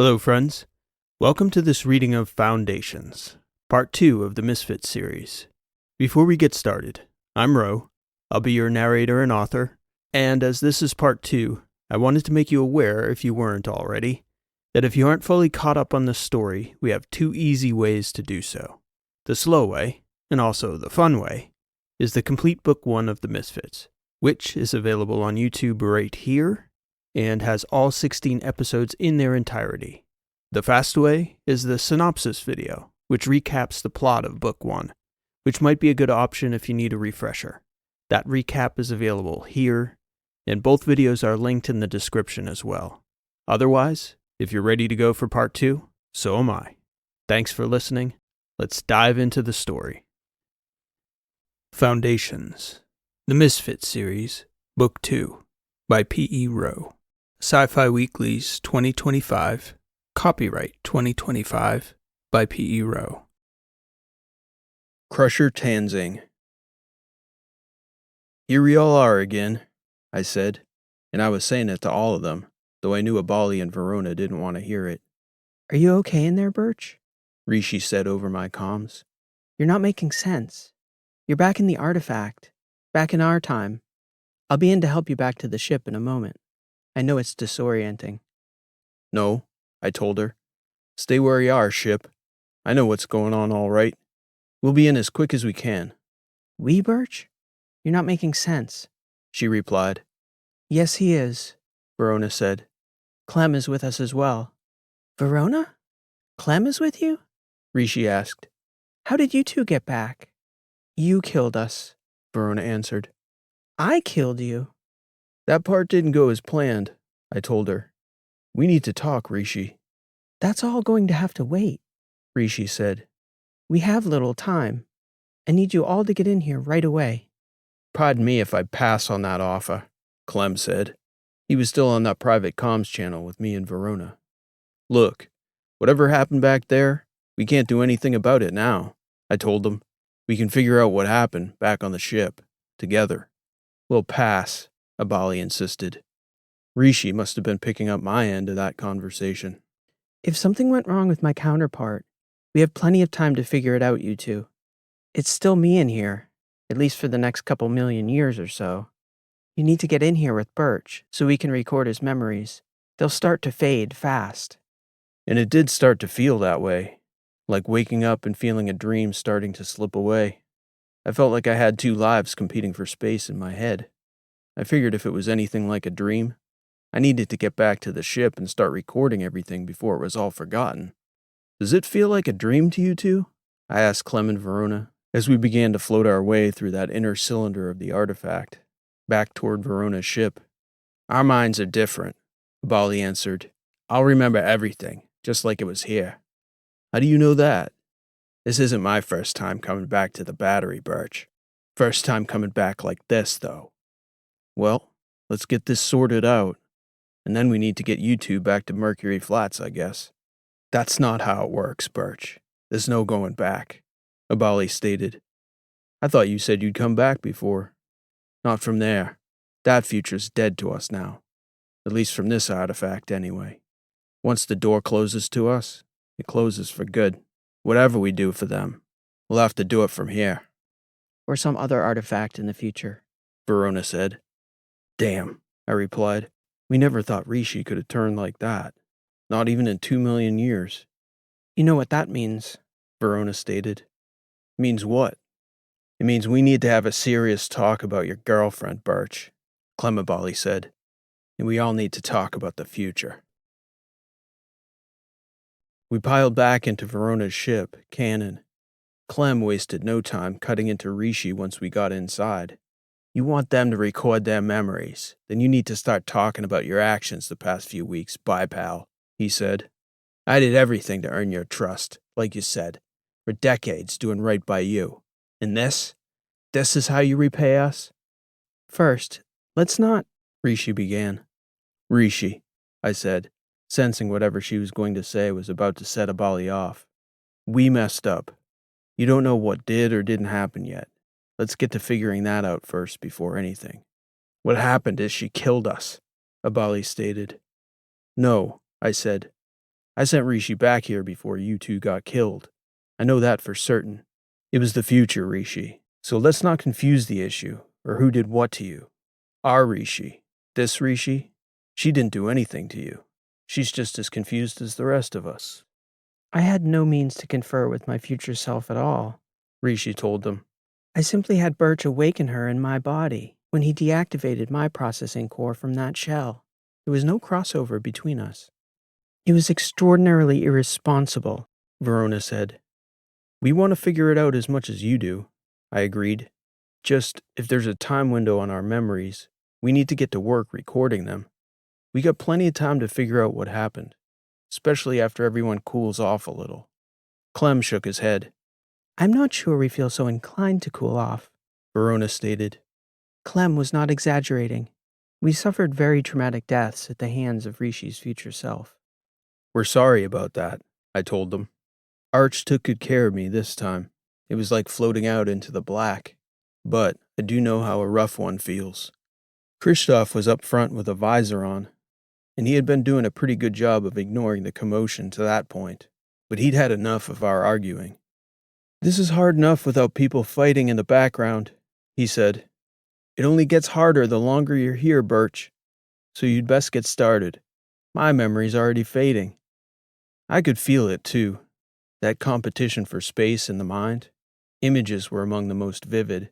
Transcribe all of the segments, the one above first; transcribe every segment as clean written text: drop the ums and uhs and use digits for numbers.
Hello, friends. Welcome to this reading of Foundations, Part 2 of the Misfits series. Before we get started, I'm Rowe. I'll be your narrator and author, and as this is Part 2, I wanted to make you aware, if you weren't already, that if you aren't fully caught up on this story, we have two easy ways to do so. The slow way, and also the fun way, is the complete Book 1 of the Misfits, which is available on YouTube right here, and has all 16 episodes in their entirety. The fast way is the synopsis video, which recaps the plot of Book 1, which might be a good option if you need a refresher. That recap is available here, and both videos are linked in the description as well. Otherwise, if you're ready to go for Part 2, so am I. Thanks for listening. Let's dive into the story. Foundations, the Misfits series, Book 2, by P.E. Rowe. Sci-Fi Weekly's 2025, copyright 2025, by P.E. Rowe. Crusher Tanzing. Here we all are again, I said, and I was saying it to all of them, though I knew Abali and Verona didn't want to hear it. Are you okay in there, Burch? Rishi said over my comms. You're not making sense. You're back in the artifact, back in our time. I'll be in to help you back to the ship in a moment. I know it's disorienting. No, I told her. Stay where you are, ship. I know what's going on all right. We'll be in as quick as we can. We, Burch? You're not making sense, she replied. Yes, he is, Verona said. Clem is with us as well. Verona? Clem is with you? Rishi asked. How did you two get back? You killed us, Verona answered. I killed you. That part didn't go as planned, I told her. We need to talk, Rishi. That's all going to have to wait, Rishi said. We have little time. I need you all to get in here right away. Pardon me if I pass on that offer, Clem said. He was still on that private comms channel with me and Verona. Look, whatever happened back there, we can't do anything about it now, I told them. We can figure out what happened back on the ship, together. We'll pass, Abali insisted. Rishi must have been picking up my end of that conversation. If something went wrong with my counterpart, we have plenty of time to figure it out, you two. It's still me in here, at least for the next couple million years or so. You need to get in here with Burch so we can record his memories. They'll start to fade fast. And it did start to feel that way, like waking up and feeling a dream starting to slip away. I felt like I had two lives competing for space in my head. I figured if it was anything like a dream, I needed to get back to the ship and start recording everything before it was all forgotten. Does it feel like a dream to you two? I asked Clem and Verona as we began to float our way through that inner cylinder of the artifact, back toward Verona's ship. Our minds are different, Abali answered. I'll remember everything, just like it was here. How do you know that? This isn't my first time coming back to the battery, Burch. First time coming back like this, though. Well, let's get this sorted out, and then we need to get you two back to Mercury Flats, I guess. That's not how it works, Burch. There's no going back, Abali stated. I thought you said you'd come back before. Not from there. That future's dead to us now. At least from this artifact, anyway. Once the door closes to us, it closes for good. Whatever we do for them, we'll have to do it from here. Or some other artifact in the future, Verona said. Damn, I replied. We never thought Rishi could have turned like that. Not even in 2 million years. You know what that means, Verona stated. Means what? It means we need to have a serious talk about your girlfriend, Burch, Clem Abali said. And we all need to talk about the future. We piled back into Verona's ship, Cannon. Clem wasted no time cutting into Rishi once we got inside. You want them to record their memories, then you need to start talking about your actions the past few weeks, pal, he said. I did everything to earn your trust, like you said, for decades doing right by you. And this is how you repay us? First, let's not, Rishi began. Rishi, I said, sensing whatever she was going to say was about to set Abali off. We messed up. You don't know what did or didn't happen yet. Let's get to figuring that out first before anything. What happened is she killed us, Abali stated. No, I said. I sent Rishi back here before you two got killed. I know that for certain. It was the future, Rishi. So let's not confuse the issue, or who did what to you. Our Rishi. This Rishi? She didn't do anything to you. She's just as confused as the rest of us. I had no means to confer with my future self at all, Rishi told them. I simply had Burch awaken her in my body when he deactivated my processing core from that shell. There was no crossover between us. It was extraordinarily irresponsible, Verona said. We want to figure it out as much as you do, I agreed. Just, if there's a time window on our memories, we need to get to work recording them. We got plenty of time to figure out what happened, especially after everyone cools off a little. Clem shook his head. I'm not sure we feel so inclined to cool off, Verona stated. Clem was not exaggerating. We suffered very traumatic deaths at the hands of Rishi's future self. We're sorry about that, I told them. Arch took good care of me this time. It was like floating out into the black. But I do know how a rough one feels. Christoph was up front with a visor on, and he had been doing a pretty good job of ignoring the commotion to that point. But he'd had enough of our arguing. This is hard enough without people fighting in the background, he said. It only gets harder the longer you're here, Burch. So you'd best get started. My memory's already fading. I could feel it, too. That competition for space in the mind. Images were among the most vivid.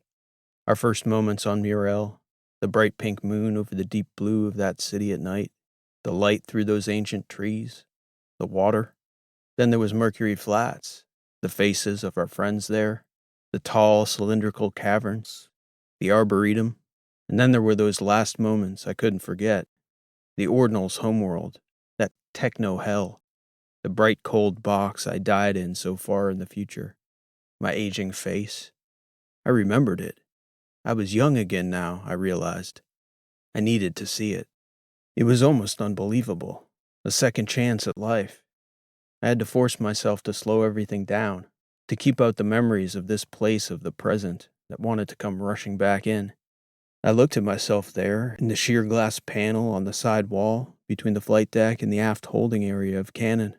Our first moments on Murel, the bright pink moon over the deep blue of that city at night, the light through those ancient trees, the water. Then there was Mercury Flats, the faces of our friends there, the tall cylindrical caverns, the Arboretum, and then there were those last moments I couldn't forget. The Ordinal's homeworld, that techno-hell, the bright cold box I died in so far in the future, my aging face. I remembered it. I was young again now, I realized. I needed to see it. It was almost unbelievable, a second chance at life. I had to force myself to slow everything down, to keep out the memories of this place of the present that wanted to come rushing back in. I looked at myself there, in the sheer glass panel on the side wall, between the flight deck and the aft holding area of cannon.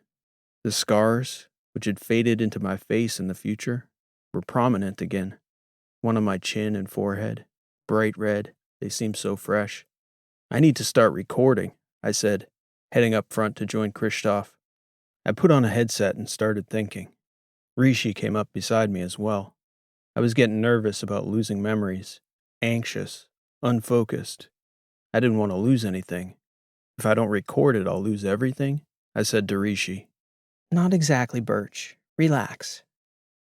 The scars, which had faded into my face in the future, were prominent again. One on my chin and forehead, bright red, they seemed so fresh. I need to start recording, I said, heading up front to join Christoph. I put on a headset and started thinking. Rishi came up beside me as well. I was getting nervous about losing memories, anxious, unfocused. I didn't want to lose anything. If I don't record it, I'll lose everything, I said to Rishi. Not exactly, Burch. Relax.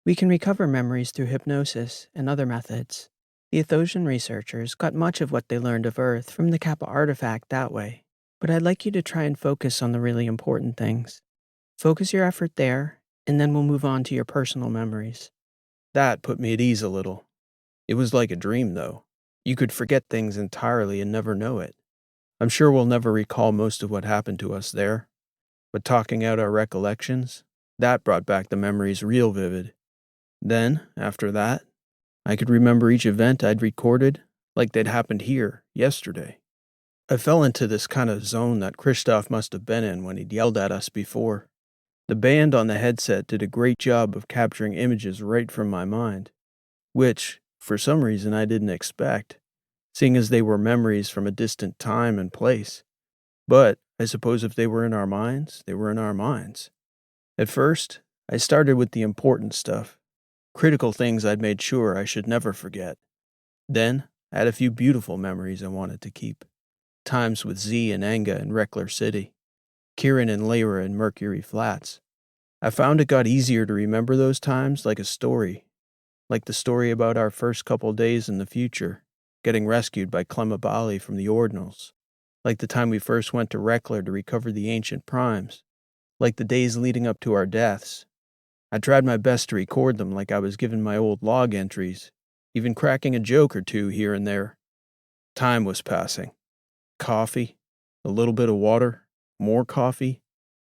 We can recover memories through hypnosis and other methods. The Athosian researchers got much of what they learned of Earth from the Kappa artifact that way. But I'd like you to try and focus on the really important things. Focus your effort there, and then we'll move on to your personal memories. That put me at ease a little. It was like a dream, though. You could forget things entirely and never know it. I'm sure we'll never recall most of what happened to us there. But talking out our recollections, that brought back the memories real vivid. Then, after that, I could remember each event I'd recorded like they'd happened here, yesterday. I fell into this kind of zone that Christoph must have been in when he'd yelled at us before. The band on the headset did a great job of capturing images right from my mind, which, for some reason, I didn't expect, seeing as they were memories from a distant time and place. But I suppose if they were in our minds, they were in our minds. At first, I started with the important stuff, critical things I'd made sure I should never forget. Then, I had a few beautiful memories I wanted to keep. Times with Z and Enga in Reckler City, Kieran and Lyra in Mercury Flats. I found it got easier to remember those times like a story, like the story about our first couple days in the future, getting rescued by Clemabali from the Ordinals, like the time we first went to Reckler to recover the ancient primes, like the days leading up to our deaths. I tried my best to record them like I was given my old log entries, even cracking a joke or two here and there. Time was passing. Coffee, a little bit of water, more coffee.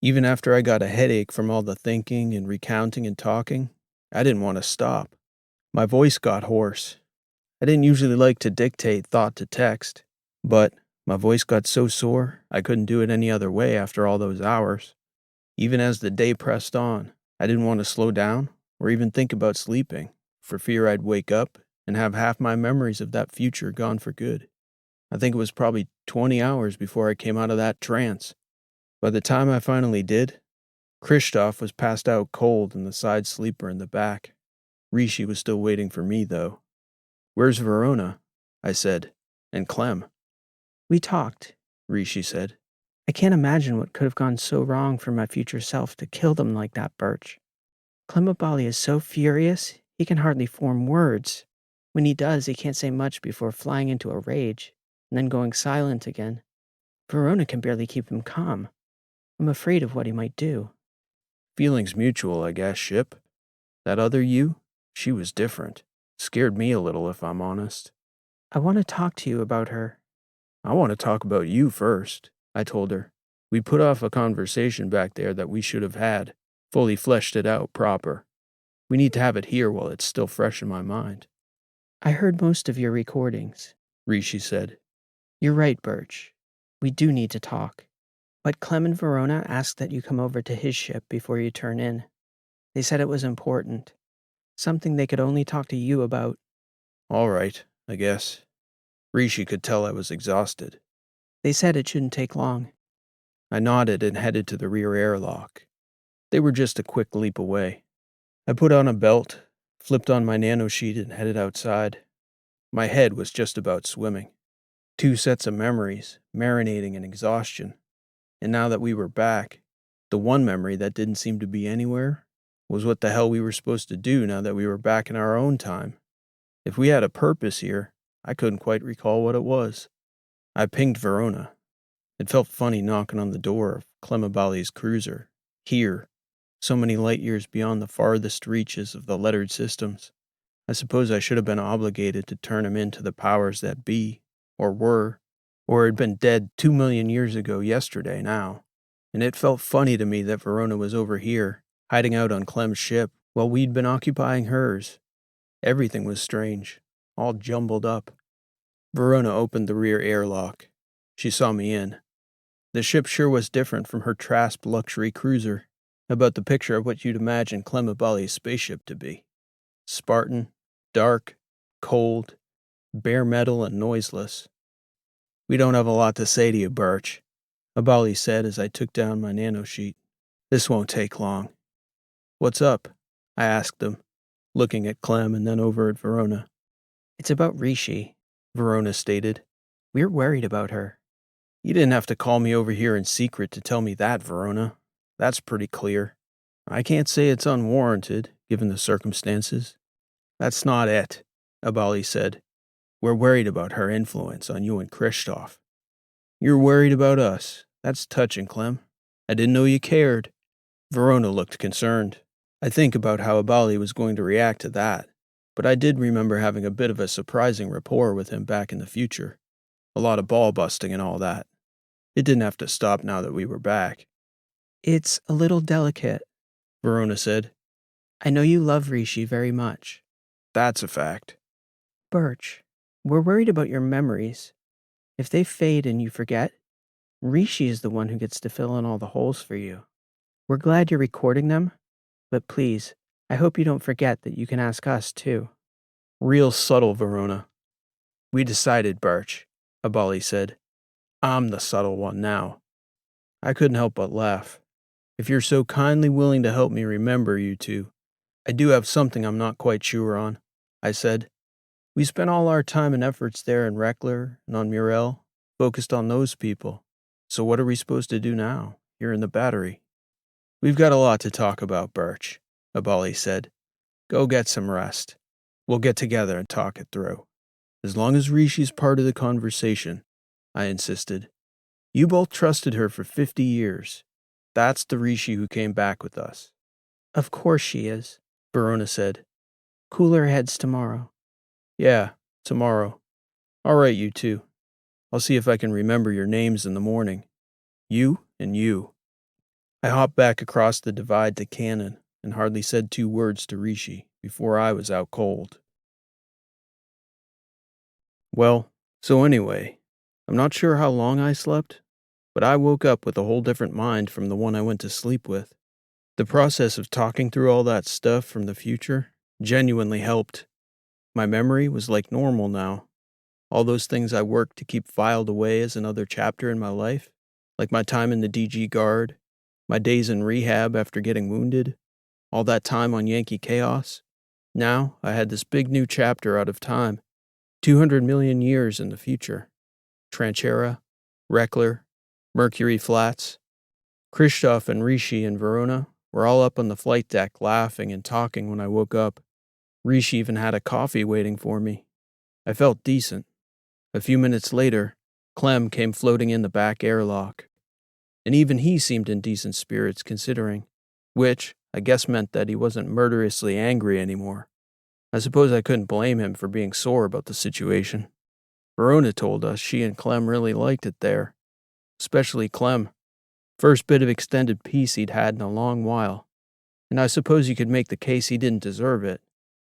Even after I got a headache from all the thinking and recounting and talking, I didn't want to stop. My voice got hoarse. I didn't usually like to dictate thought to text, but my voice got so sore I couldn't do it any other way after all those hours. Even as the day pressed on, I didn't want to slow down or even think about sleeping, for fear I'd wake up and have half my memories of that future gone for good. I think it was probably 20 hours before I came out of that trance. By the time I finally did, Christoph was passed out cold in the side sleeper in the back. Rishi was still waiting for me, though. "Where's Verona?" I said. "And Clem?" We talked, Rishi said. I can't imagine what could have gone so wrong for my future self to kill them like that, Birch. Clemabali is so furious, he can hardly form words. When he does, he can't say much before flying into a rage, and then going silent again. Verona can barely keep him calm. I'm afraid of what he might do. Feelings mutual, I guess, Ship. That other you, she was different. Scared me a little, if I'm honest. I want to talk to you about her. I want to talk about you first, I told her. We put off a conversation back there that we should have had, fully fleshed it out proper. We need to have it here while it's still fresh in my mind. I heard most of your recordings, Rishi said. You're right, Birch. We do need to talk. But Clem and Verona asked that you come over to his ship before you turn in. They said it was important. Something they could only talk to you about. All right, I guess. Rishi could tell I was exhausted. They said it shouldn't take long. I nodded and headed to the rear airlock. They were just a quick leap away. I put on a belt, flipped on my nanosheet, and headed outside. My head was just about swimming. 2 sets of memories, marinating in exhaustion. And now that we were back, the one memory that didn't seem to be anywhere was what the hell we were supposed to do now that we were back in our own time. If we had a purpose here, I couldn't quite recall what it was. I pinged Verona. It felt funny knocking on the door of Clemabali's cruiser. Here, so many light years beyond the farthest reaches of the lettered systems. I suppose I should have been obligated to turn him in to the powers that be, or were, or had been dead 2 million years ago yesterday now. And it felt funny to me that Verona was over here, hiding out on Clem's ship, while we'd been occupying hers. Everything was strange, all jumbled up. Verona opened the rear airlock. She saw me in. The ship sure was different from her Trasp luxury cruiser, about the picture of what you'd imagine Clemabali's spaceship to be. Spartan, dark, cold, bare metal, and noiseless. "We don't have a lot to say to you, Birch," Abali said as I took down my nanosheet. "This won't take long." "What's up?" I asked him, looking at Clem and then over at Verona. It's about Rishi, Verona stated. We're worried about her. "You didn't have to call me over here in secret to tell me that, Verona. That's pretty clear. I can't say it's unwarranted, given the circumstances." "That's not it," Abali said. "We're worried about her influence on you and Christoph." "You're worried about us. That's touching, Clem. I didn't know you cared." Verona looked concerned. I think about how Abali was going to react to that, but I did remember having a bit of a surprising rapport with him back in the future. A lot of ball busting and all that. It didn't have to stop now that we were back. It's a little delicate, Verona said. I know you love Rishi very much. That's a fact. Birch, we're worried about your memories. If they fade and you forget, Rishi is the one who gets to fill in all the holes for you. We're glad you're recording them, but please, I hope you don't forget that you can ask us too. Real subtle, Verona. We decided, Birch, Abali said. I'm the subtle one now. I couldn't help but laugh. If you're so kindly willing to help me remember you two, I do have something I'm not quite sure on, I said. We spent all our time and efforts there in Reckler and on Murrell, focused on those people. So what are we supposed to do now, here in the battery? We've got a lot to talk about, Birch, Abali said. Go get some rest. We'll get together and talk it through. As long as Rishi's part of the conversation, I insisted. You both trusted her for 50 years. That's the Rishi who came back with us. Of course she is, Verona said. Cooler heads tomorrow. Yeah, tomorrow. All right, you two. I'll see if I can remember your names in the morning. You and you. I hopped back across the divide to Cannon and hardly said 2 words to Rishi before I was out cold. Well, so anyway, I'm not sure how long I slept, but I woke up with a whole different mind from the one I went to sleep with. The process of talking through all that stuff from the future genuinely helped. My memory was like normal now. All those things I worked to keep filed away as another chapter in my life, like my time in the DG Guard, my days in rehab after getting wounded, all that time on Yankee-Chaos. Now I had this big new chapter out of time, 200 million years in the future. Tranchera, Reckler, Mercury Flats. Christoph and Rishi and Verona were all up on the flight deck laughing and talking when I woke up. Rishi even had a coffee waiting for me. I felt decent. A few minutes later, Clem came floating in the back airlock. And even he seemed in decent spirits considering, which I guess meant that he wasn't murderously angry anymore. I suppose I couldn't blame him for being sore about the situation. Verona told us she and Clem really liked it there. Especially Clem. First bit of extended peace he'd had in a long while. And I suppose you could make the case he didn't deserve it.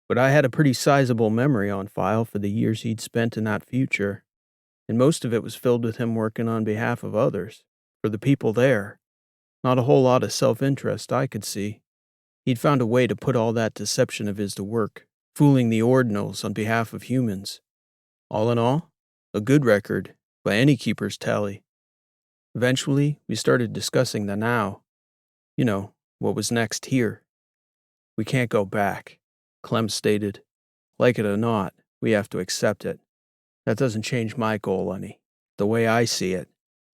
But I had a pretty sizable memory on file for the years he'd spent in that future. And most of it was filled with him working on behalf of others. For the people there. Not a whole lot of self-interest I could see. He'd found a way to put all that deception of his to work, fooling the ordinals on behalf of humans. All in all, a good record, by any keeper's tally. Eventually, we started discussing the now. You know, what was next here. We can't go back, Clem stated. Like it or not, we have to accept it. That doesn't change my goal any. The way I see it,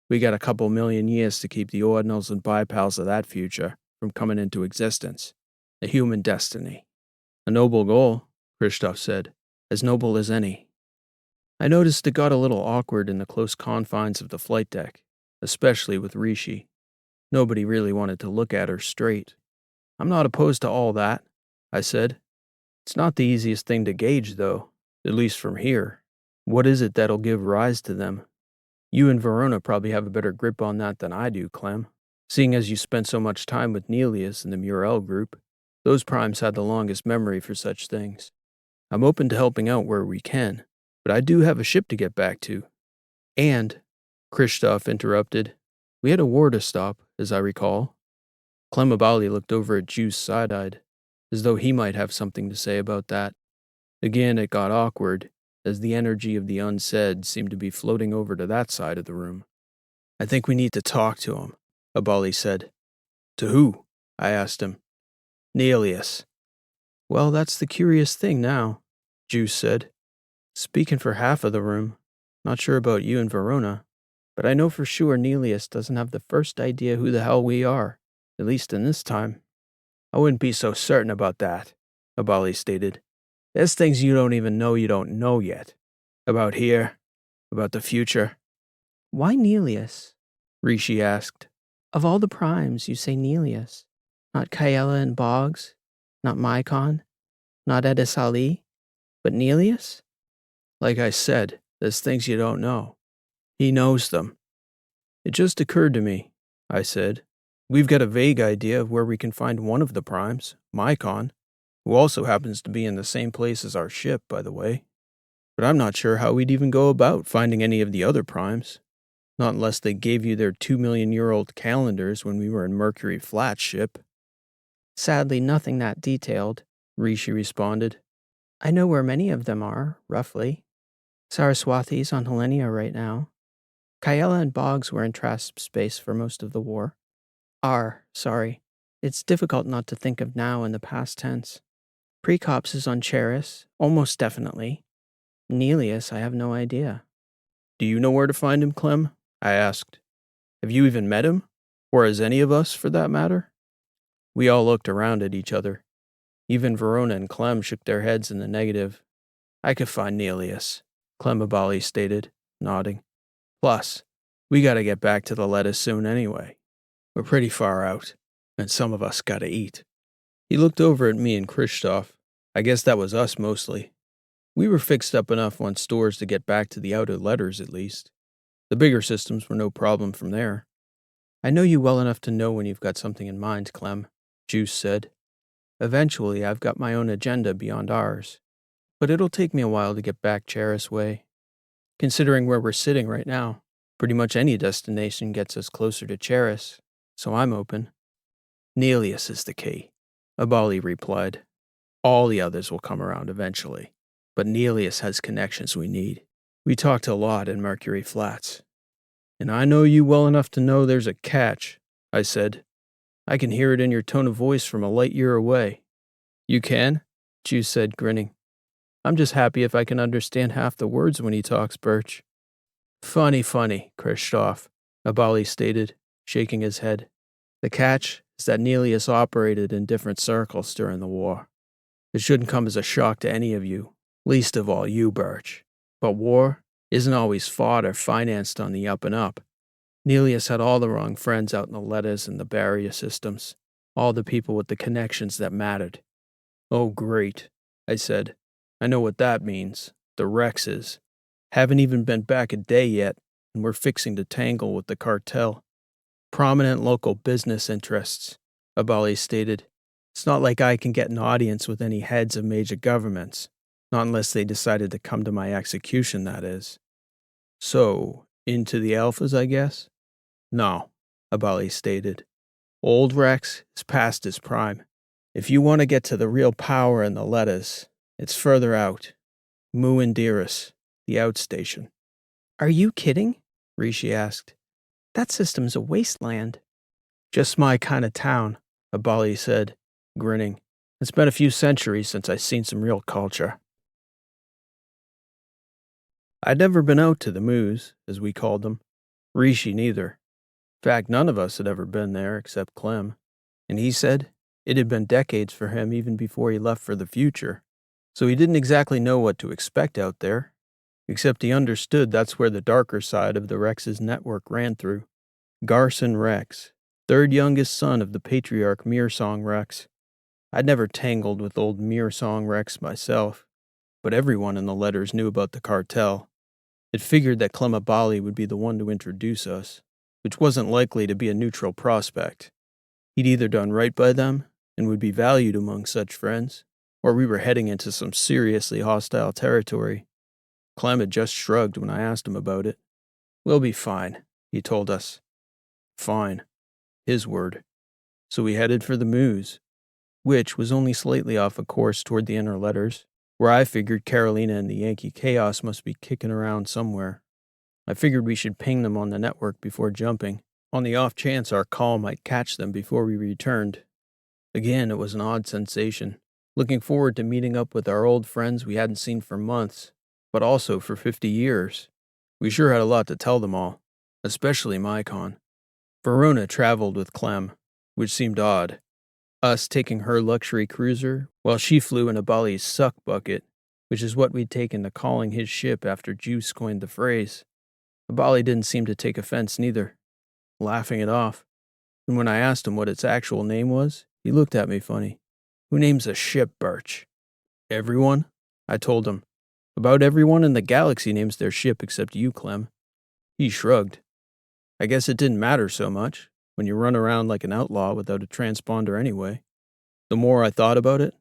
we got a couple million years to keep the ordinals and bipals of that future from coming into existence. A human destiny. A noble goal, Christoph said, as noble as any. I noticed it got a little awkward in the close confines of the flight deck, especially with Rishi. Nobody really wanted to look at her straight. I'm not opposed to all that, I said. It's not the easiest thing to gauge, though, at least from here. What is it that'll give rise to them? You and Verona probably have a better grip on that than I do, Clem. Seeing as you spent so much time with Nelius and the Murel group, those primes had the longest memory for such things. I'm open to helping out where we can, but I do have a ship to get back to. And, Christoph interrupted, we had a war to stop, as I recall. Clemabali looked over at Juice side-eyed, as though he might have something to say about that. Again, it got awkward, as the energy of the unsaid seemed to be floating over to that side of the room. I think we need to talk to him, Abali said. To who? I asked him. Nelius. Well, that's the curious thing now, Juice said. Speaking for half of the room, not sure about you and Verona, but I know for sure Nelius doesn't have the first idea who the hell we are, at least in this time. I wouldn't be so certain about that, Abali stated. There's things you don't know yet. About here, about the future. Why Nelius? Rishi asked. Of all the primes, you say Nelius. Not Kaela and Boggs, not Mycon, not Edis Ali, but Nelius? Like I said, there's things you don't know. He knows them. It just occurred to me, I said. We've got a vague idea of where we can find one of the primes, Mycon, who also happens to be in the same place as our ship, by the way. But I'm not sure how we'd even go about finding any of the other primes. Not unless they gave you their 2-million-year-old calendars when we were in Mercury Flat ship. Sadly, nothing that detailed, Rishi responded. I know where many of them are, roughly. Saraswati's on Helenia right now. Kaela and Boggs were in Trasp space for most of the war. Sorry. It's difficult not to think of now in the past tense. Precops is on Charris, almost definitely. Nelius, I have no idea. Do you know where to find him, Clem? I asked. Have you even met him? Or has any of us, for that matter? We all looked around at each other. Even Verona and Clem shook their heads in the negative. I could find Nelius, Clemabali stated, nodding. Plus, we gotta get back to the lettuce soon anyway. We're pretty far out, and some of us gotta eat. He looked over at me and Christoph. I guess that was us mostly. We were fixed up enough on stores to get back to the outer letters at least. The bigger systems were no problem from there. I know you well enough to know when you've got something in mind, Clem, Juice said. Eventually, I've got my own agenda beyond ours. But it'll take me a while to get back Charris way. Considering where we're sitting right now, Pretty much any destination gets us closer to Charris, so I'm open. Nelius is the key, Abali replied. All the others will come around eventually, but Nelius has connections we need. We talked a lot in Mercury Flats. And I know you well enough to know there's a catch, I said. I can hear it in your tone of voice from a light year away. You can? Juice said, grinning. I'm just happy if I can understand half the words when he talks, Burch. Funny, Christoph, Abali stated, shaking his head. The catch is that Nelius operated in different circles during the war. It shouldn't come as a shock to any of you, least of all you, Burch. But war isn't always fought or financed on the up and up. Nelius had all the wrong friends out in the letters and the barrier systems, all the people with the connections that mattered. Oh, great, I said. I know what that means. The Rexes. Haven't even been back a day yet, and we're fixing to tangle with the cartel. Prominent local business interests, Abali stated. It's not like I can get an audience with any heads of major governments. Not unless they decided to come to my execution, that is. So, into the Alphas, I guess? No, Abali stated. Old Rex is past his prime. If you want to get to the real power in the letters, it's further out. Muindiris, the outstation. Are you kidding? Rishi asked. That system's a wasteland. Just my kind of town, Abali said, grinning. It's been a few centuries since I've seen some real culture. I'd never been out to the Moos, as we called them. Rishi neither. In fact, none of us had ever been there except Clem. And he said it had been decades for him even before he left for the future. So he didn't exactly know what to expect out there, except he understood that's where the darker side of the Rex's network ran through. Garson Rex, third youngest son of the patriarch Mearsong Rex. I'd never tangled with old Mearsong Rex myself, but everyone in the letters knew about the cartel. It figured that Clem Abali would be the one to introduce us, which wasn't likely to be a neutral prospect. He'd either done right by them and would be valued among such friends, or we were heading into some seriously hostile territory. Clem had just shrugged when I asked him about it. We'll be fine, he told us. Fine. His word. So we headed for the Moos, which was only slightly off a course toward the inner letters, where I figured Carolina and the Yankee-Chaos must be kicking around somewhere. I figured we should ping them on the network before jumping, on the off chance our call might catch them before we returned. Again, it was an odd sensation, looking forward to meeting up with our old friends we hadn't seen for months, but also for 50 years. We sure had a lot to tell them all, especially Mycon. Verona traveled with Clem, which seemed odd. Us taking her luxury cruiser, while she flew in Abali's suck bucket, which is what we'd taken to calling his ship after Juice coined the phrase. Abali didn't seem to take offense neither, laughing it off. And when I asked him what its actual name was, he looked at me funny. Who names a ship, Burch? Everyone, I told him. About everyone in the galaxy names their ship except you, Clem. He shrugged. I guess it didn't matter so much, when you run around like an outlaw without a transponder anyway. The more I thought about it,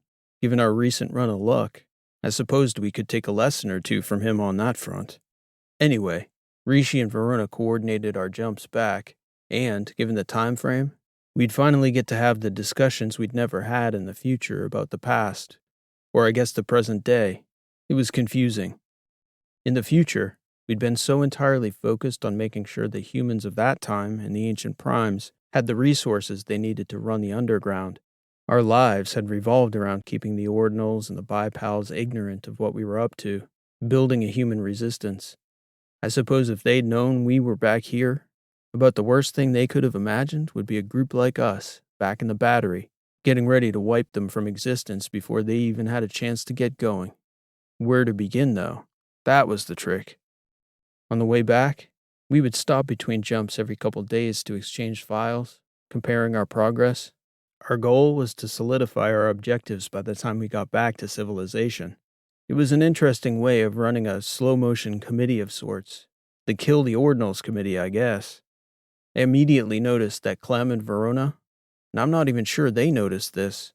given our recent run of luck, I supposed we could take a lesson or two from him on that front. Anyway, Rishi and Verona coordinated our jumps back, and, given the time frame, we'd finally get to have the discussions we'd never had in the future about the past, or I guess the present day. It was confusing. In the future, we'd been so entirely focused on making sure the humans of that time and the ancient primes had the resources they needed to run the underground. Our lives had revolved around keeping the ordinals and the bipals ignorant of what we were up to, building a human resistance. I suppose if they'd known we were back here, about the worst thing they could have imagined would be a group like us, back in the battery, getting ready to wipe them from existence before they even had a chance to get going. Where to begin, though? That was the trick. On the way back, we would stop between jumps every couple days to exchange files, comparing our progress. Our goal was to solidify our objectives by the time we got back to civilization. It was an interesting way of running a slow-motion committee of sorts. The Kill the Ordinals committee, I guess. I immediately noticed that Clem and Verona, and I'm not even sure they noticed this,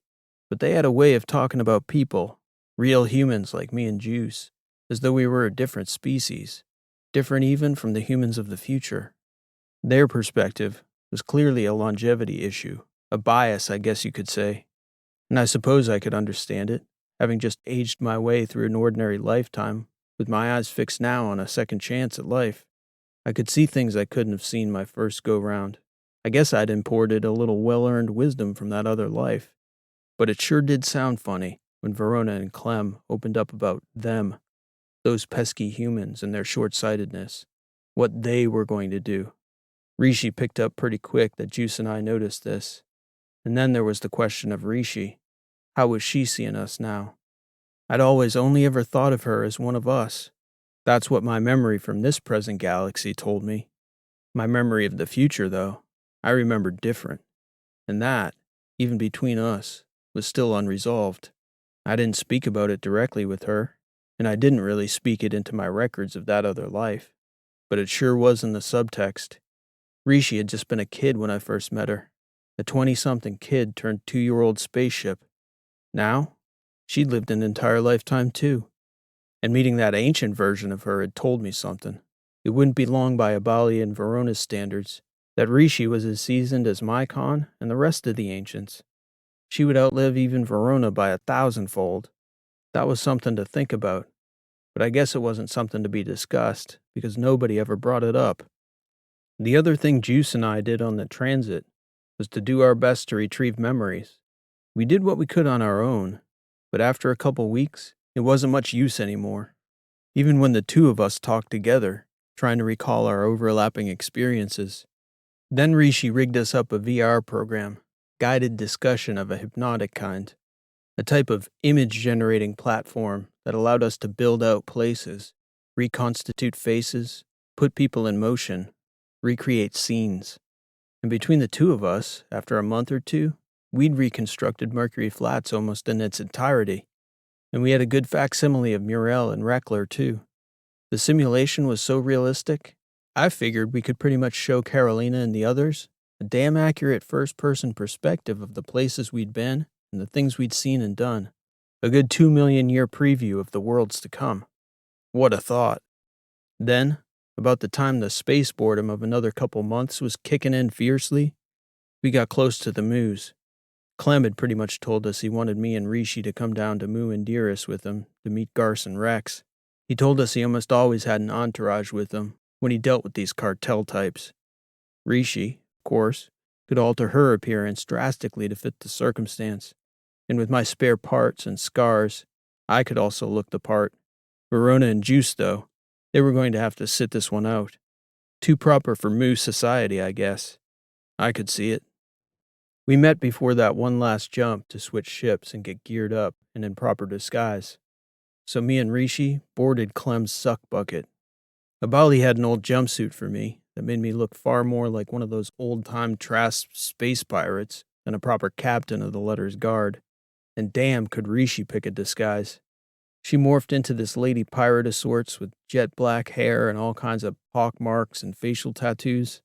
but they had a way of talking about people, real humans like me and Juice, as though we were a different species. different even from the humans of the future. Their perspective was clearly a longevity issue, a bias, I guess you could say. And I suppose I could understand it, having just aged my way through an ordinary lifetime, with my eyes fixed now on a second chance at life. I could see things I couldn't have seen my first go-round. I guess I'd imported a little well-earned wisdom from that other life. But it sure did sound funny when Verona and Clem opened up about them, those pesky humans and their short-sightedness, what they were going to do. Rishi picked up pretty quick that Juice and I noticed this. And then there was the question of Rishi. How was she seeing us now? I'd always only ever thought of her as one of us. That's what my memory from this present galaxy told me. My memory of the future, though, I remembered different. And that, even between us, was still unresolved. I didn't speak about it directly with her, and I didn't really speak it into my records of that other life. But it sure was in the subtext. Rishi had just been a kid when I first met her. A 20-something kid turned 2-year-old spaceship. Now, she'd lived an entire lifetime too. And meeting that ancient version of her had told me something. It wouldn't be long by Abali and Verona's standards that Rishi was as seasoned as Mycon and the rest of the ancients. She would outlive even Verona by 1,000-fold. That was something to think about. But I guess it wasn't something to be discussed, because nobody ever brought it up. The other thing Juice and I did on the transit was to do our best to retrieve memories. We did what we could on our own, but after a couple weeks, it wasn't much use anymore. Even when the two of us talked together, trying to recall our overlapping experiences. Then Rishi rigged us up a VR program, guided discussion of a hypnotic kind, a type of image-generating platform that allowed us to build out places, reconstitute faces, put people in motion, recreate scenes. And between the two of us, after a month or two, we'd reconstructed Mercury Flats almost in its entirety. And we had a good facsimile of Muriel and Reckler, too. The simulation was so realistic, I figured we could pretty much show Carolina and the others a damn accurate first-person perspective of the places we'd been and the things we'd seen and done. A good 2 million-year preview of the worlds to come. What a thought. Then, about the time the space boredom of another couple months was kicking in fiercely, we got close to the Moos. Clem had pretty much told us he wanted me and Rishi to come down to Moo and Dearest with him to meet Garce and Rex. He told us he almost always had an entourage with him when he dealt with these cartel types. Rishi, of course, could alter her appearance drastically to fit the circumstance, and with my spare parts and scars, I could also look the part. Verona and Juice, though, they were going to have to sit this one out. Too proper for Moo society, I guess. I could see it. We met before that one last jump to switch ships and get geared up and in proper disguise. So me and Rishi boarded Clem's suck bucket. Abali had an old jumpsuit for me that made me look far more like one of those old-time Trask space pirates than a proper captain of the Letter's Guard. And damn could Rishi pick a disguise. She morphed into this lady pirate of sorts with jet black hair and all kinds of pock marks and facial tattoos.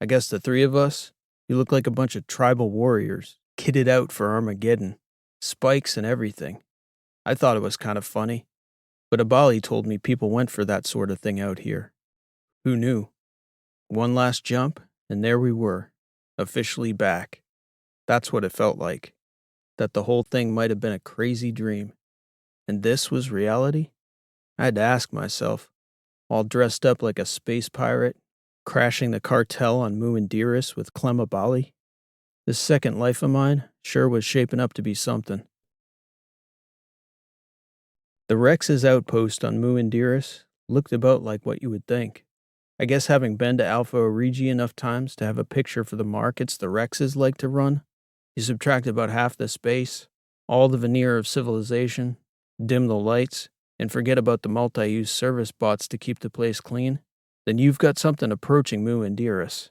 I guess the three of us, we looked like a bunch of tribal warriors, kitted out for Armageddon, spikes and everything. I thought it was kind of funny, but Abali told me people went for that sort of thing out here. Who knew? One last jump, and there we were, officially back. That's what it felt like, that the whole thing might have been a crazy dream. And this was reality? I had to ask myself, all dressed up like a space pirate, crashing the cartel on Moo and Dearest with Clem Abali. This second life of mine sure was shaping up to be something. The Rex's outpost on Moo and Dearest looked about like what you would think. I guess having been to Alpha Origi enough times to have a picture for the markets the Rexes like to run, you subtract about half the space, all the veneer of civilization, dim the lights, and forget about the multi-use service bots to keep the place clean, then you've got something approaching Moo and Dearest.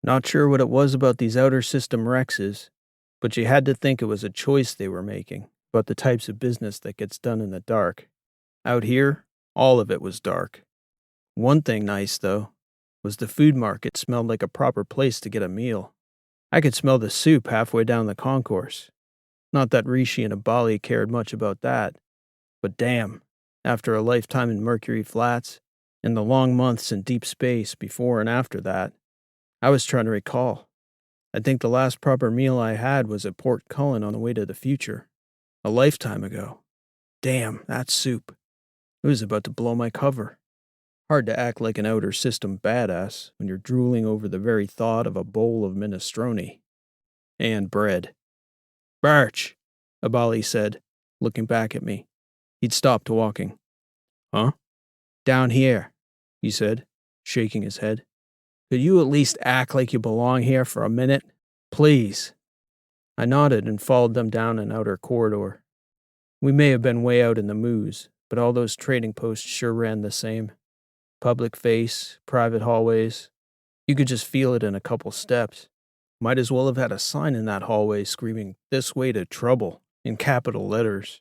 Not sure what it was about these outer system Rexes, but you had to think it was a choice they were making about the types of business that gets done in the dark. Out here, all of it was dark. One thing nice, though, was the food market smelled like a proper place to get a meal. I could smell the soup halfway down the concourse. Not that Rishi and Abali cared much about that, but damn, after a lifetime in Mercury Flats, And the long months in deep space before and after that. I was trying to recall. I think the last proper meal I had was at Port Cullen on the way to the future. A lifetime ago. Damn, that soup. It was about to blow my cover. Hard to act like an outer system badass when you're drooling over the very thought of a bowl of minestrone. And bread. Burch, Abali said, looking back at me. He'd stopped walking. Huh? Down here, he said, shaking his head. Could you at least act like you belong here for a minute? Please. I nodded and followed them down an outer corridor. We may have been way out in the moos, but all those trading posts sure ran the same. Public face, private hallways. You could just feel it in a couple steps. Might as well have had a sign in that hallway screaming, "This way to trouble," in capital letters.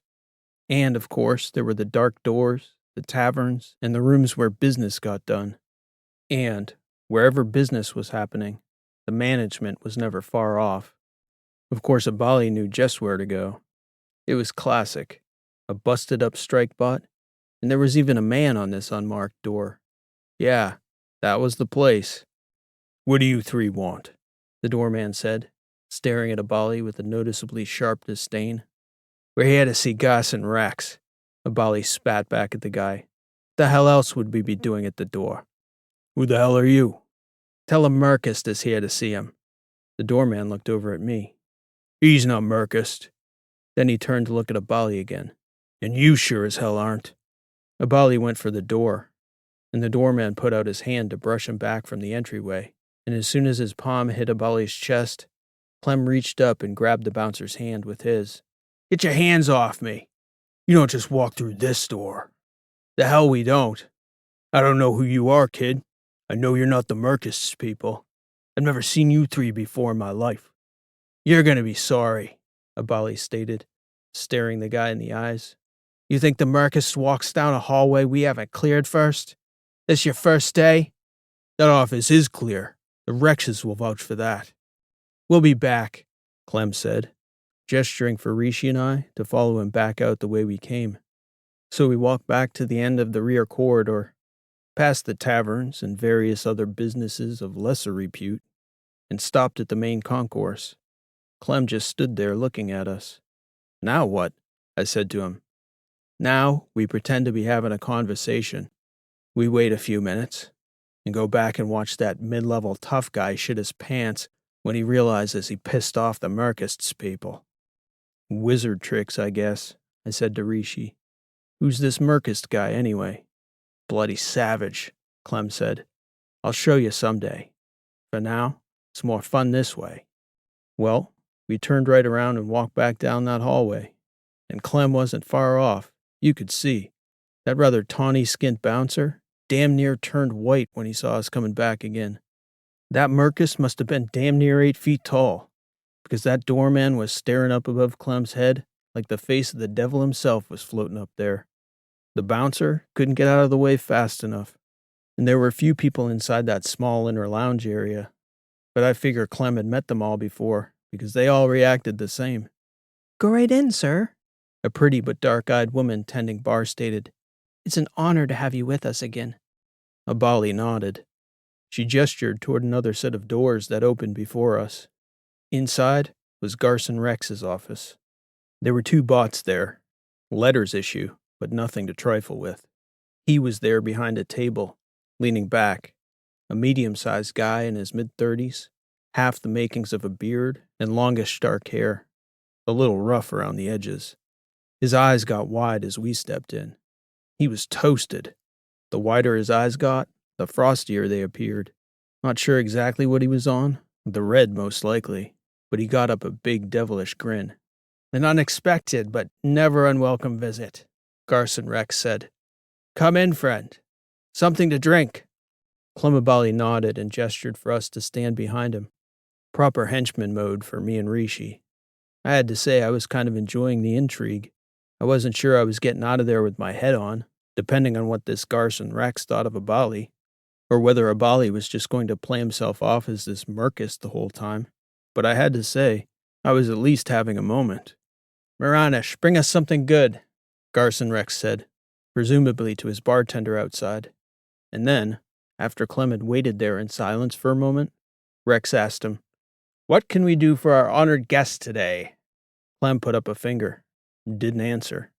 And, of course, there were the dark doors, the taverns, and the rooms where business got done. And, wherever business was happening, the management was never far off. Of course, Abali knew just where to go. It was classic. A busted-up strike bot, and there was even a man on this unmarked door. Yeah, that was the place. What do you three want? The doorman said, staring at Abali with a noticeably sharp disdain. We're here to see Garson Rex. Abali spat back at the guy. What the hell else would we be doing at the door? Who the hell are you? Tell him Merkist is here to see him. The doorman looked over at me. He's not Merkist. Then he turned to look at Abali again. And you sure as hell aren't. Abali went for the door, and the doorman put out his hand to brush him back from the entryway, and as soon as his palm hit Abali's chest, Clem reached up and grabbed the bouncer's hand with his. Get your hands off me. You don't just walk through this door. The hell we don't. I don't know who you are, kid. I know you're not the Merkists people. I've never seen you three before in my life. You're gonna be sorry, Abali stated, staring the guy in the eyes. You think the Merkist walks down a hallway we haven't cleared first? This your first day? That office is clear. The Rexes will vouch for that. We'll be back, Clem said, gesturing for Rishi and I to follow him back out the way we came. So we walked back to the end of the rear corridor, past the taverns and various other businesses of lesser repute, and stopped at the main concourse. Clem just stood there looking at us. Now what? I said to him. Now we pretend to be having a conversation. We wait a few minutes and go back and watch that mid-level tough guy shit his pants when he realizes he pissed off the Merkists people. Wizard tricks, I guess, I said to Rishi. Who's this Merkist guy anyway? Bloody savage, Clem said. I'll show you someday. For now, it's more fun this way. Well, we turned right around and walked back down that hallway, and Clem wasn't far off. You could see. That rather tawny-skinned bouncer damn near turned white when he saw us coming back again. That Merkist must have been damn near 8 feet tall, because that doorman was staring up above Clem's head like the face of the devil himself was floating up there. The bouncer couldn't get out of the way fast enough, and there were a few people inside that small inner lounge area, but I figure Clem had met them all before, because they all reacted the same. Go right in, sir, a pretty but dark-eyed woman tending bar stated. It's an honor to have you with us again. Abali nodded. She gestured toward another set of doors that opened before us. Inside was Garson Rex's office. There were 2 bots there. Letters issue, but nothing to trifle with. He was there behind a table, leaning back, a medium-sized guy in his mid-30s, half the makings of a beard and longish dark hair, a little rough around the edges. His eyes got wide as we stepped in. He was toasted. The wider his eyes got, the frostier they appeared. Not sure exactly what he was on, the red most likely, but he got up a big devilish grin. An unexpected but never unwelcome visit, Garson Rex said. Come in, friend. Something to drink. Clemabali nodded and gestured for us to stand behind him. Proper henchman mode for me and Rishi. I had to say I was kind of enjoying the intrigue. I wasn't sure I was getting out of there with my head on, depending on what this Garson Rex thought of Abali, or whether Abali was just going to play himself off as this Merkist the whole time. But I had to say, I was at least having a moment. Miranish, bring us something good, Garson Rex said, presumably to his bartender outside. And then, after Clem had waited there in silence for a moment, Rex asked him, "What can we do for our honored guest today?" Clem put up a finger and didn't answer.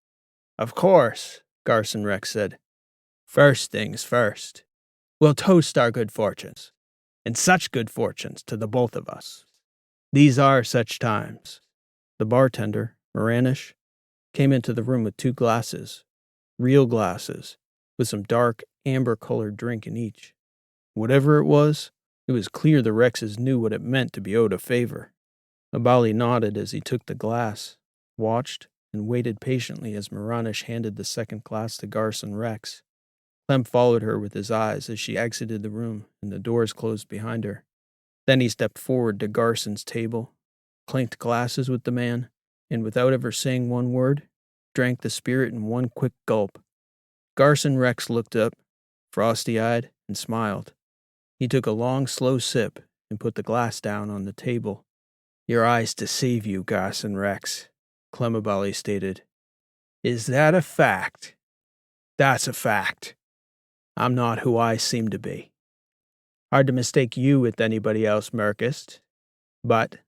"Of course," Garson Rex said. "First things first. We'll toast our good fortunes, and such good fortunes to the both of us. These are such times." The bartender, Moranish, came into the room with 2 glasses, real glasses, with some dark, amber-colored drink in each. Whatever it was clear the Rexes knew what it meant to be owed a favor. Abali nodded as he took the glass, watched, and waited patiently as Moranish handed the second glass to Garson Rex. Clem followed her with his eyes as she exited the room and the doors closed behind her. Then he stepped forward to Garson's table, clanked glasses with the man, and without ever saying one word, drank the spirit in one quick gulp. Garson Rex looked up, frosty-eyed, and smiled. He took a long, slow sip and put the glass down on the table. "Your eyes deceive you, Garson Rex," Clem Abali stated. "Is that a fact?" "That's a fact. I'm not who I seem to be. Hard to mistake you with anybody else, Merkist. But,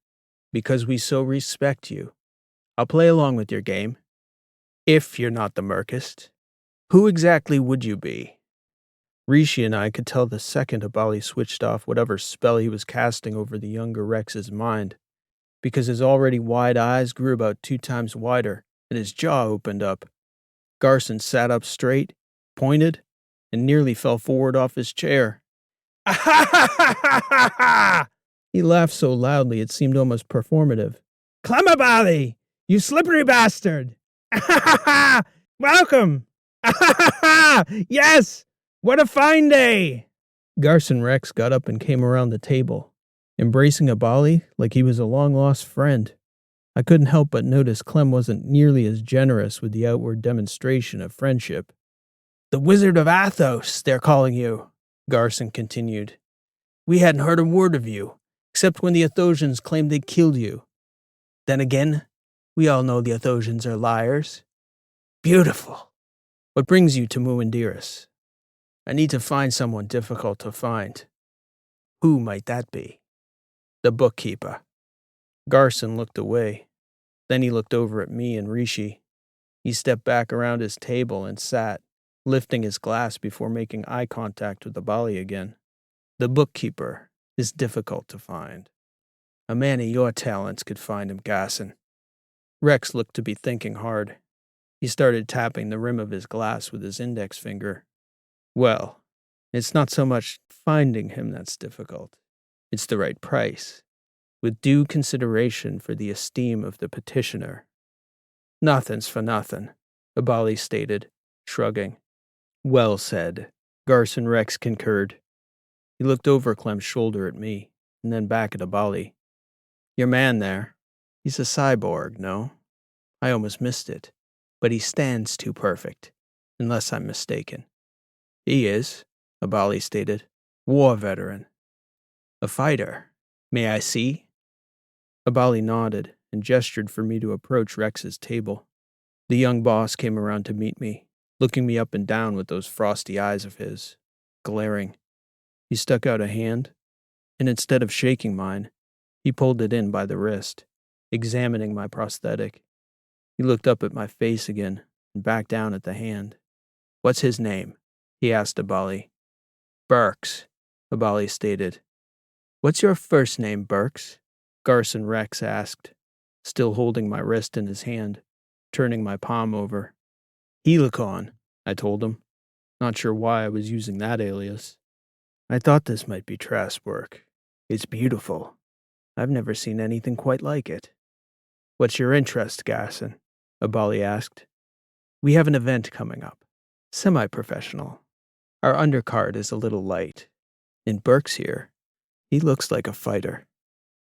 because we so respect you, I'll play along with your game. If you're not the Merkist, who exactly would you be?" Rishi and I could tell the second Abali switched off whatever spell he was casting over the younger Rex's mind, because his already wide eyes grew about 2 times wider and his jaw opened up. Garson sat up straight, pointed, and nearly fell forward off his chair. He laughed so loudly it seemed almost performative. "Clem Abali, you slippery bastard! Welcome! Yes! What a fine day!" Garson Rex got up and came around the table, embracing Abali like he was a long-lost friend. I couldn't help but notice Clem wasn't nearly as generous with the outward demonstration of friendship. "The Wizard of Athos, they're calling you," Garson continued. "We hadn't heard a word of you, except when the Athosians claimed they'd killed you. Then again, we all know the Athosians are liars. Beautiful. What brings you to Muindiris?" "I need to find someone difficult to find." "Who might that be?" "The bookkeeper." Garson looked away. Then he looked over at me and Rishi. He stepped back around his table and sat, lifting his glass before making eye contact with Abali again. "The bookkeeper is difficult to find. A man of your talents could find him, Garson." Rex looked to be thinking hard. He started tapping the rim of his glass with his index finger. "Well, it's not so much finding him that's difficult. It's the right price, with due consideration for the esteem of the petitioner." "Nothing's for nothing," Abali stated, shrugging. "Well said," Garson Rex concurred. He looked over Clem's shoulder at me, and then back at Abali. "Your man there, he's a cyborg, no? I almost missed it, but he stands too perfect, unless I'm mistaken." "He is," Abali stated. "War veteran." "A fighter. May I see?" Abali nodded and gestured for me to approach Rex's table. The young boss came around to meet me, looking me up and down with those frosty eyes of his, glaring. He stuck out a hand, and instead of shaking mine, he pulled it in by the wrist, examining my prosthetic. He looked up at my face again and back down at the hand. "What's his name?" he asked Abali. "Burks," Abali stated. "What's your first name, Burks?" Garson Rex asked, still holding my wrist in his hand, turning my palm over. "Helicon," I told him, not sure why I was using that alias. "I thought this might be Trask work. It's beautiful. I've never seen anything quite like it." "What's your interest, Garson?" Abali asked. "We have an event coming up. Semi-professional. Our undercard is a little light. And Burke's here. He looks like a fighter."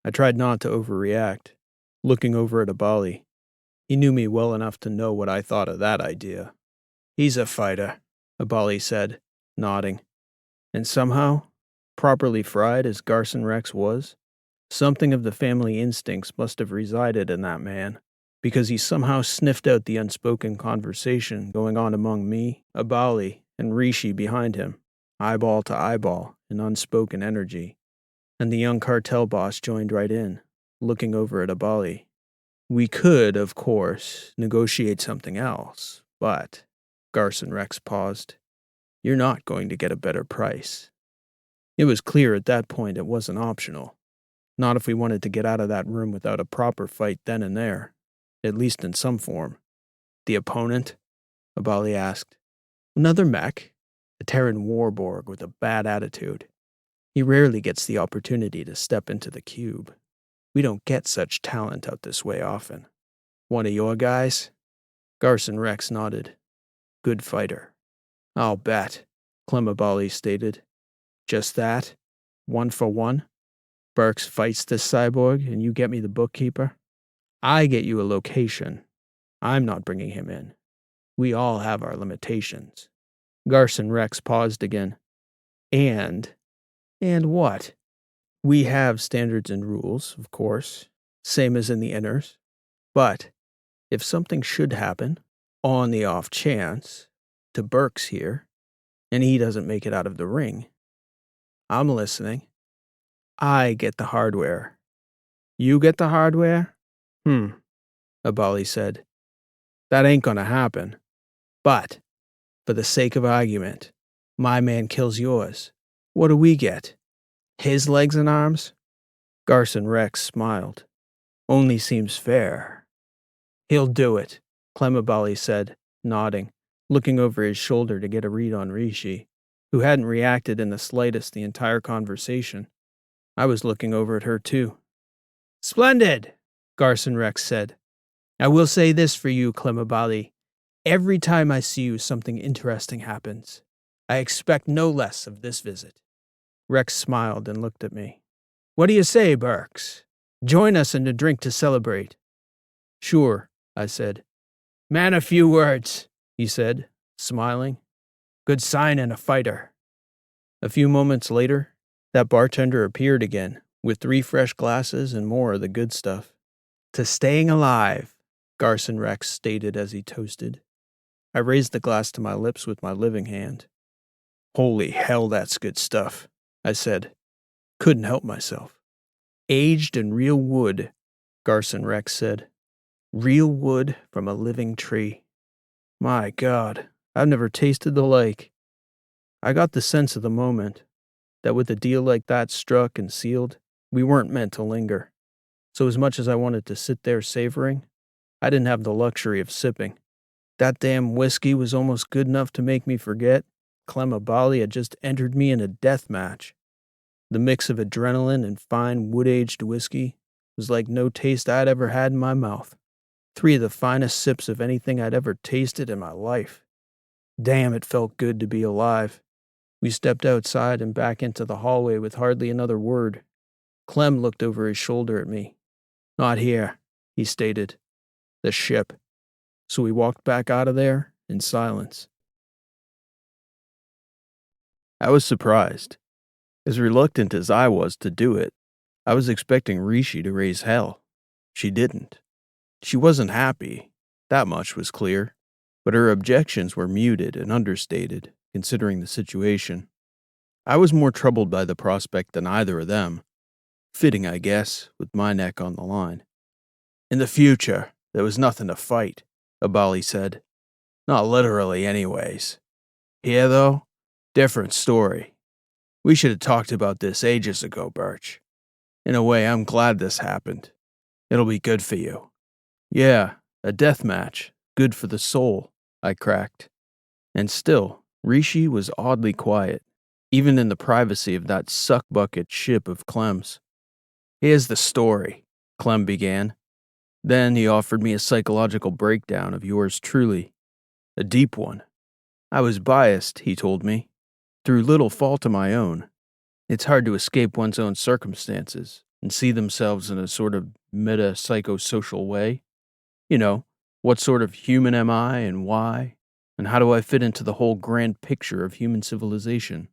I tried not to overreact, looking over at Abali. He knew me well enough to know what I thought of that idea. "He's a fighter," Abali said, nodding. And somehow, properly fried as Garson Rex was, something of the family instincts must have resided in that man, because he somehow sniffed out the unspoken conversation going on among me, Abali, and Rishi behind him. eyeball to eyeball, in unspoken energy, and the young cartel boss joined right in, looking over at Abali. We could, of course, negotiate something else, but, Garson Rex paused, you're not going to get a better price. It was clear at that point it wasn't optional. Not if we wanted to get out of that room without a proper fight then and there, at least in some form. The opponent? Abali asked. Another mech? A Terran warborg with a bad attitude. He rarely gets the opportunity to step into the cube. We don't get such talent out this way often. One of your guys? Garson Rex nodded. Good fighter. I'll bet, Clem Abali stated. Just that? 1 for 1? Burks fights this cyborg and you get me the bookkeeper? I get you a location. I'm not bringing him in. We all have our limitations. Garson Rex paused again. And what? We have standards and rules, of course, same as in the inners. But if something should happen, on the off chance, to Burks here, and he doesn't make it out of the ring, I'm listening. I get the hardware. You get the hardware? Abali said. That ain't gonna happen. But, for the sake of argument, my man kills yours. What do we get? His legs and arms? Garson Rex smiled. Only seems fair. He'll do it, Clem Abali said, nodding, looking over his shoulder to get a read on Rishi, who hadn't reacted in the slightest the entire conversation. I was looking over at her too. Splendid, Garson Rex said. I will say this for you, Clem Abali. Every time I see you, something interesting happens. I expect no less of this visit. Rex smiled and looked at me. What do you say, Burks? Join us in a drink to celebrate. Sure, I said. Man, a few words, he said, smiling. Good sign in a fighter. A few moments later, that bartender appeared again, with 3 fresh glasses and more of the good stuff. To staying alive, Garson Rex stated as he toasted. I raised the glass to my lips with my living hand. Holy hell, that's good stuff, I said. Couldn't help myself. Aged in real wood, Garson Rex said. Real wood from a living tree. My God, I've never tasted the like. I got the sense of the moment, that with a deal like that struck and sealed, we weren't meant to linger. So as much as I wanted to sit there savoring, I didn't have the luxury of sipping. That damn whiskey was almost good enough to make me forget Clem Abali had just entered me in a death match. The mix of adrenaline and fine wood-aged whiskey was like no taste I'd ever had in my mouth. 3 of the finest sips of anything I'd ever tasted in my life. Damn, it felt good to be alive. We stepped outside and back into the hallway with hardly another word. Clem looked over his shoulder at me. Not here, he stated. The ship. So we walked back out of there in silence. I was surprised. As reluctant as I was to do it, I was expecting Rishi to raise hell. She didn't. She wasn't happy, that much was clear, but her objections were muted and understated, considering the situation. I was more troubled by the prospect than either of them. Fitting, I guess, with my neck on the line. In the future, there was nothing to fight, Abali said. Not literally, anyways. Here, though, different story. We should have talked about this ages ago, Burch. In a way, I'm glad this happened. It'll be good for you. Yeah, a death match. Good for the soul, I cracked. And still, Rishi was oddly quiet, even in the privacy of that suck-bucket ship of Clem's. Here's the story, Clem began. Then he offered me a psychological breakdown of yours truly. A deep one. I was biased, he told me, through little fault of my own. It's hard to escape one's own circumstances and see themselves in a sort of meta-psychosocial way. You know, what sort of human am I and why? And how do I fit into the whole grand picture of human civilization?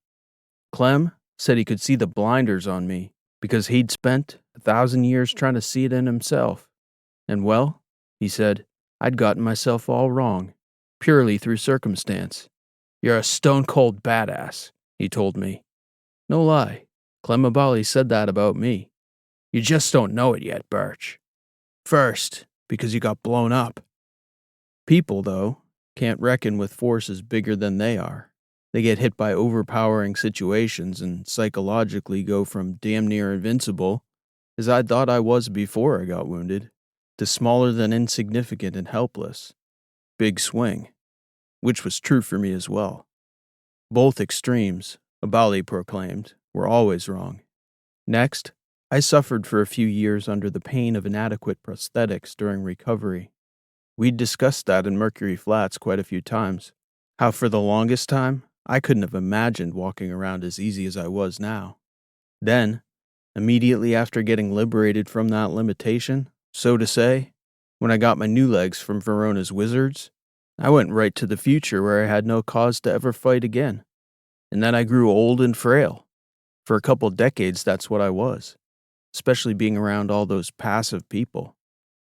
Clem said he could see the blinders on me because he'd spent 1,000 years trying to see it in himself. And well, he said, I'd gotten myself all wrong, purely through circumstance. You're a stone-cold badass, he told me. No lie, Clemabali said that about me. You just don't know it yet, Burch. First, because you got blown up. People, though, can't reckon with forces bigger than they are. They get hit by overpowering situations and psychologically go from damn near invincible, as I thought I was before I got wounded, to smaller than insignificant and helpless. Big swing. Which was true for me as well. Both extremes, Abali proclaimed, were always wrong. Next, I suffered for a few years under the pain of inadequate prosthetics during recovery. We'd discussed that in Mercury Flats quite a few times. How for the longest time, I couldn't have imagined walking around as easy as I was now. Then, immediately after getting liberated from that limitation, so to say, when I got my new legs from Verona's wizards, I went right to the future where I had no cause to ever fight again. And then I grew old and frail. For a couple decades, that's what I was, especially being around all those passive people.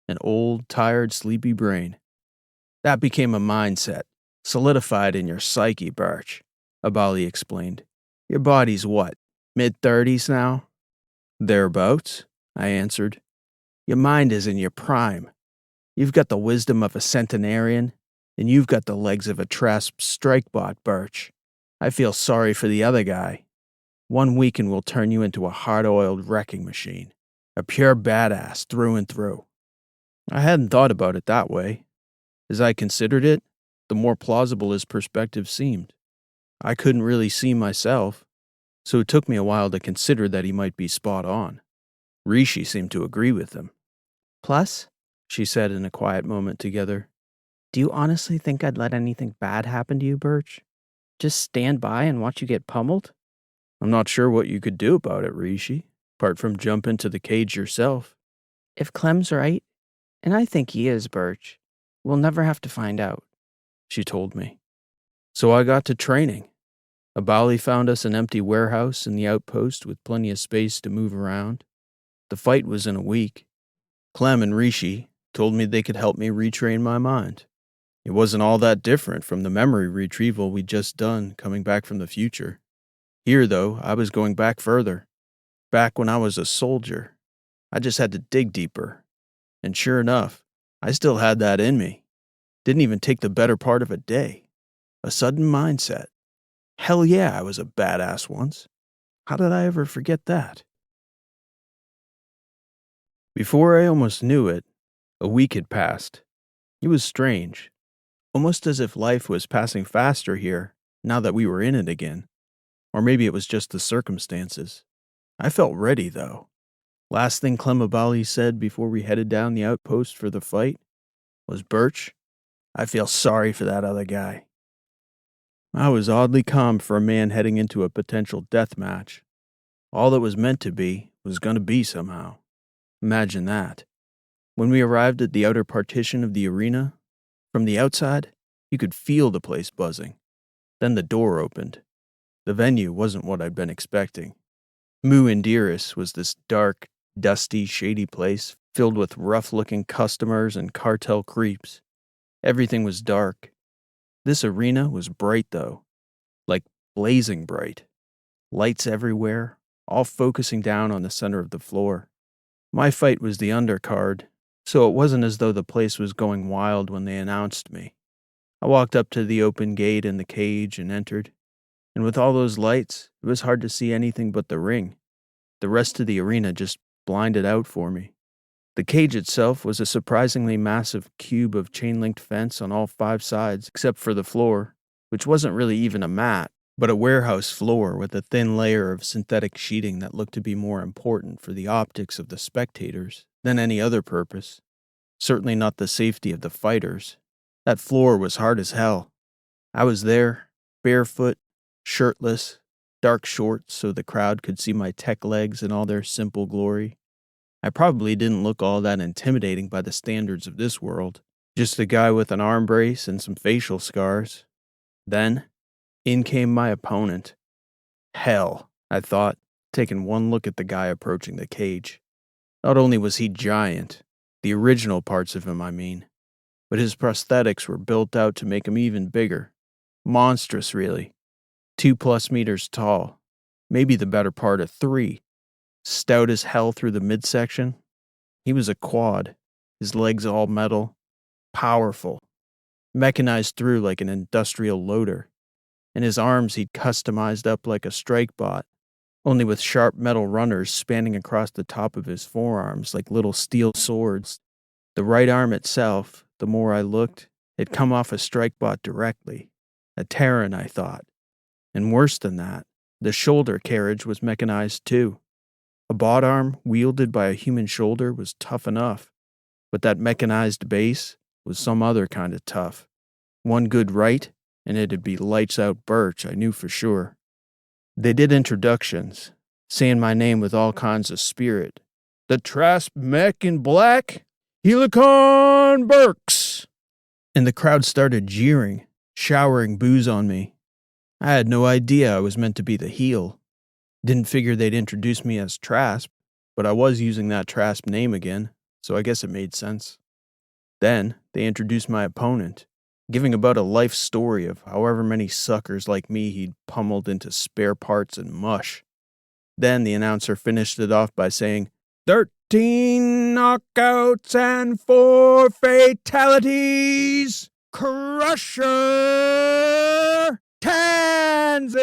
An old, tired, sleepy brain. That became a mindset, solidified in your psyche, Burch, Abali explained. Your body's what, mid-30s now? Thereabouts, I answered. Your mind is in your prime. You've got the wisdom of a centenarian, and you've got the legs of a Trasp strikebot, Burch. I feel sorry for the other guy. One weekend will turn you into a hard-oiled wrecking machine. A pure badass through and through. I hadn't thought about it that way. As I considered it, the more plausible his perspective seemed. I couldn't really see myself, so it took me a while to consider that he might be spot on. Rishi seemed to agree with him. Plus, She said in a quiet moment together, do you honestly think I'd let anything bad happen to you, Burch? Just stand by and watch you get pummeled? I'm not sure what you could do about it, Rishi, apart from jump into the cage yourself. If Clem's right, and I think he is, Burch, we'll never have to find out, She told me. So I got to training. Abali found us an empty warehouse in the outpost with plenty of space to move around. The fight was in a week. Clem and Rishi told me they could help me retrain my mind. It wasn't all that different from the memory retrieval we'd just done coming back from the future. Here, though, I was going back further. Back when I was a soldier. I just had to dig deeper. And sure enough, I still had that in me. Didn't even take the better part of a day. A sudden mindset. Hell yeah, I was a badass once. How did I ever forget that? Before I almost knew it, a week had passed. It was strange. Almost as if life was passing faster here, now that we were in it again. Or maybe it was just the circumstances. I felt ready, though. Last thing Clemabali said before we headed down the outpost for the fight was, Burch, I feel sorry for that other guy. I was oddly calm for a man heading into a potential death match. All that was meant to be was going to be somehow. Imagine that. When we arrived at the outer partition of the arena, from the outside, you could feel the place buzzing. Then the door opened. The venue wasn't what I'd been expecting. Mu Indiris was this dark, dusty, shady place filled with rough-looking customers and cartel creeps. Everything was dark. This arena was bright, though. Like blazing bright. Lights everywhere, all focusing down on the center of the floor. My fight was the undercard, so it wasn't as though the place was going wild when they announced me. I walked up to the open gate in the cage and entered. And with all those lights, it was hard to see anything but the ring. The rest of the arena just blinded out for me. The cage itself was a surprisingly massive cube of chain-linked fence on all 5 sides except for the floor, which wasn't really even a mat, but a warehouse floor with a thin layer of synthetic sheeting that looked to be more important for the optics of the spectators than any other purpose. Certainly not the safety of the fighters. That floor was hard as hell. I was there, barefoot, shirtless, dark shorts so the crowd could see my tech legs in all their simple glory. I probably didn't look all that intimidating by the standards of this world. Just a guy with an arm brace and some facial scars. Then, in came my opponent. Hell, I thought, taking one look at the guy approaching the cage. Not only was he giant, the original parts of him, I mean, but his prosthetics were built out to make him even bigger. Monstrous, really. 2+ meters tall, maybe the better part of 3, stout as hell through the midsection. He was a quad, his legs all metal, powerful, mechanized through like an industrial loader, and his arms he'd customized up like a strike bot, only with sharp metal runners spanning across the top of his forearms like little steel swords. The right arm itself, the more I looked, had come off a strike bot directly. A Terran, I thought. And worse than that, the shoulder carriage was mechanized too. A bot arm wielded by a human shoulder was tough enough, but that mechanized base was some other kind of tough. One good right, and it'd be lights out Burch, I knew for sure. They did introductions, saying my name with all kinds of spirit. The Trasp mech in black, Helicon Burks. And the crowd started jeering, showering booze on me. I had no idea I was meant to be the heel. Didn't figure they'd introduce me as Trasp, but I was using that Trasp name again, so I guess it made sense. Then they introduced my opponent, giving about a life story of however many suckers like me he'd pummeled into spare parts and mush. Then the announcer finished it off by saying, 13 knockouts and 4 fatalities! Crusher Tanzing!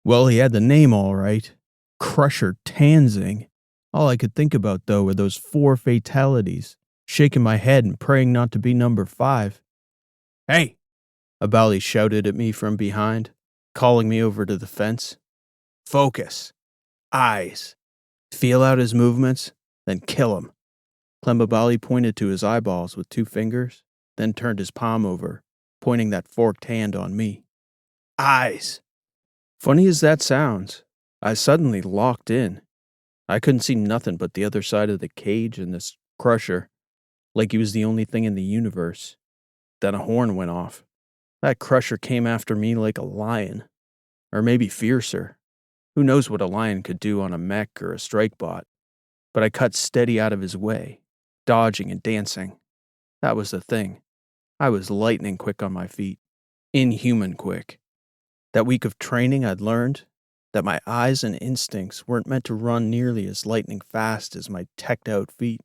Well, he had the name all right. Crusher Tanzing. All I could think about, though, were those 4 fatalities, shaking my head and praying not to be number 5. Hey! Abali shouted at me from behind, calling me over to the fence. Focus. Eyes. Feel out his movements, then kill him. Clembabali pointed to his eyeballs with 2 fingers, then turned his palm over, pointing that forked hand on me. Eyes. Funny as that sounds, I suddenly locked in. I couldn't see nothing but the other side of the cage and this crusher, like he was the only thing in the universe. Then a horn went off. That crusher came after me like a lion, or maybe fiercer. Who knows what a lion could do on a mech or a strike bot? But I cut steady out of his way, dodging and dancing. That was the thing. I was lightning quick on my feet. Inhuman quick. That week of training I'd learned that my eyes and instincts weren't meant to run nearly as lightning fast as my teched out feet.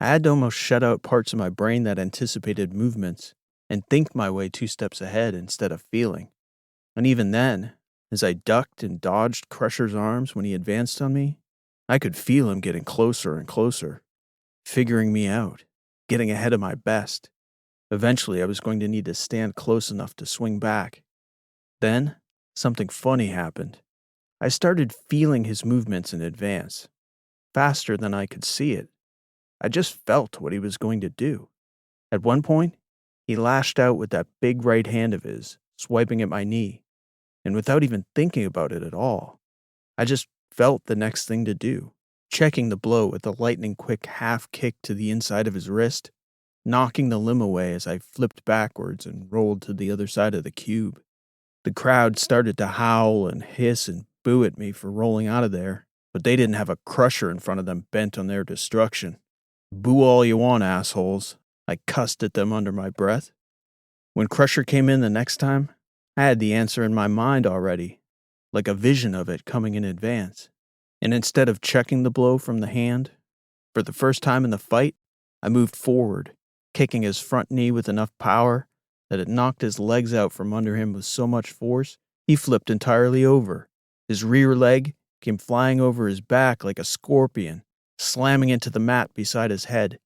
I had to almost shut out parts of my brain that anticipated movements and think my way 2 steps ahead instead of feeling. And even then, as I ducked and dodged Crusher's arms when he advanced on me, I could feel him getting closer and closer, figuring me out, getting ahead of my best. Eventually, I was going to need to stand close enough to swing back. Then, something funny happened. I started feeling his movements in advance, faster than I could see it. I just felt what he was going to do. At one point, he lashed out with that big right hand of his, swiping at my knee. And without even thinking about it at all, I just felt the next thing to do, checking the blow with a lightning-quick half kick to the inside of his wrist, knocking the limb away as I flipped backwards and rolled to the other side of the cube. The crowd started to howl and hiss and boo at me for rolling out of there, but they didn't have a crusher in front of them bent on their destruction. Boo all you want, assholes, I cussed at them under my breath. When Crusher came in the next time, I had the answer in my mind already, like a vision of it coming in advance. And instead of checking the blow from the hand, for the first time in the fight, I moved forward, kicking his front knee with enough power that it knocked his legs out from under him with so much force, he flipped entirely over. His rear leg came flying over his back like a scorpion, slamming into the mat beside his head,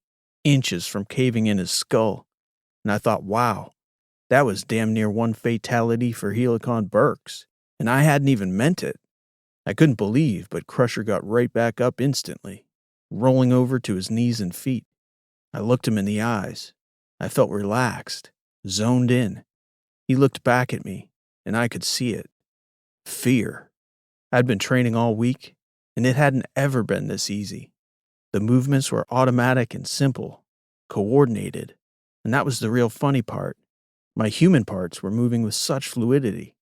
inches from caving in his skull. And I thought, wow, that was damn near 1 fatality for Helicon Burks, and I hadn't even meant it. I couldn't believe, but Crusher got right back up instantly, rolling over to his knees and feet. I looked him in the eyes. I felt relaxed, zoned in. He looked back at me, and I could see it. Fear. I'd been training all week, and it hadn't ever been this easy. The movements were automatic and simple, coordinated, and that was the real funny part. My human parts were moving with such fluidity.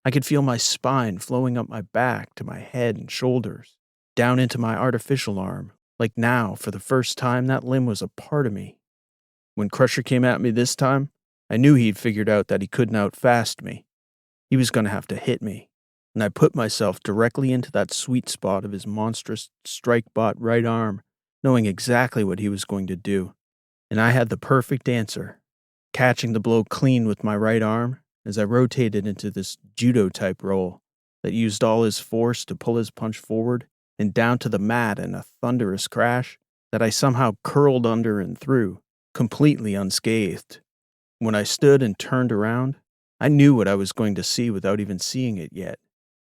I could feel my spine flowing up my back to my head and shoulders, down into my artificial arm, like now, for the first time, that limb was a part of me. When Crusher came at me this time, I knew he'd figured out that he couldn't outfast me. He was going to have to hit me, and I put myself directly into that sweet spot of his monstrous strike-bot right arm, knowing exactly what he was going to do. And I had the perfect answer, catching the blow clean with my right arm as I rotated into this judo-type roll that used all his force to pull his punch forward and down to the mat in a thunderous crash that I somehow curled under and through, completely unscathed. When I stood and turned around, I knew what I was going to see without even seeing it yet.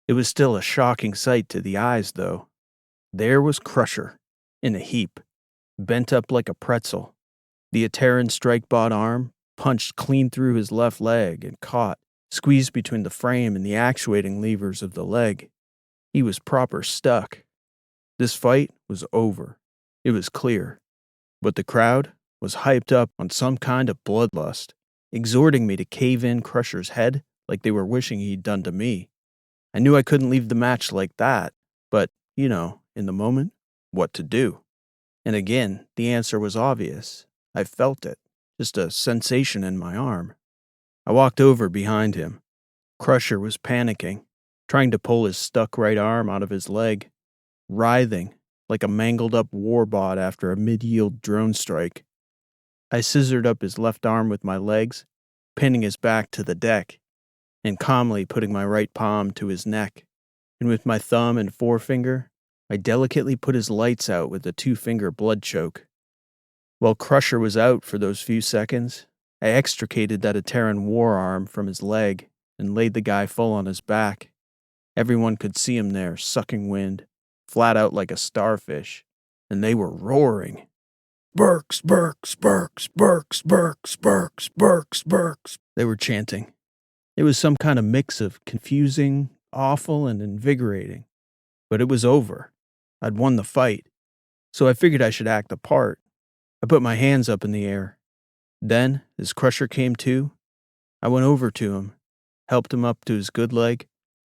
It was still a shocking sight to the eyes, though. There was Crusher, in a heap, bent up like a pretzel. The Etteran strike-bot arm punched clean through his left leg and caught, squeezed between the frame and the actuating levers of the leg. He was proper stuck. This fight was over. It was clear. But the crowd was hyped up on some kind of bloodlust, exhorting me to cave in Crusher's head like they were wishing he'd done to me. I knew I couldn't leave the match like that, but, in the moment, what to do? And again, the answer was obvious. I felt it, just a sensation in my arm. I walked over behind him. Crusher was panicking, trying to pull his stuck right arm out of his leg, writhing like a mangled-up warbot after a mid-yield drone strike. I scissored up his left arm with my legs, pinning his back to the deck, and calmly putting my right palm to his neck, and with my thumb and forefinger, I delicately put his lights out with a 2-finger blood choke. While Crusher was out for those few seconds, I extricated that Etteran war arm from his leg and laid the guy full on his back. Everyone could see him there, sucking wind, flat out like a starfish, and they were roaring. Burks, Burks, Burks, Burks, Burks, Burks, Burks, Burks, they were chanting. It was some kind of mix of confusing, awful, and invigorating. But it was over. I'd won the fight, so I figured I should act the part. I put my hands up in the air. Then, as Crusher came to, I went over to him, helped him up to his good leg,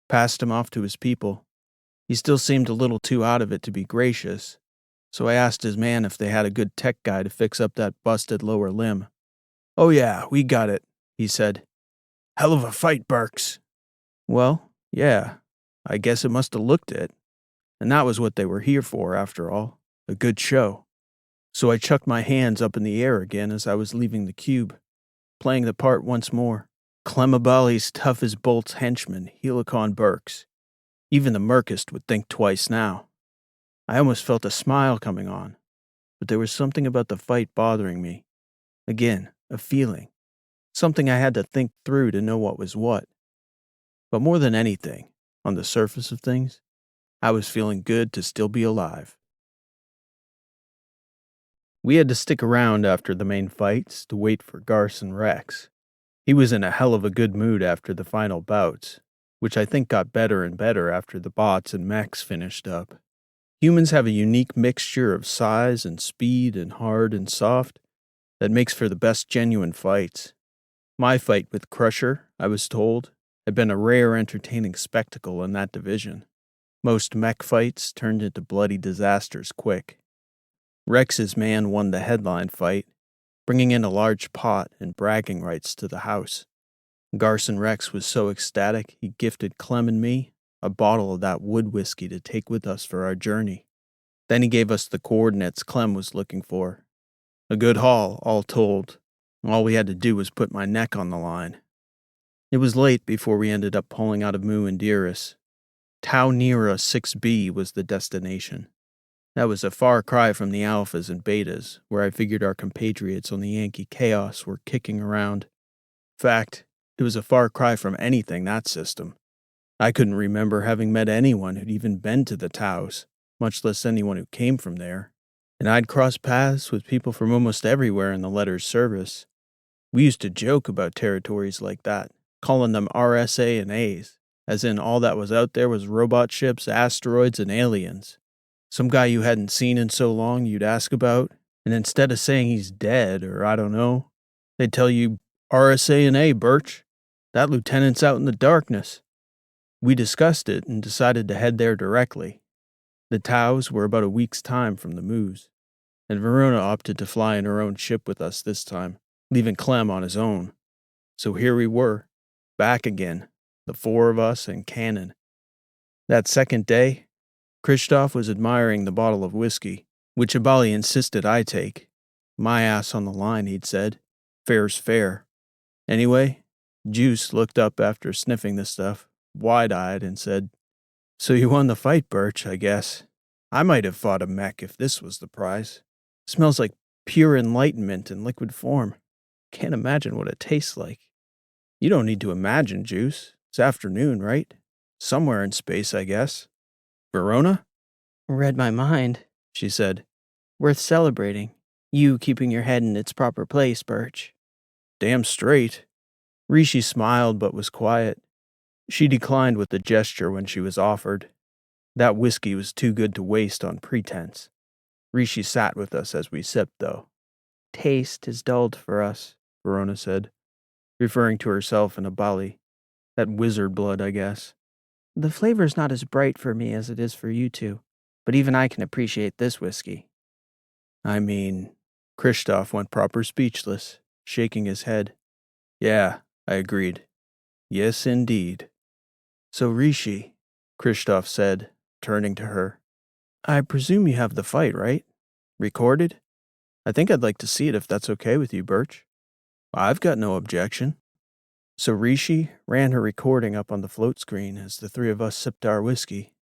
passed him off to his people. He still seemed a little too out of it to be gracious, so I asked his man if they had a good tech guy to fix up that busted lower limb. "Oh yeah, we got it," he said. "Hell of a fight, Burks." Well, yeah, I guess it must have looked it. And that was what they were here for, after all, a good show. So I chucked my hands up in the air again as I was leaving the cube, playing the part once more. Clemabali's tough-as-bolts henchman, Helicon Burks. Even the murkest would think twice now. I almost felt a smile coming on, but there was something about the fight bothering me. Again, a feeling. Something I had to think through to know what was what. But more than anything, on the surface of things, I was feeling good to still be alive. We had to stick around after the main fights to wait for Garson Rex. He was in a hell of a good mood after the final bouts, which I think got better and better after the bots and mechs finished up. Humans have a unique mixture of size and speed and hard and soft that makes for the best genuine fights. My fight with Crusher, I was told, had been a rare entertaining spectacle in that division. Most mech fights turned into bloody disasters quick. Rex's man won the headline fight, bringing in a large pot and bragging rights to the house. Garson Rex was so ecstatic he gifted Clem and me a bottle of that wood whiskey to take with us for our journey. Then he gave us the coordinates Clem was looking for. A good haul, all told. All we had to do was put my neck on the line. It was late before we ended up pulling out of Mu and Dearest. Tau Nera 6B was the destination. That was a far cry from the alphas and betas, where I figured our compatriots on the Yankee-Chaos were kicking around. In fact, it was a far cry from anything that system. I couldn't remember having met anyone who'd even been to the Taus, much less anyone who came from there. And I'd crossed paths with people from almost everywhere in the letter's service. We used to joke about territories like that, calling them RSA and A's, as in all that was out there was robot ships, asteroids, and aliens. Some guy you hadn't seen in so long you'd ask about, and instead of saying he's dead or I don't know, they'd tell you, "RSA and A, Burch. That lieutenant's out in the darkness." We discussed it and decided to head there directly. The Taus were about a week's time from the Mus, and Verona opted to fly in her own ship with us this time, leaving Clem on his own. So here we were, back again, the four of us and Cannon. That second day, Christoph was admiring the bottle of whiskey, which Abali insisted I take. My ass on the line, he'd said. Fair's fair. Anyway, Juice looked up after sniffing the stuff, wide-eyed, and said, "So you won the fight, Burch, I guess. I might have fought a mech if this was the prize. Smells like pure enlightenment in liquid form. Can't imagine what it tastes like." "You don't need to imagine, Juice. It's afternoon, right? Somewhere in space, I guess. Verona?" Read my mind, she said. Worth celebrating. You keeping your head in its proper place, Burch. Damn straight. Rishi smiled but was quiet. She declined with a gesture when she was offered. That whiskey was too good to waste on pretense. Rishi sat with us as we sipped, though. Taste is dulled for us, Verona said, referring to herself and Abali. That wizard blood, I guess. The flavor's not as bright for me as it is for you two, but even I can appreciate this whiskey. I mean, Christoph went proper speechless, shaking his head. Yeah, I agreed. Yes, indeed. So Rishi, Christoph said, turning to her. I presume you have the fight, right? Recorded? I think I'd like to see it if that's okay with you, Burch. I've got no objection. So Rishi ran her recording up on the float screen as the three of us sipped our whiskey.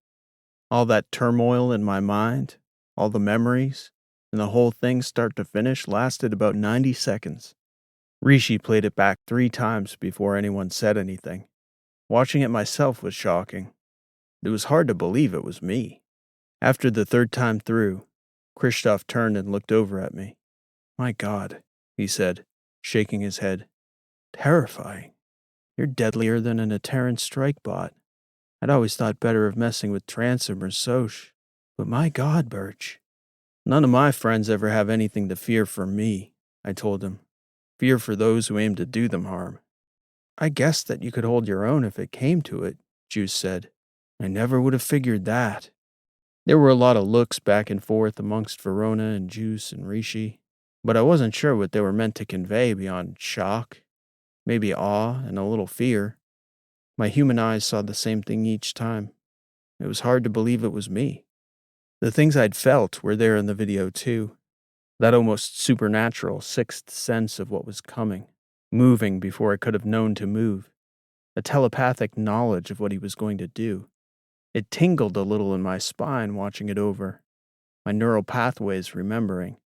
All that turmoil in my mind, all the memories, and the whole thing start to finish lasted about 90 seconds. Rishi played it back 3 times before anyone said anything. Watching it myself was shocking. It was hard to believe it was me. After the 3rd time through, Christoph turned and looked over at me. My God, he said, shaking his head. Terrifying. You're deadlier than an Etteran strike bot. I'd always thought better of messing with Transom or Soch. But my God, Burch. None of my friends ever have anything to fear from me, I told him. Fear for those who aim to do them harm. I guessed that you could hold your own if it came to it, Juice said. I never would have figured that. There were a lot of looks back and forth amongst Verona and Juice and Rishi, but I wasn't sure what they were meant to convey beyond shock, maybe awe and a little fear. My human eyes saw the same thing each time. It was hard to believe it was me. The things I'd felt were there in the video too. That almost supernatural 6th sense of what was coming, moving before I could have known to move. A telepathic knowledge of what he was going to do. It tingled a little in my spine watching it over, my neural pathways remembering.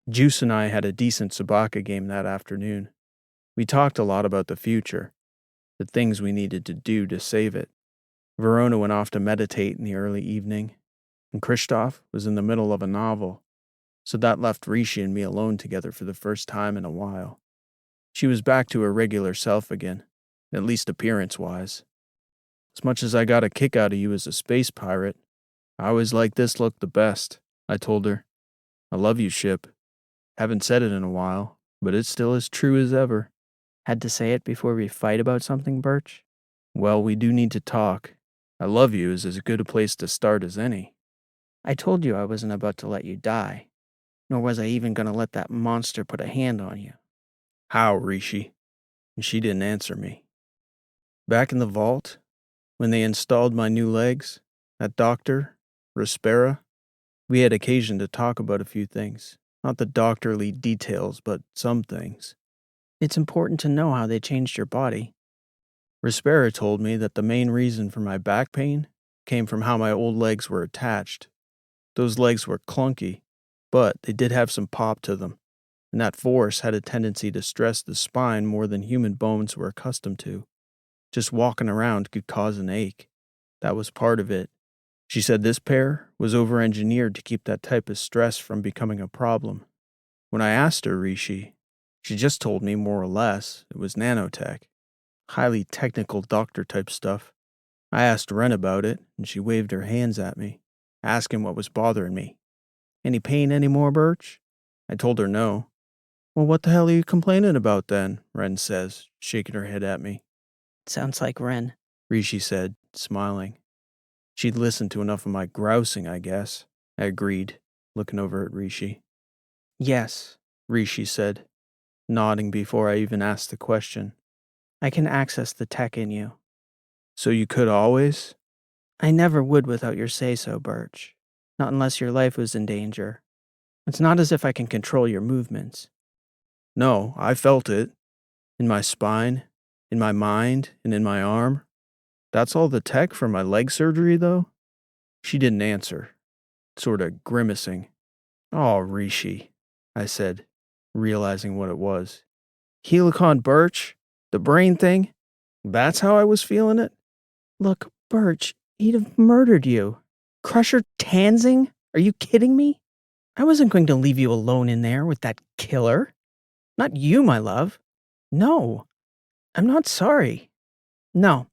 Juice and I had a decent Sabaka game that afternoon. We talked a lot about the future, the things we needed to do to save it. Verona went off to meditate in the early evening, and Christoph was in the middle of a novel, so that left Rishi and me alone together for the first time in a while. She was back to her regular self again, at least appearance-wise. As much as I got a kick out of you as a space pirate, I always liked this look the best, I told her. I love you, ship. Haven't said it in a while, but it's still as true as ever. Had to say it before we fight about something, Burch? Well, we do need to talk. I love you is as good a place to start as any. I told you I wasn't about to let you die, nor was I even going to let that monster put a hand on you. How, Rishi? And she didn't answer me. Back in the vault, when they installed my new legs, that doctor, Rispera, we had occasion to talk about a few things. Not the doctorly details, but some things. It's important to know how they changed your body. Rispera told me that the main reason for my back pain came from how my old legs were attached. Those legs were clunky, but they did have some pop to them, and that force had a tendency to stress the spine more than human bones were accustomed to. Just walking around could cause an ache. That was part of it. She said this pair was over-engineered to keep that type of stress from becoming a problem. When I asked her, Rishi, she just told me more or less it was nanotech. Highly technical doctor-type stuff. I asked Ren about it, and she waved her hands at me, asking what was bothering me. Any pain anymore, Burch? I told her no. Well, what the hell are you complaining about then? Ren says, shaking her head at me. Sounds like Ren, Rishi said, smiling. She'd listened to enough of my grousing, I guess. I agreed, looking over at Rishi. Yes, Rishi said, nodding before I even asked the question. I can access the tech in you. So you could always? I never would without your say-so, Birch. Not unless your life was in danger. It's not as if I can control your movements. No, I felt it. In my spine, in my mind, and in my arm. That's all the tech for my leg surgery, though? She didn't answer, sort of grimacing. Oh, Rishi, I said, realizing what it was. Helicon Birch? The brain thing? That's how I was feeling it? Look, Birch, he'd have murdered you. Crusher Tanzing? Are you kidding me? I wasn't going to leave you alone in there with that killer. Not you, my love. No, I'm not sorry. No,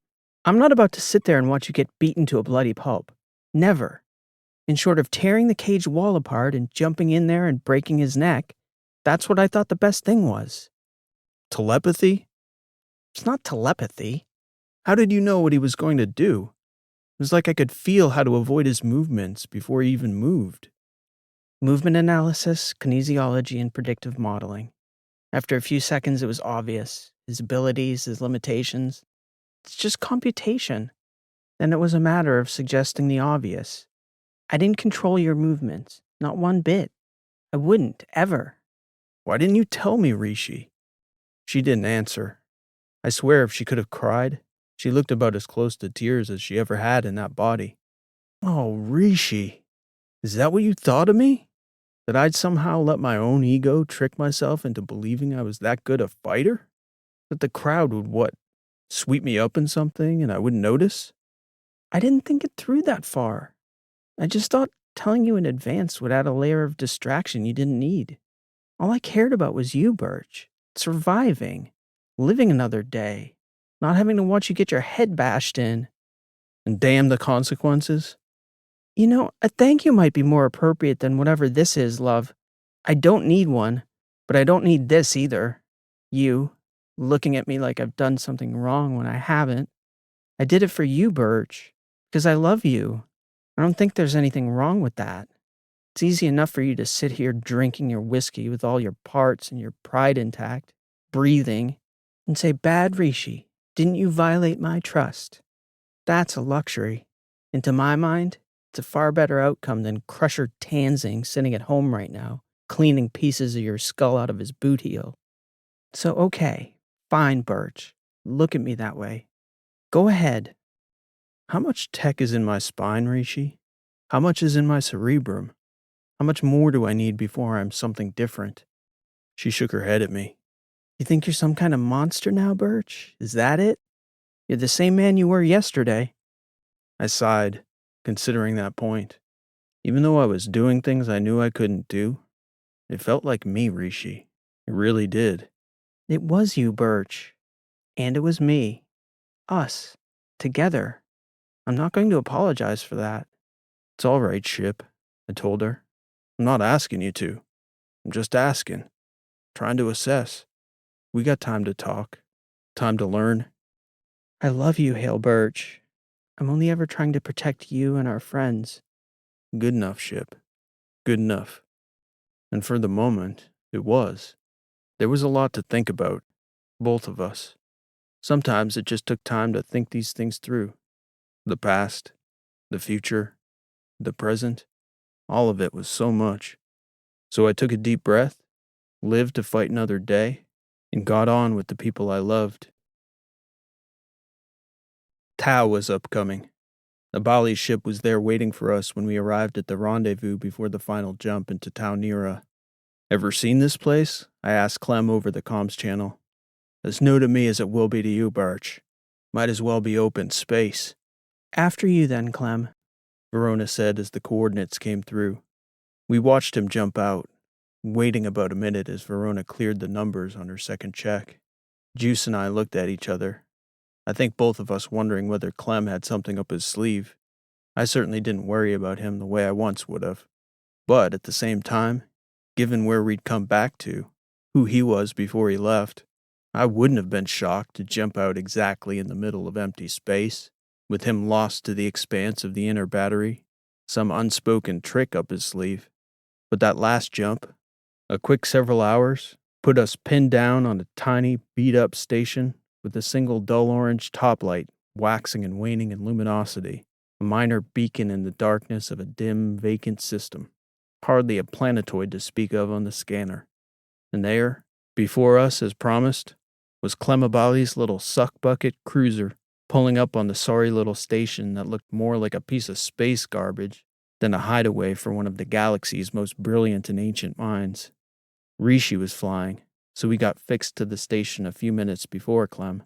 I'm not about to sit there and watch you get beaten to a bloody pulp. Never. In short of tearing the cage wall apart and jumping in there and breaking his neck, that's what I thought the best thing was. Telepathy? It's not telepathy. How did you know what he was going to do? It was like I could feel how to avoid his movements before he even moved. Movement analysis, kinesiology, and predictive modeling. After a few seconds, it was obvious. His abilities, his limitations. It's just computation. Then it was a matter of suggesting the obvious. I didn't control your movements. Not one bit. I wouldn't, ever. Why didn't you tell me, Rishi? She didn't answer. I swear if she could have cried, she looked about as close to tears as she ever had in that body. Oh, Rishi, is that what you thought of me? That I'd somehow let my own ego trick myself into believing I was that good a fighter? That the crowd would, sweep me up in something and I wouldn't notice? I didn't think it through that far. I just thought telling you in advance would add a layer of distraction you didn't need. All I cared about was you, Birch. Surviving. Living another day. Not having to watch you get your head bashed in. And damn the consequences? You know, a thank you might be more appropriate than whatever this is, love. I don't need one, but I don't need this either. You, looking at me like I've done something wrong when I haven't. I did it for you, Birch, because I love you. I don't think there's anything wrong with that. It's easy enough for you to sit here drinking your whiskey with all your parts and your pride intact, breathing, and say, "Bad Rishi, didn't you violate my trust?" That's a luxury. And to my mind, it's a far better outcome than Crusher Tanzing sitting at home right now, cleaning pieces of your skull out of his boot heel. So okay, fine, Birch. Look at me that way. Go ahead. How much tech is in my spine, Rishi? How much is in my cerebrum? How much more do I need before I'm something different? She shook her head at me. You think you're some kind of monster now, Birch? Is that it? You're the same man you were yesterday. I sighed, considering that point. Even though I was doing things I knew I couldn't do, it felt like me, Rishi. It really did. It was you, Birch. And it was me. Us. Together. I'm not going to apologize for that. It's all right, Ship, I told her. I'm not asking you to. I'm just asking. Trying to assess. We got time to talk. Time to learn. I love you, Hale Burch. I'm only ever trying to protect you and our friends. Good enough, Ship. Good enough. And for the moment, it was. There was a lot to think about. Both of us. Sometimes it just took time to think these things through. The past, the future, the present. All of it was so much. So I took a deep breath, lived to fight another day, and got on with the people I loved. Tau was upcoming. The Bali ship was there waiting for us when we arrived at the rendezvous before the final jump into Tau Nira. Ever seen this place? I asked Clem over the comms channel. As new to me as it will be to you, Birch. Might as well be open space. After you then, Clem, Verona said as the coordinates came through. We watched him jump out, waiting about a minute as Verona cleared the numbers on her second check. Juice and I looked at each other. I think both of us wondering whether Clem had something up his sleeve. I certainly didn't worry about him the way I once would have. But at the same time, given where we'd come back to, who he was before he left, I wouldn't have been shocked to jump out exactly in the middle of empty space, with him lost to the expanse of the inner battery, some unspoken trick up his sleeve. But that last jump, a quick several hours, put us pinned down on a tiny, beat-up station with a single dull orange top light waxing and waning in luminosity, a minor beacon in the darkness of a dim, vacant system, hardly a planetoid to speak of on the scanner. And there, before us as promised, was Clemabali's little suck-bucket cruiser pulling up on the sorry little station that looked more like a piece of space garbage than a hideaway for one of the galaxy's most brilliant and ancient minds. Rishi was flying, so we got fixed to the station a few minutes before Clem.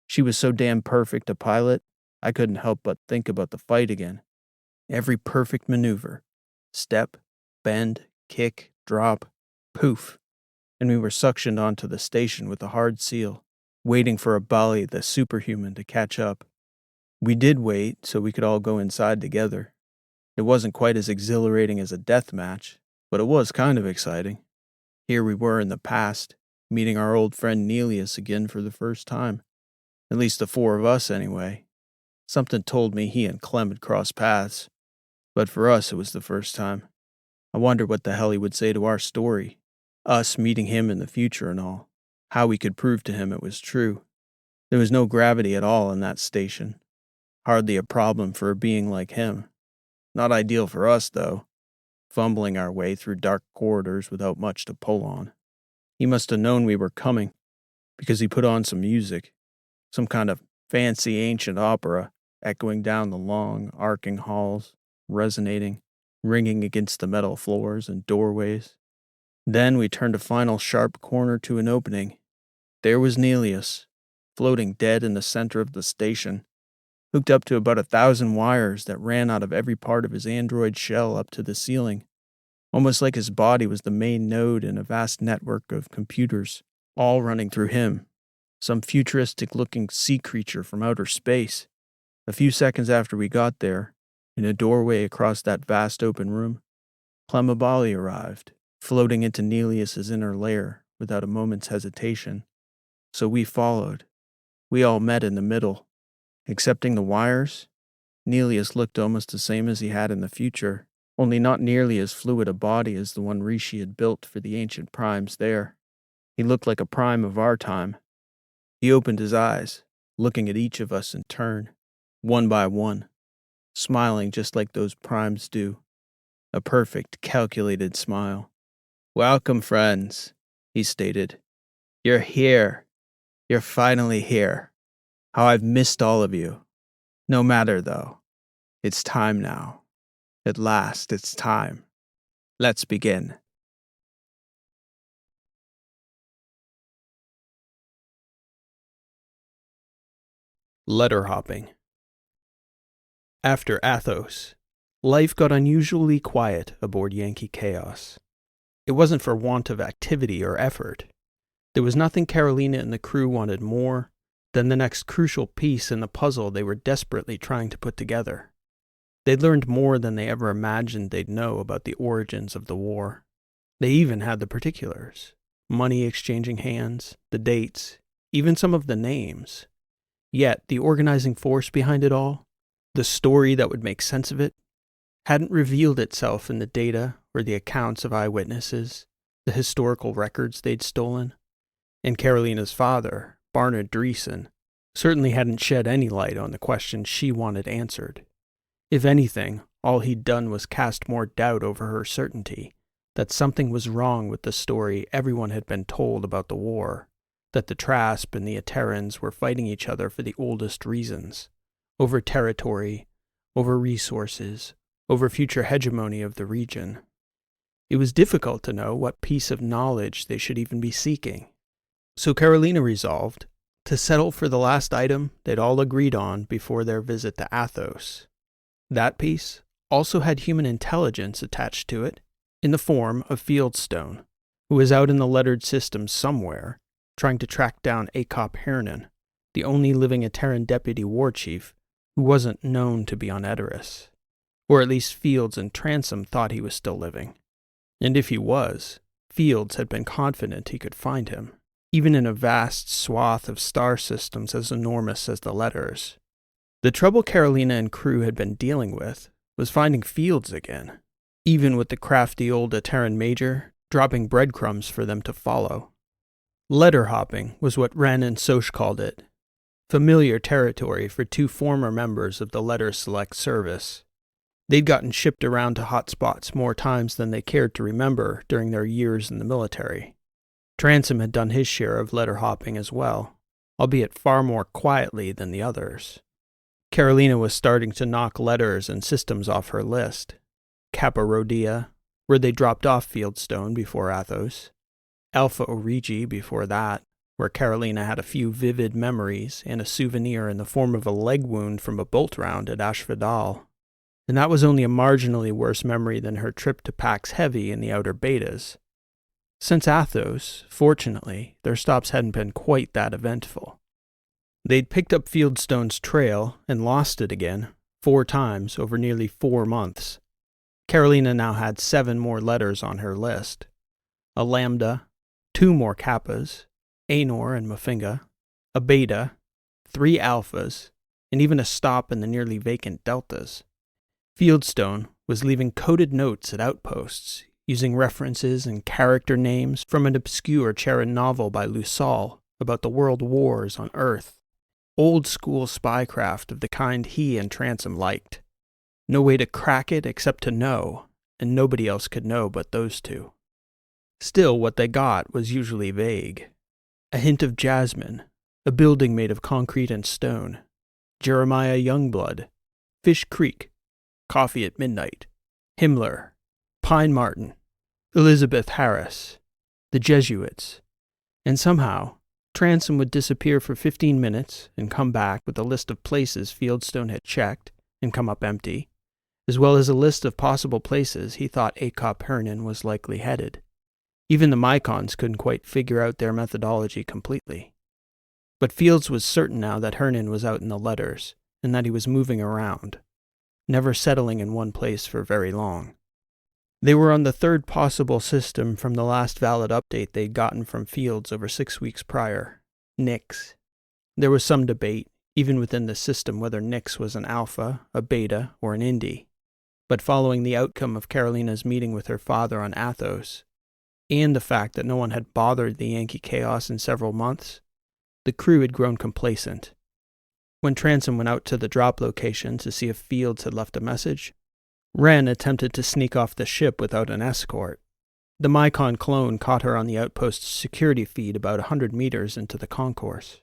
She was so damn perfect a pilot, I couldn't help but think about the fight again. Every perfect maneuver. Step, bend, kick, drop, poof. And we were suctioned onto the station with a hard seal, waiting for a Bali the superhuman to catch up. We did wait so we could all go inside together. It wasn't quite as exhilarating as a death match, but it was kind of exciting. Here we were in the past, meeting our old friend Nelius again for the first time. At least the four of us, anyway. Something told me he and Clem had crossed paths, but for us it was the first time. I wondered what the hell he would say to our story, us meeting him in the future and all, how we could prove to him it was true. There was no gravity at all in that station. Hardly a problem for a being like him. Not ideal for us, though, fumbling our way through dark corridors without much to pull on. He must have known we were coming, because he put on some music, some kind of fancy ancient opera, echoing down the long, arcing halls, resonating, ringing against the metal floors and doorways. Then we turned a final sharp corner to an opening. There was Nelius, floating dead in the center of the station, hooked up to about 1,000 wires that ran out of every part of his android shell up to the ceiling, almost like his body was the main node in a vast network of computers, all running through him, some futuristic-looking sea creature from outer space. A few seconds after we got there, in a doorway across that vast open room, Clemabali arrived, floating into Nelius's inner lair without a moment's hesitation. So we followed. We all met in the middle. Excepting the wires, Nelius looked almost the same as he had in the future, only not nearly as fluid a body as the one Rishi had built for the ancient primes there. He looked like a prime of our time. He opened his eyes, looking at each of us in turn, one by one, smiling just like those primes do. A perfect, calculated smile. "Welcome, friends," he stated. "You're here. You're finally here. How I've missed all of you. No matter, though. It's time now. At last, it's time. Let's begin." Letter hopping. After Athos, life got unusually quiet aboard Yankee-Chaos. It wasn't for want of activity or effort. There was nothing Carolina and the crew wanted more than the next crucial piece in the puzzle they were desperately trying to put together. They'd learned more than they ever imagined they'd know about the origins of the war. They even had the particulars, money exchanging hands, the dates, even some of the names. Yet the organizing force behind it all, the story that would make sense of it, hadn't revealed itself in the data or the accounts of eyewitnesses, the historical records they'd stolen. And Carolina's father, Barnard Dreeson, certainly hadn't shed any light on the questions she wanted answered. If anything, all he'd done was cast more doubt over her certainty that something was wrong with the story everyone had been told about the war, that the Trasp and the Etterans were fighting each other for the oldest reasons, over territory, over resources, over future hegemony of the region. It was difficult to know what piece of knowledge they should even be seeking. So Carolina resolved to settle for the last item they'd all agreed on before their visit to Athos. That piece also had human intelligence attached to it in the form of Fieldstone, who was out in the lettered system somewhere, trying to track down Akop Hernan, the only living Etteran deputy war chief who wasn't known to be on Edoras. Or at least Fields and Transom thought he was still living. And if he was, Fields had been confident he could find him, even in a vast swath of star systems as enormous as the letters. The trouble Carolina and crew had been dealing with was finding Fields again, even with the crafty old Etteran major dropping breadcrumbs for them to follow. Letter hopping was what Wren and Soch called it, familiar territory for two former members of the Letter Select Service. They'd gotten shipped around to hotspots more times than they cared to remember during their years in the military. Tanzing had done his share of letter hopping as well, albeit far more quietly than the others. Carolina was starting to knock letters and systems off her list. Kappa Rhodia, where they dropped off Fieldstone before Athos. Alpha Origi before that, where Carolina had a few vivid memories and a souvenir in the form of a leg wound from a bolt round at Ashvedal. And that was only a marginally worse memory than her trip to Pax Heavy in the outer betas. Since Athos, fortunately, their stops hadn't been quite that eventful. They'd picked up Fieldstone's trail and lost it again, 4 times over nearly 4 months. Carolina now had 7 more letters on her list. A Lambda, 2 more Kappas, Anor and Mafinga, a Beta, 3 Alphas, and even a stop in the nearly vacant Deltas. Fieldstone was leaving coded notes at outposts, using references and character names from an obscure Charin novel by Lusal about the world wars on Earth. Old-school spycraft of the kind he and Tanzing liked. No way to crack it except to know, and nobody else could know but those two. Still, what they got was usually vague. A hint of jasmine, a building made of concrete and stone, Jeremiah Youngblood, Fish Creek, Coffee at Midnight, Himmler, Pine Martin, Elizabeth Harris, the Jesuits, and somehow, Tanzing would disappear for 15 minutes and come back with a list of places Fieldstone had checked and come up empty, as well as a list of possible places he thought Akop Hernan was likely headed. Even the Mycons couldn't quite figure out their methodology completely. But Fields was certain now that Hernan was out in the letters, and that he was moving around, never settling in one place for very long. They were on the 3rd possible system from the last valid update they'd gotten from Fields over 6 weeks prior, Nix. There was some debate, even within the system, whether Nix was an alpha, a beta, or an indie. But following the outcome of Carolina's meeting with her father on Athos, and the fact that no one had bothered the Yankee-Chaos in several months, the crew had grown complacent. When Tanzing went out to the drop location to see if Fields had left a message, Wren attempted to sneak off the ship without an escort. The Mycon clone caught her on the outpost's security feed about 100 meters into the concourse.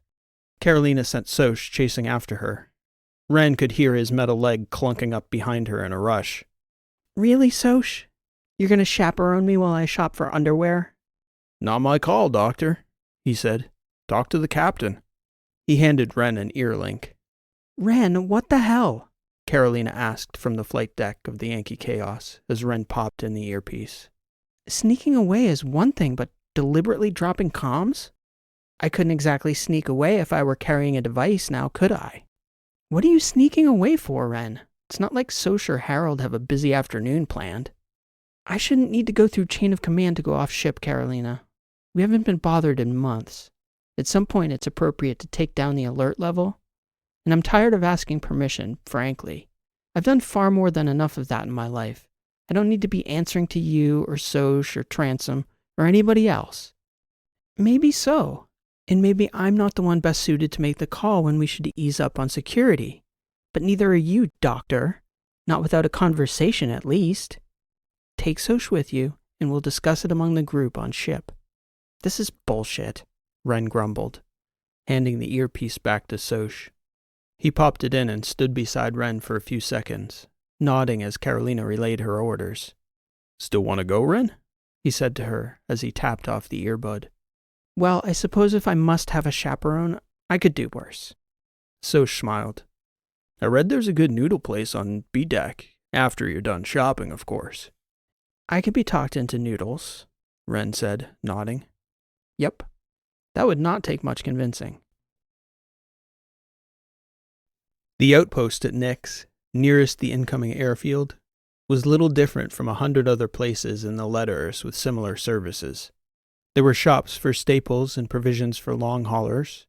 Carolina sent Soch chasing after her. Wren could hear his metal leg clunking up behind her in a rush. Really, Soch? You're going to chaperone me while I shop for underwear? Not my call, Doctor, he said. Talk to the captain. He handed Wren an ear link. Wren, what the hell? Carolina asked from the flight deck of the Yankee-Chaos as Wren popped in the earpiece. Sneaking away is one thing, but deliberately dropping comms? I couldn't exactly sneak away if I were carrying a device now, could I? What are you sneaking away for, Wren? It's not like Soch or Harold have a busy afternoon planned. I shouldn't need to go through chain of command to go off ship, Carolina. We haven't been bothered in months. At some point, it's appropriate to take down the alert level. And I'm tired of asking permission, frankly. I've done far more than enough of that in my life. I don't need to be answering to you or Soch or Tanzing or anybody else. Maybe so. And maybe I'm not the one best suited to make the call when we should ease up on security. But neither are you, Doctor. Not without a conversation, at least. Take Soch with you, and we'll discuss it among the group on ship. This is bullshit, Wren grumbled, handing the earpiece back to Soch. He popped it in and stood beside Wren for a few seconds, nodding as Carolina relayed her orders. Still want to go, Wren? He said to her as he tapped off the earbud. Well, I suppose if I must have a chaperone, I could do worse. Soch smiled. I read there's a good noodle place on B-deck, after you're done shopping, of course. I could be talked into noodles, Wren said, nodding. Yep, that would not take much convincing. The outpost at Nix, nearest the incoming airfield, was little different from 100 other places in the letters with similar services. There were shops for staples and provisions for long haulers,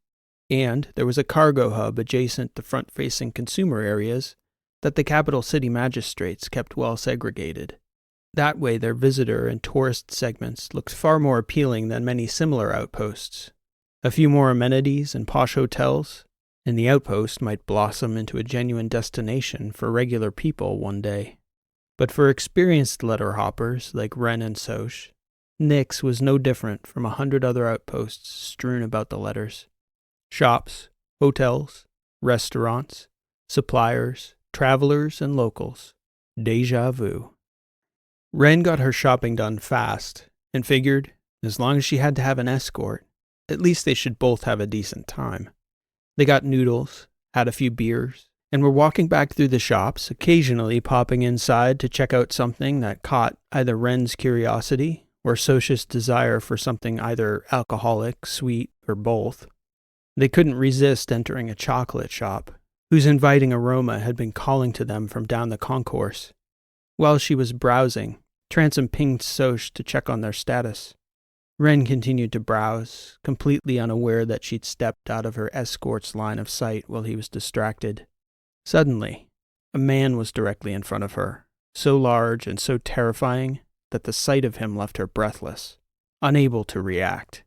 and there was a cargo hub adjacent to front-facing consumer areas that the capital city magistrates kept well segregated. That way their visitor and tourist segments looked far more appealing than many similar outposts. A few more amenities and posh hotels, and the outpost might blossom into a genuine destination for regular people one day. But for experienced letter hoppers like Wren and Soch, Nyx was no different from 100 other outposts strewn about the letters. Shops, hotels, restaurants, suppliers, travelers, and locals. Deja vu. Wren got her shopping done fast, and figured, as long as she had to have an escort, at least they should both have a decent time. They got noodles, had a few beers, and were walking back through the shops, occasionally popping inside to check out something that caught either Wren's curiosity or Soch's desire for something either alcoholic, sweet, or both. They couldn't resist entering a chocolate shop, whose inviting aroma had been calling to them from down the concourse. While she was browsing, Transom pinged Soch to check on their status. Wren continued to browse, completely unaware that she'd stepped out of her escort's line of sight while he was distracted. Suddenly, a man was directly in front of her, so large and so terrifying that the sight of him left her breathless, unable to react.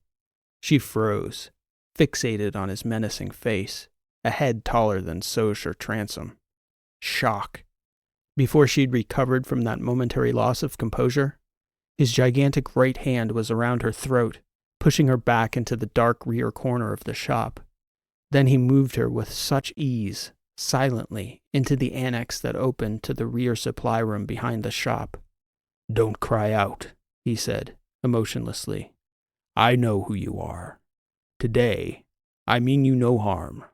She froze, fixated on his menacing face, a head taller than Soch or Transom. Shock. Before she'd recovered from that momentary loss of composure, his gigantic right hand was around her throat, pushing her back into the dark rear corner of the shop. Then he moved her with such ease, silently, into the annex that opened to the rear supply room behind the shop. "Don't cry out," he said, emotionlessly. "I know who you are. Today, I mean you no harm.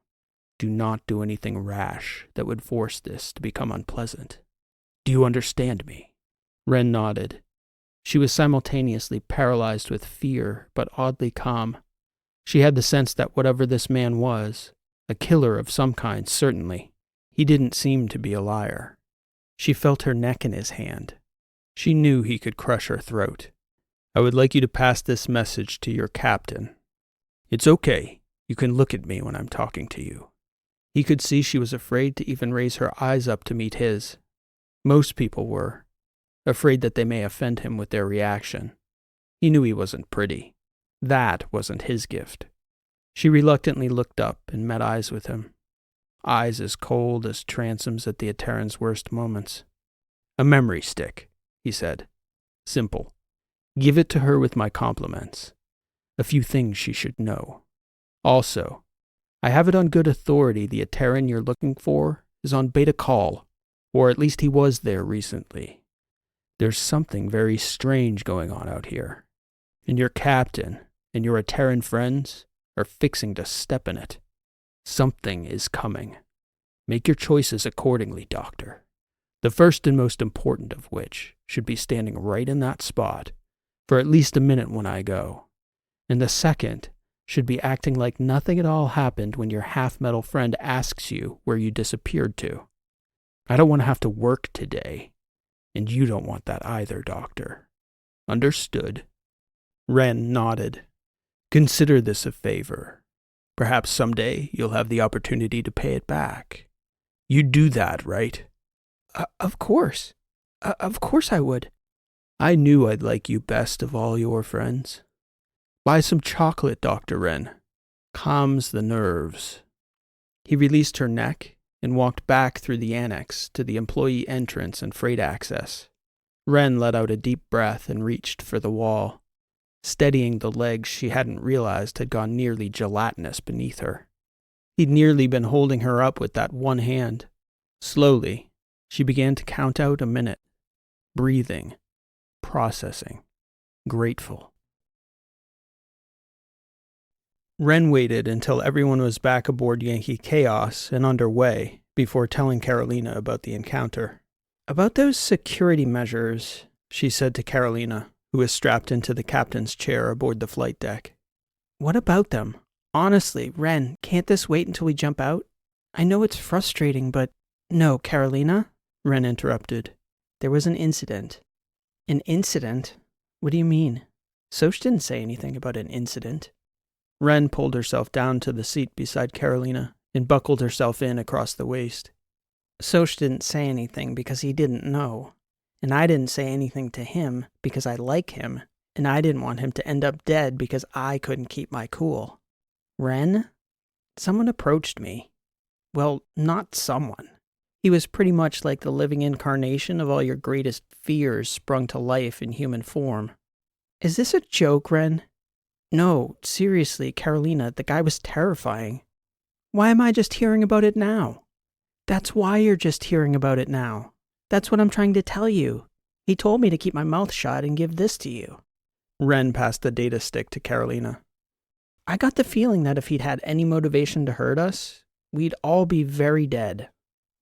Do not do anything rash that would force this to become unpleasant. Do you understand me?" Wren nodded. She was simultaneously paralyzed with fear, but oddly calm. She had the sense that whatever this man was, a killer of some kind certainly, he didn't seem to be a liar. She felt her neck in his hand. She knew he could crush her throat. "I would like you to pass this message to your captain. It's okay. You can look at me when I'm talking to you." He could see she was afraid to even raise her eyes up to meet his. Most people were, afraid that they may offend him with their reaction. He knew he wasn't pretty. That wasn't his gift. She reluctantly looked up and met eyes with him. Eyes as cold as Transom's at the Etteran's worst moments. "A memory stick," he said. "Simple. Give it to her with my compliments. A few things she should know. Also, I have it on good authority the Etteran you're looking for is on Beta Call, or at least he was there recently. There's something very strange going on out here, and your captain and your Etteran friends are fixing to step in it. Something is coming. Make your choices accordingly, Doctor. The first and most important of which should be standing right in that spot for at least a minute when I go, and the second should be acting like nothing at all happened when your half-metal friend asks you where you disappeared to. I don't want to have to work today, and you don't want that either, Doctor. Understood?" Wren nodded. "Consider this a favor. Perhaps someday you'll have the opportunity to pay it back. You'd do that, right?" Of course. Of course I would." "I knew I'd like you best of all your friends. Buy some chocolate, Dr. Wren. Calms the nerves." He released her neck and walked back through the annex to the employee entrance and freight access. Wren let out a deep breath and reached for the wall, steadying the legs she hadn't realized had gone nearly gelatinous beneath her. He'd nearly been holding her up with that one hand. Slowly, she began to count out a minute, breathing, processing, grateful. Wren waited until everyone was back aboard Yankee-Chaos and underway before telling Carolina about the encounter. "About those security measures," she said to Carolina, who was strapped into the captain's chair aboard the flight deck. "What about them? Honestly, Wren, can't this wait until we jump out? I know it's frustrating, but—" "No, Carolina," Wren interrupted. "There was an incident." "An incident? What do you mean? Soch didn't say anything about an incident." Wren pulled herself down to the seat beside Carolina and buckled herself in across the waist. "Soch didn't say anything because he didn't know. And I didn't say anything to him because I like him. And I didn't want him to end up dead because I couldn't keep my cool. Wren, someone approached me. Well, not someone. He was pretty much like the living incarnation of all your greatest fears sprung to life in human form. Is this a joke, Ren? No, seriously, Carolina, the guy was terrifying. Why am I just hearing about it now? That's why you're just hearing about it now. That's what I'm trying to tell you. He told me to keep my mouth shut and give this to you. Ren passed the data stick to Carolina. I got the feeling that if he'd had any motivation to hurt us, we'd all be very dead.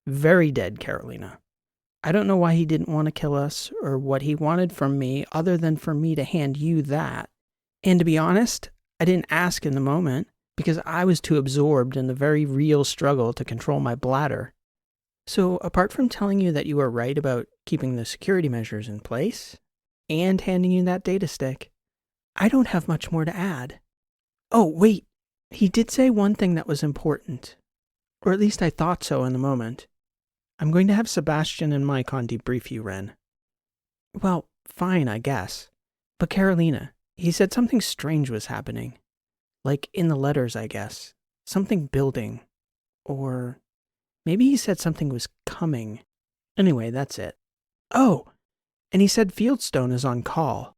Very dead, Carolina. I don't know why he didn't want to kill us or what he wanted from me other than for me to hand you that. And to be honest, I didn't ask in the moment because I was too absorbed in the very real struggle to control my bladder. So apart from telling you that you were right about keeping the security measures in place and handing you that data stick, I don't have much more to add. Oh, wait, he did say one thing that was important. Or at least I thought so in the moment. I'm going to have Sebastian and Mycon debrief you, Ren. Well, fine, I guess. But Carolina, he said something strange was happening. Like in the letters, I guess. Something building. Or maybe he said something was coming. Anyway, that's it. Oh, and he said Fieldstone is on call.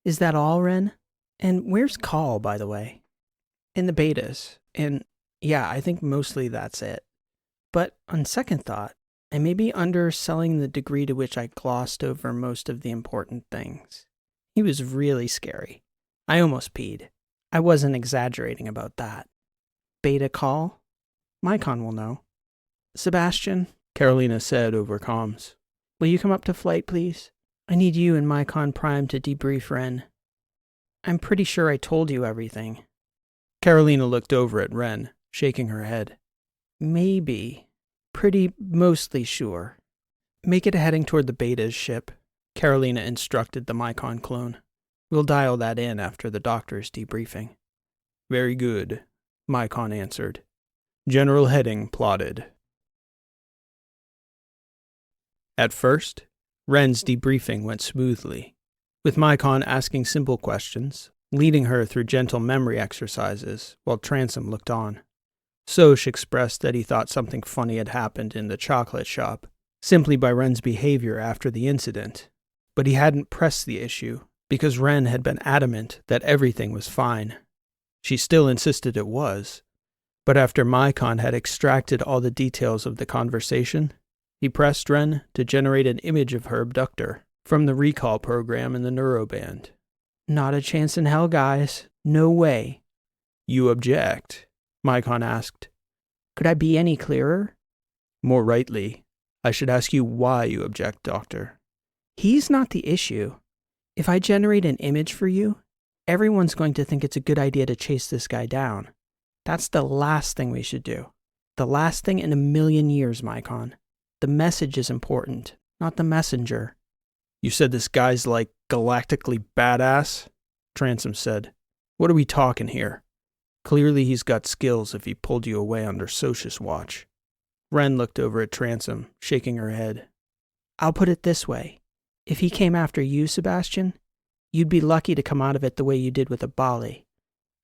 Is that all, Ren? And where's call, by the way? In the betas. And yeah, I think mostly that's it. But on second thought, I may be underselling the degree to which I glossed over most of the important things. He was really scary. I almost peed. I wasn't exaggerating about that. Beta call? Mycon will know. Sebastian, Carolina said over comms, will you come up to flight, please? I need you and Mycon Prime to debrief Ren. I'm pretty sure I told you everything. Carolina looked over at Ren, shaking her head. Maybe. Pretty mostly sure. Make it heading toward the Beta's ship, Carolina instructed the Mycon clone. We'll dial that in after the doctor's debriefing. Very good, Mycon answered. General heading plotted. At first, Ren's debriefing went smoothly, with Mycon asking simple questions, leading her through gentle memory exercises while Transom looked on. Soch expressed that he thought something funny had happened in the chocolate shop, simply by Ren's behavior after the incident, but he hadn't pressed the issue because Ren had been adamant that everything was fine. She still insisted it was, but after Mycon had extracted all the details of the conversation, he pressed Ren to generate an image of her abductor from the recall program in the neuroband. Not a chance in hell, guys. No way. You object? Mycon asked. Could I be any clearer? More rightly, I should ask you why you object, Doctor. He's not the issue. If I generate an image for you, everyone's going to think it's a good idea to chase this guy down. That's the last thing we should do. The last thing in a million years, Mycon. The message is important, not the messenger. You said this guy's like galactically badass? Transom said. What are we talking here? Clearly he's got skills if he pulled you away under Soch's watch. Ren looked over at Transom, shaking her head. I'll put it this way. If he came after you, Sebastian, you'd be lucky to come out of it the way you did with Abali.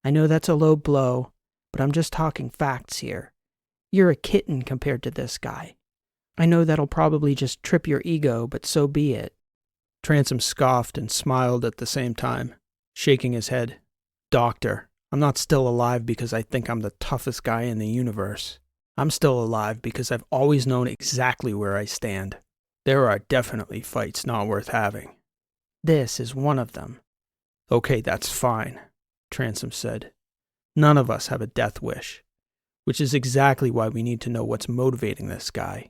I know that's a low blow, but I'm just talking facts here. You're a kitten compared to this guy. I know that'll probably just trip your ego, but so be it. Transom scoffed and smiled at the same time, shaking his head. Doctor, I'm not still alive because I think I'm the toughest guy in the universe. I'm still alive because I've always known exactly where I stand. There are definitely fights not worth having. This is one of them. Okay, that's fine, Transom said. None of us have a death wish, which is exactly why we need to know what's motivating this guy.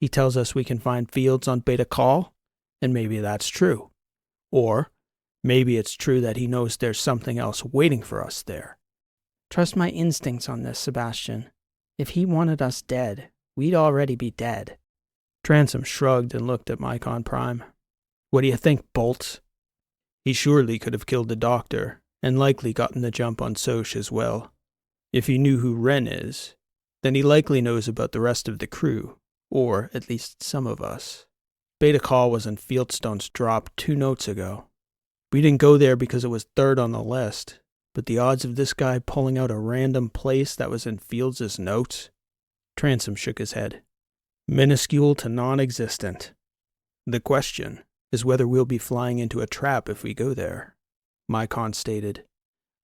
He tells us we can find fields on Beta Call, and maybe that's true. Or maybe it's true that he knows there's something else waiting for us there. Trust my instincts on this, Sebastian. If he wanted us dead, we'd already be dead. Transom shrugged and looked at Mycon Prime. What do you think, Bolts? He surely could have killed the doctor, and likely gotten the jump on Soch as well. If he knew who Ren is, then he likely knows about the rest of the crew, or at least some of us. Beta Call was in Fieldstone's drop 2 notes ago. We didn't go there because it was third on the list, but the odds of this guy pulling out a random place that was in Fields' notes? Transom shook his head. Minuscule to non-existent. The question is whether we'll be flying into a trap if we go there, Mycon stated.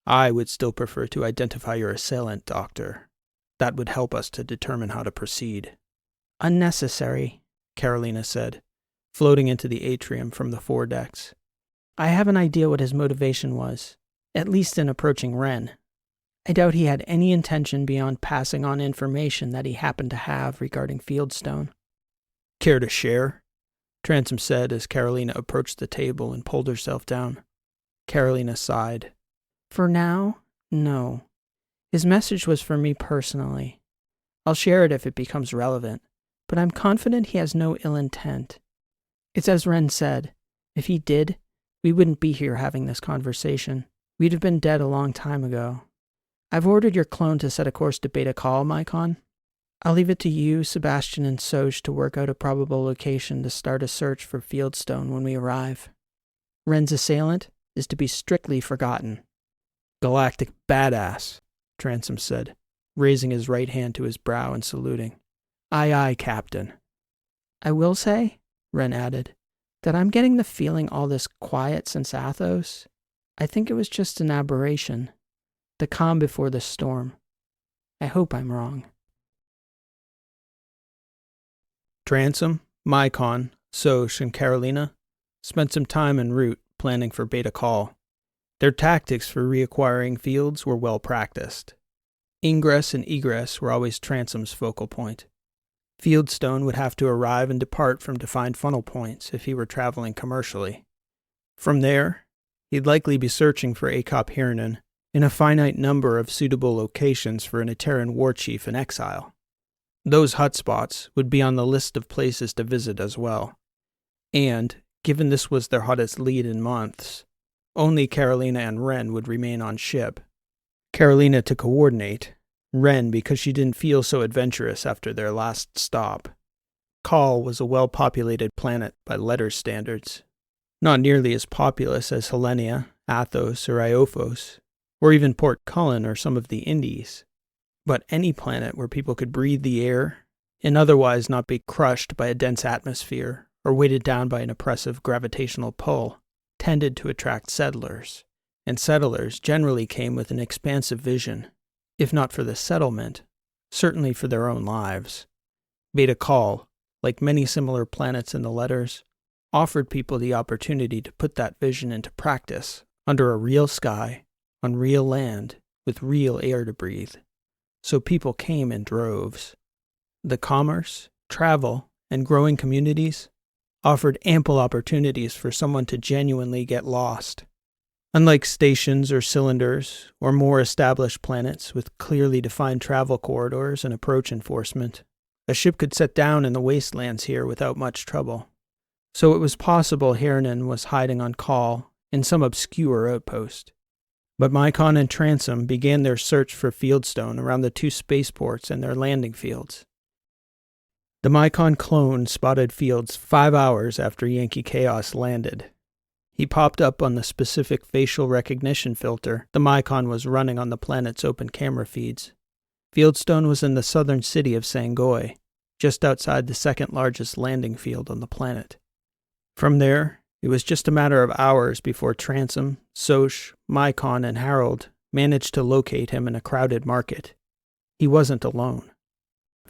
I would still prefer to identify your assailant, Doctor. That would help us to determine how to proceed. Unnecessary, Carolina said, floating into the atrium from the foredecks. I have an idea what his motivation was, at least in approaching Wren. I doubt he had any intention beyond passing on information that he happened to have regarding Fieldstone. Care to share? Transom said as Carolina approached the table and pulled herself down. Carolina sighed. For now, no. His message was for me personally. I'll share it if it becomes relevant, but I'm confident he has no ill intent. It's as Wren said, if he did, we wouldn't be here having this conversation. We'd have been dead a long time ago. I've ordered your clone to set a course to Beta Call, Mycon. I'll leave it to you, Sebastian, and Soch to work out a probable location to start a search for Fieldstone when we arrive. Wren's assailant is to be strictly forgotten. Galactic badass, Transom said, raising his right hand to his brow and saluting. Aye, aye, Captain. I will say, Wren added, that I'm getting the feeling all this quiet since Athos. I think it was just an aberration. The calm before the storm. I hope I'm wrong. Transom, Mycon, Soch, and Carolina spent some time en route planning for Beta Call. Their tactics for reacquiring fields were well practiced. Ingress and egress were always Transom's focal point. Fieldstone would have to arrive and depart from defined funnel points if he were traveling commercially. From there, he'd likely be searching for Akop Hernan in a finite number of suitable locations for an Etteran war chief in exile. Those hotspots would be on the list of places to visit as well. And, given this was their hottest lead in months, only Carolina and Wren would remain on ship. Carolina to coordinate, Wren because she didn't feel so adventurous after their last stop. Call was a well-populated planet by letter standards. Not nearly as populous as Helenia, Athos, or Iophos, or even Port Cullen or some of the Indies. But any planet where people could breathe the air and otherwise not be crushed by a dense atmosphere or weighted down by an oppressive gravitational pull tended to attract settlers, and settlers generally came with an expansive vision, if not for the settlement, certainly for their own lives. Beta Call, like many similar planets in the letters, offered people the opportunity to put that vision into practice under a real sky, on real land, with real air to breathe. So people came in droves. The commerce, travel, and growing communities offered ample opportunities for someone to genuinely get lost. Unlike stations or cylinders, or more established planets with clearly defined travel corridors and approach enforcement, a ship could set down in the wastelands here without much trouble. So it was possible Hernan was hiding on Call in some obscure outpost. But Mycon and Transom began their search for Fieldstone around the two spaceports and their landing fields. The Mycon clone spotted Fields 5 hours after Yankee-Chaos landed. He popped up on the specific facial recognition filter the Mycon was running on the planet's open camera feeds. Fieldstone was in the southern city of Sangoi, just outside the second largest landing field on the planet. From there, it was just a matter of hours before Transom, Soch, Mycon, and Harold managed to locate him in a crowded market. He wasn't alone.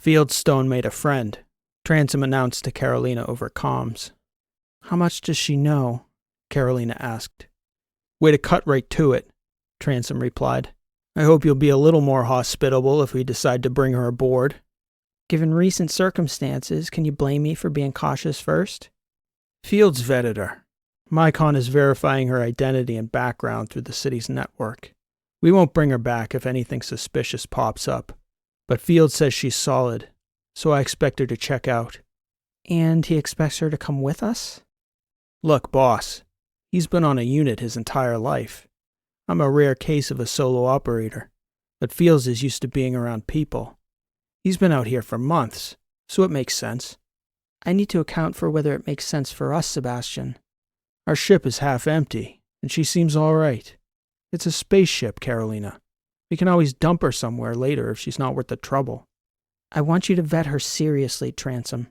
Fieldstone made a friend, Transom announced to Carolina over comms. How much does she know? Carolina asked. Way to cut right to it, Transom replied. I hope you'll be a little more hospitable if we decide to bring her aboard. Given recent circumstances, can you blame me for being cautious first? Fields vetted her. Mycon is verifying her identity and background through the city's network. We won't bring her back if anything suspicious pops up. But Fields says she's solid, so I expect her to check out. And he expects her to come with us? Look, boss, he's been on a unit his entire life. I'm a rare case of a solo operator, but Fields is used to being around people. He's been out here for months, so it makes sense. I need to account for whether it makes sense for us, Sebastian. Our ship is half empty, and she seems all right. It's a spaceship, Carolina. We can always dump her somewhere later if she's not worth the trouble. I want you to vet her seriously, Transom.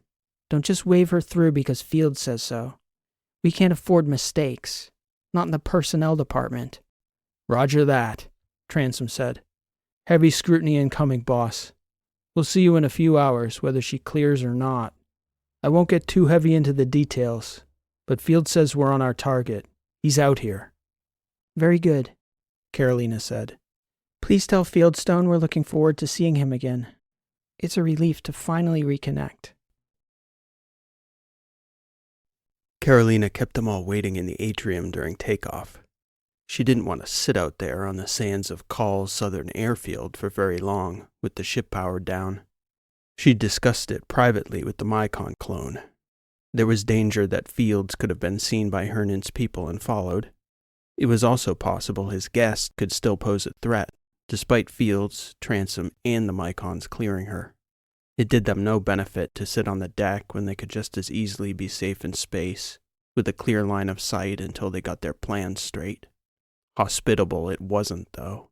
Don't just wave her through because Field says so. We can't afford mistakes. Not in the personnel department. Roger that, Transom said. Heavy scrutiny incoming, boss. We'll see you in a few hours, whether she clears or not. I won't get too heavy into the details, but Field says we're on our target. He's out here. Very good, Carolina said. Please tell Fieldstone we're looking forward to seeing him again. It's a relief to finally reconnect. Carolina kept them all waiting in the atrium during takeoff. She didn't want to sit out there on the sands of Call's southern airfield for very long, with the ship powered down. She'd discussed it privately with the Mycon clone. There was danger that Fields could have been seen by Hernan's people and followed. It was also possible his guest could still pose a threat, despite Fields, Transom, and the Mycons clearing her. It did them no benefit to sit on the deck when they could just as easily be safe in space, with a clear line of sight until they got their plans straight. Hospitable it wasn't, though.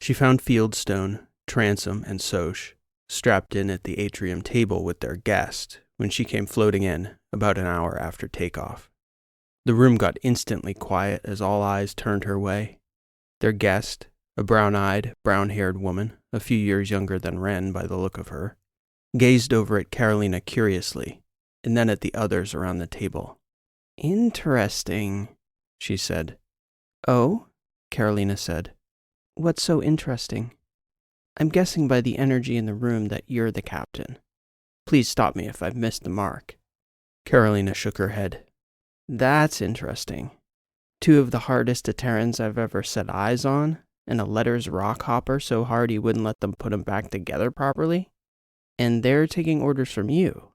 She found Fieldstone, Transom, and Soch strapped in at the atrium table with their guest when she came floating in about an hour after takeoff. The room got instantly quiet as all eyes turned her way. Their guest, a brown-eyed, brown-haired woman, a few years younger than Wren by the look of her, gazed over at Carolina curiously, and then at the others around the table. Interesting, she said. Oh? Carolina said. What's so interesting? I'm guessing by the energy in the room that you're the captain. Please stop me if I've missed the mark. Carolina shook her head. That's interesting. 2 of the hardest Etterans I've ever set eyes on, and a letters rock hopper so hard he wouldn't let them put him back together properly? And they're taking orders from you.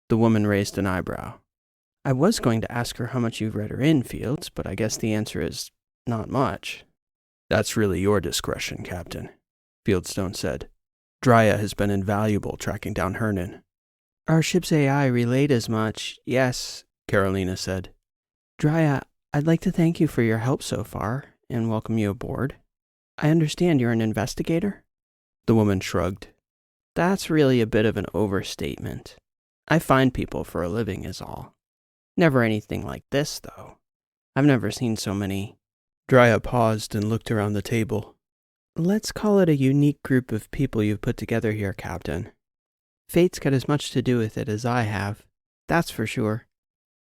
The woman raised an eyebrow. I was going to ask her how much you've read her in, Fields, but I guess the answer is not much. That's really your discretion, Captain, Fieldstone said. Drya has been invaluable tracking down Hernan. Our ship's AI relayed as much, yes, Carolina said. Drya, I'd like to thank you for your help so far, and welcome you aboard. I understand you're an investigator? The woman shrugged. That's really a bit of an overstatement. I find people for a living is all. Never anything like this, though. I've never seen so many. Drya paused and looked around the table. Let's call it a unique group of people you've put together here, Captain. Fate's got as much to do with it as I have. That's for sure.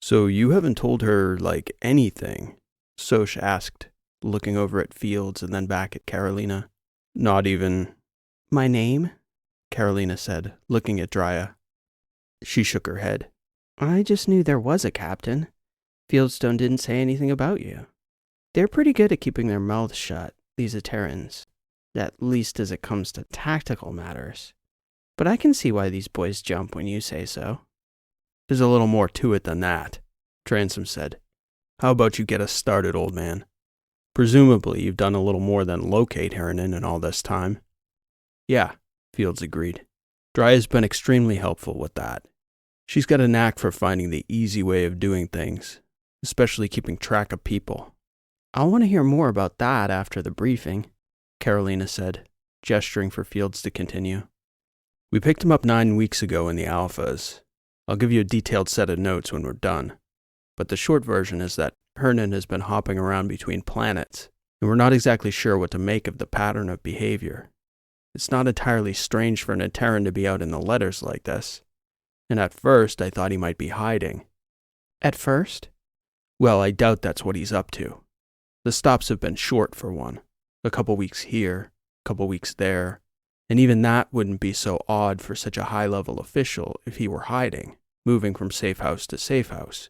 So you haven't told her, anything? Soch asked, looking over at Fields and then back at Carolina. Not even... My name? Carolina said, looking at Drya. She shook her head. I just knew there was a captain. Fieldstone didn't say anything about you. They're pretty good at keeping their mouths shut, these Etterans. At least as it comes to tactical matters. But I can see why these boys jump when you say so. There's a little more to it than that, Transom said. How about you get us started, old man? Presumably you've done a little more than locate Hernan in all this time. Yeah, Fields agreed. Drya's been extremely helpful with that. She's got a knack for finding the easy way of doing things, especially keeping track of people. I'll want to hear more about that after the briefing, Carolina said, gesturing for Fields to continue. We picked him up 9 weeks ago in the Alphas. I'll give you a detailed set of notes when we're done. But the short version is that Hernan has been hopping around between planets, and we're not exactly sure what to make of the pattern of behavior. It's not entirely strange for an Etteran to be out in the letters like this. And at first, I thought he might be hiding. At first? Well, I doubt that's what he's up to. The stops have been short, for one. A couple weeks here, a couple weeks there, and even that wouldn't be so odd for such a high-level official if he were hiding, moving from safe house to safe house.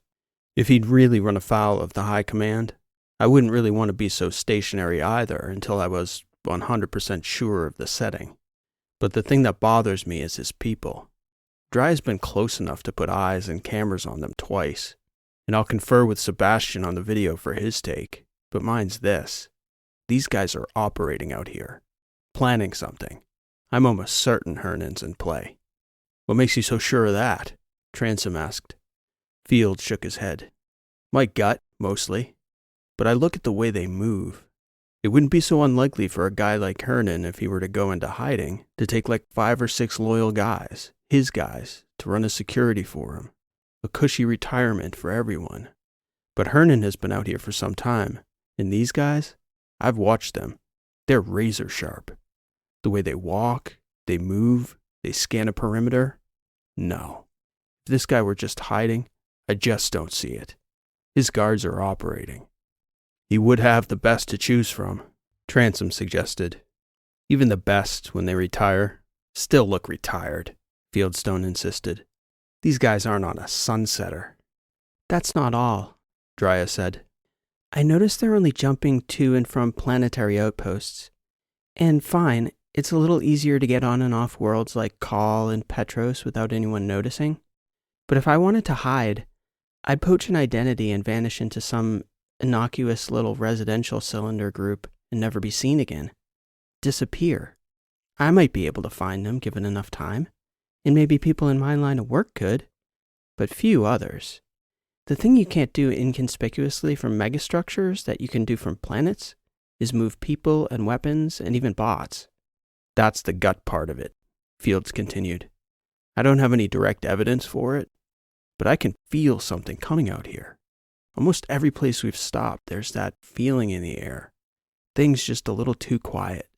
If he'd really run afoul of the high command, I wouldn't really want to be so stationary either until I was 100% sure of the setting. But the thing that bothers me is his people. Drya's been close enough to put eyes and cameras on them twice, and I'll confer with Sebastian on the video for his take, but mine's this. These guys are operating out here, planning something. I'm almost certain Hernan's in play. What makes you so sure of that? Transom asked. Field shook his head. My gut, mostly. But I look at the way they move. It wouldn't be so unlikely for a guy like Hernan, if he were to go into hiding, to take like 5 or 6 loyal guys, his guys, to run his security for him. A cushy retirement for everyone. But Hernan has been out here for some time, and these guys, I've watched them. They're razor sharp. The way they walk, they move, they scan a perimeter. No. If this guy were just hiding, I just don't see it. His guards are operating. He would have the best to choose from, Transom suggested. Even the best, when they retire, still look retired, Fieldstone insisted. These guys aren't on a sunsetter. That's not all, Drya said. I noticed they're only jumping to and from planetary outposts. And fine, it's a little easier to get on and off worlds like Call and Petros without anyone noticing. But if I wanted to hide, I'd poach an identity and vanish into some innocuous little residential cylinder group and never be seen again. Disappear. I might be able to find them given enough time, and maybe people in my line of work could, but few others. The thing you can't do inconspicuously from megastructures that you can do from planets is move people and weapons and even bots. That's the gut part of it, Fields continued. I don't have any direct evidence for it, but I can feel something coming out here. Almost every place we've stopped, there's that feeling in the air. Things just a little too quiet.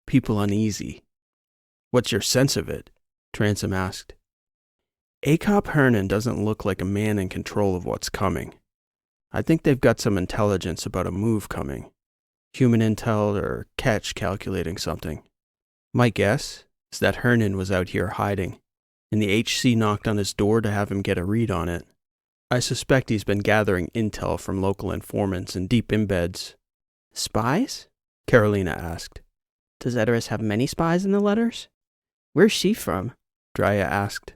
People uneasy. What's your sense of it? Transom asked. Akop Hernan doesn't look like a man in control of what's coming. I think they've got some intelligence about a move coming. Human intel or catch calculating something. My guess is that Hernan was out here hiding, and the HC knocked on his door to have him get a read on it. I suspect he's been gathering intel from local informants in deep embeds. Spies? Carolina asked. Does Etteran have many spies in the letters? Where's she from? Drya asked.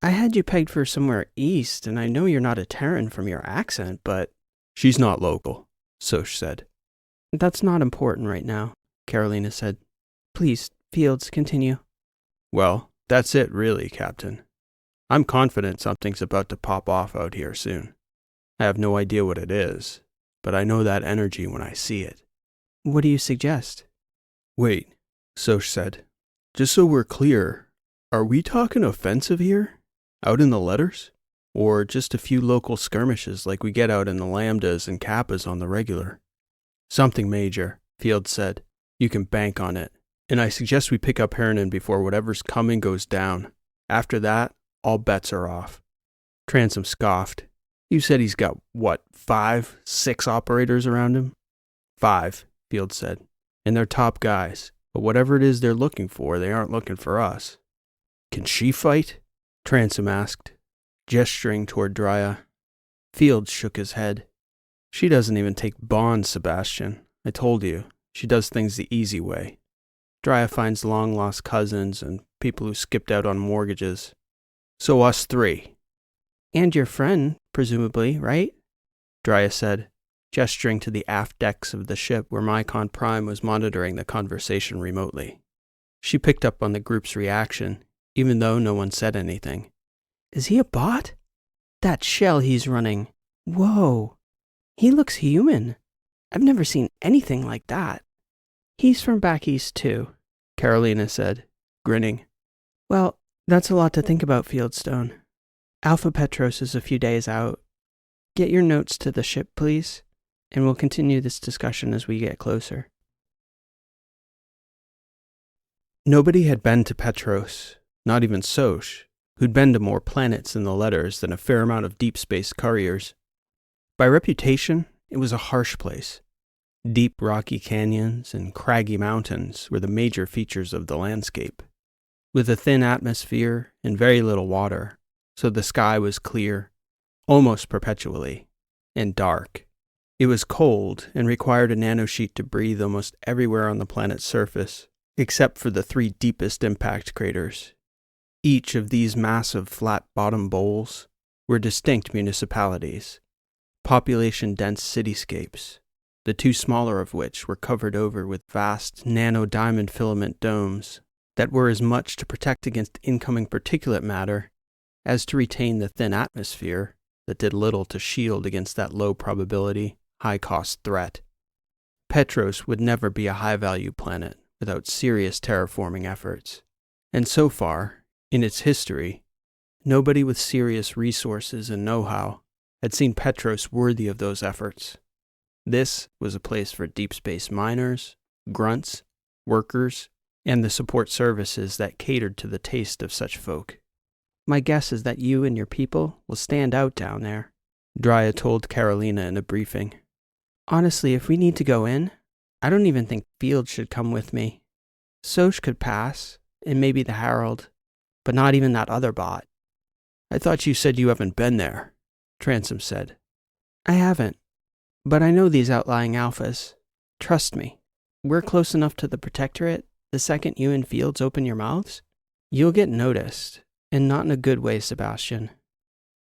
I had you pegged for somewhere east, and I know you're not a Terran from your accent, but... She's not local, Soch said. That's not important right now, Carolina said. Please, Fields, continue. Well, that's it really, Captain. I'm confident something's about to pop off out here soon. I have no idea what it is, but I know that energy when I see it. What do you suggest? Wait, Soch said. Just so we're clear, are we talking offensive here? Out in the letters? Or just a few local skirmishes like we get out in the Lambdas and Kappas on the regular? Something major, Fields said. You can bank on it. And I suggest we pick up Hernan before whatever's coming goes down. After that, all bets are off. Transom scoffed. You said he's got, 5, 6 operators around him? 5, Fields said. And they're top guys. But whatever it is they're looking for, they aren't looking for us. Can she fight? Transom asked, gesturing toward Drya. Fields shook his head. She doesn't even take bonds, Sebastian. I told you, she does things the easy way. Drya finds long-lost cousins and people who skipped out on mortgages. So us 3. And your friend, presumably, right? Drya said, gesturing to the aft decks of the ship where Mycon Prime was monitoring the conversation remotely. She picked up on the group's reaction, even though no one said anything. Is he a bot? That shell he's running. Whoa. He looks human. I've never seen anything like that. He's from back east too, Carolina said, grinning. Well, that's a lot to think about, Fieldstone. Alpha Petros is a few days out. Get your notes to the ship, please, and we'll continue this discussion as we get closer. Nobody had been to Petros, not even Soch, who'd been to more planets in the letters than a fair amount of deep space couriers. By reputation, it was a harsh place. Deep rocky canyons and craggy mountains were the major features of the landscape, with a thin atmosphere and very little water, so the sky was clear, almost perpetually, and dark. It was cold and required a nanosheet to breathe almost everywhere on the planet's surface, except for the 3 deepest impact craters. Each of these massive flat-bottom bowls were distinct municipalities, population-dense cityscapes, the 2 smaller of which were covered over with vast nano-diamond filament domes that were as much to protect against incoming particulate matter as to retain the thin atmosphere that did little to shield against that low-probability, high-cost threat. Petros would never be a high-value planet without serious terraforming efforts. And so far, in its history, nobody with serious resources and know-how had seen Petros worthy of those efforts. This was a place for deep space miners, grunts, workers, and the support services that catered to the taste of such folk. My guess is that you and your people will stand out down there, Drya told Carolina in a briefing. Honestly, if we need to go in, I don't even think Field should come with me. Soch could pass, and maybe the Herald, but not even that other bot. I thought you said you haven't been there, Transom said. I haven't, but I know these outlying alphas. Trust me, we're close enough to the Protectorate. The second you and Fields open your mouths, you'll get noticed, and not in a good way, Sebastian.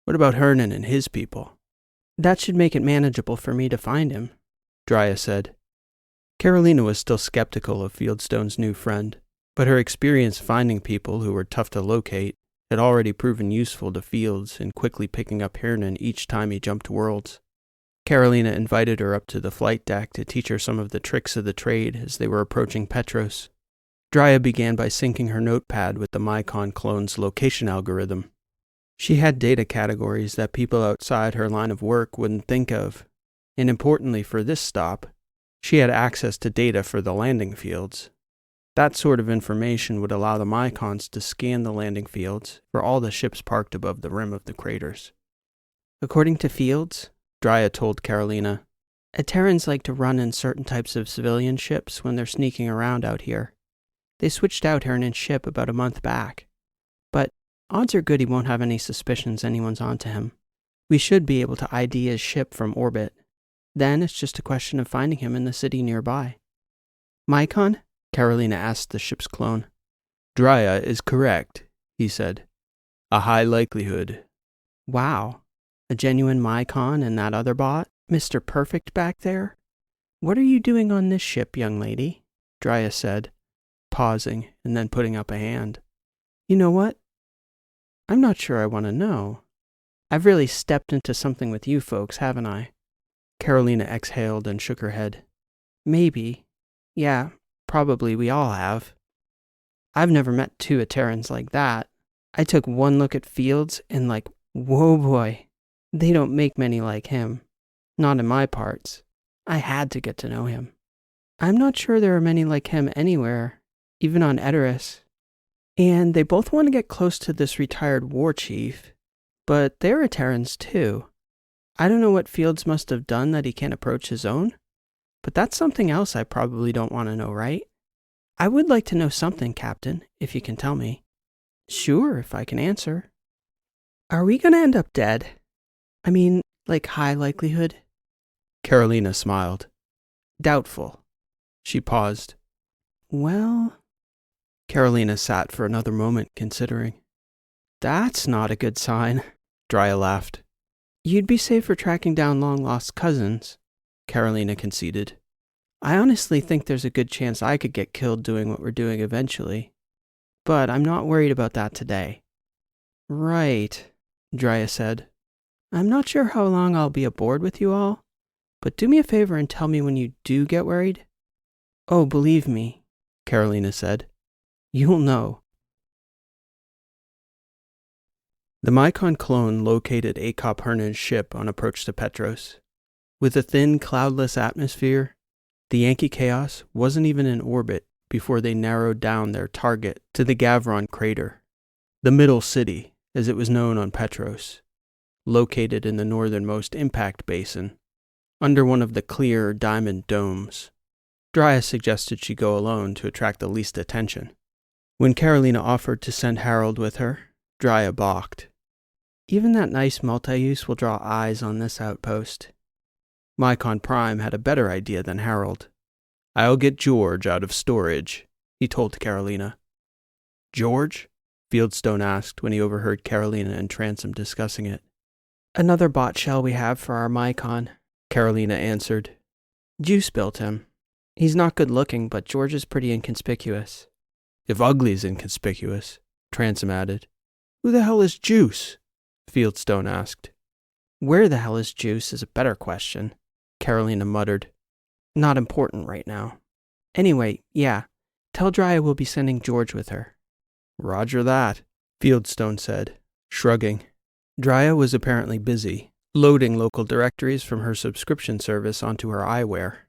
What about Hernan and his people? That should make it manageable for me to find him, Drya said. Carolina was still skeptical of Fieldstone's new friend, but her experience finding people who were tough to locate had already proven useful to Fields in quickly picking up Hernan each time he jumped worlds. Carolina invited her up to the flight deck to teach her some of the tricks of the trade as they were approaching Petros. Drya began by syncing her notepad with the Mycon clone's location algorithm. She had data categories that people outside her line of work wouldn't think of, and importantly for this stop, she had access to data for the landing fields. That sort of information would allow the Mycons to scan the landing fields for all the ships parked above the rim of the craters. According to Fields, Drya told Carolina, Etterans like to run in certain types of civilian ships when they're sneaking around out here. They switched out Hernan's ship about a month back. But odds are good he won't have any suspicions anyone's onto him. We should be able to ID his ship from orbit. Then it's just a question of finding him in the city nearby. Mycon? Carolina asked the ship's clone. Drya is correct, he said. A high likelihood. Wow. A genuine Mycon and that other bot? Mr. Perfect back there? What are you doing on this ship, young lady? Drya said, pausing and then putting up a hand. You know what? I'm not sure I want to know. I've really stepped into something with you folks, haven't I? Carolina exhaled and shook her head. Maybe. Yeah, probably we all have. I've never met two Etterans like that. I took one look at Fields and whoa boy, they don't make many like him. Not in my parts. I had to get to know him. I'm not sure there are many like him anywhere, even on Edoras. And they both want to get close to this retired war chief, but they're Etterans too. I don't know what Fields must have done that he can't approach his own, but that's something else I probably don't want to know, right? I would like to know something, Captain, if you can tell me. Sure, if I can answer. Are we going to end up dead? I mean, high likelihood? Carolina smiled. Doubtful. She paused. Well... Carolina sat for another moment, considering. That's not a good sign. Drya laughed. You'd be safe for tracking down long-lost cousins, Carolina conceded. I honestly think there's a good chance I could get killed doing what we're doing eventually. But I'm not worried about that today. Right, Drya said. I'm not sure how long I'll be aboard with you all, but do me a favor and tell me when you do get worried. Oh, believe me, Carolina said. You'll know. The Mycon clone located Akop Hernan's ship on approach to Petros. With a thin, cloudless atmosphere, the Yankee-Chaos wasn't even in orbit before they narrowed down their target to the Gavron crater, the middle city, as it was known on Petros, located in the northernmost impact basin, under one of the clear diamond domes. Drya suggested she go alone to attract the least attention. When Carolina offered to send Harold with her, Drya balked. Even that nice multi-use will draw eyes on this outpost. Mycon Prime had a better idea than Harold. I'll get George out of storage, he told Carolina. George? Fieldstone asked when he overheard Carolina and Transom discussing it. Another bot shell we have for our Mycon, Carolina answered. Juice built him. He's not good looking, but George is pretty inconspicuous. If Ugly's inconspicuous, Transom added. Who the hell is Juice? Fieldstone asked. Where the hell is Juice is a better question, Carolina muttered. Not important right now. Anyway, yeah, tell Drea we'll be sending George with her. Roger that, Fieldstone said, shrugging. Drea was apparently busy, loading local directories from her subscription service onto her eyewear.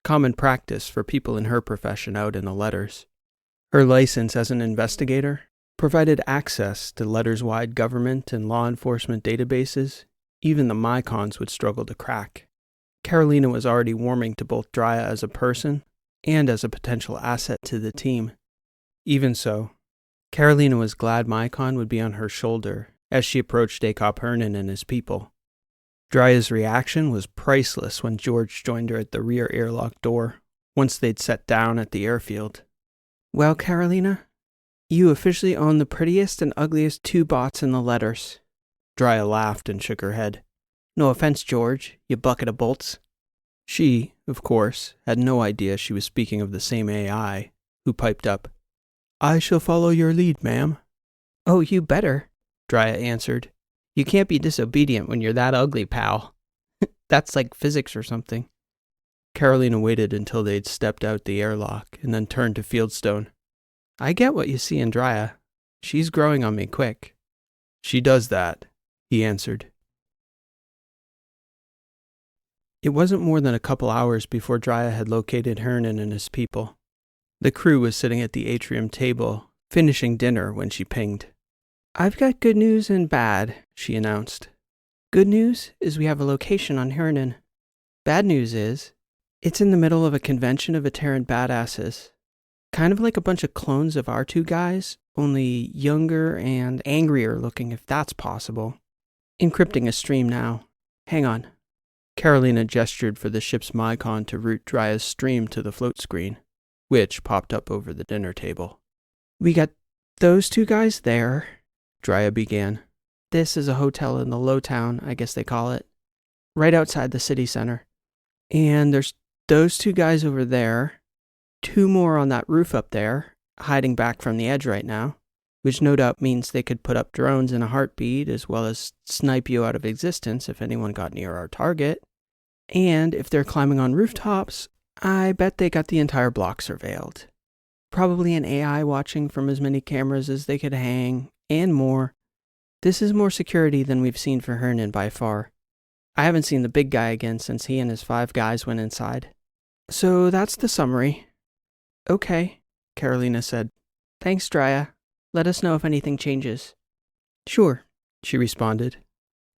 Common practice for people in her profession out in the letters. Her license as an investigator provided access to letters-wide government and law enforcement databases even the Mycons would struggle to crack. Carolina was already warming to both Drea as a person and as a potential asset to the team. Even so, Carolina was glad Mycon would be on her shoulder as she approached Akop Hernan and his people. Drea's reaction was priceless when George joined her at the rear airlock door, once they'd sat down at the airfield. Well, Carolina, you officially own the prettiest and ugliest two bots in the letters. Drea laughed and shook her head. No offense, George, you bucket of bolts. She, of course, had no idea she was speaking of the same AI, who piped up, I shall follow your lead, ma'am. Oh, you better, Drea answered. You can't be disobedient when you're that ugly, pal. That's like physics or something. Carolina waited until they'd stepped out the airlock and then turned to Fieldstone. I get what you see in Drea. She's growing on me quick. She does that, he answered. It wasn't more than a couple hours before Drea had located Hernan and his people. The crew was sitting at the atrium table, finishing dinner when she pinged. I've got good news and bad, she announced. Good news is we have a location on Hernan. Bad news is, it's in the middle of a convention of Etteran badasses. Kind of like a bunch of clones of our two guys, only younger and angrier looking if that's possible. Encrypting a stream now. Hang on. Carolina gestured for the ship's Mycon to route Drea's stream to the float screen, which popped up over the dinner table. We got those two guys there, Drea began. This is a hotel in the low town, I guess they call it, right outside the city center. And there's those two guys over there, two more on that roof up there, hiding back from the edge right now, which no doubt means they could put up drones in a heartbeat as well as snipe you out of existence if anyone got near our target. And if they're climbing on rooftops, I bet they got the entire block surveilled. Probably an AI watching from as many cameras as they could hang, and more. This is more security than we've seen for Hernan by far. I haven't seen the big guy again since he and his 5 guys went inside. So that's the summary. Okay, Carolina said. Thanks, Drea. Let us know if anything changes. Sure, she responded,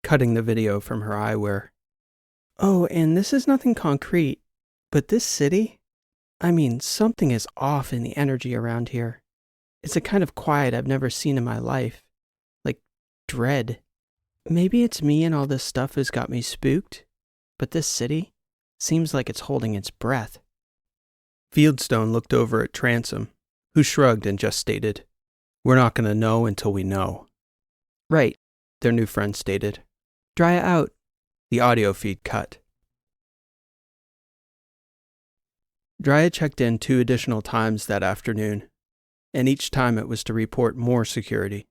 cutting the video from her eyewear. Oh, and this is nothing concrete, but this city? I mean, something is off in the energy around here. It's a kind of quiet I've never seen in my life. Like dread. Maybe it's me and all this stuff has got me spooked, but this city seems like it's holding its breath. Fieldstone looked over at Tanzing, who shrugged and just stated, We're not going to know until we know. Right, their new friend stated. Drea out. The audio feed cut. Drea checked in 2 additional times that afternoon, and each time it was to report more security,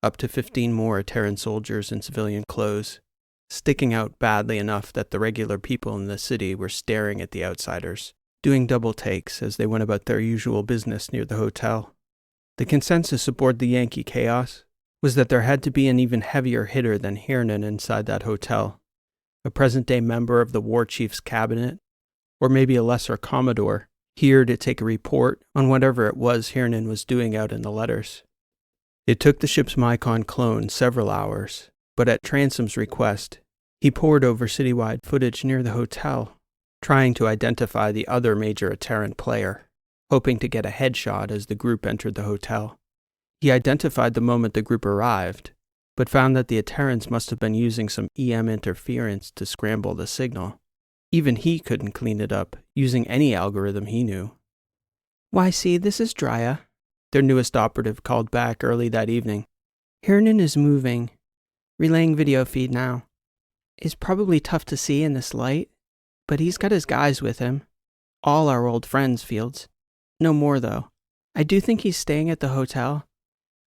up to 15 more Etteran soldiers in civilian clothes, sticking out badly enough that the regular people in the city were staring at the outsiders, doing double takes as they went about their usual business near the hotel. The consensus aboard the Yankee-Chaos was that there had to be an even heavier hitter than Hernan inside that hotel, a present-day member of the war chief's cabinet, or maybe a lesser commodore, here to take a report on whatever it was Hernan was doing out in the letters. It took the ship's Mycon clone several hours, but at Tanzing's request, he pored over citywide footage near the hotel, trying to identify the other major Etteran player, hoping to get a headshot as the group entered the hotel. He identified the moment the group arrived, but found that the Etterans must have been using some EM interference to scramble the signal. Even he couldn't clean it up, using any algorithm he knew. YC, this is Drea, their newest operative called back early that evening. Hernan is moving. Relaying video feed now. It's probably tough to see in this light, but he's got his guys with him. All our old friends, Fields. No more, though. I do think he's staying at the hotel,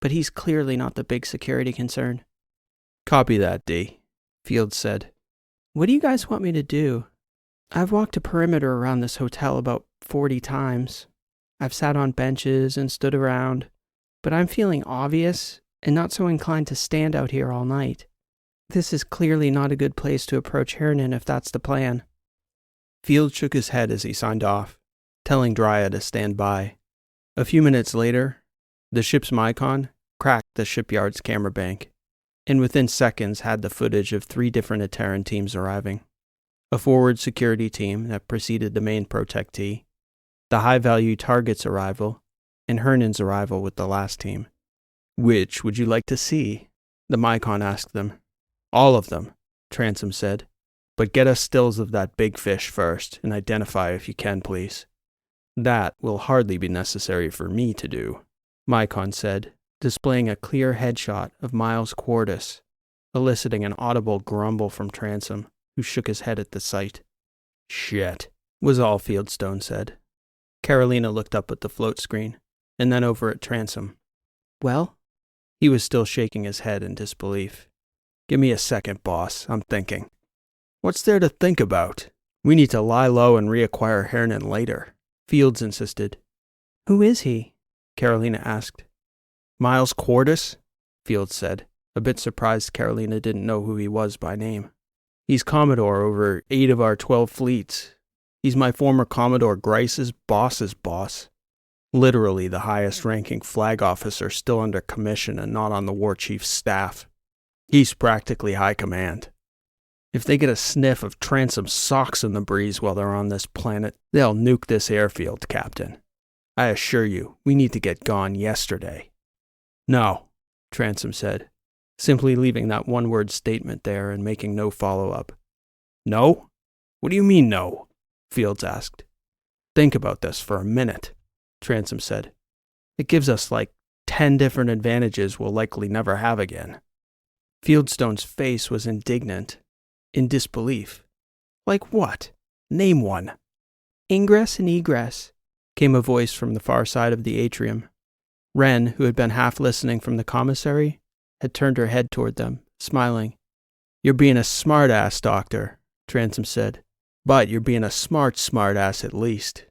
but he's clearly not the big security concern. Copy that, D, Fields said. What do you guys want me to do? I've walked a perimeter around this hotel about 40 times. I've sat on benches and stood around, but I'm feeling obvious and not so inclined to stand out here all night. This is clearly not a good place to approach Hernan if that's the plan. Field shook his head as he signed off, telling Dryad to stand by. A few minutes later, the ship's Mycon cracked the shipyard's camera bank, and within seconds had the footage of 3 different Etteran teams arriving. A forward security team that preceded the main protectee, the high-value target's arrival, and Hernan's arrival with the last team. "Which would you like to see?" the Mycon asked them. "All of them," Transom said. "But get us stills of that big fish first, and identify if you can, please." "That will hardly be necessary for me to do," Mycon said, displaying a clear headshot of Miles Quartus, eliciting an audible grumble from Transom, who shook his head at the sight. "Shit," was all Fieldstone said. Carolina looked up at the float screen, and then over at Transom. Well? He was still shaking his head in disbelief. "Give me a second, boss. I'm thinking." "What's there to think about? We need to lie low and reacquire Hernan later," Fields insisted. Who is he? Carolina asked. "Miles Quartus," Fields said, a bit surprised Carolina didn't know who he was by name. "He's Commodore over 8 of our 12 fleets. He's my former Commodore Grice's boss's boss. Literally the highest-ranking flag officer still under commission and not on the war chief's staff. He's practically high command. If they get a sniff of Transom's socks in the breeze while they're on this planet, they'll nuke this airfield, Captain. I assure you, we need to get gone yesterday." "No," Transom said, simply leaving that one-word statement there and making no follow-up. "No? What do you mean, no?" Fields asked. "Think about this for a minute," Transom said. "It gives us like 10 different advantages we'll likely never have again." Fieldstone's face was indignant, in disbelief. "Like what? Name one." "Ingress and egress," came a voice from the far side of the atrium. Wren, who had been half listening from the commissary, had turned her head toward them, smiling. "You're being a smart-ass, Doctor," Transom said. "But you're being a smart-ass at least."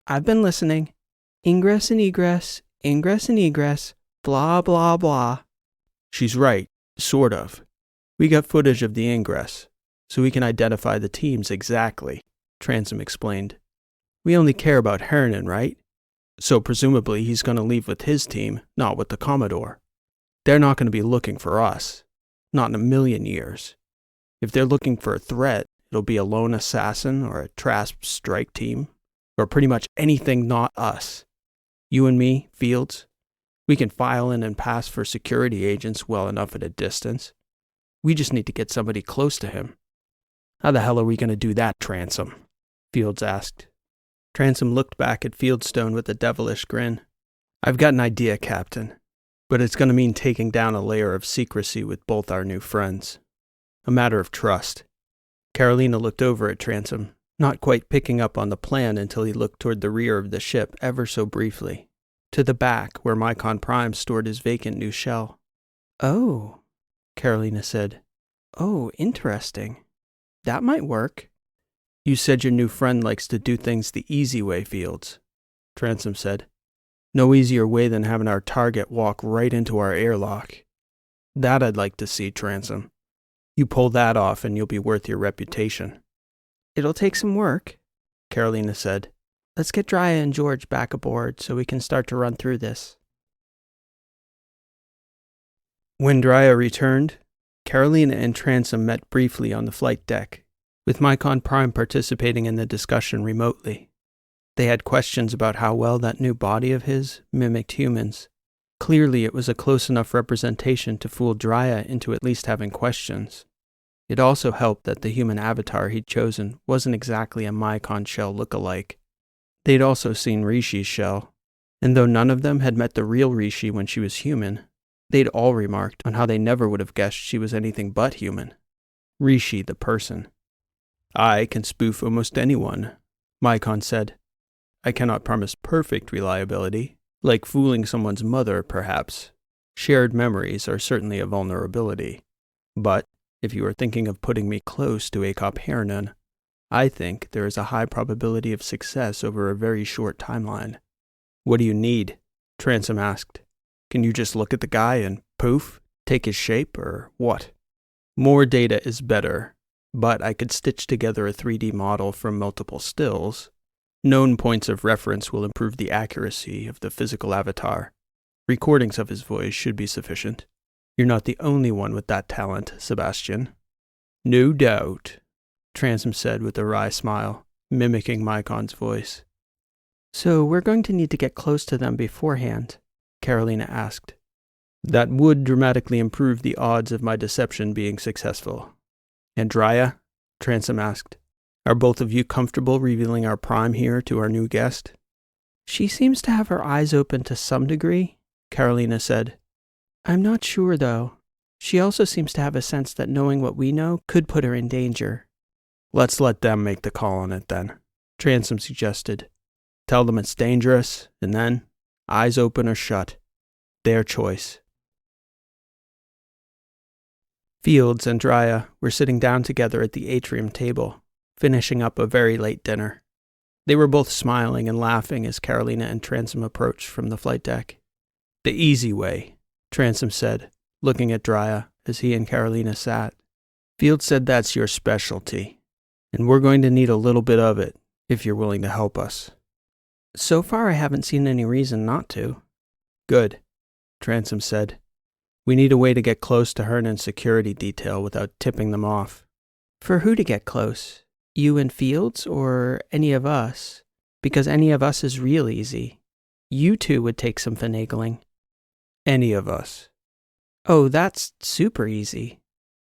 "I've been listening. Ingress and egress, blah, blah, blah." "She's right, sort of. We got footage of the ingress, so we can identify the teams exactly," Transom explained. "We only care about Hernan, right? So presumably he's going to leave with his team, not with the Commodore. They're not going to be looking for us. Not in a million years. If they're looking for a threat, it'll be a lone assassin or a Trasp strike team, or pretty much anything not us. You and me, Fields, we can file in and pass for security agents well enough at a distance. We just need to get somebody close to him." "How the hell are we going to do that, Transom?" Fields asked. Transom looked back at Fieldstone with a devilish grin. "I've got an idea, Captain, but it's going to mean taking down a layer of secrecy with both our new friends. A matter of trust." Carolina looked over at Transom, not quite picking up on the plan until he looked toward the rear of the ship ever so briefly, to the back where Mycon Prime stored his vacant new shell. "Oh," Carolina said. "Oh, interesting. That might work." "You said your new friend likes to do things the easy way, Fields," Transom said. "No easier way than having our target walk right into our airlock. That I'd like to see, Transom. You pull that off and you'll be worth your reputation." "It'll take some work," Carolina said. "Let's get Dryad and George back aboard so we can start to run through this." When Dryad returned, Carolina and Transom met briefly on the flight deck, with Mycon Prime participating in the discussion remotely. They had questions about how well that new body of his mimicked humans. Clearly it was a close enough representation to fool Dryad into at least having questions. It also helped that the human avatar he'd chosen wasn't exactly a Mycon shell look-alike. They'd also seen Rishi's shell, and though none of them had met the real Rishi when she was human, they'd all remarked on how they never would have guessed she was anything but human. Rishi the person. "I can spoof almost anyone," Mycon said. "I cannot promise perfect reliability, like fooling someone's mother, perhaps. Shared memories are certainly a vulnerability. But if you are thinking of putting me close to Akop Hernan, I think there is a high probability of success over a very short timeline. What do you need? Transom asked. Can you just look at the guy and poof, take his shape, or what? More data is better, but I could stitch together a 3D model from multiple stills. Known points of reference will improve the accuracy of the physical avatar. Recordings of his voice should be sufficient. You're not the only one with that talent, Sebastian. No doubt, Transom said with a wry smile, mimicking Mycon's voice. So we're going to need to get close to them beforehand, Carolina asked. That would dramatically improve the odds of my deception being successful. Andrea, Transom asked, are both of you comfortable revealing our prime here to our new guest? She seems to have her eyes open to some degree, Carolina said. I'm not sure, though. She also seems to have a sense that knowing what we know could put her in danger. Let's let them make the call on it then, Transom suggested. Tell them it's dangerous, and then, eyes open or shut. Their choice. Fields and Drya were sitting down together at the atrium table, finishing up a very late dinner. They were both smiling and laughing as Carolina and Transom approached from the flight deck. The easy way, Transom said, looking at Drya as he and Carolina sat. Fields said that's your specialty, and we're going to need a little bit of it if you're willing to help us. So far I haven't seen any reason not to. Good, Transom said. We need a way to get close to Hernan's security detail without tipping them off. For who to get close? You and Fields, or any of us? Because any of us is real easy. You two would take some finagling. Any of us. Oh, that's super easy.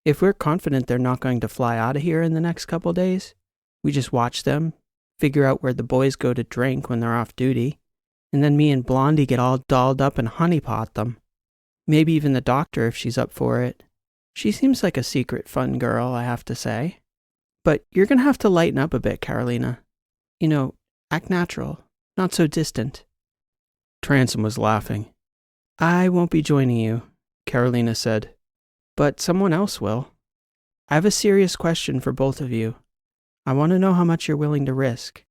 If we're confident they're not going to fly out of here in the next couple days, we just watch them, figure out where the boys go to drink when they're off duty, and then me and Blondie get all dolled up and honeypot them. Maybe even the doctor if she's up for it. She seems like a secret fun girl, I have to say. But you're going to have to lighten up a bit, Carolina. You know, act natural, not so distant. Transom was laughing. I won't be joining you, Carolina said. But someone else will. I have a serious question for both of you. I want to know how much you're willing to risk.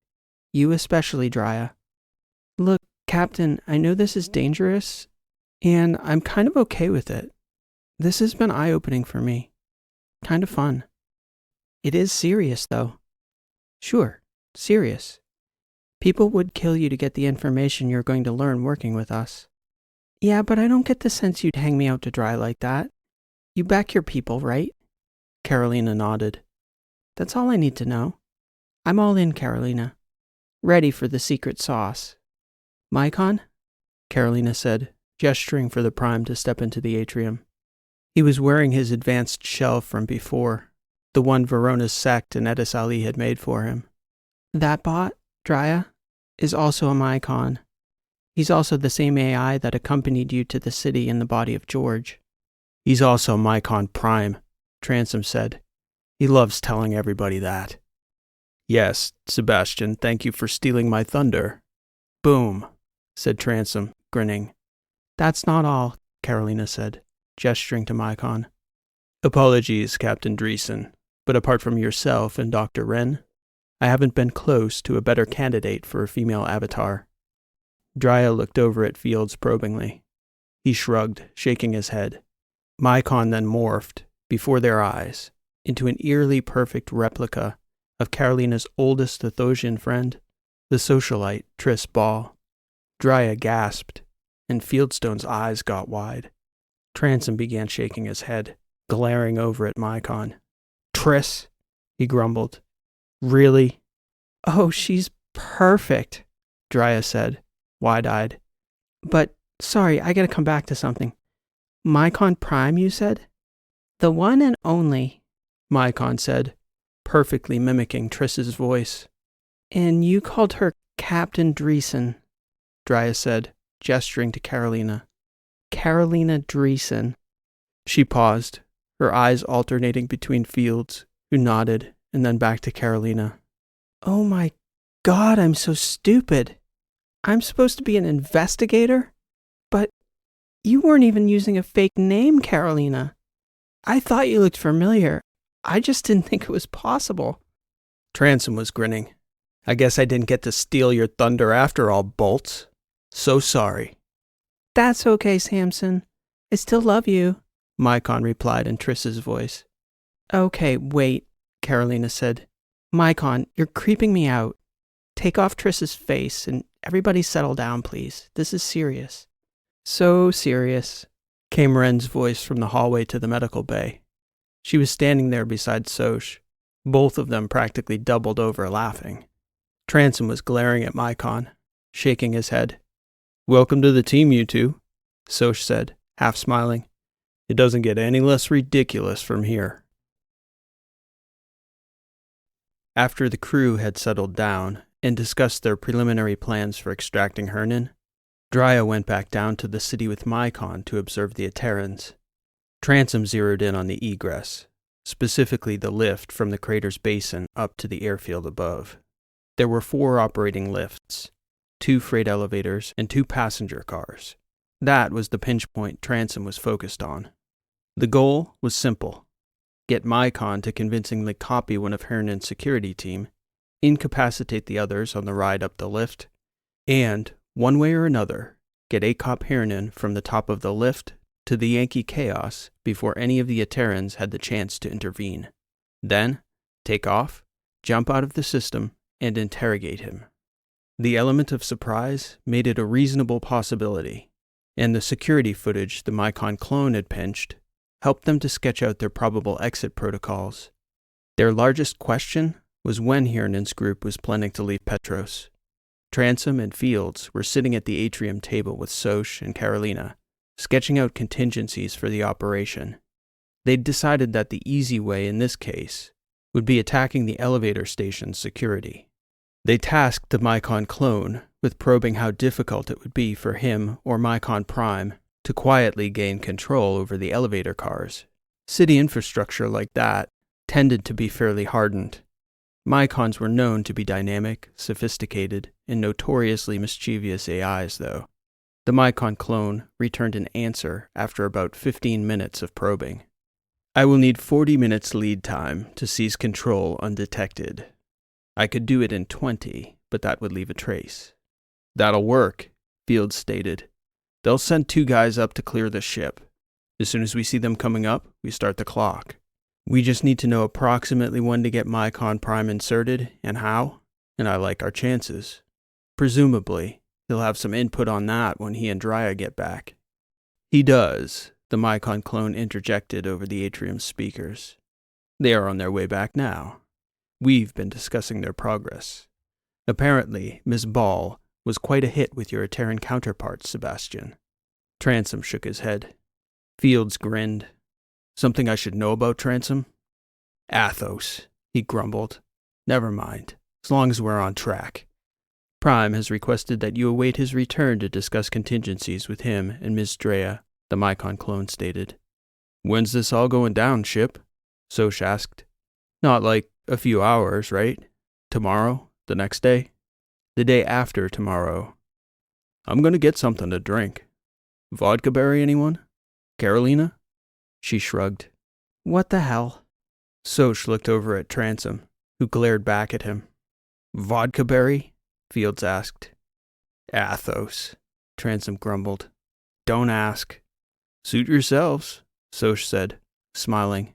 You especially, Drya. Look, Captain, I know this is dangerous, and I'm kind of okay with it. This has been eye-opening for me. Kind of fun. It is serious, though. Sure, serious. People would kill you to get the information you're going to learn working with us. Yeah, but I don't get the sense you'd hang me out to dry like that. You back your people, right? Carolina nodded. That's all I need to know. I'm all in, Carolina. Ready for the secret sauce. Mycon? Carolina said, gesturing for the Prime to step into the atrium. He was wearing his advanced shell from before, the one Verona's sect and Edis Ali had made for him. That bot, Drya, is also a Mycon. He's also the same AI that accompanied you to the city in the body of George. He's also Mycon Prime, Transom said. He loves telling everybody that. Yes, Sebastian, thank you for stealing my thunder. Boom, said Transom, grinning. That's not all, Carolina said, gesturing to Mycon. Apologies, Captain Dreeson, but apart from yourself and Dr. Wren, I haven't been close to a better candidate for a female avatar. Drya looked over at Fields probingly. He shrugged, shaking his head. Mycon then morphed, before their eyes, into an eerily perfect replica of Carolina's oldest Athosian friend, the socialite Triss Ball. Drya gasped, and Fieldstone's eyes got wide. Transom began shaking his head, glaring over at Mycon. Triss, he grumbled. Really? Oh, she's perfect, Drya said, wide-eyed. But, sorry, I gotta come back to something. Mycon Prime, you said? The one and only, Mycon said, perfectly mimicking Triss's voice. And you called her Captain Dreeson, Drya said, gesturing to Carolina. Carolina Dreeson. She paused, her eyes alternating between Fields, who nodded, and then back to Carolina. Oh my God, I'm so stupid. I'm supposed to be an investigator? But you weren't even using a fake name, Carolina. I thought you looked familiar. I just didn't think it was possible. Transom was grinning. I guess I didn't get to steal your thunder after all, Bolts. So sorry. That's okay, Samson. I still love you, Mycon replied in Triss's voice. Okay, wait, Carolina said. Mycon, you're creeping me out. Take off Triss's face and everybody settle down, please. This is serious. So serious, came Ren's voice from the hallway to the medical bay. She was standing there beside Soch. Both of them practically doubled over laughing. Transom was glaring at Mycon, shaking his head. Welcome to the team, you two, Soch said, half smiling. It doesn't get any less ridiculous from here. After the crew had settled down and discussed their preliminary plans for extracting Hernan, Drya went back down to the city with Mycon to observe the Etterans. Transom zeroed in on the egress, specifically the lift from the crater's basin up to the airfield above. There were 4 operating lifts, 2 freight elevators, and 2 passenger cars. That was the pinch point Transom was focused on. The goal was simple. Get Mycon to convincingly copy one of Hernan's security team, incapacitate the others on the ride up the lift, and, one way or another, get Akop Hernan from the top of the lift to the Yankee-Chaos before any of the Etterans had the chance to intervene. Then, take off, jump out of the system, and interrogate him. The element of surprise made it a reasonable possibility, and the security footage the Mycon clone had pinched helped them to sketch out their probable exit protocols. Their largest question was when Hernan's group was planning to leave Petros. Transom and Fields were sitting at the atrium table with Soch and Carolina, sketching out contingencies for the operation. They'd decided that the easy way in this case would be attacking the elevator station's security. They tasked the Mycon clone with probing how difficult it would be for him or Mycon Prime to quietly gain control over the elevator cars. City infrastructure like that tended to be fairly hardened. Mycons were known to be dynamic, sophisticated, and notoriously mischievous AIs, though. The Mycon clone returned an answer after about 15 minutes of probing. I will need 40 minutes lead time to seize control undetected. I could do it in 20, but that would leave a trace. That'll work, Fields stated. They'll send 2 guys up to clear the ship. As soon as we see them coming up, we start the clock. We just need to know approximately when to get Mycon Prime inserted and how, and I like our chances. Presumably, he'll have some input on that when he and Drya get back. He does, the Mycon clone interjected over the atrium's speakers. They are on their way back now. We've been discussing their progress. Apparently, Miss Ball was quite a hit with your Etteran counterparts, Sebastian. Transom shook his head. Fields grinned. Something I should know about Transom? Athos, he grumbled. Never mind, as long as we're on track. Prime has requested that you await his return to discuss contingencies with him and Ms. Drea, the Mycon clone stated. When's this all going down, Ship? Soch asked. Not like a few hours, right? Tomorrow? The next day? The day after tomorrow. I'm gonna get something to drink. Vodka berry, anyone? Carolina? She shrugged. What the hell? Soch looked over at Transom, who glared back at him. Vodka berry? Fields asked. Athos, Transom grumbled. Don't ask. Suit yourselves, Soch said, smiling.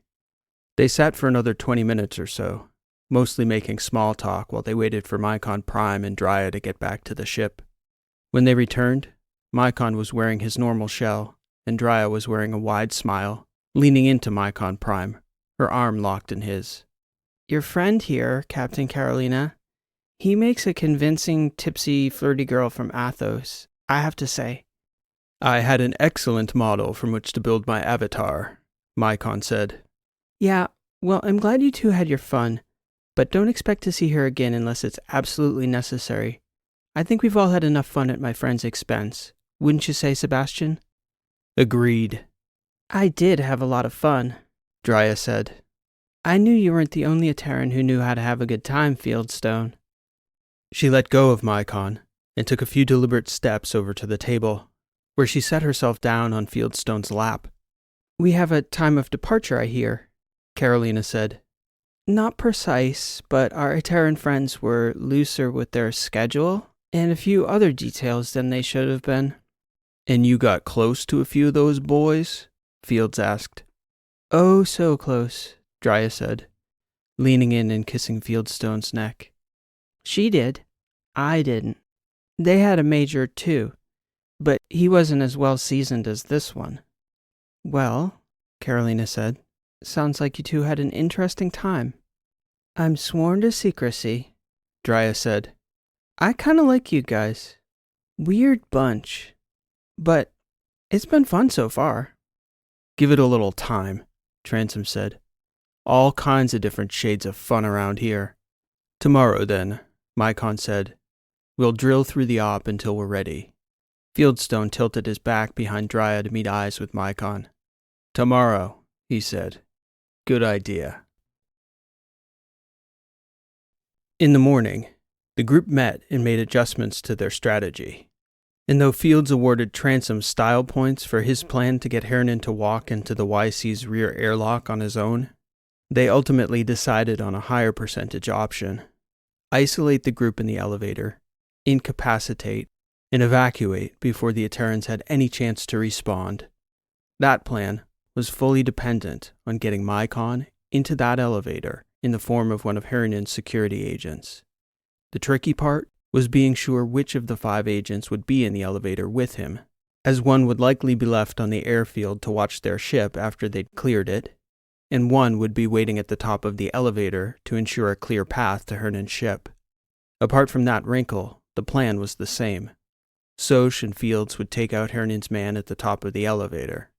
They sat for another 20 minutes or so, mostly making small talk while they waited for Mycon Prime and Drya to get back to the ship. When they returned, Mycon was wearing his normal shell, and Drya was wearing a wide smile, leaning into Mycon Prime, her arm locked in his. Your friend here, Captain Carolina, he makes a convincing, tipsy, flirty girl from Athos, I have to say. I had an excellent model from which to build my avatar, Mycon said. Yeah, well, I'm glad you two had your fun, but don't expect to see her again unless it's absolutely necessary. I think we've all had enough fun at my friend's expense. Wouldn't you say, Sebastian? Agreed. I did have a lot of fun, Drya said. I knew you weren't the only Etteran who knew how to have a good time, Fieldstone. She let go of Mycon and took a few deliberate steps over to the table, where she set herself down on Fieldstone's lap. We have a time of departure, I hear, Carolina said. Not precise, but our Etteran friends were looser with their schedule and a few other details than they should have been. And you got close to a few of those boys? Fields asked. Oh, so close, Dreeson said, leaning in and kissing Fieldstone's neck. She did. I didn't. They had a major too, but he wasn't as well seasoned as this one. Well, Carolina said, sounds like you two had an interesting time. I'm sworn to secrecy, Dreeson said. I kinda like you guys. Weird bunch. But it's been fun so far. Give it a little time, Tanzing said. All kinds of different shades of fun around here. Tomorrow, then, Mycon said. We'll drill through the op until we're ready. Fieldstone tilted his back behind Dreeson to meet eyes with Mycon. Tomorrow, he said. Good idea. In the morning, the group met and made adjustments to their strategy. And though Fields awarded Tanzing style points for his plan to get Hernan to walk into the YC's rear airlock on his own, they ultimately decided on a higher percentage option. Isolate the group in the elevator, incapacitate, and evacuate before the Etterans had any chance to respond. That plan was fully dependent on getting Mycon into that elevator in the form of one of Hernan's security agents. The tricky part was being sure which of the 5 agents would be in the elevator with him, as one would likely be left on the airfield to watch their ship after they'd cleared it, and one would be waiting at the top of the elevator to ensure a clear path to Hernan's ship. Apart from that wrinkle, the plan was the same. Soch and Fields would take out Hernan's man at the top of the elevator.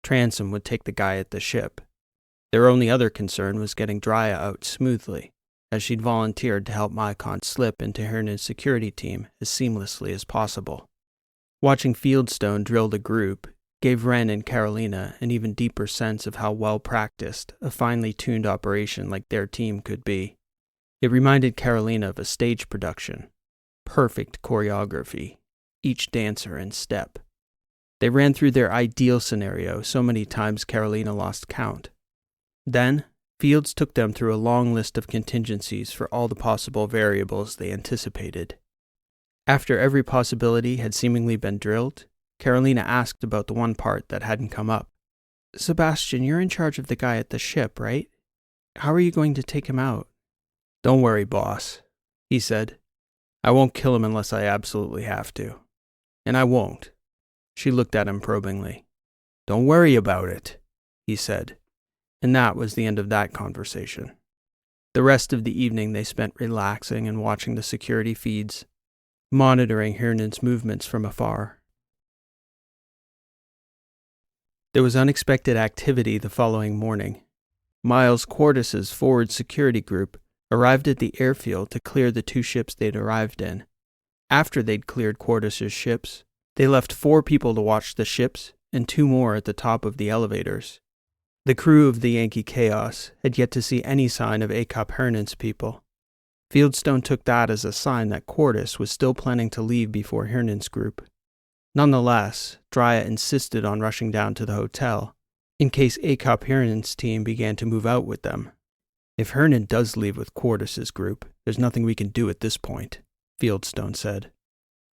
Tanzing would take the guy at the ship. Their only other concern was getting Dreeson out smoothly, as she'd volunteered to help Mycon slip into Hernan's security team as seamlessly as possible. Watching Fieldstone drill the group gave Wren and Carolina an even deeper sense of how well-practiced a finely tuned operation like their team could be. It reminded Carolina of a stage production. Perfect choreography, each dancer in step. They ran through their ideal scenario so many times Carolina lost count. Then, Fields took them through a long list of contingencies for all the possible variables they anticipated. After every possibility had seemingly been drilled, Carolina asked about the one part that hadn't come up. Sebastian, you're in charge of the guy at the ship, right? How are you going to take him out? Don't worry, boss, he said. I won't kill him unless I absolutely have to. And I won't. She looked at him probingly. Don't worry about it, he said. And that was the end of that conversation. The rest of the evening they spent relaxing and watching the security feeds, monitoring Hernan's movements from afar. There was unexpected activity the following morning. Miles Quartus's forward security group arrived at the airfield to clear the 2 ships they'd arrived in. After they'd cleared Quartus's ships, they left 4 people to watch the ships and 2 more at the top of the elevators. The crew of the Yankee-Chaos had yet to see any sign of Akop Hernan's people. Fieldstone took that as a sign that Quartus was still planning to leave before Hernan's group. Nonetheless, Dreeson insisted on rushing down to the hotel, in case Akop Hernan's team began to move out with them. If Hernan does leave with Quartus's group, there's nothing we can do at this point, Fieldstone said.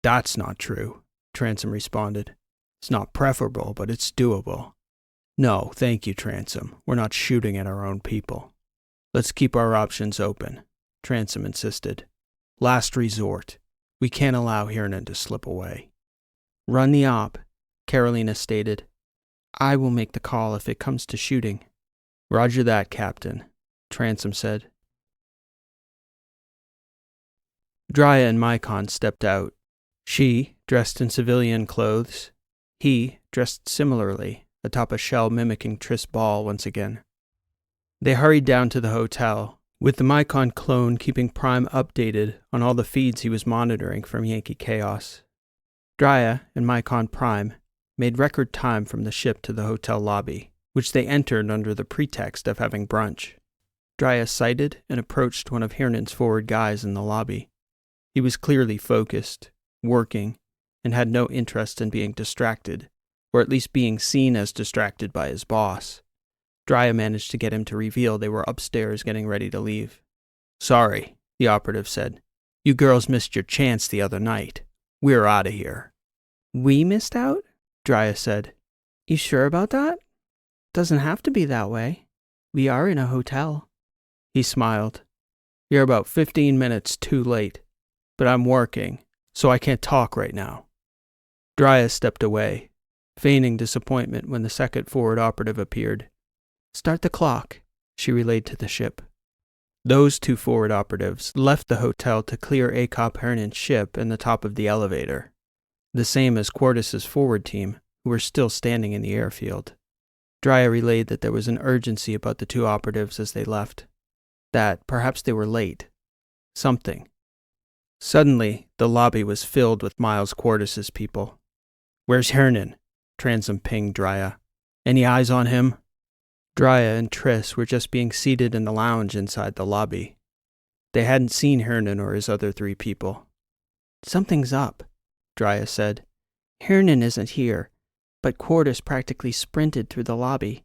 That's not true, Tanzing responded. It's not preferable, but it's doable. No, thank you, Tanzing. We're not shooting at our own people. Let's keep our options open, Tanzing insisted. Last resort. We can't allow Hernan to slip away. Run the op, Carolina stated. I will make the call if it comes to shooting. Roger that, Captain, Tanzing said. Dreeson and Mycon stepped out. She, dressed in civilian clothes. He, dressed similarly, atop a shell mimicking Triss Ball once again. They hurried down to the hotel, with the Mycon clone keeping Prime updated on all the feeds he was monitoring from Yankee-Chaos. Dreeson and Mycon Prime made record time from the ship to the hotel lobby, which they entered under the pretext of having brunch. Dreeson sighted and approached one of Hernan's forward guys in the lobby. He was clearly focused, working, and had no interest in being distracted, or at least being seen as distracted by his boss. Drya managed to get him to reveal they were upstairs getting ready to leave. "Sorry," the operative said. "You girls missed your chance the other night. We're out of here." "We missed out?" Drya said. "You sure about that? Doesn't have to be that way. We are in a hotel." He smiled. "You're about 15 minutes too late, but I'm working, so I can't talk right now." Drya stepped away, feigning disappointment when the second forward operative appeared. "Start the clock," she relayed to the ship. Those two forward operatives left the hotel to clear Akop Hernan's ship and the top of the elevator, the same as Quartus's forward team, who were still standing in the airfield. Drya relayed that there was an urgency about the two operatives as they left, that perhaps they were late. Something. Suddenly, the lobby was filled with Miles Quartus's people. "Where's Hernan?" Tanzing pinged Drya. "Any eyes on him?" Drya and Triss were just being seated in the lounge inside the lobby. They hadn't seen Hernan or his other three people. "Something's up," Drya said. "Hernan isn't here, but Quartus practically sprinted through the lobby."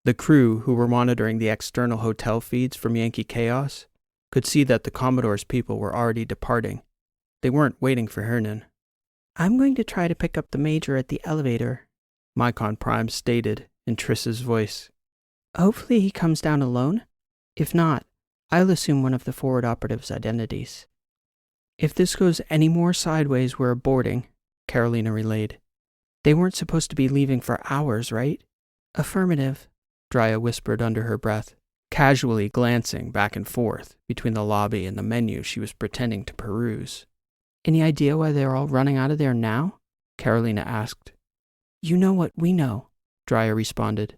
The crew, who were monitoring the external hotel feeds from Yankee-Chaos, could see that the Commodore's people were already departing. They weren't waiting for Hernan. "I'm going to try to pick up the Major at the elevator," Mycon Prime stated in Triss's voice. "Hopefully he comes down alone. If not, I'll assume one of the forward operatives' identities." "If this goes any more sideways, we're aborting," Carolina relayed. "They weren't supposed to be leaving for hours, right?" "Affirmative," Drya whispered under her breath, casually glancing back and forth between the lobby and the menu she was pretending to peruse. "Any idea why they're all running out of there now?" Carolina asked. "You know what we know," Drya responded.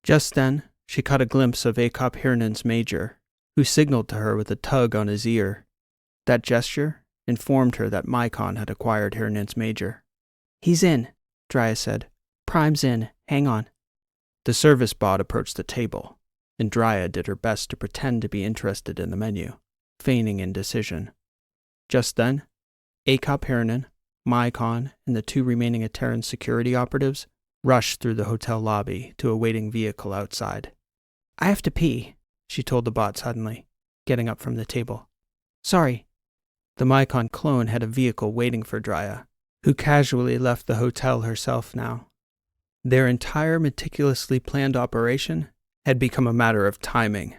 Just then, she caught a glimpse of Akop Hernan's Major, who signaled to her with a tug on his ear. That gesture informed her that Mycon had acquired Hernan's Major. "He's in," Drya said. "Prime's in. Hang on." The service bot approached the table, and Drya did her best to pretend to be interested in the menu, feigning indecision. Just then, Akop Hernan, Mycon, and the two remaining Etteran security operatives rushed through the hotel lobby to a waiting vehicle outside. "I have to pee," she told the bot suddenly, getting up from the table. "Sorry." The Mycon clone had a vehicle waiting for Drya, who casually left the hotel herself now. Their entire meticulously planned operation had become a matter of timing.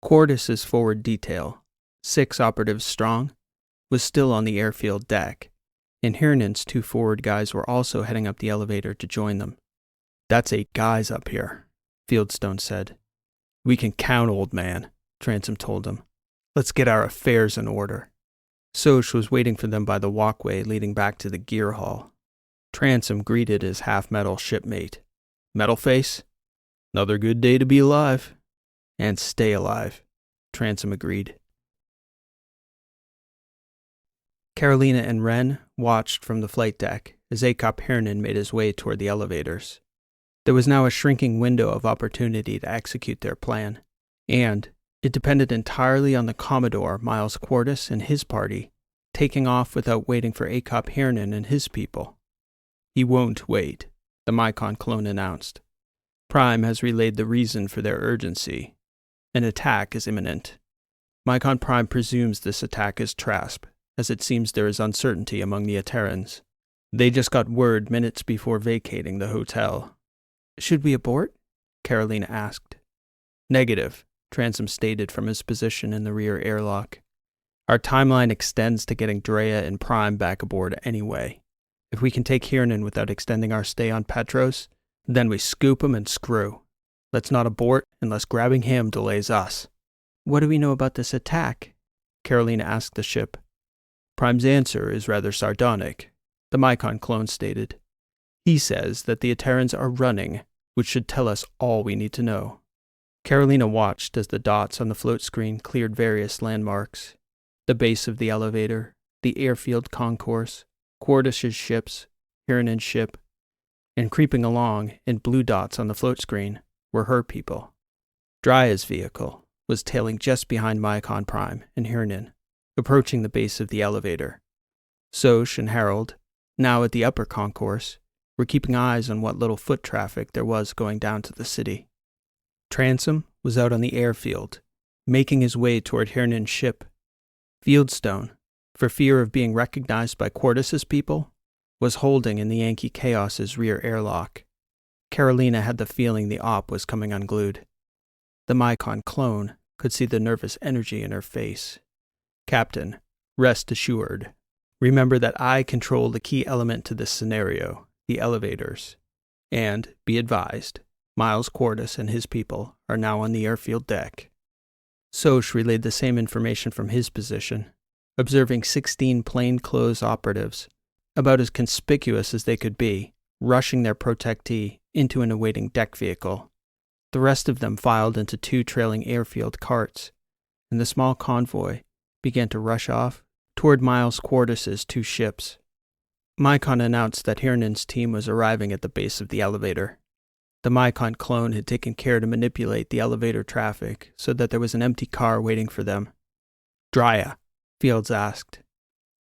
Quartus's forward detail, 6 operatives strong, was still on the airfield deck, and Hernan's 2 forward guys were also heading up the elevator to join them. "That's 8 guys up here," Fieldstone said. "We can count, old man," Tanzing told him. "Let's get our affairs in order." Soch was waiting for them by the walkway leading back to the gear hall. Tanzing greeted his half-metal shipmate. "Metal face? Another good day to be alive." "And stay alive," Tanzing agreed. Carolina and Wren watched from the flight deck as Akop Hernan made his way toward the elevators. There was now a shrinking window of opportunity to execute their plan, and it depended entirely on the Commodore, Miles Quartus, and his party, taking off without waiting for Akop Hernan and his people. "He won't wait," the Mycon clone announced. "Prime has relayed the reason for their urgency. An attack is imminent. Mycon Prime presumes this attack is Trasp, as it seems there is uncertainty among the Etterans. They just got word minutes before vacating the hotel." "Should we abort?" Carolina asked. "Negative," Tanzing stated from his position in the rear airlock. "Our timeline extends to getting Drea and Prime back aboard anyway. If we can take Hernan without extending our stay on Petros, then we scoop him and screw. Let's not abort unless grabbing him delays us." "What do we know about this attack?" Carolina asked the ship. "Prime's answer is rather sardonic," the Mycon clone stated. "He says that the Etterans are running, which should tell us all we need to know." Carolina watched as the dots on the float screen cleared various landmarks: the base of the elevator, the airfield concourse, Quartus's ships, Hernan's ship, and creeping along in blue dots on the float screen were her people. Drya's vehicle was tailing just behind Mycon Prime and Hernan, approaching the base of the elevator. Soch and Harold, now at the upper concourse, were keeping eyes on what little foot traffic there was going down to the city. Transom was out on the airfield, making his way toward Hernan's ship. Fieldstone, for fear of being recognized by Quartus's people, was holding in the Yankee-Chaos's rear airlock. Carolina had the feeling the op was coming unglued. The Mycon clone could see the nervous energy in her face. Captain, rest assured. Remember that I control the key element to this scenario, the elevators. And, be advised, Miles Quartus and his people are now on the airfield deck. Soch relayed the same information from his position, observing 16 plainclothes operatives, about as conspicuous as they could be, rushing their protectee into an awaiting deck vehicle. The rest of them filed into 2 trailing airfield carts, and the small convoy began to rush off toward Miles Quartus's 2 ships. Mycon announced that Hernan's team was arriving at the base of the elevator. The Mycon clone had taken care to manipulate the elevator traffic so that there was an empty car waiting for them. "Drya," Fields asked.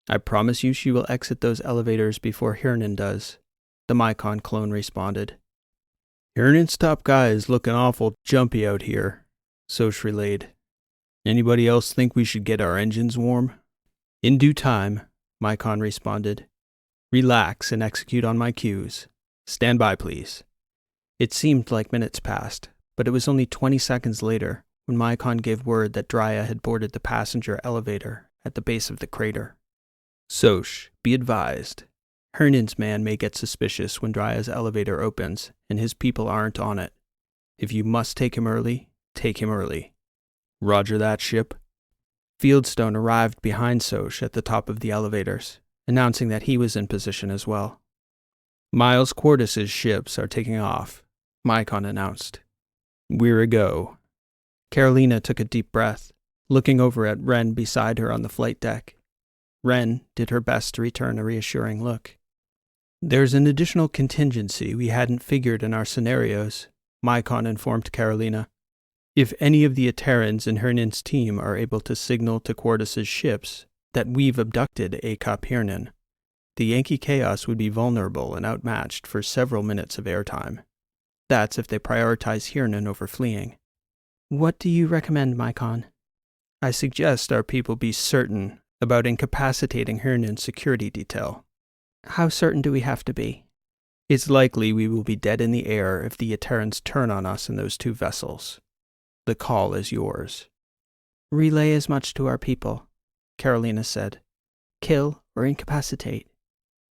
"I promise you she will exit those elevators before Hernan does," the Mycon clone responded. "Hernan's top guy is looking awful jumpy out here," Soch relayed. "Anybody else think we should get our engines warm?" "In due time," Mycon responded. "Relax and execute on my cues. Stand by, please." It seemed like minutes passed, but it was only 20 seconds later when Mycon gave word that Drya had boarded the passenger elevator at the base of the crater. "Soch, be advised. Hernan's man may get suspicious when Drya's elevator opens and his people aren't on it. If you must take him early, take him early." "Roger that, ship." Fieldstone arrived behind Soch at the top of the elevators, announcing that he was in position as well. "Miles Quartus's ships are taking off," Mycon announced. "We're a go." Carolina took a deep breath, looking over at Wren beside her on the flight deck. Wren did her best to return a reassuring look. "There's an additional contingency we hadn't figured in our scenarios," Mycon informed Carolina. "If any of the Etterans in Hernan's team are able to signal to Quartus's ships that we've abducted Akop Hernan, the Yankee-Chaos would be vulnerable and outmatched for several minutes of airtime. That's if they prioritize Hernan over fleeing." "What do you recommend, Mycon?" "I suggest our people be certain about incapacitating Hernan's security detail." "How certain do we have to be?" "It's likely we will be dead in the air if the Etterans turn on us in those 2 vessels. The call is yours." "Relay as much to our people," Carolina said. "Kill or incapacitate.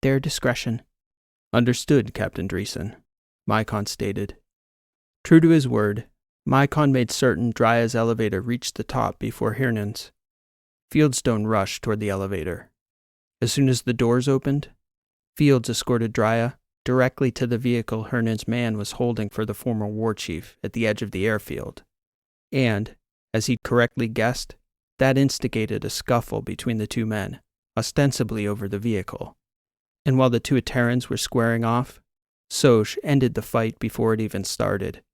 Their discretion." "Understood, Captain Dreeson," Mycon stated. True to his word, Mycon made certain Drya's elevator reached the top before Hernan's. Fieldstone rushed toward the elevator. As soon as the doors opened, Fields escorted Drya directly to the vehicle Hernan's man was holding for the former war chief at the edge of the airfield. And, as he'd correctly guessed, that instigated a scuffle between the 2 men, ostensibly over the vehicle. And while the 2 Etterans were squaring off, Soch ended the fight before it even started,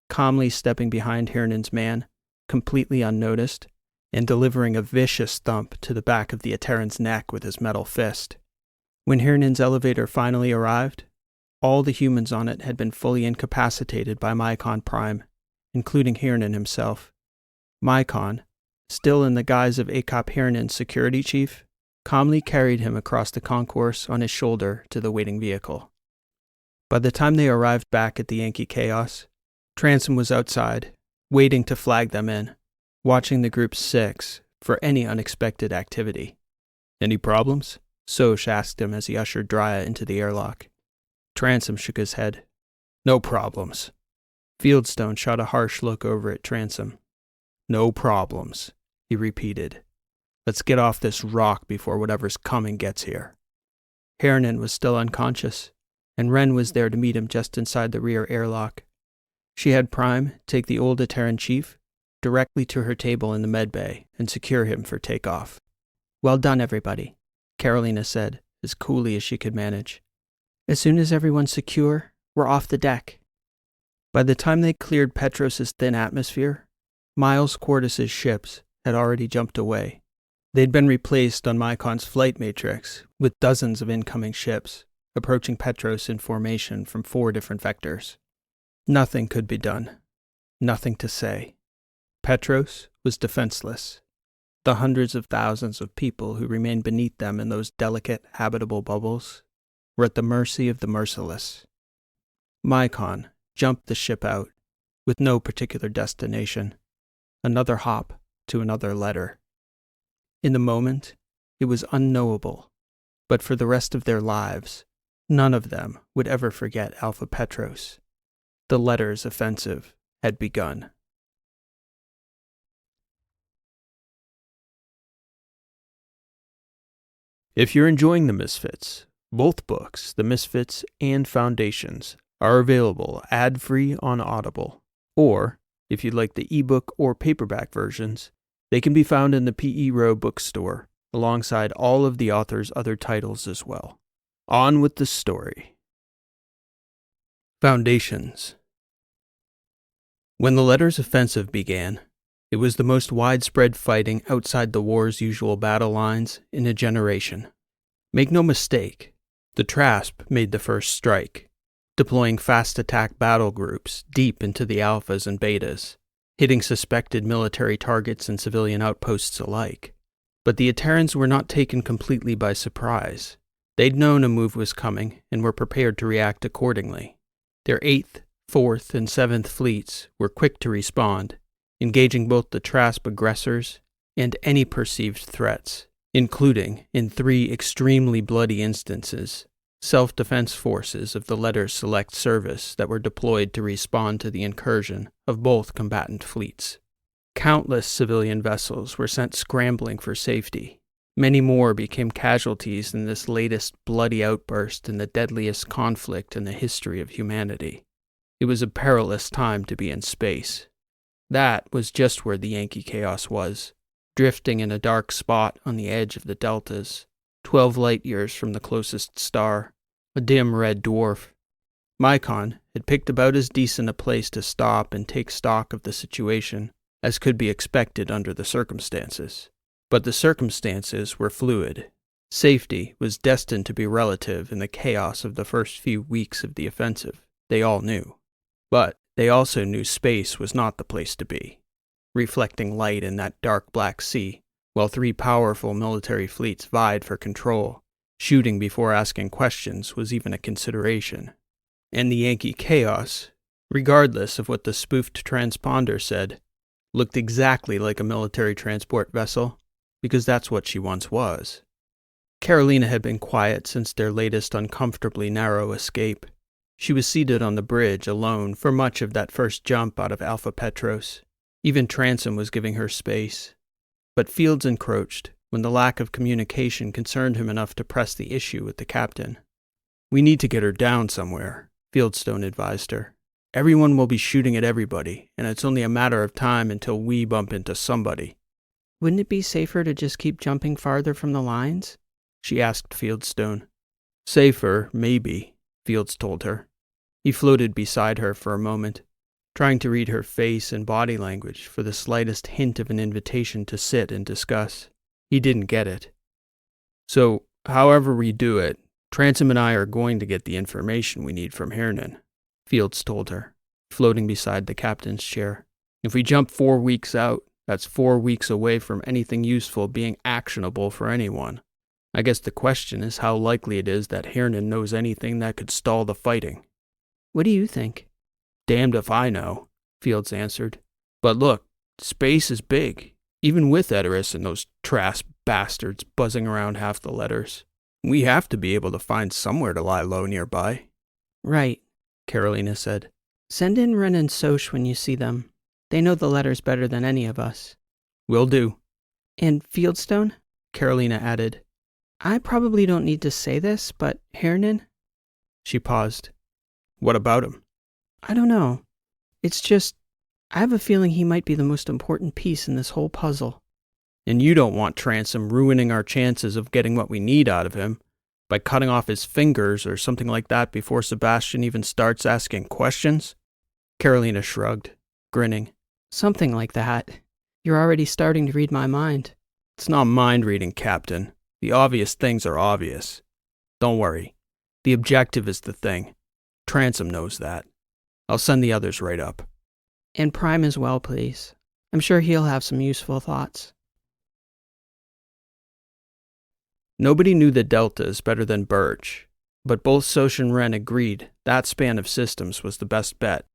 calmly stepping behind Hernan's man, completely unnoticed, and delivering a vicious thump to the back of the Etteran's neck with his metal fist. When Hernan's elevator finally arrived, all the humans on it had been fully incapacitated by Mycon Prime, including Hernan himself. Mycon, still in the guise of Akop Hernan's security chief, calmly carried him across the concourse on his shoulder to the waiting vehicle. By the time they arrived back at the Yankee-Chaos, Transom was outside, waiting to flag them in, watching the group 6 for any unexpected activity. "Any problems?" Soch asked him as he ushered Drya into the airlock. Transom shook his head. "No problems." Fieldstone shot a harsh look over at Transom. "No problems," he repeated. "Let's get off this rock before whatever's coming gets here." Hernan was still unconscious, and Wren was there to meet him just inside the rear airlock. She had Prime take the old Etteran chief directly to her table in the medbay and secure him for takeoff. "Well done, everybody," Carolina said, as coolly as she could manage. "As soon as everyone's secure, we're off the deck." By the time they cleared Petros's thin atmosphere, Miles Quartus's ships had already jumped away. They'd been replaced on Mycon's flight matrix with dozens of incoming ships, approaching Petros in formation from 4 different vectors. Nothing could be done. Nothing to say. Petros was defenseless. The hundreds of thousands of people who remained beneath them in those delicate, habitable bubbles were at the mercy of the merciless. Mycon jumped the ship out, with no particular destination. Another hop to another letter. In the moment, it was unknowable, but for the rest of their lives, none of them would ever forget Alpha Petros. The letter's offensive had begun. If you're enjoying The Misfits, both books, The Misfits and Foundations, are available ad-free on Audible. Or, if you'd like the ebook or paperback versions, they can be found in the P.E. Rowe bookstore, alongside all of the author's other titles as well. On with the story. Foundations. When the letter's offensive began, it was the most widespread fighting outside the war's usual battle lines in a generation. Make no mistake, the Trasp made the first strike, deploying fast attack battle groups deep into the alphas and betas, hitting suspected military targets and civilian outposts alike. But the Etterans were not taken completely by surprise. They'd known a move was coming and were prepared to react accordingly. Their 8th, 4th, and 7th fleets were quick to respond, engaging both the Trasp aggressors and any perceived threats, including, in 3 extremely bloody instances, self-defense forces of the letter's select service that were deployed to respond to the incursion of both combatant fleets. Countless civilian vessels were sent scrambling for safety. Many more became casualties in this latest bloody outburst in the deadliest conflict in the history of humanity. It was a perilous time to be in space. That was just where the Yankee-Chaos was, drifting in a dark spot on the edge of the deltas, 12 light-years from the closest star, a dim red dwarf. Mycon had picked about as decent a place to stop and take stock of the situation as could be expected under the circumstances. But the circumstances were fluid. Safety was destined to be relative in the chaos of the first few weeks of the offensive, they all knew. But they also knew space was not the place to be, reflecting light in that dark black sea, while 3 powerful military fleets vied for control. Shooting before asking questions was even a consideration. And the Yankee-Chaos, regardless of what the spoofed transponder said, looked exactly like a military transport vessel, because that's what she once was. Carolina had been quiet since their latest uncomfortably narrow escape. She was seated on the bridge alone for much of that first jump out of Alpha Petros. Even Tanzing was giving her space. But Fields encroached when the lack of communication concerned him enough to press the issue with the captain. "We need to get her down somewhere," Fieldstone advised her. "Everyone will be shooting at everybody, and it's only a matter of time until we bump into somebody." Wouldn't it be safer to just keep jumping farther from the lines? She asked Fieldstone. "Safer, maybe," Fields told her. He floated beside her for a moment, trying to read her face and body language for the slightest hint of an invitation to sit and discuss. He didn't get it. "So, however we do it, Tanzing and I are going to get the information we need from Hernan," Fields told her, floating beside the captain's chair. "If we jump 4 weeks out, that's 4 weeks away from anything useful being actionable for anyone. I guess the question is how likely it is that Hernan knows anything that could stall the fighting." What do you think? "Damned if I know," Fields answered. "But look, space is big, even with Etteran and those Trasp bastards buzzing around half the letters. We have to be able to find somewhere to lie low nearby." Right, Carolina said. "Send in Ren and Soch when you see them. They know the letters better than any of us." "Will do." "And Fieldstone?" Carolina added. "I probably don't need to say this, but Hernan?" She paused. "What about him?" "I don't know. It's just, I have a feeling he might be the most important piece in this whole puzzle." "And you don't want Tanzing ruining our chances of getting what we need out of him by cutting off his fingers or something like that before Sebastian even starts asking questions?" Carolina shrugged, grinning. "Something like that. You're already starting to read my mind." "It's not mind reading, Captain. The obvious things are obvious. Don't worry. The objective is the thing. Tanzing knows that. I'll send the others right up." And Prime as well, please. I'm sure he'll have some useful thoughts. Nobody knew the deltas better than Burch, but both Soch and Wren agreed that span of systems was the best bet.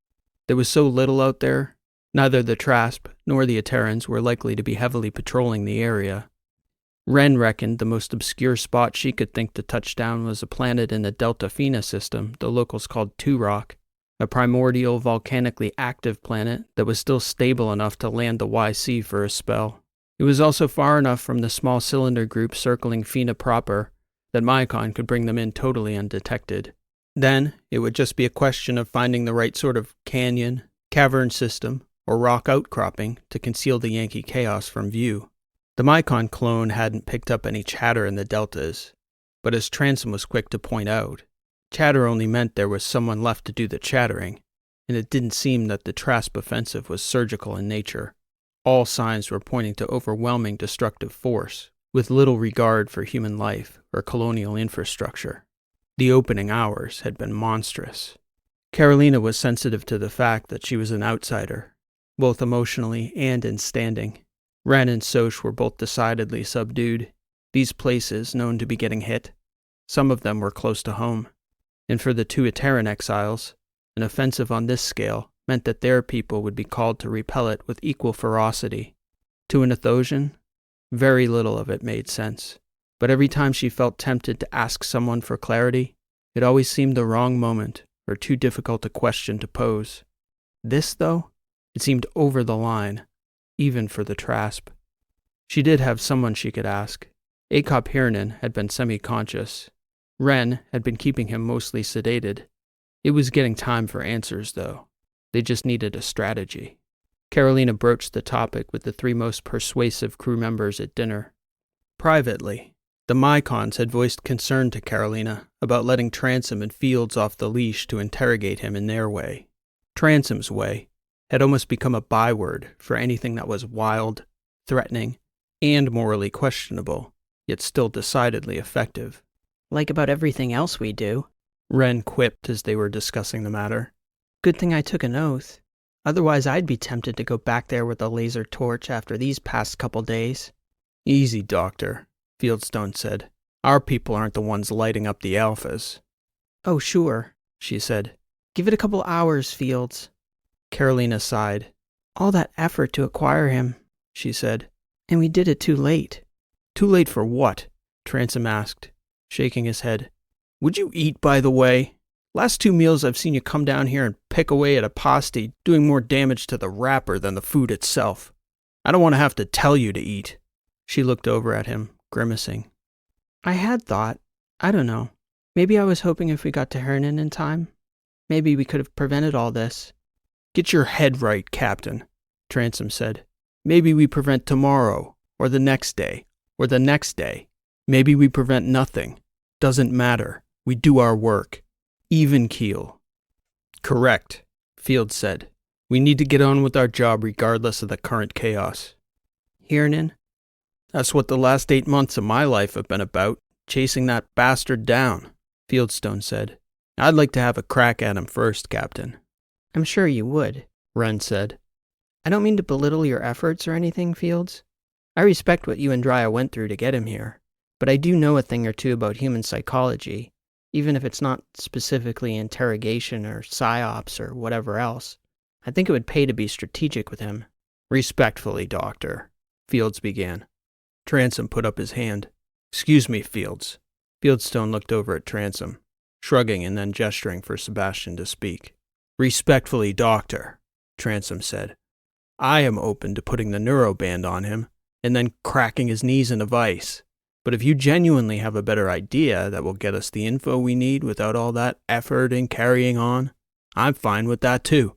There was so little out there, neither the Trasp nor the Etterans were likely to be heavily patrolling the area. Wren reckoned the most obscure spot she could think to touch down was a planet in the Delta Fina system the locals called Two-Rock, a primordial volcanically active planet that was still stable enough to land the YC for a spell. It was also far enough from the small cylinder group circling Fina proper that Mycon could bring them in totally undetected. Then, it would just be a question of finding the right sort of canyon, cavern system, or rock outcropping to conceal the Yankee-Chaos from view. The Mycon clone hadn't picked up any chatter in the deltas, but as Transom was quick to point out, chatter only meant there was someone left to do the chattering, and it didn't seem that the Trasp offensive was surgical in nature. All signs were pointing to overwhelming destructive force, with little regard for human life or colonial infrastructure. The opening hours had been monstrous. Carolina was sensitive to the fact that she was an outsider, both emotionally and in standing. Wren and Soch were both decidedly subdued. These places, known to be getting hit, some of them were close to home. And for the two Etteran exiles, an offensive on this scale meant that their people would be called to repel it with equal ferocity. To an Athosian, very little of it made sense. But every time she felt tempted to ask someone for clarity, it always seemed the wrong moment or too difficult a question to pose. This, though, it seemed over the line, even for the Trasp. She did have someone she could ask. Akop Hernan had been semi-conscious. Wren had been keeping him mostly sedated. It was getting time for answers, though. They just needed a strategy. Carolina broached the topic with the three most persuasive crew members at dinner. Privately, the Mycons had voiced concern to Carolina about letting Transom and Fields off the leash to interrogate him in their way. Transom's way had almost become a byword for anything that was wild, threatening, and morally questionable, yet still decidedly effective. Like about everything else we do, Wren quipped as they were discussing the matter. Good thing I took an oath. Otherwise I'd be tempted to go back there with a laser torch after these past couple days. Easy, Doctor, Fieldstone said. Our people aren't the ones lighting up the alphas. Oh, sure, she said. Give it a couple hours, Fields. Carolina sighed. All that effort to acquire him, she said. And we did it too late. Too late for what? Transom asked, shaking his head. Would you eat, by the way? Last 2 meals I've seen you come down here and pick away at a pasty, doing more damage to the wrapper than the food itself. I don't want to have to tell you to eat. She looked over at him, grimacing. I had thought. I don't know. Maybe I was hoping if we got to Hernan in time, maybe we could have prevented all this. Get your head right, Captain, Transom said. Maybe we prevent tomorrow, or the next day, or the next day. Maybe we prevent nothing. Doesn't matter. We do our work. Even keel. Correct, Fields said. We need to get on with our job regardless of the current chaos. Hernan? That's what the last 8 months of my life have been about, chasing that bastard down, Fieldstone said. I'd like to have a crack at him first, Captain. I'm sure you would, Wren said. I don't mean to belittle your efforts or anything, Fields. I respect what you and Drya went through to get him here, but I do know a thing or two about human psychology, even if it's not specifically interrogation or psyops or whatever else. I think it would pay to be strategic with him. Respectfully, Doctor, Fields began. Transom put up his hand. Excuse me, Fields. Fieldstone looked over at Transom, shrugging and then gesturing for Sebastian to speak. Respectfully, Doctor, Transom said. I am open to putting the neuroband on him and then cracking his knees in a vice. But if you genuinely have a better idea that will get us the info we need without all that effort and carrying on, I'm fine with that too.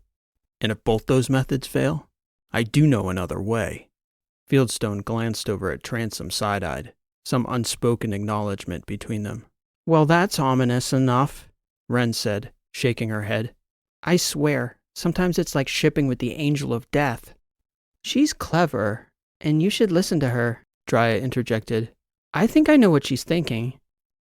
And if both those methods fail, I do know another way. Fieldstone glanced over at Transom side-eyed, some unspoken acknowledgement between them. Well, that's ominous enough, Wren said, shaking her head. I swear, sometimes it's like shipping with the angel of death. She's clever, and you should listen to her, Drya interjected. I think I know what she's thinking.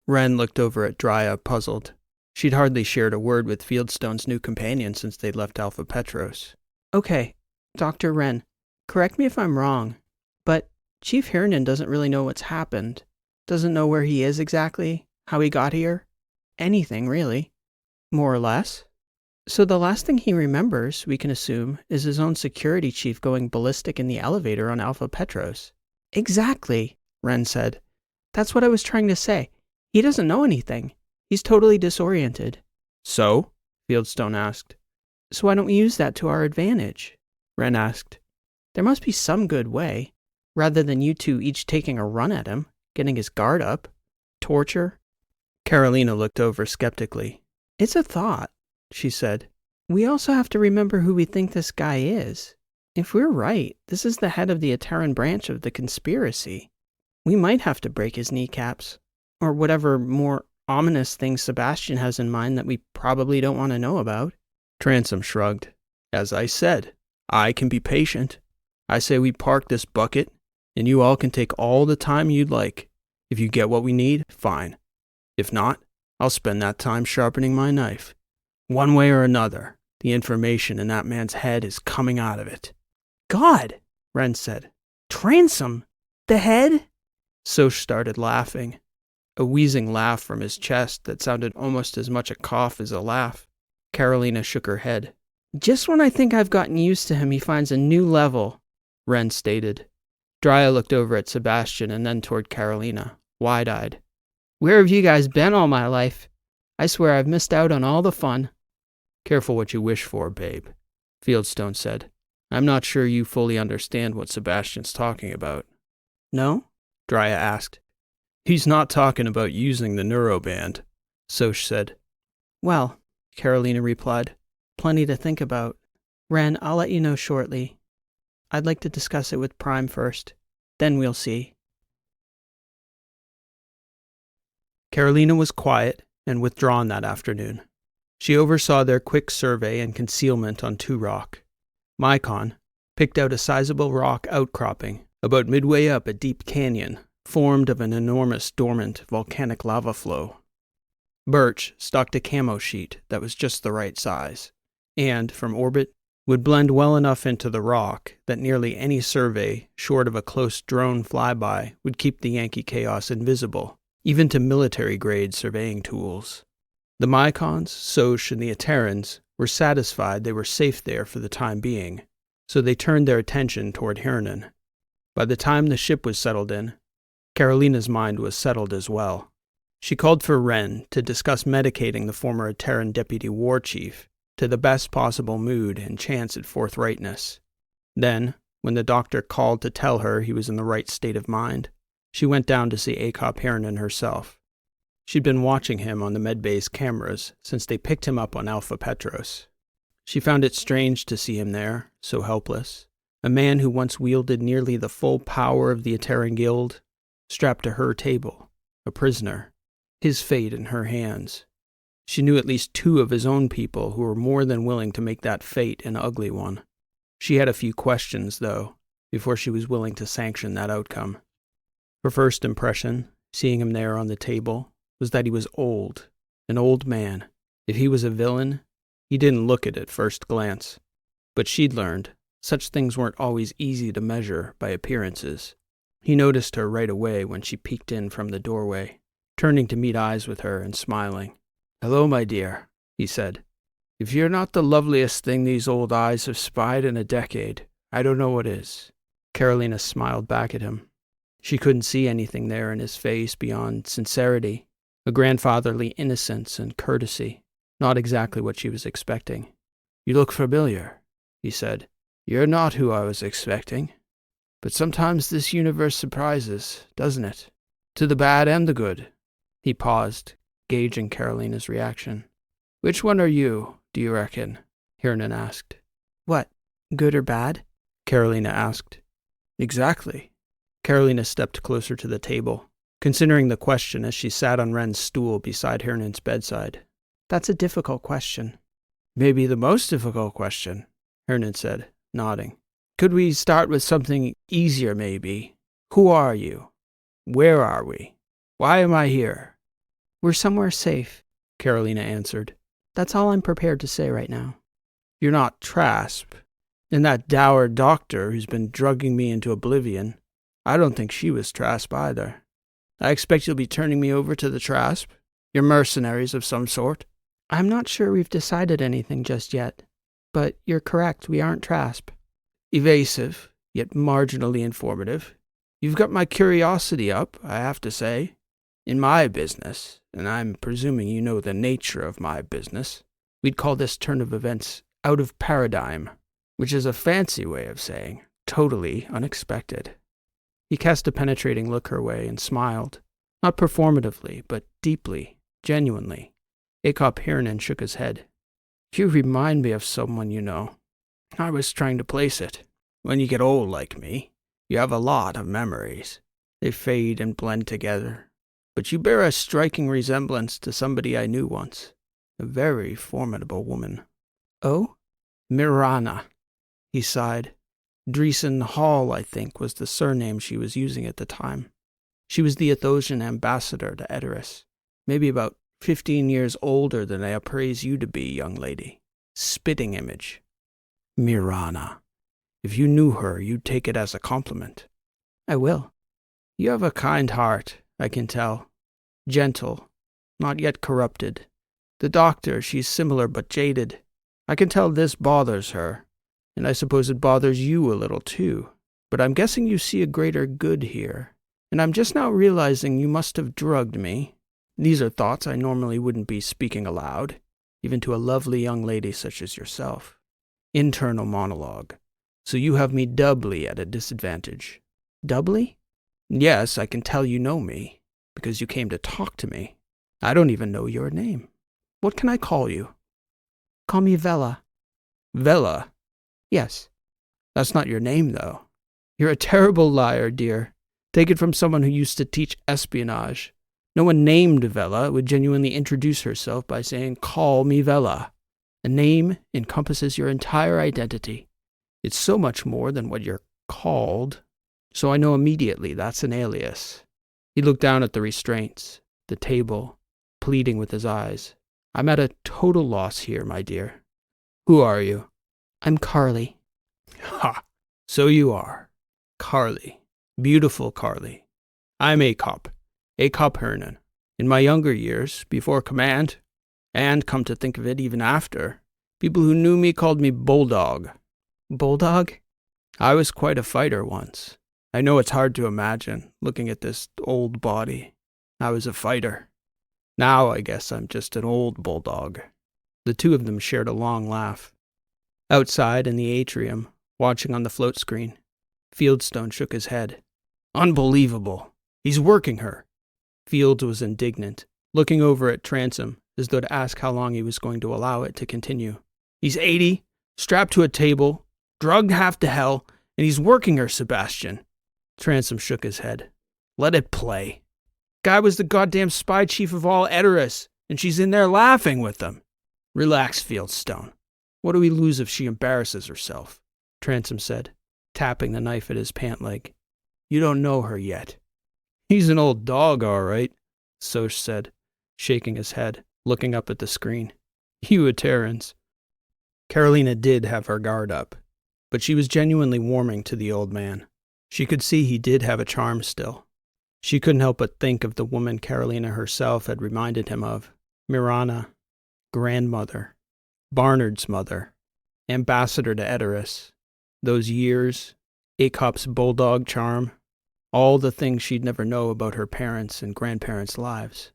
Wren looked over at Drya, puzzled. She'd hardly shared a word with Fieldstone's new companion since they'd left Alpha Petros. Okay, Dr. Wren, correct me if I'm wrong, but Chief Hernan doesn't really know what's happened. Doesn't know where he is exactly, how he got here. Anything, really. More or less. So the last thing he remembers, we can assume, is his own security chief going ballistic in the elevator on Alpha Petros. Exactly, Wren said. That's what I was trying to say. He doesn't know anything. He's totally disoriented. So? Fieldstone asked. So why don't we use that to our advantage? Wren asked. There must be some good way, rather than you two each taking a run at him, getting his guard up. Torture? Carolina looked over skeptically. It's a thought, she said. We also have to remember who we think this guy is. If we're right, this is the head of the Etteran branch of the conspiracy. We might have to break his kneecaps, or whatever more ominous thing Sebastian has in mind that we probably don't want to know about. Transom shrugged. As I said, I can be patient. I say we park this bucket, and you all can take all the time you'd like. If you get what we need, fine. If not, I'll spend that time sharpening my knife. One way or another, the information in that man's head is coming out of it. God, Wren said. Transom? The head? Soch started laughing, a wheezing laugh from his chest that sounded almost as much a cough as a laugh. Carolina shook her head. Just when I think I've gotten used to him, he finds a new level, Wren stated. Drea looked over at Sebastian and then toward Carolina, wide-eyed. Where have you guys been all my life? I swear I've missed out on all the fun. Careful what you wish for, babe, Fieldstone said. I'm not sure you fully understand what Sebastian's talking about. No? Drea asked. He's not talking about using the neuroband, Soch said. Well, Carolina replied, plenty to think about. Wren, I'll let you know shortly. I'd like to discuss it with Prime first. Then we'll see. Carolina was quiet and withdrawn that afternoon. She oversaw their quick survey and concealment on Two Rock. Mycon picked out a sizable rock outcropping about midway up a deep canyon formed of an enormous dormant volcanic lava flow. Burch stocked a camo sheet that was just the right size, and, from orbit, would blend well enough into the rock that nearly any survey, short of a close drone flyby, would keep the Yankee-Chaos invisible, even to military-grade surveying tools. The Mycons, Soch, and the Etterans were satisfied they were safe there for the time being, so they turned their attention toward Hernan. By the time the ship was settled in, Carolina's mind was settled as well. She called for Wren to discuss medicating the former Etteran deputy war chief to the best possible mood and chance at forthrightness. Then, when the doctor called to tell her he was in the right state of mind, she went down to see Akop Hernan herself. She'd been watching him on the medbay's cameras since they picked him up on Alpha Petros. She found it strange to see him there, so helpless, a man who once wielded nearly the full power of the Etteran Guild, strapped to her table, a prisoner, his fate in her hands. She knew at least 2 of his own people who were more than willing to make that fate an ugly one. She had a few questions, though, before she was willing to sanction that outcome. Her first impression, seeing him there on the table, was that he was old, an old man. If he was a villain, he didn't look it at first glance. But she'd learned, such things weren't always easy to measure by appearances. He noticed her right away when she peeked in from the doorway, turning to meet eyes with her and smiling. "Hello, my dear," he said. "If you're not the loveliest thing these old eyes have spied in a decade, I don't know what is." Carolina smiled back at him. She couldn't see anything there in his face beyond sincerity, a grandfatherly innocence and courtesy, not exactly what she was expecting. "You look familiar," he said. "You're not who I was expecting. But sometimes this universe surprises, doesn't it? To the bad and the good." He paused, gauging Carolina's reaction. "Which one are you, do you reckon?" Hernan asked. What, good or bad? Carolina asked. "Exactly." Carolina stepped closer to the table, considering the question as she sat on Wren's stool beside Hernan's bedside. That's a difficult question. "Maybe the most difficult question," Hernan said, nodding. "Could we start with something easier, maybe? Who are you? Where are we? Why am I here?" We're somewhere safe, Carolina answered. That's all I'm prepared to say right now. "You're not Trasp?" And that dour doctor who's been drugging me into oblivion, I don't think she was Trasp either. I expect you'll be turning me over to the Trasp? Your mercenaries of some sort? I'm not sure we've decided anything just yet, but you're correct, we aren't Trasp. Evasive, yet marginally informative. You've got my curiosity up, I have to say. In my business, and I'm presuming you know the nature of my business, we'd call this turn of events out of paradigm, which is a fancy way of saying totally unexpected. He cast a penetrating look her way and smiled, not performatively, but deeply, genuinely. Akop Hernan shook his head. You remind me of someone you know. I was trying to place it. When you get old like me, you have a lot of memories. They fade and blend together. But you bear a striking resemblance to somebody I knew once. A very formidable woman. Oh? Mirana. He sighed. Dreeson Hall, I think, was the surname she was using at the time. She was the Athosian ambassador to Edoras. Maybe about 15 years older than I appraise you to be, young lady. Spitting image. Mirana. If you knew her, you'd take it as a compliment. I will. You have a kind heart, I can tell. Gentle, not yet corrupted. The doctor, she's similar but jaded. I can tell this bothers her, and I suppose it bothers you a little too. But I'm guessing you see a greater good here, and I'm just now realizing you must have drugged me. These are thoughts I normally wouldn't be speaking aloud, even to a lovely young lady such as yourself. Internal monologue. So you have me doubly at a disadvantage. Doubly? Yes, I can tell you know me, because you came to talk to me. I don't even know your name. What can I call you? Call me Vela. Vela? Yes. That's not your name, though. You're a terrible liar, dear. Take it from someone who used to teach espionage. No one named Vela would genuinely introduce herself by saying, "Call me Vela." A name encompasses your entire identity. It's so much more than what you're called. So I know immediately that's an alias. He looked down at the restraints, the table, pleading with his eyes. I'm at a total loss here, my dear. Who are you? I'm Carly. Ha! So you are. Carly. Beautiful Carly. I'm Akop Hernan. In my younger years, before command, and come to think of it, even after, people who knew me called me Bulldog. Bulldog? I was quite a fighter once. I know it's hard to imagine, looking at this old body. I was a fighter. Now I guess I'm just an old bulldog. The two of them shared a long laugh. Outside in the atrium, watching on the float screen, Fieldstone shook his head. Unbelievable. He's working her. Fields was indignant, looking over at Tanzing as though to ask how long he was going to allow it to continue. He's 80, strapped to a table, drugged half to hell, and he's working her, Sebastian. Tanzing shook his head. Let it play. Guy was the goddamn spy chief of all Edoras, and she's in there laughing with them. Relax, Fieldstone. What do we lose if she embarrasses herself? Tanzing said, tapping the knife at his pant leg. You don't know her yet. He's an old dog, all right, Soch said, shaking his head, looking up at the screen. You Etterans. Carolina did have her guard up, but she was genuinely warming to the old man. She could see he did have a charm still. She couldn't help but think of the woman Carolina herself had reminded him of. Mirana, grandmother, Barnard's mother, ambassador to Edoras. Those years, Akop's bulldog charm, all the things she'd never know about her parents' and grandparents' lives.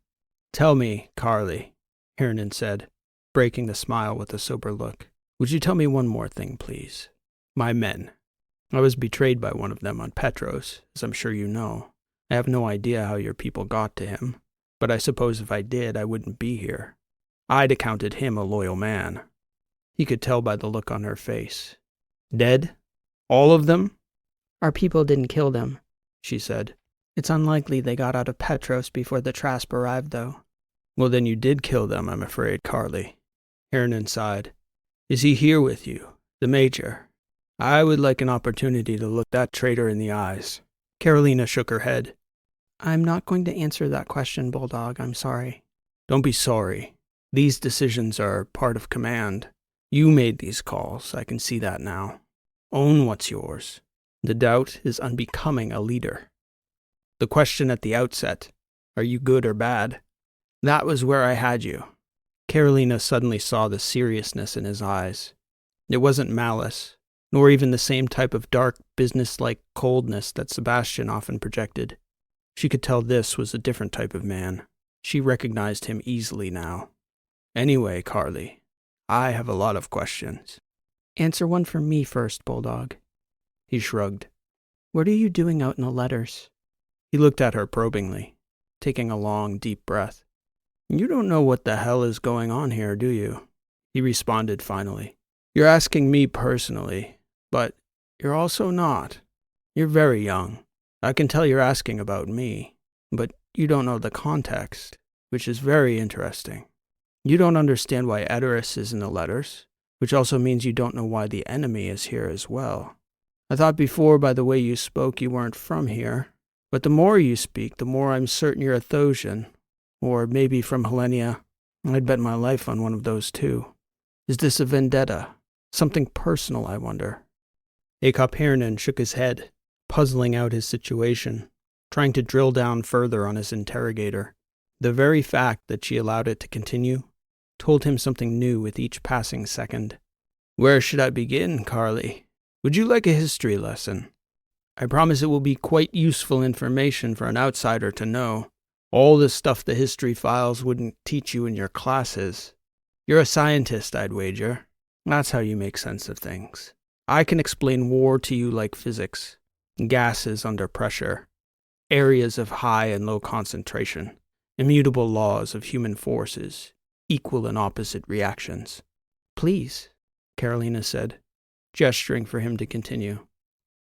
Tell me, Carly, Hernan said, breaking the smile with a sober look. Would you tell me one more thing, please? My men. I was betrayed by one of them on Petros, as I'm sure you know. I have no idea how your people got to him, but I suppose if I did, I wouldn't be here. I'd accounted him a loyal man. He could tell by the look on her face. Dead? All of them? Our people didn't kill them, she said. It's unlikely they got out of Petros before the Trasp arrived, though. Well, then you did kill them, I'm afraid, Carly. Hernan sighed. Is he here with you, the Major? I would like an opportunity to look that traitor in the eyes. Carolina shook her head. I'm not going to answer that question, Bulldog. I'm sorry. Don't be sorry. These decisions are part of command. You made these calls. I can see that now. Own what's yours. The doubt is unbecoming a leader. The question at the outset, are you good or bad? That was where I had you. Carolina suddenly saw the seriousness in his eyes. It wasn't malice, nor even the same type of dark, business-like coldness that Sebastian often projected. She could tell this was a different type of man. She recognized him easily now. Anyway, Carly, I have a lot of questions. Answer one for me first, Bulldog. He shrugged. What are you doing out in the letters? He looked at her probingly, taking a long, deep breath. You don't know what the hell is going on here, do you? He responded finally. You're asking me personally, but you're also not. You're very young. I can tell you're asking about me, but you don't know the context, which is very interesting. You don't understand why Etteran is in the letters, which also means you don't know why the enemy is here as well. I thought before by the way you spoke you weren't from here, but the more you speak, the more I'm certain you're a Thosian, or maybe from Helenia. I'd bet my life on one of those two. Is this a vendetta? Something personal, I wonder. Akop Hernan shook his head, puzzling out his situation, trying to drill down further on his interrogator. The very fact that she allowed it to continue told him something new with each passing second. Where should I begin, Carly? Would you like a history lesson? I promise it will be quite useful information for an outsider to know. All the stuff the history files wouldn't teach you in your classes. You're a scientist, I'd wager. That's how you make sense of things. I can explain war to you like physics. Gases under pressure. Areas of high and low concentration. Immutable laws of human forces. Equal and opposite reactions. Please, Carolina said, gesturing for him to continue.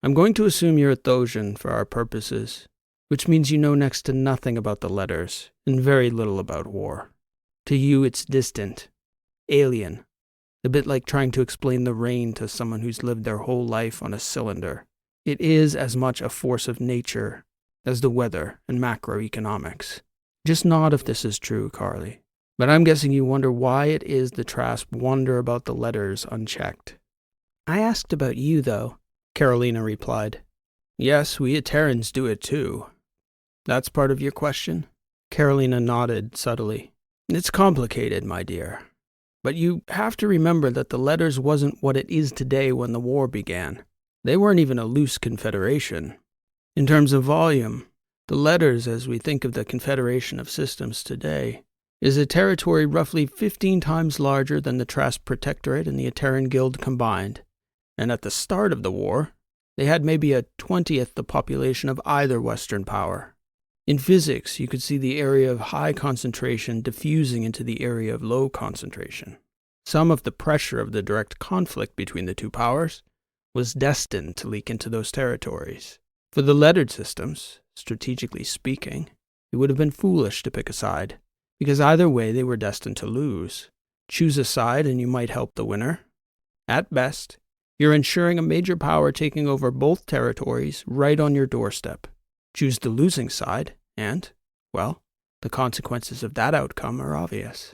I'm going to assume you're a Thosian for our purposes, which means you know next to nothing about the letters and very little about war. To you, it's distant, alien, a bit like trying to explain the rain to someone who's lived their whole life on a cylinder. It is as much a force of nature as the weather and macroeconomics. Just nod if this is true, Carly. But I'm guessing you wonder why it is the Trasp wonder about the letters unchecked. I asked about you, though, Carolina replied. Yes, we Etterans do it too. That's part of your question? Carolina nodded subtly. It's complicated, my dear. But you have to remember that the letters wasn't what it is today when the war began. They weren't even a loose confederation. In terms of volume, the letters, as we think of the Confederation of Systems today, is a territory roughly 15 times larger than the Trasp Protectorate and the Etteran Guild combined. And at the start of the war, they had maybe a 20th the population of either Western power. In physics, you could see the area of high concentration diffusing into the area of low concentration. Some of the pressure of the direct conflict between the two powers was destined to leak into those territories. For the lettered systems, strategically speaking, it would have been foolish to pick a side, because either way they were destined to lose. Choose a side and you might help the winner. At best, you're ensuring a major power taking over both territories right on your doorstep. Choose the losing side, and, well, the consequences of that outcome are obvious.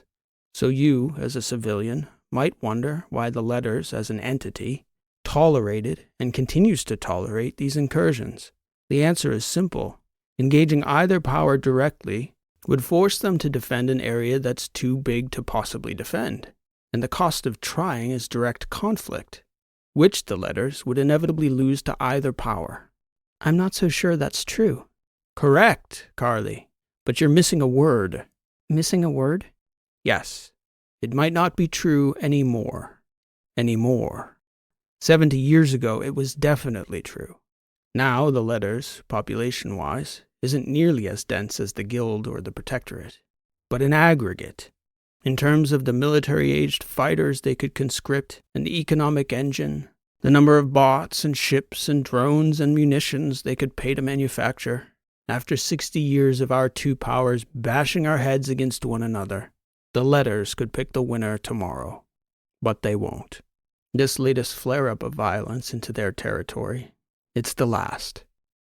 So you, as a civilian, might wonder why the letters, as an entity, tolerated and continues to tolerate these incursions. The answer is simple. Engaging either power directly would force them to defend an area that's too big to possibly defend, and the cost of trying is direct conflict, which the letters would inevitably lose to either power. I'm not so sure that's true. Correct, Carly, but you're missing a word. Missing a word? Yes, it might not be true anymore. 70 years ago, it was definitely true. Now, the letters, population-wise, isn't nearly as dense as the Guild or the Protectorate. But in aggregate, in terms of the military-aged fighters they could conscript and the economic engine, the number of bots and ships and drones and munitions they could pay to manufacture, after 60 years of our two powers bashing our heads against one another, the letters could pick the winner tomorrow. But they won't. This latest flare-up of violence into their territory, it's the last.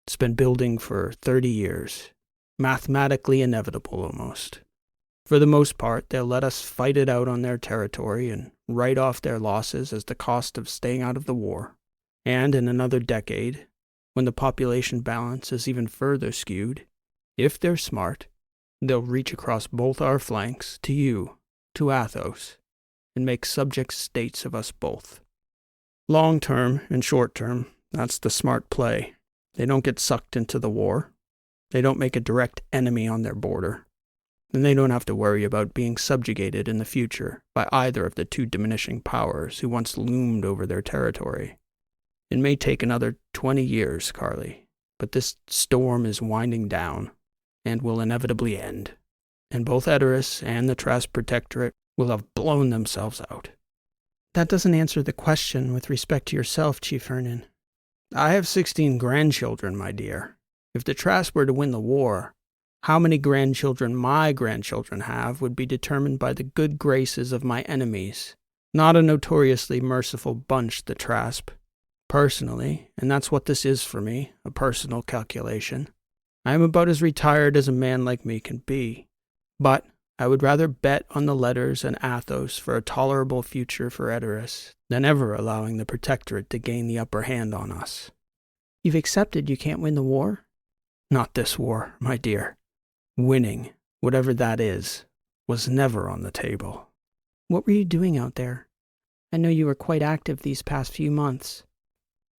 It's been building for 30 years. Mathematically inevitable, almost. For the most part, they'll let us fight it out on their territory and write off their losses as the cost of staying out of the war. And in another decade, when the population balance is even further skewed, if they're smart, they'll reach across both our flanks to you, to Athos, and make subject states of us both. Long term and short term, that's the smart play. They don't get sucked into the war. They don't make a direct enemy on their border. And they don't have to worry about being subjugated in the future by either of the two diminishing powers who once loomed over their territory. It may take another 20 years, Carly, but this storm is winding down and will inevitably end. And both Etteran and the Trask Protectorate will have blown themselves out. That doesn't answer the question with respect to yourself, Chief Hernan. I have 16 grandchildren, my dear. If the Trask were to win the war, how many grandchildren my grandchildren have would be determined by the good graces of my enemies, not a notoriously merciful bunch, the Trask. Personally, and that's what this is for me, a personal calculation, I am about as retired as a man like me can be. But I would rather bet on the letters and Athos for a tolerable future for Etteran than ever allowing the Protectorate to gain the upper hand on us. You've accepted you can't win the war? Not this war, my dear. Winning, whatever that is, was never on the table. What were you doing out there? I know you were quite active these past few months.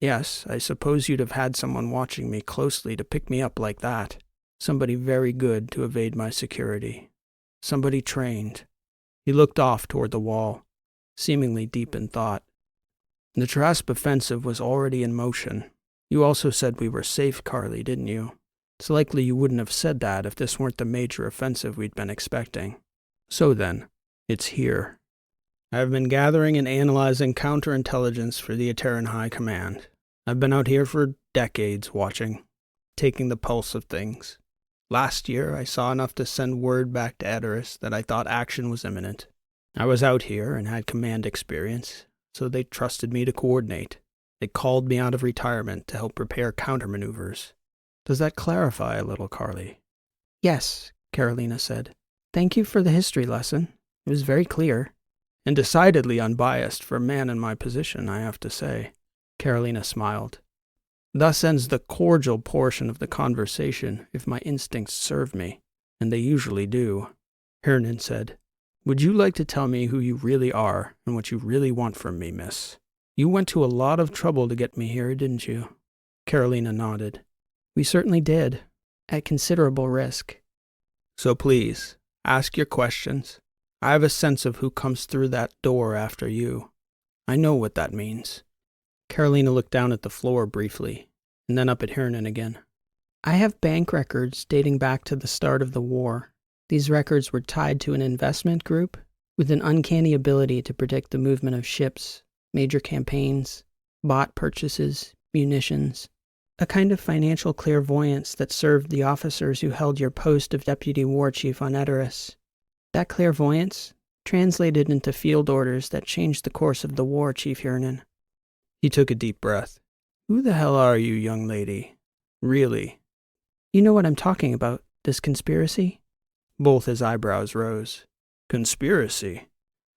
Yes, I suppose you'd have had someone watching me closely to pick me up like that. Somebody very good to evade my security. Somebody trained. He looked off toward the wall, seemingly deep in thought. The Trask offensive was already in motion. You also said we were safe, Carly, didn't you? It's likely you wouldn't have said that if this weren't the major offensive we'd been expecting. So then, it's here. I have been gathering and analyzing counterintelligence for the Etteran High Command. I've been out here for decades watching, taking the pulse of things. Last year, I saw enough to send word back to Etteran that I thought action was imminent. I was out here and had command experience, so they trusted me to coordinate. They called me out of retirement to help prepare countermaneuvers. Does that clarify a little, Carly? Yes, Carolina said. Thank you for the history lesson. It was very clear. And decidedly unbiased for a man in my position, I have to say. Carolina smiled. Thus ends the cordial portion of the conversation, if my instincts serve me, and they usually do. Hernan said, "Would you like to tell me who you really are and what you really want from me, miss? You went to a lot of trouble to get me here, didn't you?" Carolina nodded. We certainly did, at considerable risk. So please, ask your questions. I have a sense of who comes through that door after you. I know what that means. Carolina looked down at the floor briefly, and then up at Hernan again. I have bank records dating back to the start of the war. These records were tied to an investment group with an uncanny ability to predict the movement of ships, major campaigns, bot purchases, munitions, a kind of financial clairvoyance that served the officers who held your post of Deputy War Chief on Etteran. That clairvoyance translated into field orders that changed the course of the war, Chief Hernan. He took a deep breath. Who the hell are you, young lady? Really? You know what I'm talking about, this conspiracy? Both his eyebrows rose. Conspiracy?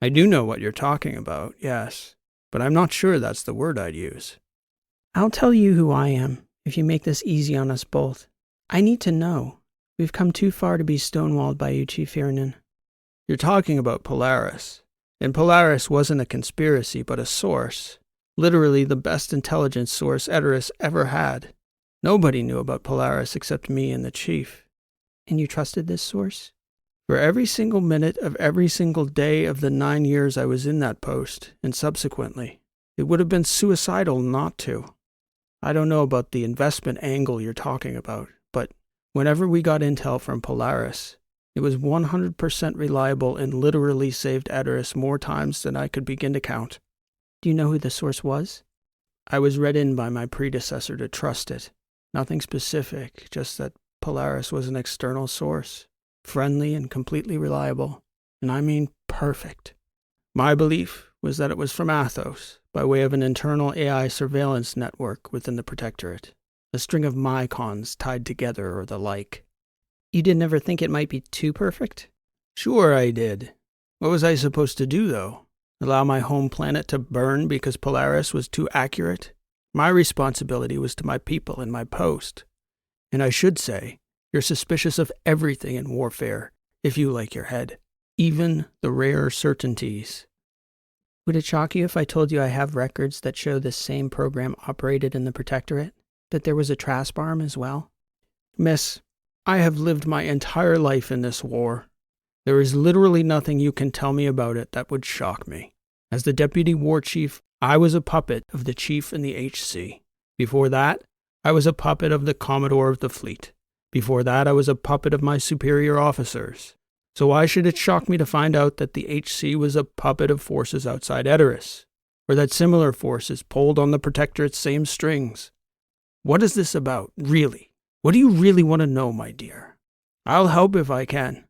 I do know what you're talking about, yes, but I'm not sure that's the word I'd use. I'll tell you who I am, if you make this easy on us both. I need to know. We've come too far to be stonewalled by you, Chief Hernan. You're talking about Polaris. And Polaris wasn't a conspiracy, but a source. Literally the best intelligence source Etteran ever had. Nobody knew about Polaris except me and the chief. And you trusted this source? For every single minute of every single day of the 9 years I was in that post, and subsequently. It would have been suicidal not to. I don't know about the investment angle you're talking about, but whenever we got intel from Polaris, it was 100% reliable and literally saved Etteran more times than I could begin to count. Do you know who the source was? I was read in by my predecessor to trust it. Nothing specific, just that Polaris was an external source, friendly and completely reliable, and I mean perfect. My belief was that it was from Athos, by way of an internal AI surveillance network within the Protectorate, a string of mycons tied together or the like. You didn't ever think it might be too perfect? Sure I did. What was I supposed to do, though? Allow my home planet to burn because Polaris was too accurate? My responsibility was to my people and my post. And I should say, you're suspicious of everything in warfare, if you like your head, even the rare certainties. Would it shock you if I told you I have records that show this same program operated in the Protectorate? That there was a Trasp arm as well? Miss, I have lived my entire life in this war. There is literally nothing you can tell me about it that would shock me. As the Deputy War Chief, I was a puppet of the Chief in the HC. Before that, I was a puppet of the Commodore of the Fleet. Before that, I was a puppet of my superior officers. So why should it shock me to find out that the HC was a puppet of forces outside Edoras, or that similar forces pulled on the Protectorate's same strings? What is this about, really? What do you really want to know, my dear? I'll help if I can,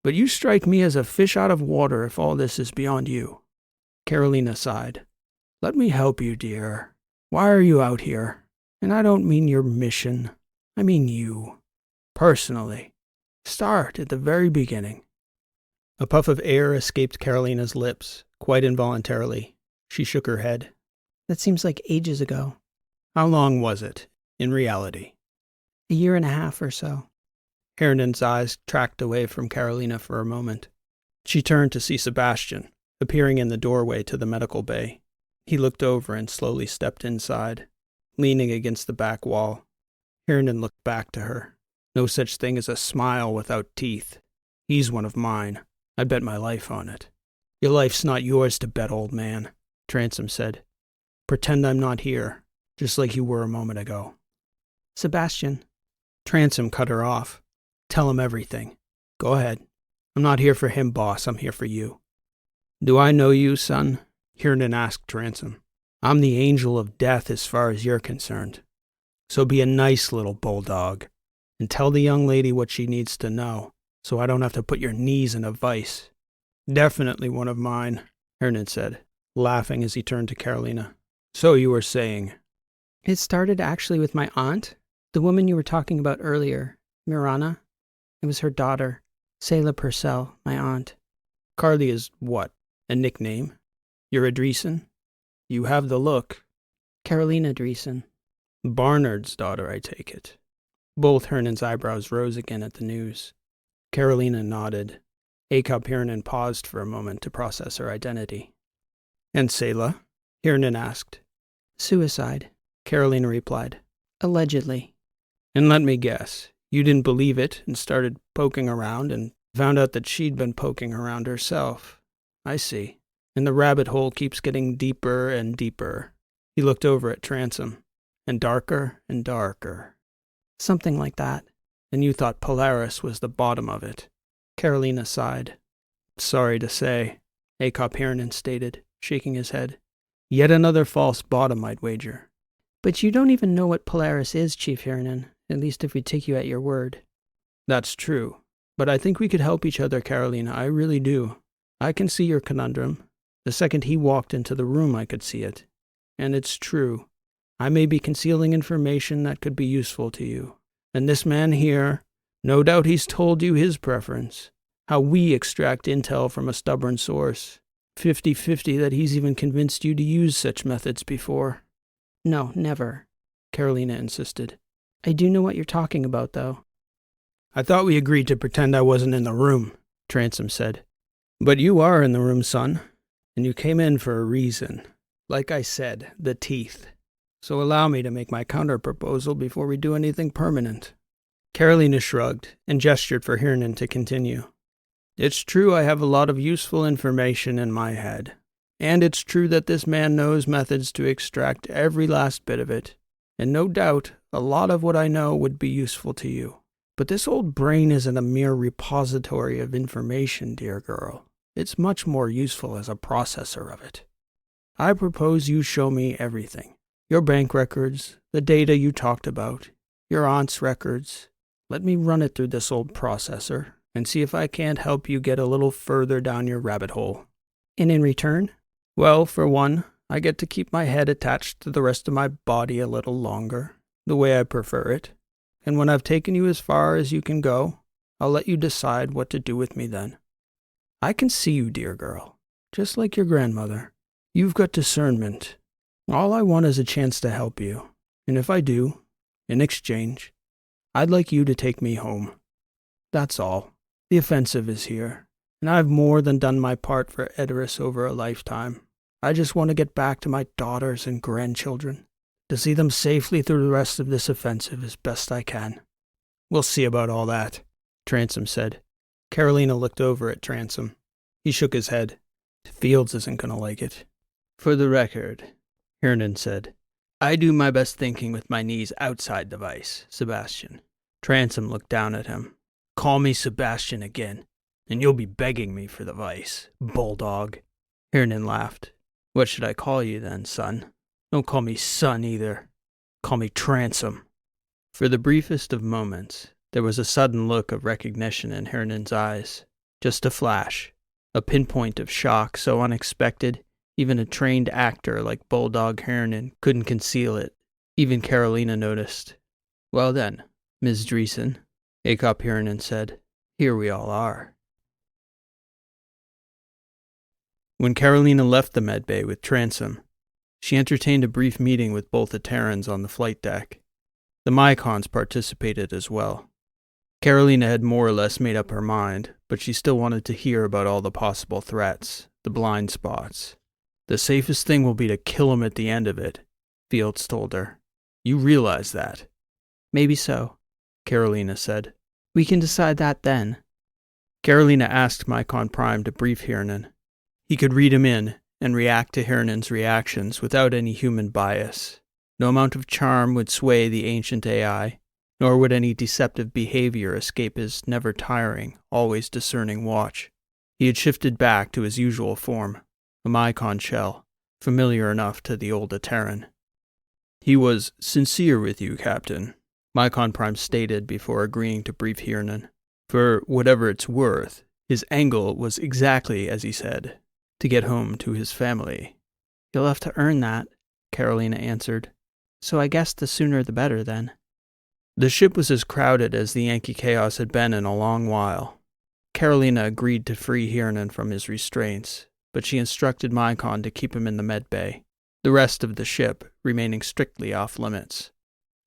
but you strike me as a fish out of water if all this is beyond you. Carolina sighed. Let me help you, dear. Why are you out here? And I don't mean your mission. I mean you. Personally. Start at the very beginning. A puff of air escaped Carolina's lips, quite involuntarily. She shook her head. That seems like ages ago. How long was it, in reality? 1.5 years or so. Hernan's eyes tracked away from Carolina for a moment. She turned to see Sebastian, appearing in the doorway to the medical bay. He looked over and slowly stepped inside, leaning against the back wall. Hernan looked back to her. No such thing as a smile without teeth. He's one of mine. I bet my life on it. Your life's not yours to bet, old man, Transom said. Pretend I'm not here, just like you were a moment ago. Sebastian. Transom cut her off. Tell him everything. Go ahead. I'm not here for him, boss. I'm here for you. Do I know you, son? Hernan asked Transom. I'm the angel of death as far as you're concerned. So be a nice little bulldog, and tell the young lady what she needs to know, so I don't have to put your knees in a vice. Definitely one of mine, Hernan said, laughing as he turned to Carolina. So you were saying. It started actually with my aunt, the woman you were talking about earlier, Mirana. It was her daughter, Selah Purcell, my aunt. Carly is what? A nickname? You're a Dreeson? You have the look. Carolina Dreeson. Barnard's daughter, I take it. Both Hernan's eyebrows rose again at the news. Carolina nodded. Akop Hernan paused for a moment to process her identity. And Selah? Hernan asked. Suicide, Carolina replied. Allegedly. And let me guess, you didn't believe it and started poking around and found out that she'd been poking around herself. I see. And the rabbit hole keeps getting deeper and deeper. He looked over at Transom. And darker and darker. Something like that. And you thought Polaris was the bottom of it. Carolina sighed. Sorry to say, Akop Hernan stated, shaking his head. Yet another false bottom, I'd wager. But you don't even know what Polaris is, Chief Hernan, at least if we take you at your word. That's true. But I think we could help each other, Carolina. I really do. I can see your conundrum. The second he walked into the room, I could see it. And it's true. I may be concealing information that could be useful to you. And this man here, no doubt he's told you his preference. How we extract intel from a stubborn source. 50-50 that he's even convinced you to use such methods before. No, never, Carolina insisted. I do know what you're talking about, though. I thought we agreed to pretend I wasn't in the room, Transom said. But you are in the room, son. And you came in for a reason. Like I said, the teeth. So allow me to make my counter-proposal before we do anything permanent. Carolina shrugged and gestured for Hernan to continue. It's true I have a lot of useful information in my head. And it's true that this man knows methods to extract every last bit of it. And no doubt, a lot of what I know would be useful to you. But this old brain isn't a mere repository of information, dear girl. It's much more useful as a processor of it. I propose you show me everything. Your bank records, the data you talked about, your aunt's records. Let me run it through this old processor and see if I can't help you get a little further down your rabbit hole. And in return? Well, for one, I get to keep my head attached to the rest of my body a little longer, the way I prefer it. And when I've taken you as far as you can go, I'll let you decide what to do with me then. I can see you, dear girl, just like your grandmother. You've got discernment. All I want is a chance to help you, and if I do, in exchange, I'd like you to take me home. That's all. The offensive is here, and I've more than done my part for Edoras over a lifetime. I just want to get back to my daughters and grandchildren, to see them safely through the rest of this offensive as best I can. We'll see about all that, Transom said. Carolina looked over at Transom. He shook his head. Fields isn't going to like it. For the record, Hernan said, I do my best thinking with my knees outside the vice, Sebastian. Transom looked down at him. Call me Sebastian again, and you'll be begging me for the vice, bulldog. Hernan laughed. What should I call you then, son? Don't call me son either. Call me Transom. For the briefest of moments, there was a sudden look of recognition in Hernan's eyes. Just a flash. A pinpoint of shock so unexpected, even a trained actor like Bulldog Hernan couldn't conceal it. Even Carolina noticed. Well then, Ms. Dreeson, Akop Hernan said, here we all are. When Carolina left the medbay with Transom, she entertained a brief meeting with both Etterans on the flight deck. The Mycons participated as well. Carolina had more or less made up her mind, but she still wanted to hear about all the possible threats, the blind spots. The safest thing will be to kill him at the end of it, Fields told her. You realize that? Maybe so, Carolina said. We can decide that then. Carolina asked Mycon Prime to brief Hernan. He could read him in and react to Hernan's reactions without any human bias. No amount of charm would sway the ancient AI, nor would any deceptive behavior escape his never-tiring, always discerning watch. He had shifted back to his usual form, a Mycon shell, familiar enough to the old Etteran. He was sincere with you, Captain, Mycon Prime stated before agreeing to brief Hernan. For whatever it's worth, his angle was exactly as he said, to get home to his family. You'll have to earn that, Carolina answered. So I guess the sooner the better then. The ship was as crowded as the Yankee-Chaos had been in a long while. Carolina agreed to free Hernan from his restraints, but she instructed Mycon to keep him in the medbay, the rest of the ship remaining strictly off limits.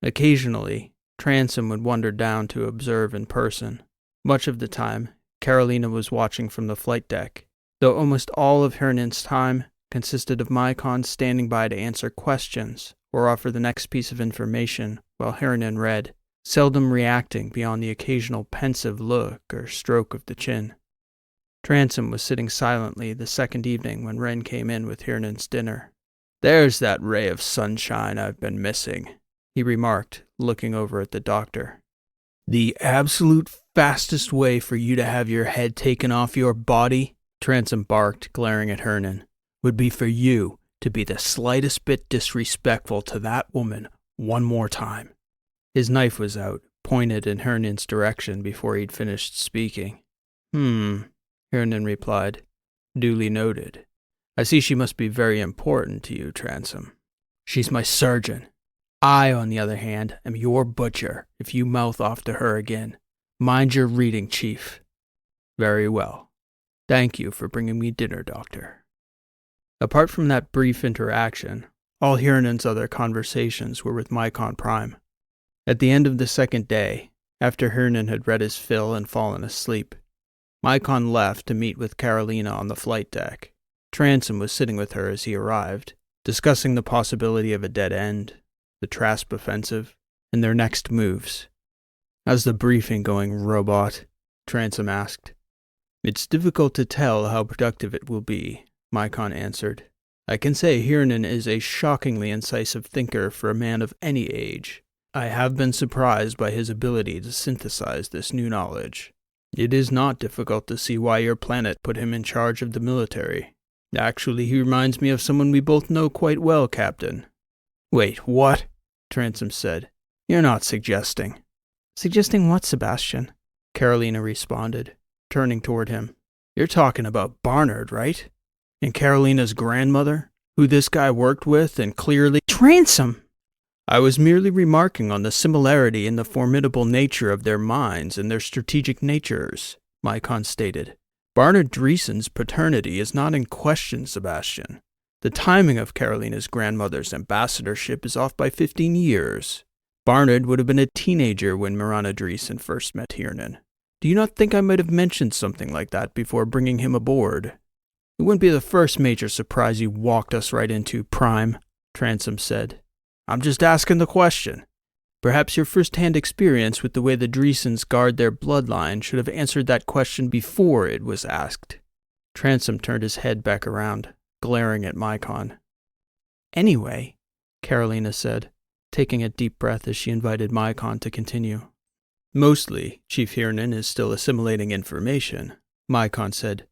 Occasionally, Transom would wander down to observe in person. Much of the time, Carolina was watching from the flight deck, though almost all of Hernan's time consisted of Mycon standing by to answer questions or offer the next piece of information while Hernan read, seldom reacting beyond the occasional pensive look or stroke of the chin. Transom was sitting silently the second evening when Wren came in with Hernan's dinner. There's that ray of sunshine I've been missing, he remarked, looking over at the doctor. The absolute fastest way for you to have your head taken off your body, Transom barked, glaring at Hernan, would be for you to be the slightest bit disrespectful to that woman one more time. His knife was out, pointed in Hernan's direction before he'd finished speaking. Hernan replied. Duly noted. I see she must be very important to you, Transom. She's my surgeon. I, on the other hand, am your butcher if you mouth off to her again. Mind your reading, Chief. Very well. Thank you for bringing me dinner, Doctor. Apart from that brief interaction, all Hernan's other conversations were with Mycon Prime. At the end of the second day, after Hernan had read his fill and fallen asleep, Mycon left to meet with Carolina on the flight deck. Transom was sitting with her as he arrived, discussing the possibility of a dead end, the Trasp offensive, and their next moves. How's the briefing going, robot? Transom asked. It's difficult to tell how productive it will be, Mycon answered. I can say Hernan is a shockingly incisive thinker for a man of any age. I have been surprised by his ability to synthesize this new knowledge. It is not difficult to see why your planet put him in charge of the military. Actually, he reminds me of someone we both know quite well, Captain. Wait, what? Transom said. You're not suggesting. Suggesting what, Sebastian? Carolina responded, turning toward him. You're talking about Barnard, right? And Carolina's grandmother, who this guy worked with and clearly— Transom! I was merely remarking on the similarity in the formidable nature of their minds and their strategic natures, Mycon stated. Barnard Dreeson's paternity is not in question, Sebastian. The timing of Carolina's grandmother's ambassadorship is off by 15 years. Barnard would have been a teenager when Mirana Dreeson first met Hernan. Do you not think I might have mentioned something like that before bringing him aboard? It wouldn't be the first major surprise you walked us right into, Prime, Transom said. I'm just asking the question. Perhaps your first-hand experience with the way the Dreesons guard their bloodline should have answered that question before it was asked. Transom turned his head back around, glaring at Mycon. Anyway, Carolina said, taking a deep breath as she invited Mycon to continue. Mostly, Chief Hernan is still assimilating information, Mycon said.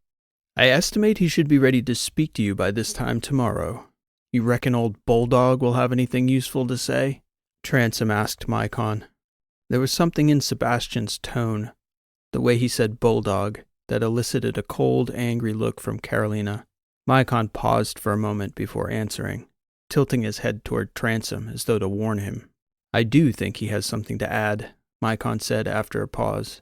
I estimate he should be ready to speak to you by this time tomorrow. You reckon old Bulldog will have anything useful to say? Transom asked Mycon. There was something in Sebastian's tone, the way he said Bulldog, that elicited a cold, angry look from Carolina. Mycon paused for a moment before answering, tilting his head toward Transom as though to warn him. I do think he has something to add, Mycon said after a pause.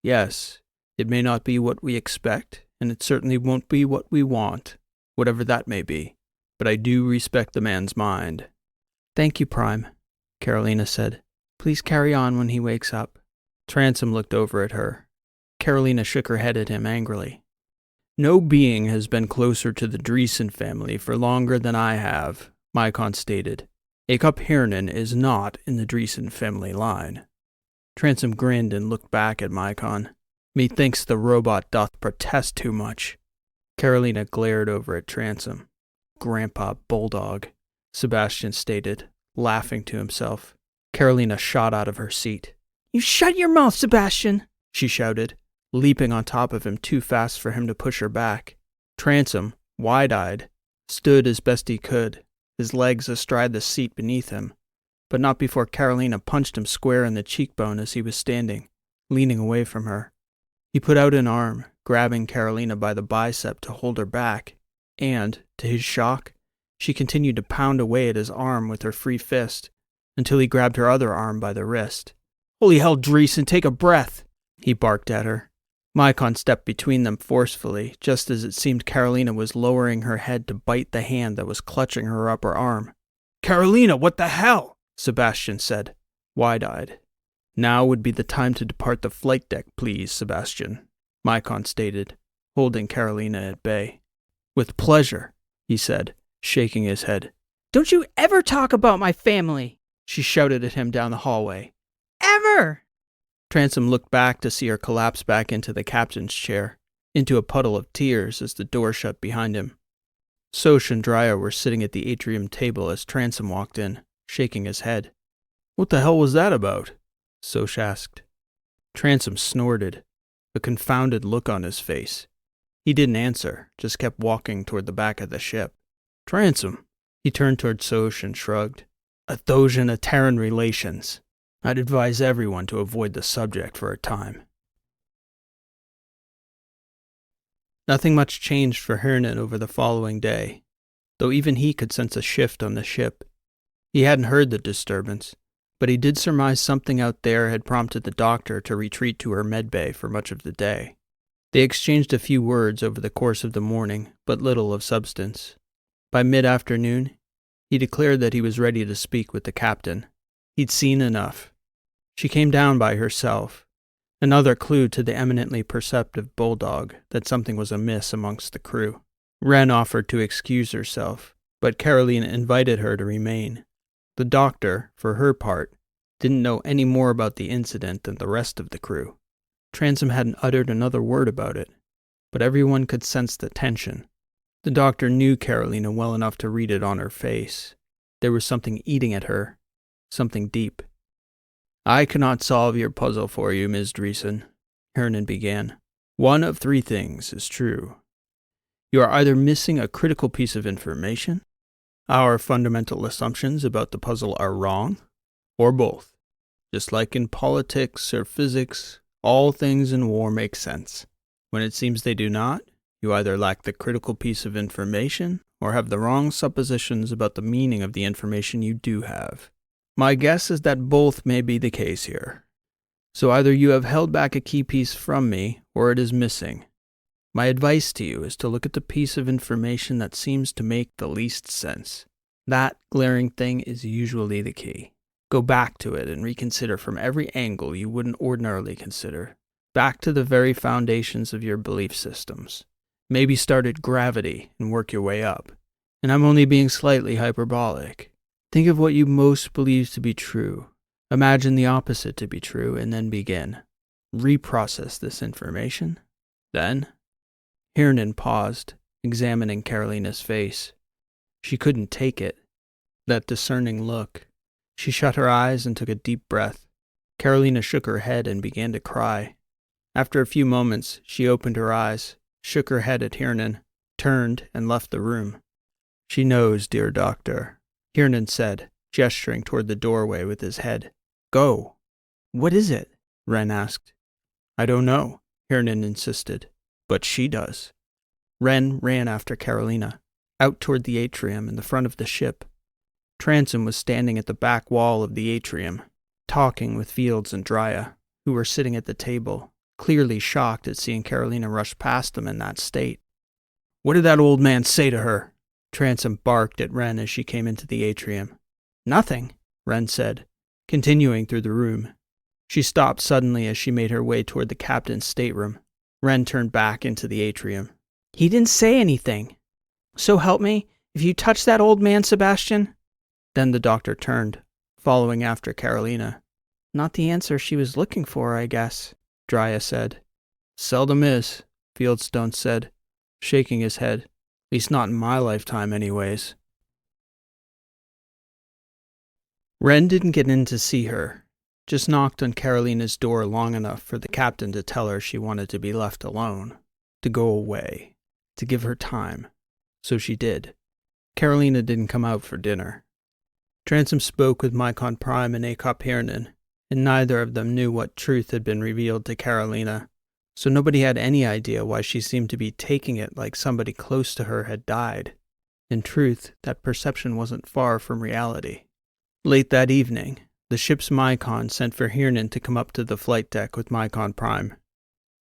Yes, it may not be what we expect, and it certainly won't be what we want, whatever that may be, but I do respect the man's mind. Thank you, Prime, Carolina said. Please carry on when he wakes up. Transom looked over at her. Carolina shook her head at him angrily. No being has been closer to the Dreeson family for longer than I have, Mycon stated. Akop Hernan is not in the Dreeson family line. Transom grinned and looked back at Mycon. Methinks the robot doth protest too much. Carolina glared over at Transom. Grandpa Bulldog, Sebastian stated, laughing to himself. Carolina shot out of her seat. You shut your mouth, Sebastian, she shouted, leaping on top of him too fast for him to push her back. Transom, wide-eyed, stood as best he could, his legs astride the seat beneath him, but not before Carolina punched him square in the cheekbone as he was standing, leaning away from her. He put out an arm, grabbing Carolina by the bicep to hold her back, and, to his shock, she continued to pound away at his arm with her free fist, until he grabbed her other arm by the wrist. Holy hell, Dreeson, take a breath, he barked at her. Mycon stepped between them forcefully, just as it seemed Carolina was lowering her head to bite the hand that was clutching her upper arm. Carolina, what the hell? Sebastian said, wide-eyed. Now would be the time to depart the flight deck, please, Sebastian, Mycon stated, holding Carolina at bay. With pleasure, he said, shaking his head. Don't you ever talk about my family, she shouted at him down the hallway. Ever! Transom looked back to see her collapse back into the captain's chair, into a puddle of tears as the door shut behind him. Soch and Drya were sitting at the atrium table as Transom walked in, shaking his head. What the hell was that about? Soch asked. Transom snorted, a confounded look on his face. He didn't answer, just kept walking toward the back of the ship. Transom. He turned toward Soch and shrugged. Athosian Etteran relations. I'd advise everyone to avoid the subject for a time. Nothing much changed for Hernan over the following day, though even he could sense a shift on the ship. He hadn't heard the disturbance, but he did surmise something out there had prompted the doctor to retreat to her medbay for much of the day. They exchanged a few words over the course of the morning, but little of substance. By mid-afternoon, he declared that he was ready to speak with the captain. He'd seen enough. She came down by herself, another clue to the eminently perceptive Bulldog that something was amiss amongst the crew. Wren offered to excuse herself, but Carolina invited her to remain. The doctor, for her part, didn't know any more about the incident than the rest of the crew. Transom hadn't uttered another word about it, but everyone could sense the tension. The doctor knew Carolina well enough to read it on her face. There was something eating at her, something deep. I cannot solve your puzzle for you, Ms. Dreeson, Hernan began. One of three things is true. You are either missing a critical piece of information, our fundamental assumptions about the puzzle are wrong, or both. Just like in politics or physics, all things in war make sense. When it seems they do not, you either lack the critical piece of information or have the wrong suppositions about the meaning of the information you do have. My guess is that both may be the case here. So either you have held back a key piece from me, or it is missing. My advice to you is to look at the piece of information that seems to make the least sense. That glaring thing is usually the key. Go back to it and reconsider from every angle you wouldn't ordinarily consider. Back to the very foundations of your belief systems. Maybe start at gravity and work your way up. And I'm only being slightly hyperbolic. Think of what you most believe to be true. Imagine the opposite to be true and then begin. Reprocess this information. Then, Hernan paused, examining Carolina's face. She couldn't take it. That discerning look. She shut her eyes and took a deep breath. Carolina shook her head and began to cry. After a few moments, she opened her eyes, shook her head at Hernan, turned, and left the room. She knows, dear doctor, Hernan said, gesturing toward the doorway with his head. Go. What is it? Wren asked. I don't know, Hernan insisted, but she does. Wren ran after Carolina, out toward the atrium in the front of the ship. Tanzing was standing at the back wall of the atrium, talking with Fields and Drya, who were sitting at the table, clearly shocked at seeing Carolina rush past them in that state. What did that old man say to her? Tanzing barked at Wren as she came into the atrium. Nothing, Wren said, continuing through the room. She stopped suddenly as she made her way toward the captain's stateroom. Wren turned back into the atrium. He didn't say anything. So help me, if you touch that old man, Sebastian. Then the doctor turned, following after Carolina. Not the answer she was looking for, I guess, Drya said. Seldom is, Fieldstone said, shaking his head. At least not in my lifetime, anyways. Wren didn't get in to see her, just knocked on Carolina's door long enough for the captain to tell her she wanted to be left alone, to go away, to give her time. So she did. Carolina didn't come out for dinner. Tanzing spoke with Mycon Prime and Akop Hernan, and neither of them knew what truth had been revealed to Carolina, so nobody had any idea why she seemed to be taking it like somebody close to her had died. In truth, that perception wasn't far from reality. Late that evening, the ship's Mycon sent for Hernan to come up to the flight deck with Mycon Prime.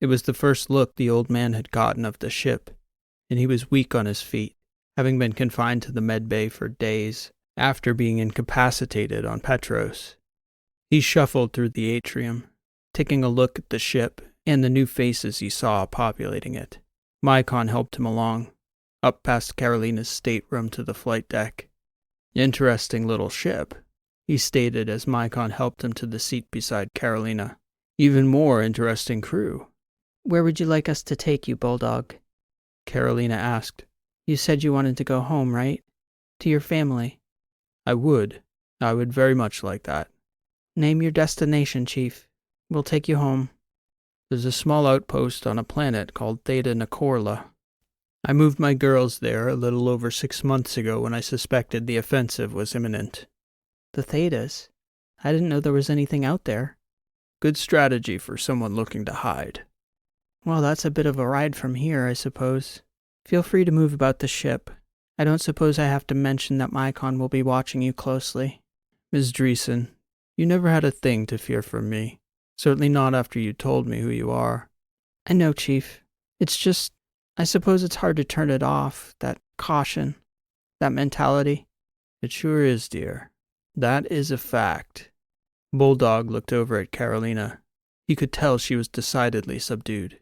It was the first look the old man had gotten of the ship, and he was weak on his feet, having been confined to the med bay for days after being incapacitated on Petros. He shuffled through the atrium, taking a look at the ship and the new faces he saw populating it. Mycon helped him along, up past Carolina's stateroom to the flight deck. Interesting little ship, he stated as Mycon helped him to the seat beside Carolina. Even more interesting crew. Where would you like us to take you, Bulldog? Carolina asked. You said you wanted to go home, right? To your family. I would very much like that. Name your destination, Chief. We'll take you home. There's a small outpost on a planet called Theta Nicorla. I moved my girls there a little over 6 months ago when I suspected the offensive was imminent. The Thetas? I didn't know there was anything out there. Good strategy for someone looking to hide. Well, that's a bit of a ride from here, I suppose. Feel free to move about the ship. I don't suppose I have to mention that Mycon will be watching you closely. Ms. Dreeson, you never had a thing to fear from me. Certainly not after you told me who you are. I know, Chief. It's just, I suppose it's hard to turn it off, that caution, that mentality. It sure is, dear. That is a fact. Bulldog looked over at Carolina. He could tell she was decidedly subdued.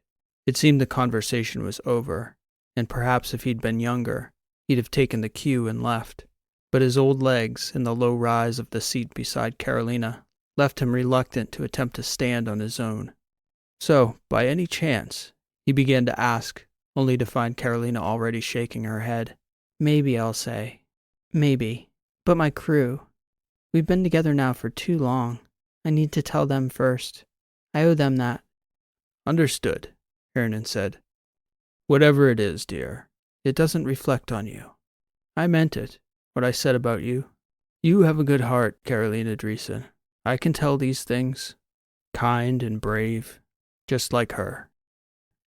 It seemed the conversation was over, and perhaps if he'd been younger, he'd have taken the cue and left. But his old legs and the low rise of the seat beside Carolina left him reluctant to attempt to stand on his own. So, by any chance, he began to ask, only to find Carolina already shaking her head. Maybe, I'll say. Maybe. But my crew. We've been together now for too long. I need to tell them first. I owe them that. Understood, Hernan said. Whatever it is, dear, it doesn't reflect on you. I meant it, what I said about you. You have a good heart, Carolina Dreeson. I can tell these things. Kind and brave, just like her.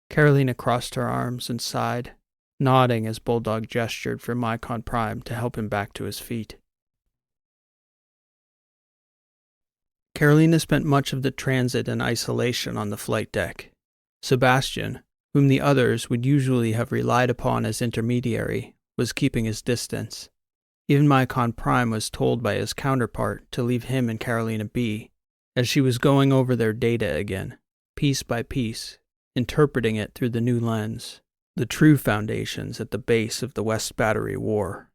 Carolina crossed her arms and sighed, nodding as Bulldog gestured for Mycon Prime to help him back to his feet. Carolina spent much of the transit in isolation on the flight deck. Sebastian, whom the others would usually have relied upon as intermediary, was keeping his distance. Even Mycon Prime was told by his counterpart to leave him and Carolina be, as she was going over their data again, piece by piece, interpreting it through the new lens, the true foundations at the base of the West Battery War.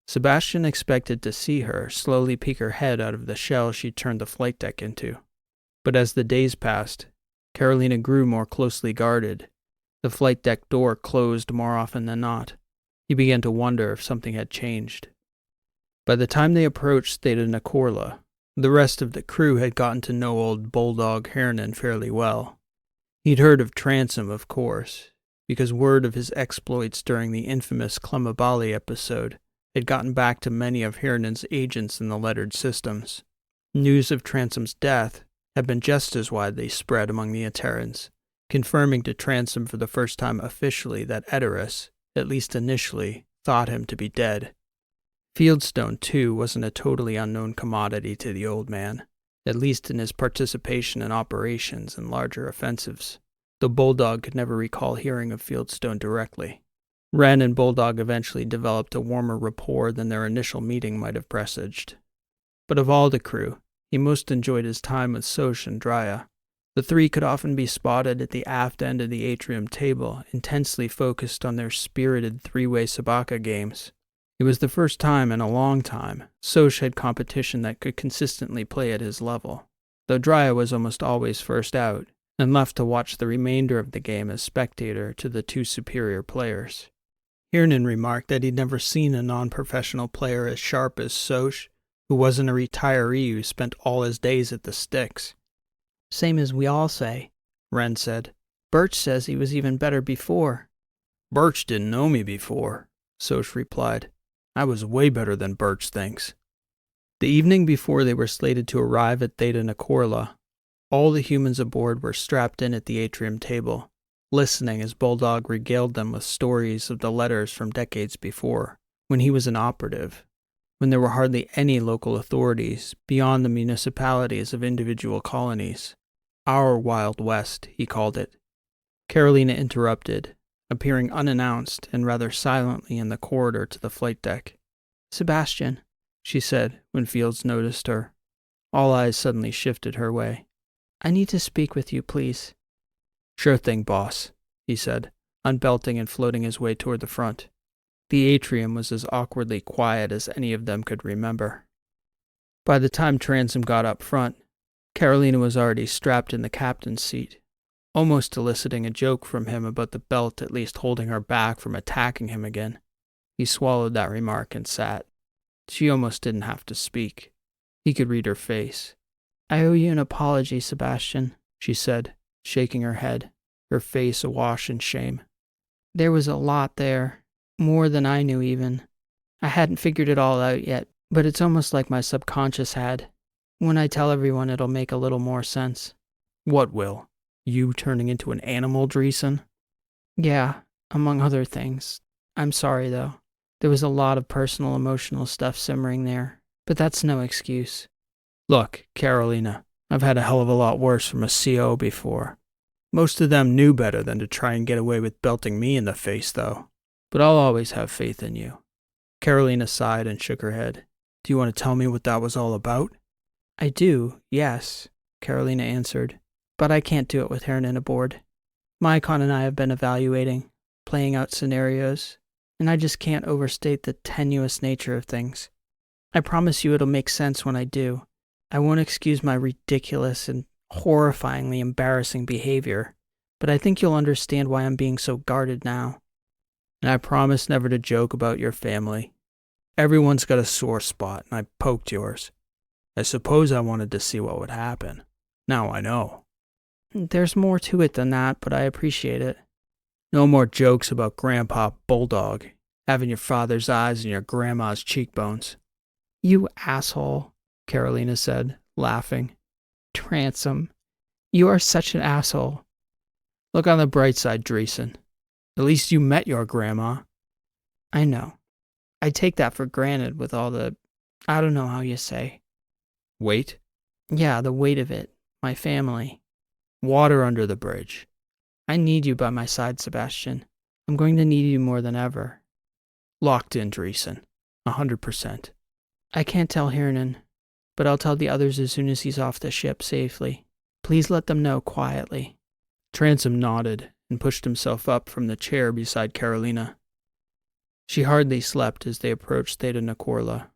Sebastian expected to see her slowly peek her head out of the shell she turned the flight deck into. But as the days passed, Carolina grew more closely guarded. The flight deck door closed more often than not. He began to wonder if something had changed. By the time they approached Theta Nakorla, the rest of the crew had gotten to know old Bulldog Hernan fairly well. He'd heard of Transom, of course, because word of his exploits during the infamous Clemabali episode had gotten back to many of Hernan's agents in the lettered systems. News of Transom's death had been just as widely spread among the Etterans, confirming to Transom for the first time officially that Edoras, at least initially, thought him to be dead. Fieldstone, too, wasn't a totally unknown commodity to the old man, at least in his participation in operations and larger offensives, though Bulldog could never recall hearing of Fieldstone directly. Wren and Bulldog eventually developed a warmer rapport than their initial meeting might have presaged. But of all the crew, he most enjoyed his time with Soch and Drya. The three could often be spotted at the aft end of the atrium table, intensely focused on their spirited three-way sabaka games. It was the first time in a long time Soch had competition that could consistently play at his level, though Drya was almost always first out, and left to watch the remainder of the game as spectator to the two superior players. Hernan remarked that he'd never seen a non-professional player as sharp as Soch, who wasn't a retiree who spent all his days at the sticks. Same as we all say, Wren said. Burch says he was even better before. Burch didn't know me before, Soch replied. I was way better than Burch thinks. The evening before they were slated to arrive at Theta Nakorla, all the humans aboard were strapped in at the atrium table, listening as Bulldog regaled them with stories of the letters from decades before, when he was an operative, when there were hardly any local authorities beyond the municipalities of individual colonies. Our Wild West, he called it. Carolina interrupted, appearing unannounced and rather silently in the corridor to the flight deck. Sebastian, she said when Fields noticed her. All eyes suddenly shifted her way. I need to speak with you, please. Sure thing, boss, he said, unbelting and floating his way toward the front. The atrium was as awkwardly quiet as any of them could remember. By the time Transom got up front, Carolina was already strapped in the captain's seat, almost eliciting a joke from him about the belt at least holding her back from attacking him again. He swallowed that remark and sat. She almost didn't have to speak. He could read her face. I owe you an apology, Sebastian, she said, shaking her head, her face awash in shame. There was a lot there, more than I knew even. I hadn't figured it all out yet, but it's almost like my subconscious had. When I tell everyone, it'll make a little more sense. What will? You turning into an animal, Dreeson? Yeah, among other things. I'm sorry, though. There was a lot of personal, emotional stuff simmering there, but that's no excuse. Look, Carolina, I've had a hell of a lot worse from a CO before. Most of them knew better than to try and get away with belting me in the face, though. But I'll always have faith in you. Carolina sighed and shook her head. Do you want to tell me what that was all about? I do, yes, Carolina answered, but I can't do it with Hernan aboard. Mycon and I have been evaluating, playing out scenarios, and I just can't overstate the tenuous nature of things. I promise you it'll make sense when I do. I won't excuse my ridiculous and horrifyingly embarrassing behavior, but I think you'll understand why I'm being so guarded now. And I promise never to joke about your family. Everyone's got a sore spot, and I poked yours. I suppose I wanted to see what would happen. Now I know. There's more to it than that, but I appreciate it. No more jokes about Grandpa Bulldog, having your father's eyes and your grandma's cheekbones. You asshole, Carolina said, laughing. Transom, you are such an asshole. Look on the bright side, Dreeson. At least you met your grandma. I know. I take that for granted with all the, I don't know how you say. Weight? Yeah, the weight of it. My family. Water under the bridge. I need you by my side, Sebastian. I'm going to need you more than ever. Locked in, Dreeson. 100%. I can't tell Hernan, but I'll tell the others as soon as he's off the ship safely. Please let them know quietly. Transom nodded and pushed himself up from the chair beside Carolina. She hardly slept as they approached Theta Nicorla.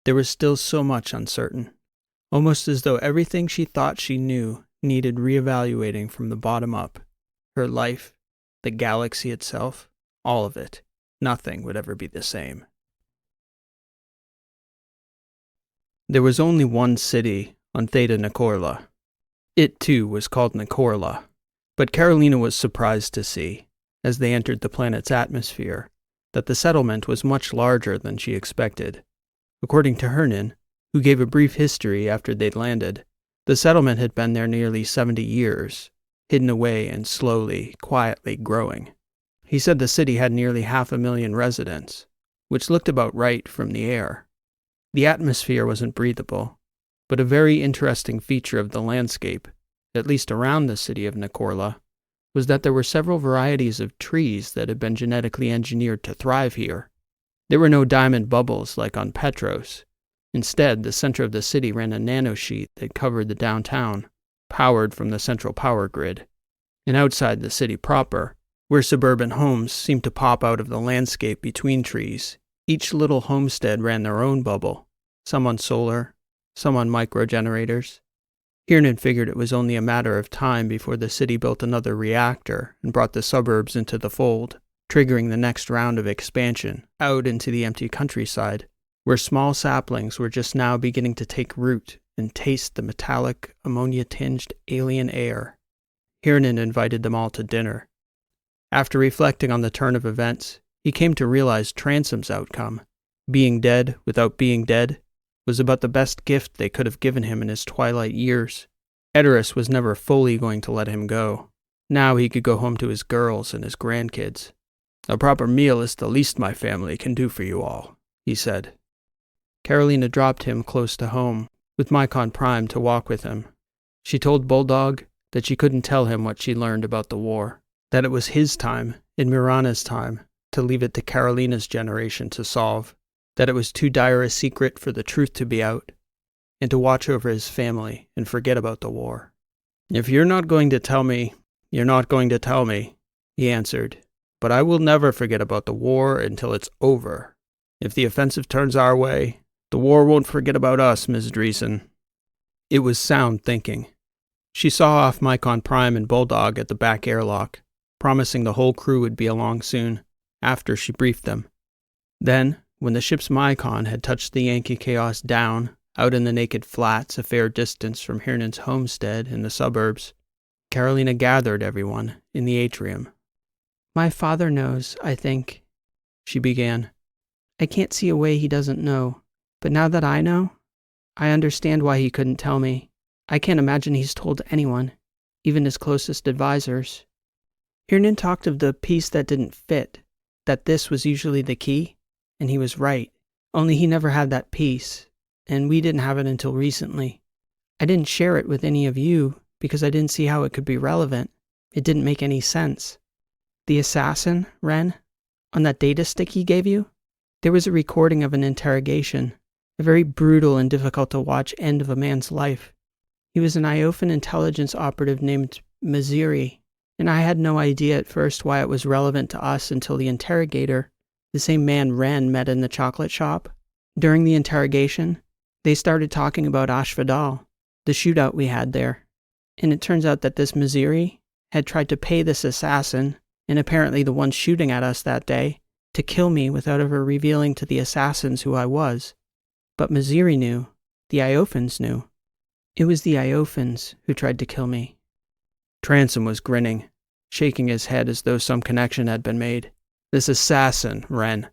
There was still so much uncertain, almost as though everything she thought she knew needed reevaluating from the bottom up. Her life, the galaxy itself, all of it. Nothing would ever be the same. There was only one city on Theta Nicorla. It, too, was called Nicorla, but Carolina was surprised to see, as they entered the planet's atmosphere, that the settlement was much larger than she expected. According to Hernan, who gave a brief history after they'd landed, the settlement had been there nearly 70 years, hidden away and slowly, quietly growing. He said the city had nearly 500,000 residents, which looked about right from the air. The atmosphere wasn't breathable, but a very interesting feature of the landscape, at least around the city of Nicorla, was that there were several varieties of trees that had been genetically engineered to thrive here. There were no diamond bubbles like on Petros. Instead, the center of the city ran a nanosheet that covered the downtown, powered from the central power grid. And outside the city proper, where suburban homes seemed to pop out of the landscape between trees, each little homestead ran their own bubble, some on solar, some on microgenerators. Hernan figured it was only a matter of time before the city built another reactor and brought the suburbs into the fold, triggering the next round of expansion out into the empty countryside, where small saplings were just now beginning to take root and taste the metallic, ammonia-tinged alien air. Hernan invited them all to dinner. After reflecting on the turn of events, he came to realize Transom's outcome, being dead without being dead, was about the best gift they could have given him in his twilight years. Etteran was never fully going to let him go. Now he could go home to his girls and his grandkids. "A proper meal is the least my family can do for you all," he said. Carolina dropped him close to home, with Mycon Prime to walk with him. She told Bulldog that she couldn't tell him what she learned about the war, that it was his time, and Mirana's time, to leave it to Carolina's generation to solve, that it was too dire a secret for the truth to be out, and to watch over his family and forget about the war. "If you're not going to tell me, you're not going to tell me," he answered. "But I will never forget about the war until it's over. If the offensive turns our way, the war won't forget about us, Ms. Dreeson." It was sound thinking. She saw off Mycon Prime and Bulldog at the back airlock, promising the whole crew would be along soon, after she briefed them. Then, when the ship's Mycon had touched the Yankee-Chaos down, out in the naked flats a fair distance from Hernan's homestead in the suburbs, Carolina gathered everyone in the atrium. "My father knows, I think," she began. "I can't see a way he doesn't know, but now that I know, I understand why he couldn't tell me. I can't imagine he's told anyone, even his closest advisors. Hernan talked of the piece that didn't fit, that this was usually the key, and he was right, only he never had that piece, and we didn't have it until recently. I didn't share it with any of you because I didn't see how it could be relevant. It didn't make any sense. The assassin, Ren, on that data stick he gave you, there was a recording of an interrogation, a very brutal and difficult to watch end of a man's life. He was an Iofan intelligence operative named Maziri, and I had no idea at first why it was relevant to us until the interrogator, the same man Ren met in the chocolate shop. During the interrogation, they started talking about Ashvadal, the shootout we had there, and it turns out that this Maziri had tried to pay this assassin, and apparently the one shooting at us that day, to kill me without ever revealing to the assassins who I was. But Maziri knew. The Iofans knew. It was the Iofans who tried to kill me." Transom was grinning, shaking his head as though some connection had been made. "This assassin, Ren.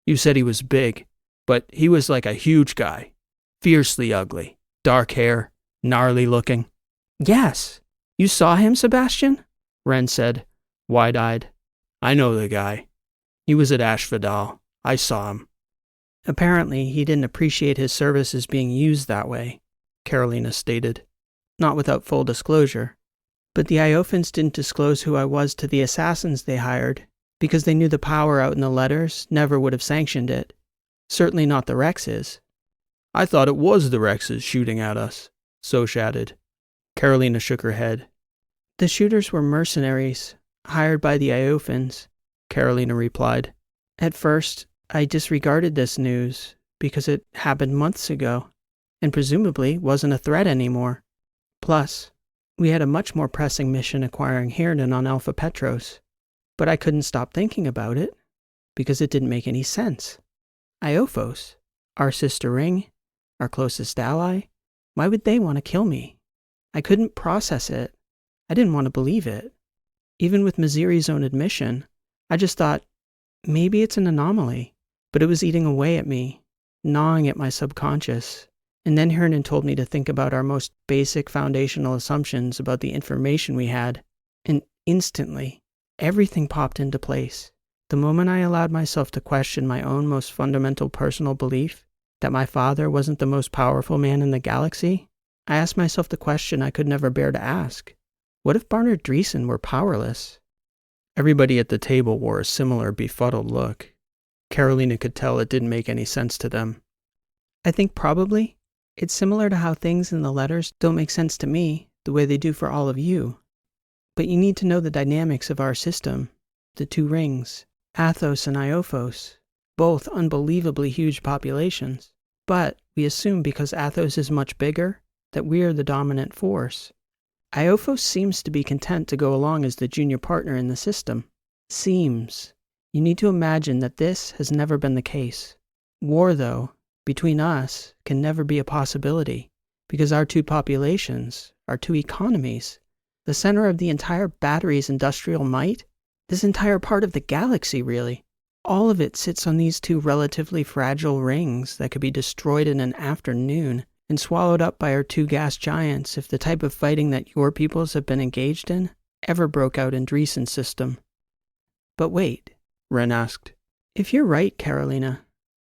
You said he was big, but he was like a huge guy. Fiercely ugly. Dark hair. Gnarly looking." "Yes. You saw him, Sebastian?" Ren said, wide-eyed. "I know the guy. He was at Ashvadal. I saw him." "Apparently, he didn't appreciate his services being used that way," Carolina stated, not without full disclosure. But the Iophans didn't disclose who I was to the assassins they hired, because they knew the power out in the letters never would have sanctioned it. Certainly not the Rexes. I thought it was the Rexes shooting at us, Soch added. Carolina shook her head. The shooters were mercenaries, hired by the Iophans, Carolina replied. At first, I disregarded this news because it happened months ago, and presumably wasn't a threat anymore. Plus, we had a much more pressing mission acquiring Hernan on Alpha Petros, but I couldn't stop thinking about it because it didn't make any sense. Iophos, our sister ring, our closest ally, why would they want to kill me? I couldn't process it. I didn't want to believe it. Even with Maziri's own admission, I just thought, maybe it's an anomaly, but it was eating away at me, gnawing at my subconscious. And then Hernan told me to think about our most basic foundational assumptions about the information we had, and instantly, everything popped into place. The moment I allowed myself to question my own most fundamental personal belief, that my father wasn't the most powerful man in the galaxy, I asked myself the question I could never bear to ask. What if Barnard Dreeson were powerless? Everybody at the table wore a similar befuddled look. Carolina could tell it didn't make any sense to them. I think probably it's similar to how things in the letters don't make sense to me the way they do for all of you. But you need to know the dynamics of our system, the two rings, Athos and Iophos, both unbelievably huge populations. But we assume because Athos is much bigger, that we are the dominant force. Iophos seems to be content to go along as the junior partner in the system. Seems. You need to imagine that this has never been the case. War, though, between us can never be a possibility, because our two populations, our two economies, the center of the entire battery's industrial might, this entire part of the galaxy, really, all of it sits on these two relatively fragile rings that could be destroyed in an afternoon and swallowed up by our two gas giants if the type of fighting that your peoples have been engaged in ever broke out in Dreeson's system. But wait, Ren asked. If you're right, Carolina,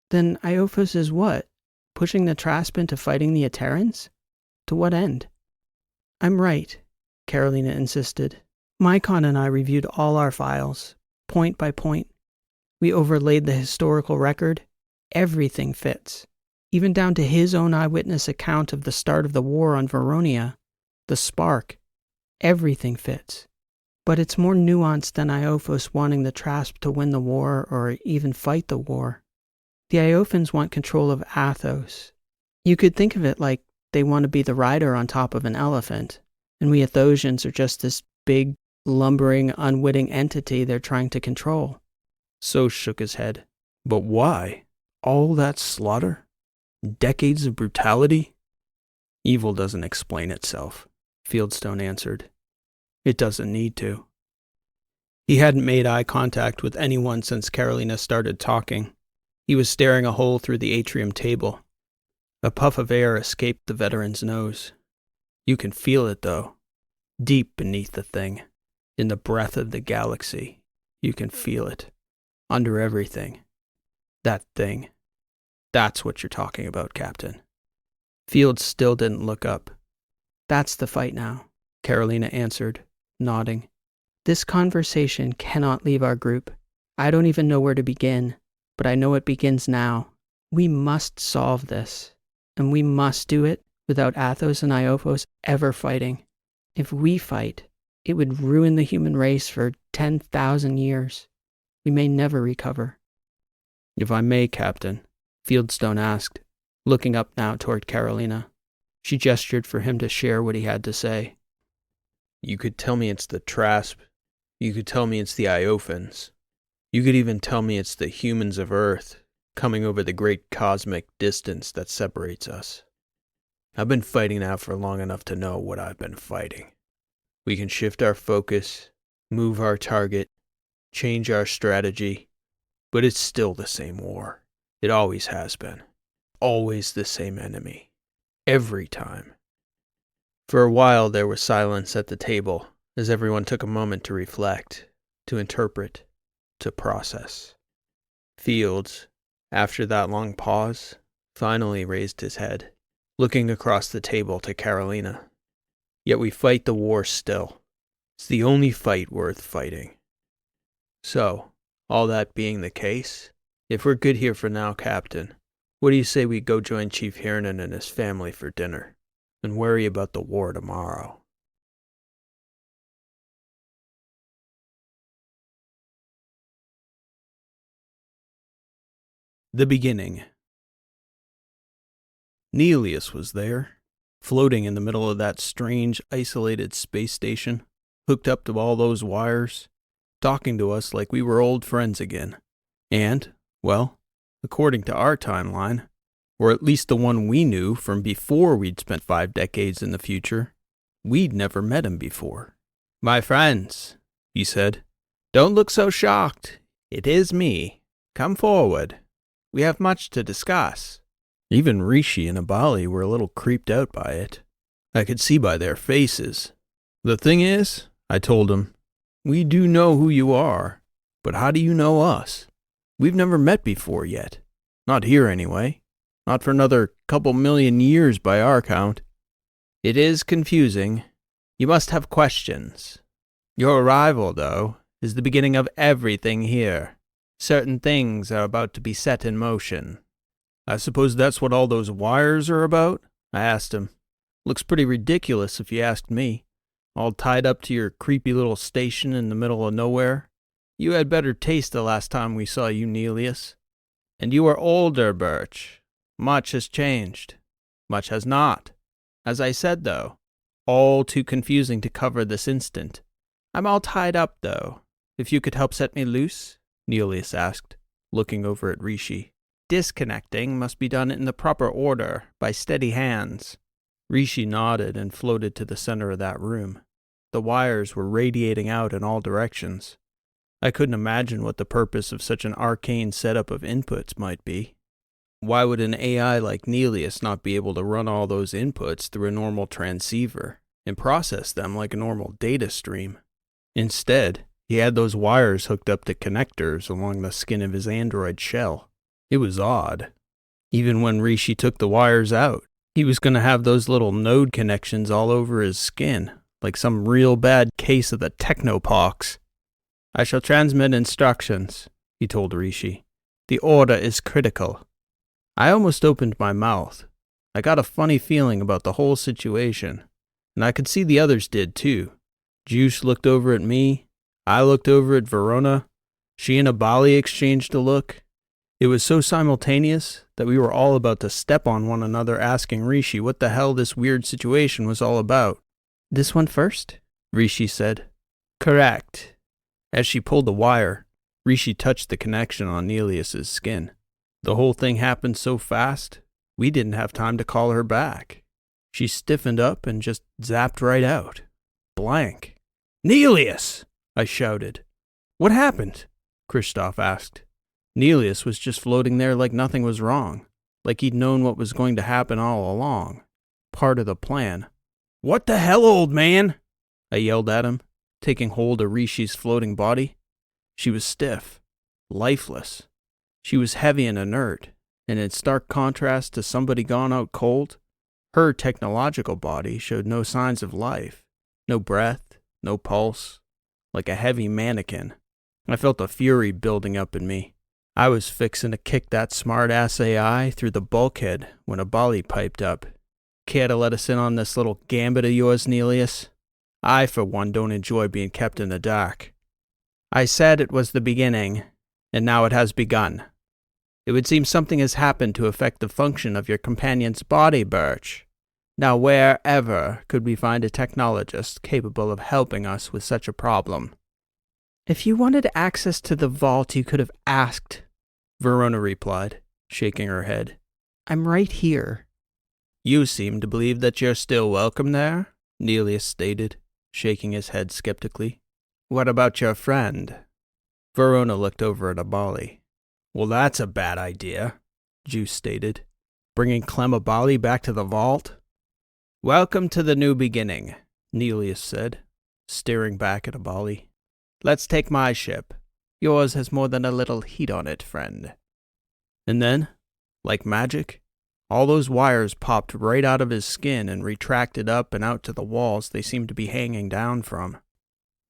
then Iophos is what? Pushing the Trasp into fighting the Etterans? To what end? I'm right, Carolina insisted. Mycon and I reviewed all our files, point by point. We overlaid the historical record. Everything fits. Even down to his own eyewitness account of the start of the war on Veronia, the spark. Everything fits. But it's more nuanced than Iophos wanting the Trasp to win the war or even fight the war. The Iophans want control of Athos. You could think of it like they want to be the rider on top of an elephant, and we Athosians are just this big, lumbering, unwitting entity they're trying to control. So shook his head. But why? All that slaughter? Decades of brutality? Evil doesn't explain itself, Fieldstone answered. It doesn't need to. He hadn't made eye contact with anyone since Carolina started talking. He was staring a hole through the atrium table. A puff of air escaped the veteran's nose. You can feel it, though. Deep beneath the thing. In the breath of the galaxy. You can feel it. Under everything. That thing. That's what you're talking about, Captain. Fields still didn't look up. That's the fight now, Carolina answered, nodding. This conversation cannot leave our group. I don't even know where to begin, but I know it begins now. We must solve this, and we must do it without Athos and Iophos ever fighting. If we fight, it would ruin the human race for 10,000 years. We may never recover. If I may, Captain, Fieldstone asked, looking up now toward Carolina. She gestured for him to share what he had to say. You could tell me it's the Trasp. You could tell me it's the Iophans. You could even tell me it's the humans of Earth coming over the great cosmic distance that separates us. I've been fighting now for long enough to know what I've been fighting. We can shift our focus, move our target, change our strategy, but it's still the same war. It always has been. Always the same enemy. Every time. For a while there was silence at the table as everyone took a moment to reflect, to interpret, to process. Fields, after that long pause, finally raised his head, looking across the table to Carolina. Yet we fight the war still. It's the only fight worth fighting. So, all that being the case, if we're good here for now, Captain, what do you say we go join Chief Hernan and his family for dinner, and worry about the war tomorrow? The beginning. Nelius was there, floating in the middle of that strange, isolated space station, hooked up to all those wires, talking to us like we were old friends again. And, well, according to our timeline, or at least the one we knew from before we'd spent 5 decades in the future, we'd never met him before. "My friends," he said, "don't look so shocked. It is me. Come forward. We have much to discuss." Even Rishi and Abali were a little creeped out by it. I could see by their faces. "The thing is," I told him, "we do know who you are, but how do you know us? We've never met before yet. Not here anyway. Not for another couple million years by our count." "It is confusing. You must have questions. Your arrival, though, is the beginning of everything here. Certain things are about to be set in motion." "I suppose that's what all those wires are about?" I asked him. "Looks pretty ridiculous if you asked me. All tied up to your creepy little station in the middle of nowhere. You had better taste the last time we saw you, Nelius. And you are older, Burch. Much has changed. Much has not. As I said, though, all too confusing to cover this instant. I'm all tied up, though. If you could help set me loose?" Nelius asked, looking over at Rishi. "Disconnecting must be done in the proper order, by steady hands." Rishi nodded and floated to the center of that room. The wires were radiating out in all directions. I couldn't imagine what the purpose of such an arcane setup of inputs might be. Why would an AI like Nelius not be able to run all those inputs through a normal transceiver and process them like a normal data stream? Instead, he had those wires hooked up to connectors along the skin of his android shell. It was odd. Even when Rishi took the wires out, he was going to have those little node connections all over his skin, like some real bad case of the technopox. "I shall transmit instructions," he told Rishi. "The order is critical." I almost opened my mouth. I got a funny feeling about the whole situation, and I could see the others did too. Juice looked over at me. I looked over at Verona. She and Abali exchanged a look. It was so simultaneous that we were all about to step on one another, asking Rishi what the hell this weird situation was all about. "This one first?" Rishi said. "Correct." As she pulled the wire, Rishi touched the connection on Nelius's skin. The whole thing happened so fast, we didn't have time to call her back. She stiffened up and just zapped right out. Blank. "Nelius!" I shouted. "What happened?" Kristoff asked. Nelius was just floating there like nothing was wrong, like he'd known what was going to happen all along. Part of the plan. "What the hell, old man?" I yelled at him, taking hold of Rishi's floating body. She was stiff, lifeless. She was heavy and inert, and in stark contrast to somebody gone out cold, her technological body showed no signs of life. No breath, no pulse, like a heavy mannequin. I felt a fury building up in me. I was fixing to kick that smart-ass AI through the bulkhead when Abali piped up. "Care to let us in on this little gambit of yours, Nelius? I, for one, don't enjoy being kept in the dark." "I said it was the beginning, and now it has begun. It would seem something has happened to affect the function of your companion's body, Burch. Now wherever could we find a technologist capable of helping us with such a problem?" "If you wanted access to the vault, you could have asked," Verona replied, shaking her head. "I'm right here." "You seem to believe that you're still welcome there," Nelius stated, shaking his head skeptically. "What about your friend?" Verona looked over at Abali. "Well, that's a bad idea," Juice stated. "Bringing Clem Abali back to the vault?" "Welcome to the new beginning," Nelius said, staring back at Abali. "Let's take my ship. Yours has more than a little heat on it, friend." And then, like magic, all those wires popped right out of his skin and retracted up and out to the walls they seemed to be hanging down from.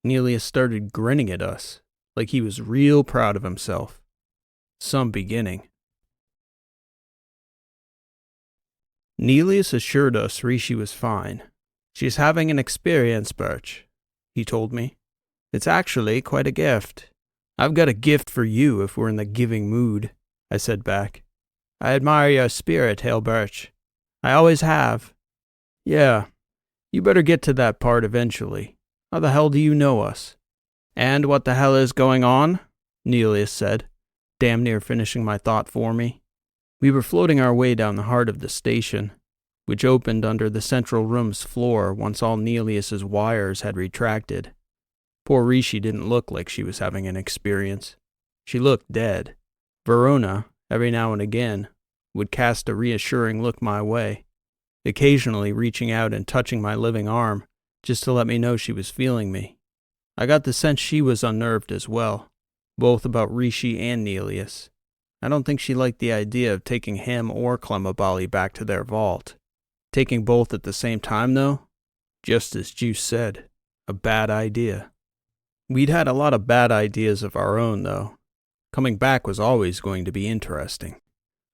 Nelius started grinning at us, like he was real proud of himself. Some beginning. Nelius assured us Rishi was fine. "She's having an experience, Burch," he told me. "It's actually quite a gift." "I've got a gift for you if we're in the giving mood," I said back. "I admire your spirit, Hale Burch. I always have." "Yeah, you better get to that part eventually. How the hell do you know us?" "And what the hell is going on?" Nelius said, damn near finishing my thought for me. We were floating our way down the heart of the station, which opened under the central room's floor once all Nelius's wires had retracted. Poor Rishi didn't look like she was having an experience. She looked dead. Verona, every now and again, would cast a reassuring look my way, occasionally reaching out and touching my living arm just to let me know she was feeling me. I got the sense she was unnerved as well, both about Rishi and Nelius. I don't think she liked the idea of taking him or Clemabali back to their vault. Taking both at the same time, though, just as Juice said, a bad idea. We'd had a lot of bad ideas of our own, though. Coming back was always going to be interesting.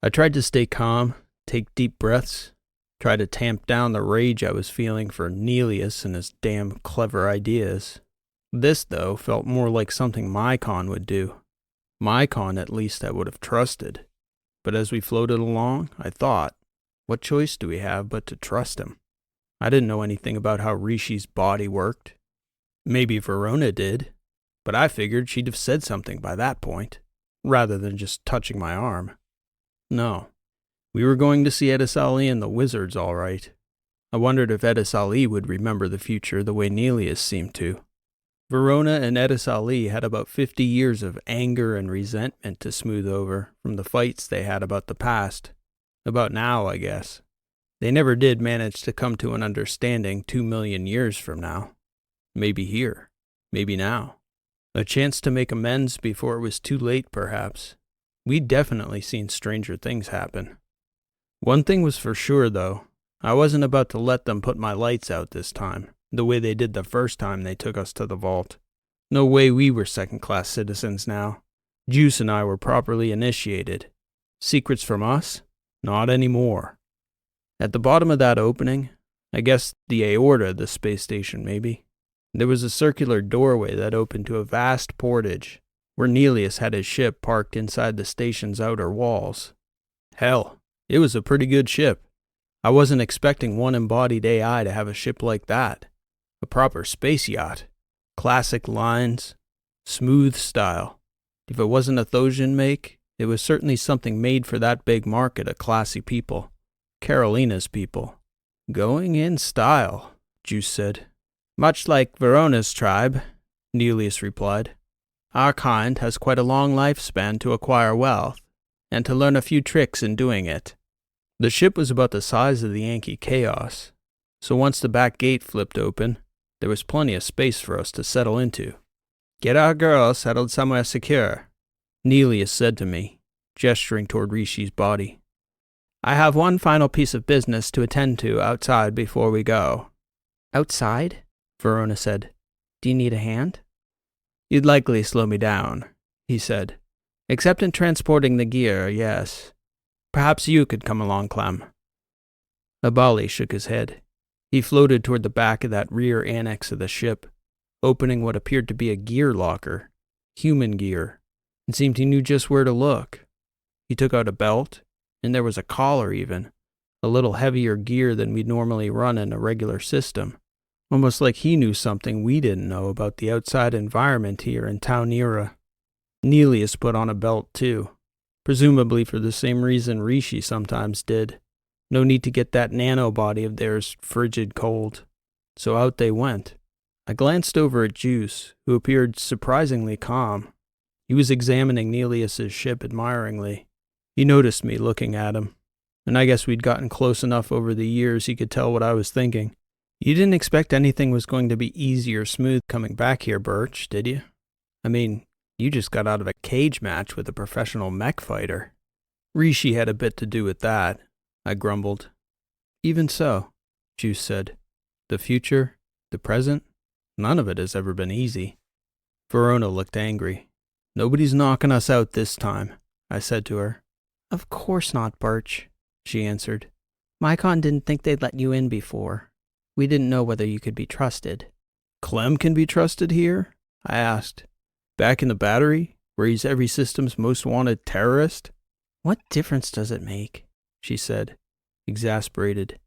I tried to stay calm, take deep breaths, try to tamp down the rage I was feeling for Nelius and his damn clever ideas. This, though, felt more like something Mycon would do. Mycon, at least, I would have trusted. But as we floated along, I thought, what choice do we have but to trust him? I didn't know anything about how Rishi's body worked. Maybe Verona did, but I figured she'd have said something by that point, rather than just touching my arm. No, we were going to see Edisali and the wizards all right. I wondered if Edisali would remember the future the way Nelius seemed to. Verona and Edisali had about 50 years of anger and resentment to smooth over from the fights they had about the past. About now, I guess. They never did manage to come to an understanding 2 million years from now. Maybe here. Maybe now. A chance to make amends before it was too late, perhaps. We'd definitely seen stranger things happen. One thing was for sure, though. I wasn't about to let them put my lights out this time, the way they did the first time they took us to the vault. No way we were second-class citizens now. Juice and I were properly initiated. Secrets from us? Not anymore. At the bottom of that opening, I guess the aorta of the space station maybe, there was a circular doorway that opened to a vast portage, where Nelius had his ship parked inside the station's outer walls. Hell, it was a pretty good ship. I wasn't expecting one embodied AI to have a ship like that. A proper space yacht. Classic lines. Smooth style. If it wasn't a Thosian make, it was certainly something made for that big market of classy people. Carolina's people. Going in style, Juice said. Much like Verona's tribe, Nelius replied. Our kind has quite a long lifespan to acquire wealth, and to learn a few tricks in doing it. The ship was about the size of the Yankee-Chaos, so once the back gate flipped open, there was plenty of space for us to settle into. Get our girl settled somewhere secure, Nelius said to me, gesturing toward Rishi's body. I have one final piece of business to attend to outside before we go. Outside? Verona said. Do you need a hand? You'd likely slow me down, he said. Except in transporting the gear, yes. Perhaps you could come along, Clem. Abali shook his head. He floated toward the back of that rear annex of the ship, opening what appeared to be a gear locker. Human gear. It seemed he knew just where to look. He took out a belt, and there was a collar even, a little heavier gear than we'd normally run in a regular system. Almost like he knew something we didn't know about the outside environment here in Taunira. Nelius put on a belt too, presumably for the same reason Rishi sometimes did. No need to get that nanobody of theirs frigid cold. So out they went. I glanced over at Juice, who appeared surprisingly calm. He was examining Nelius's ship admiringly. He noticed me looking at him, and I guess we'd gotten close enough over the years he could tell what I was thinking. You didn't expect anything was going to be easy or smooth coming back here, Burch, did you? I mean, you just got out of a cage match with a professional mech fighter. Rishi had a bit to do with that, I grumbled. Even so, Juice said. The future, the present, None of it has ever been easy. Verona looked angry. Nobody's knocking us out this time, I said to her. Of course not, Burch, she answered. Mycon didn't think they'd let you in before. We didn't know whether you could be trusted. Clem can be trusted here? I asked. Back in the battery, where he's every system's most wanted terrorist? What difference does it make? She said, exasperated.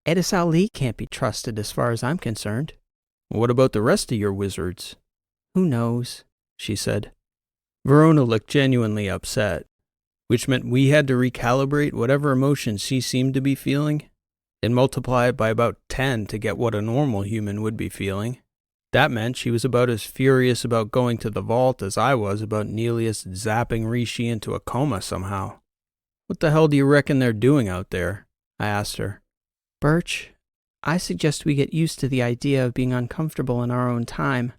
Edis Ali can't be trusted as far as I'm concerned. What about the rest of your wizards? Who knows? She said. Verona looked genuinely upset, which meant we had to recalibrate whatever emotions she seemed to be feeling and multiply it by about 10 to get what a normal human would be feeling. That meant she was about as furious about going to the vault as I was about Nelius zapping Rishi into a coma somehow. What the hell do you reckon they're doing out there? I asked her. Burch, I suggest we get used to the idea of being uncomfortable in our own time.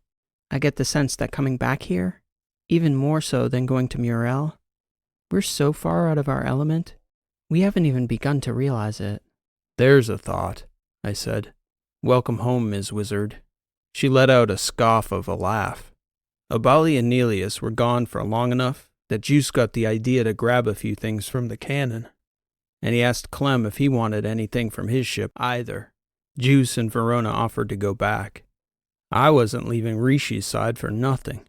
I get the sense that coming back here, even more so than going to Murrell, we're so far out of our element, we haven't even begun to realize it. There's a thought, I said. Welcome home, Ms. Wizard. She let out a scoff of a laugh. Abali and Nelius were gone for long enough that Juice got the idea to grab a few things from the cannon, and he asked Clem if he wanted anything from his ship either. Juice and Verona offered to go back. I wasn't leaving Rishi's side for nothing.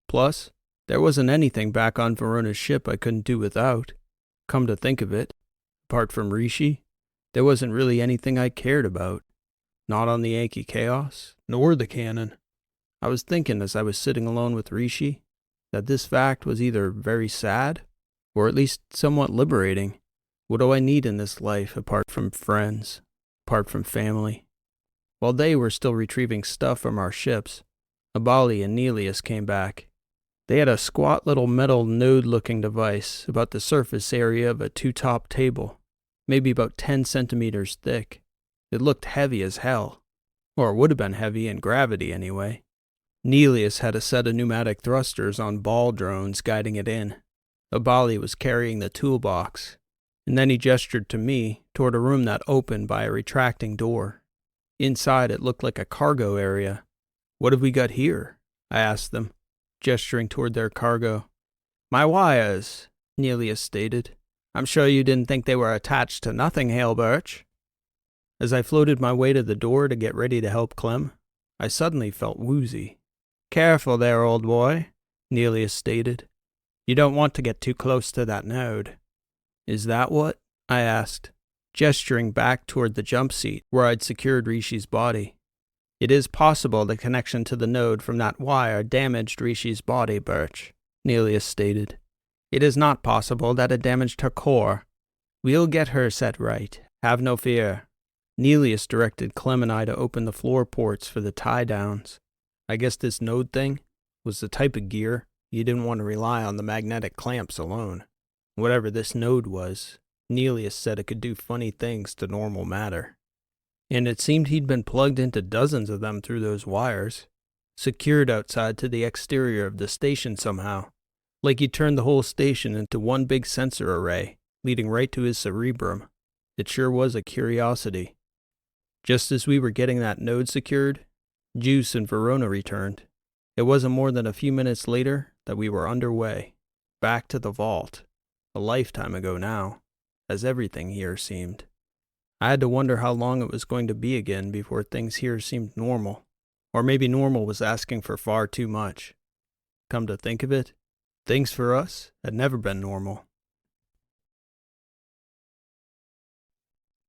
Plus, there wasn't anything back on Verona's ship I couldn't do without. Come to think of it, apart from Rishi, there wasn't really anything I cared about. Not on the Yankee-Chaos, nor the cannon. I was thinking as I was sitting alone with Rishi that this fact was either very sad or at least somewhat liberating. What do I need in this life apart from friends, apart from family? While they were still retrieving stuff from our ships, Abali and Nelius came back. They had a squat little metal node-looking device about the surface area of a two-top table, maybe about 10 centimeters thick. It looked heavy as hell, or it would have been heavy in gravity anyway. Nelius had a set of pneumatic thrusters on ball drones guiding it in. Abali was carrying the toolbox, and then he gestured to me toward a room that opened by a retracting door. Inside it looked like a cargo area. What have we got here? I asked them, gesturing toward their cargo. My wires, Nelius stated. I'm sure you didn't think they were attached to nothing, Hale Burch. As I floated my way to the door to get ready to help Clem, I suddenly felt woozy. Careful there, old boy, Nelius stated. You don't want to get too close to that node. Is that what? I asked, gesturing back toward the jump seat where I'd secured Rishi's body. It is possible the connection to the node from that wire damaged Rishi's body, Burch, Nelius stated. It is not possible that it damaged her core. We'll get her set right. Have no fear. Nelius directed Clem and I to open the floor ports for the tie-downs. I guess this node thing was the type of gear you didn't want to rely on the magnetic clamps alone. Whatever this node was, Nelius said it could do funny things to normal matter. And it seemed he'd been plugged into dozens of them through those wires, secured outside to the exterior of the station somehow, like he turned the whole station into one big sensor array, leading right to his cerebrum. It sure was a curiosity. Just as we were getting that node secured, Juice and Verona returned. It wasn't more than a few minutes later that we were underway, back to the vault, a lifetime ago now, as everything here seemed. I had to wonder how long it was going to be again before things here seemed normal, or maybe normal was asking for far too much. Come to think of it, things for us had never been normal.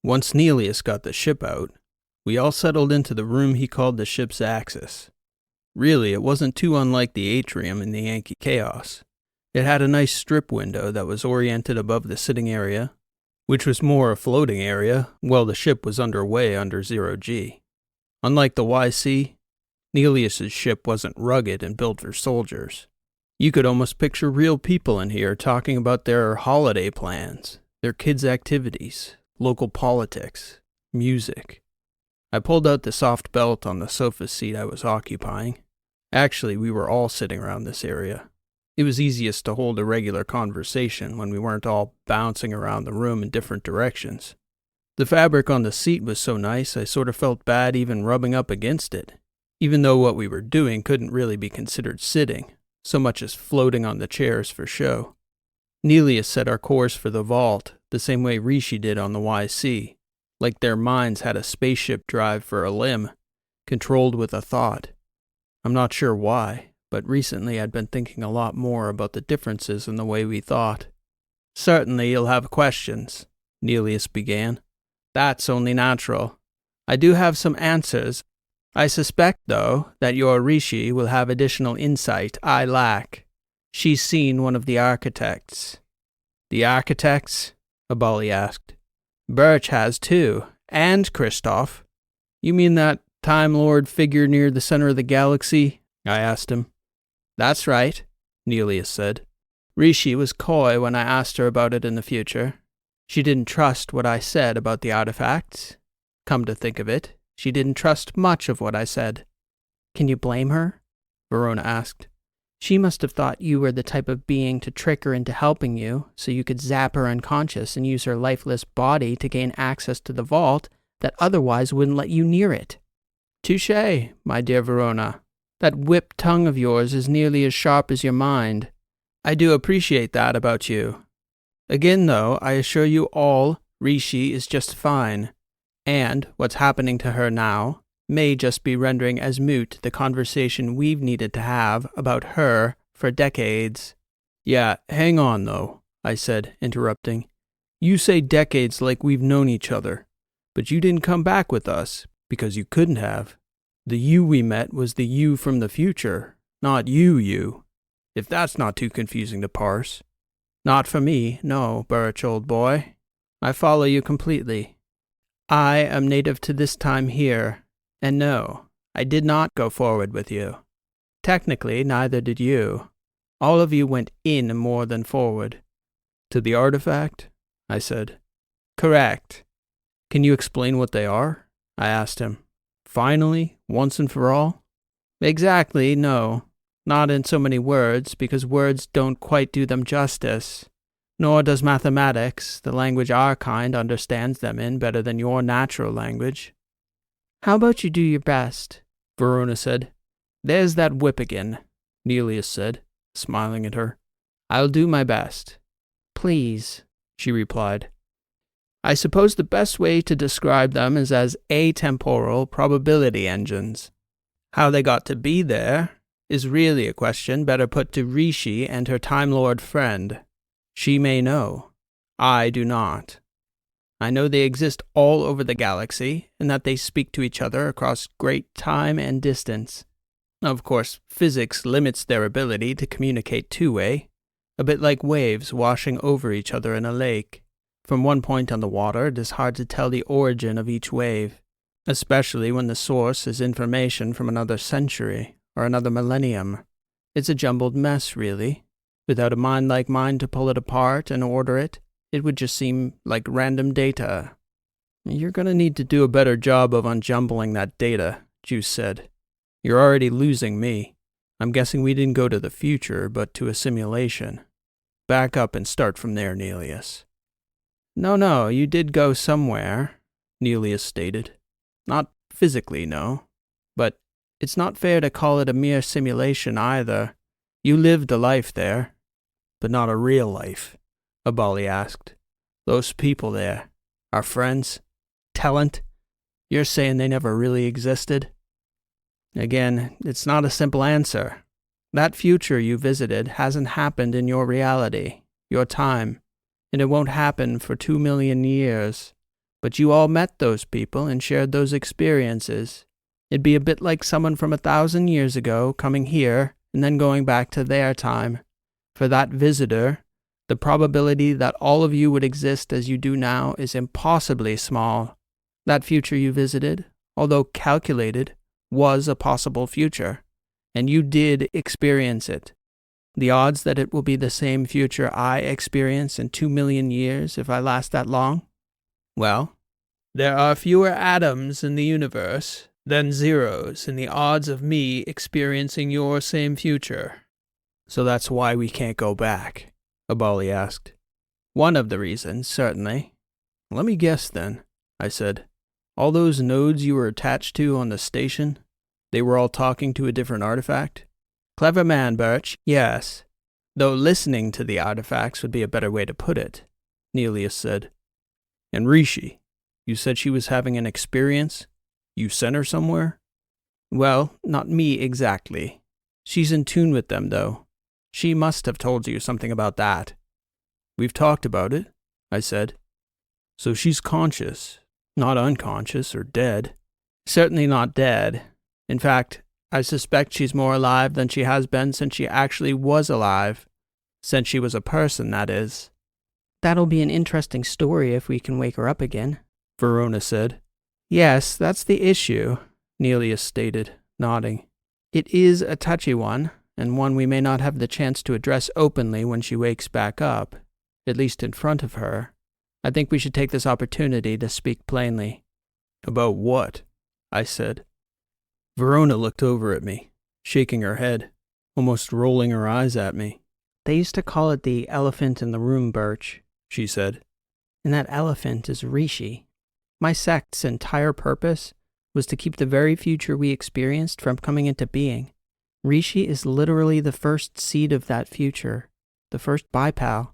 Once Nelius got the ship out, we all settled into the room he called the ship's axis. Really, it wasn't too unlike the atrium in the Yankee-Chaos. It had a nice strip window that was oriented above the sitting area, which was more a floating area while the ship was underway under 0G. Unlike the YC, Nelius's ship wasn't rugged and built for soldiers. You could almost picture real people in here talking about their holiday plans, their kids' activities, local politics, music. I pulled out the soft belt on the sofa seat I was occupying. Actually, we were all sitting around this area. It was easiest to hold a regular conversation when we weren't all bouncing around the room in different directions. The fabric on the seat was so nice I sort of felt bad even rubbing up against it. even though what we were doing couldn't really be considered sitting, so much as floating on the chairs for show. Nelius set our course for the vault the same way Rishi did on the YC, like their minds had a spaceship drive for a limb, controlled with a thought. I'm not sure why, but recently I'd been thinking a lot more about the differences in the way we thought. Certainly you'll have questions, Nelius began. That's only natural. I do have some answers. I suspect, though, that your Rishi will have additional insight I lack. She's seen one of the architects. The architects? Abali asked. Burch has too, and Christoph. You mean that Time Lord figure near the center of the galaxy? I asked him. That's right, Nelius said. Rishi was coy when I asked her about it in the future. She didn't trust what I said about the artifacts. Come to think of it, she didn't trust much of what I said. Can you blame her? Verona asked. She must have thought you were the type of being to trick her into helping you, so you could zap her unconscious and use her lifeless body to gain access to the vault that otherwise wouldn't let you near it. Touché, my dear Verona. That whipped tongue of yours is nearly as sharp as your mind. I do appreciate that about you. Again, though, I assure you all, Rishi is just fine, and what's happening to her now may just be rendering as moot the conversation we've needed to have about her for decades. Yeah, hang on, though, I said, interrupting. You say decades like we've known each other, but you didn't come back with us, because you couldn't have. The you we met was the you from the future, not you, if that's not too confusing to parse. Not for me, no, Burch, old boy. I follow you completely. I am native to this time here, and no, I did not go forward with you. Technically, neither did you. All of you went in more than forward. To the artifact? I said. Correct. Can you explain what they are? I asked him. Finally, once and for all? Exactly, no. Not in so many words, because words don't quite do them justice. Nor does mathematics, the language our kind understands them in better than your natural language. How about you do your best? Verona said. There's that whip again, Nelius said, smiling at her. I'll do my best. Please, she replied. I suppose the best way to describe them is as atemporal probability engines. How they got to be there is really a question better put to Rishi and her Time Lord friend. She may know. I do not. I know they exist all over the galaxy, and that they speak to each other across great time and distance. Of course, physics limits their ability to communicate two-way, a bit like waves washing over each other in a lake. From one point on the water, it is hard to tell the origin of each wave, especially when the source is information from another century or another millennium. It's a jumbled mess, really. Without a mind like mine to pull it apart and order it, it would just seem like random data. You're going to need to do a better job of unjumbling that data, Juice said. You're already losing me. I'm guessing we didn't go to the future, but to a simulation. Back up and start from there, Nelius. No, you did go somewhere, Nelius stated. Not physically, no. But it's not fair to call it a mere simulation either. You lived a life there. But not a real life, Abali asked. Those people there, our friends, talent, you're saying they never really existed? Again, it's not a simple answer. That future you visited hasn't happened in your reality, your time, and it won't happen for 2 million years. But you all met those people and shared those experiences. It'd be a bit like someone from 1,000 years ago coming here and then going back to their time. For that visitor, the probability that all of you would exist as you do now is impossibly small. That future you visited, although calculated, was a possible future, and you did experience it. The odds that it will be the same future I experience in 2 million years if I last that long? Well, there are fewer atoms in the universe than zeros in the odds of me experiencing your same future. So that's why we can't go back, Abali asked. One of the reasons, certainly. Let me guess then, I said. All those nodes you were attached to on the station? They were all talking to a different artifact? Clever man, Burch, yes. Though listening to the artifacts would be a better way to put it, Nelius said. And Rishi, you said she was having an experience? You sent her somewhere? Well, not me exactly. She's in tune with them, though. She must have told you something about that. We've talked about it, I said. So she's conscious, not unconscious or dead. Certainly not dead. In fact, I suspect she's more alive than she has been since she actually was alive. Since she was a person, that is. That'll be an interesting story if we can wake her up again, Verona said. Yes, that's the issue, Nelius stated, nodding. It is a touchy one, and one we may not have the chance to address openly when she wakes back up, at least in front of her. I think we should take this opportunity to speak plainly. About what? I said. Verona looked over at me, shaking her head, almost rolling her eyes at me. They used to call it the elephant in the room, Burch, she said. And that elephant is Rishi. My sect's entire purpose was to keep the very future we experienced from coming into being. Rishi is literally the first seed of that future, the first bipal.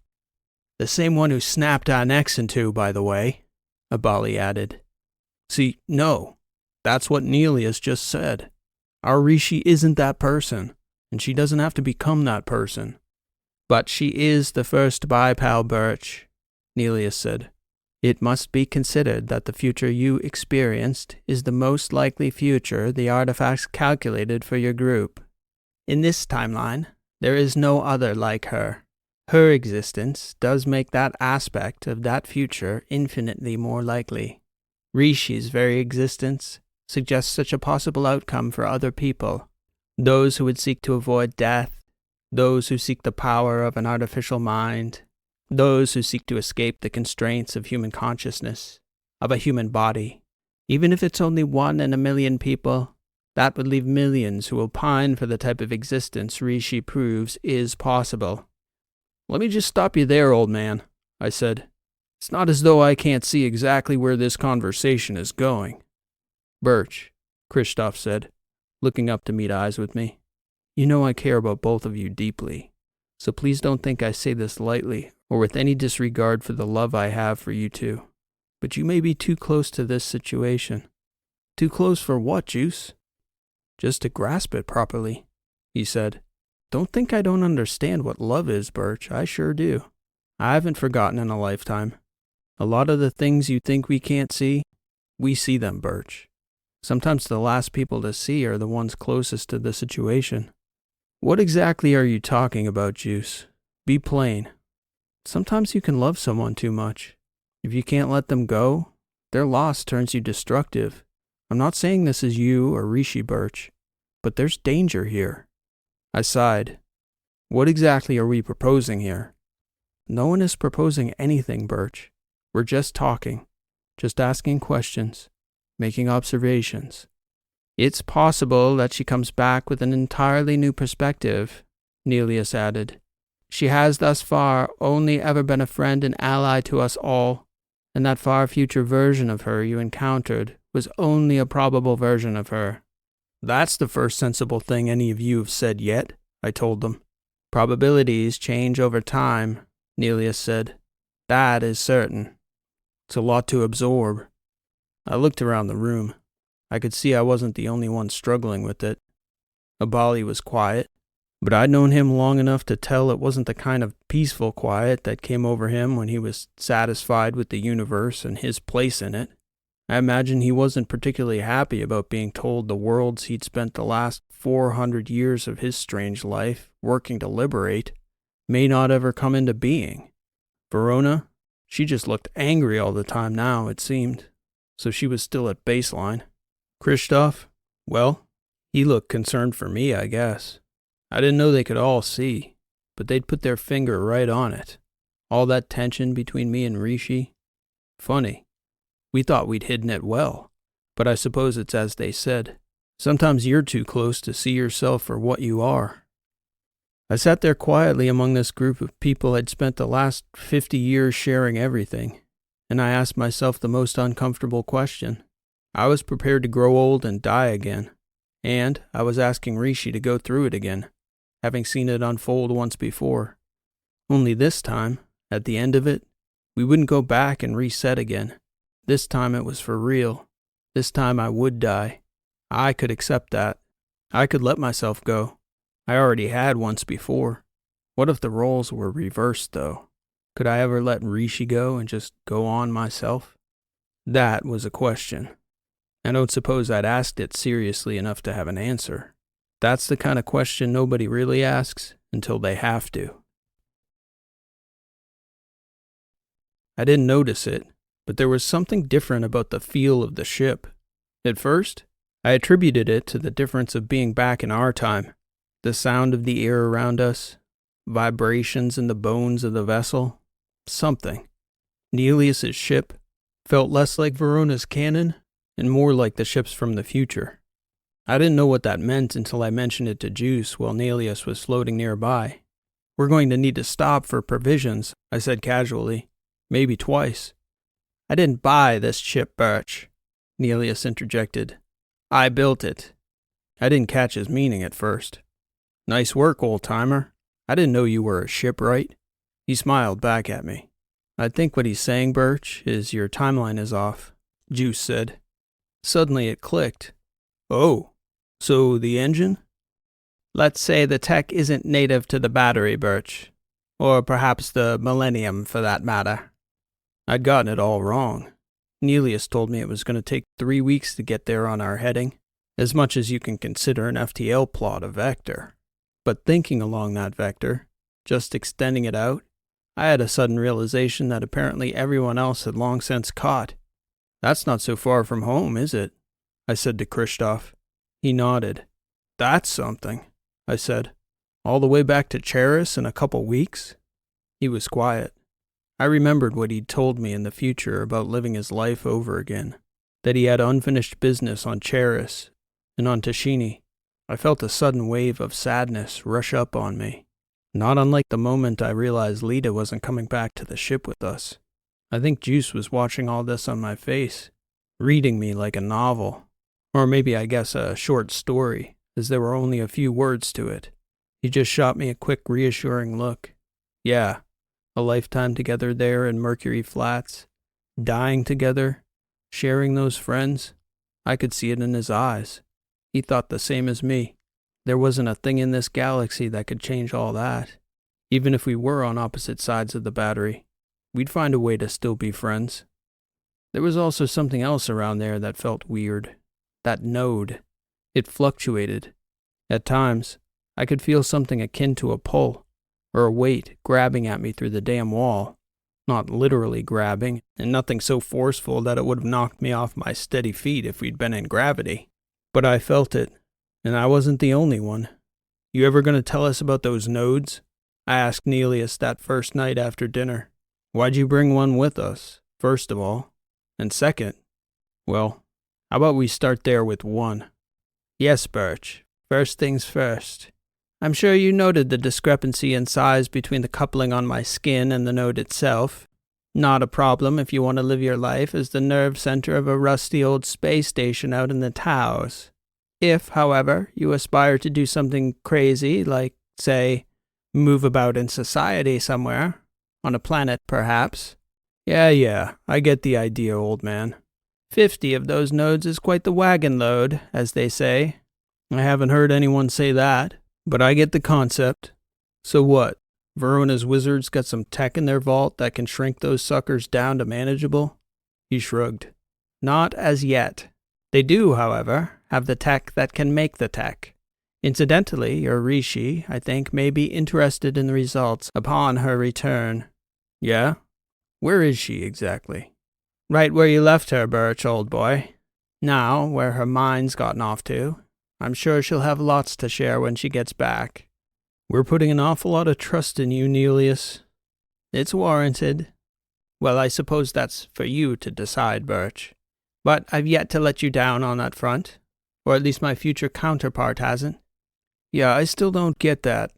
The same one who snapped our necks in two, by the way, Abali added. See, no, that's what Nelius just said. Our Rishi isn't that person, and she doesn't have to become that person. But she is the first bipal, Burch, Nelius said. It must be considered that the future you experienced is the most likely future the artifacts calculated for your group. In this timeline, there is no other like her. Her existence does make that aspect of that future infinitely more likely. Rishi's very existence suggests such a possible outcome for other people. Those who would seek to avoid death, those who seek the power of an artificial mind, those who seek to escape the constraints of human consciousness, of a human body. Even if it's only 1 in a million people, that would leave millions who will pine for the type of existence Rishi proves is possible. Let me just stop you there, old man, I said. It's not as though I can't see exactly where this conversation is going. Burch, Kristoff said, looking up to meet eyes with me. You know I care about both of you deeply, so please don't think I say this lightly or with any disregard for the love I have for you two. But you may be too close to this situation. Too close for what, Juice? Just to grasp it properly, he said. Don't think I don't understand what love is, Burch. I sure do. I haven't forgotten in a lifetime. A lot of the things you think we can't see, we see them, Burch. Sometimes the last people to see are the ones closest to the situation. What exactly are you talking about, Juice? Be plain. Sometimes you can love someone too much. If you can't let them go, their loss turns you destructive. I'm not saying this is you or Rishi, Burch, but there's danger here. I sighed. What exactly are we proposing here? No one is proposing anything, Burch. We're just talking, just asking questions, making observations. It's possible that she comes back with an entirely new perspective, Nelius added. She has thus far only ever been a friend and ally to us all, and that far future version of her you encountered was only a probable version of her. That's the first sensible thing any of you have said yet, I told them. Probabilities change over time, Nelius said. That is certain. It's a lot to absorb. I looked around the room. I could see I wasn't the only one struggling with it. Abali was quiet, but I'd known him long enough to tell it wasn't the kind of peaceful quiet that came over him when he was satisfied with the universe and his place in it. I imagine he wasn't particularly happy about being told the worlds he'd spent the last 400 years of his strange life working to liberate may not ever come into being. Verona, she just looked angry all the time now, it seemed, so she was still at baseline. Kristoff, well, he looked concerned for me, I guess. I didn't know they could all see, but they'd put their finger right on it. All that tension between me and Rishi. Funny. We thought we'd hidden it well, but I suppose it's as they said. Sometimes you're too close to see yourself for what you are. I sat there quietly among this group of people I'd spent the last 50 years sharing everything, and I asked myself the most uncomfortable question. I was prepared to grow old and die again, And I was asking Rishi to go through it again, having seen it unfold once before. Only this time, at the end of it, we wouldn't go back and reset again. This time it was for real. This time I would die. I could accept that. I could let myself go. I already had once before. What if the roles were reversed, though? Could I ever let Rishi go and just go on myself? That was a question. I don't suppose I'd asked it seriously enough to have an answer. That's the kind of question nobody really asks until they have to. I didn't notice it, but there was something different about the feel of the ship. At first, I attributed it to the difference of being back in our time. The sound of the air around us, vibrations in the bones of the vessel, something. Nelius's ship felt less like Verona's cannon and more like the ships from the future. I didn't know what that meant until I mentioned it to Juice while Nelius was floating nearby. We're going to need to stop for provisions, I said casually. Maybe twice. I didn't buy this ship, Burch, Nelius interjected. I built it. I didn't catch his meaning at first. Nice work, old-timer. I didn't know you were a shipwright. He smiled back at me. I think what he's saying, Burch, is your timeline is off, Juice said. Suddenly it clicked. Oh, so the engine? Let's say the tech isn't native to the battery, Burch. Or perhaps the Millennium, for that matter. I'd gotten it all wrong. Nelius told me it was going to take 3 weeks to get there on our heading, as much as you can consider an FTL plot a vector. But thinking along that vector, just extending it out, I had a sudden realization that apparently everyone else had long since caught. That's not so far from home, is it? I said to Kristoff. He nodded. That's something, I said. All the way back to Charris in a couple weeks? He was quiet. I remembered what he'd told me in the future about living his life over again, that he had unfinished business on Charris and on Tashini. I felt a sudden wave of sadness rush up on me, not unlike the moment I realized Lita wasn't coming back to the ship with us. I think Juice was watching all this on my face, reading me like a novel, or maybe I guess a short story, as there were only a few words to it. He just shot me a quick reassuring look. Yeah. A lifetime together there in Mercury Flats, dying together, sharing those friends. I could see it in his eyes. He thought the same as me. There wasn't a thing in this galaxy that could change all that. Even if we were on opposite sides of the battery, we'd find a way to still be friends. There was also something else around there that felt weird. That node. It fluctuated. At times, I could feel something akin to a pull, or a weight grabbing at me through the damn wall. Not literally grabbing, and nothing so forceful that it would have knocked me off my steady feet if we'd been in gravity. But I felt it, and I wasn't the only one. You ever going to tell us about those nodes? I asked Nelius that first night after dinner. Why'd you bring one with us, first of all? And second, well, how about we start there with one? Yes, Burch. First things first. I'm sure you noted the discrepancy in size between the coupling on my skin and the node itself. Not a problem if you want to live your life as the nerve center of a rusty old space station out in the Taos. If, however, you aspire to do something crazy, like, say, move about in society somewhere, on a planet perhaps. Yeah, I get the idea, old man. 50 of those nodes is quite the wagon load, as they say. I haven't heard anyone say that. But I get the concept. So what? Verona's wizards got some tech in their vault that can shrink those suckers down to manageable? He shrugged. Not as yet. They do, however, have the tech that can make the tech. Incidentally, your Rishi, I think, may be interested in the results upon her return. Yeah? Where is she exactly? Right where you left her, Burch, old boy. Now, where her mind's gotten off to. I'm sure she'll have lots to share when she gets back. We're putting an awful lot of trust in you, Nelius. It's warranted. Well, I suppose that's for you to decide, Burch. But I've yet to let you down on that front. Or at least my future counterpart hasn't. Yeah, I still don't get that.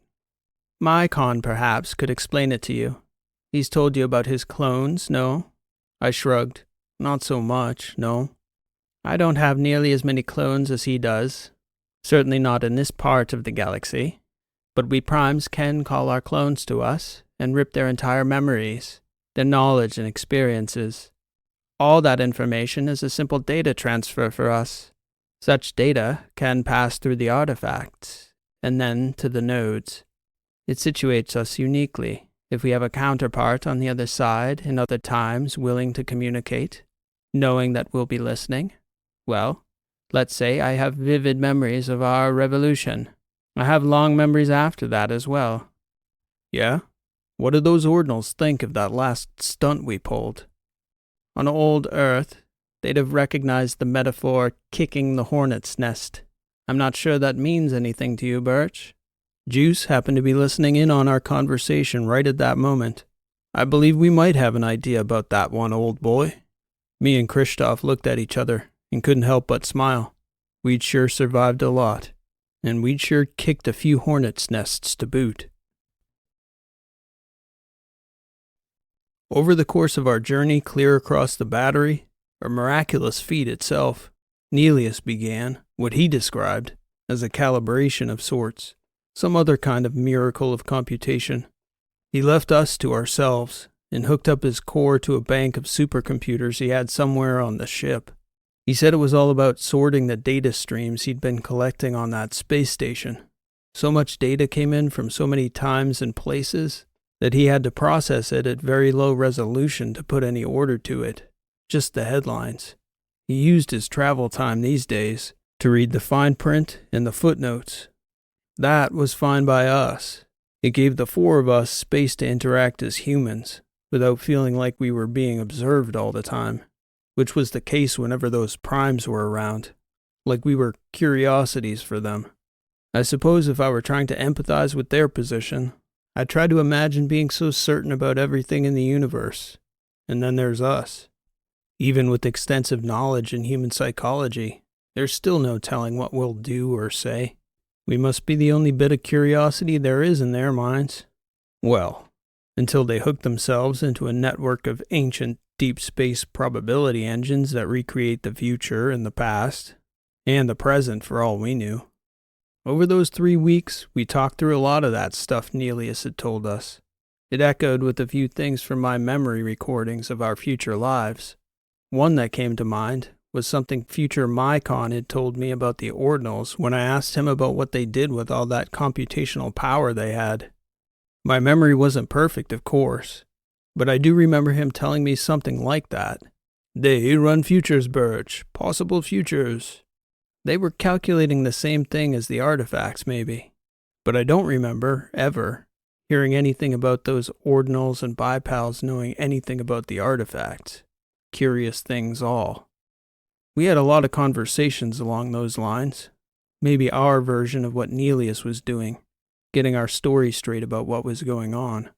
My con, perhaps, could explain it to you. He's told you about his clones, no? I shrugged. Not so much, no. I don't have nearly as many clones as he does. Certainly not in this part of the galaxy. But we primes can call our clones to us and rip their entire memories, their knowledge and experiences. All that information is a simple data transfer for us. Such data can pass through the artifacts, and then to the nodes. It situates us uniquely if we have a counterpart on the other side in other times willing to communicate, knowing that we'll be listening. Well, let's say I have vivid memories of our revolution. I have long memories after that as well. Yeah? What do those ordinals think of that last stunt we pulled? On old Earth, they'd have recognized the metaphor kicking the hornet's nest. I'm not sure that means anything to you, Burch. Juice happened to be listening in on our conversation right at that moment. I believe we might have an idea about that one, old boy. Me and Christoph looked at each other and couldn't help but smile. We'd sure survived a lot, and we'd sure kicked a few hornets' nests to boot. Over the course of our journey clear across the battery, a miraculous feat itself, Nelius began what he described as a calibration of sorts, some other kind of miracle of computation. He left us to ourselves and hooked up his core to a bank of supercomputers he had somewhere on the ship. He said it was all about sorting the data streams he'd been collecting on that space station. So much data came in from so many times and places that he had to process it at very low resolution to put any order to it, just the headlines. He used his travel time these days to read the fine print and the footnotes. That was fine by us. It gave the four of us space to interact as humans, without feeling like we were being observed all the time, which was the case whenever those primes were around, like we were curiosities for them. I suppose if I were trying to empathize with their position, I'd try to imagine being so certain about everything in the universe. And then there's us. Even with extensive knowledge in human psychology, there's still no telling what we'll do or say. We must be the only bit of curiosity there is in their minds. Well, until they hook themselves into a network of ancient deep space probability engines that recreate the future and the past, and the present for all we knew. Over those 3 weeks, we talked through a lot of that stuff Nelius had told us. It echoed with a few things from my memory recordings of our future lives. One that came to mind was something future Mycon had told me about the Ordinals when I asked him about what they did with all that computational power they had. My memory wasn't perfect, of course, but I do remember him telling me something like that. They run futures, Burch. Possible futures. They were calculating the same thing as the artifacts, maybe. But I don't remember, ever, hearing anything about those ordinals and bipals knowing anything about the artifacts. Curious things all. We had a lot of conversations along those lines. Maybe our version of what Nelius was doing, getting our story straight about what was going on.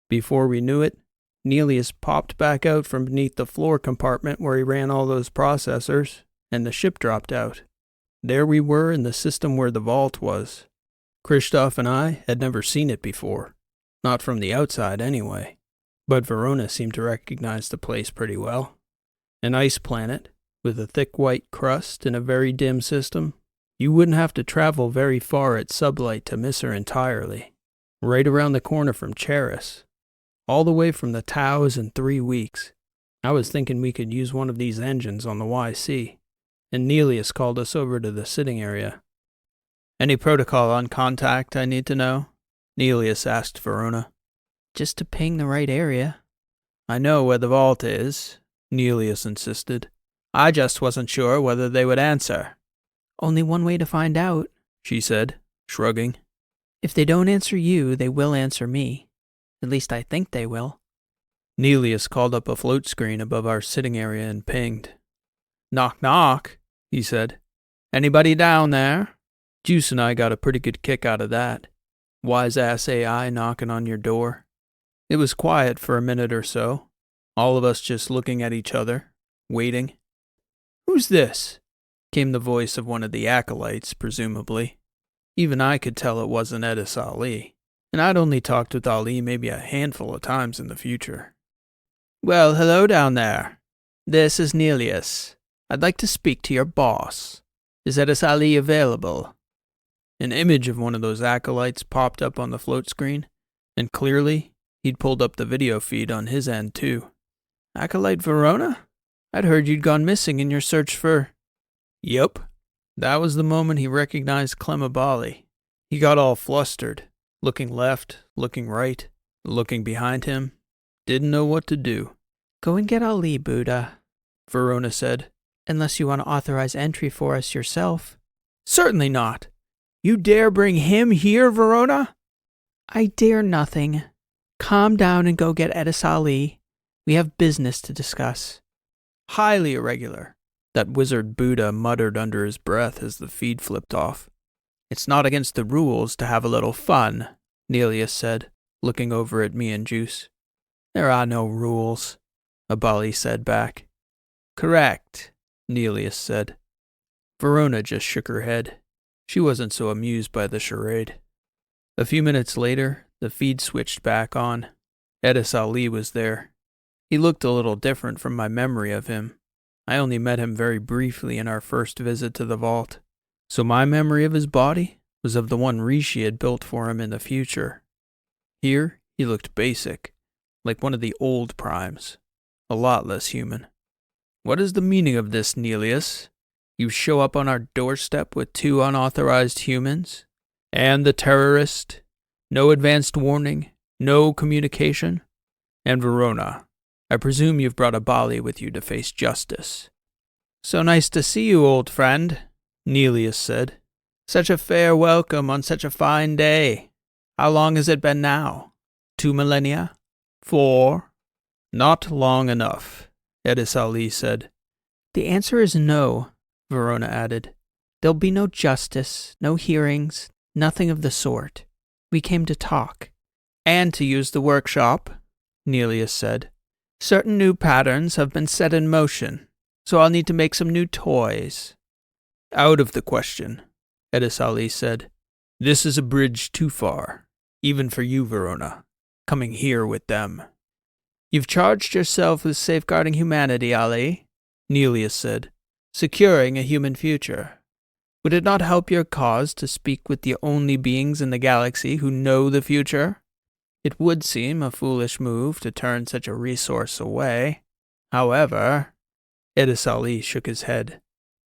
Before we knew it, Nelius popped back out from beneath the floor compartment where he ran all those processors, and the ship dropped out. There we were in the system where the vault was. Christoph and I had never seen it before. Not from the outside, anyway. But Verona seemed to recognize the place pretty well. An ice planet, with a thick white crust and a very dim system. You wouldn't have to travel very far at sublight to miss her entirely. Right around the corner from Charris. All the way from the Taos in 3 weeks. I was thinking we could use one of these engines on the YC. And Nelius called us over to the sitting area. Any protocol on contact I need to know? Nelius asked Verona. Just to ping the right area. I know where the vault is, Nelius insisted. I just wasn't sure whether they would answer. Only one way to find out, she said, shrugging. If they don't answer you, they will answer me. At least I think they will. Nelius called up a float screen above our sitting area and pinged. Knock, knock, he said. Anybody down there? Juice and I got a pretty good kick out of that. Wise-ass AI knocking on your door. It was quiet for a minute or so, all of us just looking at each other, waiting. Who's this? Came the voice of one of the acolytes, presumably. Even I could tell it wasn't Edis Ali, and I'd only talked with Ali maybe a handful of times in the future. Well, hello down there. This is Nelius. I'd like to speak to your boss. Is Edisali available? An image of one of those acolytes popped up on the float screen, and clearly, he'd pulled up the video feed on his end too. Acolyte Verona? I'd heard you'd gone missing in your search for... Yup. That was the moment he recognized Clemabali. He got all flustered, looking left, looking right, looking behind him. Didn't know what to do. Go and get Ali, Buddha, Verona said. Unless you want to authorize entry for us yourself. Certainly not. You dare bring him here, Verona? I dare nothing. Calm down and go get Edisali. We have business to discuss. Highly irregular, that wizard Buddha muttered under his breath as the feed flipped off. It's not against the rules to have a little fun, Nelius said, looking over at me and Juice. There are no rules, Abali said back. Correct, Nelius said. Verona just shook her head. She wasn't so amused by the charade. A few minutes later, the feed switched back on. Edisali was there. He looked a little different from my memory of him. I only met him very briefly in our first visit to the vault, so my memory of his body was of the one Rishi had built for him in the future. Here, he looked basic, like one of the old primes, a lot less human. What is the meaning of this, Nelius? You show up on our doorstep with 2 unauthorized humans? And the terrorist? No advanced warning? No communication? And Verona, I presume you've brought Abali with you to face justice. So nice to see you, old friend, Nelius said. Such a fair welcome on such a fine day. How long has it been now? 2 millennia? 4? Not long enough, Edisali said. The answer is no, Verona added. There'll be no justice, no hearings, nothing of the sort. We came to talk. And to use the workshop, Nelius said. Certain new patterns have been set in motion, so I'll need to make some new toys. Out of the question, Edisali said. This is a bridge too far, even for you, Verona, coming here with them. You've charged yourself with safeguarding humanity, Ali, Nelius said, securing a human future. Would it not help your cause to speak with the only beings in the galaxy who know the future? It would seem a foolish move to turn such a resource away. However, Edisali shook his head.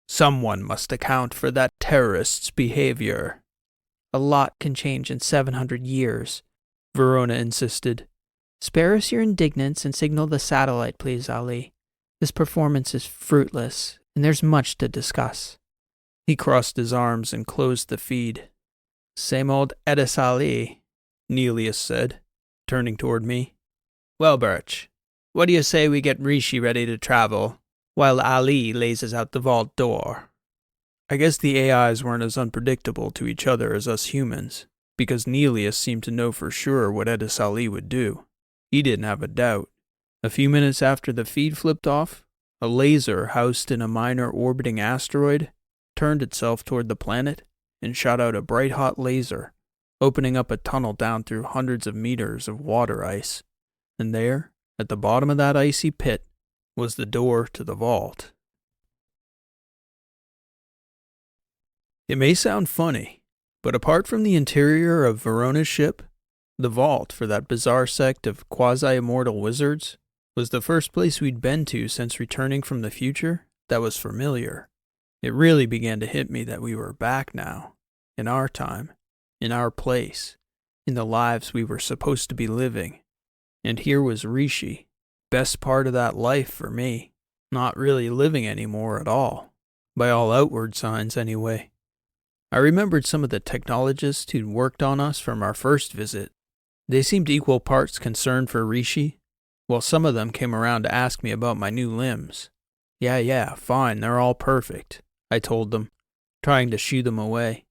Someone must account for that terrorist's behavior. A lot can change in 700 years, Verona insisted. Spare us your indignance and signal the satellite, please, Ali. This performance is fruitless, and there's much to discuss. He crossed his arms and closed the feed. Same old Edisali, Nelius said, turning toward me. Well, Burch, what do you say we get Rishi ready to travel, while Ali laces out the vault door? I guess the AIs weren't as unpredictable to each other as us humans, because Nelius seemed to know for sure what Edisali would do. He didn't have a doubt. A few minutes after the feed flipped off, a laser housed in a minor orbiting asteroid turned itself toward the planet and shot out a bright hot laser, opening up a tunnel down through hundreds of meters of water ice. And there, at the bottom of that icy pit, was the door to the vault. It may sound funny, but apart from the interior of Verona's ship, the vault for that bizarre sect of quasi-immortal wizards was the first place we'd been to since returning from the future that was familiar. It really began to hit me that we were back now, in our time, in our place, in the lives we were supposed to be living. And here was Rishi, best part of that life for me, not really living anymore at all, by all outward signs anyway. I remembered some of the technologists who'd worked on us from our first visit. They seemed equal parts concerned for Rishi, while some of them came around to ask me about my new limbs. Yeah, fine, they're all perfect, I told them, trying to shoo them away.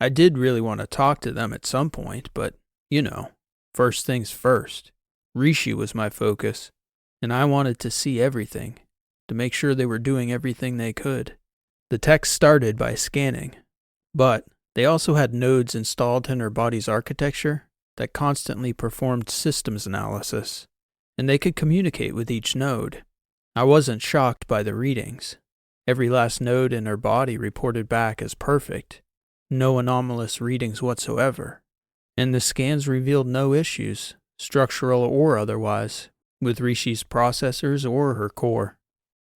I did really want to talk to them at some point, but, first things first. Rishi was my focus, and I wanted to see everything, to make sure they were doing everything they could. The tech started by scanning, but they also had nodes installed in her body's architecture that constantly performed systems analysis, and they could communicate with each node. I wasn't shocked by the readings. Every last node in her body reported back as perfect, no anomalous readings whatsoever, and the scans revealed no issues, structural or otherwise, with Rishi's processors or her core.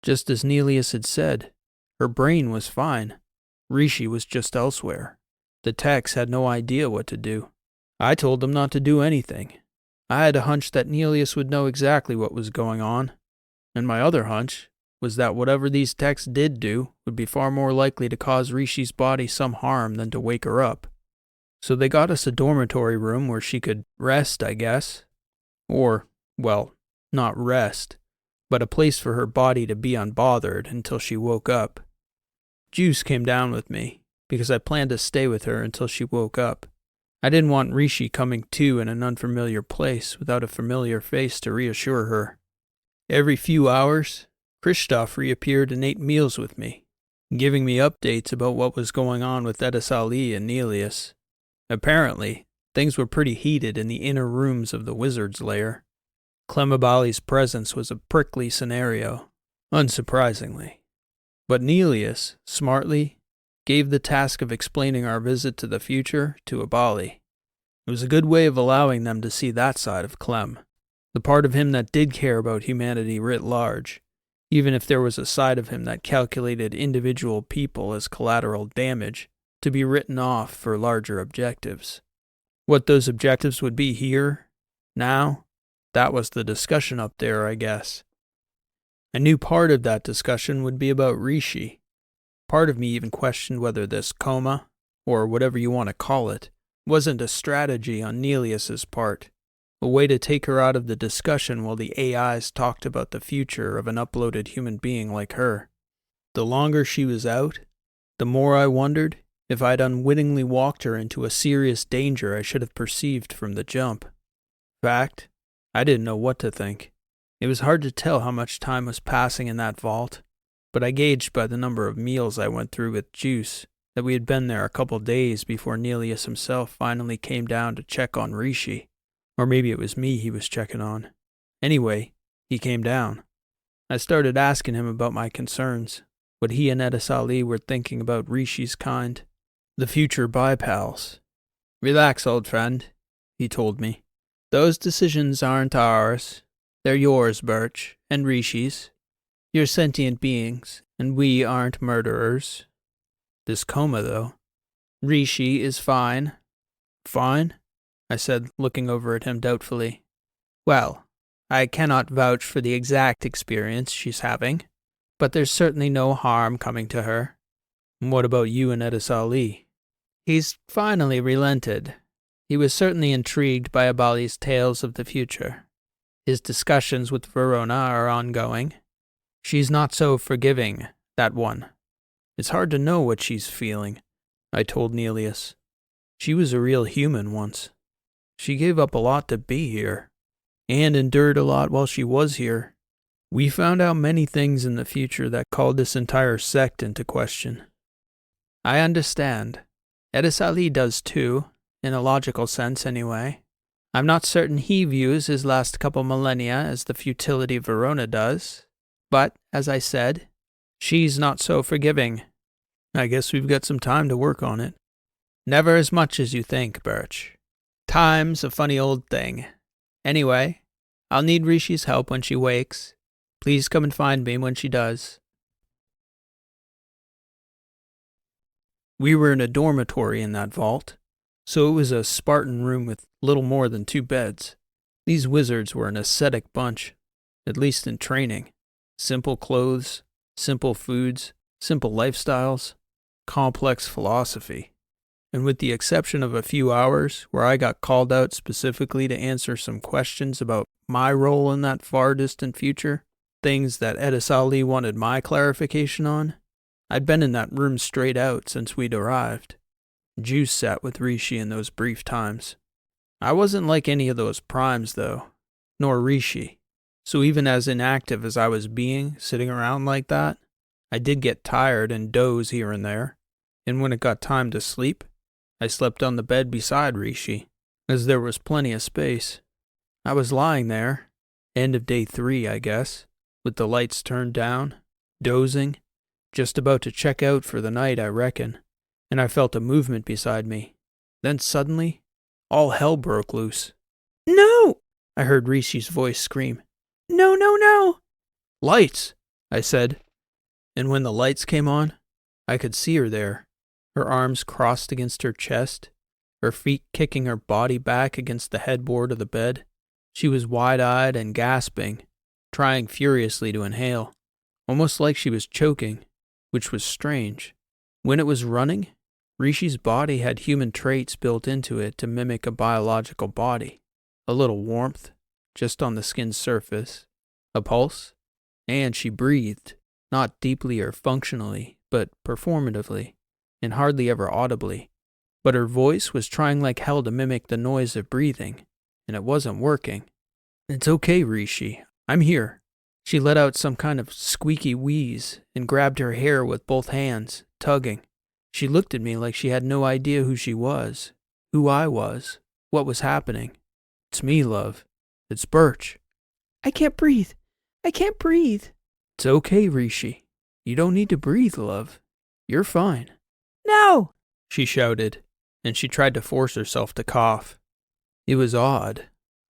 Just as Nelius had said, her brain was fine. Rishi was just elsewhere. The techs had no idea what to do. I told them not to do anything. I had a hunch that Nelius would know exactly what was going on, and my other hunch was that whatever these techs did do would be far more likely to cause Rishi's body some harm than to wake her up. So they got us a dormitory room where she could rest, I guess. Or, well, not rest, but a place for her body to be unbothered until she woke up. Juice came down with me, because I planned to stay with her until she woke up. I didn't want Rishi coming to in an unfamiliar place without a familiar face to reassure her. Every few hours, Christoph reappeared and ate meals with me, giving me updates about what was going on with Edisali and Nelius. Apparently, things were pretty heated in the inner rooms of the wizard's lair. Clemabali's presence was a prickly scenario, unsurprisingly. But Nelius, smartly, gave the task of explaining our visit to the future to Abali. It was a good way of allowing them to see that side of Clem, the part of him that did care about humanity writ large, even if there was a side of him that calculated individual people as collateral damage to be written off for larger objectives. What those objectives would be here, now, that was the discussion up there, I guess. I knew part of that discussion would be about Rishi. Part of me even questioned whether this coma, or whatever you want to call it, wasn't a strategy on Nelius's part, a way to take her out of the discussion while the AIs talked about the future of an uploaded human being like her. The longer she was out, the more I wondered if I'd unwittingly walked her into a serious danger I should have perceived from the jump. Fact, I didn't know what to think. It was hard to tell how much time was passing in that vault, but I gauged by the number of meals I went through with Juice that we had been there a couple days before Nelius himself finally came down to check on Rishi. Or maybe it was me he was checking on. Anyway, he came down. I started asking him about my concerns, what he and Edisali were thinking about Rishi's kind, the future bipals. "Relax, old friend," he told me. "Those decisions aren't ours. They're yours, Burch, and Rishi's. You're sentient beings, and we aren't murderers." This coma, though. "Rishi is fine." "Fine?" I said, looking over at him doubtfully. "Well, I cannot vouch for the exact experience she's having, but there's certainly no harm coming to her." "What about you and Edisali?" "He's finally relented. He was certainly intrigued by Abali's tales of the future. His discussions with Verona are ongoing. She's not so forgiving, that one. It's hard to know what she's feeling," I told Nelius. "She was a real human once. She gave up a lot to be here, and endured a lot while she was here. We found out many things in the future that called this entire sect into question." "I understand. Edisali does too, in a logical sense anyway. I'm not certain he views his last couple millennia as the futility Verona does. But, as I said, she's not so forgiving." "I guess we've got some time to work on it." "Never as much as you think, Burch. Time's a funny old thing. Anyway, I'll need Rishi's help when she wakes. Please come and find me when she does." We were in a dormitory in that vault, so it was a Spartan room with little more than 2 beds. These wizards were an ascetic bunch, at least in training. Simple clothes, simple foods, simple lifestyles, complex philosophy. And with the exception of a few hours where I got called out specifically to answer some questions about my role in that far distant future, things that Edisali wanted my clarification on, I'd been in that room straight out since we'd arrived. Juice sat with Rishi in those brief times. I wasn't like any of those primes, though, nor Rishi. So even as inactive as I was being, sitting around like that, I did get tired and doze here and there, and when it got time to sleep, I slept on the bed beside Rishi, as there was plenty of space. I was lying there, end of day 3, I guess, with the lights turned down, dozing, just about to check out for the night, I reckon, and I felt a movement beside me. Then suddenly, all hell broke loose. No! I heard Rishi's voice scream. No, no, no! Lights, I said, and when the lights came on, I could see her there, her arms crossed against her chest, her feet kicking her body back against the headboard of the bed. She was wide-eyed and gasping, trying furiously to inhale, almost like she was choking, which was strange. When it was running, Rishi's body had human traits built into it to mimic a biological body. A little warmth, just on the skin's surface, a pulse, and she breathed, not deeply or functionally, but performatively, and hardly ever audibly. But her voice was trying like hell to mimic the noise of breathing, and it wasn't working. It's okay, Rishi. I'm here. She let out some kind of squeaky wheeze and grabbed her hair with both hands, tugging. She looked at me like she had no idea who she was, who I was, what was happening. It's me, love. It's Burch. I can't breathe. I can't breathe. It's okay, Rishi. You don't need to breathe, love. You're fine. No! She shouted, and she tried to force herself to cough. It was odd,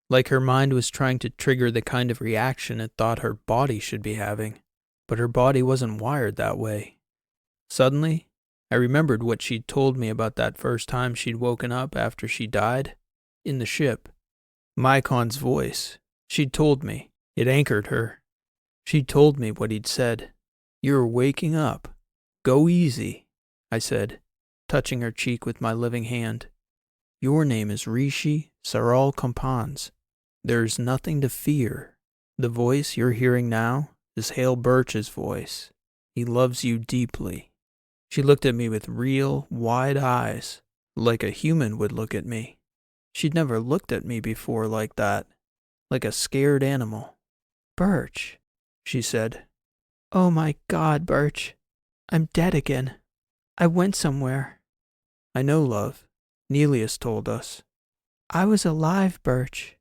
like her mind was trying to trigger the kind of reaction it thought her body should be having, but her body wasn't wired that way. Suddenly, I remembered what she'd told me about that first time she'd woken up after she died, in the ship. Mykon's voice. She'd told me. It anchored her. She'd told me what he'd said. You're waking up. Go easy, I said, touching her cheek with my living hand. Your name is Rishi Saral Kompans. There's nothing to fear. The voice you're hearing now is Hale Burch's voice. He loves you deeply. She looked at me with real, wide eyes, like a human would look at me. She'd never looked at me before like that, like a scared animal. Burch, she said. Oh my God, Burch. I'm dead again. I went somewhere. I know, love. Nelius told us. I was alive, Burch.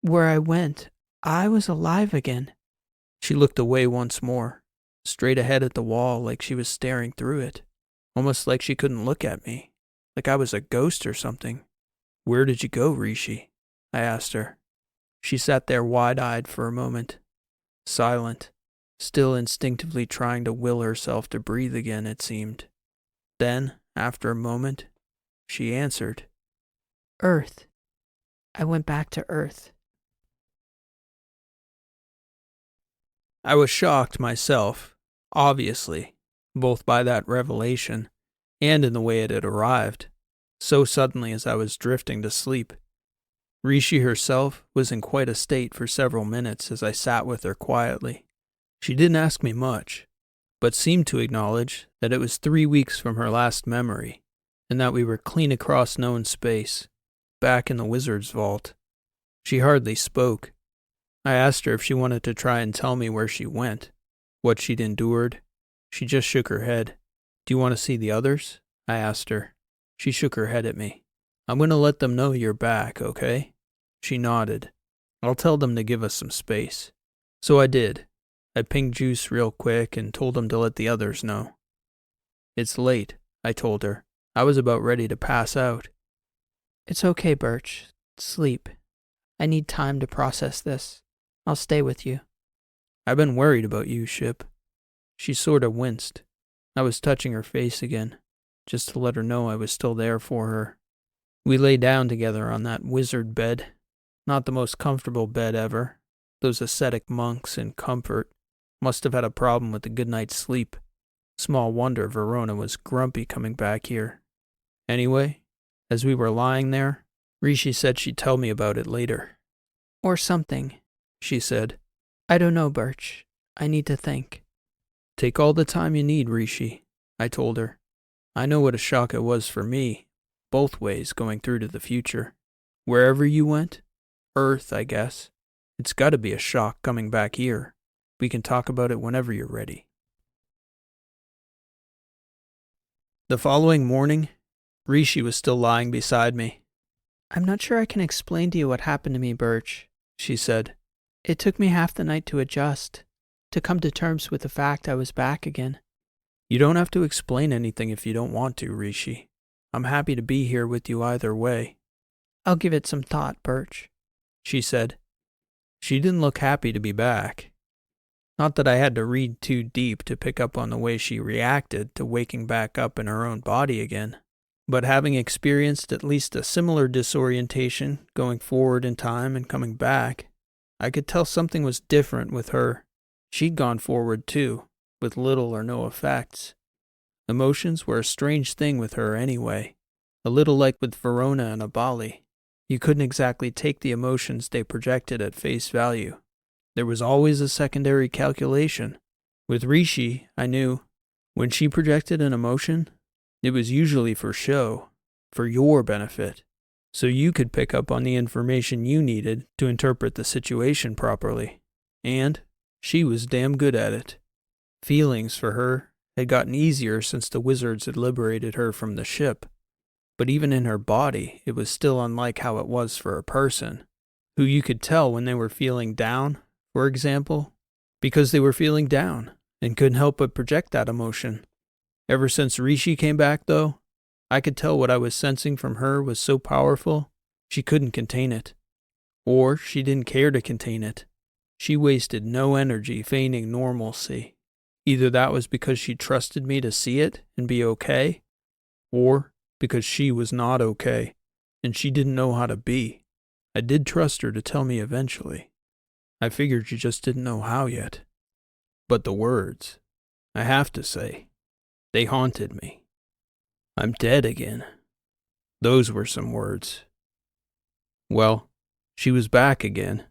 Where I went, I was alive again. She looked away once more, straight ahead at the wall like she was staring through it, almost like she couldn't look at me, like I was a ghost or something. Where did you go, Rishi? I asked her. She sat there wide-eyed for a moment, silent, still instinctively trying to will herself to breathe again, it seemed. Then, after a moment, she answered. Earth. I went back to Earth. I was shocked myself, obviously, both by that revelation and in the way it had arrived, so suddenly as I was drifting to sleep. Rishi herself was in quite a state for several minutes as I sat with her quietly. She didn't ask me much, but seemed to acknowledge that it was 3 weeks from her last memory, and that we were clean across known space, back in the wizard's vault. She hardly spoke. I asked her if she wanted to try and tell me where she went, what she'd endured. She just shook her head. Do you want to see the others? I asked her. She shook her head at me. I'm going to let them know you're back, okay? She nodded. I'll tell them to give us some space. So I did. I pinged Juice real quick and told him to let the others know. It's late, I told her. I was about ready to pass out. It's okay, Burch. Sleep. I need time to process this. I'll stay with you. I've been worried about you, Ship. She sort of winced. I was touching her face again, just to let her know I was still there for her. We lay down together on that wizard bed. Not the most comfortable bed ever. Those ascetic monks in comfort must have had a problem with a good night's sleep. Small wonder Verona was grumpy coming back here. Anyway, as we were lying there, Rishi said she'd tell me about it later. Or something, she said. I don't know, Burch. I need to think. Take all the time you need, Rishi, I told her. I know what a shock it was for me, both ways going through to the future. Wherever you went, Earth, I guess. It's got to be a shock coming back here. We can talk about it whenever you're ready. The following morning, Rishi was still lying beside me. I'm not sure I can explain to you what happened to me, Burch, she said. It took me half the night to adjust, to come to terms with the fact I was back again. You don't have to explain anything if you don't want to, Rishi. I'm happy to be here with you either way. I'll give it some thought, Burch, she said. She didn't look happy to be back. Not that I had to read too deep to pick up on the way she reacted to waking back up in her own body again. But having experienced at least a similar disorientation going forward in time and coming back, I could tell something was different with her. She'd gone forward too, with little or no effects. Emotions were a strange thing with her anyway, a little like with Verona and Abali. You couldn't exactly take the emotions they projected at face value. There was always a secondary calculation. With Rishi, I knew, when she projected an emotion, it was usually for show, for your benefit, so you could pick up on the information you needed to interpret the situation properly. And she was damn good at it. Feelings for her had gotten easier since the wizards had liberated her from the ship. But even in her body, it was still unlike how it was for a person, who you could tell when they were feeling down, for example, because they were feeling down and couldn't help but project that emotion. Ever since Rishi came back, though, I could tell what I was sensing from her was so powerful, she couldn't contain it. Or she didn't care to contain it. She wasted no energy feigning normalcy. Either that was because she trusted me to see it and be okay, or because she was not okay, and she didn't know how to be. I did trust her to tell me eventually. I figured she just didn't know how yet. But the words, I have to say, they haunted me. I'm dead again. Those were some words. Well, she was back again,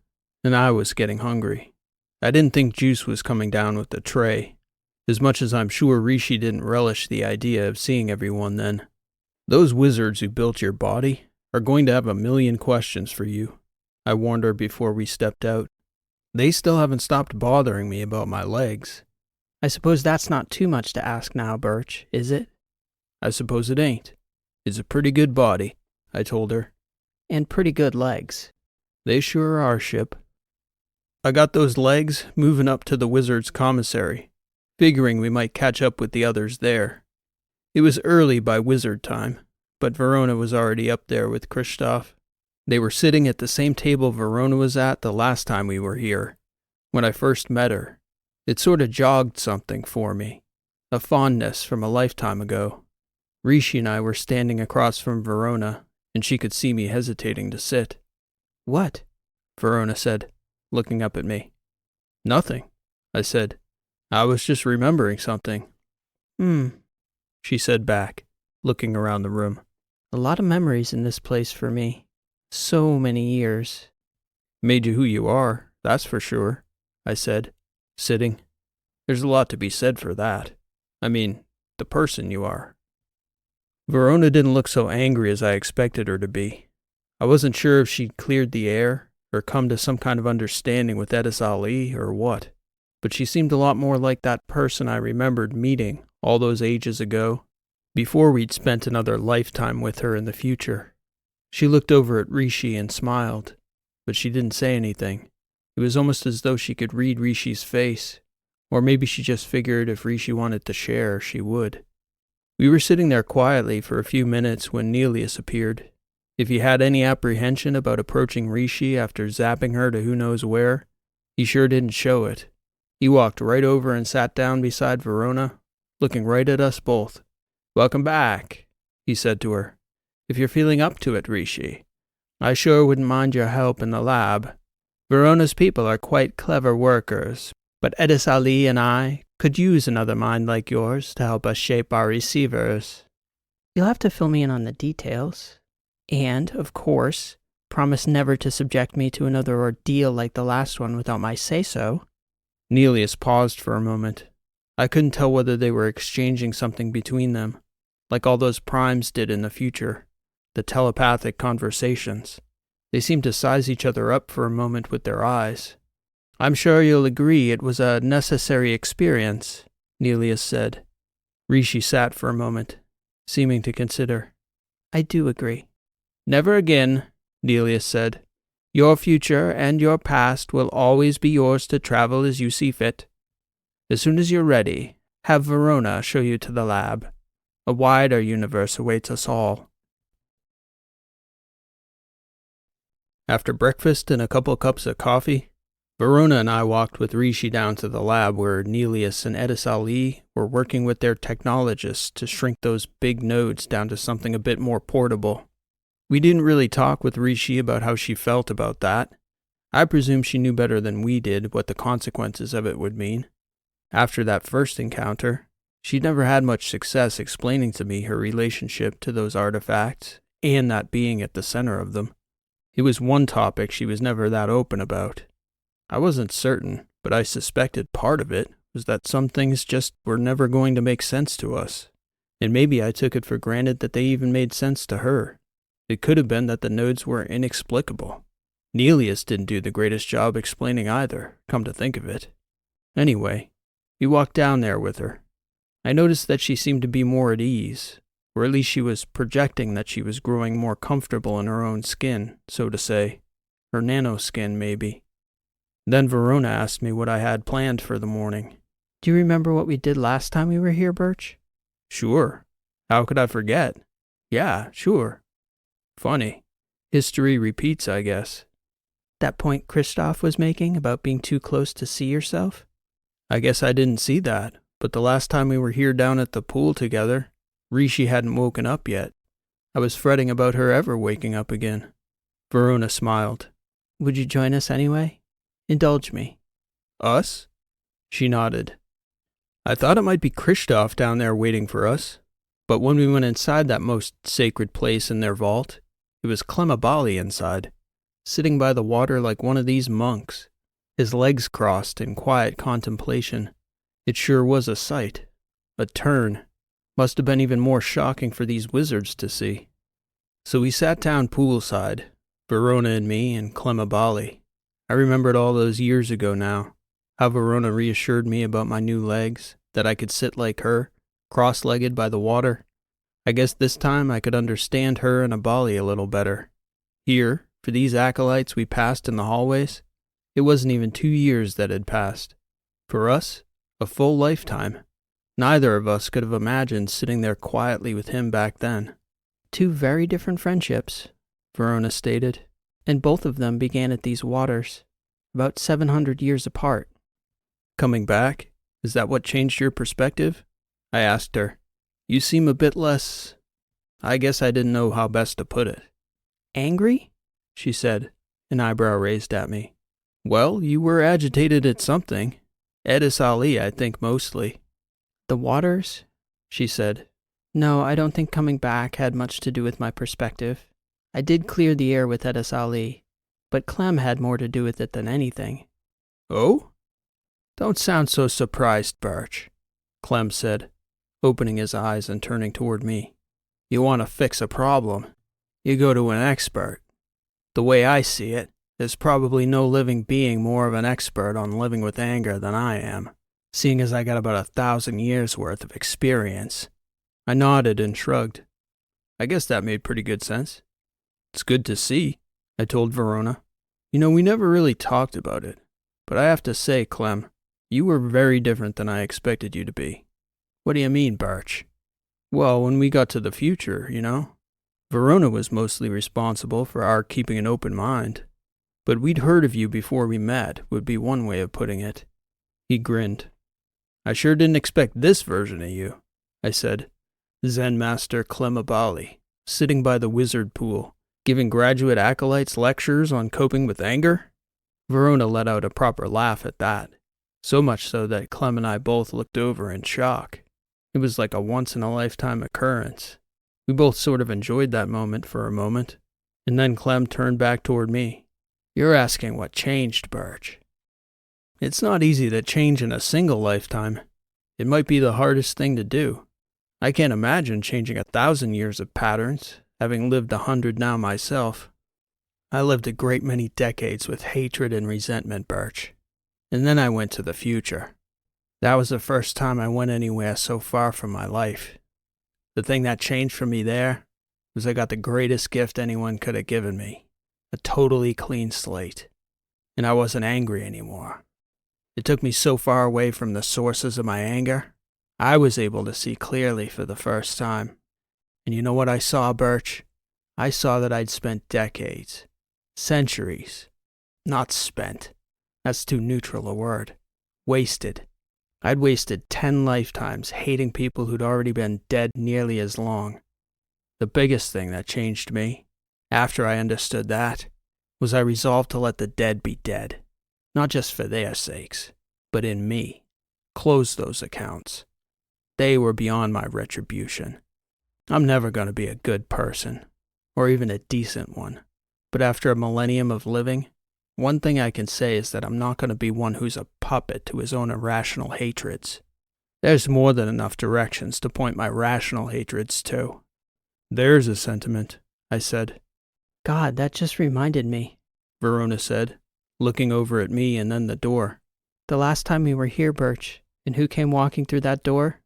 and I was getting hungry. I didn't think Juice was coming down with the tray, as much as I'm sure Rishi didn't relish the idea of seeing everyone then. Those wizards who built your body are going to have a million questions for you, I warned her before we stepped out. They still haven't stopped bothering me about my legs. I suppose that's not too much to ask now, Burch, is it? I suppose it ain't. It's a pretty good body, I told her. And pretty good legs. They sure are, Ship. I got those legs moving up to the wizard's commissary, figuring we might catch up with the others there. It was early by wizard time, but Verona was already up there with Kristoff. They were sitting at the same table Verona was at the last time we were here, when I first met her. It sort of jogged something for me, a fondness from a lifetime ago. Rishi and I were standing across from Verona, and she could see me hesitating to sit. What? Verona said, looking up at me. Nothing, I said. I was just remembering something. She said back, looking around the room. A lot of memories in this place for me. So many years. Made you who you are, that's for sure, I said, sitting. There's a lot to be said for that. I mean, the person you are. Verona didn't look so angry as I expected her to be. I wasn't sure if she'd cleared the air, or come to some kind of understanding with Edis or what, but she seemed a lot more like that person I remembered meeting all those ages ago, before we'd spent another lifetime with her in the future. She looked over at Rishi and smiled, but she didn't say anything. It was almost as though she could read Rishi's face, or maybe she just figured if Rishi wanted to share, she would. We were sitting there quietly for a few minutes when Nelius appeared. If he had any apprehension about approaching Rishi after zapping her to who knows where, he sure didn't show it. He walked right over and sat down beside Verona, looking right at us both. "Welcome back," he said to her. "If you're feeling up to it, Rishi, I sure wouldn't mind your help in the lab. Verona's people are quite clever workers, but Edis and I could use another mind like yours to help us shape our receivers." You'll have to fill me in on the details. And, of course, promise never to subject me to another ordeal like the last one without my say-so. Nelius paused for a moment. I couldn't tell whether they were exchanging something between them, like all those primes did in the future, the telepathic conversations. They seemed to size each other up for a moment with their eyes. "I'm sure you'll agree it was a necessary experience," Nelius said. Rishi sat for a moment, seeming to consider. I do agree. "Never again," Nelius said. "Your future and your past will always be yours to travel as you see fit. As soon as you're ready, Have Verona show you to the lab. A wider universe awaits us all. After breakfast and a couple cups of coffee, Verona and I walked with Rishi down to the lab where Nelius and Edis were working with their technologists to shrink those big nodes down to something a bit more portable. We didn't really talk with Rishi about how she felt about that. I presume she knew better than we did what the consequences of it would mean. After that first encounter, she'd never had much success explaining to me her relationship to those artifacts and that being at the center of them. It was one topic she was never that open about. I wasn't certain, but I suspected part of it was that some things just were never going to make sense to us. And maybe I took it for granted that they even made sense to her. It could have been that the nodes were inexplicable. Nelius didn't do the greatest job explaining either, come to think of it. Anyway, we walked down there with her. I noticed that she seemed to be more at ease, or at least she was projecting that she was growing more comfortable in her own skin, so to say. Her nanoskin, maybe. Then Verona asked me what I had planned for the morning. Do you remember what we did last time we were here, Burch? Sure. How could I forget? Yeah, sure. Funny. History repeats, I guess. That point Christoph was making about being too close to see yourself? I guess I didn't see that, but the last time we were here down at the pool together, Rishi hadn't woken up yet. I was fretting about her ever waking up again. Verona smiled. Would you join us anyway? Indulge me. Us? She nodded. I thought it might be Christoph down there waiting for us, but when we went inside that most sacred place in their vault, it was Clemabali inside, sitting by the water like one of these monks, his legs crossed in quiet contemplation. It sure was a sight. A turn. Must have been even more shocking for these wizards to see. So we sat down poolside, Verona and me and Clemabali. I remembered all those years ago now, how Verona reassured me about my new legs, that I could sit like her, cross-legged by the water. I guess this time I could understand her and Abali a little better. Here, for these acolytes we passed in the hallways, it wasn't even 2 years that had passed. For us, a full lifetime. Neither of us could have imagined sitting there quietly with him back then. 2 very different friendships, Verona stated, and both of them began at these waters, about 700 years apart. Coming back, is that what changed your perspective? I asked her. You seem a bit less... I guess I didn't know how best to put it. Angry? She said, an eyebrow raised at me. Well, you were agitated at something. Edis Ali, I think, mostly. The waters? She said. No, I don't think coming back had much to do with my perspective. I did clear the air with Edis Ali, but Clem had more to do with it than anything. Oh? Don't sound so surprised, Burch, Clem said, opening his eyes and turning toward me. You want to fix a problem. You go to an expert. The way I see it, there's probably no living being more of an expert on living with anger than I am, seeing as I got about 1,000 years' worth of experience. I nodded and shrugged. I guess that made pretty good sense. It's good to see, I told Verona. You know, we never really talked about it, but I have to say, Clem, you were very different than I expected you to be. What do you mean, Burch? Well, when we got to the future, you know, Verona was mostly responsible for our keeping an open mind. But we'd heard of you before we met, would be one way of putting it. He grinned. I sure didn't expect this version of you, I said. Zen Master Clemabali, sitting by the wizard pool, giving graduate acolytes lectures on coping with anger? Verona let out a proper laugh at that, so much so that Clem and I both looked over in shock. It was like a once-in-a-lifetime occurrence. We both sort of enjoyed that moment for a moment, and then Clem turned back toward me. You're asking what changed, Burch. It's not easy to change in a single lifetime. It might be the hardest thing to do. I can't imagine changing 1,000 years of patterns, having lived 100 now myself. I lived a great many decades with hatred and resentment, Burch. And then I went to the future. That was the first time I went anywhere so far from my life. The thing that changed for me there was I got the greatest gift anyone could have given me. A totally clean slate. And I wasn't angry anymore. It took me so far away from the sources of my anger, I was able to see clearly for the first time. And you know what I saw, Burch? I saw that I'd spent decades, centuries, not spent. That's too neutral a word. Wasted. I'd wasted 10 lifetimes hating people who'd already been dead nearly as long. The biggest thing that changed me, after I understood that, was I resolved to let the dead be dead. Not just for their sakes, but in me. Close those accounts. They were beyond my retribution. I'm never going to be a good person, or even a decent one. But after a millennium of living, one thing I can say is that I'm not going to be one who's a puppet to his own irrational hatreds. There's more than enough directions to point my rational hatreds to. There's a sentiment, I said. God, that just reminded me, Verona said, looking over at me and then the door. The last time we were here, Burch, and who came walking through that door?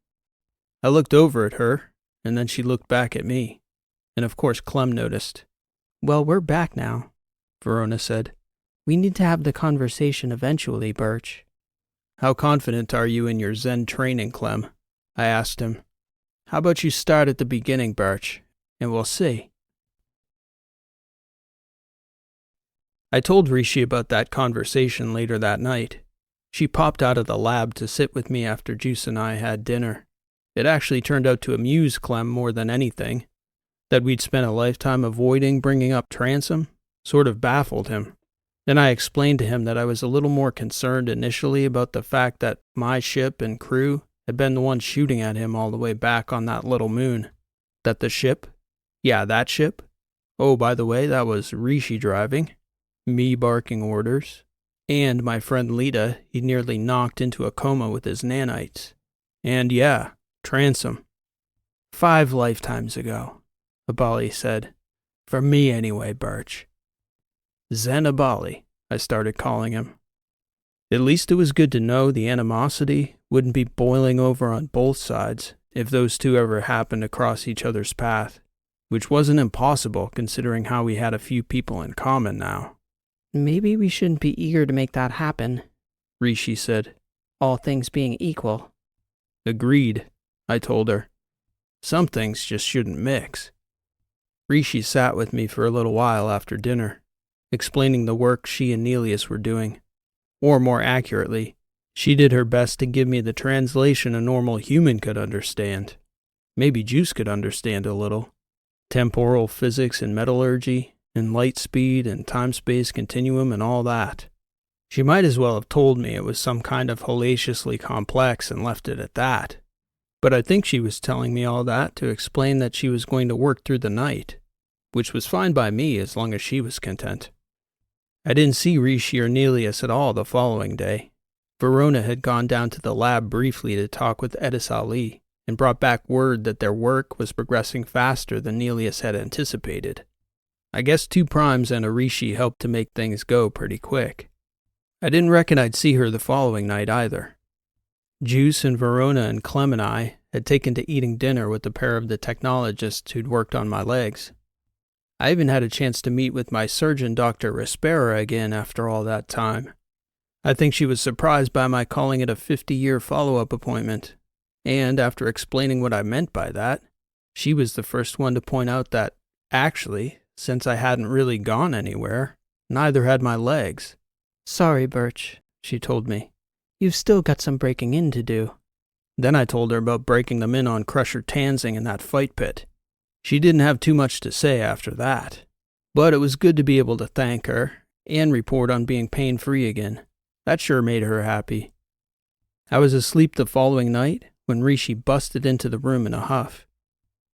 I looked over at her, and then she looked back at me. And of course Clem noticed. Well, we're back now, Verona said. We need to have the conversation eventually, Burch. How confident are you in your Zen training, Clem? I asked him. How about you start at the beginning, Burch, and we'll see. I told Rishi about that conversation later that night. She popped out of the lab to sit with me after Juice and I had dinner. It actually turned out to amuse Clem more than anything. That we'd spent a lifetime avoiding bringing up Transom sort of baffled him. Then I explained to him that I was a little more concerned initially about the fact that my ship and crew had been the ones shooting at him all the way back on that little moon. That the ship? Yeah, that ship. Oh, by the way, that was Rishi driving, me barking orders, and my friend Lita he nearly knocked into a coma with his nanites. And yeah, Transom. 5 lifetimes ago, Abali said. For me anyway, Burch. Zen Abali, I started calling him. At least it was good to know the animosity wouldn't be boiling over on both sides if those two ever happened to cross each other's path, which wasn't impossible considering how we had a few people in common now. Maybe we shouldn't be eager to make that happen, Rishi said. All things being equal. Agreed, I told her. Some things just shouldn't mix. Rishi sat with me for a little while after dinner, explaining the work she and Nelius were doing. Or more accurately, she did her best to give me the translation a normal human could understand. Maybe Juice could understand a little. Temporal physics and metallurgy, and light speed and time-space continuum and all that. She might as well have told me it was some kind of hellaciously complex and left it at that. But I think she was telling me all that to explain that she was going to work through the night, which was fine by me as long as she was content. I didn't see Rishi or Nelius at all the following day. Verona had gone down to the lab briefly to talk with Edis Ali and brought back word that their work was progressing faster than Nelius had anticipated. I guess 2 primes and a Rishi helped to make things go pretty quick. I didn't reckon I'd see her the following night either. Juice and Verona and Clem and I had taken to eating dinner with a pair of the technologists who'd worked on my legs. I even had a chance to meet with my surgeon, Dr. Rispera, again after all that time. I think she was surprised by my calling it a 50-year follow-up appointment, and after explaining what I meant by that, she was the first one to point out that, actually, since I hadn't really gone anywhere, neither had my legs. Sorry, Burch, she told me. You've still got some breaking in to do. Then I told her about breaking them in on Crusher Tanzing in that fight pit. She didn't have too much to say after that, but it was good to be able to thank her and report on being pain-free again. That sure made her happy. I was asleep the following night when Rishi busted into the room in a huff.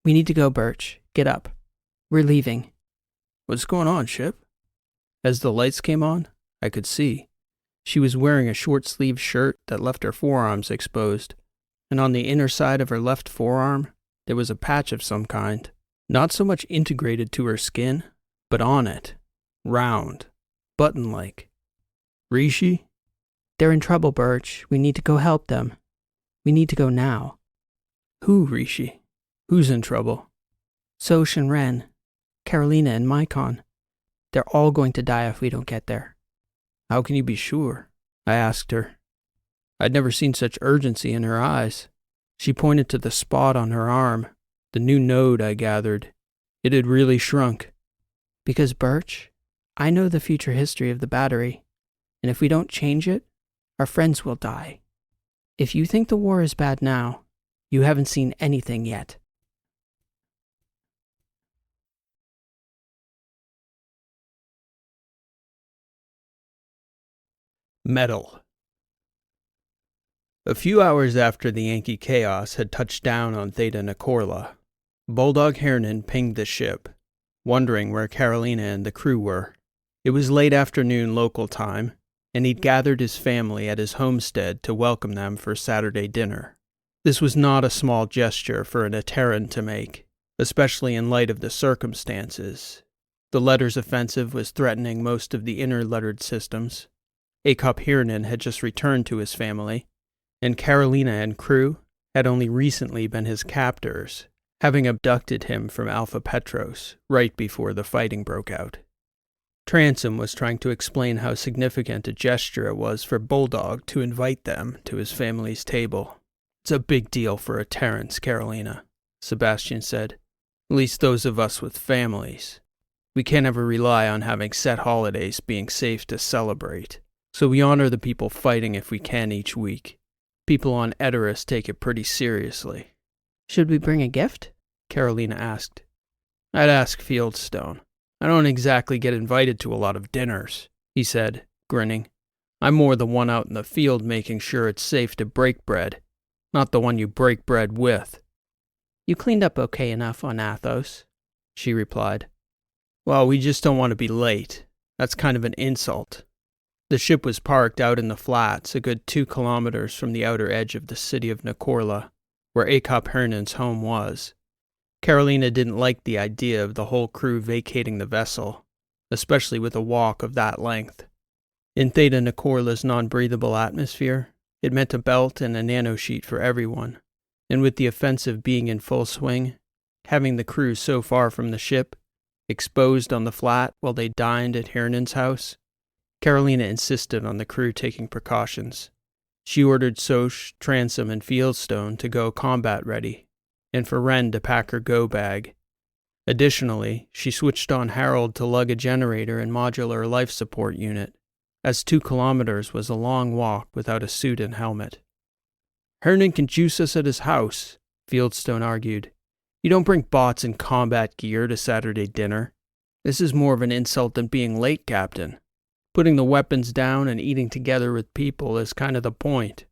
We need to go, Burch. Get up. We're leaving. What's going on, Ship? As the lights came on, I could see. She was wearing a short-sleeved shirt that left her forearms exposed, and on the inner side of her left forearm, there was a patch of some kind. Not so much integrated to her skin, but on it. Round. Button-like. Rishi? They're in trouble, Burch. We need to go help them. We need to go now. Who, Rishi? Who's in trouble? Soch and Ren. Carolina and Mycon. They're all going to die if we don't get there. How can you be sure? I asked her. I'd never seen such urgency in her eyes. She pointed to the spot on her arm, the new node, I gathered. It had really shrunk. Because, Burch, I know the future history of the battery, and if we don't change it, our friends will die. If you think the war is bad now, you haven't seen anything yet. Metal. A few hours after the Yankee-Chaos had touched down on Theta Nicorla, Bulldog Hernan pinged the ship, wondering where Carolina and the crew were. It was late afternoon local time, and he'd gathered his family at his homestead to welcome them for Saturday dinner. This was not a small gesture for an Etteran to make, especially in light of the circumstances. The Letters Offensive was threatening most of the inner lettered systems. Akop Hernan had just returned to his family, and Carolina and crew had only recently been his captors, having abducted him from Alpha Petros right before the fighting broke out. Tanzing was trying to explain how significant a gesture it was for Bulldog to invite them to his family's table. "It's a big deal for Etterans, Carolina," Sebastian said. "At least those of us with families. We can't ever rely on having set holidays being safe to celebrate, so we honor the people fighting if we can each week. People on Edoras take it pretty seriously." "Should we bring a gift?" Carolina asked. "I'd ask Fieldstone. I don't exactly get invited to a lot of dinners," he said, grinning. "I'm more the one out in the field making sure it's safe to break bread, not the one you break bread with." "You cleaned up okay enough on Athos," she replied. "Well, we just don't want to be late. That's kind of an insult." The ship was parked out in the flats, a good 2 kilometers from the outer edge of the city of Nicorla, where Akop Hernan's home was. Carolina didn't like the idea of the whole crew vacating the vessel, especially with a walk of that length. In Theta Nicorla's non-breathable atmosphere, it meant a belt and a nanosheet for everyone, and with the offensive being in full swing, having the crew so far from the ship, exposed on the flat while they dined at Hernan's house, Carolina insisted on the crew taking precautions. She ordered Soch, Transom, and Fieldstone to go combat ready, and for Wren to pack her go bag. Additionally, she switched on Harold to lug a generator and modular life support unit, as 2 kilometers was a long walk without a suit and helmet. "Hernan can juice us at his house," Fieldstone argued. "You don't bring bots and combat gear to Saturday dinner. This is more of an insult than being late, Captain. Putting the weapons down and eating together with people is kind of the point.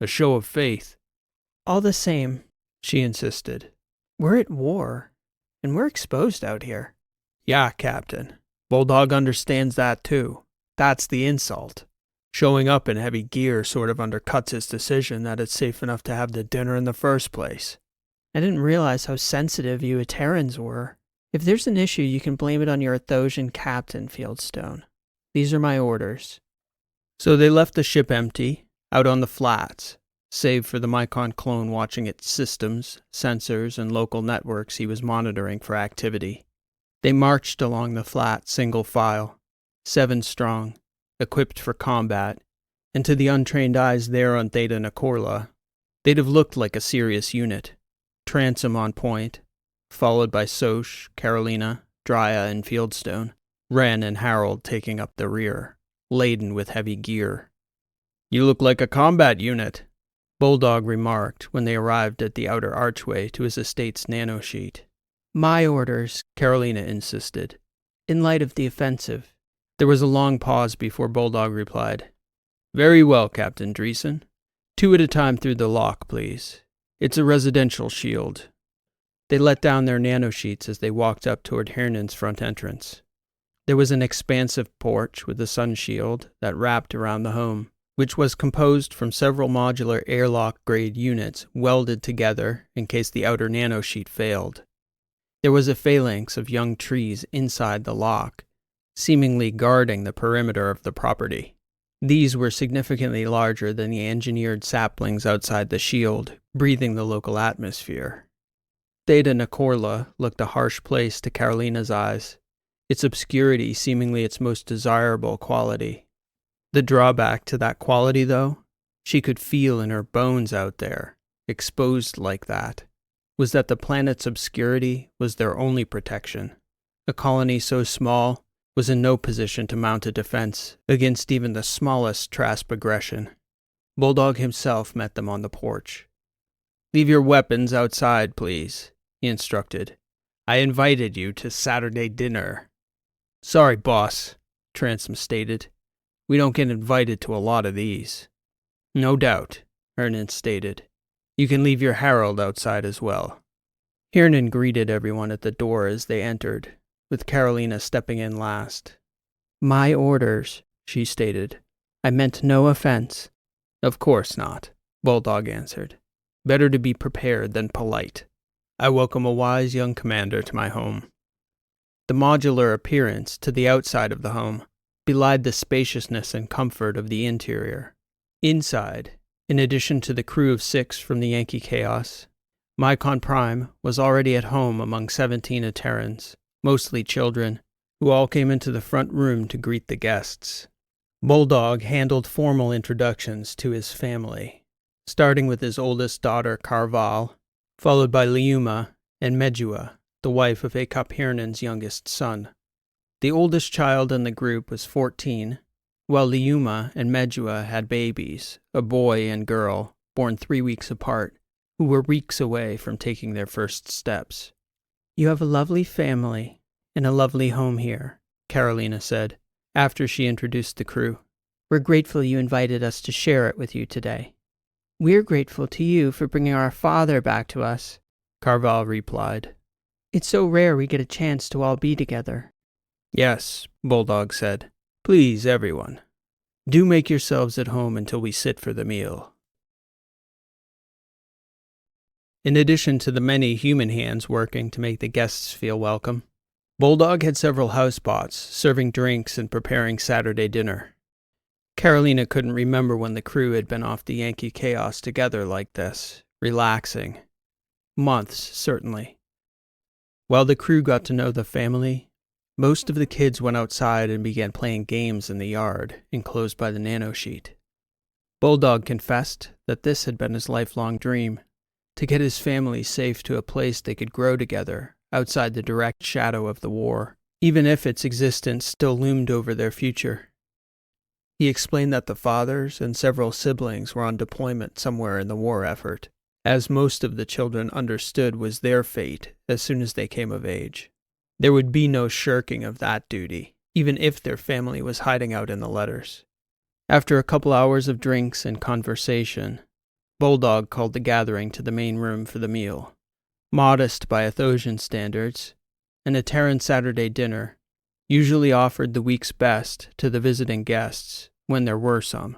A show of faith." "All the same," she insisted. "we're at war, and we're exposed out here." "Yeah, Captain. Bulldog understands that too. That's the insult. Showing up in heavy gear sort of undercuts his decision that it's safe enough to have the dinner in the first place." "I didn't realize how sensitive you Etterans were. If there's an issue, you can blame it on your Athosian captain, Fieldstone. These are my orders." So they left the ship empty, out on the flats, save for the Mycon clone watching its systems, sensors, and local networks he was monitoring for activity. They marched along the flat single file, 7 strong, equipped for combat, and to the untrained eyes there on Theta Nicorla, they'd have looked like a serious unit. Transom on point, followed by Soch, Carolina, Drya, and Fieldstone. Wren and Harold taking up the rear, laden with heavy gear. "You look like a combat unit," Bulldog remarked when they arrived at the outer archway to his estate's nanosheet. "My orders," Carolina insisted. "in light of the offensive." There was a long pause before Bulldog replied. "Very well, Captain Dreeson. 2 at a time through the lock, please. It's a residential shield." They let down their nanosheets as they walked up toward Hernan's front entrance. There was an expansive porch with a sun shield that wrapped around the home, which was composed from several modular airlock-grade units welded together in case the outer nanosheet failed. There was a phalanx of young trees inside the lock, seemingly guarding the perimeter of the property. These were significantly larger than the engineered saplings outside the shield, breathing the local atmosphere. Theta Nicorla looked a harsh place to Carolina's eyes, its obscurity seemingly its most desirable quality. The drawback to that quality, though, she could feel in her bones out there, exposed like that, was that the planet's obscurity was their only protection. A colony so small was in no position to mount a defense against even the smallest Trasp aggression. Bulldog himself met them on the porch. "Leave your weapons outside, please," he instructed. "I invited you to Saturday dinner." "Sorry, boss," Transom stated. "We don't get invited to a lot of these." "No doubt," Hernan stated. "You can leave your Herald outside as well." Hernan greeted everyone at the door as they entered, with Carolina stepping in last. "My orders," she stated. "I meant no offense." "Of course not," Bulldog answered. "Better to be prepared than polite. I welcome a wise young commander to my home." The modular appearance to the outside of the home belied the spaciousness and comfort of the interior. Inside, in addition to the crew of 6 from the Yankee-Chaos, Mycon Prime was already at home among 17 Etterans, mostly children, who all came into the front room to greet the guests. Bulldog handled formal introductions to his family, starting with his oldest daughter, Carval, followed by Liuma and Medjua, the wife of Akop Hernan's youngest son. The oldest child in the group was 14, while Liuma and Medjua had babies, a boy and girl, born 3 weeks apart, who were weeks away from taking their first steps. "You have a lovely family and a lovely home here," Carolina said, after she introduced the crew. "We're grateful you invited us to share it with you today." "We're grateful to you for bringing our father back to us," Carval replied. "It's so rare we get a chance to all be together." "Yes," Bulldog said. "Please, everyone, do make yourselves at home until we sit for the meal." In addition to the many human hands working to make the guests feel welcome, Bulldog had several housebots serving drinks and preparing Saturday dinner. Carolina couldn't remember when the crew had been off the Yankee-Chaos together like this, relaxing. Months, certainly. While the crew got to know the family, most of the kids went outside and began playing games in the yard, enclosed by the nanosheet. Bulldog confessed that this had been his lifelong dream, to get his family safe to a place they could grow together, outside the direct shadow of the war, even if its existence still loomed over their future. He explained that the fathers and several siblings were on deployment somewhere in the war effort, as most of the children understood was their fate as soon as they came of age. There would be no shirking of that duty, even if their family was hiding out in the letters. After a couple hours of drinks and conversation, Bulldog called the gathering to the main room for the meal. Modest by Athosian standards, an Etteran Saturday dinner usually offered the week's best to the visiting guests, when there were some.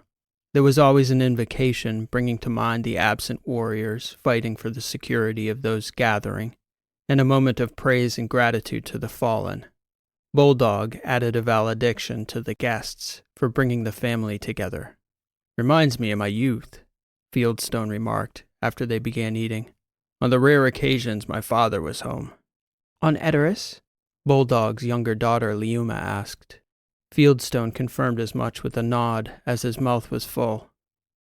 There was always an invocation bringing to mind the absent warriors fighting for the security of those gathering, and a moment of praise and gratitude to the fallen. Bulldog added a valediction to the guests for bringing the family together. "Reminds me of my youth," Fieldstone remarked after they began eating. "On the rare occasions my father was home." "On Etteris?" Bulldog's younger daughter Liuma asked. Fieldstone confirmed as much with a nod as his mouth was full.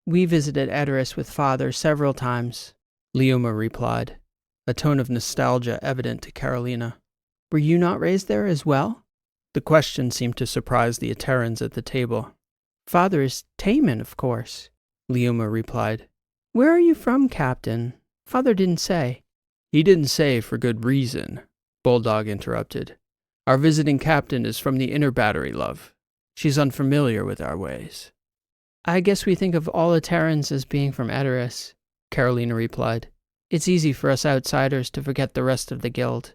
"We visited Etteris with father several times," Liuma replied, a tone of nostalgia evident to Carolina. "Were you not raised there as well?" The question seemed to surprise the Etterans at the table. "Father is Taman, of course," Liuma replied. "Where are you from, Captain? Father didn't say." "He didn't say for good reason," Bulldog interrupted. "Our visiting captain is from the inner battery, love. She's unfamiliar with our ways." "I guess we think of all Etterans as being from Etteris," Carolina replied. "It's easy for us outsiders to forget the rest of the guild."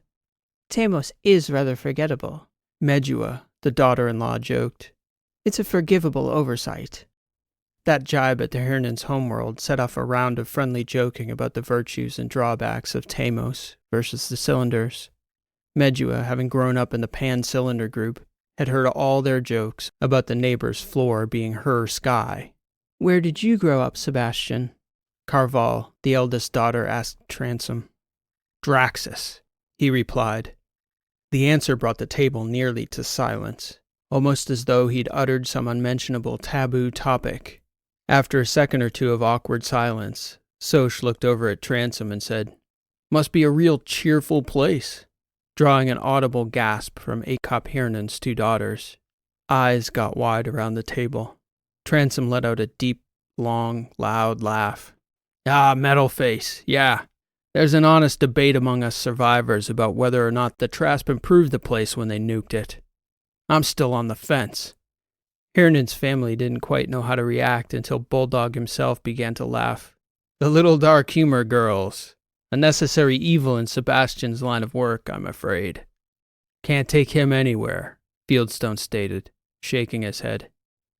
"Tamos is rather forgettable," Medjua, the daughter-in-law, joked. "It's a forgivable oversight." That jibe at the Hernan's homeworld set off a round of friendly joking about the virtues and drawbacks of Tamos versus the cylinders. Medjua, having grown up in the pan-cylinder group, had heard all their jokes about the neighbor's floor being her sky. "Where did you grow up, Sebastian?" Carval, the eldest daughter, asked Transom. "Draxus," he replied. The answer brought the table nearly to silence, almost as though he'd uttered some unmentionable taboo topic. After a second or two of awkward silence, Soch looked over at Transom and said, "Must be a real cheerful place." Drawing an audible gasp from Akop Hernan's 2 daughters. Eyes got wide around the table. Transom let out a deep, long, loud laugh. "Ah, metal face, yeah. There's an honest debate among us survivors about whether or not the Trasp improved the place when they nuked it. I'm still on the fence." Hernan's family didn't quite know how to react until Bulldog himself began to laugh. "The little dark humor, girls. A necessary evil in Sebastian's line of work, I'm afraid." "Can't take him anywhere," Fieldstone stated, shaking his head.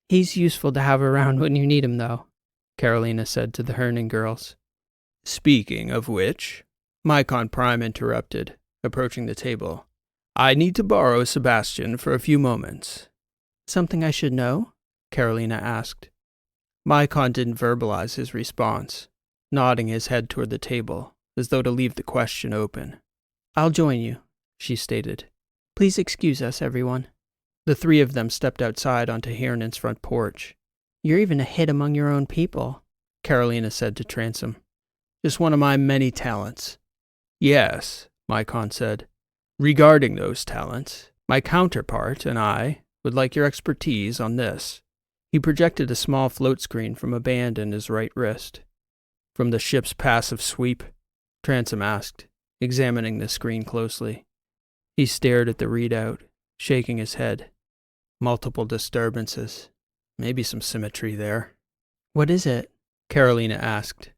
He's useful to have around when you need him, though, Carolina said to the Hernan girls. "Speaking of which," Mycon Prime interrupted, approaching the table, "I need to borrow Sebastian for a few moments." "Something I should know?" Carolina asked. Mycon didn't verbalize his response, nodding his head toward the table, as though to leave the question open. "I'll join you," she stated. "Please excuse us, everyone." The 3 of them stepped outside onto Hernan's front porch. "You're even a hit among your own people," Carolina said to Transom. "Just one of my many talents." "Yes," Mycon said. "Regarding those talents, my counterpart and I would like your expertise on this." He projected a small float screen from a band in his right wrist. "From the ship's passive sweep?" Transom asked, examining the screen closely. He stared at the readout, shaking his head. "Multiple disturbances. Maybe some symmetry there." "What is it?" Carolina asked.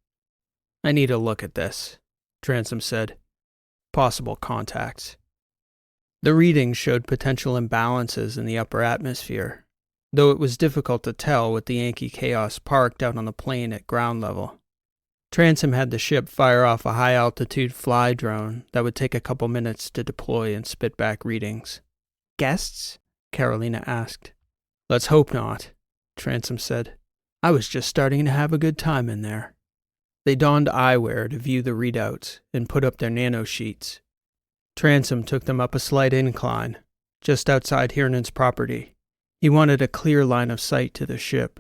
"I need a look at this," Transom said. "Possible contacts." The readings showed potential imbalances in the upper atmosphere, though it was difficult to tell with the Yankee-Chaos parked out on the plain at ground level. Transom had the ship fire off a high-altitude fly drone that would take a couple minutes to deploy and spit back readings. "Guests?" Carolina asked. "Let's hope not," Transom said. "I was just starting to have a good time in there." They donned eyewear to view the readouts and put up their nanosheets. Transom took them up a slight incline, just outside Hernan's property. He wanted a clear line of sight to the ship.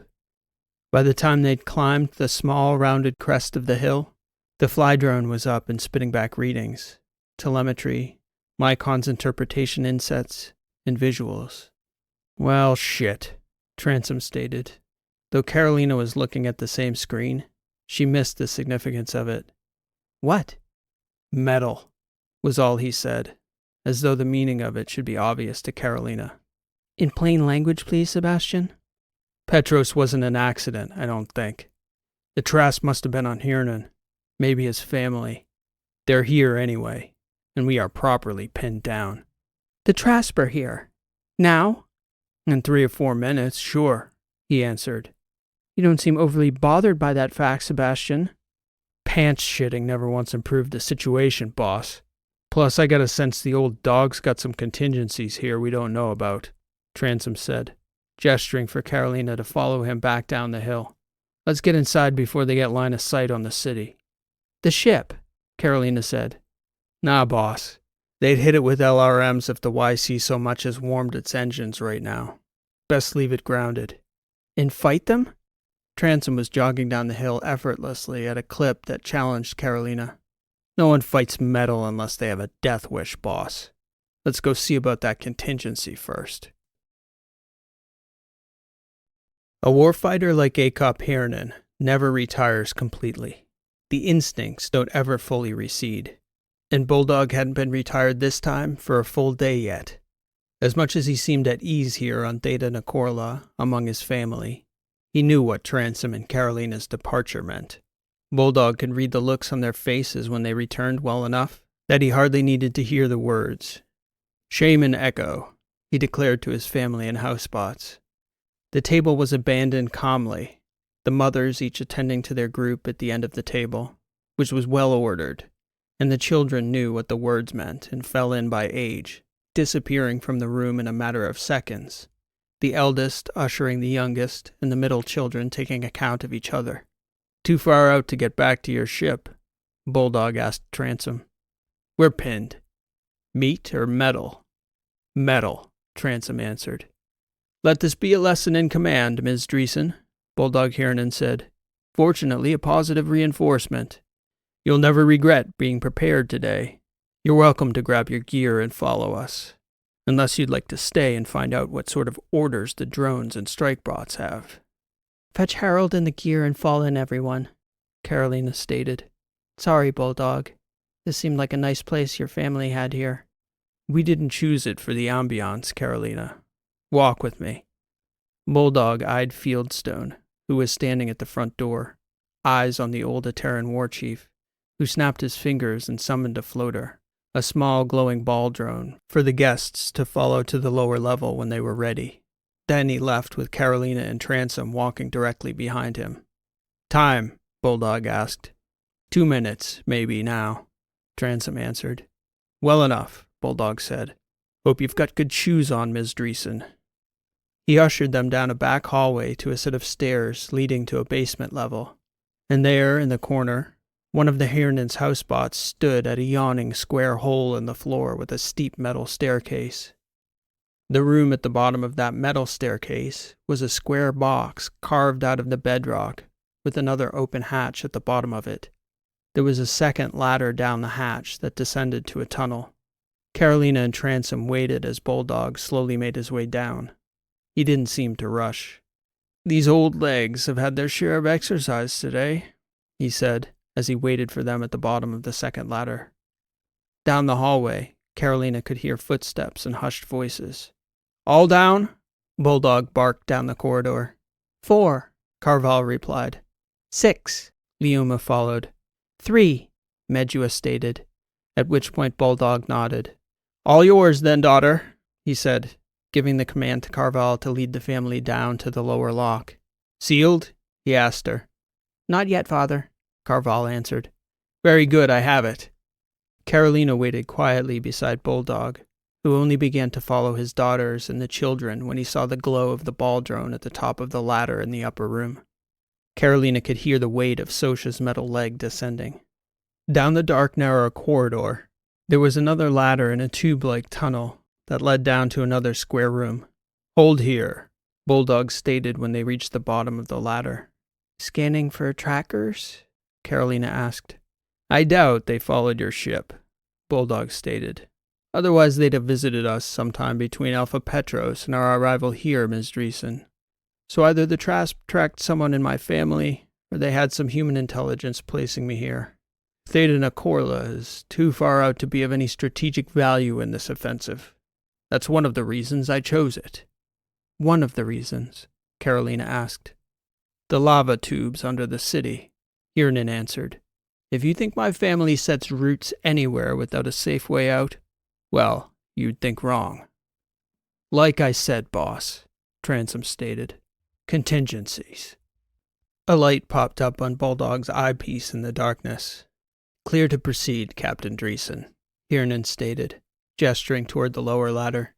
By the time they'd climbed the small, rounded crest of the hill, the fly drone was up and spitting back readings, telemetry, Mycon's interpretation insets, and visuals. "Well, shit," Transom stated. Though Carolina was looking at the same screen, she missed the significance of it. "What?" "Metal," was all he said, as though the meaning of it should be obvious to Carolina. "In plain language, please, Sebastian?" "Petros wasn't an accident, I don't think. The Trasp must have been on Hernan. Maybe his family. They're here anyway, and we are properly pinned down." "The Trasp are here. Now?" "In 3 or 4 minutes, sure," he answered. "You don't seem overly bothered by that fact, Sebastian." "Pants shitting never once improved the situation, boss. Plus, I got a sense the old dog's got some contingencies here we don't know about," Transom said, gesturing for Carolina to follow him back down the hill. "Let's get inside before they get line of sight on the city." "The ship," Carolina said. "Nah, boss. They'd hit it with LRMs if the YC so much as warmed its engines right now. Best leave it grounded." "And fight them?" Transom was jogging down the hill effortlessly at a clip that challenged Carolina. "No one fights metal unless they have a death wish, boss. Let's go see about that contingency first." A warfighter like Akop Hernan never retires completely. The instincts don't ever fully recede. And Bulldog hadn't been retired this time for a full day yet. As much as he seemed at ease here on Theta Nicorla among his family, he knew what Transom and Carolina's departure meant. Bulldog could read the looks on their faces when they returned well enough that he hardly needed to hear the words. "Shame and echo," he declared to his family and housebots. The table was abandoned calmly, the mothers each attending to their group at the end of the table, which was well ordered, and the children knew what the words meant and fell in by age, disappearing from the room in a matter of seconds, the eldest ushering the youngest and the middle children taking account of each other. "Too far out to get back to your ship?" Bulldog asked Transom. "We're pinned. Meat or metal?" "Metal," Transom answered. "Let this be a lesson in command, Ms. Dreeson," Bulldog Hernan said. Fortunately, a positive reinforcement. You'll never regret being prepared today. You're welcome to grab your gear and follow us. Unless you'd like to stay and find out what sort of orders the drones and strike bots have. Fetch Harold and the gear and fall in, everyone, Carolina stated. Sorry, Bulldog. This seemed like a nice place your family had here. We didn't choose it for the ambiance, Carolina. Walk with me. Bulldog eyed Fieldstone, who was standing at the front door, eyes on the old Etteran war chief, who snapped his fingers and summoned a floater, a small glowing ball drone, for the guests to follow to the lower level when they were ready. Then he left with Carolina and Transom walking directly behind him. Time, Bulldog asked. 2 minutes, maybe, now, Transom answered. Well enough, Bulldog said. Hope you've got good shoes on, Ms. Dreeson. He ushered them down a back hallway to a set of stairs leading to a basement level. And there, in the corner, one of the Hernan's housebots stood at a yawning square hole in the floor with a steep metal staircase. The room at the bottom of that metal staircase was a square box carved out of the bedrock, with another open hatch at the bottom of it. There was a second ladder down the hatch that descended to a tunnel. Carolina and Transom waited as Bulldog slowly made his way down. He didn't seem to rush. These old legs have had their share of exercise today, he said, as he waited for them at the bottom of the second ladder. Down the hallway, Carolina could hear footsteps and hushed voices. All down? Bulldog barked down the corridor. 4, Carval replied. 6, Leuma followed. 3, Medua stated, at which point Bulldog nodded. All yours then, daughter, he said, giving the command to Carval to lead the family down to the lower lock. Sealed? He asked her. Not yet, Father, Carval answered. Very good, I have it. Carolina waited quietly beside Bulldog, who only began to follow his daughters and the children when he saw the glow of the ball drone at the top of the ladder in the upper room. Carolina could hear the weight of Sosha's metal leg descending. Down the dark, narrow corridor, there was another ladder in a tube-like tunnel that led down to another square room. Hold here, Bulldog stated when they reached the bottom of the ladder. Scanning for trackers? Carolina asked. I doubt they followed your ship, Bulldog stated. Otherwise they'd have visited us sometime between Alpha Petros and our arrival here, Ms. Dreeson. So either the Trasp tracked someone in my family, or they had some human intelligence placing me here. Theta Nakorla is too far out to be of any strategic value in this offensive. That's one of the reasons I chose it. One of the reasons? Carolina asked. The lava tubes under the city, Hernan answered. If you think my family sets roots anywhere without a safe way out, well, you'd think wrong. Like I said, boss, Transom stated. Contingencies. A light popped up on Bulldog's eyepiece in the darkness. Clear to proceed, Captain Dreeson, Hernan stated, gesturing toward the lower ladder.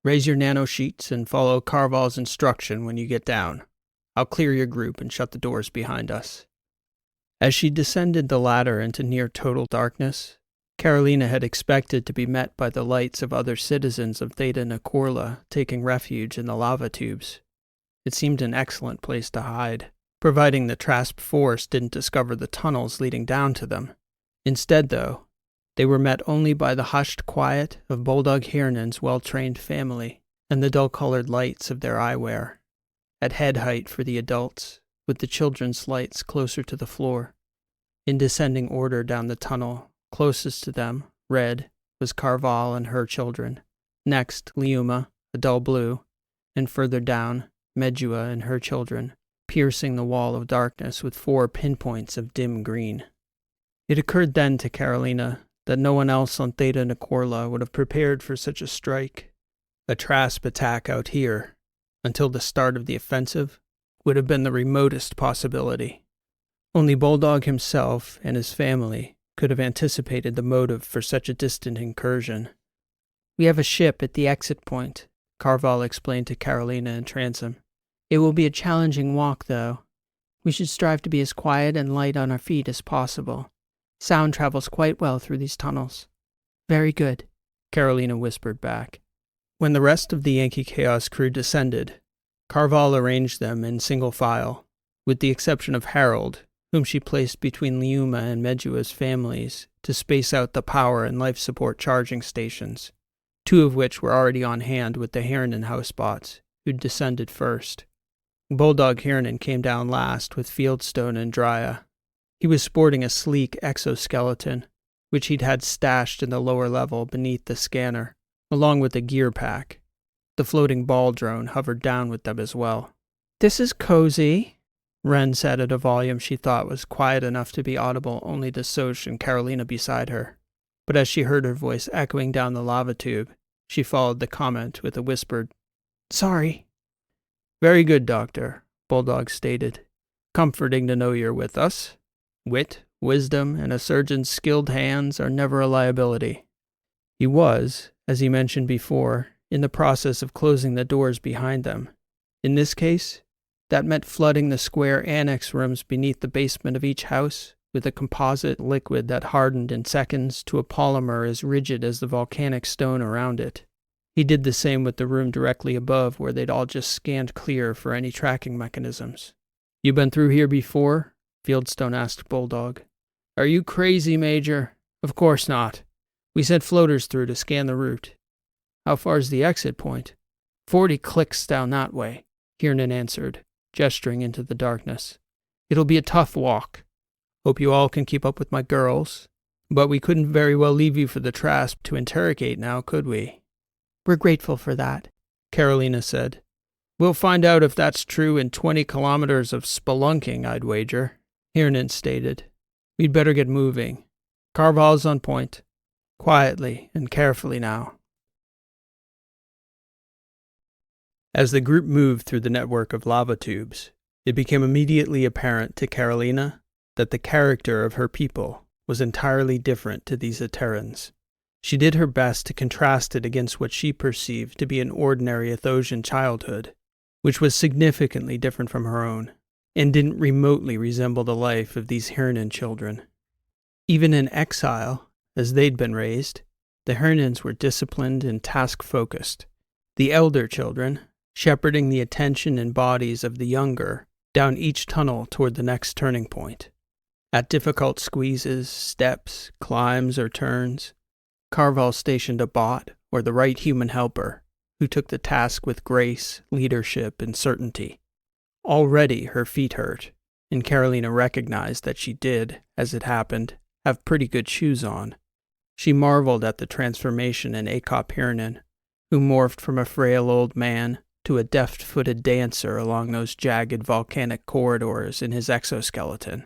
Raise your nanosheets and follow Carval's instruction when you get down. I'll clear your group and shut the doors behind us. As she descended the ladder into near total darkness, Carolina had expected to be met by the lights of other citizens of Theta Nakorla taking refuge in the lava tubes. It seemed an excellent place to hide, providing the Trasp force didn't discover the tunnels leading down to them. Instead, though, they were met only by the hushed quiet of Bulldog Hernan's well-trained family and the dull-colored lights of their eyewear, at head height for the adults, with the children's lights closer to the floor. In descending order down the tunnel, closest to them, red, was Carval and her children. Next, Leuma, a dull blue, and further down, Medua and her children, piercing the wall of darkness with 4 pinpoints of dim green. It occurred then to Carolina that no one else on Theta Nakorla would have prepared for such a strike. A Trasp attack out here, until the start of the offensive, would have been the remotest possibility. Only Bulldog himself and his family could have anticipated the motive for such a distant incursion. We have a ship at the exit point, Carval explained to Carolina and Transom. It will be a challenging walk, though. We should strive to be as quiet and light on our feet as possible. Sound travels quite well through these tunnels. Very good, Carolina whispered back. When the rest of the Yankee-Chaos crew descended, Carval arranged them in single file, with the exception of Harold, whom she placed between Liuma and Medua's families to space out the power and life support charging stations, 2 of which were already on hand with the Hernan housebots, who'd descended first. Bulldog Hernan came down last with Fieldstone and Drya. He was sporting a sleek exoskeleton, which he'd had stashed in the lower level beneath the scanner, along with a gear pack. The floating ball drone hovered down with them as well. This is cozy, Wren said at a volume she thought was quiet enough to be audible only to Soch and Carolina beside her. But as she heard her voice echoing down the lava tube, she followed the comment with a whispered, "Sorry." "Very good, Doctor," Bulldog stated. "Comforting to know you're with us. Wit, wisdom, and a surgeon's skilled hands are never a liability." He was, as he mentioned before, in the process of closing the doors behind them. In this case, that meant flooding the square annex rooms beneath the basement of each house with a composite liquid that hardened in seconds to a polymer as rigid as the volcanic stone around it. He did the same with the room directly above where they'd all just scanned clear for any tracking mechanisms. "You been through here before?" Fieldstone asked Bulldog. "Are you crazy, Major?" "Of course not. We sent floaters through to scan the route." "How far's the exit point?" 40 clicks down that way," Hernan answered, gesturing into the darkness. "It'll be a tough walk. Hope you all can keep up with my girls. But we couldn't very well leave you for the Trasp to interrogate now, could we?" "We're grateful for that," Carolina said. "We'll find out if that's true in 20 kilometers of spelunking, I'd wager," Hernan stated. "We'd better get moving. Carval's on point. Quietly and carefully now." As the group moved through the network of lava tubes, it became immediately apparent to Carolina that the character of her people was entirely different to these Etterans. She did her best to contrast it against what she perceived to be an ordinary Athosian childhood, which was significantly different from her own, and didn't remotely resemble the life of these Hernan children. Even in exile, as they'd been raised, the Hernans were disciplined and task-focused. The elder children, shepherding the attention and bodies of the younger down each tunnel toward the next turning point. At difficult squeezes, steps, climbs, or turns, Carval stationed a bot, or the right human helper, who took the task with grace, leadership, and certainty. Already her feet hurt, and Carolina recognized that she did, as it happened, have pretty good shoes on. She marveled at the transformation in Akop Hernan, who morphed from a frail old man to a deft-footed dancer along those jagged volcanic corridors in his exoskeleton.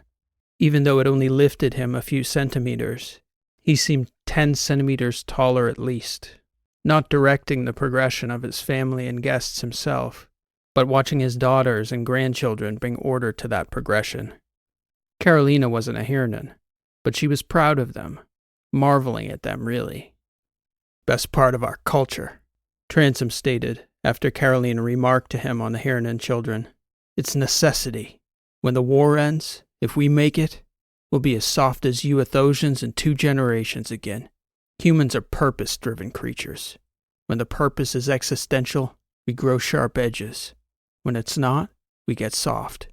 Even though it only lifted him a few centimeters, he seemed 10 centimeters taller at least, not directing the progression of his family and guests himself, but watching his daughters and grandchildren bring order to that progression. Carolina wasn't a Hernan, but she was proud of them, marveling at them, really. "Best part of our culture," Transom stated after Carolina remarked to him on the Hernan children. "It's necessity. When the war ends, if we make it, we'll be as soft as you Athosians in 2 generations again. Humans are purpose-driven creatures. When the purpose is existential, we grow sharp edges. When it's not, we get soft."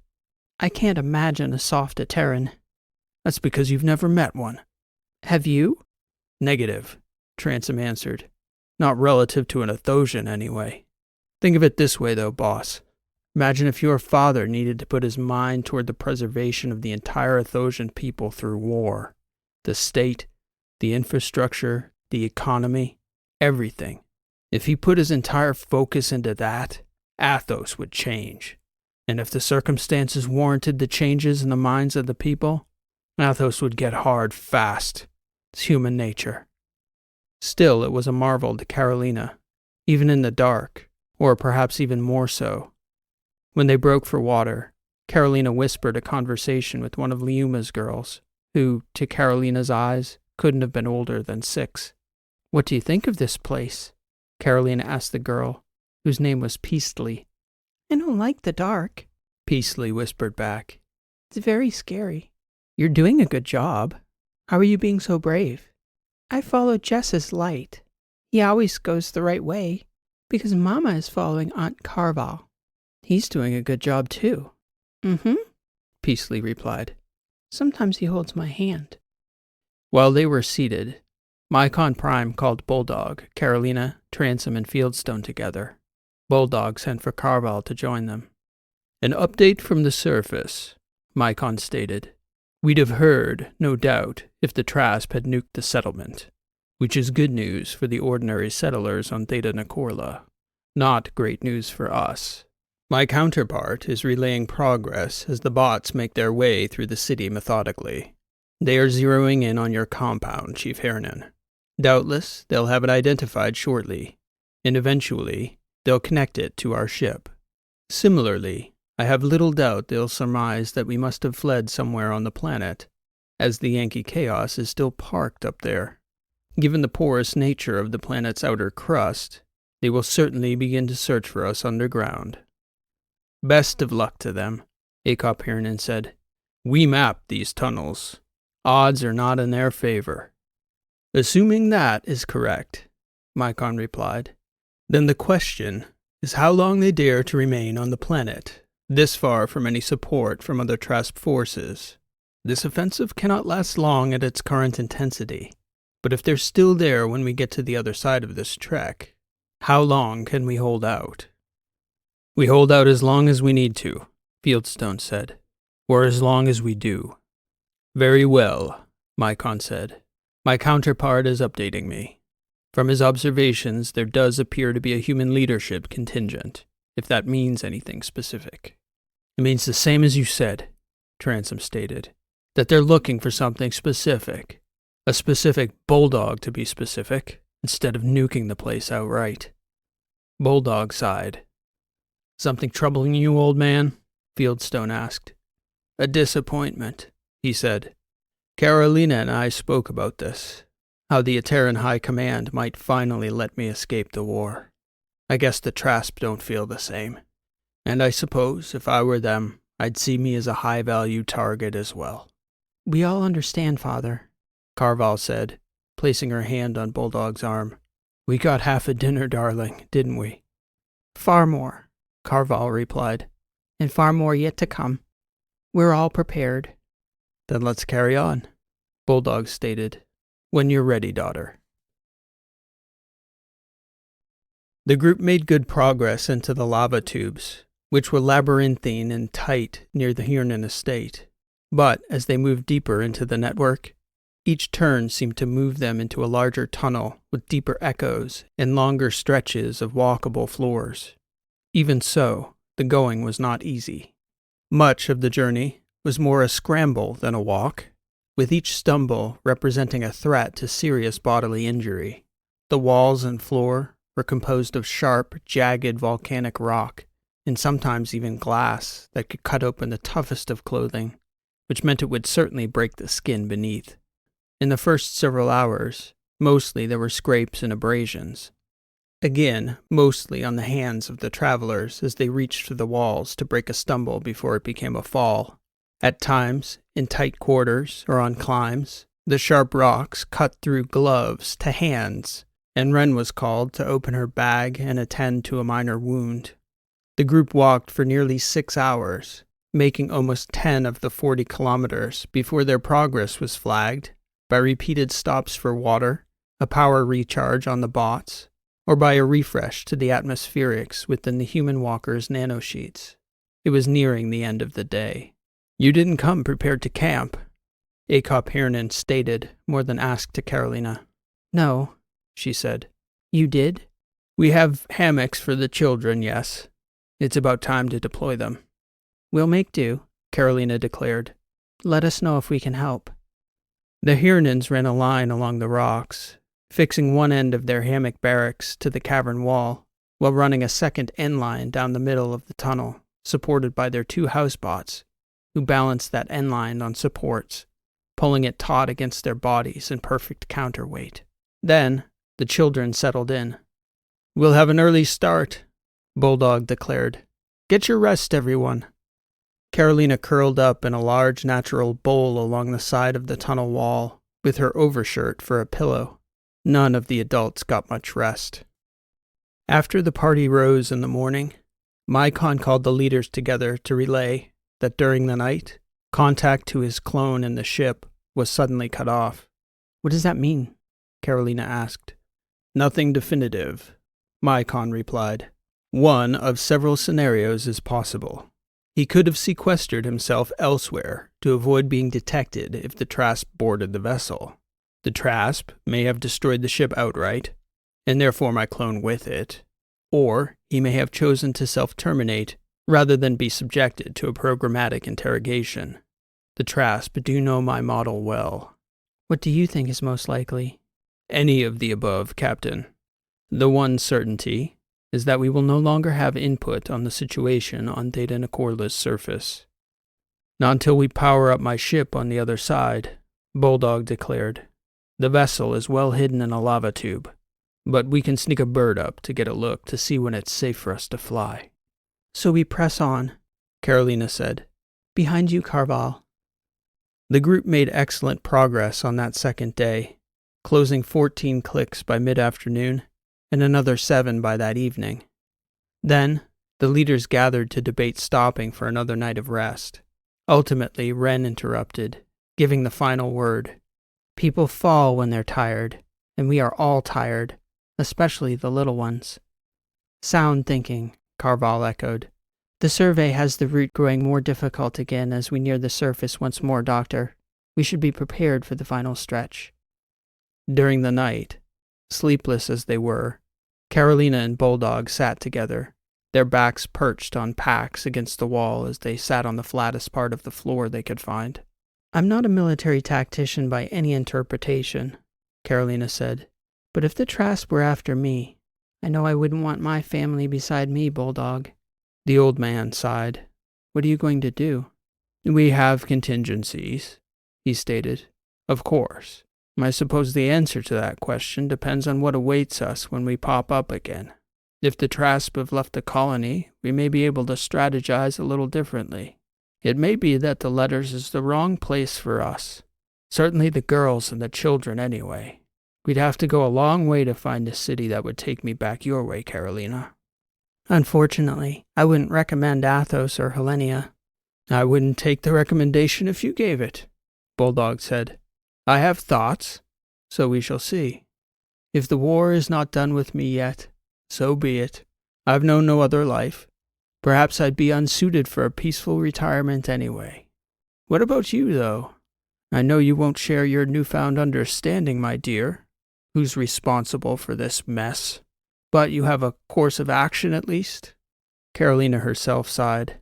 "I can't imagine a soft Etteran." "That's because you've never met one." "Have you?" "Negative," Transom answered. "Not relative to an Athosian, anyway. Think of it this way, though, boss. Imagine if your father needed to put his mind toward the preservation of the entire Athosian people through war. The state, the infrastructure, the economy, everything. If he put his entire focus into that, Athos would change. And if the circumstances warranted the changes in the minds of the people, Athos would get hard fast. It's human nature." Still, it was a marvel to Carolina, even in the dark, or perhaps even more so. When they broke for water, Carolina whispered a conversation with one of Liuma's girls, who, to Carolina's eyes, couldn't have been older than 6. "What do you think of this place?" Carolina asked the girl, whose name was Peastly. "I don't like the dark," Peastly whispered back. "It's very scary." "You're doing a good job. How are you being so brave?" "I followed Jess's light. He always goes the right way, because Mama is following Aunt Carval." "He's doing a good job, too." "Mm-hmm. Peasley replied. Sometimes he holds my hand. While they were seated, Mycon Prime called Bulldog, Carolina, Transom, and Fieldstone together. Bulldog sent for Carval to join them. An update from the surface, Mycon stated. We'd have heard, no doubt, if the Trasp had nuked the settlement, which is good news for the ordinary settlers on Theta Nicorla. Not great news for us. My counterpart is relaying progress as the bots make their way through the city methodically. They are zeroing in on your compound, Chief Hernan. Doubtless, they'll have it identified shortly, and eventually, they'll connect it to our ship. Similarly, I have little doubt they'll surmise that we must have fled somewhere on the planet, as the Yankee-Chaos is still parked up there. Given the porous nature of the planet's outer crust, they will certainly begin to search for us underground. Best of luck to them, Akop Hernan said. We mapped these tunnels. Odds are not in their favor. Assuming that is correct, Mycon replied, then the question is how long they dare to remain on the planet, this far from any support from other Trasp forces. This offensive cannot last long at its current intensity, but if they're still there when we get to the other side of this trek, how long can we hold out? We hold out as long as we need to, Fieldstone said, or as long as we do. Very well, Mycon said. My counterpart is updating me. From his observations, there does appear to be a human leadership contingent, if that means anything specific. It means the same as you said, Transom stated, that they're looking for something specific, a specific bulldog to be specific, instead of nuking the place outright. Bulldog sighed. Something troubling you, old man? Fieldstone asked. A disappointment, he said. Carolina and I spoke about this, how the Etteran High Command might finally let me escape the war. I guess the Trasp don't feel the same. And I suppose, if I were them, I'd see me as a high-value target as well. We all understand, Father, Carval said, placing her hand on Bulldog's arm. We got half a dinner, darling, didn't we? Far more, Carval replied. And far more yet to come. We're all prepared. Then let's carry on, Bulldog stated. When you're ready, daughter. The group made good progress into the lava tubes, which were labyrinthine and tight near the Hernan estate. But as they moved deeper into the network, each turn seemed to move them into a larger tunnel with deeper echoes and longer stretches of walkable floors. Even so, the going was not easy. Much of the journey was more a scramble than a walk, with each stumble representing a threat to serious bodily injury. The walls and floor were composed of sharp, jagged volcanic rock, and sometimes even glass that could cut open the toughest of clothing, which meant it would certainly break the skin beneath. In the first several hours, mostly there were scrapes and abrasions. Again, mostly on the hands of the travelers as they reached for the walls to break a stumble before it became a fall. At times, in tight quarters or on climbs, the sharp rocks cut through gloves to hands, and Wren was called to open her bag and attend to a minor wound. The group walked for nearly 6 hours, making almost 10 of the 40 kilometers before their progress was flagged by repeated stops for water, a power recharge on the bots, or by a refresh to the atmospherics within the human walker's nanosheets. It was nearing the end of the day. You didn't come prepared to camp, Akop Hernan stated, more than asked to Carolina. No, she said. You did? We have hammocks for the children, yes. It's about time to deploy them. We'll make do, Carolina declared. Let us know if we can help. The Hernans ran a line along the rocks, fixing one end of their hammock barracks to the cavern wall, while running a second end line down the middle of the tunnel, supported by their 2 housebots, who balanced that end line on supports, pulling it taut against their bodies in perfect counterweight. Then, the children settled in. We'll have an early start, Bulldog declared. Get your rest, everyone. Carolina curled up in a large natural bowl along the side of the tunnel wall, with her overshirt for a pillow. None of the adults got much rest. After the party rose in the morning, Mycon called the leaders together to relay that during the night, Contact to his clone and the ship was suddenly cut off. What does that mean? Carolina asked. Nothing definitive, Mycon replied. One of several scenarios is possible. He could have sequestered himself elsewhere to avoid being detected if the Trasp boarded the vessel. The Trasp may have destroyed the ship outright, and therefore my clone with it, or he may have chosen to self-terminate rather than be subjected to a programmatic interrogation. The Trasp do know my model well. What do you think is most likely? Any of the above, Captain. The one certainty is that we will no longer have input on the situation on Theta Nicorla's surface. Not until we power up my ship on the other side, Bulldog declared. The vessel is well hidden in a lava tube, but we can sneak a bird up to get a look to see when it's safe for us to fly. So we press on, Carolina said. Behind you, Carval. The group made excellent progress on that second day, closing 14 clicks by mid-afternoon and another 7 by that evening. Then, the leaders gathered to debate stopping for another night of rest. Ultimately, Wren interrupted, giving the final word. People fall when they're tired, and we are all tired, especially the little ones. Sound thinking, Carval echoed. The survey has the route growing more difficult again as we near the surface once more, Doctor. We should be prepared for the final stretch. During the night, sleepless as they were, Carolina and Bulldog sat together, their backs perched on packs against the wall as they sat on the flattest part of the floor they could find. I'm not a military tactician by any interpretation, Carolina said, but if the Trasp were after me, I know I wouldn't want my family beside me, Bulldog. The old man sighed. What are you going to do? We have contingencies, he stated. Of course. I suppose the answer to that question depends on what awaits us when we pop up again. If the Trasp have left the colony, we may be able to strategize a little differently. It may be that the letters is the wrong place for us. Certainly the girls and the children anyway. We'd have to go a long way to find a city that would take me back your way, Carolina. Unfortunately, I wouldn't recommend Athos or Helenia. I wouldn't take the recommendation if you gave it, Bulldog said. I have thoughts, so we shall see. If the war is not done with me yet, so be it. I've known no other life. Perhaps I'd be unsuited for a peaceful retirement anyway. What about you, though? I know you won't share your newfound understanding, my dear. Who's responsible for this mess? But you have a course of action at least? Carolina herself sighed.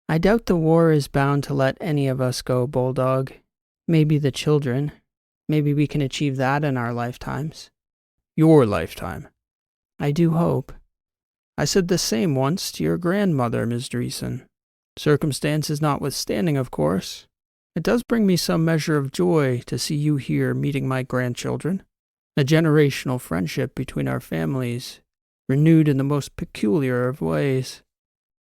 I doubt the war is bound to let any of us go, Bulldog. Maybe the children. Maybe we can achieve that in our lifetimes. Your lifetime? I do hope. I said the same once to your grandmother, Miss Dreeson. Circumstances notwithstanding, of course. It does bring me some measure of joy to see you here meeting my grandchildren. A generational friendship between our families, renewed in the most peculiar of ways.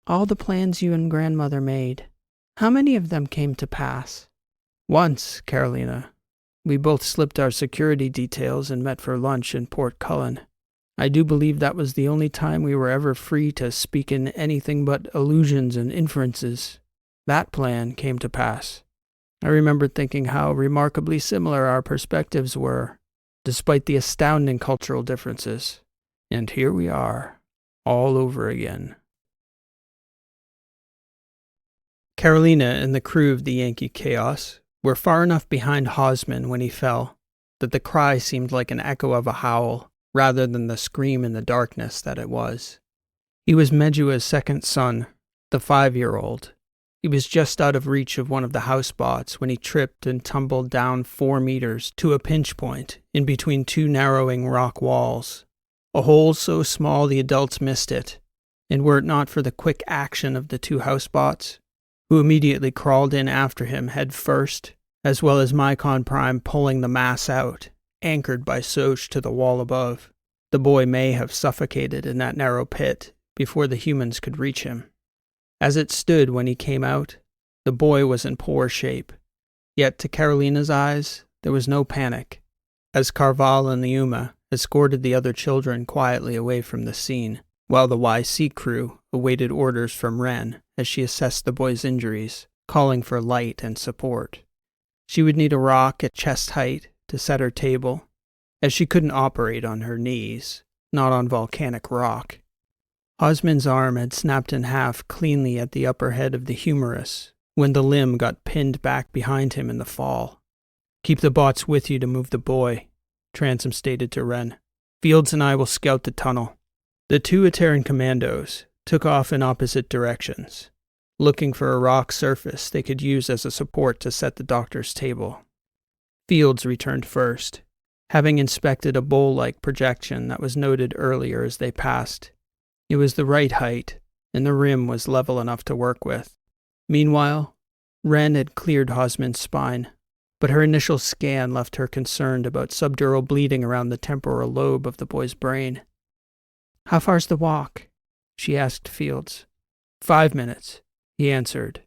All the plans you and grandmother made, how many of them came to pass? Once, Carolina. We both slipped our security details and met for lunch in Port Cullen. I do believe that was the only time we were ever free to speak in anything but allusions and inferences. That plan came to pass. I remember thinking how remarkably similar our perspectives were, despite the astounding cultural differences. And here we are, all over again. Carolina and the crew of the Yankee-Chaos were far enough behind Hosman when he fell that the cry seemed like an echo of a howl, rather than the scream in the darkness that it was. He was Medua's second son, the 5-year-old. He was just out of reach of one of the housebots when he tripped and tumbled down 4 meters to a pinch point in between 2 narrowing rock walls. A hole so small the adults missed it, and were it not for the quick action of the 2 housebots, who immediately crawled in after him head first, as well as Mycon Prime pulling the mass out, anchored by Soch to the wall above, the boy may have suffocated in that narrow pit before the humans could reach him. As it stood when he came out, the boy was in poor shape, yet to Carolina's eyes there was no panic, as Carval and the Yuma escorted the other children quietly away from the scene, while the YC crew awaited orders from Wren as she assessed the boy's injuries, calling for light and support. She would need a rock at chest height to set her table, as she couldn't operate on her knees, not on volcanic rock. Osmond's arm had snapped in half cleanly at the upper head of the humerus when the limb got pinned back behind him in the fall. "Keep the bots with you to move the boy," Transom stated to Wren. "Fields and I will scout the tunnel." The two Etteran commandos took off in opposite directions, looking for a rock surface they could use as a support to set the doctor's table. Fields returned first, having inspected a bowl-like projection that was noted earlier as they passed. It was the right height, and the rim was level enough to work with. Meanwhile, Wren had cleared Osmond's spine, but her initial scan left her concerned about subdural bleeding around the temporal lobe of the boy's brain. "How far's the walk?" she asked Fields. 5 minutes, he answered.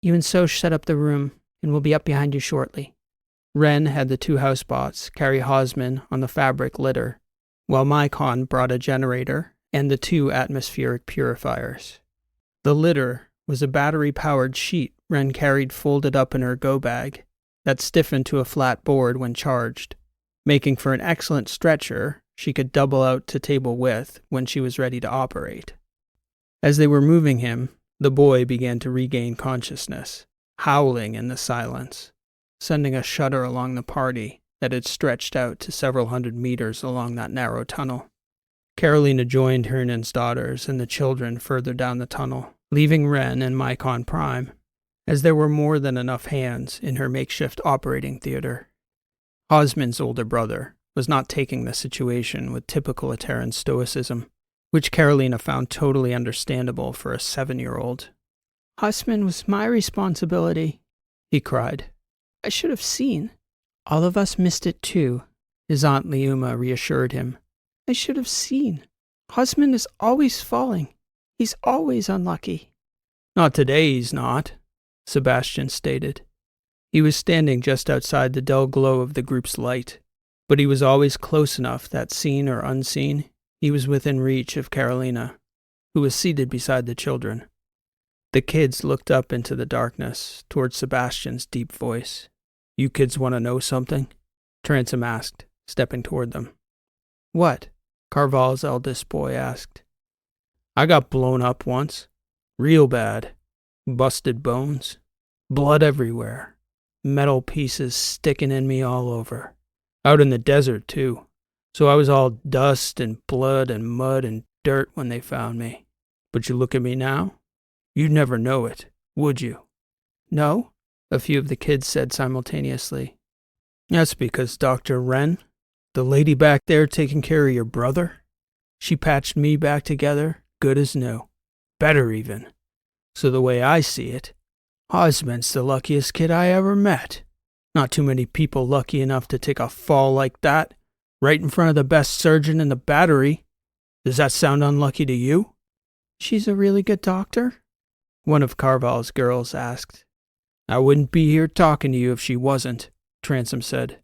"You and Soch set up the room, and we'll be up behind you shortly." Wren had the two housebots carry Osmond on the fabric litter, while Mycon brought a generator and the 2 atmospheric purifiers. The litter was a battery-powered sheet Wren carried folded up in her go-bag that stiffened to a flat board when charged, making for an excellent stretcher she could double out to table width when she was ready to operate. As they were moving him, the boy began to regain consciousness, howling in the silence, sending a shudder along the party that had stretched out to several hundred meters along that narrow tunnel. Carolina joined Hernan's daughters and the children further down the tunnel, leaving Wren and Mycon Prime, as there were more than enough hands in her makeshift operating theater. Osmond's older brother was not taking the situation with typical Etteran stoicism, which Carolina found totally understandable for a 7-year-old. "Osmond was my responsibility," he cried. "I should have seen." "All of us missed it too," his Aunt Leuma reassured him. "I should have seen. Osmond is always falling. He's always unlucky." "Not today, he's not," Sebastian stated. He was standing just outside the dull glow of the group's light, but he was always close enough that, seen or unseen, he was within reach of Carolina, who was seated beside the children. The kids looked up into the darkness, towards Sebastian's deep voice. "You kids want to know something?" Transom asked, stepping toward them. "What?" Carval's eldest boy asked. "I got blown up once. Real bad. Busted bones. Blood everywhere. Metal pieces sticking in me all over. Out in the desert, too. So I was all dust and blood and mud and dirt when they found me. But you look at me now? You'd never know it, would you?" "No?" a few of the kids said simultaneously. "That's because Dr. Wren, the lady back there taking care of your brother, she patched me back together good as new. Better even. So the way I see it, Osmond's the luckiest kid I ever met. Not too many people lucky enough to take a fall like that, right in front of the best surgeon in the battery. Does that sound unlucky to you?" "She's a really good doctor?" one of Carval's girls asked. "I wouldn't be here talking to you if she wasn't," Transom said.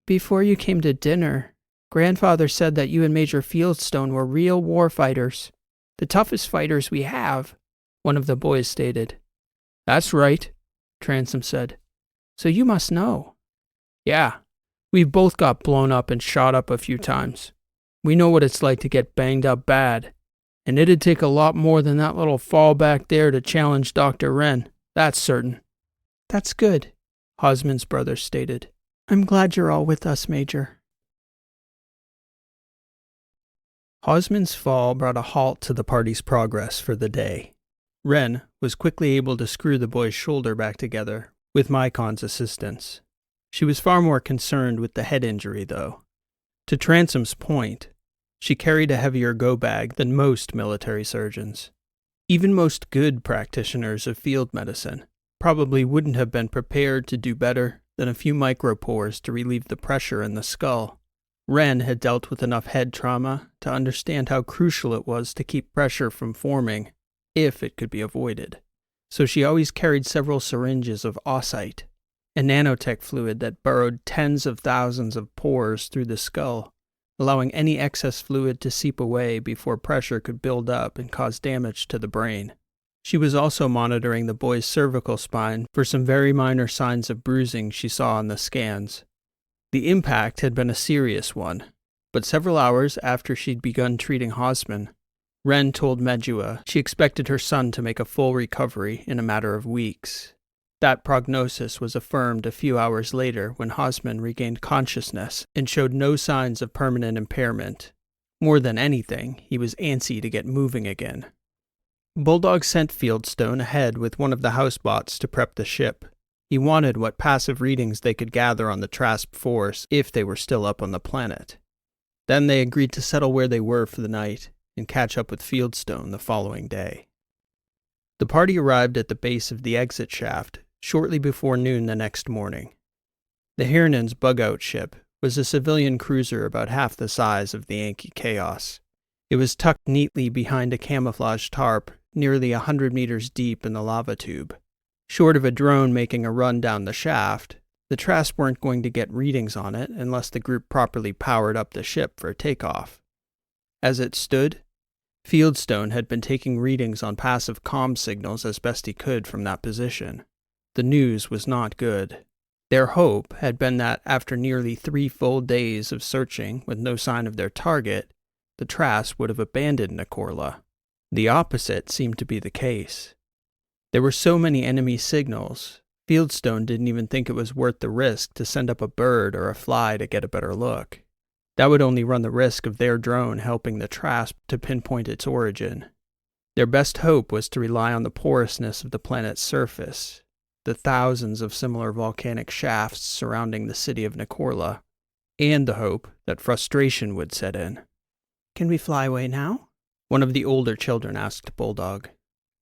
"Before you came to dinner, Grandfather said that you and Major Fieldstone were real war fighters. The toughest fighters we have," one of the boys stated. "That's right," Transom said. "So you must know." "Yeah, we've both got blown up and shot up a few times. We know what it's like to get banged up bad. And it'd take a lot more than that little fall back there to challenge Dr. Wren, that's certain." "That's good," Osmond's brother stated. "I'm glad you're all with us, Major." Osmond's fall brought a halt to the party's progress for the day. Wren was quickly able to screw the boy's shoulder back together, with Mycon's assistance. She was far more concerned with the head injury, though. To Transom's point, she carried a heavier go-bag than most military surgeons. Even most good practitioners of field medicine probably wouldn't have been prepared to do better than a few micropores to relieve the pressure in the skull. Wren had dealt with enough head trauma to understand how crucial it was to keep pressure from forming, if it could be avoided. So she always carried several syringes of ocyte, a nanotech fluid that burrowed tens of thousands of pores through the skull, allowing any excess fluid to seep away before pressure could build up and cause damage to the brain. She was also monitoring the boy's cervical spine for some very minor signs of bruising she saw on the scans. The impact had been a serious one, but several hours after she'd begun treating Hosman, Ren told Medjua she expected her son to make a full recovery in a matter of weeks. That prognosis was affirmed a few hours later when Hosman regained consciousness and showed no signs of permanent impairment. More than anything, he was antsy to get moving again. Bulldog sent Fieldstone ahead with one of the housebots to prep the ship. He wanted what passive readings they could gather on the Trasp force if they were still up on the planet. Then they agreed to settle where they were for the night and catch up with Fieldstone the following day. The party arrived at the base of the exit shaft shortly before noon the next morning. The Hernan's bug-out ship was a civilian cruiser about half the size of the Yankee-Chaos. It was tucked neatly behind a camouflage tarp nearly 100 meters deep in the lava tube. Short of a drone making a run down the shaft, the Trasp weren't going to get readings on it unless the group properly powered up the ship for takeoff. As it stood, Fieldstone had been taking readings on passive comm signals as best he could from that position. The news was not good. Their hope had been that after nearly 3 full days of searching with no sign of their target, the Trasp would have abandoned Nikorla. The opposite seemed to be the case. There were so many enemy signals, Fieldstone didn't even think it was worth the risk to send up a bird or a fly to get a better look. That would only run the risk of their drone helping the Trasp to pinpoint its origin. Their best hope was to rely on the porousness of the planet's surface, the thousands of similar volcanic shafts surrounding the city of Nikorla, and the hope that frustration would set in. Can we fly away now? One of the older children asked Bulldog.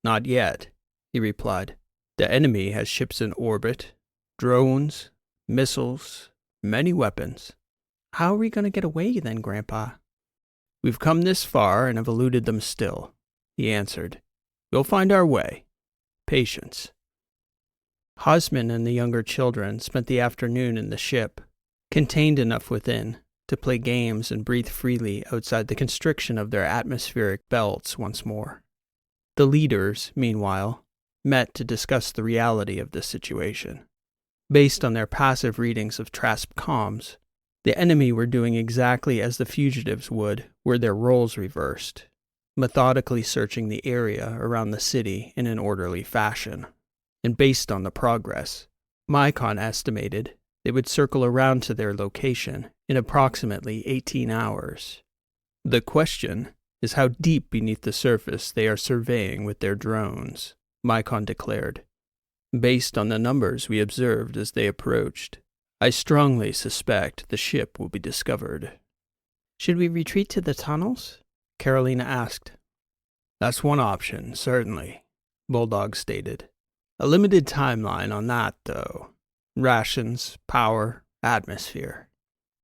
Not yet, he replied. The enemy has ships in orbit, drones, missiles, many weapons. How are we going to get away then, Grandpa? We've come this far and have eluded them still, he answered. We'll find our way. Patience. Hosman and the younger children spent the afternoon in the ship, contained enough within to play games and breathe freely outside the constriction of their atmospheric belts once more. The leaders, meanwhile, met to discuss the reality of the situation. Based on their passive readings of Trasp comms, the enemy were doing exactly as the fugitives would were their roles reversed, methodically searching the area around the city in an orderly fashion. And based on the progress, Mycon estimated they would circle around to their location in approximately 18 hours. The question is how deep beneath the surface they are surveying with their drones, Mycon declared. Based on the numbers we observed as they approached, I strongly suspect the ship will be discovered. Should we retreat to the tunnels? Carolina asked. That's one option, certainly, Bulldog stated. A limited timeline on that, though. Rations, power, atmosphere.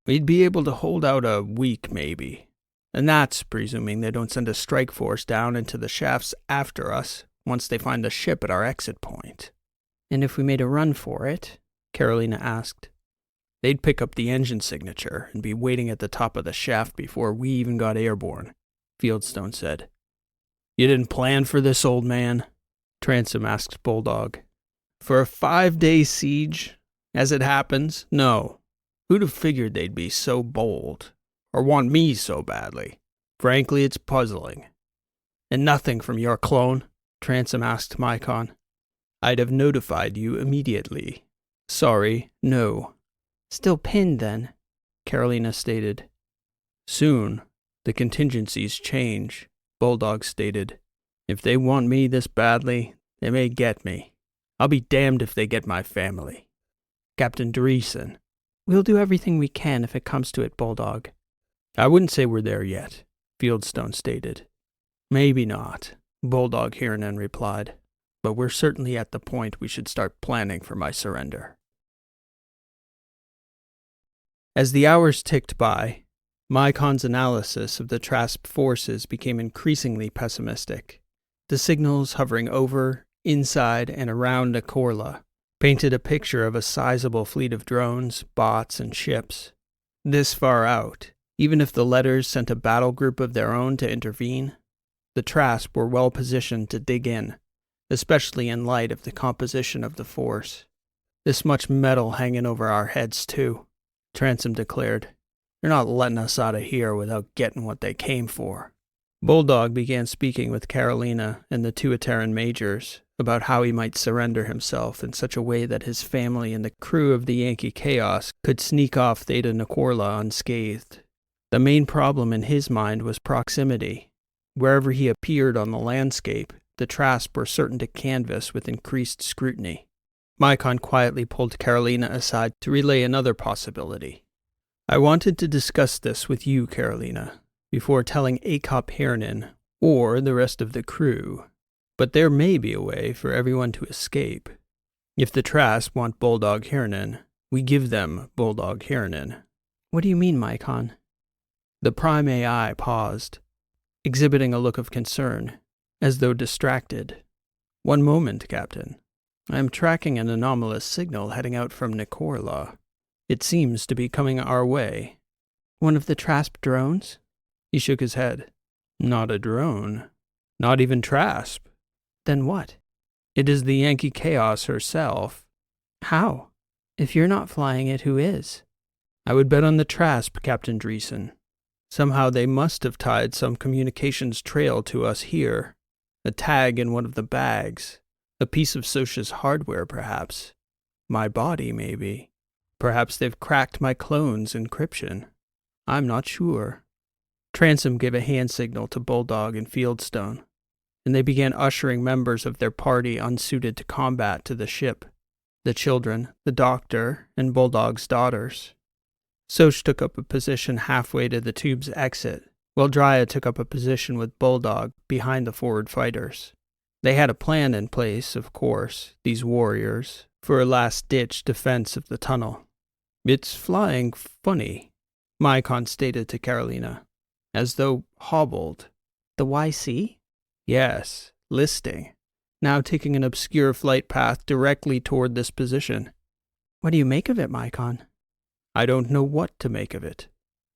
We'd be able to hold out a week, maybe. And that's presuming they don't send a strike force down into the shafts after us once they find the ship at our exit point. And if we made a run for it? Carolina asked. They'd pick up the engine signature and be waiting at the top of the shaft before we even got airborne, Fieldstone said. You didn't plan for this, old man? Transom asked Bulldog. For a 5-day siege? As it happens, no. Who'd have figured they'd be so bold? Or want me so badly? Frankly, it's puzzling. And nothing from your clone? Transom asked Mycon. I'd have notified you immediately. Sorry, no. Still pinned, then, Carolina stated. Soon, the contingencies change, Bulldog stated. If they want me this badly, they may get me. I'll be damned if they get my family. Captain Dreeson. We'll do everything we can if it comes to it, Bulldog. I wouldn't say we're there yet, Fieldstone stated. Maybe not, Bulldog Hernan replied. But we're certainly at the point we should start planning for my surrender. As the hours ticked by, Mycon's analysis of the Trasp forces became increasingly pessimistic. The signals hovering over, inside, and around Nikorla painted a picture of a sizable fleet of drones, bots, and ships. This far out, even if the Letters sent a battle group of their own to intervene, the Trasp were well positioned to dig in, especially in light of the composition of the force. This much metal hanging over our heads, too, Tanzing declared. They're not letting us out of here without getting what they came for. Bulldog began speaking with Carolina and the two Etteran majors about how he might surrender himself in such a way that his family and the crew of the Yankee-Chaos could sneak off Theta Nikorla unscathed. The main problem in his mind was proximity. Wherever he appeared on the landscape, the Trasp were certain to canvass with increased scrutiny. Mycon quietly pulled Carolina aside to relay another possibility. I wanted to discuss this with you, Carolina, before telling Akop Hernan or the rest of the crew. But there may be a way for everyone to escape. If the Trasp want Bulldog Hernan, we give them Bulldog Hernan. What do you mean, Mycon? The Prime AI paused, exhibiting a look of concern, as though distracted. One moment, Captain. I am tracking an anomalous signal heading out from Nikorla. It seems to be coming our way. One of the Trasp drones? He shook his head. Not a drone. Not even Trasp. Then what? It is the Yankee-Chaos herself. How? If you're not flying it, who is? I would bet on the Trasp, Captain Dreeson. Somehow they must have tied some communications trail to us here. A tag in one of the bags. A piece of Socia's hardware, perhaps. My body, maybe. Perhaps they've cracked my clone's encryption. I'm not sure. Tanzing gave a hand signal to Bulldog and Fieldstone, and they began ushering members of their party unsuited to combat to the ship. The children, the doctor, and Bulldog's daughters. Soch took up a position halfway to the tube's exit, while Dryad took up a position with Bulldog behind the forward fighters. They had a plan in place, of course, these warriors, for a last-ditch defense of the tunnel. It's flying funny, Mycon stated to Carolina, as though hobbled. The YC? Yes, listing. Now taking an obscure flight path directly toward this position. What do you make of it, Mycon? I don't know what to make of it.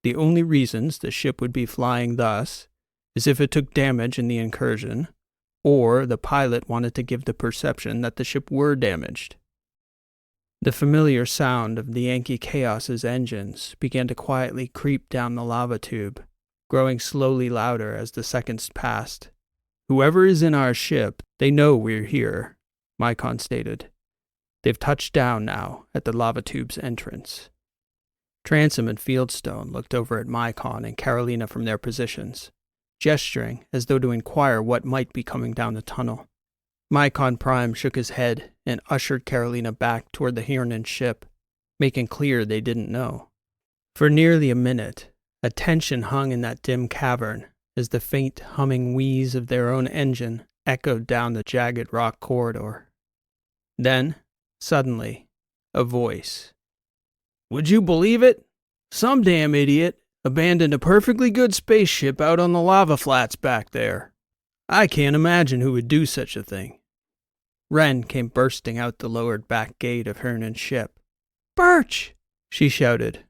The only reasons the ship would be flying thus is if it took damage in the incursion, or the pilot wanted to give the perception that the ship were damaged. The familiar sound of the Yankee-Chaos's engines began to quietly creep down the lava tube, growing slowly louder as the seconds passed. Whoever is in our ship, they know we're here, Mycon stated. They've touched down now at the lava tube's entrance. Tanzing and Fieldstone looked over at Mycon and Carolina from their positions, gesturing as though to inquire what might be coming down the tunnel. Mycon Prime shook his head and ushered Carolina back toward the Hernan ship, making clear they didn't know. For nearly a minute, a tension hung in that dim cavern as the faint humming wheeze of their own engine echoed down the jagged rock corridor. Then, suddenly, a voice. Would you believe it? Some damn idiot abandoned a perfectly good spaceship out on the lava flats back there. I can't imagine who would do such a thing. Wren came bursting out the lowered back gate of Hernan's ship. Burch! She shouted,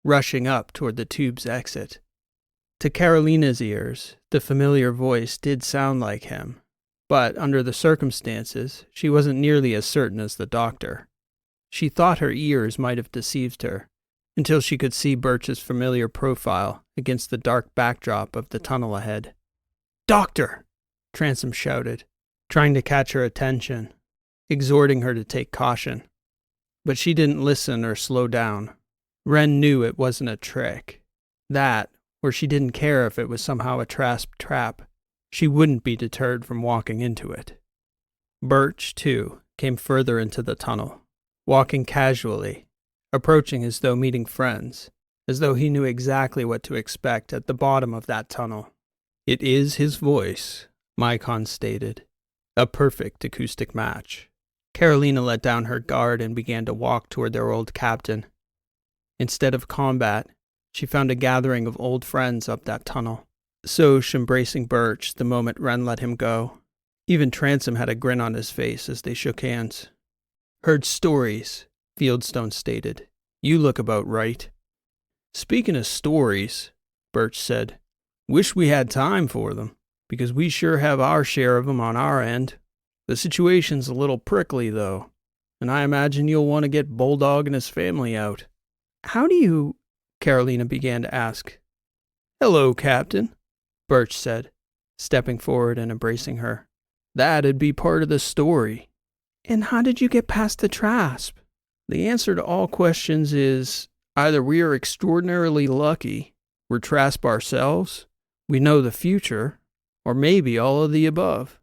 rushing up toward the tube's exit. To Carolina's ears, the familiar voice did sound like him, but under the circumstances, she wasn't nearly as certain as the doctor. She thought her ears might have deceived her, until she could see Burch's familiar profile against the dark backdrop of the tunnel ahead. Doctor! Tanzing shouted, trying to catch her attention, exhorting her to take caution. But she didn't listen or slow down. Wren knew it wasn't a trick. That, or she didn't care if it was somehow a Trasp trap. She wouldn't be deterred from walking into it. Burch, too, came further into the tunnel, walking casually, approaching as though meeting friends, as though he knew exactly what to expect at the bottom of that tunnel. It is his voice, Mycon stated. A perfect acoustic match. Carolina let down her guard and began to walk toward their old captain. Instead of combat, she found a gathering of old friends up that tunnel. Soch embracing Burch the moment Wren let him go. Even Tanzing had a grin on his face as they shook hands. Heard stories, Fieldstone stated. You look about right. Speaking of stories, Burch said, wish we had time for them, because we sure have our share of them on our end. The situation's a little prickly, though, and I imagine you'll want to get Bulldog and his family out. How do you... Carolina began to ask. Hello, Captain, Burch said, stepping forward and embracing her. That'd be part of the story. And how did you get past the Trasp? The answer to all questions is either we are extraordinarily lucky, we're Trasp ourselves, we know the future, or maybe all of the above.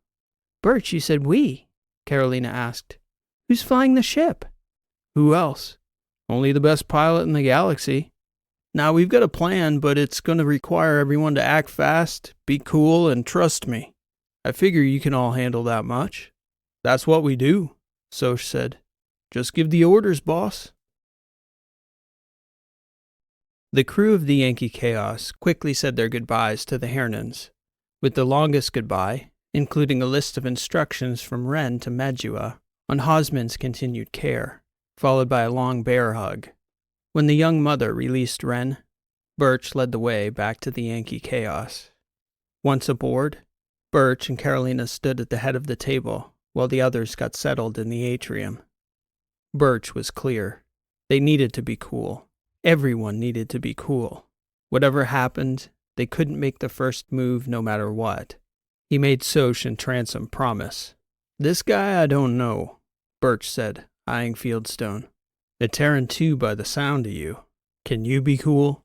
Burch, you said we, Carolina asked. Who's flying the ship? Who else? Only the best pilot in the galaxy. Now, we've got a plan, but it's going to require everyone to act fast, be cool, and trust me. I figure you can all handle that much. That's what we do, Soch said. Just give the orders, boss. The crew of the Yankee-Chaos quickly said their goodbyes to the Hernans, with the longest goodbye, including a list of instructions from Ren to Medua on Hosman's continued care, followed by a long bear hug. When the young mother released Ren, Burch led the way back to the Yankee-Chaos. Once aboard, Burch and Carolina stood at the head of the table while the others got settled in the atrium. Burch was clear. They needed to be cool. Everyone needed to be cool. Whatever happened, they couldn't make the first move no matter what. He made Soch and Transom promise. This guy I don't know, Burch said, eyeing Fieldstone. Etteran too by the sound of you. Can you be cool?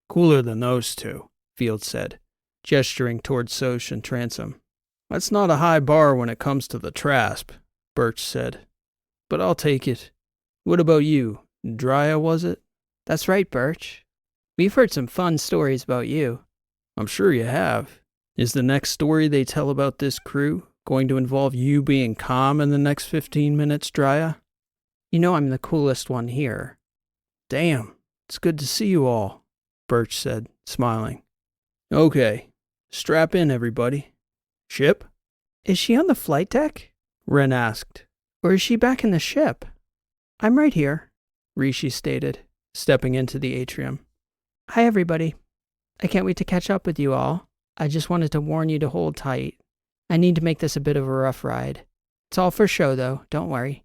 Cooler than those two, Field said, gesturing towards Soch and Transom. That's not a high bar when it comes to the Trasp, Burch said. But I'll take it. What about you? Drya, was it? That's right, Burch. We've heard some fun stories about you. I'm sure you have. Is the next story they tell about this crew going to involve you being calm in the next 15 minutes, Drya? You know I'm the coolest one here. Damn, it's good to see you all, Burch said, smiling. Okay, strap in, everybody. Ship? Is she on the flight deck? Ren asked. Or is she back in the ship? I'm right here, Rishi stated, stepping into the atrium. Hi, everybody. I can't wait to catch up with you all. I just wanted to warn you to hold tight. I need to make this a bit of a rough ride. It's all for show, though, don't worry.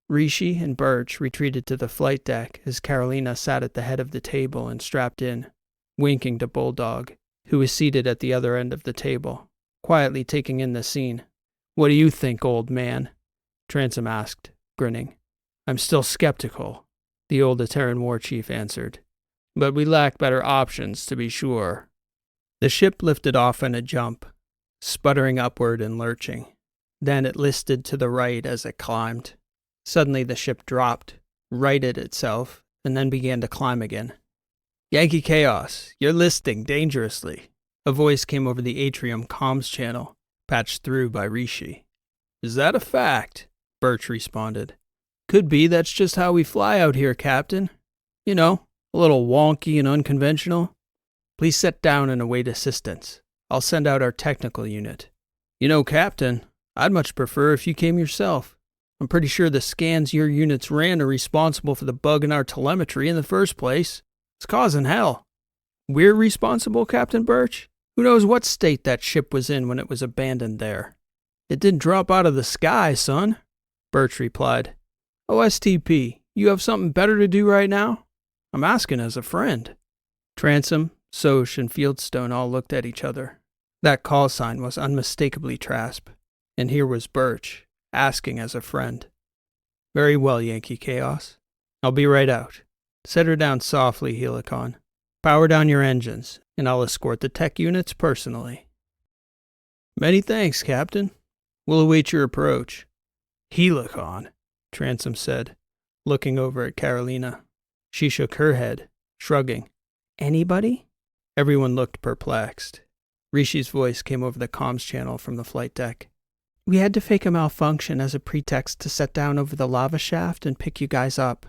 Rishi and Burch retreated to the flight deck as Carolina sat at the head of the table and strapped in, winking to Bulldog, who was seated at the other end of the table, quietly taking in the scene. What do you think, old man? Transom asked, grinning. I'm still skeptical, the old Etteran war chief answered. But we lack better options, to be sure. The ship lifted off in a jump, sputtering upward and lurching. Then it listed to the right as it climbed. Suddenly the ship dropped, righted itself, and then began to climb again. Yankee-Chaos, you're listing dangerously. A voice came over the atrium comms channel, patched through by Rishi. Is that a fact? Burch responded. Could be that's just how we fly out here, Captain. You know, a little wonky and unconventional. Please sit down and await assistance. I'll send out our technical unit. You know, Captain, I'd much prefer if you came yourself. I'm pretty sure the scans your units ran are responsible for the bug in our telemetry in the first place. It's causing hell. We're responsible, Captain Burch? Who knows what state that ship was in when it was abandoned there? It didn't drop out of the sky, son, Burch replied. OSTP, you have something better to do right now? I'm asking as a friend. Transom, Soch, and Fieldstone all looked at each other. That call sign was unmistakably Trasp, and here was Burch, asking as a friend. Very well, Yankee-Chaos. I'll be right out. Set her down softly, Helicon. Power down your engines, and I'll escort the tech units personally. Many thanks, Captain. We'll await your approach. Helicon, Transom said, looking over at Carolina. She shook her head, shrugging. Anybody? Everyone looked perplexed. Rishi's voice came over the comms channel from the flight deck. We had to fake a malfunction as a pretext to set down over the lava shaft and pick you guys up.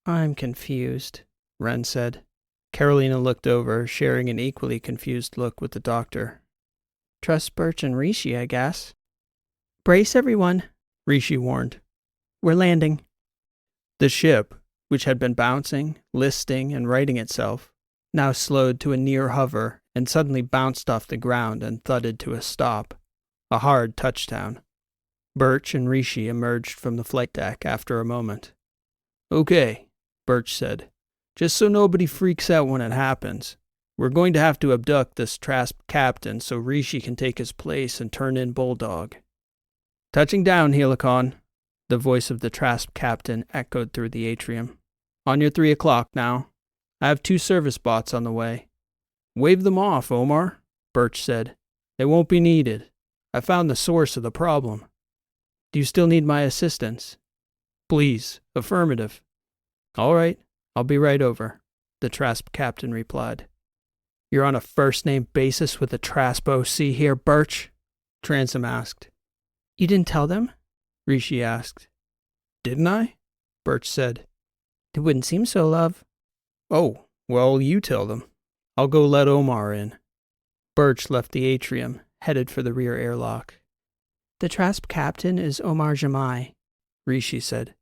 I'm confused, Ren said. Carolina looked over, sharing an equally confused look with the doctor. Trust Burch and Rishi, I guess. Brace everyone, Rishi warned. We're landing. The ship, which had been bouncing, listing, and righting itself, now slowed to a near hover and suddenly bounced off the ground and thudded to a stop. A hard touchdown. Burch and Rishi emerged from the flight deck after a moment. Okay, Burch said. Just so nobody freaks out when it happens. We're going to have to abduct this Trasp captain so Rishi can take his place and turn in Bulldog. Touching down, Helicon, the voice of the Trasp captain echoed through the atrium. On your 3 o'clock now. I have 2 service bots on the way. Wave them off, Omar, Burch said. They won't be needed. I found the source of the problem. Do you still need my assistance? Please, affirmative. All right, I'll be right over, the Trasp captain replied. You're on a first-name basis with the Trasp OC here, Burch? Transom asked. You didn't tell them? Rishi asked. Didn't I? Burch said. It wouldn't seem so, love. Oh, well, you tell them. I'll go let Omar in. Burch left the atrium, headed for the rear airlock. The Trasp captain is Omar Jamai, Rishi said.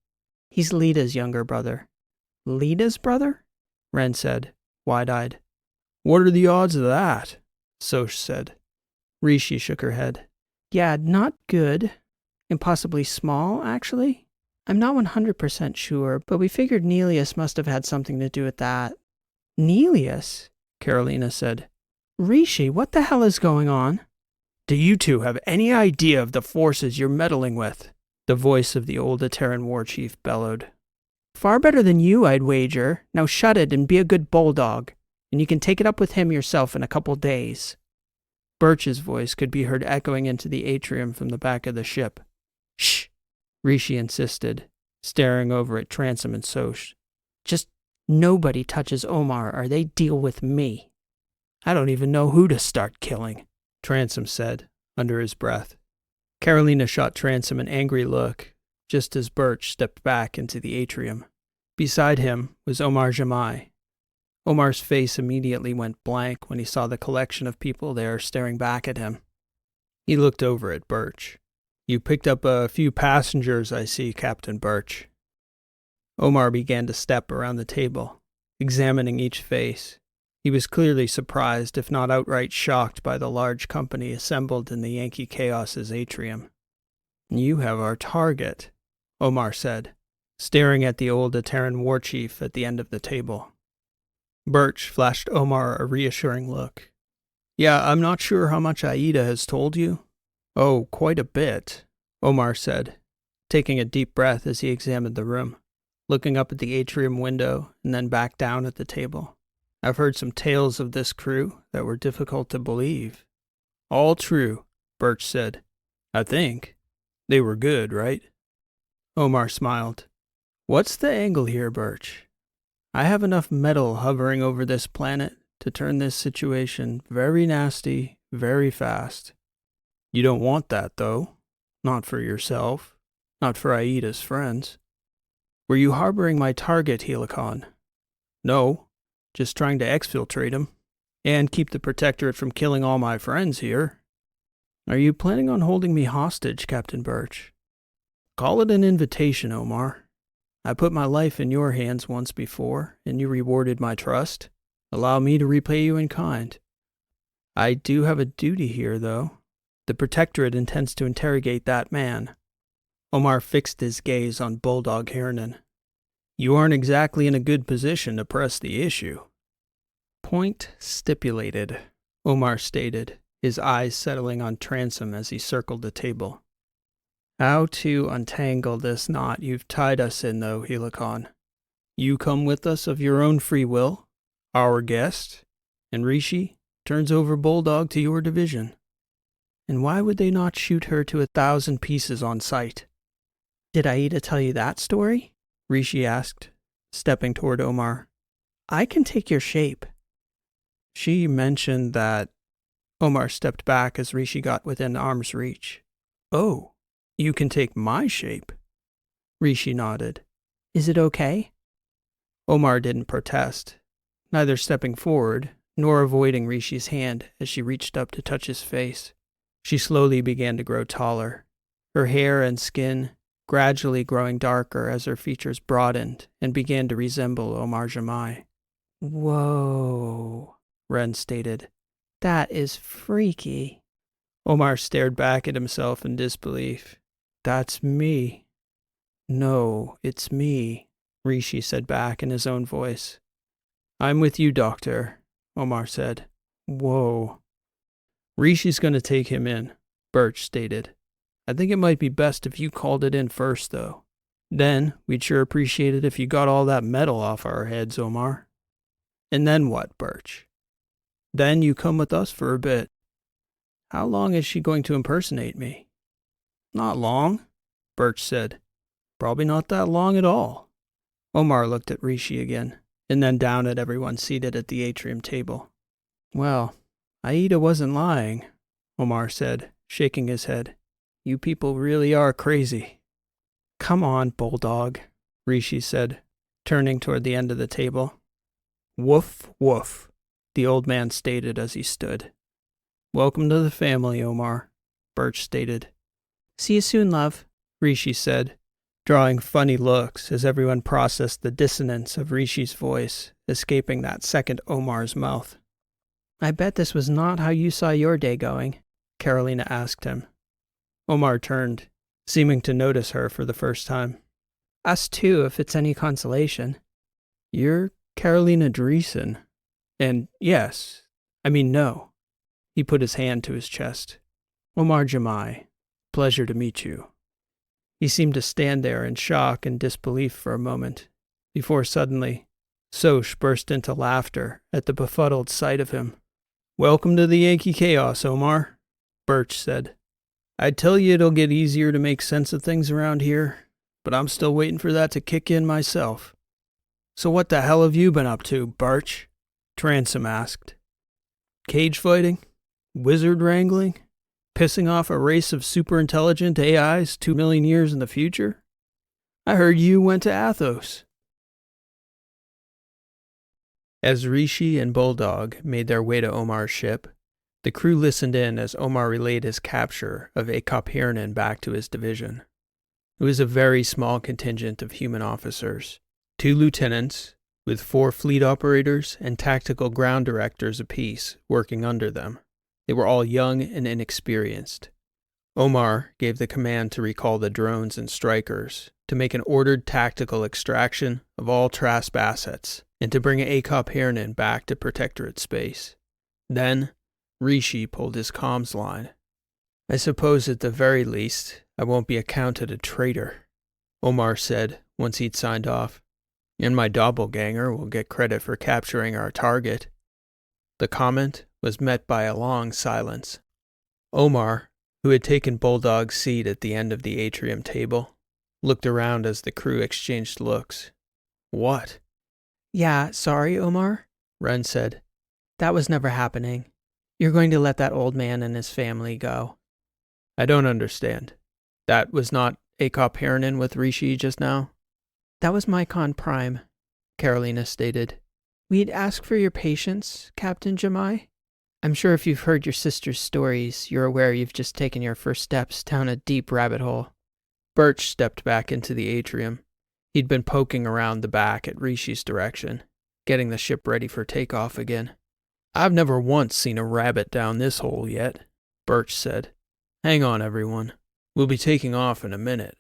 He's Lita's younger brother. Lita's brother? Ren said, wide-eyed. What are the odds of that? Soch said. Rishi shook her head. Yeah, not good. Impossibly small, actually. I'm not 100% sure, but we figured Nelius must have had something to do with that. Nelius? Carolina said. Rishi, what the hell is going on? Do you two have any idea of the forces you're meddling with? The voice of the old Etteran war chief bellowed. Far better than you, I'd wager. Now shut it and be a good bulldog, and you can take it up with him yourself in a couple days. Burch's voice could be heard echoing into the atrium from the back of the ship. Shh, Rishi insisted, staring over at Transom and Soch. Just nobody touches Omar or they deal with me. I don't even know who to start killing, Transom said, under his breath. Carolina shot Transom an angry look, just as Burch stepped back into the atrium. Beside him was Omar Jamai. Omar's face immediately went blank when he saw the collection of people there staring back at him. He looked over at Burch. You picked up a few passengers, I see, Captain Burch. Omar began to step around the table, examining each face. He was clearly surprised, if not outright shocked, by the large company assembled in the Yankee-Chaos's atrium. You have our target, Omar said, staring at the old Etteran war chief at the end of the table. Burch flashed Omar a reassuring look. Yeah, I'm not sure how much Aida has told you. Oh, quite a bit, Omar said, taking a deep breath as he examined the room, looking up at the atrium window and then back down at the table. I've heard some tales of this crew that were difficult to believe. All true, Burch said. I think. They were good, right? Omar smiled. What's the angle here, Burch? I have enough metal hovering over this planet to turn this situation very nasty, very fast. You don't want that, though. Not for yourself. Not for Aida's friends. Were you harboring my target, Helicon? No. Just trying to exfiltrate him, and keep the Protectorate from killing all my friends here. Are you planning on holding me hostage, Captain Burch? Call it an invitation, Omar. I put my life in your hands once before, and you rewarded my trust. Allow me to repay you in kind. I do have a duty here, though. The Protectorate intends to interrogate that man. Omar fixed his gaze on Bulldog Hernan. You aren't exactly in a good position to press the issue. Point stipulated, Omar stated, his eyes settling on Transom as he circled the table. How to untangle this knot you've tied us in, though, Helicon. You come with us of your own free will, our guest, and Rishi turns over Bulldog to your division. And why would they not shoot her to 1,000 pieces on sight? Did Aida tell you that story? Rishi asked, stepping toward Omar. I can take your shape. She mentioned that. Omar stepped back as Rishi got within arm's reach. Oh, you can take my shape? Rishi nodded. Is it okay? Omar didn't protest, neither stepping forward nor avoiding Rishi's hand as she reached up to touch his face. She slowly began to grow taller, her hair and skin gradually growing darker as her features broadened and began to resemble Omar Jamai. Whoa, Ren stated. That is freaky. Omar stared back at himself in disbelief. That's me. No, it's me, Rishi said back in his own voice. I'm with you, Doctor, Omar said. Whoa. Rishi's going to take him in, Burch stated. I think it might be best if you called it in first, though. Then, we'd sure appreciate it if you got all that metal off our heads, Omar. And then what, Burch? Then you come with us for a bit. How long is she going to impersonate me? Not long, Burch said. Probably not that long at all. Omar looked at Rishi again, and then down at everyone seated at the atrium table. Well, Aida wasn't lying, Omar said, shaking his head. You people really are crazy. Come on, Bulldog, Rishi said, turning toward the end of the table. Woof, woof, the old man stated as he stood. Welcome to the family, Omar, Burch stated. See you soon, love, Rishi said, drawing funny looks as everyone processed the dissonance of Rishi's voice escaping that second Omar's mouth. I bet this was not how you saw your day going, Carolina asked him. Omar turned, seeming to notice her for the first time. Us too, if it's any consolation. You're Carolina Dreeson. And no. He put his hand to his chest. Omar Jamai, pleasure to meet you. He seemed to stand there in shock and disbelief for a moment, before suddenly, Soch burst into laughter at the befuddled sight of him. Welcome to the Yankee-Chaos, Omar, Burch said. I'd tell you it'll get easier to make sense of things around here, but I'm still waiting for that to kick in myself. So what the hell have you been up to, Burch? Transom asked. Cage fighting? Wizard wrangling? Pissing off a race of super-intelligent AIs 2 million years in the future? I heard you went to Athos. As Rishi and Bulldog made their way to Omar's ship, the crew listened in as Omar relayed his capture of Akop Hernan back to his division. It was a very small contingent of human officers, 2 lieutenants, with 4 fleet operators and tactical ground directors apiece working under them. They were all young and inexperienced. Omar gave the command to recall the drones and strikers, to make an ordered tactical extraction of all Trasp assets, and to bring Akop Hernan back to Protectorate space. Then, Rishi pulled his comms line. I suppose at the very least, I won't be accounted a traitor, Omar said once he'd signed off. And my doppelganger will get credit for capturing our target. The comment was met by a long silence. Omar, who had taken Bulldog's seat at the end of the atrium table, looked around as the crew exchanged looks. What? Yeah, sorry, Omar, Ren said. That was never happening. You're going to let that old man and his family go. I don't understand. That was not Akop Hernan with Rishi just now? That was Mycon Prime, Carolina stated. We'd ask for your patience, Captain Jamai. I'm sure if you've heard your sister's stories, you're aware you've just taken your first steps down a deep rabbit hole. Burch stepped back into the atrium. He'd been poking around the back at Rishi's direction, getting the ship ready for takeoff again. I've never once seen a rabbit down this hole yet, Burch said. Hang on, everyone. We'll be taking off in a minute.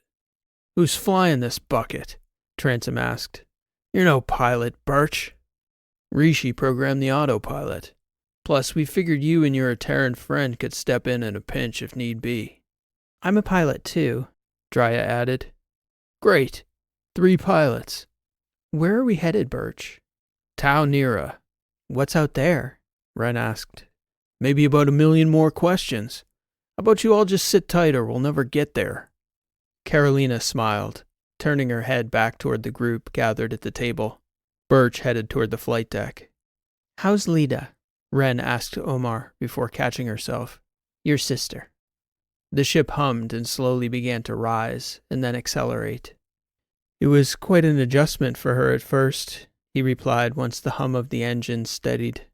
Who's flying this bucket? Transom asked. You're no pilot, Burch. Rishi programmed the autopilot. Plus, we figured you and your Etteran friend could step in a pinch if need be. I'm a pilot too, Drya added. Great. 3 pilots. Where are we headed, Burch? Tau Nera. What's out there? Ren asked. Maybe about 1 million more questions. How about you all just sit tight or we'll never get there? Carolina smiled, turning her head back toward the group gathered at the table. Burch headed toward the flight deck. How's Lida? Ren asked Omar before catching herself. Your sister. The ship hummed and slowly began to rise and then accelerate. It was quite an adjustment for her at first, he replied once the hum of the engine steadied.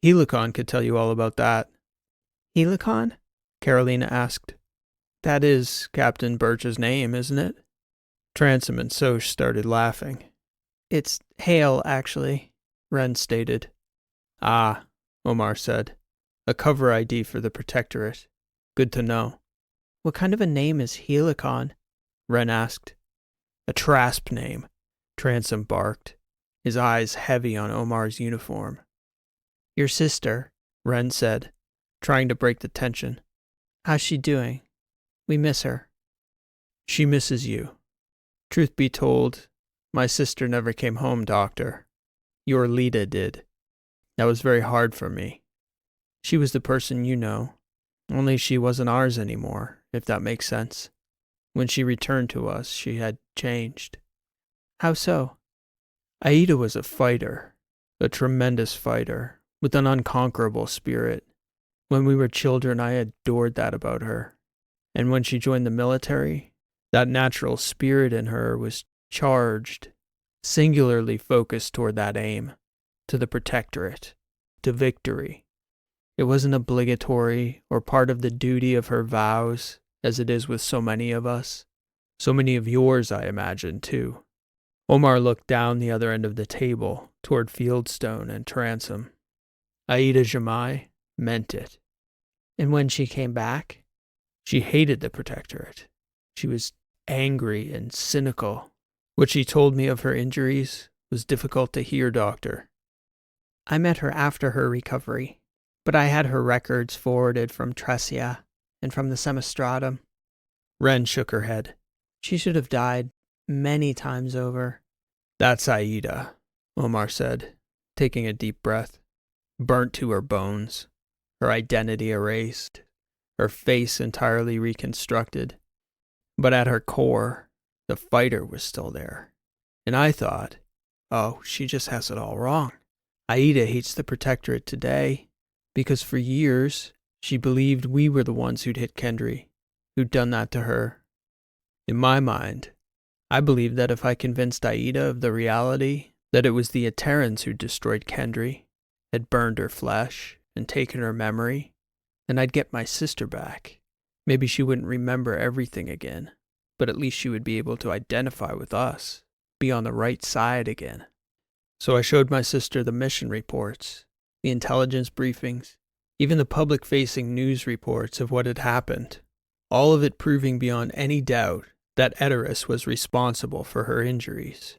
Helicon could tell you all about that. Helicon? Carolina asked. That is Captain Burch's name, isn't it? Transom and Soch started laughing. It's Hale, actually, Ren stated. Ah, Omar said. A cover ID for the Protectorate. Good to know. What kind of a name is Helicon? Ren asked. A Trasp name, Transom barked, his eyes heavy on Omar's uniform. Your sister, Ren said, trying to break the tension. How's she doing? We miss her. She misses you. Truth be told, my sister never came home, Doctor. Your Lita did. That was very hard for me. She was the person you know, only she wasn't ours anymore, if that makes sense. When she returned to us, she had changed. How so? Aida was a fighter, a tremendous fighter, with an unconquerable spirit. When we were children, I adored that about her. And when she joined the military, that natural spirit in her was charged, singularly focused toward that aim, to the protectorate, to victory. It wasn't obligatory or part of the duty of her vows, as it is with so many of us. So many of yours, I imagine, too. Omar looked down the other end of the table, toward Fieldstone and Transom. Aida Jamai meant it. And when she came back? She hated the protectorate. She was angry and cynical. What she told me of her injuries was difficult to hear, Doctor. I met her after her recovery, but I had her records forwarded from Tresia and from the Semistratum. Ren shook her head. She should have died many times over. That's Aida, Omar said, taking a deep breath. Burnt to her bones, her identity erased, her face entirely reconstructed. But at her core, the fighter was still there. And I thought, oh, she just has it all wrong. Aida hates the protectorate today because for years she believed we were the ones who'd hit Kendry, who'd done that to her. In my mind, I believed that if I convinced Aida of the reality that it was the Etterans who destroyed Kendry, had burned her flesh and taken her memory, then I'd get my sister back. Maybe she wouldn't remember everything again, but at least she would be able to identify with us, be on the right side again. So I showed my sister the mission reports, the intelligence briefings, even the public-facing news reports of what had happened, all of it proving beyond any doubt that Etteran was responsible for her injuries.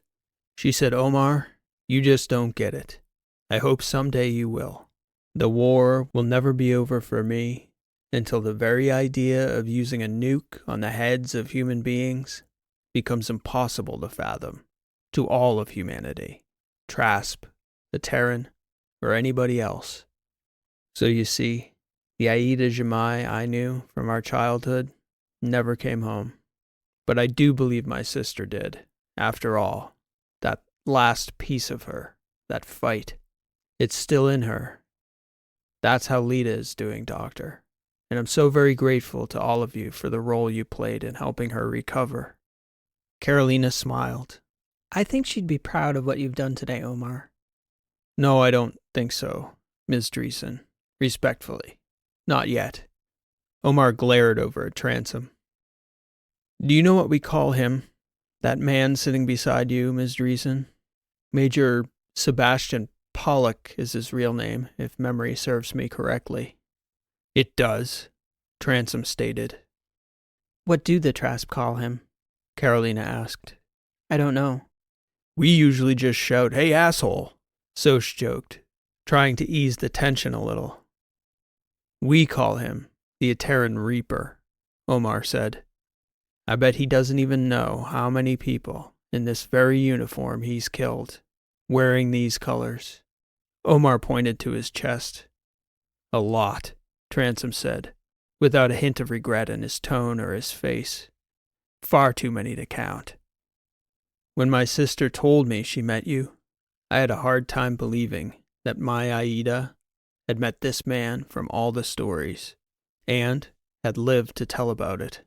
She said, Omar, you just don't get it. I hope someday you will. The war will never be over for me until the very idea of using a nuke on the heads of human beings becomes impossible to fathom to all of humanity, Trasp, Etteran, or anybody else. So you see, the Aida Jamai I knew from our childhood never came home. But I do believe my sister did, after all, that last piece of her, that fight. It's still in her. That's how Lita is doing, Doctor. And I'm so very grateful to all of you for the role you played in helping her recover. Carolina smiled. I think she'd be proud of what you've done today, Omar. No, I don't think so, Ms. Dreeson. Respectfully. Not yet. Omar glared over at Transom. Do you know what we call him? That man sitting beside you, Ms. Dreeson? Major Sebastian Pollock is his real name, if memory serves me correctly. It does, Transom stated. What do the Trasp call him? Carolina asked. I don't know. We usually just shout, hey asshole, Soch joked, trying to ease the tension a little. We call him the Etteran Reaper, Omar said. I bet he doesn't even know how many people in this very uniform he's killed, wearing these colors. Omar pointed to his chest. A lot, Transom said, without a hint of regret in his tone or his face. Far too many to count. When my sister told me she met you, I had a hard time believing that my Aida had met this man from all the stories, and had lived to tell about it.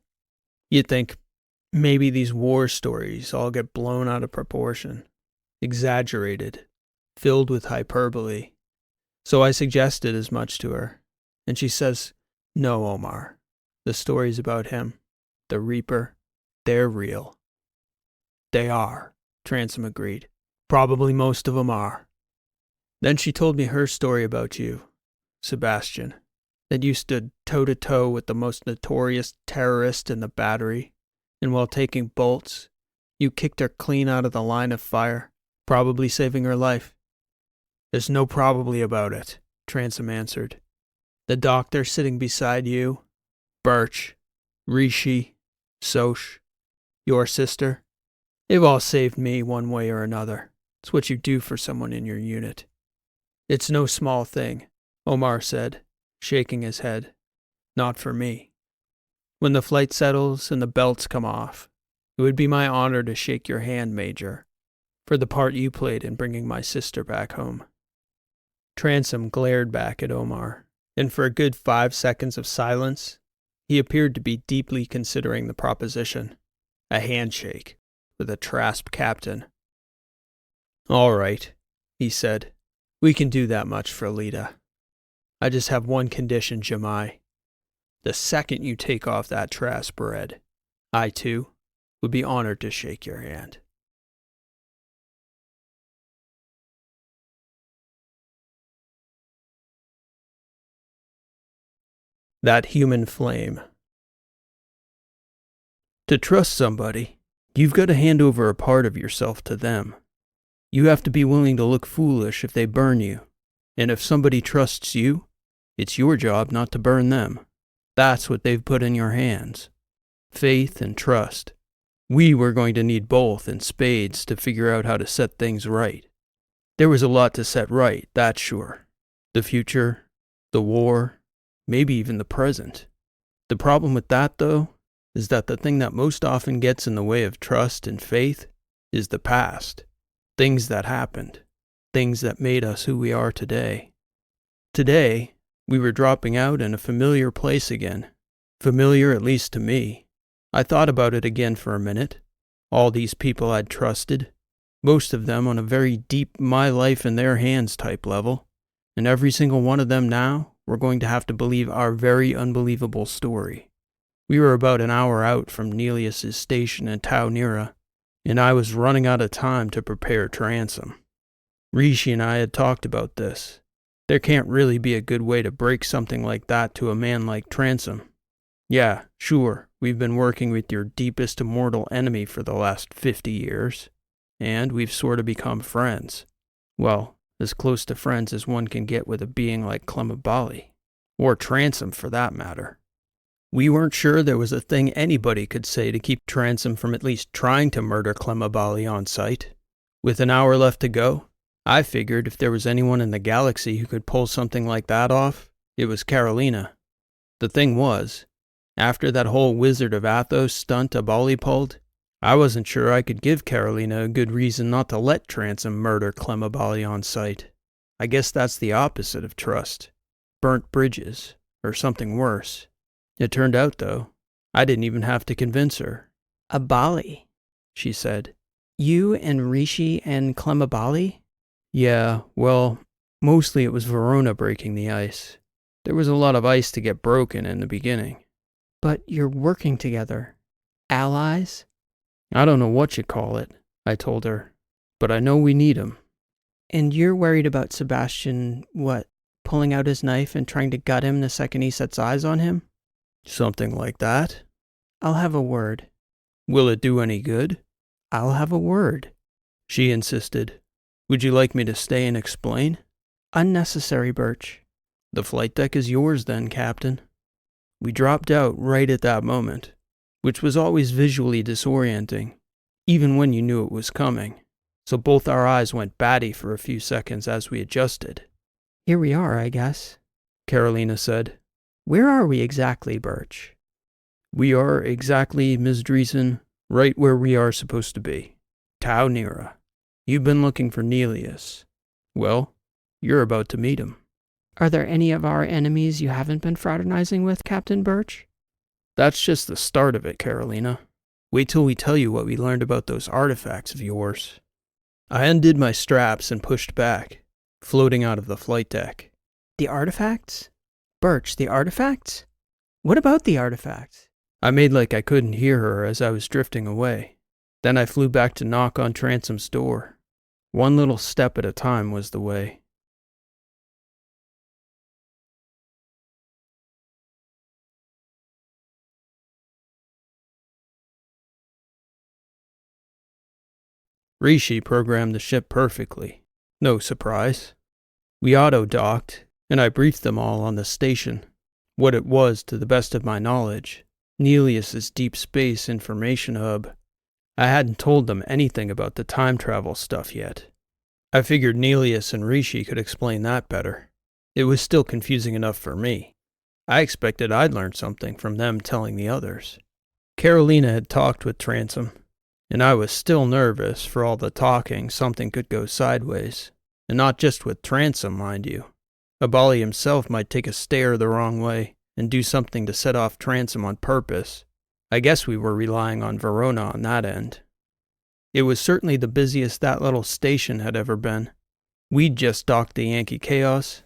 You'd think maybe these war stories all get blown out of proportion, exaggerated, filled with hyperbole. So I suggested as much to her, and she says, no, Omar, the stories about him, the Reaper, they're real. They are, Transom agreed. Probably most of them are. Then she told me her story about you, Sebastian, that you stood toe-to-toe with the most notorious terrorist in the battery, and while taking bolts, you kicked her clean out of the line of fire, probably saving her life. There's no probably about it, Transom answered. The doctor sitting beside you, Burch, Rishi, Soch, your sister, they've all saved me one way or another. It's what you do for someone in your unit. It's no small thing, Omar said, shaking his head. Not for me. When the flight settles and the belts come off, it would be my honor to shake your hand, Major, for the part you played in bringing my sister back home. Transom glared back at Omar, and for a good 5 seconds of silence, he appeared to be deeply considering the proposition. A handshake with a Trasp captain. All right, he said. We can do that much for Lita. I just have one condition, Jamai. The second you take off that Trasp red, I, too, would be honored to shake your hand. That human flame. To trust somebody, you've got to hand over a part of yourself to them. You have to be willing to look foolish if they burn you. And if somebody trusts you, it's your job not to burn them. That's what they've put in your hands. Faith and trust. We were going to need both in spades to figure out how to set things right. There was a lot to set right, that's sure. The future, the war, maybe even the present. The problem with that, though, is that the thing that most often gets in the way of trust and faith is the past. Things that happened. Things that made us who we are today. Today, we were dropping out in a familiar place again. Familiar, at least to me. I thought about it again for a minute. All these people I'd trusted. Most of them on a very deep my life in their hands type level. And every single one of them now were going to have to believe our very unbelievable story. We were about an hour out from Nelius's station in Tau Nera, and I was running out of time to prepare Transom. Rishi and I had talked about this. There can't really be a good way to break something like that to a man like Transom. Yeah, sure, we've been working with your deepest immortal enemy for the last 50 years, and we've sort of become friends. Well, as close to friends as one can get with a being like Clemabali, or Transom for that matter. We weren't sure there was a thing anybody could say to keep Transom from at least trying to murder Clemabali on sight. With an hour left to go, I figured if there was anyone in the galaxy who could pull something like that off, it was Carolina. The thing was, after that whole Wizard of Athos stunt Abali pulled, I wasn't sure I could give Carolina a good reason not to let Transom murder Clemabali on sight. I guess that's the opposite of trust. Burnt bridges, or something worse. It turned out, though, I didn't even have to convince her. Abali, She said. You and Rishi and Clemabali? Yeah, well, mostly it was Verona breaking the ice. There was a lot of ice to get broken in the beginning. But you're working together. Allies? I don't know what you call it, I told her, but I know we need 'em. And you're worried about Sebastian, pulling out his knife and trying to gut him the second he sets eyes on him? Something like that. I'll have a word. Will it do any good? I'll have a word. She insisted. Would you like me to stay and explain? Unnecessary, Burch. The flight deck is yours then, Captain. We dropped out right at that moment, which was always visually disorienting, even when you knew it was coming. So both our eyes went batty for a few seconds as we adjusted. Here we are, I guess, Carolina said. Where are we exactly, Burch? We are exactly, Ms. Dreeson, right where we are supposed to be. Tau Nera. You've been looking for Nelius. Well, you're about to meet him. Are there any of our enemies you haven't been fraternizing with, Captain Burch? That's just the start of it, Carolina. Wait till we tell you what we learned about those artifacts of yours. I undid my straps and pushed back, floating out of the flight deck. The artifacts? Burch, the artifacts? What about the artifacts? I made like I couldn't hear her as I was drifting away. Then I flew back to knock on Transom's door. One little step at a time was the way. Rishi programmed the ship perfectly. No surprise. We auto-docked, and I briefed them all on the station. What it was, to the best of my knowledge, Nelius's deep space information hub. I hadn't told them anything about the time travel stuff yet. I figured Nelius and Rishi could explain that better. It was still confusing enough for me. I expected I'd learn something from them telling the others. Carolina had talked with Tanzing, and I was still nervous. For all the talking, something could go sideways. And not just with Tanzing, mind you. Abali himself might take a stare the wrong way and do something to set off Tanzing on purpose. I guess we were relying on Verona on that end. It was certainly the busiest that little station had ever been. We'd just docked the Yankee-Chaos.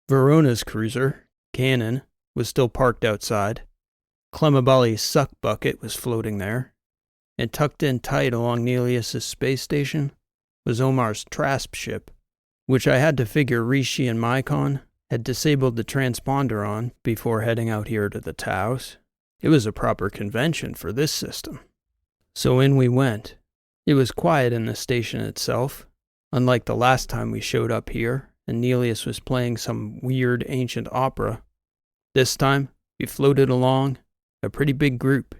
Verona's cruiser, Cannon, was still parked outside. Clemabali's suck bucket was floating there. And tucked in tight along Nelius's space station was Omar's Trasp ship, which I had to figure Rishi and Mycon had disabled the transponder on before heading out here to the Taos. It was a proper convention for this system. So in we went. It was quiet in the station itself, unlike the last time we showed up here and Nelius was playing some weird ancient opera. This time, we floated along, a pretty big group,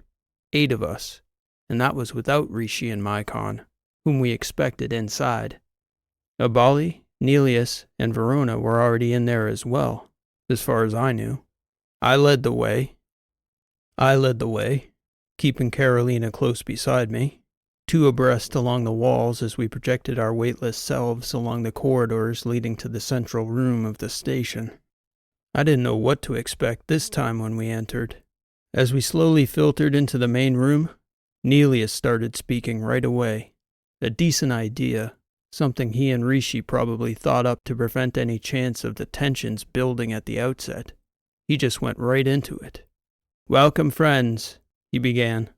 8 of us, and that was without Rishi and Mycon, whom we expected inside. Abali, Nelius, and Verona were already in there as well, as far as I knew. I led the way, keeping Carolina close beside me, 2 abreast along the walls as we projected our weightless selves along the corridors leading to the central room of the station. I didn't know what to expect this time when we entered. As we slowly filtered into the main room, Nelius started speaking right away. A decent idea, something he and Rishi probably thought up to prevent any chance of the tensions building at the outset. He just went right into it. "Welcome, friends," he began.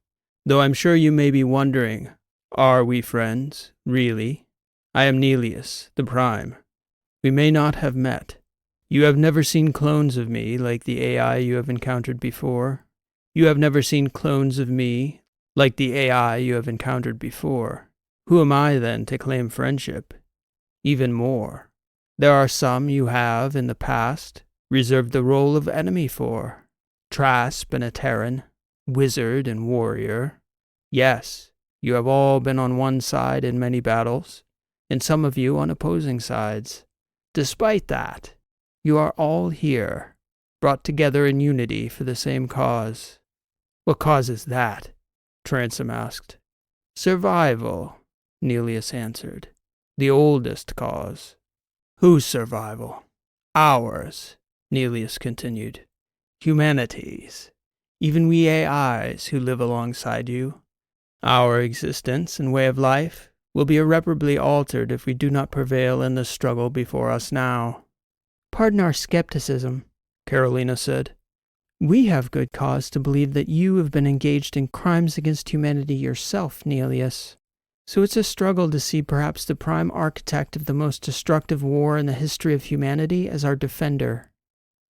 "Though I'm sure you may be wondering, are we friends, really? I am Nelius, the Prime. We may not have met. You have never seen clones of me like the AI you have encountered before. You have never seen clones of me like the AI you have encountered before. Who am I, then, to claim friendship? Even more, there are some you have, in the past, reserved the role of enemy for. Trasp and Etteran, wizard and warrior. Yes, you have all been on one side in many battles, and some of you on opposing sides. Despite that, you are all here, brought together in unity for the same cause." "What cause is that?" Tanzing asked. "Survival," Nelius answered. "The oldest cause." "Whose survival?" "Ours," Nelius continued. "Humanity's. Even we AIs who live alongside you. Our existence and way of life will be irreparably altered if we do not prevail in the struggle before us now." "Pardon our skepticism," Carolina said. "We have good cause to believe that you have been engaged in crimes against humanity yourself, Nelius. So it's a struggle to see perhaps the prime architect of the most destructive war in the history of humanity as our defender."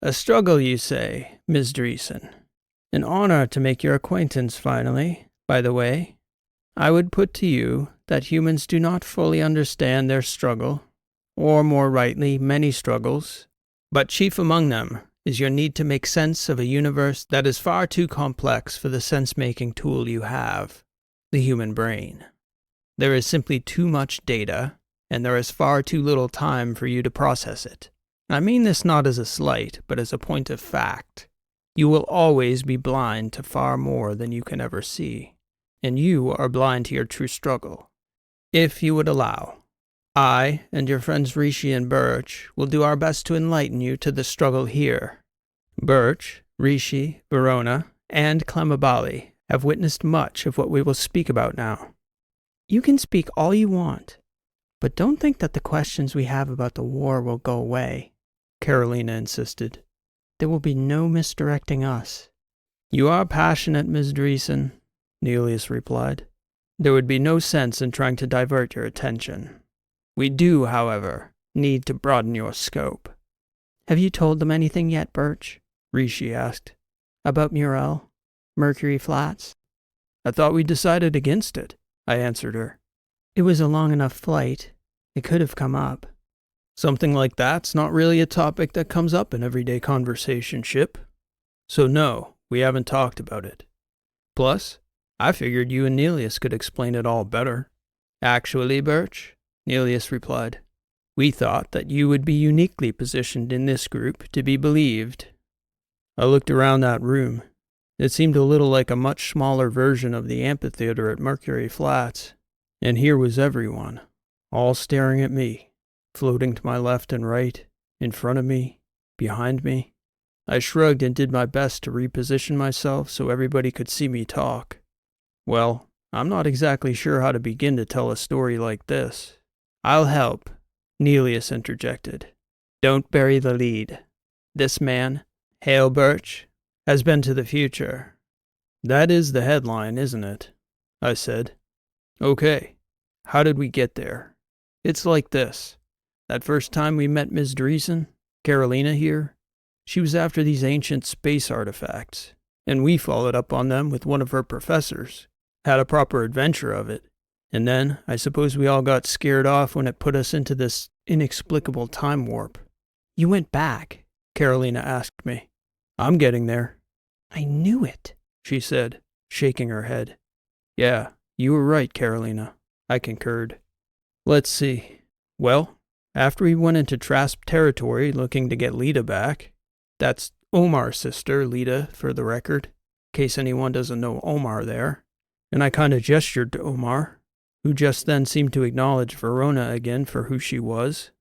"A struggle, you say, Ms. Dreeson. An honor to make your acquaintance finally, by the way. I would put to you that humans do not fully understand their struggle, or more rightly, many struggles, but chief among them is your need to make sense of a universe that is far too complex for the sense-making tool you have, the human brain. There is simply too much data, and there is far too little time for you to process it. I mean this not as a slight, but as a point of fact. You will always be blind to far more than you can ever see, and you are blind to your true struggle. If you would allow, I and your friends Rishi and Burch will do our best to enlighten you to the struggle here. Burch, Rishi, Verona, and Clemabali have witnessed much of what we will speak about now." "You can speak all you want, but don't think that the questions we have about the war will go away," Carolina insisted. "There will be no misdirecting us." "You are passionate, Ms. Dreeson," Nelius replied. "There would be no sense in trying to divert your attention. We do, however, need to broaden your scope." "Have you told them anything yet, Burch?" Rishi asked. "About Murrell? Mercury Flats?" "I thought we decided against it," I answered her. It was a long enough flight. It could have come up. Something like that's not really a topic that comes up in everyday conversation, Ship. So no, we haven't talked about it. Plus, I figured you and Nelius could explain it all better. Actually, Burch, Nelius replied, we thought that you would be uniquely positioned in this group to be believed. I looked around that room. It seemed a little like a much smaller version of the amphitheater at Mercury Flats. And here was everyone, all staring at me, floating to my left and right, in front of me, behind me. I shrugged and did my best to reposition myself so everybody could see me talk. Well, I'm not exactly sure how to begin to tell a story like this. I'll help, Nelius interjected. Don't bury the lead. This man, Hale Burch, has been to the future. That is the headline, isn't it? I said. Okay, how did we get there? It's like this. That first time we met Ms. Dreeson, Carolina here, she was after these ancient space artifacts, and we followed up on them with one of her professors, had a proper adventure of it, and then I suppose we all got scared off when it put us into this inexplicable time warp. You went back? Carolina asked me. I'm getting there. I knew it, she said, shaking her head. Yeah, you were right, Carolina, I concurred. Let's see. Well, after we went into Trasp territory looking to get Lita back, that's Omar's sister, Lita, for the record, in case anyone doesn't know Omar there, and I kind of gestured to Omar, who just then seemed to acknowledge Verona again for who she was.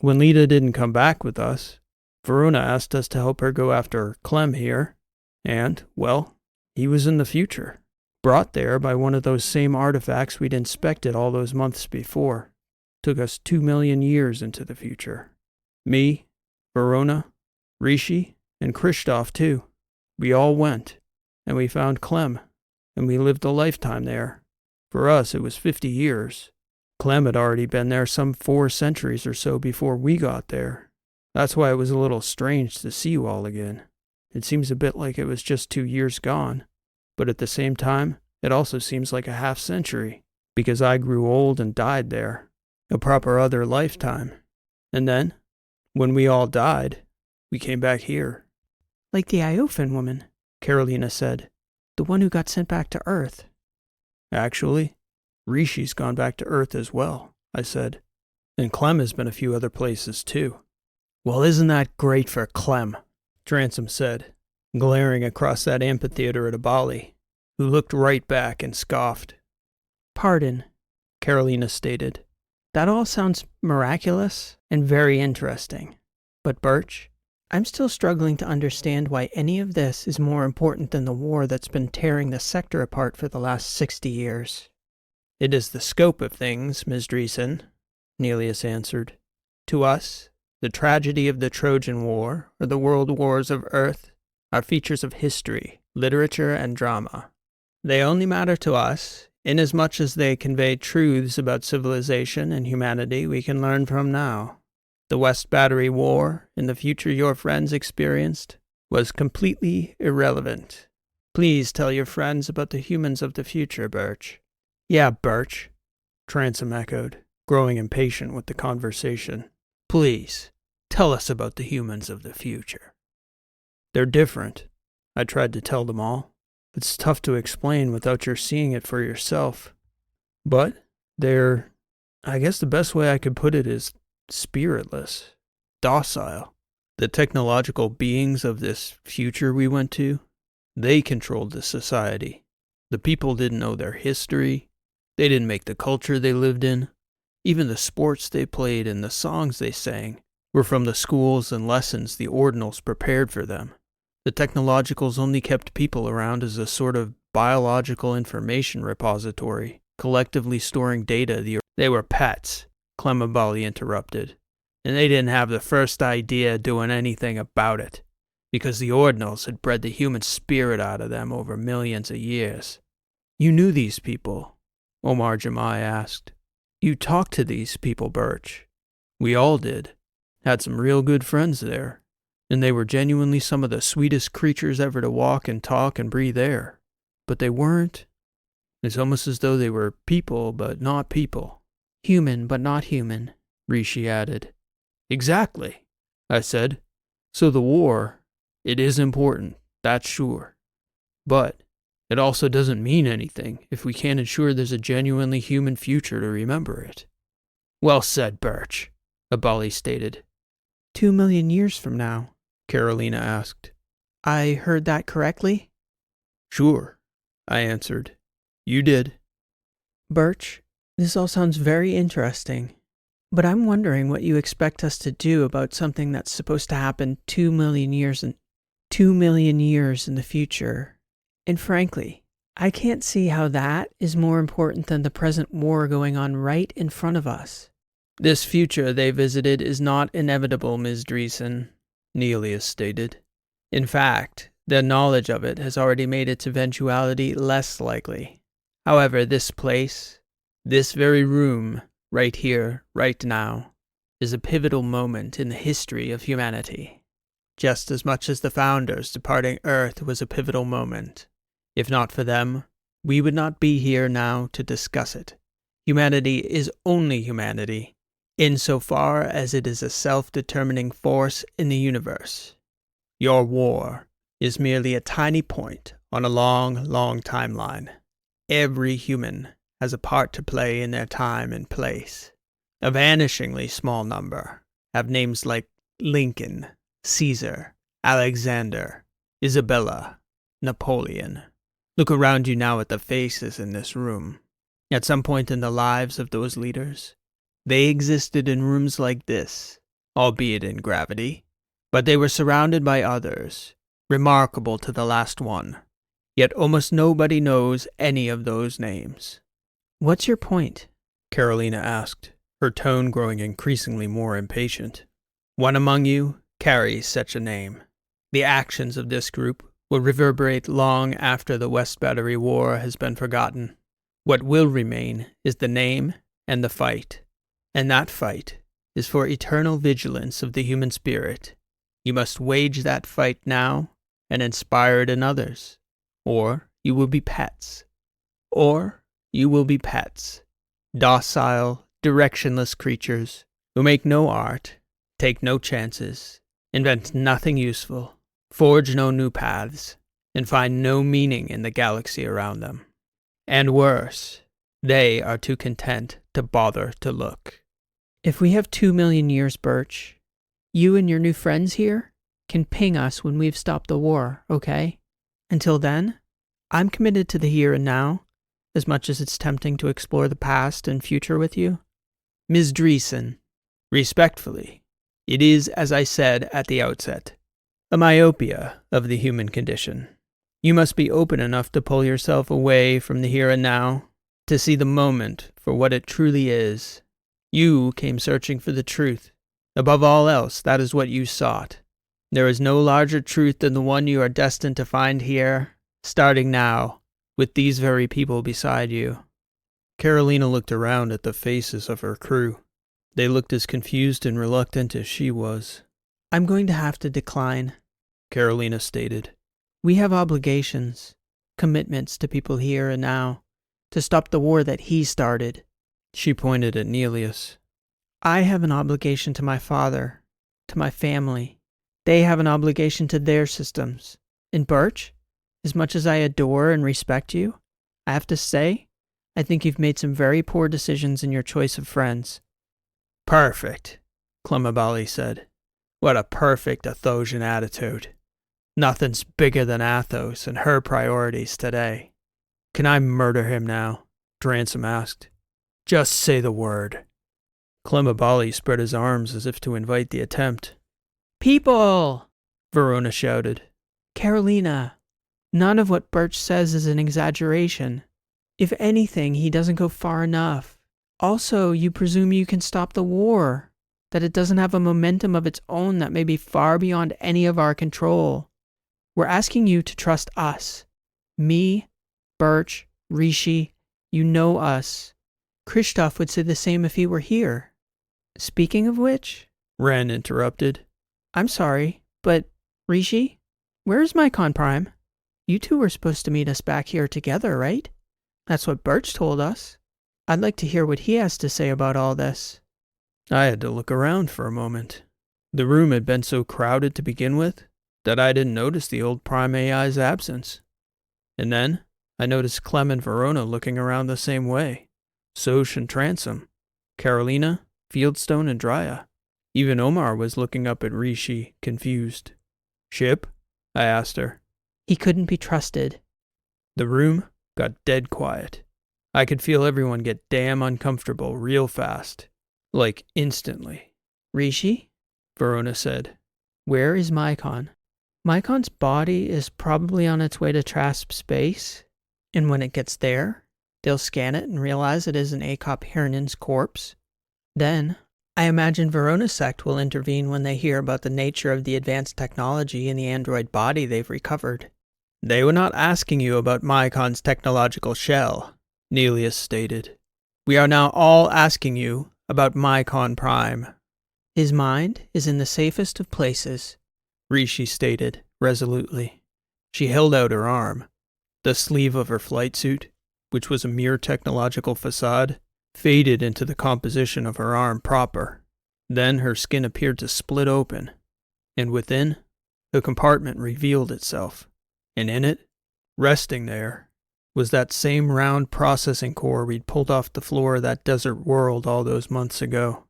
When Lita didn't come back with us, Verona asked us to help her go after Clem here, and, well, he was in the future, brought there by one of those same artifacts we'd inspected all those months before. Took us 2 million years into the future. Me, Verona, Rishi, and Christoph too. We all went, and we found Clem, and we lived a lifetime there. For us, it was 50 years. Clem had already been there some 4 centuries or so before we got there. That's why it was a little strange to see you all again. It seems a bit like it was just 2 years gone, but at the same time, it also seems like a half-century, because I grew old and died there, a proper other lifetime. And then, when we all died, we came back here. Like the Iofan woman, Carolina said, the one who got sent back to Earth. Actually, Rishi's gone back to Earth as well, I said, and Clem has been a few other places too. Well, isn't that great for Clem? Transom said, glaring across that amphitheater at Abali, who looked right back and scoffed. Pardon, Carolina stated. That all sounds miraculous and very interesting. But Burch, I'm still struggling to understand why any of this is more important than the war that's been tearing the sector apart for the last 60 years. It is the scope of things, Ms. Dreeson, Nelius answered. To us, the tragedy of the Trojan War, or the world wars of Earth, are features of history, literature, and drama. They only matter to us, inasmuch as they convey truths about civilization and humanity we can learn from now. The West Battery War, in the future your friends experienced, was completely irrelevant. Please tell your friends about the humans of the future, Burch. Yeah, Burch, Transom echoed, growing impatient with the conversation. Please, tell us about the humans of the future. They're different, I tried to tell them all. It's tough to explain without your seeing it for yourself. But I guess the best way I could put it is spiritless, docile. The technological beings of this future we went to, they controlled the society. The people didn't know their history. They didn't make the culture they lived in. Even the sports they played and the songs they sang were from the schools and lessons the ordinals prepared for them. The technologicals only kept people around as a sort of biological information repository, collectively storing data. They were pets, Clemabali interrupted, and they didn't have the first idea doing anything about it, because the ordinals had bred the human spirit out of them over millions of years. You knew these people, Omar Jamai asked. You talked to these people, Burch. We all did. Had some real good friends there. And they were genuinely some of the sweetest creatures ever to walk and talk and breathe air. But they weren't It's almost as though they were people, but not people. Human, but not human, Rishi added. Exactly, I said. So the war, it is important, that's sure. But it also doesn't mean anything if we can't ensure there's a genuinely human future to remember it. Well said, Burch, Abali stated. 2 million years from now, Carolina asked. I heard that correctly? Sure, I answered. You did. Burch, this all sounds very interesting, but I'm wondering what you expect us to do about something that's supposed to happen 2 million years in the future. And frankly, I can't see how that is more important than the present war going on right in front of us. This future they visited is not inevitable, Ms. Dreeson, Neelius stated. In fact, their knowledge of it has already made its eventuality less likely. However, this place, this very room, right here, right now, is a pivotal moment in the history of humanity. Just as much as the founders departing Earth was a pivotal moment. If not for them, we would not be here now to discuss it. Humanity is only humanity, insofar as it is a self-determining force in the universe. Your war is merely a tiny point on a long, long timeline. Every human has a part to play in their time and place. A vanishingly small number have names like Lincoln, Caesar, Alexander, Isabella, Napoleon. Look around you now at the faces in this room. At some point in the lives of those leaders, they existed in rooms like this, albeit in gravity, but they were surrounded by others, remarkable to the last one. Yet almost nobody knows any of those names. What's your point? Carolina asked, her tone growing increasingly more impatient. One among you carries such a name. The actions of this group will reverberate long after the West Battery War has been forgotten. What will remain is the name and the fight. And that fight is for eternal vigilance of the human spirit. You must wage that fight now and inspire it in others. Or you will be pets. Docile, directionless creatures who make no art, take no chances, invent nothing useful, forge no new paths, and find no meaning in the galaxy around them. And worse, they are too content to bother to look. If we have 2 million years, Burch, you and your new friends here can ping us when we've stopped the war, okay? Until then, I'm committed to the here and now, as much as it's tempting to explore the past and future with you. Ms. Dreeson, respectfully, it is, as I said at the outset, a myopia of the human condition. You must be open enough to pull yourself away from the here and now, to see the moment for what it truly is. You came searching for the truth. Above all else, that is what you sought. There is no larger truth than the one you are destined to find here, starting now, with these very people beside you. Carolina looked around at the faces of her crew. They looked as confused and reluctant as she was. I'm going to have to decline, Carolina stated. We have obligations, commitments to people here and now, to stop the war that he started. She pointed at Neelius. I have an obligation to my father, to my family. They have an obligation to their systems. And Burch, as much as I adore and respect you, I have to say, I think you've made some very poor decisions in your choice of friends. Perfect, Clemabali said. What a perfect Athosian attitude. Nothing's bigger than Athos and her priorities today. Can I murder him now? Dreeson asked. Just say the word. Clemabali spread his arms as if to invite the attempt. People! Verona shouted. Carolina, none of what Burch says is an exaggeration. If anything, he doesn't go far enough. Also, you presume you can stop the war, that it doesn't have a momentum of its own that may be far beyond any of our control. We're asking you to trust us. Me, Burch, Rishi, you know us. Christoph would say the same if he were here. Speaking of which, Ren interrupted. I'm sorry, but Rishi, where's Mycon Prime? You two were supposed to meet us back here together, right? That's what Burch told us. I'd like to hear what he has to say about all this. I had to look around for a moment. The room had been so crowded to begin with that I didn't notice the old Prime AI's absence. And then I noticed Clem and Verona looking around the same way. Soch and Transom, Carolina, Fieldstone, and Drya. Even Omar was looking up at Rishi, confused. "Ship?" I asked her. He couldn't be trusted. The room got dead quiet. I could feel everyone get damn uncomfortable real fast. Like instantly. Rishi? Verona said. Where is Mycon? Mycon's body is probably on its way to Trasp space, and when it gets there, they'll scan it and realize it is an Akop Hernan's corpse. Then, I imagine Verona's sect will intervene when they hear about the nature of the advanced technology in the android body they've recovered. They were not asking you about Mycon's technological shell, Nelius stated. We are now all asking you about Mycon Prime. His mind is in the safest of places, Rishi stated, resolutely. She held out her arm. The sleeve of her flight suit, which was a mere technological facade, faded into the composition of her arm proper. Then her skin appeared to split open, and within, the compartment revealed itself, and in it, resting there, was that same round processing core we'd pulled off the floor of that desert world all those months ago.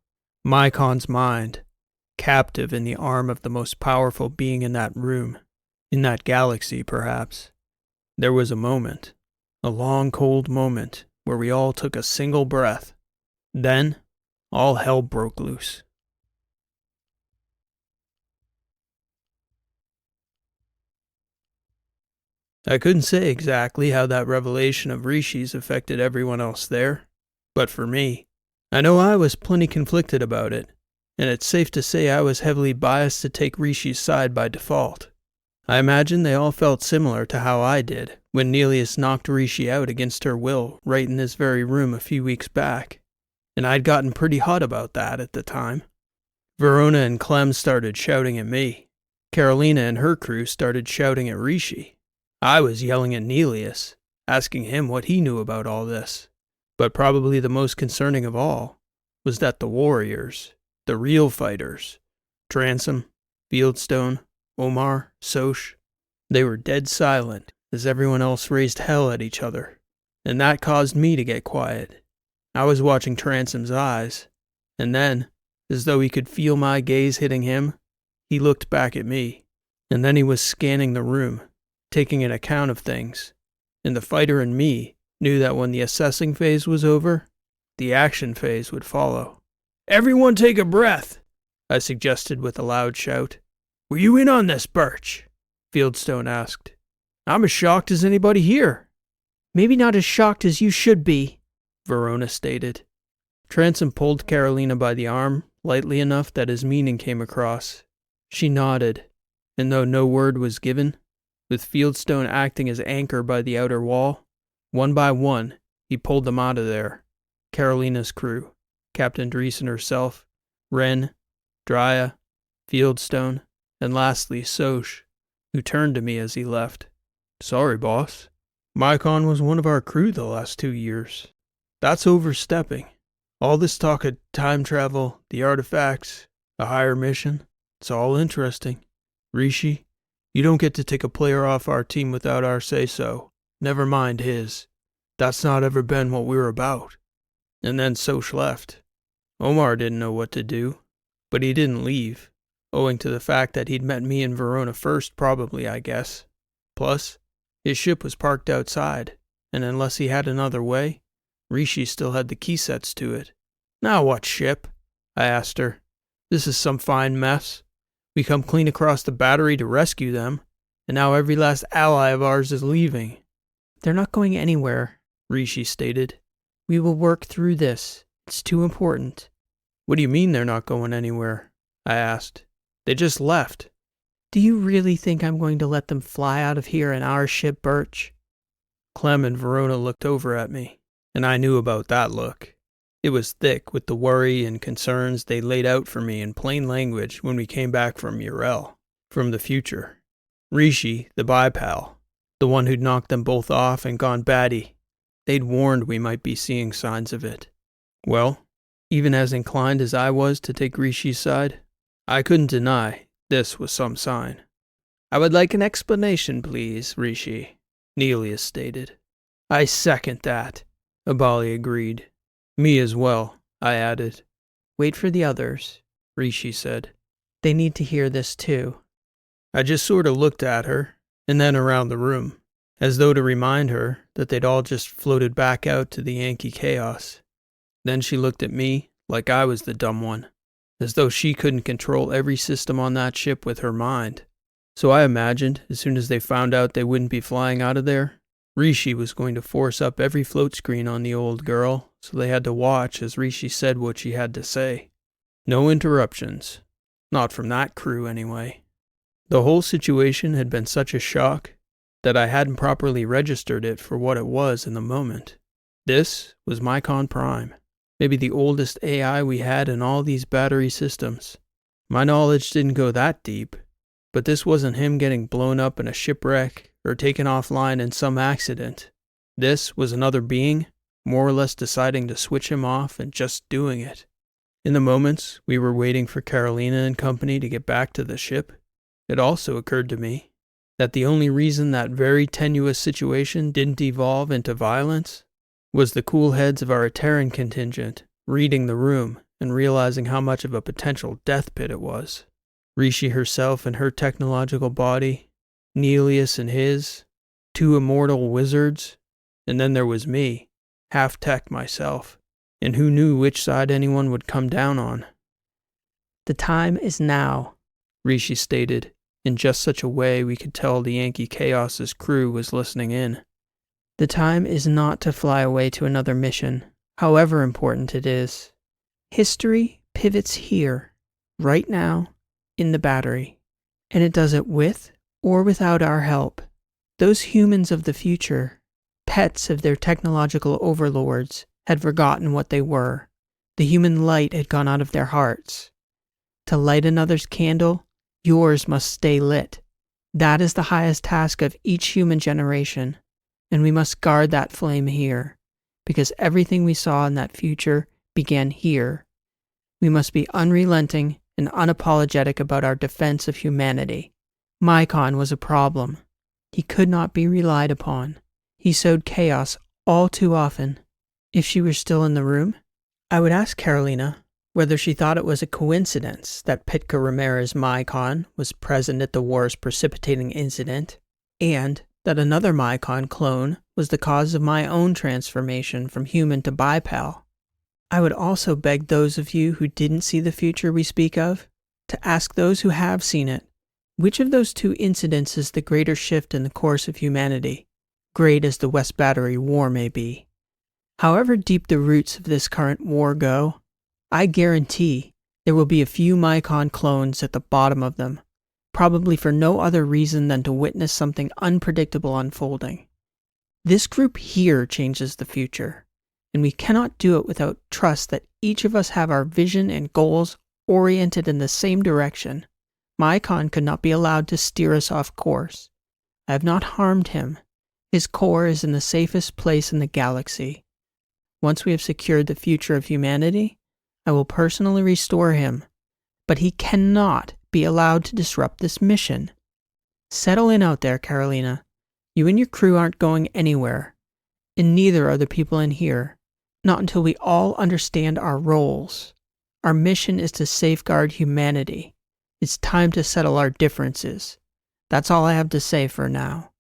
Mycon's mind, captive in the arm of the most powerful being in that room, in that galaxy perhaps. There was a moment, a long cold moment, where we all took a single breath. Then, all hell broke loose. I couldn't say exactly how that revelation of Rishi's affected everyone else there, but for me, I know I was plenty conflicted about it, and it's safe to say I was heavily biased to take Rishi's side by default. I imagine they all felt similar to how I did when Nelius knocked Rishi out against her will right in this very room a few weeks back, and I'd gotten pretty hot about that at the time. Verona and Clem started shouting at me. Carolina and her crew started shouting at Rishi. I was yelling at Nelius, asking him what he knew about all this. But probably the most concerning of all was that the warriors, the real fighters, Transom, Fieldstone, Omar, Soch, they were dead silent as everyone else raised hell at each other, and that caused me to get quiet. I was watching Transom's eyes, and then, as though he could feel my gaze hitting him, he looked back at me, and then he was scanning the room, taking an account of things, and the fighter in me knew that when the assessing phase was over, the action phase would follow. "Everyone take a breath," I suggested with a loud shout. "Were you in on this, Burch?" Fieldstone asked. "I'm as shocked as anybody here." "Maybe not as shocked as you should be," Verona stated. Transom pulled Carolina by the arm, lightly enough that his meaning came across. She nodded, and though no word was given, with Fieldstone acting as anchor by the outer wall, one by one, he pulled them out of there. Carolina's crew, Captain Dreeson herself, Wren, Drya, Fieldstone, and lastly Soch, who turned to me as he left. "Sorry, boss. Mycon was one of our crew the last 2 years. That's overstepping. All this talk of time travel, the artifacts, a higher mission, it's all interesting. Rishi, you don't get to take a player off our team without our say-so. Never mind his. That's not ever been what we were about." And then Soch left. Omar didn't know what to do, but he didn't leave, owing to the fact that he'd met me in Verona first probably, I guess. Plus, his ship was parked outside, and unless he had another way, Rishi still had the key sets to it. "Now what, ship?" I asked her. "This is some fine mess. We come clean across the battery to rescue them, and now every last ally of ours is leaving." "They're not going anywhere," Rishi stated. "We will work through this. It's too important." "What do you mean they're not going anywhere?" I asked. "They just left." "Do you really think I'm going to let them fly out of here in our ship, Burch?" Clem and Verona looked over at me, and I knew about that look. It was thick with the worry and concerns they laid out for me in plain language when we came back from Urel, from the future. Rishi, the bipal, the one who'd knocked them both off and gone batty, They'd warned we might be seeing signs of it. Well, even as inclined as I was to take Rishi's side, I couldn't deny this was some sign. "I would like an explanation, please, Rishi," Nelius stated. "I second that," Abali agreed. "Me as well," I added. "Wait for the others," Rishi said. "They need to hear this too." I just sort of looked at her, and then around the room, as though to remind her that they'd all just floated back out to the Yankee-Chaos. Then she looked at me like I was the dumb one, as though she couldn't control every system on that ship with her mind. So I imagined, as soon as they found out they wouldn't be flying out of there, Rishi was going to force up every float screen on the old girl, so they had to watch as Rishi said what she had to say. No interruptions. Not from that crew, anyway. The whole situation had been such a shock that I hadn't properly registered it for what it was in the moment. This was Mycon Prime, maybe the oldest AI we had in all these battery systems. My knowledge didn't go that deep, but this wasn't him getting blown up in a shipwreck or taken offline in some accident. This was another being, more or less deciding to switch him off and just doing it. In the moments we were waiting for Carolina and company to get back to the ship, it also occurred to me that the only reason that very tenuous situation didn't evolve into violence was the cool heads of our Etteran contingent reading the room and realizing how much of a potential death pit it was. Rishi herself and her technological body, Nelius and his, 2 immortal wizards, and then there was me, half-tech myself, and who knew which side anyone would come down on. "The time is now," Rishi stated, in just such a way we could tell the Yankee-Chaos's crew was listening in. "The time is not to fly away to another mission, however important it is. History pivots here, right now, in the battery, and it does it with or without our help. Those humans of the future, pets of their technological overlords, had forgotten what they were. The human light had gone out of their hearts. To light another's candle, yours must stay lit. That is the highest task of each human generation, and we must guard that flame here, because everything we saw in that future began here. We must be unrelenting and unapologetic about our defense of humanity. Mycon was a problem. He could not be relied upon. He sowed chaos all too often. If she were still in the room, I would ask Carolina whether she thought it was a coincidence that Pitka Ramirez Mycon was present at the war's precipitating incident, and that another Mycon clone was the cause of my own transformation from human to bipal. I would also beg those of you who didn't see the future we speak of to ask those who have seen it, which of those 2 incidents is the greater shift in the course of humanity, great as the West Battery War may be. However deep the roots of this current war go, I guarantee there will be a few Mycon clones at the bottom of them, probably for no other reason than to witness something unpredictable unfolding. This group here changes the future, and we cannot do it without trust that each of us have our vision and goals oriented in the same direction. Mycon could not be allowed to steer us off course. I have not harmed him. His core is in the safest place in the galaxy. Once we have secured the future of humanity, I will personally restore him, but he cannot be allowed to disrupt this mission. Settle in out there, Carolina. You and your crew aren't going anywhere, and neither are the people in here, not until we all understand our roles. Our mission is to safeguard humanity. It's time to settle our differences. That's all I have to say for now.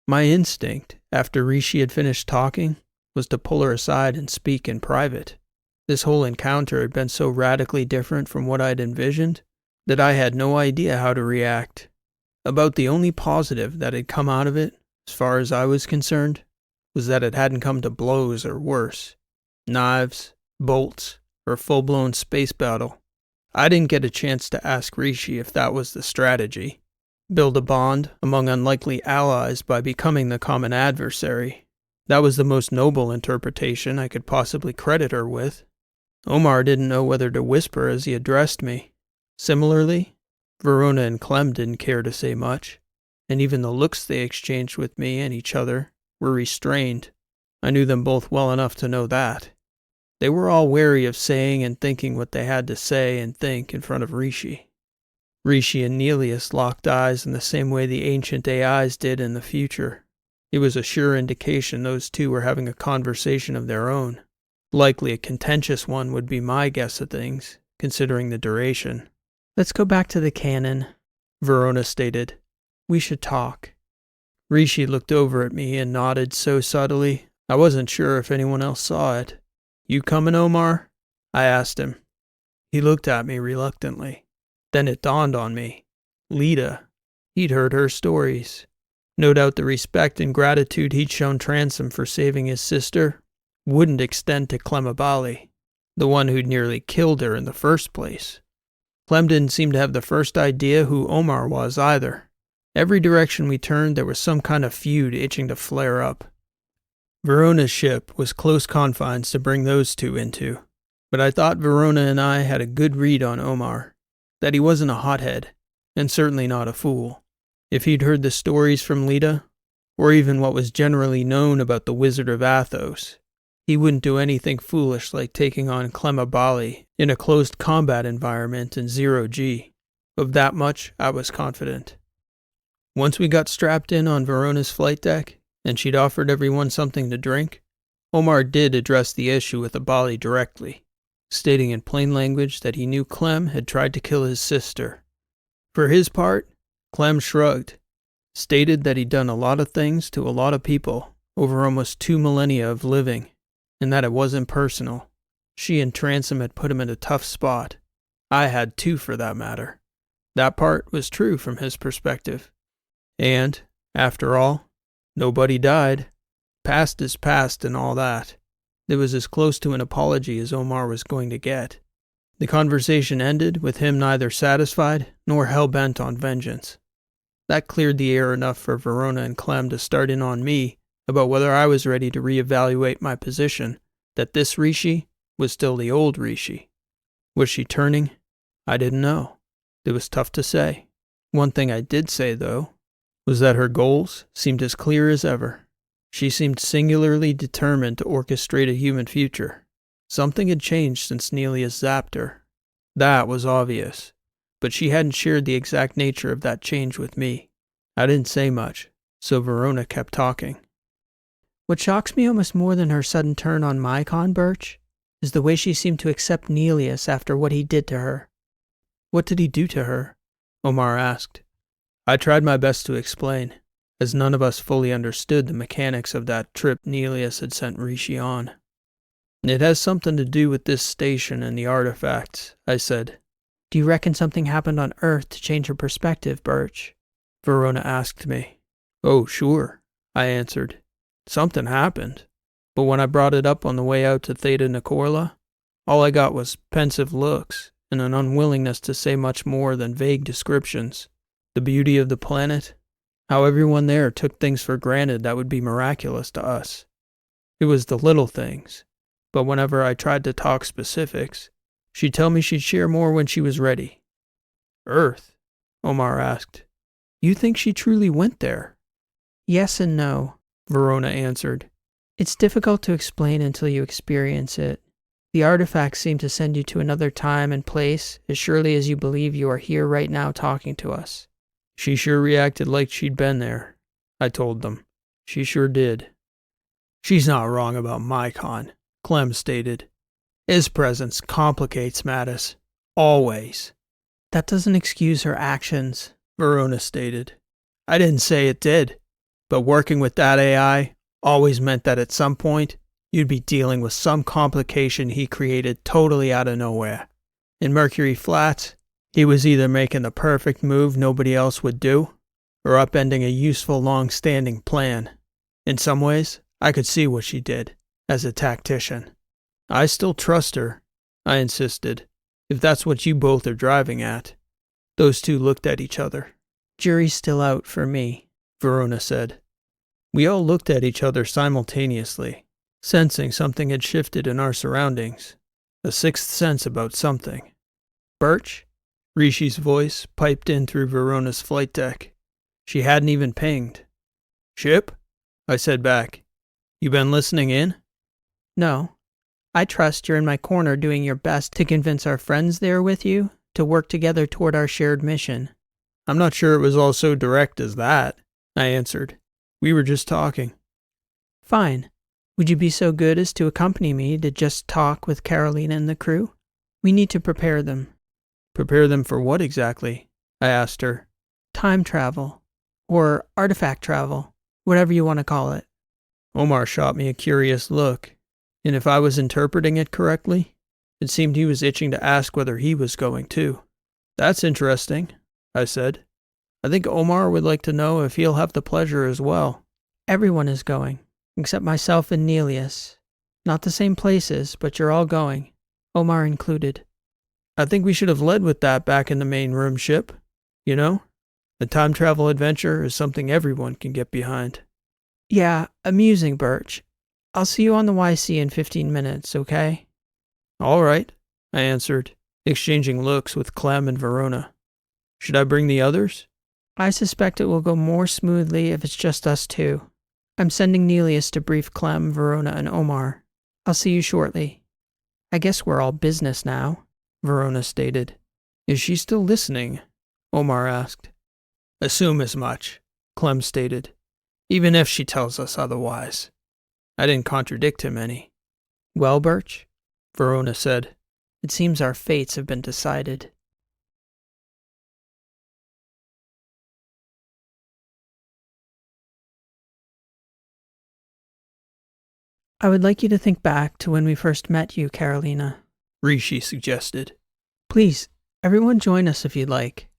My instinct, after Rishi had finished talking, was to pull her aside and speak in private. This whole encounter had been so radically different from what I'd envisioned that I had no idea how to react. About the only positive that had come out of it, as far as I was concerned, was that it hadn't come to blows or worse. Knives, bolts, or full-blown space battle. I didn't get a chance to ask Rishi if that was the strategy. Build a bond among unlikely allies by becoming the common adversary. That was the most noble interpretation I could possibly credit her with. Omar didn't know whether to whisper as he addressed me. Similarly, Verona and Clem didn't care to say much, and even the looks they exchanged with me and each other were restrained. I knew them both well enough to know that. They were all wary of saying and thinking what they had to say and think in front of Rishi. Rishi and Nelius locked eyes in the same way the ancient AIs did in the future. It was a sure indication those two were having a conversation of their own. Likely a contentious one would be my guess at things, considering the duration. Let's go back to the cannon, Verona stated. We should talk. Rishi looked over at me and nodded so subtly, I wasn't sure if anyone else saw it. You coming, Omar? I asked him. He looked at me reluctantly. Then it dawned on me. Lita. He'd heard her stories. No doubt the respect and gratitude he'd shown Transom for saving his sister wouldn't extend to Clemabali, the one who'd nearly killed her in the first place. Clem didn't seem to have the first idea who Omar was either. Every direction we turned there was some kind of feud itching to flare up. Verona's ship was close confines to bring those two into, but I thought Verona and I had a good read on Omar, that he wasn't a hothead, and certainly not a fool. If he'd heard the stories from Lita, or even what was generally known about the Wizard of Athos, he wouldn't do anything foolish like taking on Clemabali in a closed combat environment in 0G. Of that much I was confident. Once we got strapped in on Verona's flight deck, and she'd offered everyone something to drink, Omar did address the issue with Abali directly, stating in plain language that he knew Clem had tried to kill his sister. For his part, Clem shrugged, stated that he'd done a lot of things to a lot of people over almost 2 millennia of living, and that it wasn't personal. She and Transom had put him in a tough spot. I had too, for that matter. That part was true from his perspective. And, after all, nobody died. Past is past and all that. It was as close to an apology as Omar was going to get. The conversation ended with him neither satisfied nor hell-bent on vengeance. That cleared the air enough for Verona and Clem to start in on me about whether I was ready to reevaluate my position, that this Rishi was still the old Rishi. Was she turning? I didn't know. It was tough to say. One thing I did say, though, was that her goals seemed as clear as ever. She seemed singularly determined to orchestrate a human future. Something had changed since Nelius zapped her. That was obvious, but she hadn't shared the exact nature of that change with me. I didn't say much, so Verona kept talking. What shocks me almost more than her sudden turn on my con, Burch, is the way she seemed to accept Nelius after what he did to her. What did he do to her? Omar asked. I tried my best to explain, as none of us fully understood the mechanics of that trip Nelius had sent Rishi on. It has something to do with this station and the artifacts, I said. Do you reckon something happened on Earth to change her perspective, Burch? Verona asked me. Oh, sure, I answered. Something happened. But when I brought it up on the way out to Theta Nicorla, all I got was pensive looks and an unwillingness to say much more than vague descriptions. The beauty of the planet, how everyone there took things for granted that would be miraculous to us. It was the little things, but whenever I tried to talk specifics, she'd tell me she'd share more when she was ready. Earth? Omar asked. You think she truly went there? Yes and no, Verona answered. It's difficult to explain until you experience it. The artifacts seem to send you to another time and place as surely as you believe you are here right now talking to us. She sure reacted like she'd been there, I told them. She sure did. She's not wrong about my con, Clem stated. His presence complicates matters. Always. That doesn't excuse her actions, Verona stated. I didn't say it did, but working with that AI always meant that at some point you'd be dealing with some complication he created totally out of nowhere. In Mercury Flats, he was either making the perfect move nobody else would do, or upending a useful long-standing plan. In some ways, I could see what she did, as a tactician. I still trust her, I insisted, if that's what you both are driving at. Those two looked at each other. Jury's still out for me, Verona said. We all looked at each other simultaneously, sensing something had shifted in our surroundings, a sixth sense about something. Burch? Rishi's voice piped in through Verona's flight deck. She hadn't even pinged. "Ship?" I said back. "You been listening in?" No. I trust you're in my corner doing your best to convince our friends there with you to work together toward our shared mission. "I'm not sure it was all so direct as that," I answered. "We were just talking." Fine. Would you be so good as to accompany me to just talk with Carolina and the crew? We need to prepare them. "Prepare them for what exactly?" I asked her. Time travel. Or artifact travel. Whatever you want to call it. Omar shot me a curious look, and if I was interpreting it correctly, it seemed he was itching to ask whether he was going too. "That's interesting," I said. "I think Omar would like to know if he'll have the pleasure as well." Everyone is going, except myself and Nelius. Not the same places, but you're all going, Omar included. "I think we should have led with that back in the main room, Ship. You know, the time travel adventure is something everyone can get behind." Yeah, amusing, Burch. I'll see you on the YC in 15 minutes, okay? "All right," I answered, exchanging looks with Clem and Verona. "Should I bring the others?" I suspect it will go more smoothly if it's just us two. I'm sending Nelius to brief Clem, Verona, and Omar. I'll see you shortly. I guess we're all business now, Verona stated. "Is she still listening?" Omar asked. "Assume as much," Clem stated, "even if she tells us otherwise." I didn't contradict him any. Well, Burch, Verona said, it seems our fates have been decided. I would like you to think back to when we first met you, Carolina, Rishi suggested. Please, everyone join us if you'd like.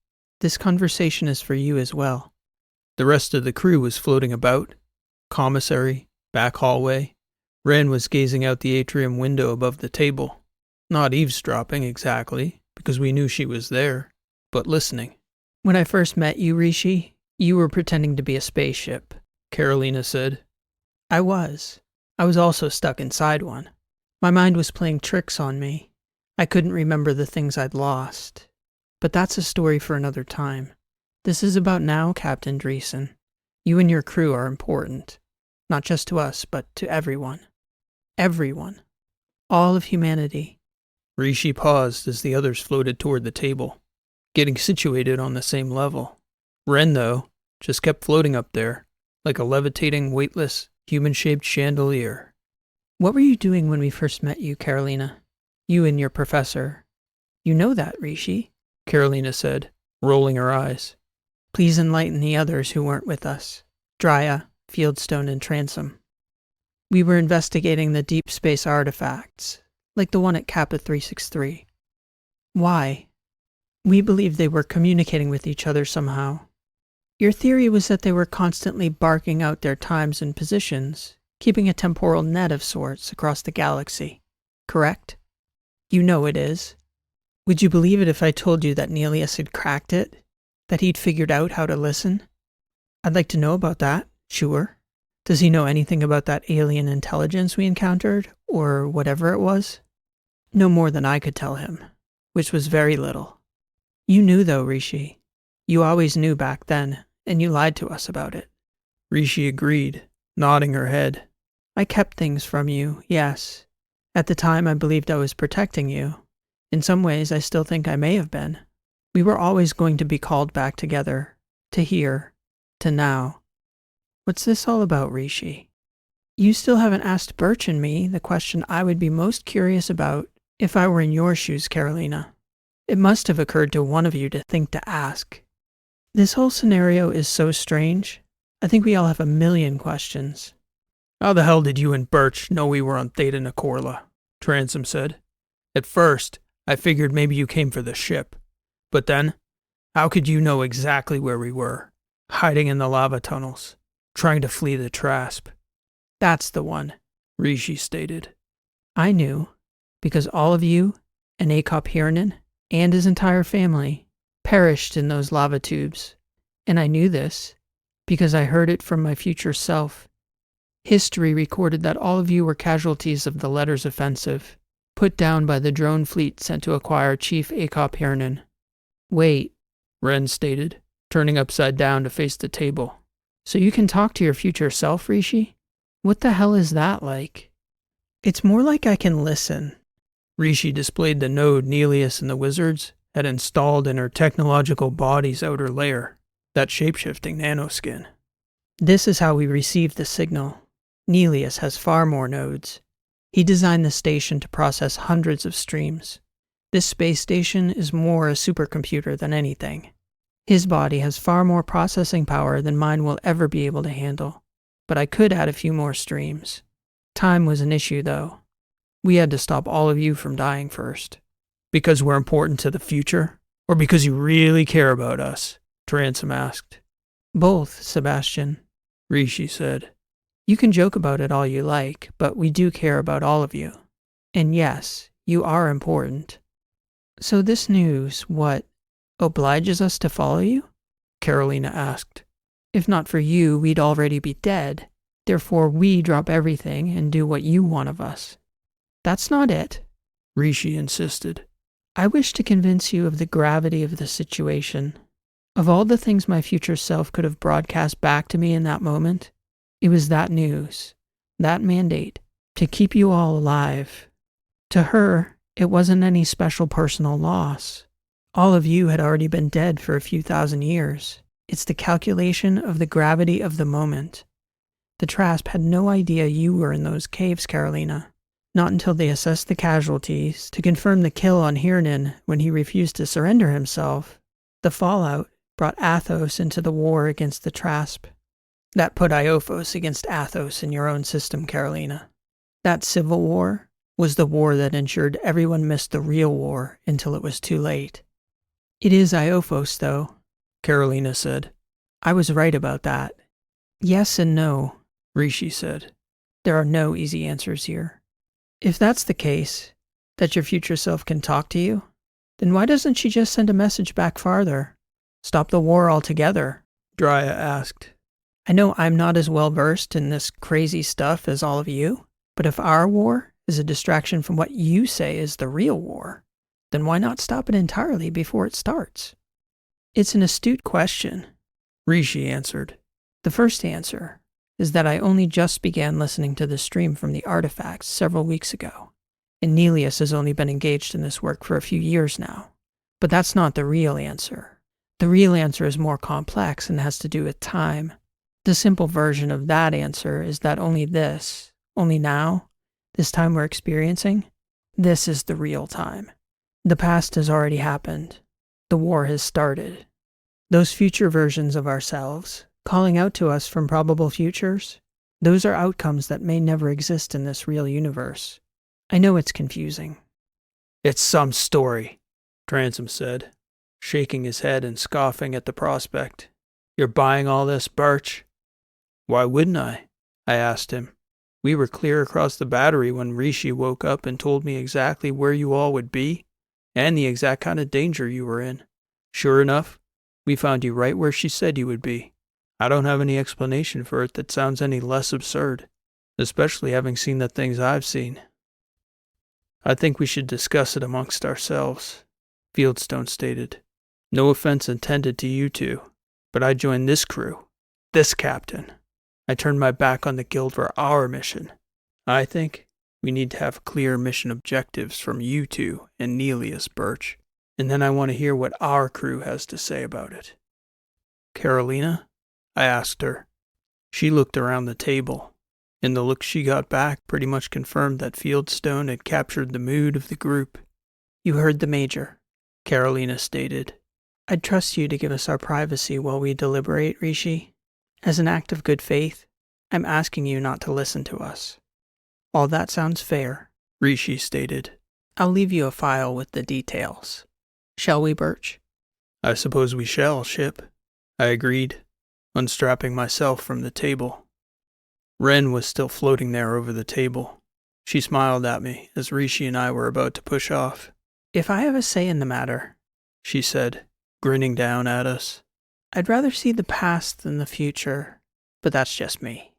This conversation is for you as well. The rest of the crew was floating about. Commissary, back hallway. Wren was gazing out the atrium window above the table. Not eavesdropping exactly, because we knew she was there, but listening. When I first met you, Rishi, you were pretending to be a spaceship, Carolina said. I was. I was also stuck inside one. My mind was playing tricks on me. I couldn't remember the things I'd lost. But that's a story for another time. This is about now, Captain Dreeson. You and your crew are important. Not just to us, but to everyone. Everyone. All of humanity. Rishi paused as the others floated toward the table, getting situated on the same level. Wren, though, just kept floating up there, like a levitating, weightless, human-shaped chandelier. What were you doing when we first met you, Carolina? You and your professor. You know that, Rishi, Carolina said, rolling her eyes. Please enlighten the others who weren't with us. Drya, Fieldstone, and Transom. We were investigating the deep space artifacts, like the one at Kappa 363. Why? We believed they were communicating with each other somehow. Your theory was that they were constantly barking out their times and positions, keeping a temporal net of sorts across the galaxy, correct? You know it is. Would you believe it if I told you that Nelius had cracked it? That he'd figured out how to listen? I'd like to know about that, sure. Does he know anything about that alien intelligence we encountered, or whatever it was? No more than I could tell him, which was very little. You knew, though, Rishi. You always knew back then, and you lied to us about it. Rishi agreed, nodding her head. I kept things from you, yes. At the time, I believed I was protecting you. In some ways, I still think I may have been. We were always going to be called back together, to here, to now. What's this all about, Rishi? You still haven't asked Burch and me the question I would be most curious about if I were in your shoes, Carolina. It must have occurred to one of you to think to ask. This whole scenario is so strange. I think we all have a million questions. How the hell did you and Burch know we were on Theta Nicorla? Transom said. At first, I figured maybe you came for the ship. But then, how could you know exactly where we were? Hiding in the lava tunnels, trying to flee the Trasp. That's the one, Rishi stated. I knew, because all of you, and Akop Hernan, and his entire family, perished in those lava tubes. And I knew this, because I heard it from my future self. History recorded that all of you were casualties of the Letters Offensive, put down by the drone fleet sent to acquire Chief Akop Hernan. Wait, Ren stated, turning upside down to face the table. So you can talk to your future self, Rishi? What the hell is that like? It's more like I can listen. Rishi displayed the node Nelius and the wizards had installed in her technological body's outer layer, that shapeshifting nanoskin. This is how we receive the signal. Nelius has far more nodes. He designed the station to process hundreds of streams. This space station is more a supercomputer than anything. His body has far more processing power than mine will ever be able to handle. But I could add a few more streams. Time was an issue, though. We had to stop all of you from dying first. Because we're important to the future? Or because you really care about us? Transom asked. Both, Sebastian, Rishi said. You can joke about it all you like, but we do care about all of you. And yes, you are important. So this news, what, obliges us to follow you? Carolina asked. If not for you, we'd already be dead. Therefore, we drop everything and do what you want of us. That's not it, Rishi insisted. I wish to convince you of the gravity of the situation. Of all the things my future self could have broadcast back to me in that moment, it was that news, that mandate, to keep you all alive. To her, it wasn't any special personal loss. All of you had already been dead for a few thousand years. It's the calculation of the gravity of the moment. The Trasp had no idea you were in those caves, Carolina. Not until they assessed the casualties to confirm the kill on Hernan when he refused to surrender himself. The fallout brought Athos into the war against the Trasp. That put Iophos against Athos in your own system, Carolina. That civil war was the war that ensured everyone missed the real war until it was too late. It is Iophos, though, Carolina said. I was right about that. Yes and no, Rishi said. There are no easy answers here. If that's the case, that your future self can talk to you, then why doesn't she just send a message back farther? Stop the war altogether, Drya asked. I know I'm not as well versed in this crazy stuff as all of you, but if our war is a distraction from what you say is the real war, then why not stop it entirely before it starts? It's an astute question, Rishi answered. The first answer is that I only just began listening to the stream from the artifacts several weeks ago, and Nelius has only been engaged in this work for a few years now. But that's not the real answer. The real answer is more complex and has to do with time. The simple version of that answer is that only now, this time we're experiencing, this is the real time. The past has already happened. The war has started. Those future versions of ourselves, calling out to us from probable futures, those are outcomes that may never exist in this real universe. I know it's confusing. It's some story, Transom said, shaking his head and scoffing at the prospect. You're buying all this, Burch? Why wouldn't I? I asked him. We were clear across the battery when Rishi woke up and told me exactly where you all would be, and the exact kind of danger you were in. Sure enough, we found you right where she said you would be. I don't have any explanation for it that sounds any less absurd, especially having seen the things I've seen. I think we should discuss it amongst ourselves, Fieldstone stated. No offense intended to you two, but I joined this crew, this captain. I turned my back on the guild for our mission. I think we need to have clear mission objectives from you two and Nelius, Burch, and then I want to hear what our crew has to say about it. Carolina? I asked her. She looked around the table, and the look she got back pretty much confirmed that Fieldstone had captured the mood of the group. You heard the Major, Carolina stated. I'd trust you to give us our privacy while we deliberate, Rishi. As an act of good faith, I'm asking you not to listen to us. All that sounds fair, Rishi stated. I'll leave you a file with the details. Shall we, Burch? I suppose we shall, Ship, I agreed, unstrapping myself from the table. Ren was still floating there over the table. She smiled at me as Rishi and I were about to push off. If I have a say in the matter, she said, grinning down at us, I'd rather see the past than the future, but that's just me.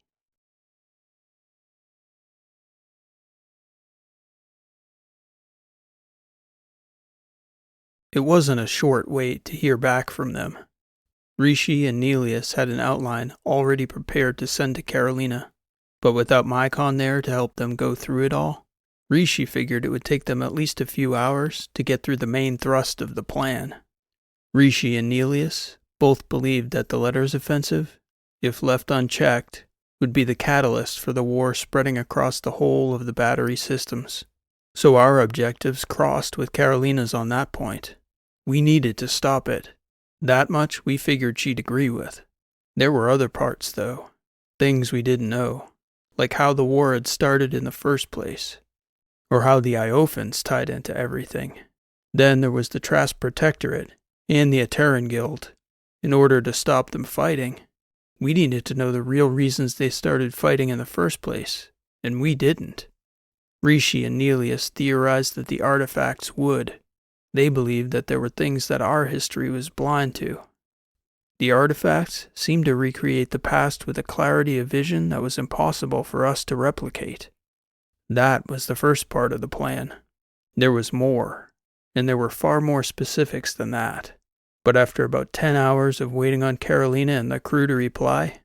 It wasn't a short wait to hear back from them. Rishi and Nelius had an outline already prepared to send to Carolina, but without Mycon there to help them go through it all, Rishi figured it would take them at least a few hours to get through the main thrust of the plan. Rishi and Nelius both believed that the letters offensive, if left unchecked, would be the catalyst for the war spreading across the whole of the battery systems. So our objectives crossed with Carolina's on that point. We needed to stop it. That much we figured she'd agree with. There were other parts, though. Things we didn't know, like how the war had started in the first place, or how the Iophans tied into everything. Then there was the Trask Protectorate and the Etteran Guild. In order to stop them fighting, we needed to know the real reasons they started fighting in the first place, and we didn't. Rishi and Nelius theorized that the artifacts would. They believed that there were things that our history was blind to. The artifacts seemed to recreate the past with a clarity of vision that was impossible for us to replicate. That was the first part of the plan. There was more, and there were far more specifics than that. But after about 10 hours of waiting on Carolina and the crew to reply,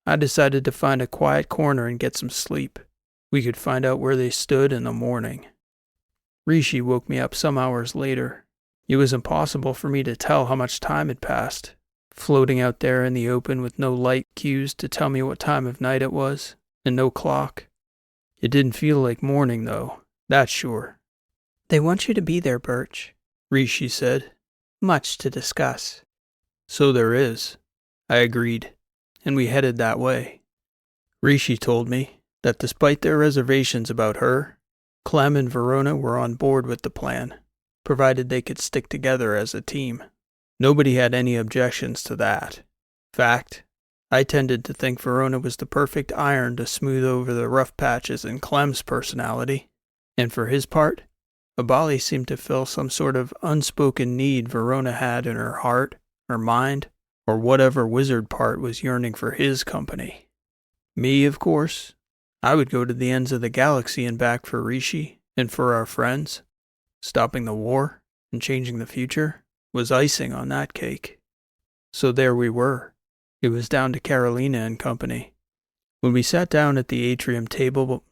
I decided to find a quiet corner and get some sleep. We could find out where they stood in the morning. Rishi woke me up some hours later. It was impossible for me to tell how much time had passed, floating out there in the open with no light cues to tell me what time of night it was, and no clock. It didn't feel like morning, though, that's sure. They want you to be there, Burch, Rishi said. Much to discuss. So there is, I agreed, and we headed that way. Rishi told me that despite their reservations about her, Clem and Verona were on board with the plan, provided they could stick together as a team. Nobody had any objections to that. Fact, I tended to think Verona was the perfect iron to smooth over the rough patches in Clem's personality, and for his part, Abali seemed to fill some sort of unspoken need Verona had in her heart, or mind, or whatever wizard part was yearning for his company. Me, of course, I would go to the ends of the galaxy and back for Rishi and for our friends. Stopping the war and changing the future was icing on that cake. So there we were. It was down to Carolina and company. When we sat down at the atrium table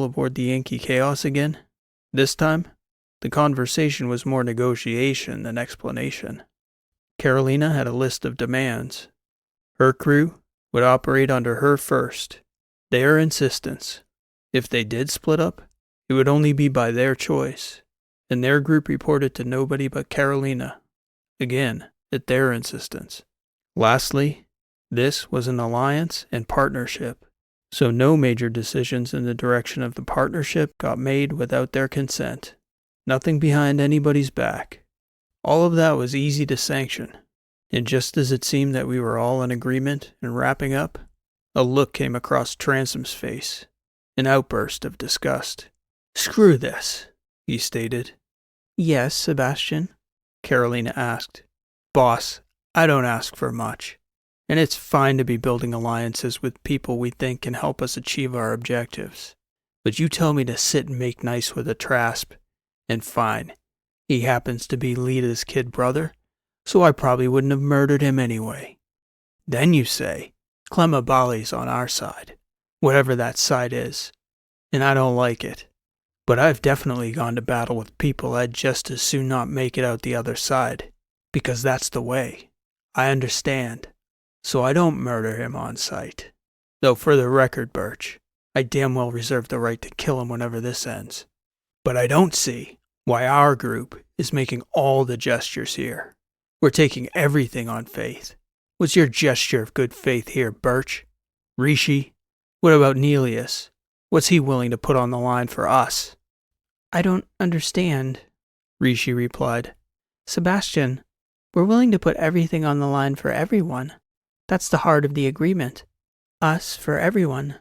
aboard the Yankee-Chaos again, this time, the conversation was more negotiation than explanation. Carolina had a list of demands. Her crew would operate under her first, their insistence. If they did split up, it would only be by their choice, and their group reported to nobody but Carolina, again, at their insistence. Lastly, this was an alliance and partnership. So no major decisions in the direction of the partnership got made without their consent. Nothing behind anybody's back. All of that was easy to sanction. And just as it seemed that we were all in agreement and wrapping up, a look came across Transom's face. An outburst of disgust. "Screw this," he stated. Yes, Sebastian? Carolina asked. "Boss, I don't ask for much. And it's fine to be building alliances with people we think can help us achieve our objectives. But you tell me to sit and make nice with a Trasp, and fine. He happens to be Lita's kid brother, so I probably wouldn't have murdered him anyway. Then you say, Clem Abali's on our side, whatever that side is, and I don't like it. But I've definitely gone to battle with people I'd just as soon not make it out the other side, because that's the way. I understand. So I don't murder him on sight. Though for the record, Burch, I damn well reserve the right to kill him whenever this ends. But I don't see why our group is making all the gestures here. We're taking everything on faith. What's your gesture of good faith here, Burch? Rishi? What about Nelius? What's he willing to put on the line for us?" "I don't understand," Rishi replied. "Sebastian, we're willing to put everything on the line for everyone. That's the heart of the agreement. Us for everyone.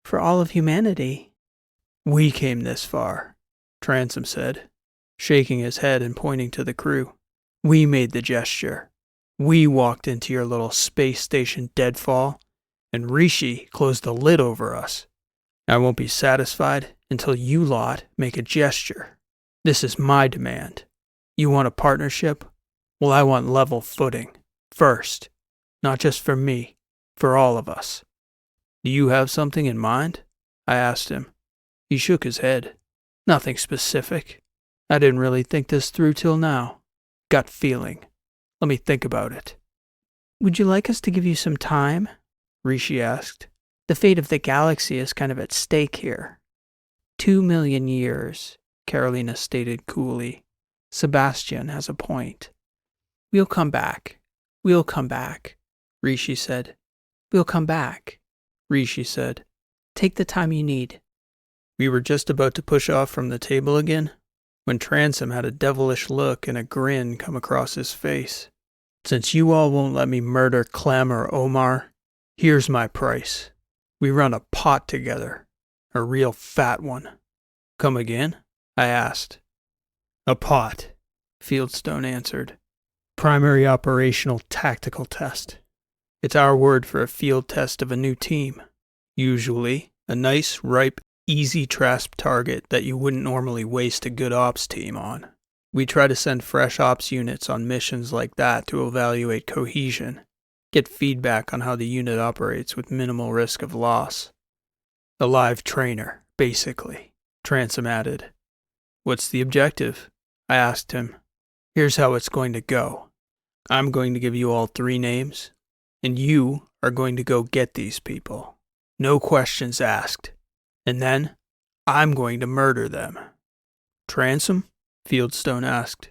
For all of humanity." "We came this far," Transom said, shaking his head and pointing to the crew. "We made the gesture. We walked into your little space station deadfall, and Rishi closed the lid over us. I won't be satisfied until you lot make a gesture. This is my demand. You want a partnership? Well, I want level footing. First. Not just for me. For all of us. Do you have something in mind? I asked him. He shook his head. Nothing specific. I didn't really think this through till now. Gut feeling. Let me think about it. Would you like us to give you some time? Rishi asked. The fate of the galaxy is kind of at stake here. 2 million years, Carolina stated coolly. Sebastian has a point. We'll come back. We'll come back, Rishi said. We'll come back, Rishi said. Take the time you need. We were just about to push off from the table again when Transom had a devilish look and a grin come across his face. Since you all won't let me murder Clem or Omar, here's my price. We run a pot together. A real fat one. Come again? I asked. A pot, Fieldstone answered. Primary operational tactical test. It's our word for a field test of a new team. Usually, a nice, ripe, easy trasp target that you wouldn't normally waste a good ops team on. We try to send fresh ops units on missions like that to evaluate cohesion, get feedback on how the unit operates with minimal risk of loss. A live trainer, basically, Transom added. What's the objective? I asked him. Here's how it's going to go. I'm going to give you all 3 names, and you are going to go get these people. No questions asked. And then, I'm going to murder them. Transom? Fieldstone asked.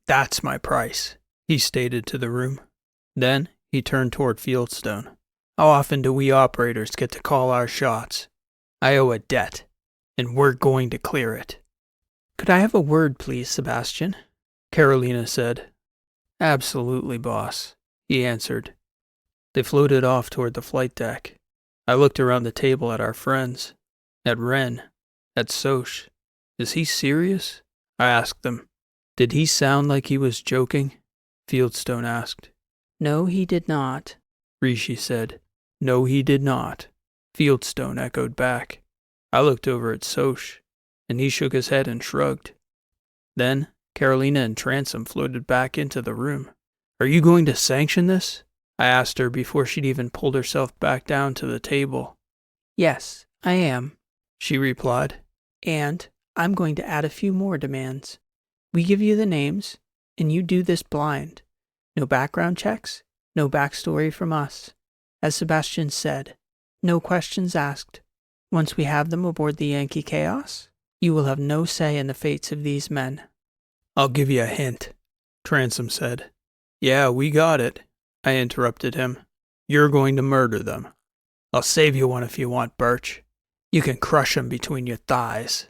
That's my price, he stated to the room. Then, he turned toward Fieldstone. How often do we operators get to call our shots? I owe a debt, and we're going to clear it. Could I have a word, please, Sebastian? Carolina said. Absolutely, boss, he answered. They floated off toward the flight deck. I looked around the table at our friends, at Ren, at Soch. Is he serious? I asked them. Did he sound like he was joking? Fieldstone asked. No, he did not, Rishi said. No, he did not, Fieldstone echoed back. I looked over at Soch, and he shook his head and shrugged. Then, Carolina and Transom floated back into the room. Are you going to sanction this? I asked her before she'd even pulled herself back down to the table. Yes, I am, she replied. And I'm going to add a few more demands. We give you the names, and you do this blind. No background checks, no backstory from us. As Sebastian said, no questions asked. Once we have them aboard the Yankee-Chaos, you will have no say in the fates of these men. I'll give you a hint, Transom said. Yeah, we got it, I interrupted him. You're going to murder them. I'll save you one if you want, Burch. You can crush him between your thighs.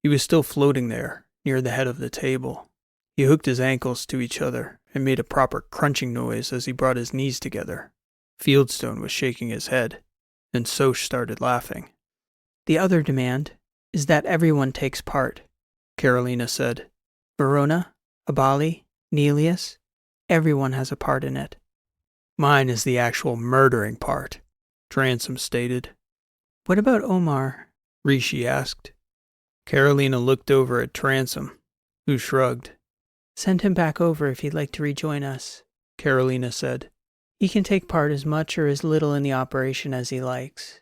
He was still floating there, near the head of the table. He hooked his ankles to each other and made a proper crunching noise as he brought his knees together. Fieldstone was shaking his head, and Soch started laughing. The other demand is that everyone takes part, Carolina said. Verona, Abali, Nelius, everyone has a part in it. Mine is the actual murdering part, Transom stated. What about Omar? Rishi asked. Carolina looked over at Transom, who shrugged. Send him back over if he'd like to rejoin us, Carolina said. He can take part as much or as little in the operation as he likes.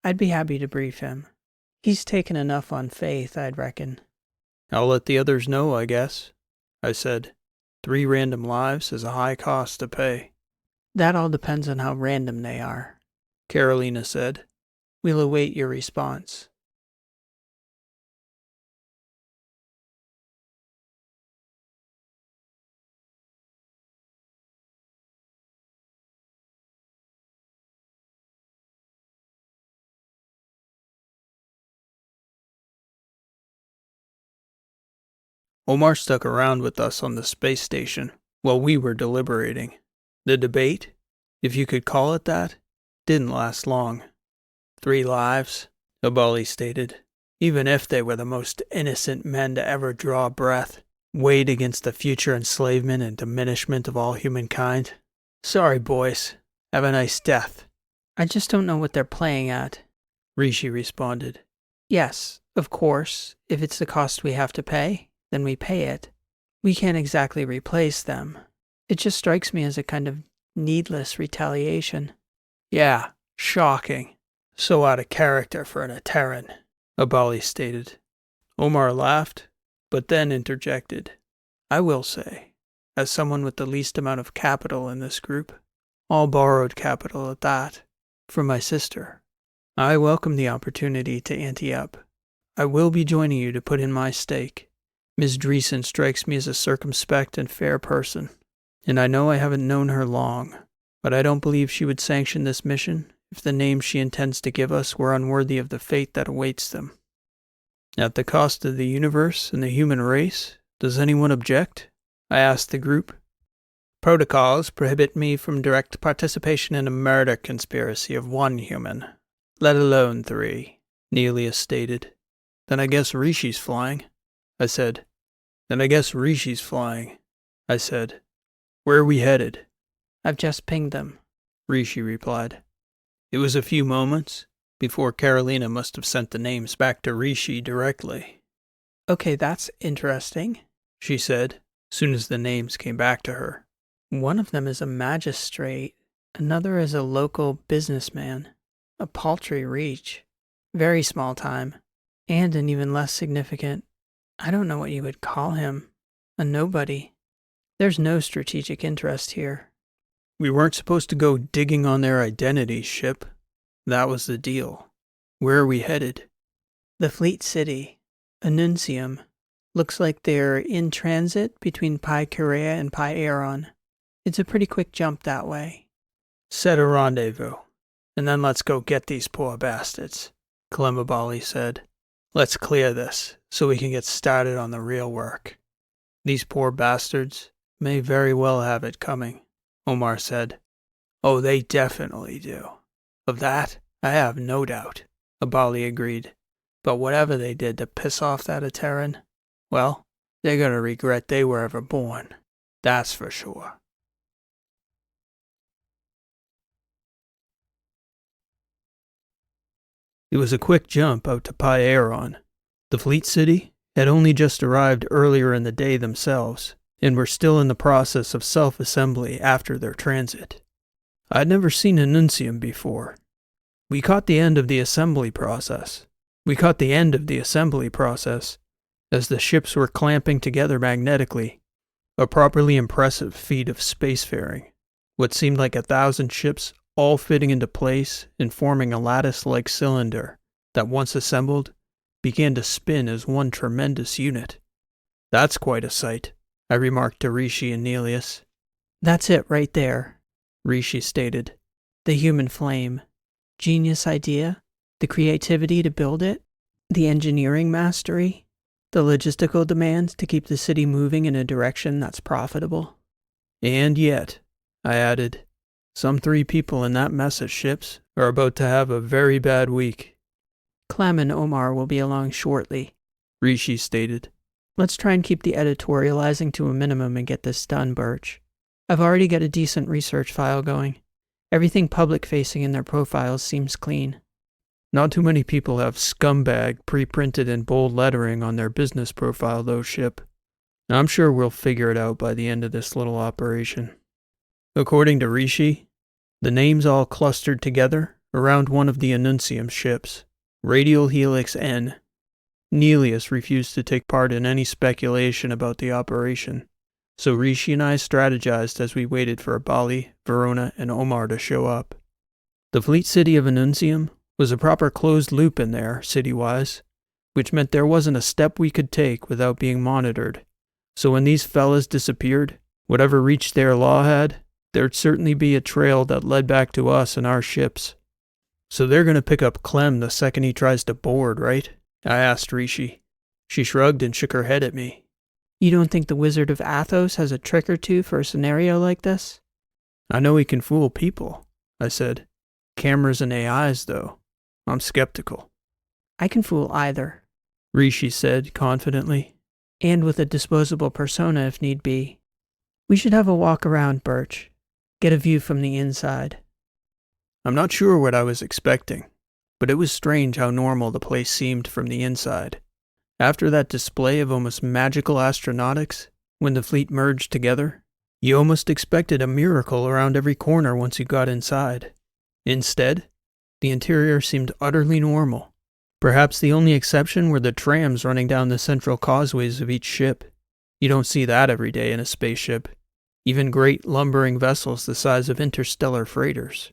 I'd be happy to brief him. He's taken enough on faith, I'd reckon. I'll let the others know, I guess, I said. 3 random lives is a high cost to pay. That all depends on how random they are, Carolina said. We'll await your response. Omar stuck around with us on the space station while we were deliberating. The debate, if you could call it that, didn't last long. 3 lives, Abali stated, even if they were the most innocent men to ever draw breath, weighed against the future enslavement and diminishment of all humankind. Sorry, boys. Have a nice death. I just don't know what they're playing at, Rishi responded. Yes, of course, if it's the cost we have to pay, then we pay it. We can't exactly replace them. It just strikes me as a kind of needless retaliation. Yeah, shocking. So out of character for an Etteran, Abali stated. Omar laughed, but then interjected. I will say, as someone with the least amount of capital in this group, all borrowed capital at that, from my sister, I welcome the opportunity to ante up. I will be joining you to put in my stake. Ms. Dreeson strikes me as a circumspect and fair person, and I know I haven't known her long, but I don't believe she would sanction this mission if the names she intends to give us were unworthy of the fate that awaits them. At the cost of the universe and the human race, does anyone object? I asked the group. Protocols prohibit me from direct participation in a murder conspiracy of one human, let alone 3, Neelius stated. Then I guess Rishi's flying, I said. Where are we headed? I've just pinged them, Rishi replied. It was a few moments before Carolina must have sent the names back to Rishi directly. Okay, that's interesting, she said, soon as the names came back to her. One of them is a magistrate, another is a local businessman. A paltry reach. Very small time. And an even less significant, I don't know what you would call him, a nobody. There's no strategic interest here. We weren't supposed to go digging on their identities, Ship. That was the deal. Where are we headed? The Fleet City, Annuncium. Looks like they're in transit between Pi Korea and Pi Aeron. It's a pretty quick jump that way. Set a rendezvous, and then let's go get these poor bastards, Clemabali said. Let's clear this, so we can get started on the real work. These poor bastards may very well have it coming, Omar said. Oh, they definitely do. Of that, I have no doubt, Abali agreed. But whatever they did to piss off that Etteran, well, they're gonna regret they were ever born. That's for sure. It was a quick jump out to Pi Aeron. The Fleet City had only just arrived earlier in the day themselves, and were still in the process of self-assembly after their transit. I'd never seen Annuncium before. We caught the end of the assembly process as the ships were clamping together magnetically, a properly impressive feat of spacefaring. What seemed like 1,000 ships all fitting into place and forming a lattice-like cylinder that, once assembled, began to spin as one tremendous unit. That's quite a sight, I remarked to Rishi and Neelius. That's it right there, Rishi stated. The human flame. Genius idea, the creativity to build it, the engineering mastery, the logistical demands to keep the city moving in a direction that's profitable. And yet, I added, some 3 people in that mess of ships are about to have a very bad week. Clem and Omar will be along shortly, Rishi stated. Let's try and keep the editorializing to a minimum and get this done, Burch. I've already got a decent research file going. Everything public-facing in their profiles seems clean. Not too many people have scumbag pre-printed in bold lettering on their business profile, though, Ship. I'm sure we'll figure it out by the end of this little operation. According to Rishi, the names all clustered together around one of the Annuncium ships, Radial Helix N. Neelius refused to take part in any speculation about the operation, so Rishi and I strategized as we waited for Abali, Verona, and Omar to show up. The fleet city of Annuncium was a proper closed loop in there, city-wise, which meant there wasn't a step we could take without being monitored. So when these fellas disappeared, whatever reach their law had, there'd certainly be a trail that led back to us and our ships. So they're going to pick up Clem the second he tries to board, right? I asked Rishi. She shrugged and shook her head at me. You don't think the Wizard of Athos has a trick or two for a scenario like this? I know he can fool people, I said. Cameras and AIs, though. I'm skeptical. I can fool either, Rishi said confidently. And with a disposable persona if need be. We should have a walk around, Burch. Get a view from the inside. I'm not sure what I was expecting, but it was strange how normal the place seemed from the inside. After that display of almost magical astronautics, when the fleet merged together, you almost expected a miracle around every corner once you got inside. Instead, the interior seemed utterly normal. Perhaps the only exception were the trams running down the central causeways of each ship. You don't see that every day in a spaceship, even great lumbering vessels the size of interstellar freighters.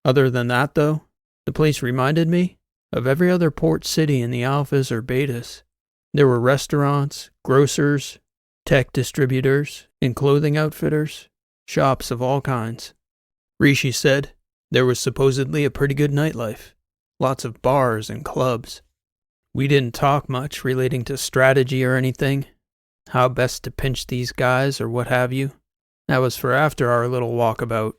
Other than that, though, the place reminded me of every other port city in the alphas or betas. There were restaurants, grocers, tech distributors, and clothing outfitters, shops of all kinds. Rishi said there was supposedly a pretty good nightlife, lots of bars and clubs. We didn't talk much relating to strategy or anything, how best to pinch these guys or what have you. That was for after our little walkabout.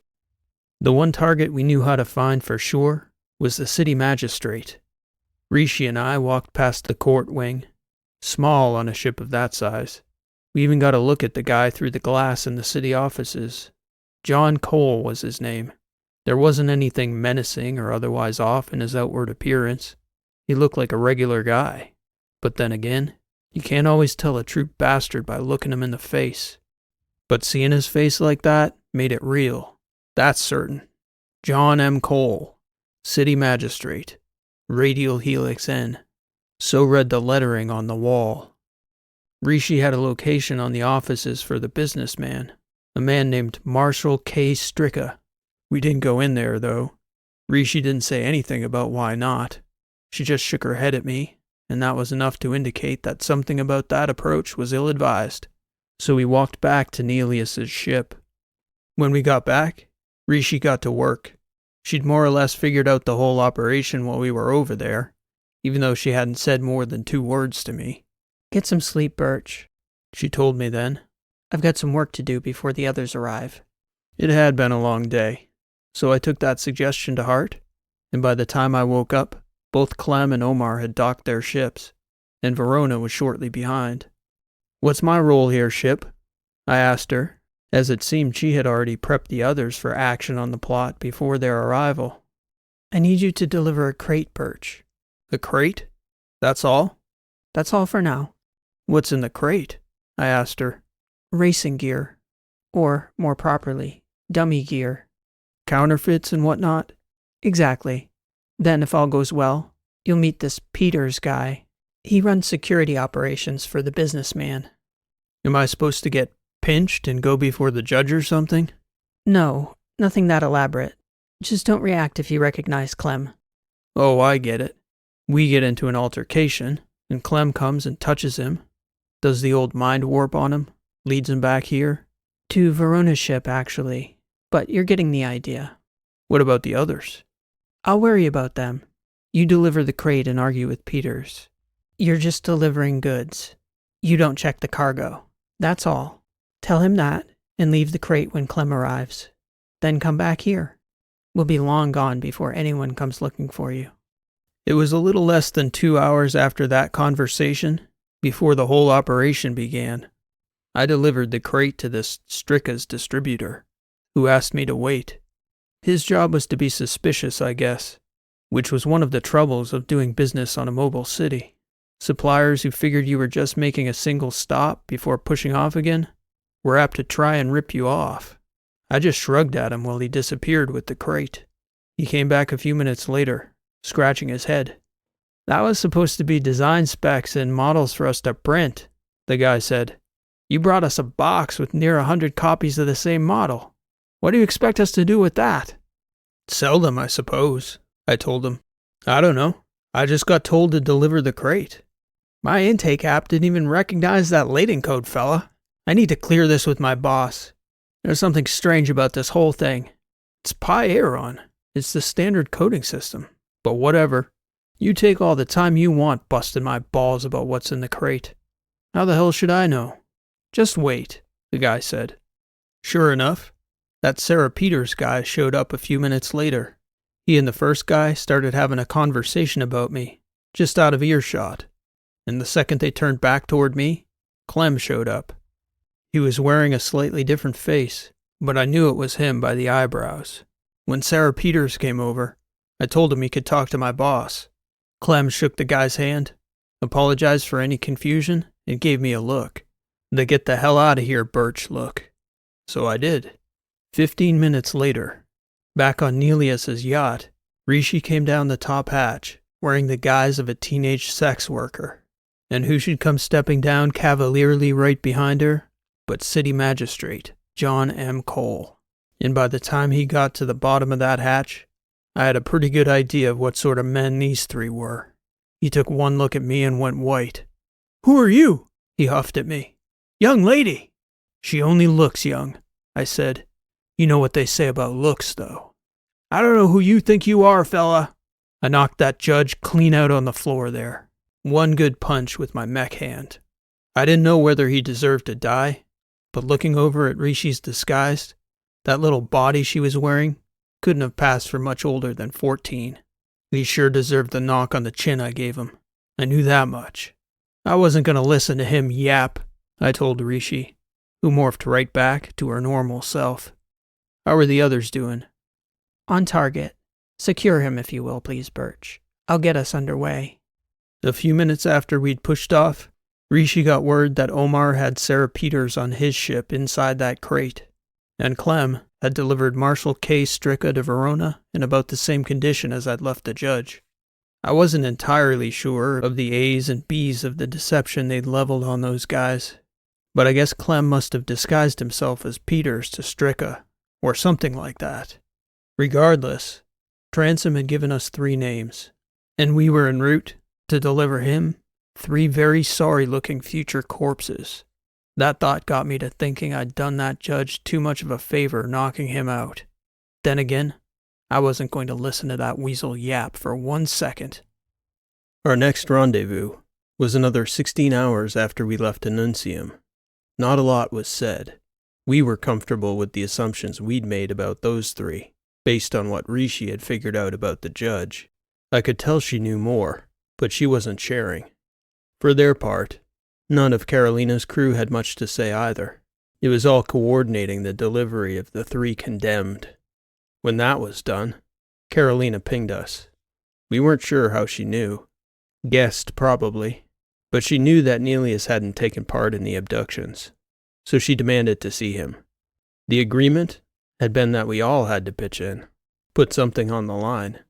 The one target we knew how to find for sure was the city magistrate. Rishi and I walked past the court wing, small on a ship of that size. We even got a look at the guy through the glass in the city offices. John Cole was his name. There wasn't anything menacing or otherwise off in his outward appearance. He looked like a regular guy. But then again, you can't always tell a true bastard by looking him in the face. But seeing his face like that made it real. That's certain. John M. Cole, City Magistrate, Radial Helix N. So read the lettering on the wall. Rishi had a location on the offices for the businessman, a man named Marshall K. Stricka. We didn't go in there, though. Rishi didn't say anything about why not. She just shook her head at me, and that was enough to indicate that something about that approach was ill-advised. So we walked back to Nelius's ship. When we got back, Rishi got to work. She'd more or less figured out the whole operation while we were over there, even though she hadn't said more than 2 words to me. Get some sleep, Burch, she told me then. I've got some work to do before the others arrive. It had been a long day, so I took that suggestion to heart, and by the time I woke up, both Clem and Omar had docked their ships, and Verona was shortly behind. "What's my role here, ship?" I asked her, as it seemed she had already prepped the others for action on the plot before their arrival. I need you to deliver a crate, Burch. A crate? That's all? That's all for now. What's in the crate? I asked her. Racing gear. Or, more properly, dummy gear. Counterfeits and whatnot? Exactly. Then, if all goes well, you'll meet this Peters guy. He runs security operations for the businessman. Am I supposed to get pinched and go before the judge or something? No, nothing that elaborate. Just don't react if you recognize Clem. Oh, I get it. We get into an altercation, and Clem comes and touches him. Does the old mind warp on him? Leads him back here? To Verona's ship, actually. But you're getting the idea. What about the others? I'll worry about them. You deliver the crate and argue with Peters. You're just delivering goods. You don't check the cargo. That's all. Tell him that, and leave the crate when Clem arrives. Then come back here. We'll be long gone before anyone comes looking for you. It was a little less than 2 hours after that conversation, before the whole operation began. I delivered the crate to this Stricka's distributor, who asked me to wait. His job was to be suspicious, I guess, which was one of the troubles of doing business on a mobile city. Suppliers who figured you were just making a single stop before pushing off again were apt to try and rip you off. I just shrugged at him while he disappeared with the crate. He came back a few minutes later, scratching his head. "That was supposed to be design specs and models for us to print," the guy said. "You brought us a box with near 100 copies of the same model. What do you expect us to do with that?" "Sell them, I suppose," I told him. "I don't know. I just got told to deliver the crate. My intake app didn't even recognize that lading code, fella. I need to clear this with my boss. There's something strange about this whole thing. It's Pi Aeron. It's the standard coding system. But whatever. You take all the time you want busting my balls about what's in the crate. How the hell should I know?" "Just wait," the guy said. Sure enough, that Sarah Peters guy showed up a few minutes later. He and the first guy started having a conversation about me, just out of earshot. And the second they turned back toward me, Clem showed up. He was wearing a slightly different face, but I knew it was him by the eyebrows. When Sarah Peters came over, I told him he could talk to my boss. Clem shook the guy's hand. apologized for any confusion, and gave me a look. The get the hell out of here, Burch look. So I did. 15 minutes later, back on Nelius's yacht, Rishi came down the top hatch, wearing the guise of a teenage sex worker. And who should come stepping down cavalierly right behind her but City Magistrate John M. Cole. And by the time he got to the bottom of that hatch, I had a pretty good idea of what sort of men these three were. He took one look at me and went white. "Who are you?" he huffed at me. "Young lady." "She only looks young," I said. "You know what they say about looks, though." "I don't know who you think you are, fella." I knocked that judge clean out on the floor there. One good punch with my mech hand. I didn't know whether he deserved to die, but looking over at Rishi's disguise, that little body she was wearing couldn't have passed for much older than 14. He sure deserved the knock on the chin I gave him. I knew that much. I wasn't going to listen to him yap, I told Rishi, who morphed right back to her normal self. How were the others doing? On target. Secure him, if you will, please, Burch. I'll get us underway. A few minutes after we'd pushed off, Rishi got word that Omar had Sarah Peters on his ship inside that crate, and Clem had delivered Marshal K. Stricka to Verona in about the same condition as I'd left the judge. I wasn't entirely sure of the A's and B's of the deception they'd leveled on those guys, but I guess Clem must have disguised himself as Peters to Stricka, or something like that. Regardless, Transom had given us 3 names, and we were en route to deliver him 3 very sorry-looking future corpses. That thought got me to thinking I'd done that judge too much of a favor knocking him out. Then again, I wasn't going to listen to that weasel yap for 1 second. Our next rendezvous was another 16 hours after we left Annuncium. Not a lot was said. We were comfortable with the assumptions we'd made about those 3, based on what Rishi had figured out about the judge. I could tell she knew more, but she wasn't sharing. For their part, none of Carolina's crew had much to say either. It was all coordinating the delivery of the 3 condemned. When that was done, Carolina pinged us. We weren't sure how she knew. Guessed, probably. But she knew that Nelius hadn't taken part in the abductions, so she demanded to see him. The agreement had been that we all had to pitch in, put something on the line.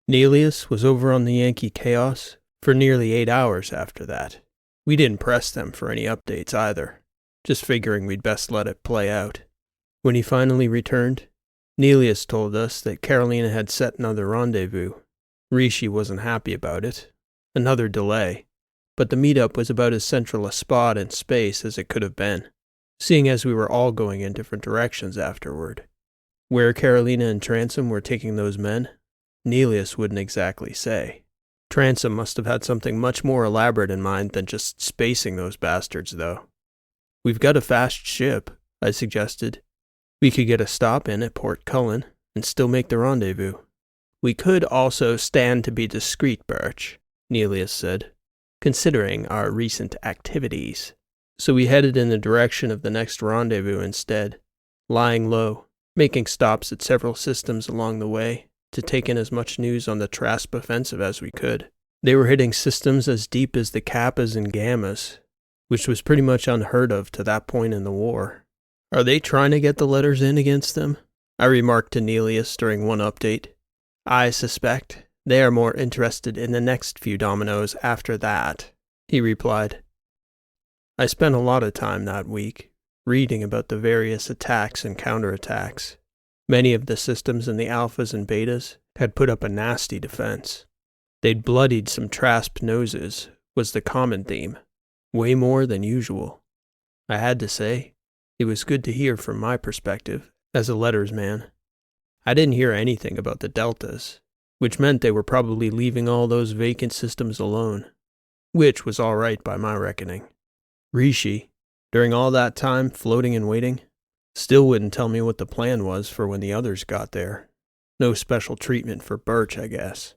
Nelius was over on the Yankee-Chaos for nearly 8 hours after that. We didn't press them for any updates either, just figuring we'd best let it play out. When he finally returned, Nelius told us that Carolina had set another rendezvous. Rishi wasn't happy about it. Another delay. But the meetup was about as central a spot in space as it could have been, seeing as we were all going in different directions afterward. Where Carolina and Transom were taking those men, Nelius wouldn't exactly say. Transom must have had something much more elaborate in mind than just spacing those bastards, though. "We've got a fast ship," I suggested. "We could get a stop in at Port Cullen and still make the rendezvous." "We could also stand to be discreet, Burch," Nelius said, "considering our recent activities." So we headed in the direction of the next rendezvous instead, lying low, making stops at several systems along the way to take in as much news on the Trasp offensive as we could. They were hitting systems as deep as the Kappas and Gammas, which was pretty much unheard of to that point in the war. "Are they trying to get the letters in against them?" I remarked to Nelius during one update. "I suspect they are more interested in the next few dominoes after that," he replied. I spent a lot of time that week reading about the various attacks and counterattacks. Many of the systems in the alphas and betas had put up a nasty defense. They'd bloodied some Trasp noses, was the common theme. Way more than usual. I had to say, it was good to hear from my perspective, as a letters man. I didn't hear anything about the deltas, which meant they were probably leaving all those vacant systems alone, which was all right by my reckoning. Rishi, during all that time floating and waiting, still wouldn't tell me what the plan was for when the others got there. No special treatment for Burch, I guess.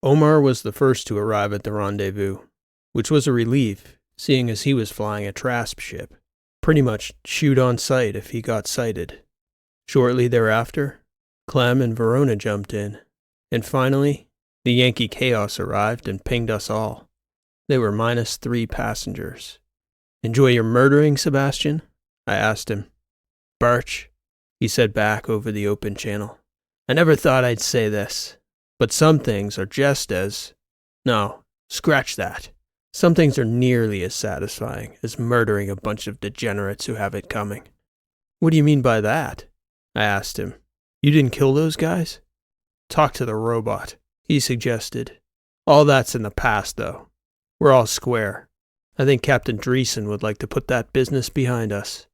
Omar was the first to arrive at the rendezvous, which was a relief, seeing as he was flying a Trasp ship. Pretty much shoot on sight if he got sighted. Shortly thereafter, Clem and Verona jumped in, and finally, the Yankee-Chaos arrived and pinged us all. They were -3 passengers. "Enjoy your murdering, Sebastian?" I asked him. "Burch," he said back over the open channel. "I never thought I'd say this, but some things are just as... No, scratch that. Some things are nearly as satisfying as murdering a bunch of degenerates who have it coming." "What do you mean by that?" I asked him. "You didn't kill those guys?" "Talk to the robot," he suggested. "All that's in the past, though. We're all square. I think Captain Dreeson would like to put that business behind us."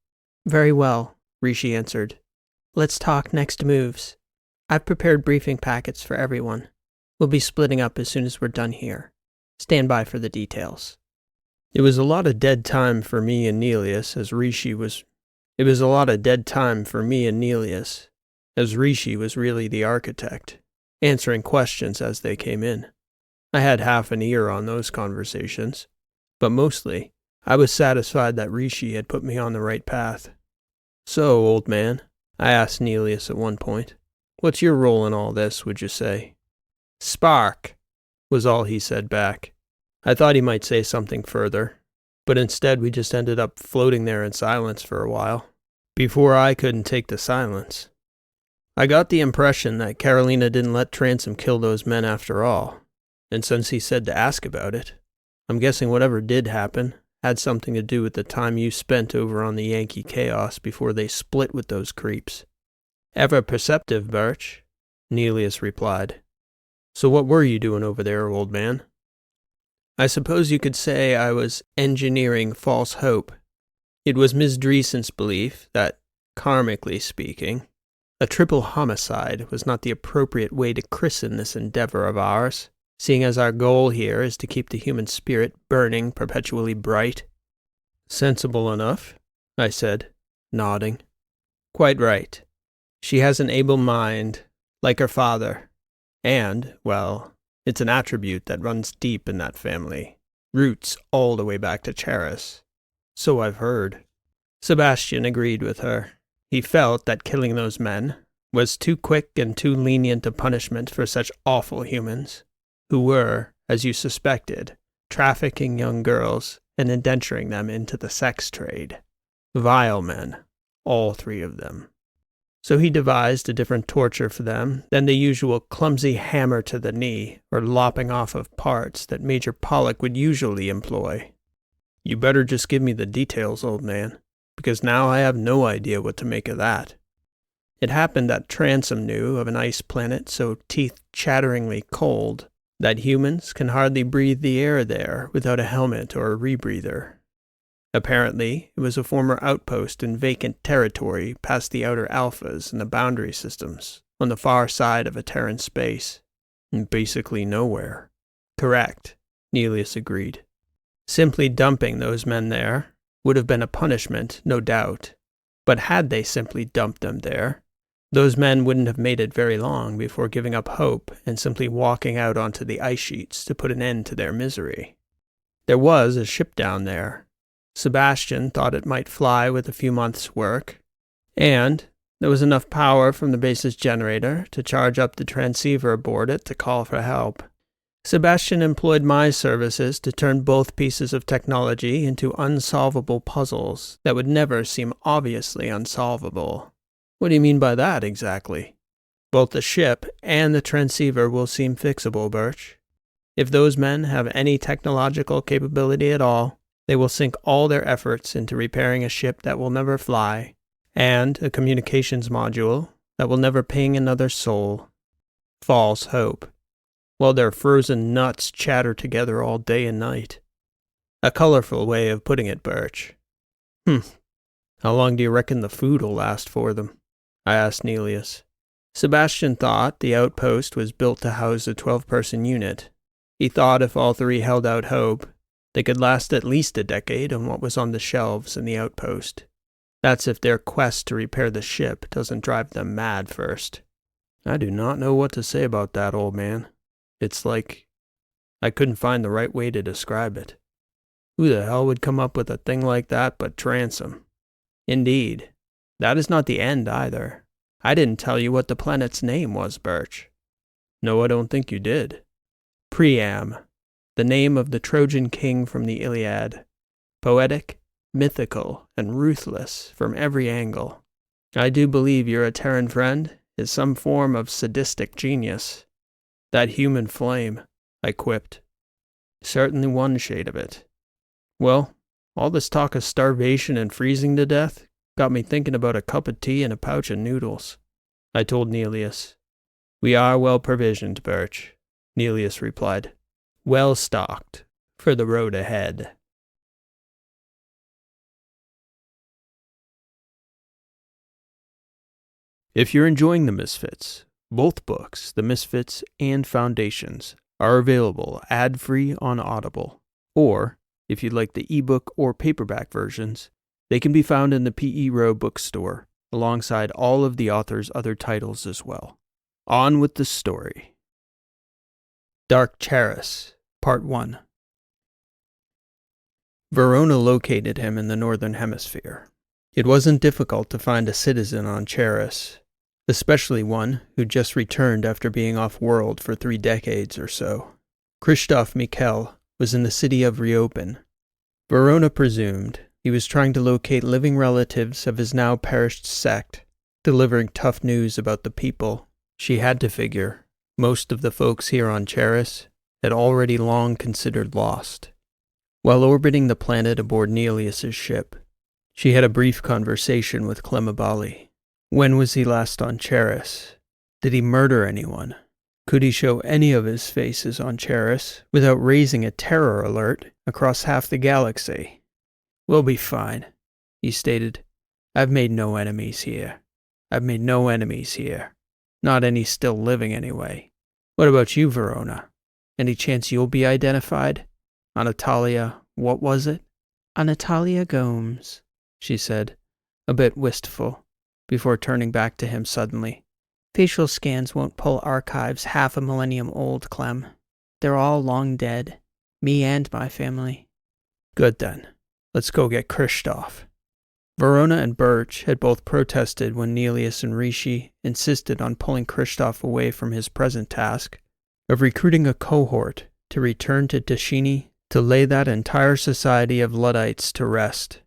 "Very well," Rishi answered. "Let's talk next moves. I've prepared briefing packets for everyone. We'll be splitting up as soon as we're done here. Stand by for the details." It was a lot of dead time for me and Nelius as Rishi was really the architect, answering questions as they came in. I had half an ear on those conversations, but mostly, I was satisfied that Rishi had put me on the right path. "So, old man," I asked Nelius at one point, "what's your role in all this, would you say?" "Spark," was all he said back. I thought he might say something further, but instead we just ended up floating there in silence for a while, before I couldn't take the silence. I got the impression that Carolina didn't let Tanzing kill those men after all, and since he said to ask about it, I'm guessing whatever did happen had something to do with the time you spent over on the Yankee-Chaos before they split with those creeps. "Ever perceptive, Burch," Nelius replied. "So what were you doing over there, old man?" "I suppose you could say I was engineering false hope. It was Ms. Dreeson's belief that, karmically speaking, a triple homicide was not the appropriate way to christen this endeavor of ours, seeing as our goal here is to keep the human spirit burning perpetually bright." "Sensible enough," I said, nodding. "Quite right. She has an able mind, like her father, and, well, it's an attribute that runs deep in that family, roots all the way back to Charris. So I've heard." Sebastian agreed with her. He felt that killing those men was too quick and too lenient a punishment for such awful humans, who were, as you suspected, trafficking young girls and indenturing them into the sex trade. Vile men, all 3 of them. So he devised a different torture for them than the usual clumsy hammer to the knee or lopping off of parts that Major Pollock would usually employ. "You better just give me the details, old man, because now I have no idea what to make of that." It happened that Tanzing knew of an ice planet so teeth-chatteringly cold that humans can hardly breathe the air there without a helmet or a rebreather. Apparently, it was a former outpost in vacant territory past the outer alphas and the boundary systems, on the far side of Etteran space. Basically nowhere. "Correct," Nelius agreed. "Simply dumping those men there would have been a punishment, no doubt. But had they simply dumped them there, those men wouldn't have made it very long before giving up hope and simply walking out onto the ice sheets to put an end to their misery. There was a ship down there. Sebastian thought it might fly with a few months' work, and there was enough power from the base's generator to charge up the transceiver aboard it to call for help. Sebastian employed my services to turn both pieces of technology into unsolvable puzzles that would never seem obviously unsolvable." "What do you mean by that, exactly?" "Both the ship and the transceiver will seem fixable, Burch. If those men have any technological capability at all, they will sink all their efforts into repairing a ship that will never fly, and a communications module that will never ping another soul. False hope. While their frozen nuts chatter together all day and night. A colorful way of putting it, Burch." "How long do you reckon the food will last for them?" I asked Nelius. Sebastian thought the outpost was built to house a 12-person unit. He thought if all 3 held out hope, they could last at least a decade on what was on the shelves in the outpost. That's if their quest to repair the ship doesn't drive them mad first. "I do not know what to say about that, old man. It's like... I couldn't find the right way to describe it. Who the hell would come up with a thing like that but Tanzing? Indeed. That is not the end either. I didn't tell you what the planet's name was, Burch." "No, I don't think you did." "Priam. the name of the Trojan king from the Iliad. Poetic, mythical, and ruthless from every angle. I do believe your Etteran friend is some form of sadistic genius. That human flame, I quipped. Certainly one shade of it. Well, all this talk of starvation and freezing to death got me thinking about a cup of tea and a pouch of noodles. I told Nelius. We are well provisioned, Burch, Nelius replied. Well stocked for the road ahead. If you're enjoying the Misfits, both books, The Misfits and Foundations, are available ad-free on Audible. Or, if you'd like the ebook or paperback versions, they can be found in the P.E. Rowe bookstore, alongside all of the author's other titles as well. On with the story. Dark Charris, Part 1. Verona located him in the Northern Hemisphere. It wasn't difficult to find a citizen on Charris, especially one who just returned after being off-world for 3 decades or so. Christoph Mikel was in the city of Reopen. Verona presumed he was trying to locate living relatives of his now perished sect, delivering tough news about the people. She had to figure most of the folks here on Charris had already long considered lost. While orbiting the planet aboard Nelius's ship, she had a brief conversation with Clemabali. When was he last on Charris? Did he murder anyone? Could he show any of his faces on Charris without raising a terror alert across half the galaxy? We'll be fine, he stated. I've made no enemies here. Not any still living anyway. What about you, Verona? Any chance you'll be identified? Anatalia, what was it? Anatalia Gomes, she said, a bit wistful, before turning back to him suddenly. Facial scans won't pull archives half a millennium old, Clem. They're all long dead. Me and my family. Good then. Let's go get Christoph. Verona and Burch had both protested when Nelius and Rishi insisted on pulling Christoph away from his present task of recruiting a cohort to return to Tashini to lay that entire society of Luddites to rest.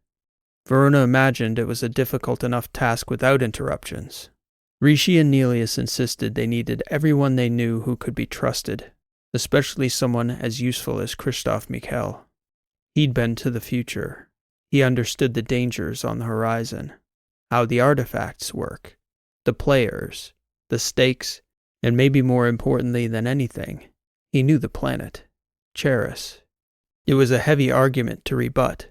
Verona imagined it was a difficult enough task without interruptions. Rishi and Nelius insisted they needed everyone they knew who could be trusted, especially someone as useful as Christoph Mikel. He'd been to the future. He understood the dangers on the horizon, how the artifacts work, the players, the stakes, and maybe more importantly than anything, he knew the planet, Charris. It was a heavy argument to rebut,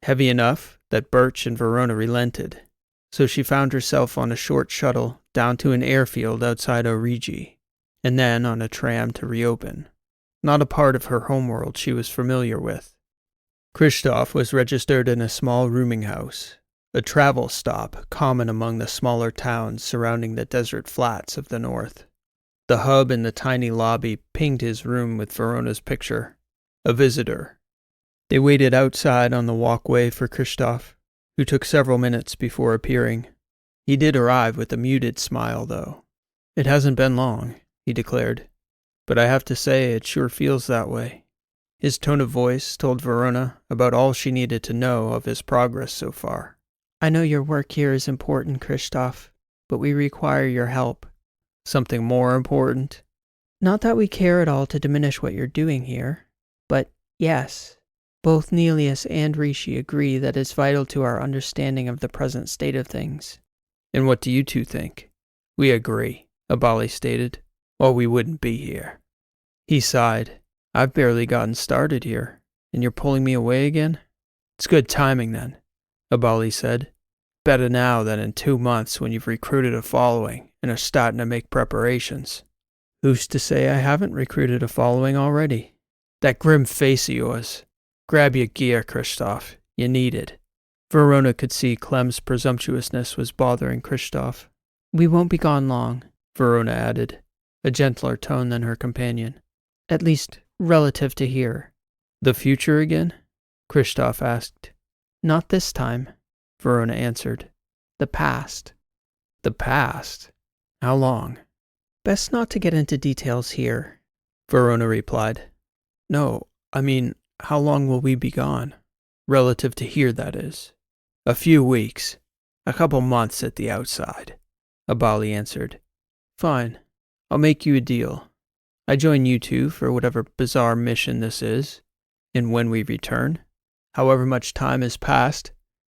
heavy enough that Burch and Verona relented, so she found herself on a short shuttle down to an airfield outside Origi, and then on a tram to Reopen, not a part of her homeworld she was familiar with. Christoph was registered in a small rooming house, a travel stop common among the smaller towns surrounding the desert flats of the north. The hub in the tiny lobby pinged his room with Verona's picture, a visitor. They waited outside on the walkway for Christoph, who took several minutes before appearing. He did arrive with a muted smile, though. It hasn't been long, he declared, but I have to say it sure feels that way. His tone of voice told Verona about all she needed to know of his progress so far. I know your work here is important, Christoph, but we require your help. Something more important? Not that we care at all to diminish what you're doing here, but yes, both Nelius and Rishi agree that it's vital to our understanding of the present state of things. And what do you two think? We agree, Abali stated, or we wouldn't be here. He sighed. I've barely gotten started here, and you're pulling me away again? It's good timing then, Abali said. Better now than in 2 months when you've recruited a following and are starting to make preparations. Who's to say I haven't recruited a following already? That grim face of yours. Grab your gear, Christoph. You need it. Verona could see Clem's presumptuousness was bothering Christoph. We won't be gone long, Verona added, a gentler tone than her companion. At least, relative to here. The future again? Christoph asked. Not this time, Verona answered. The past. The past? How long? Best not to get into details here, Verona replied. No, I mean, how long will we be gone? Relative to here, that is. A few weeks. A couple months at the outside, Abali answered. Fine. I'll make you a deal. I join you two for whatever bizarre mission this is, and when we return, however much time has passed,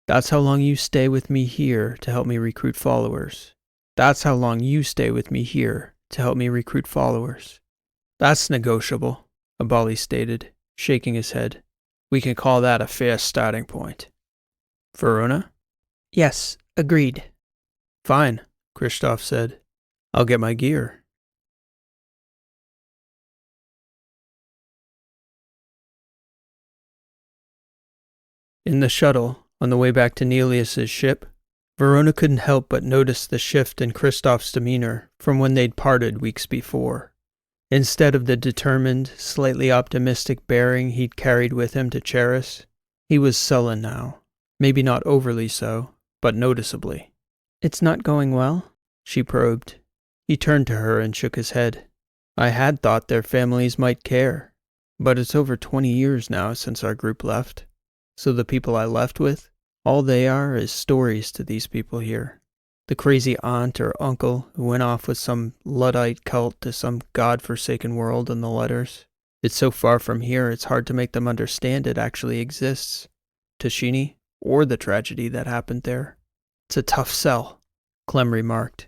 that's how long you stay with me here to help me recruit followers. That's how long you stay with me here to help me recruit followers. That's negotiable, Abali stated, shaking his head. We can call that a fair starting point. Verona? Yes, agreed. Fine, Kristoff said. I'll get my gear. In the shuttle, on the way back to Nelius's ship, Verona couldn't help but notice the shift in Kristoff's demeanor from when they'd parted weeks before. Instead of the determined, slightly optimistic bearing he'd carried with him to Charris, he was sullen now. Maybe not overly so, but noticeably. It's not going well? She probed. He turned to her and shook his head. I had thought their families might care, but it's over 20 years now since our group left. So the people I left with, all they are is stories to these people here. The crazy aunt or uncle who went off with some Luddite cult to some god-forsaken world in the letters. It's so far from here it's hard to make them understand it actually exists. Tashini, or the tragedy that happened there. It's a tough sell, Clem remarked.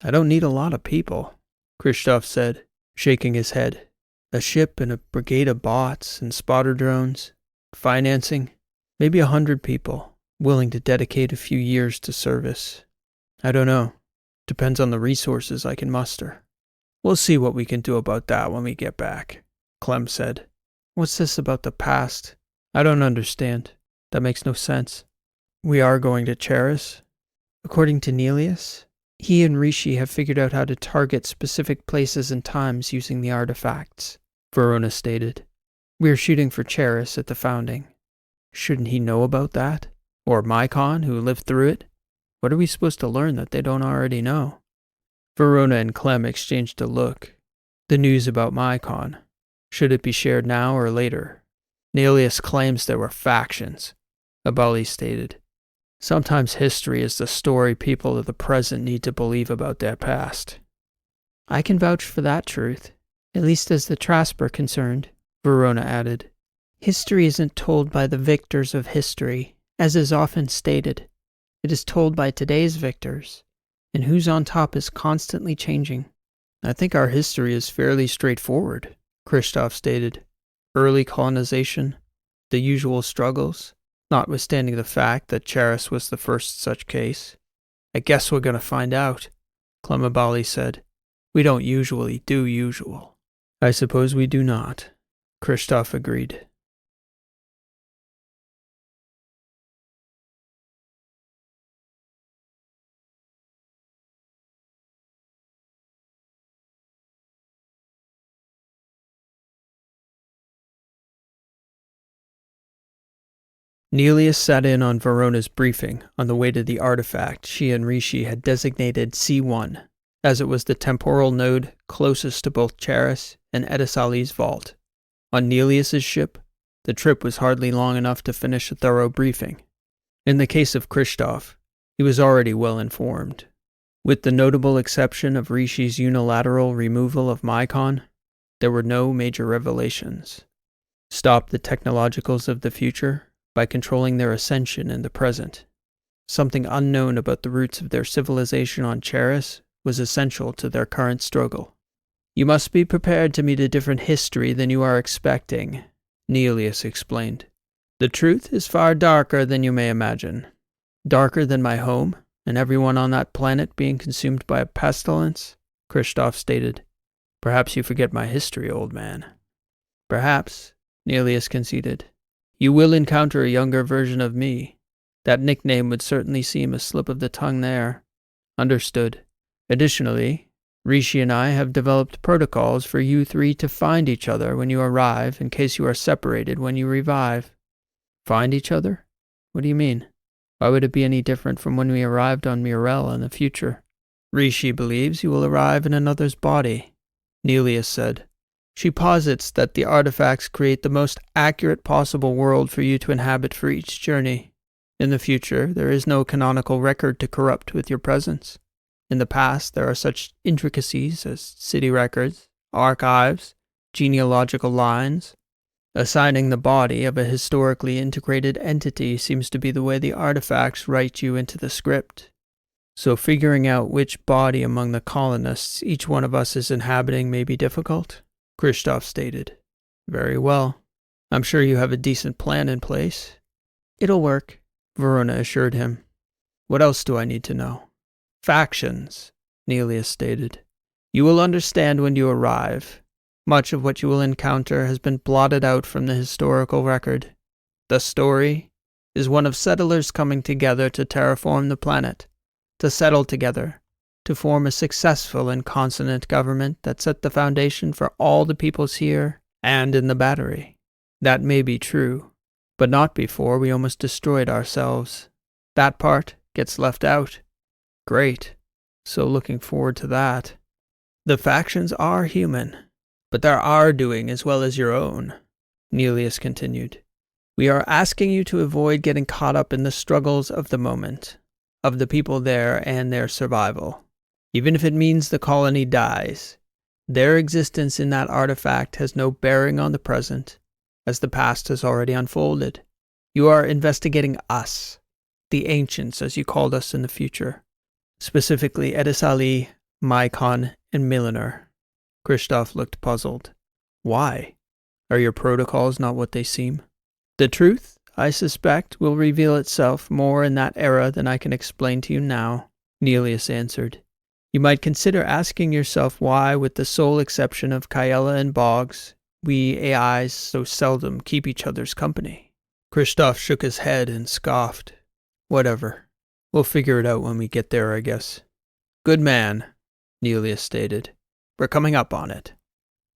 I don't need a lot of people, Kristoff said, shaking his head. A ship and a brigade of bots and spotter drones. Financing. Maybe 100 people, willing to dedicate a few years to service. I don't know. Depends on the resources I can muster. We'll see what we can do about that when we get back, Clem said. What's this about the past? I don't understand. That makes no sense. We are going to Charris? According to Nelius, he and Rishi have figured out how to target specific places and times using the artifacts, Verona stated. We're shooting for Charris at the founding. Shouldn't he know about that? Or Mycon, who lived through it? What are we supposed to learn that they don't already know? Verona and Clem exchanged a look. The news about Mycon. Should it be shared now or later? Nelius claims there were factions, Abali stated. Sometimes history is the story people of the present need to believe about their past. I can vouch for that truth, at least as the Trasp are concerned, Verona added. History isn't told by the victors of history, as is often stated. It is told by today's victors, and who's on top is constantly changing. I think our history is fairly straightforward, Kristoff stated. Early colonization, the usual struggles, notwithstanding the fact that Charris was the first such case. I guess we're going to find out, Clem Abali said. We don't usually do usual. I suppose we do not, Kristoff agreed. Nelius sat in on Verona's briefing on the way to the artifact she and Rishi had designated C1, as it was the temporal node closest to both Charris and Edisali's vault. On Nelius's ship, the trip was hardly long enough to finish a thorough briefing. In the case of Kristoff, he was already well informed. With the notable exception of Rishi's unilateral removal of Mycon, there were no major revelations. Stop the technologicals of the future by controlling their ascension in the present. Something unknown about the roots of their civilization on Charris was essential to their current struggle. You must be prepared to meet a different history than you are expecting, Nelius explained. The truth is far darker than you may imagine. Darker than my home, and everyone on that planet being consumed by a pestilence, Kristoff stated. Perhaps you forget my history, old man. Perhaps, Nelius conceded. You will encounter a younger version of me. That nickname would certainly seem a slip of the tongue there. Understood. Additionally, Rishi and I have developed protocols for you three to find each other when you arrive in case you are separated when you revive. Find each other? What do you mean? Why would it be any different from when we arrived on Mirel in the future? Rishi believes you will arrive in another's body, Nelius said. She posits that the artifacts create the most accurate possible world for you to inhabit for each journey. In the future, there is no canonical record to corrupt with your presence. In the past, there are such intricacies as city records, archives, genealogical lines. Assigning the body of a historically integrated entity seems to be the way the artifacts write you into the script. So figuring out which body among the colonists each one of us is inhabiting may be difficult, Kristoff stated. Very well. I'm sure you have a decent plan in place. It'll work, Verona assured him. What else do I need to know? Factions, Nelius stated. You will understand when you arrive. Much of what you will encounter has been blotted out from the historical record. The story is one of settlers coming together to terraform the planet, to settle together, to form a successful and consonant government that set the foundation for all the peoples here and in the Battery. That may be true, but not before we almost destroyed ourselves. That part gets left out. Great. So looking forward to that. The factions are human, but they're our doing as well as your own, Nelius continued. We are asking you to avoid getting caught up in the struggles of the moment, of the people there and their survival. Even if it means the colony dies, their existence in that artifact has no bearing on the present, as the past has already unfolded. You are investigating us, the ancients as you called us in the future, specifically Edisali, Mycon, and Milliner. Kristoff looked puzzled. Why? Are your protocols not what they seem? The truth, I suspect, will reveal itself more in that era than I can explain to you now, Nelius answered. You might consider asking yourself why, with the sole exception of Kaela and Boggs, we AIs so seldom keep each other's company. Kristoff shook his head and scoffed. Whatever. We'll figure it out when we get there, I guess. Good man, Nelius stated. We're coming up on it.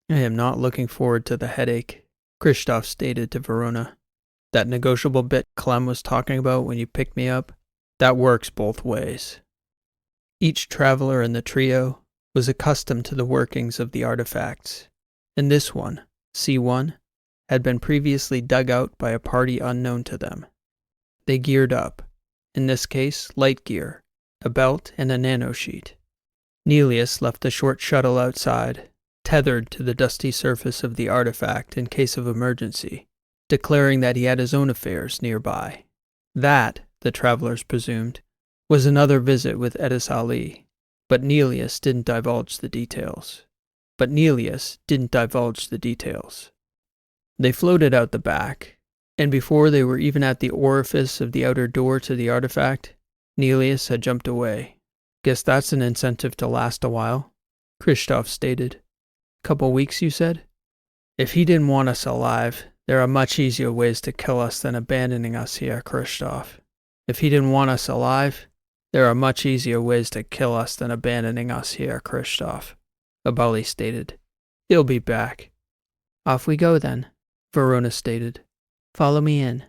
I am not looking forward to the headache, Kristoff stated to Verona. That negotiable bit Clem was talking about when you picked me up, that works both ways. Each traveler in the trio was accustomed to the workings of the artifacts, and this one, C1, had been previously dug out by a party unknown to them. They geared up, in this case light gear, a belt and a nanosheet. Nelius left the short shuttle outside, tethered to the dusty surface of the artifact in case of emergency, declaring that he had his own affairs nearby. That, the travelers presumed, was another visit with Edisali, but Nelius didn't divulge the details. They floated out the back, and before they were even at the orifice of the outer door to the artifact, Nelius had jumped away. Guess that's an incentive to last a while, Kristoff stated. Couple weeks, you said? If he didn't want us alive, there are much easier ways to kill us than abandoning us here, Kristoff. If he didn't want us alive, there are much easier ways to kill us than abandoning us here, Kristoff, Abali stated. He'll be back. Off we go then, Verona stated. Follow me in.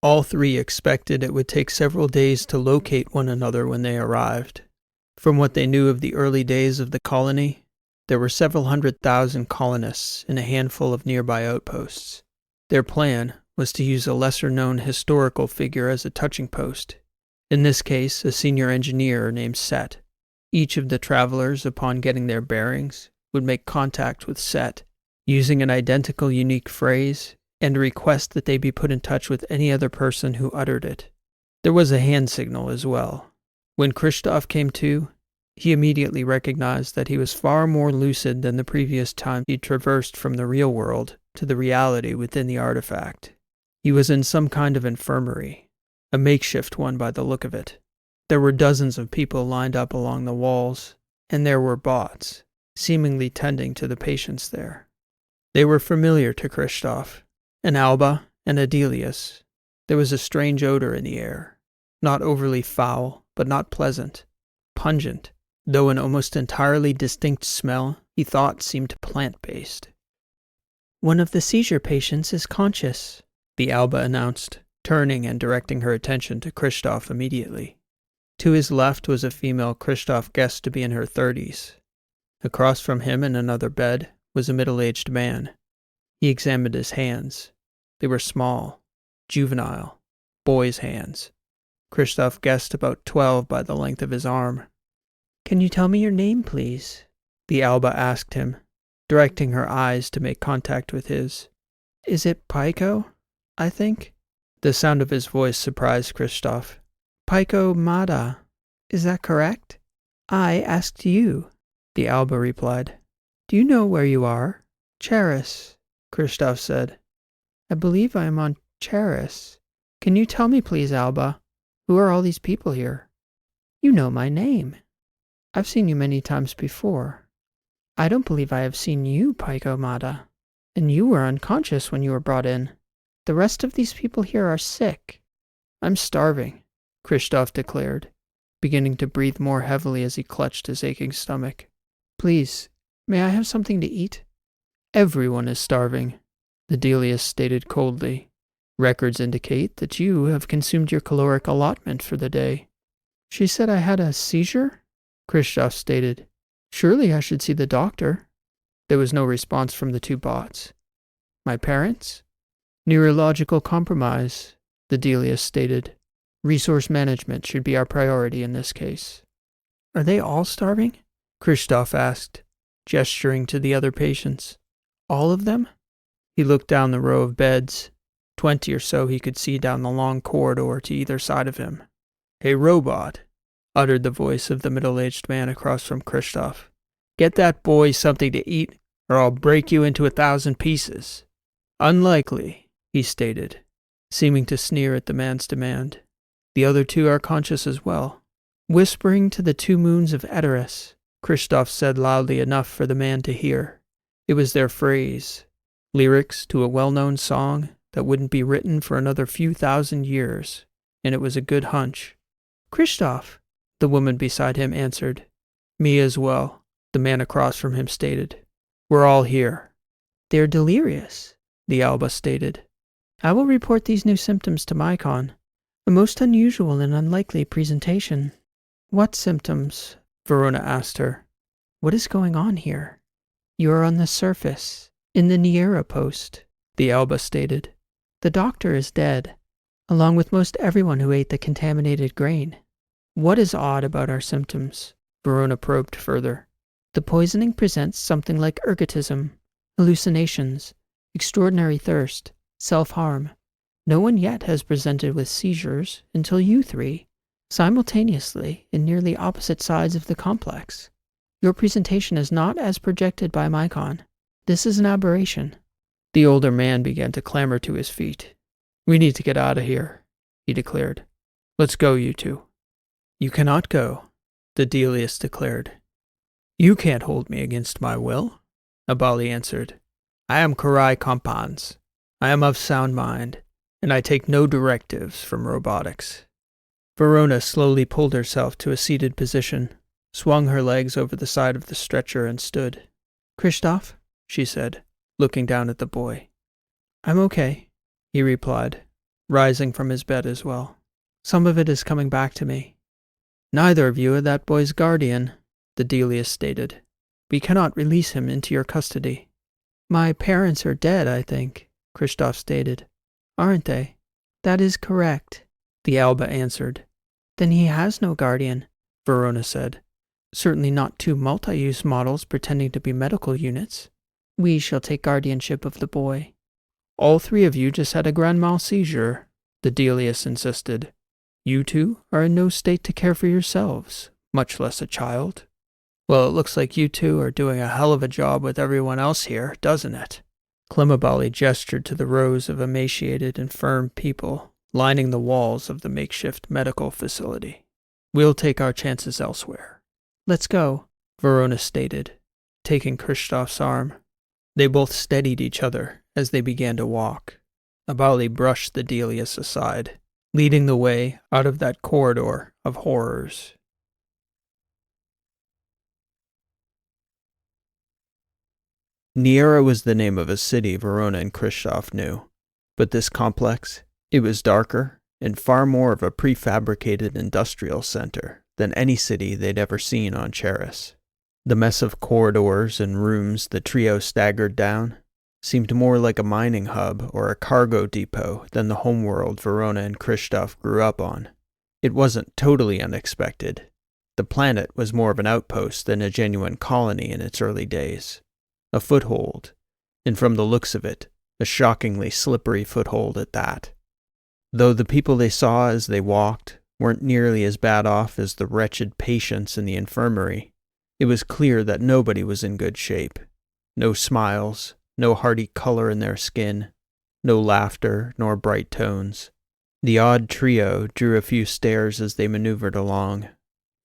All three expected it would take several days to locate one another when they arrived. From what they knew of the early days of the colony, there were several 100,000 colonists in a handful of nearby outposts. Their plan was to use a lesser-known historical figure as a touching post, in this case a senior engineer named Set. Each of the travelers, upon getting their bearings, would make contact with Set, using an identical unique phrase, and request that they be put in touch with any other person who uttered it. There was a hand signal as well. When Kristoff came to, he immediately recognized that he was far more lucid than the previous time he traversed from the real world to the reality within the artifact. He was in some kind of infirmary, a makeshift one by the look of it. There were dozens of people lined up along the walls, and there were bots, seemingly tending to the patients there. They were familiar to Kristoff, an Alba and a Delius. There was a strange odor in the air, not overly foul, but not pleasant, pungent, though an almost entirely distinct smell he thought seemed plant-based. One of the seizure patients is conscious, the Alba announced, turning and directing her attention to Kristoff immediately. To his left was a female Kristoff guessed to be in her 30s. Across from him in another bed was a middle-aged man. He examined his hands. They were small, juvenile, boy's hands. Kristoff guessed about 12 by the length of his arm. "Can you tell me your name, please?" the Alba asked him, directing her eyes to make contact with his. "Is it Pyko, I think?" The sound of his voice surprised Kristoff. "Pyko Mada. Is that correct?" "I asked you," the Alba replied. "Do you know where you are?" "Charris," Kristoff said. "I believe I am on Charris. Can you tell me, please, Alba, who are all these people here?" "You know my name. I've seen you many times before." "I don't believe I have seen you, Pyko Mada. And you were unconscious when you were brought in. The rest of these people here are sick." "I'm starving," Kristoff declared, beginning to breathe more heavily as he clutched his aching stomach. "Please, may I have something to eat?" "Everyone is starving," the deadliest stated coldly. "Records indicate that you have consumed your caloric allotment for the day." "She said I had a seizure?" Kristoff stated. "Surely I should see the doctor." There was no response from the two bots. "My parents?" "Neurological compromise," the deadliest stated. "Resource management should be our priority in this case." "Are they all starving?" Kristoff asked, gesturing to the other patients. "All of them?" He looked down the row of beds. 20 or so he could see down the long corridor to either side of him. "Hey, robot," uttered the voice of the middle-aged man across from Kristoff. "Get that boy something to eat, or I'll break you into 1,000 pieces." "Unlikely," he stated, seeming to sneer at the man's demand. "The other two are conscious as well." "Whispering to the 2 moons of Etteran," Kristoff said loudly enough for the man to hear. It was their phrase, lyrics to a well-known song that wouldn't be written for another few thousand years, and it was a good hunch. "Kristoff," the woman beside him answered. "Me as well," the man across from him stated. "We're all here." "They're delirious," the Alba stated. "I will report these new symptoms to Mycon. A most unusual and unlikely presentation." "What symptoms?" Verona asked her. "What is going on here?" "You are on the surface, in the Niera post," the Alba stated. "The doctor is dead, along with most everyone who ate the contaminated grain." "What is odd about our symptoms?" Verona probed further. "The poisoning presents something like ergotism, hallucinations, extraordinary thirst, self-harm. No one yet has presented with seizures until you 3, simultaneously in nearly opposite sides of the complex. Your presentation is not as projected by Mycon. This is an aberration." The older man began to clamber to his feet. "We need to get out of here," he declared. "Let's go, you two." "You cannot go," the deadliest declared. "You can't hold me against my will," Abali answered. "I am Karai Kompans. I am of sound mind, and I take no directives from robotics." Verona slowly pulled herself to a seated position, swung her legs over the side of the stretcher, and stood. "Kristoff," she said, looking down at the boy. "I'm okay," he replied, rising from his bed as well. "Some of it is coming back to me." "Neither of you are that boy's guardian," the deadliest stated. "We cannot release him into your custody." "My parents are dead, I think," Kristoff stated. "Aren't they?" "That is correct," the Alba answered. "Then he has no guardian," Verona said. "Certainly not 2 multi-use models pretending to be medical units. We shall take guardianship of the boy." "All 3 of you just had a grand mal seizure," the deadliest insisted. "You 2 are in no state to care for yourselves, much less a child." "Well, it looks like you 2 are doing a hell of a job with everyone else here, doesn't it?" Clemabali gestured to the rows of emaciated and firm people lining the walls of the makeshift medical facility. "We'll take our chances elsewhere." "Let's go," Verona stated, taking Kristoff's arm. They both steadied each other as they began to walk. Abali brushed the deadliest aside, leading the way out of that corridor of horrors. Niera was the name of a city Verona and Kristoff knew, but this complex, it was darker and far more of a prefabricated industrial center than any city they'd ever seen on Charris. The mess of corridors and rooms the trio staggered down seemed more like a mining hub or a cargo depot than the homeworld Verona and Christoph grew up on. It wasn't totally unexpected. The planet was more of an outpost than a genuine colony in its early days. A foothold, and from the looks of it, a shockingly slippery foothold at that. Though the people they saw as they walked weren't nearly as bad off as the wretched patients in the infirmary, it was clear that nobody was in good shape. No smiles, no hearty color in their skin, no laughter nor bright tones. The odd trio drew a few stares as they maneuvered along,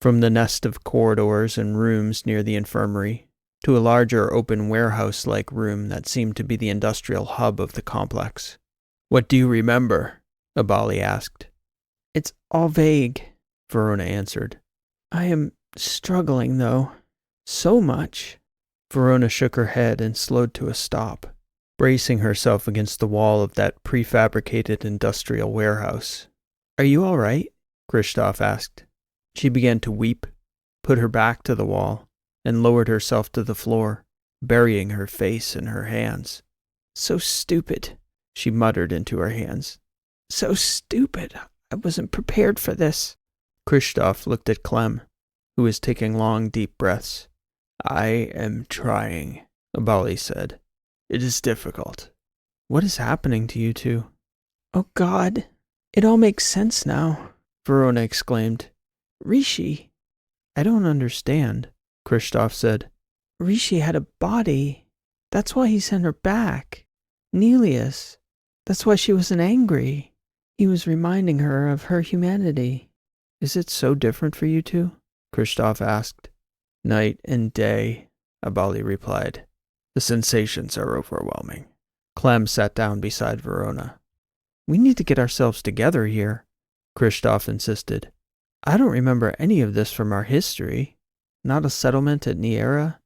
from the nest of corridors and rooms near the infirmary to a larger open warehouse-like room that seemed to be the industrial hub of the complex. "What do you remember?" Abali asked. "It's all vague," Verona answered. "I am struggling, though. So much." Verona shook her head and slowed to a stop, bracing herself against the wall of that prefabricated industrial warehouse. "Are you all right?" Christoph asked. She began to weep, put her back to the wall, and lowered herself to the floor, burying her face in her hands. "So stupid," she muttered into her hands. "So stupid. I wasn't prepared for this." Christoph looked at Clem, who was taking long, deep breaths. "I am trying," Abali said. "It is difficult." "What is happening to you two?" "Oh God, it all makes sense now," Verona exclaimed. "Rishi." "I don't understand," Christoph said. "Rishi had a body. That's why he sent her back. Nelius. That's why she wasn't angry. He was reminding her of her humanity." "Is it so different for you two?" Christoph asked. "Night and day," Abali replied. "The sensations are overwhelming." Clem sat down beside Verona. "We need to get ourselves together here," Christoph insisted. "I don't remember any of this from our history. Not a settlement at Niera,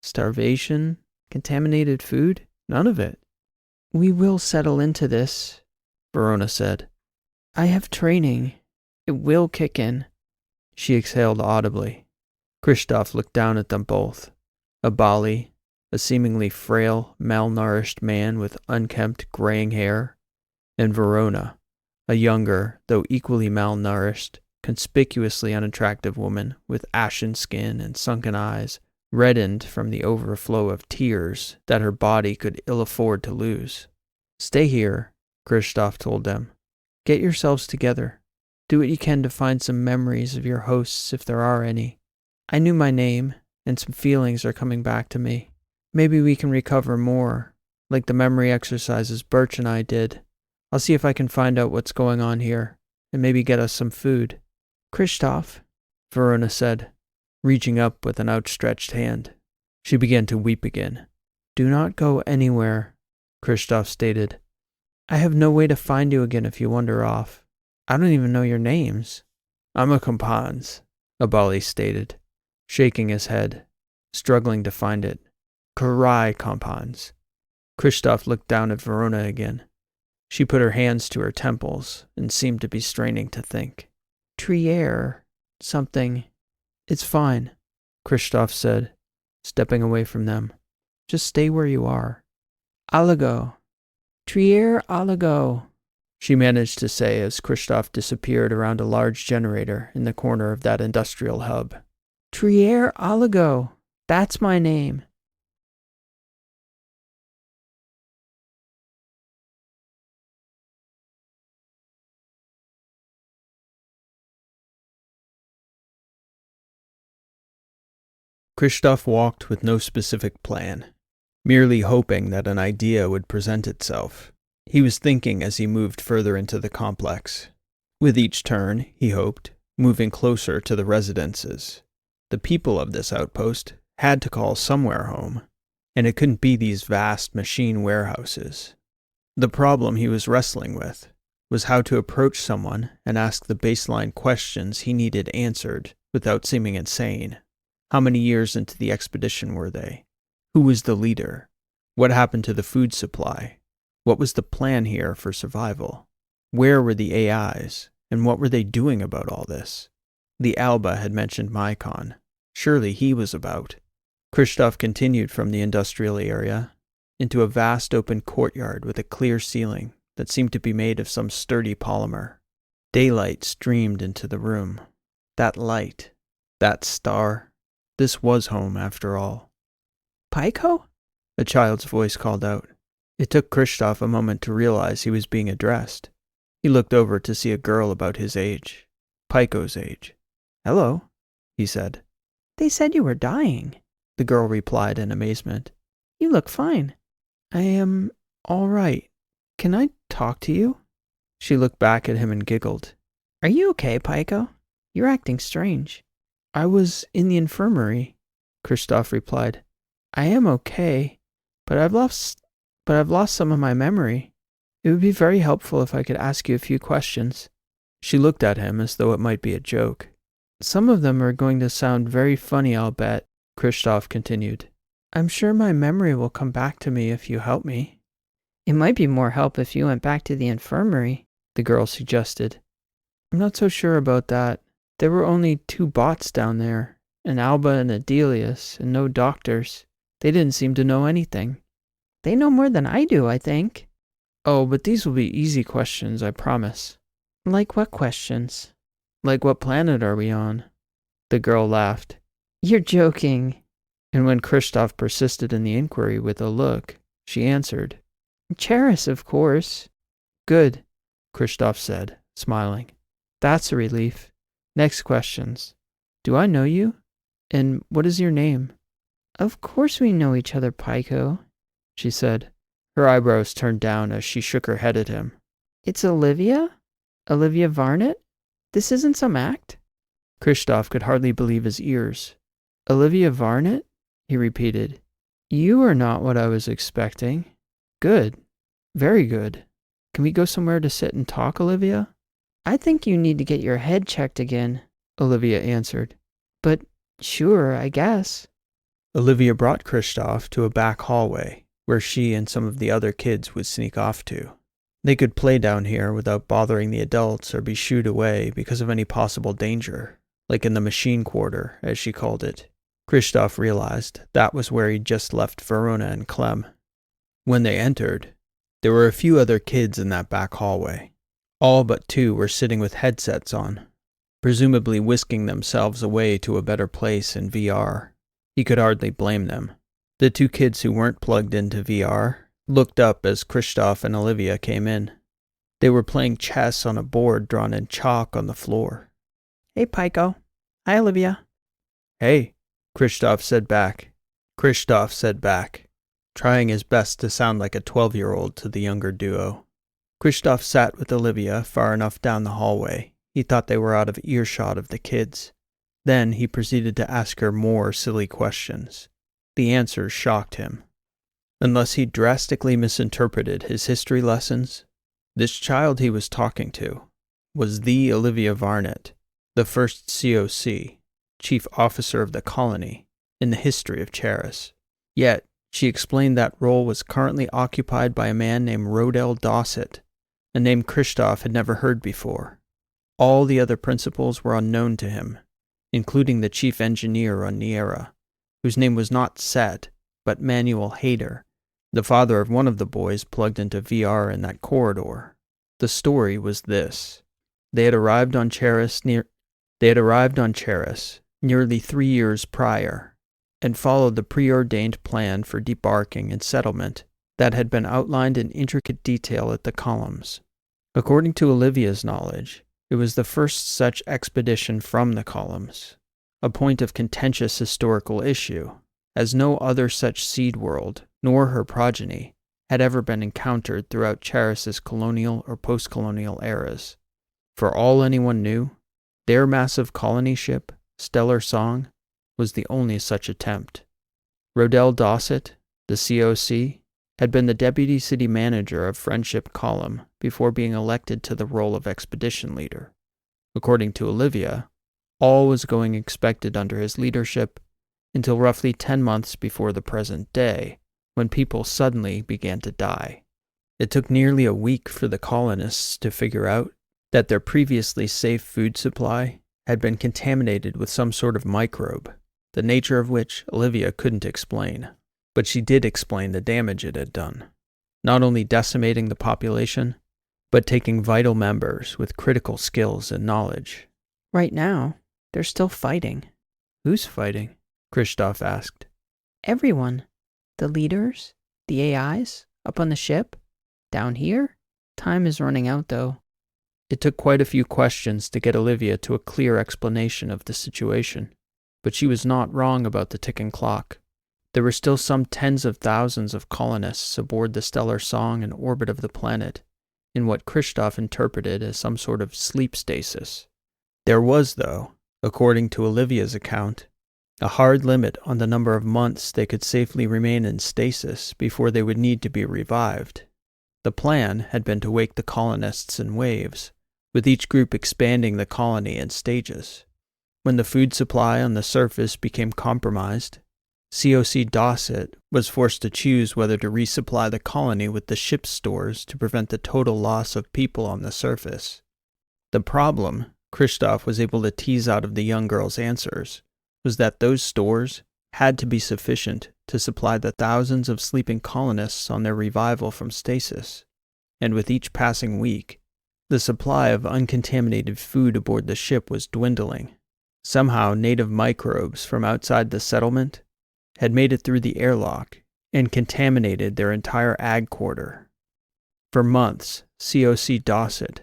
starvation, contaminated food, none of it." "We will settle into this," Verona said. "I have training. It will kick in." She exhaled audibly. Christoph looked down at them both. Abali, a seemingly frail, malnourished man with unkempt, graying hair, and Verona, a younger, though equally malnourished, conspicuously unattractive woman with ashen skin and sunken eyes, reddened from the overflow of tears that her body could ill afford to lose. "Stay here," Christoph told them. "Get yourselves together. Do what you can to find some memories of your hosts, if there are any. I knew my name, and some feelings are coming back to me. Maybe we can recover more, like the memory exercises Burch and I did. I'll see if I can find out what's going on here, and maybe get us some food." "Christoph," Verona said, reaching up with an outstretched hand. She began to weep again. "Do not go anywhere," Christoph stated. "I have no way to find you again if you wander off. I don't even know your names." "I'm a compans," Abali stated, shaking his head, struggling to find it. "Karai compans." Christoph looked down at Verona again. She put her hands to her temples and seemed to be straining to think. "Trier, something. It's fine," Christoph said, stepping away from them. "Just stay where you are." "Alago. Trier Alago," she managed to say as Christoph disappeared around a large generator in the corner of that industrial hub. "Trier Alago. That's my name." Christoph walked with no specific plan, merely hoping that an idea would present itself. He was thinking as he moved further into the complex. With each turn, he hoped, moving closer to the residences. The people of this outpost had to call somewhere home, and it couldn't be these vast machine warehouses. The problem he was wrestling with was how to approach someone and ask the baseline questions he needed answered without seeming insane. How many years into the expedition were they? Who was the leader? What happened to the food supply? What was the plan here for survival? Where were the AIs, and what were they doing about all this? The Alba had mentioned Mycon. Surely he was about. Kristoff continued from the industrial area into a vast open courtyard with a clear ceiling that seemed to be made of some sturdy polymer. Daylight streamed into the room. That light, that star, this was home after all. Pyko? A child's voice called out. It took Kristoff a moment to realize he was being addressed. He looked over to see a girl about his age, Pyko's age. Hello, he said. They said you were dying, the girl replied in amazement. You look fine. I am all right. Can I talk to you? She looked back at him and giggled. Are you okay, Pyko? You're acting strange. I was in the infirmary, Kristoff replied. I am okay, but I've lost some of my memory. It would be very helpful if I could ask you a few questions. She looked at him as though it might be a joke. Some of them are going to sound very funny, I'll bet, Kristoff continued. I'm sure my memory will come back to me if you help me. It might be more help if you went back to the infirmary, the girl suggested. I'm not so sure about that. There were only 2 bots down there, an Alba and a deadliest, and no doctors. They didn't seem to know anything. They know more than I do, I think. Oh, but these will be easy questions, I promise. Like what questions? Like what planet are we on? The girl laughed. You're joking. And when Kristoff persisted in the inquiry with a look, she answered. Charris, of course. Good, Kristoff said, smiling. That's a relief. Next questions. Do I know you? And what is your name? Of course we know each other, Pyko, she said. Her eyebrows turned down as she shook her head at him. It's Olivia? Olivia Varnet? This isn't some act? Kristoff could hardly believe his ears. Olivia Varnet? He repeated. You are not what I was expecting. Good. Very good. Can we go somewhere to sit and talk, Olivia? I think you need to get your head checked again, Olivia answered. But sure, I guess. Olivia brought Kristoff to a back hallway where she and some of the other kids would sneak off to. They could play down here without bothering the adults or be shooed away because of any possible danger, like in the machine quarter, as she called it. Kristoff realized that was where he'd just left Verona and Clem. When they entered, there were a few other kids in that back hallway. All but 2 were sitting with headsets on, presumably whisking themselves away to a better place in VR. He could hardly blame them. The 2 kids who weren't plugged into VR looked up as Kristoff and Olivia came in. They were playing chess on a board drawn in chalk on the floor. Hey, Pyko. Hi, Olivia. Hey, Kristoff said back. Trying his best to sound like a 12-year-old to the younger duo. Kristoff sat with Olivia far enough down the hallway. He thought they were out of earshot of the kids. Then he proceeded to ask her more silly questions. The answers shocked him. Unless he drastically misinterpreted his history lessons, this child he was talking to was the Olivia Varnet, the first COC, chief officer of the colony, in the history of Charris. Yet, she explained that role was currently occupied by a man named Rowe Dawsett, a name Kristoff had never heard before. All the other principals were unknown to him, including the chief engineer on Niera, whose name was not Set, but Manuel Hader, the father of one of the boys plugged into VR in that corridor. The story was this. They had arrived on Charris nearly 3 years prior, and followed the preordained plan for debarking and settlement that had been outlined in intricate detail at the columns. According to Olivia's knowledge, it was the first such expedition from the columns, a point of contentious historical issue, as no other such seed world, nor her progeny, had ever been encountered throughout Charris's colonial or post-colonial eras. For all anyone knew, their massive colony ship, Stellar Song, was the only such attempt. Rowe Dawsett, the COC, had been the deputy city manager of Friendship Column before being elected to the role of expedition leader. According to Olivia, all was going expected under his leadership until roughly 10 months before the present day, when people suddenly began to die. It took nearly a week for the colonists to figure out that their previously safe food supply had been contaminated with some sort of microbe the nature of which Olivia couldn't explain. But she did explain the damage it had done, not only decimating the population, but taking vital members with critical skills and knowledge. Right now, they're still fighting. Who's fighting? Kristoff asked. Everyone. The leaders, the AIs, up on the ship, down here. Time is running out, though. It took quite a few questions to get Olivia to a clear explanation of the situation, but she was not wrong about the ticking clock. There were still some tens of thousands of colonists aboard the stellar song in orbit of the planet, in what Kristoff interpreted as some sort of sleep stasis. There was, though, according to Olivia's account, a hard limit on the number of months they could safely remain in stasis before they would need to be revived. The plan had been to wake the colonists in waves, with each group expanding the colony in stages. When the food supply on the surface became compromised, COC Dosset was forced to choose whether to resupply the colony with the ship's stores to prevent the total loss of people on the surface. The problem, Kristoff was able to tease out of the young girl's answers, was that those stores had to be sufficient to supply the thousands of sleeping colonists on their revival from stasis, and with each passing week, the supply of uncontaminated food aboard the ship was dwindling. Somehow, native microbes from outside the settlement had made it through the airlock and contaminated their entire ag quarter. For months, COC Dosset,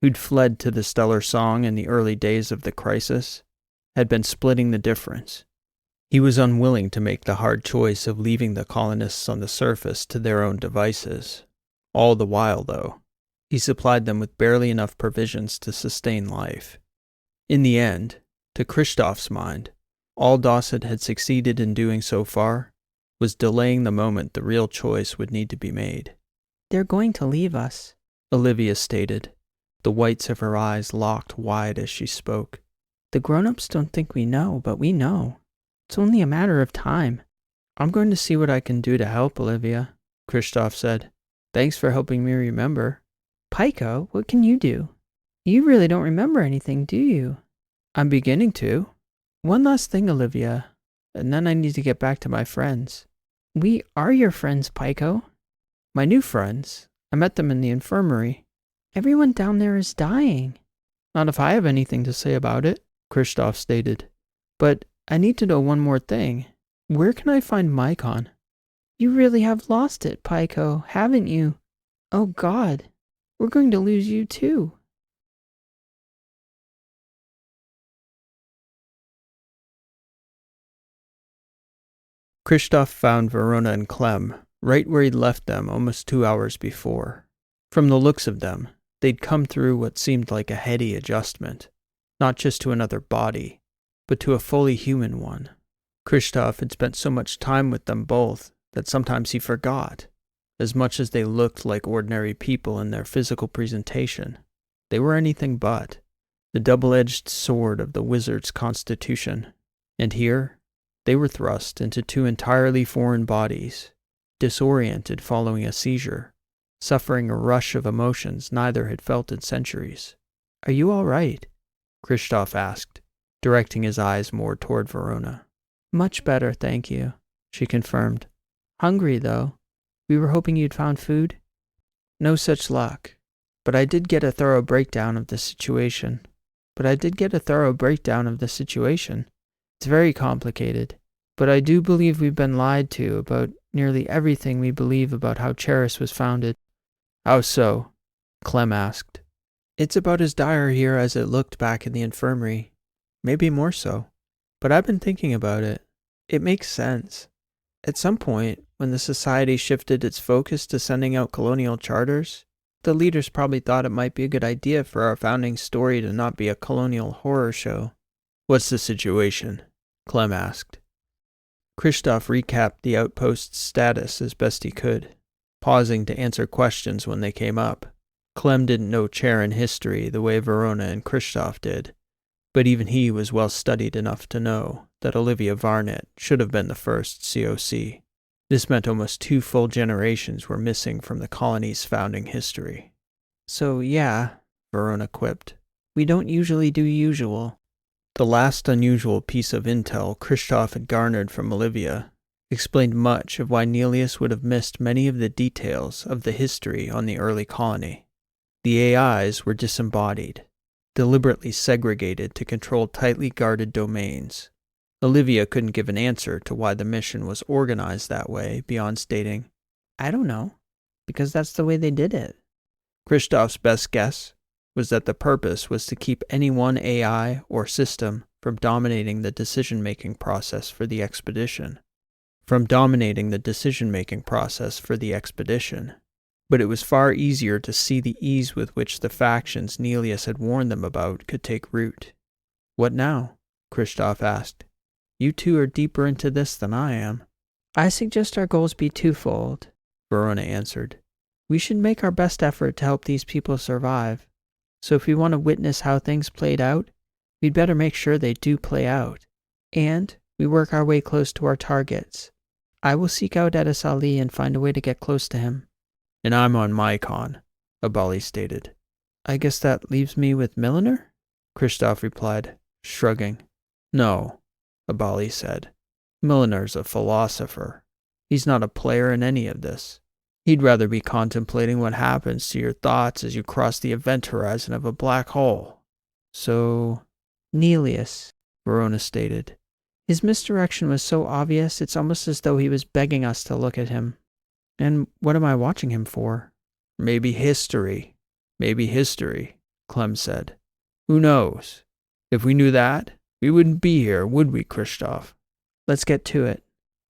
who'd fled to the stellar song in the early days of the crisis, had been splitting the difference. He was unwilling to make the hard choice of leaving the colonists on the surface to their own devices. All the while, though, he supplied them with barely enough provisions to sustain life. In the end, to Kristoff's mind, all Dosset had succeeded in doing so far was delaying the moment the real choice would need to be made. They're going to leave us, Olivia stated, the whites of her eyes locked wide as she spoke. The grown-ups don't think we know, but we know. It's only a matter of time. I'm going to see what I can do to help, Olivia, Kristoff said. Thanks for helping me remember. Pico, what can you do? You really don't remember anything, do you? I'm beginning to. One last thing, Olivia, and then I need to get back to my friends. We are your friends, Pico. My new friends. I met them in the infirmary. Everyone down there is dying. Not if I have anything to say about it, Kristoff stated. But I need to know one more thing. Where can I find Mycon? You really have lost it, Pico, haven't you? Oh God, we're going to lose you too. Kristoff found Verona and Clem right where he'd left them almost 2 hours before. From the looks of them, they'd come through what seemed like a heady adjustment, not just to another body, but to a fully human one. Kristoff had spent so much time with them both that sometimes he forgot. As much as they looked like ordinary people in their physical presentation, they were anything but. The double-edged sword of the wizard's constitution. And here, they were thrust into two entirely foreign bodies, disoriented following a seizure, suffering a rush of emotions neither had felt in centuries. Are you all right? Kristoff asked, directing his eyes more toward Verona. Much better, thank you, she confirmed. Hungry, though. We were hoping you'd found food. No such luck, but I did get a thorough breakdown of the situation. It's very complicated, but I do believe we've been lied to about nearly everything we believe about how Charris was founded. How so? Clem asked. It's about as dire here as it looked back in the infirmary. Maybe more so. But I've been thinking about it. It makes sense. At some point, when the society shifted its focus to sending out colonial charters, the leaders probably thought it might be a good idea for our founding story to not be a colonial horror show. What's the situation? Clem asked. Kristoff recapped the outpost's status as best he could, pausing to answer questions when they came up. Clem didn't know Charin history the way Verona and Kristoff did, but even he was well studied enough to know that Olivia Varnet should have been the first COC. This meant almost 2 full generations were missing from the colony's founding history. So yeah, Verona quipped. We don't usually do usual. The last unusual piece of intel Kristoff had garnered from Olivia explained much of why Nelius would have missed many of the details of the history on the early colony. The AIs were disembodied, deliberately segregated to control tightly guarded domains. Olivia couldn't give an answer to why the mission was organized that way beyond stating, I don't know, because that's the way they did it. Kristoff's best guess was that the purpose was to keep any one AI or system from dominating the decision-making process for the expedition. But it was far easier to see the ease with which the factions Nelius had warned them about could take root. What now? Kristoff asked. You two are deeper into this than I am. I suggest our goals be twofold, Verona answered. We should make our best effort to help these people survive. So if we want to witness how things played out, we'd better make sure they do play out. And we work our way close to our targets. I will seek out Edis Ali and find a way to get close to him. And I'm on my con, Abali stated. I guess that leaves me with Milliner? Kristoff replied, shrugging. No, Abali said. Milliner's a philosopher. He's not a player in any of this. He'd rather be contemplating what happens to your thoughts as you cross the event horizon of a black hole. So, Nelius, Verona stated. His misdirection was so obvious, it's almost as though he was begging us to look at him. And what am I watching him for? Maybe history, Clem said. Who knows? If we knew that, we wouldn't be here, would we, Kristoff? Let's get to it,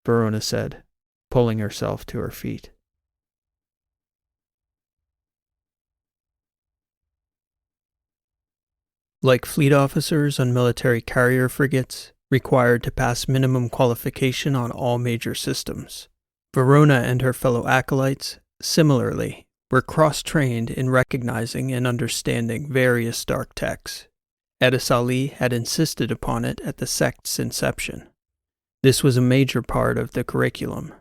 Verona said, pulling herself to her feet. Like fleet officers on military carrier frigates, required to pass minimum qualification on all major systems, Verona and her fellow acolytes, similarly, were cross-trained in recognizing and understanding various dark techs. Edis Ali had insisted upon it at the sect's inception. This was a major part of the curriculum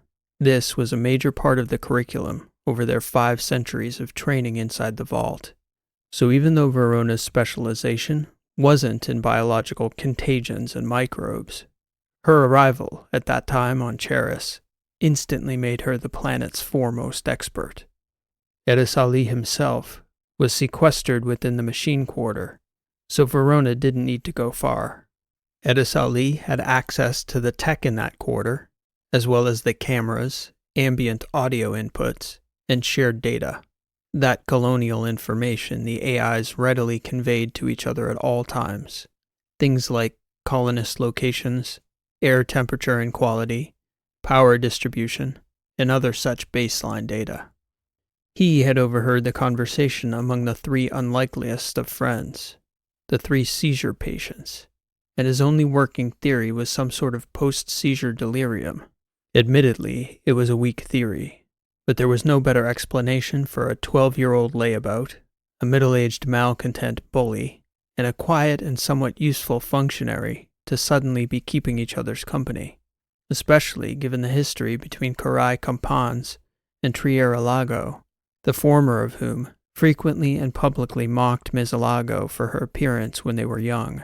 over their 5 centuries of training inside the vault. So even though Verona's specialization wasn't in biological contagions and microbes, her arrival at that time on Charris instantly made her the planet's foremost expert. Edis Ali himself was sequestered within the machine quarter, so Verona didn't need to go far. Edis Ali had access to the tech in that quarter, as well as the cameras, ambient audio inputs, and shared data. That colonial information the AIs readily conveyed to each other at all times. Things like colonist locations, air temperature and quality, power distribution, and other such baseline data. He had overheard the conversation among the 3 unlikeliest of friends, the 3 seizure patients, and his only working theory was some sort of post-seizure delirium. Admittedly, it was a weak theory, but there was no better explanation for a 12-year-old layabout, a middle-aged malcontent bully, and a quiet and somewhat useful functionary to suddenly be keeping each other's company, especially given the history between Karai Campans and Triera Lago, the former of whom frequently and publicly mocked Ms. Alago for her appearance when they were young.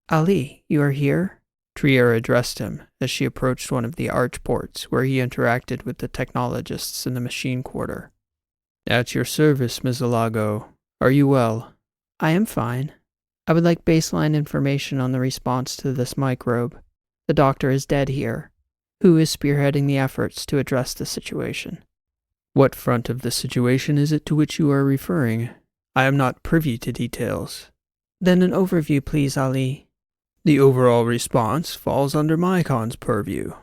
Ali, you are here? Triera addressed him as she approached one of the arch ports where he interacted with the technologists in the machine quarter. At your service, Ms. Alago. Are you well? I am fine. I would like baseline information on the response to this microbe. The doctor is dead here. Who is spearheading the efforts to address the situation? What front of the situation is it to which you are referring? I am not privy to details. Then an overview, please, Ali. The overall response falls under Mycon's purview.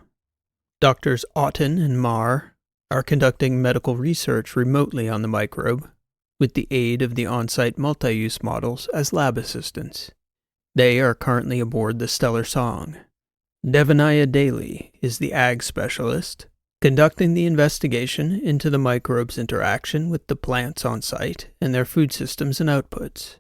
Doctors Otten and Marr are conducting medical research remotely on the microbe, with the aid of the on-site multi-use models as lab assistants. They are currently aboard the Stellar Song. Devanaya Daly is the ag specialist, conducting the investigation into the microbe's interaction with the plants on site and their food systems and outputs.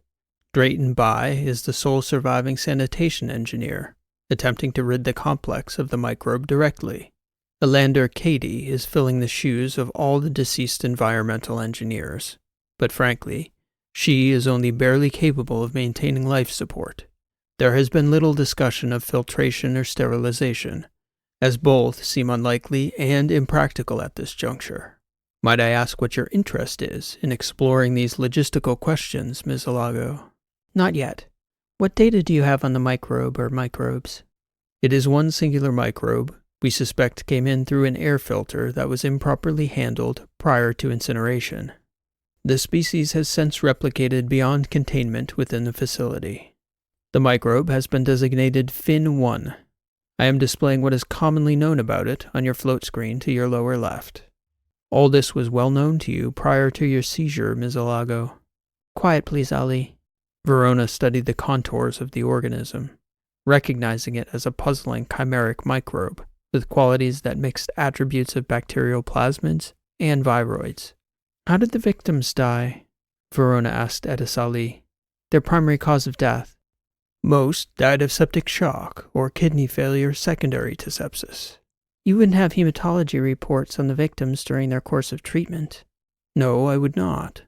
Drayton Bai is the sole surviving sanitation engineer, attempting to rid the complex of the microbe directly. Elander Cady is filling the shoes of all the deceased environmental engineers, but frankly, she is only barely capable of maintaining life support. There has been little discussion of filtration or sterilization, as both seem unlikely and impractical at this juncture. Might I ask what your interest is in exploring these logistical questions, Ms. Alago? Not yet. What data do you have on the microbe or microbes? It is one singular microbe we suspect came in through an air filter that was improperly handled prior to incineration. The species has since replicated beyond containment within the facility. The microbe has been designated Fin 1. I am displaying what is commonly known about it on your float screen to your lower left. All this was well known to you prior to your seizure, Ms. Alago. Quiet, please, Ali. Verona studied the contours of the organism, recognizing it as a puzzling chimeric microbe with qualities that mixed attributes of bacterial plasmids and viroids. How did the victims die? Verona asked Ali. Their primary cause of death. Most died of septic shock or kidney failure secondary to sepsis. You wouldn't have hematology reports on the victims during their course of treatment. No, I would not.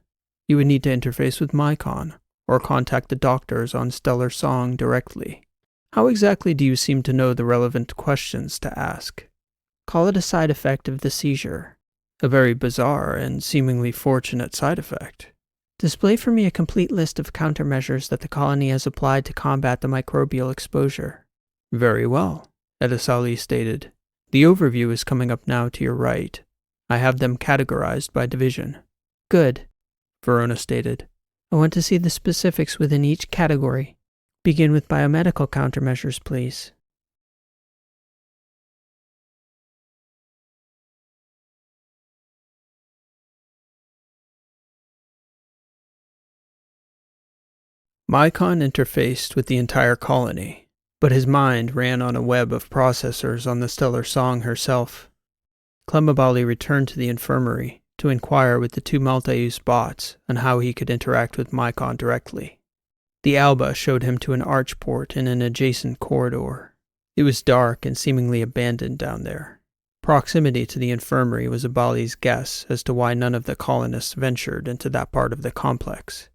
You would need to interface with Mycon, or contact the doctors on Stellar Song directly. How exactly do you seem to know the relevant questions to ask? Call it a side effect of the seizure. A very bizarre and seemingly fortunate side effect. Display for me a complete list of countermeasures that the colony has applied to combat the microbial exposure. Very well, Edisali stated. The overview is coming up now to your right. I have them categorized by division. Good, Verona stated. I want to see the specifics within each category. Begin with biomedical countermeasures, please. Mycon interfaced with the entire colony, but his mind ran on a web of processors on the Stellar Song herself. Clemabali returned to the infirmary to inquire with the two multi-use bots on how he could interact with Mycon directly. The Alba showed him to an arch port in an adjacent corridor. It was dark and seemingly abandoned down there. Proximity to the infirmary was Abali's guess as to why none of the colonists ventured into that part of the complex.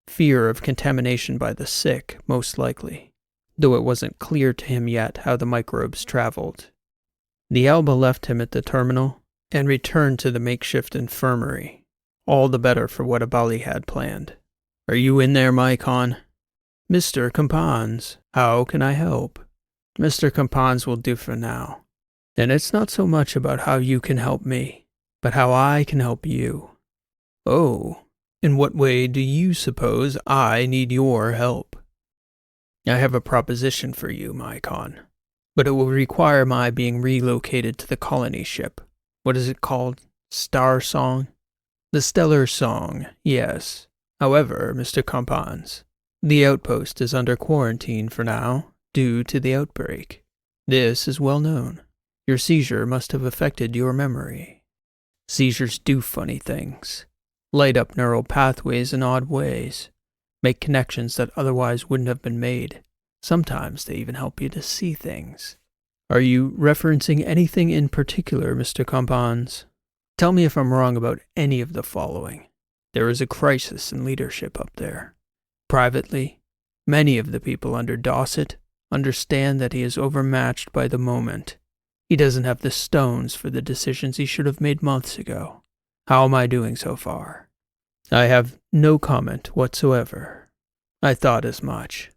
Fear of contamination by the sick, most likely, though it wasn't clear to him yet how the microbes traveled. The Alba left him at the terminal and returned to the makeshift infirmary, all the better for what Abali had planned. Are you in there, Mycon? Mr. Compans, how can I help? Mr. Compans will do for now. And it's not so much about how you can help me, but how I can help you. Oh, in what way do you suppose I need your help? I have a proposition for you, Mycon, but it will require my being relocated to the colony ship. What is it called? Star Song? The Stellar Song, yes. However, Mr. Compans, the outpost is under quarantine for now, due to the outbreak. This is well known. Your seizure must have affected your memory. Seizures do funny things. Light up neural pathways in odd ways. Make connections that otherwise wouldn't have been made. Sometimes they even help you to see things. Are you referencing anything in particular, Mr. Compans? Tell me if I'm wrong about any of the following. There is a crisis in leadership up there. Privately, many of the people under Dosset understand that he is overmatched by the moment. He doesn't have the stones for the decisions he should have made months ago. How am I doing so far? I have no comment whatsoever. I thought as much.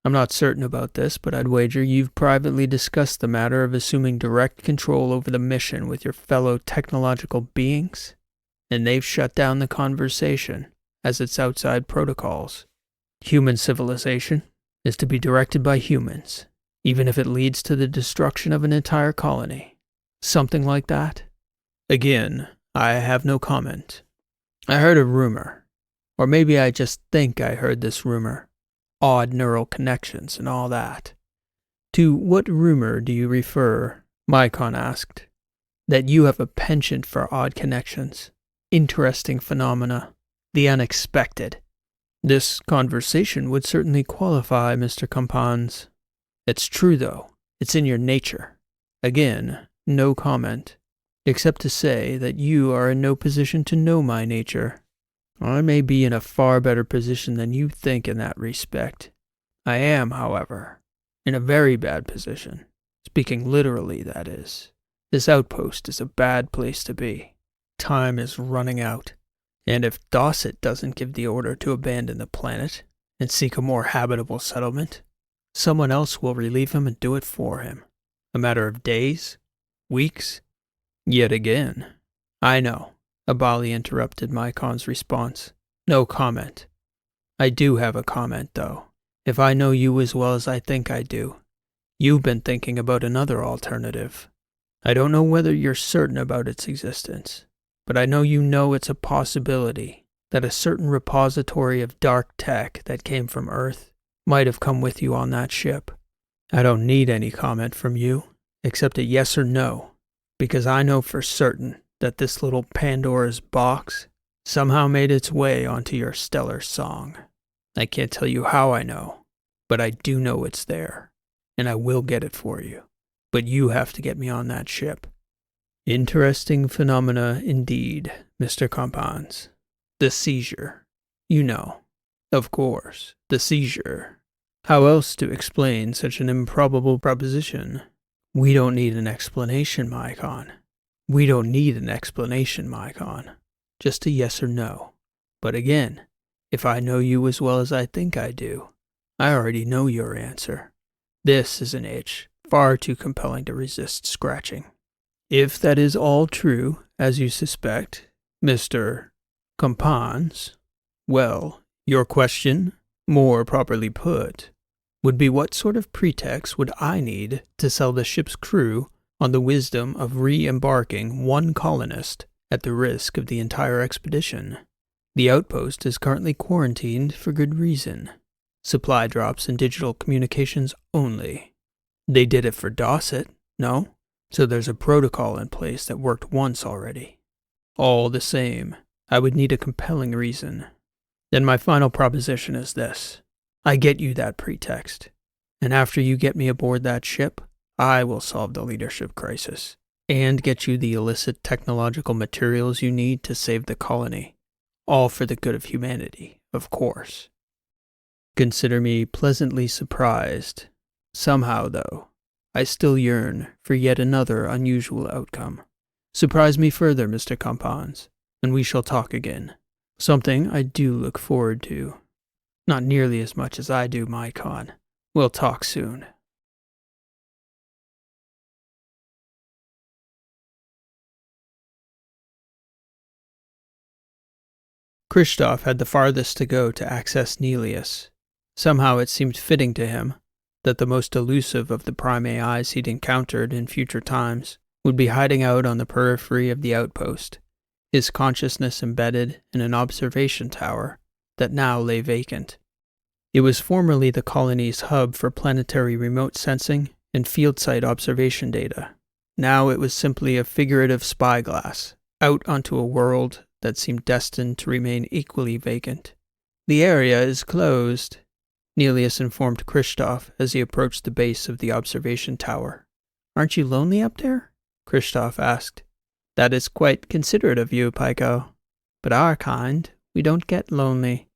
I'm not certain about this, but I'd wager you've privately discussed the matter of assuming direct control over the mission with your fellow technological beings, and they've shut down the conversation as it's outside protocols. Human civilization is to be directed by humans, even if it leads to the destruction of an entire colony. Something like that? Again, I have no comment. I heard a rumor, or maybe I just think I heard this rumor. Odd neural connections and all that. To what rumor do you refer? Mycon asked. That you have a penchant for odd connections, interesting phenomena, the unexpected. This conversation would certainly qualify, Mr. Compans. It's true, though. It's in your nature. Again, no comment, except to say that you are in no position to know my nature. I may be in a far better position than you think in that respect, I am, however, in a very bad position. Speaking literally, that is. This outpost is a bad place to be. Time is running out. And if Dosset doesn't give the order to abandon the planet and seek a more habitable settlement, someone else will relieve him and do it for him. A matter of days? Weeks? Yet again. I know, Abali interrupted Mycon's response. No comment. I do have a comment, though. If I know you as well as I think I do, you've been thinking about another alternative. I don't know whether you're certain about its existence, but I know you know it's a possibility that a certain repository of dark tech that came from Earth might have come with you on that ship. I don't need any comment from you, except a yes or no, because I know for certain that this little Pandora's box somehow made its way onto your stellar song. I can't tell you how I know, but I do know it's there, and I will get it for you. But you have to get me on that ship. Interesting phenomena indeed, Mr. Compans. The seizure. You know. Of course, the seizure. How else to explain such an improbable proposition? We don't need an explanation, Mycon. We don't need an explanation, Mycon. Just a yes or no. But again, if I know you as well as I think I do, I already know your answer. This is an itch far too compelling to resist scratching. If that is all true, as you suspect, Mr. Compans, well, your question, more properly put, would be what sort of pretext would I need to sell the ship's crew on the wisdom of re-embarking one colonist at the risk of the entire expedition? The outpost is currently quarantined for good reason. Supply drops and digital communications only. They did it for Dosset, no? So there's a protocol in place that worked once already. All the same, I would need a compelling reason. Then my final proposition is this. I get you that pretext. And after you get me aboard that ship, I will solve the leadership crisis and get you the illicit technological materials you need to save the colony. All for the good of humanity, of course. Consider me pleasantly surprised. Somehow, though, I still yearn for yet another unusual outcome. Surprise me further, Mr. Compans, and we shall talk again. Something I do look forward to. Not nearly as much as I do, Mycon. We'll talk soon. Christoph had the farthest to go to access Nelius. Somehow it seemed fitting to him that the most elusive of the prime AIs he'd encountered in future times would be hiding out on the periphery of the outpost, his consciousness embedded in an observation tower that now lay vacant. It was formerly the colony's hub for planetary remote sensing and field site observation data. Now it was simply a figurative spyglass out onto a world that seemed destined to remain equally vacant. The area is closed, Nelius informed Christoph as he approached the base of the observation tower. Aren't you lonely up there? Christoph asked. That is quite considerate of you, Pyko. But our kind, we don't get lonely.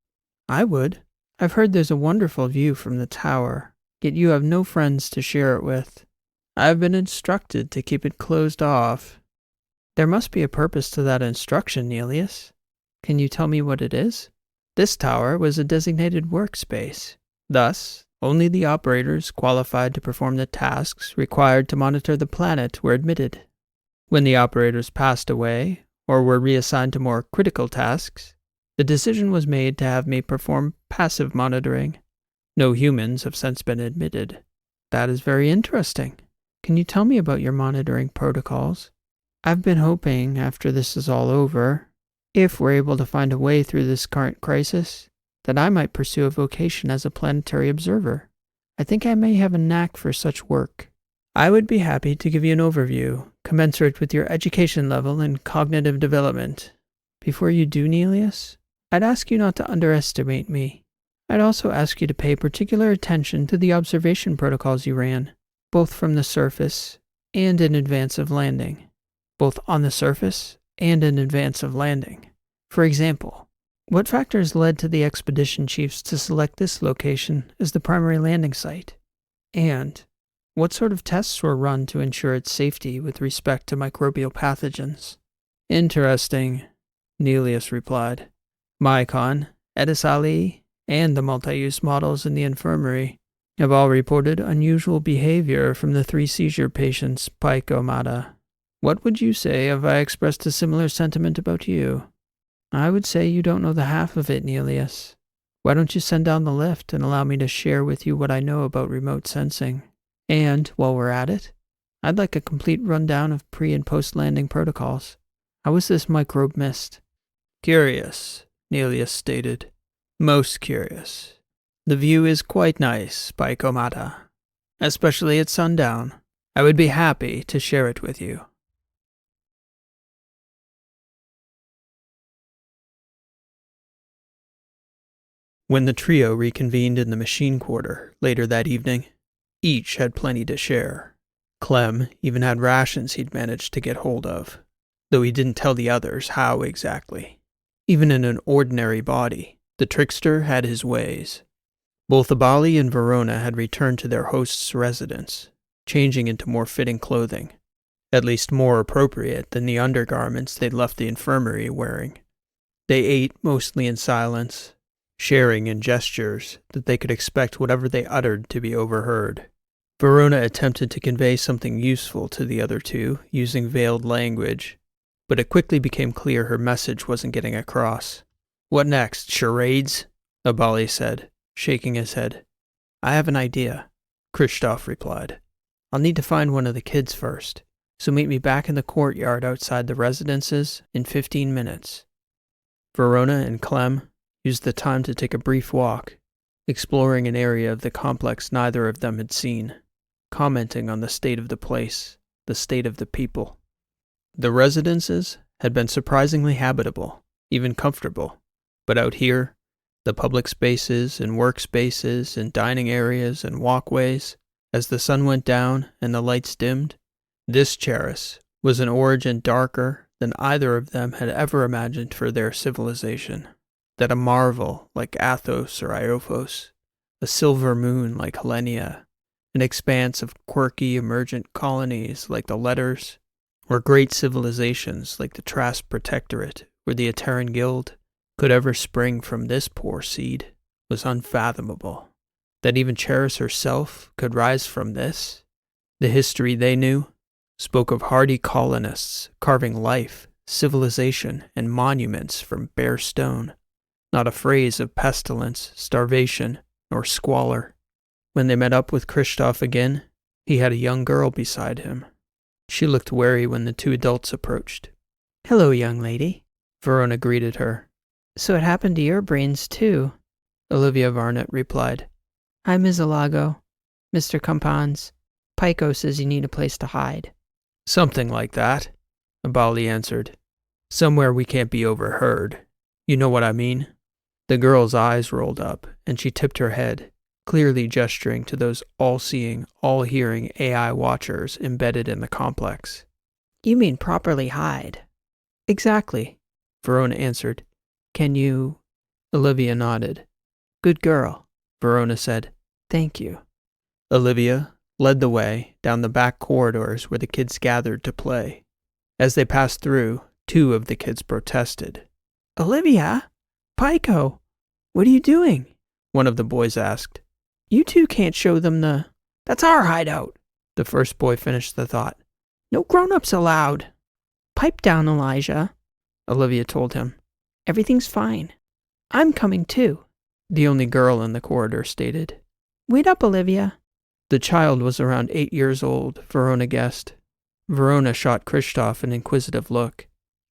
I would. I've heard there's a wonderful view from the tower, yet you have no friends to share it with. I've been instructed to keep it closed off. There must be a purpose to that instruction, Nelius. Can you tell me what it is? This tower was a designated workspace. Thus, only the operators qualified to perform the tasks required to monitor the planet were admitted. When the operators passed away, or were reassigned to more critical tasks, the decision was made to have me perform passive monitoring. No humans have since been admitted. That is very interesting. Can you tell me about your monitoring protocols? I've been hoping, after this is all over, if we're able to find a way through this current crisis, that I might pursue a vocation as a planetary observer. I think I may have a knack for such work. I would be happy to give you an overview, commensurate with your education level and cognitive development. Before you do, Nelius, I'd ask you not to underestimate me. I'd also ask you to pay particular attention to the observation protocols you ran, both from the surface and in advance of landing. Both on the surface and in advance of landing. For example, What factors led to the expedition chiefs to select this location as the primary landing site? And what sort of tests were run to ensure its safety with respect to microbial pathogens? Interesting, Nelius replied. Mycon, Edisali, and the multi-use models in the infirmary have all reported unusual behavior from the 3 seizure patients, Paikomata. What would you say if I expressed a similar sentiment about you? I would say you don't know the half of it, Nelius. Why don't you send down the lift and allow me to share with you what I know about remote sensing? And, while we're at it, I'd like a complete rundown of pre- and post-landing protocols. How was this microbe missed? Curious, Nelius stated. Most curious. The view is quite nice, Paikomata. Especially at sundown. I would be happy to share it with you. When the trio reconvened in the machine quarter later that evening, each had plenty to share. Clem even had rations he'd managed to get hold of, though he didn't tell the others how exactly. Even in an ordinary body, the trickster had his ways. Both Abali and Verona had returned to their host's residence, changing into more fitting clothing, at least more appropriate than the undergarments they'd left the infirmary wearing. They ate mostly in silence, sharing in gestures that they could expect whatever they uttered to be overheard. Verona attempted to convey something useful to the other two using veiled language, but it quickly became clear her message wasn't getting across. What next, charades? Abali said, shaking his head. I have an idea, Kristoff replied. I'll need to find one of the kids first, so meet me back in the courtyard outside the residences in 15 minutes. Verona and Clem used the time to take a brief walk, exploring an area of the complex neither of them had seen, commenting on the state of the place, the state of the people. The residences had been surprisingly habitable, even comfortable, but out here, the public spaces and workspaces and dining areas and walkways, as the sun went down and the lights dimmed, this Charris was an origin darker than either of them had ever imagined for their civilization. That a marvel like Athos or Iophos, a silver moon like Helenia, an expanse of quirky emergent colonies like the Letters, or great civilizations like the Trask Protectorate or the Etteran Guild could ever spring from this poor seed was unfathomable. That even Charris herself could rise from this. The history they knew spoke of hardy colonists carving life, civilization, and monuments from bare stone. Not a phrase of pestilence, starvation, or squalor. When they met up with Kristoff again, he had a young girl beside him. She looked wary when the two adults approached. Hello, young lady, Verona greeted her. So it happened to your brains, too, Olivia Varnett replied. I'm Izalago. Mr. Compans. Pico says you need a place to hide. Something like that, Abali answered. Somewhere we can't be overheard. You know what I mean? The girl's eyes rolled up, and she tipped her head, clearly gesturing to those all-seeing, all-hearing AI watchers embedded in the complex. You mean properly hide? Exactly, Verona answered. Can you? Olivia nodded. Good girl, Verona said. Thank you. Olivia led the way down the back corridors where the kids gathered to play. As they passed through, two of the kids protested. Olivia? Pico, what are you doing? One of the boys asked. You two can't show them the... That's our hideout. The first boy finished the thought. No grown-ups allowed. Pipe down, Elijah, Olivia told him. Everything's fine. I'm coming too, the only girl in the corridor stated. Wait up, Olivia. The child was around 8 years old, Verona guessed. Verona shot Kristoff an inquisitive look.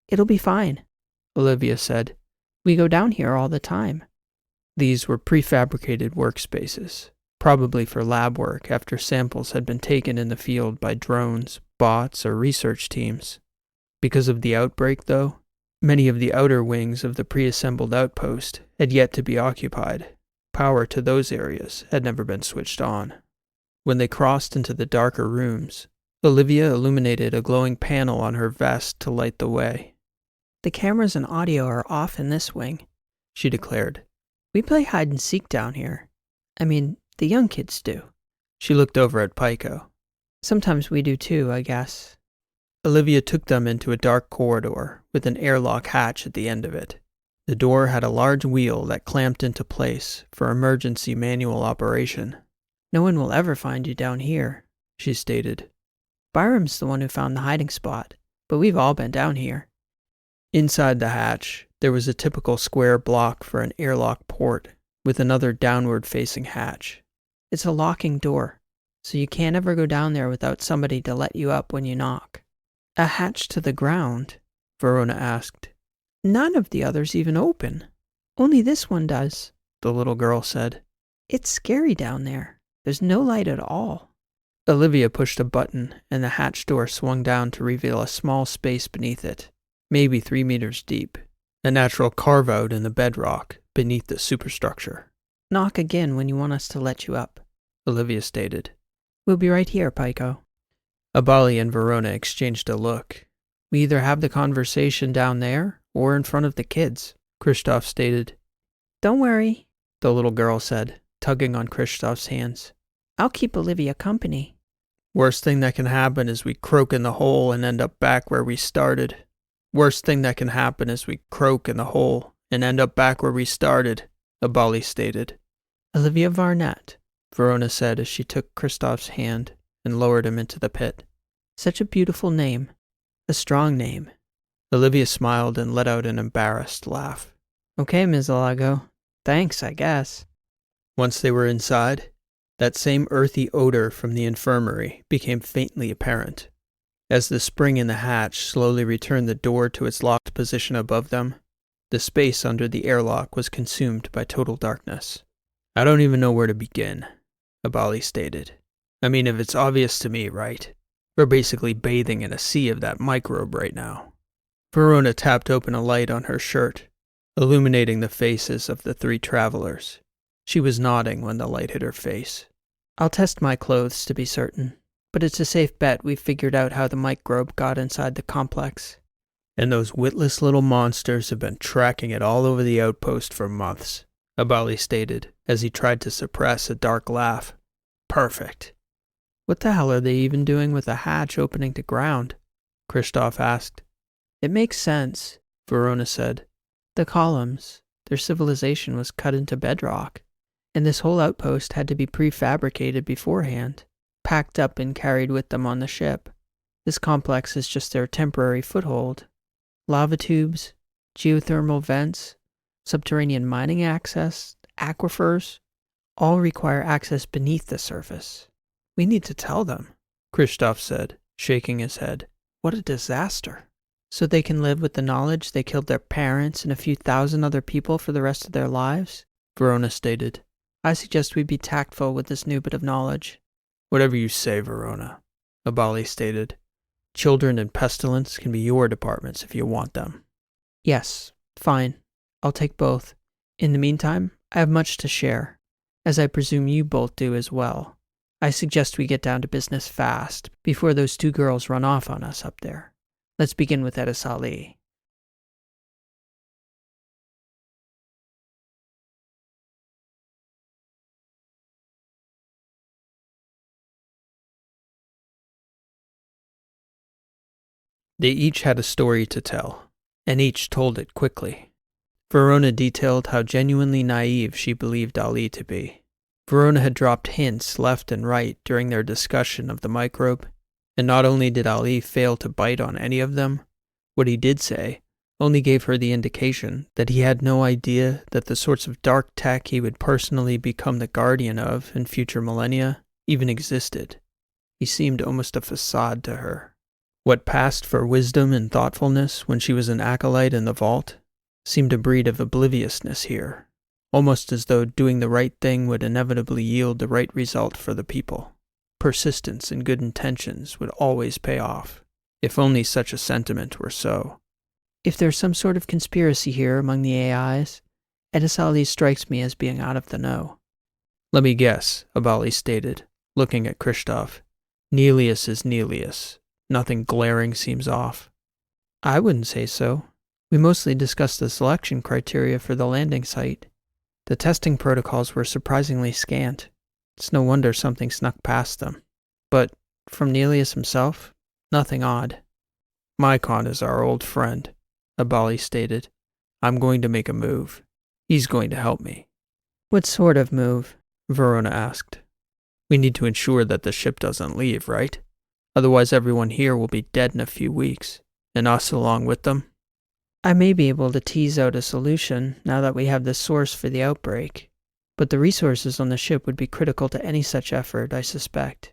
It'll be fine, Olivia said. We go down here all the time. These were prefabricated workspaces, probably for lab work after samples had been taken in the field by drones, bots, or research teams. Because of the outbreak, though, many of the outer wings of the pre-assembled outpost had yet to be occupied. Power to those areas had never been switched on. When they crossed into the darker rooms, Olivia illuminated a glowing panel on her vest to light the way. The cameras and audio are off in this wing. she declared. We play hide and seek down here. I mean, the young kids do. She looked over at Pyko. Sometimes we do too, I guess. Olivia took them into a dark corridor with an airlock hatch at the end of it. The door had a large wheel that clamped into place for emergency manual operation. No one will ever find you down here, she stated. Byram's the one who found the hiding spot, but we've all been down here. Inside the hatch, there was a typical square block for an airlock port with another downward-facing hatch. It's a locking door, so you can't ever go down there without somebody to let you up when you knock. A hatch to the ground? Verona asked. None of the others even open. Only this one does, the little girl said. It's scary down there. There's no light at all. Olivia pushed a button, and the hatch door swung down to reveal a small space beneath it, maybe 3 meters deep, a natural carve-out in the bedrock beneath the superstructure. Knock again when you want us to let you up, Olivia stated. We'll be right here, Pyko. Abali and Verona exchanged a look. We either have the conversation down there or in front of the kids, Kristoff stated. Don't worry, the little girl said, tugging on Kristoff's hands. I'll keep Olivia company. Worst thing that can happen is we croak in the hole and end up back where we started. Worst thing that can happen is we croak in the hole and end up back where we started, Abali stated. Olivia Varnett, Verona said as she took Kristoff's hand and lowered him into the pit. Such a beautiful name. A strong name. Olivia smiled and let out an embarrassed laugh. Okay, Ms. Alago. Thanks, I guess. Once they were inside, that same earthy odor from the infirmary became faintly apparent. As the spring in the hatch slowly returned the door to its locked position above them, the space under the airlock was consumed by total darkness. I don't even know where to begin, Abali stated. I mean, if it's obvious to me, right? We're basically bathing in a sea of that microbe right now. Verona tapped open a light on her shirt, illuminating the faces of the 3 travelers. She was nodding when the light hit her face. I'll test my clothes to be certain, but it's a safe bet we've figured out how the microbe got inside the complex. And those witless little monsters have been tracking it all over the outpost for months, Abali stated, as he tried to suppress a dark laugh. Perfect. What the hell are they even doing with a hatch opening to ground? Kristoff asked. It makes sense, Verona said. The columns, their civilization was cut into bedrock, and this whole outpost had to be prefabricated beforehand, packed up and carried with them on the ship. This complex is just their temporary foothold. Lava tubes, geothermal vents, subterranean mining access, aquifers, all require access beneath the surface. We need to tell them, Kristoff said, shaking his head. What a disaster. So they can live with the knowledge they killed their parents and a few thousand other people for the rest of their lives? Verona stated. I suggest we be tactful with this new bit of knowledge. Whatever you say, Verona, Abali stated. Children and pestilence can be your departments if you want them. Yes, fine. I'll take both. In the meantime, I have much to share, as I presume you both do as well. I suggest we get down to business fast, before those 2 girls run off on us up there. Let's begin with Edisali. They each had a story to tell, and each told it quickly. Verona detailed how genuinely naive she believed Ali to be. Verona had dropped hints left and right during their discussion of the microbe, and not only did Ali fail to bite on any of them, what he did say only gave her the indication that he had no idea that the sorts of dark tech he would personally become the guardian of in future millennia even existed. He seemed almost a facade to her. What passed for wisdom and thoughtfulness when she was an acolyte in the vault seemed a breed of obliviousness here, almost as though doing the right thing would inevitably yield the right result for the people. Persistence and good intentions would always pay off, if only such a sentiment were so. If there's some sort of conspiracy here among the AIs, Edisali strikes me as being out of the know. Let me guess, Abali stated, looking at Kristoff. Nelius is Nelius. Nothing glaring seems off. I wouldn't say so, We mostly discussed the selection criteria for the landing site. The testing protocols were surprisingly scant. It's no wonder something snuck past them. But from Nelius himself, nothing odd. Mycon is our old friend, Abali stated. I'm going to make a move. He's going to help me. What sort of move? Verona asked. We need to ensure that the ship doesn't leave, right? Otherwise everyone here will be dead in a few weeks, and us along with them. I may be able to tease out a solution now that we have the source for the outbreak, but the resources on the ship would be critical to any such effort, I suspect.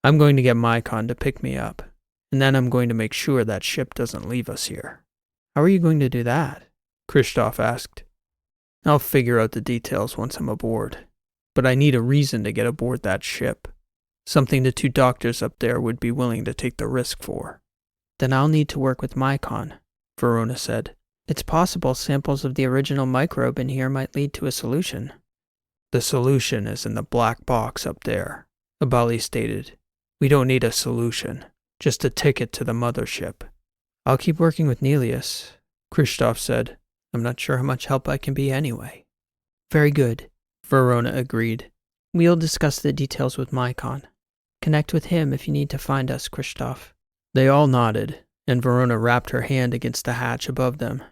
I'm going to get Mycon to pick me up, and then I'm going to make sure that ship doesn't leave us here. How are you going to do that? Kristoff asked. I'll figure out the details once I'm aboard, but I need a reason to get aboard that ship. Something the two doctors up there would be willing to take the risk for. Then I'll need to work with Mycon, Verona said. It's possible samples of the original microbe in here might lead to a solution. The solution is in the black box up there, Abali stated. We don't need a solution, just a ticket to the mothership. I'll keep working with Nelius, Kristoff said. I'm not sure how much help I can be anyway. Very good, Verona agreed. We'll discuss the details with Mycon. Connect with him if you need to find us, Kristoff. They all nodded, and Verona wrapped her hand against the hatch above them.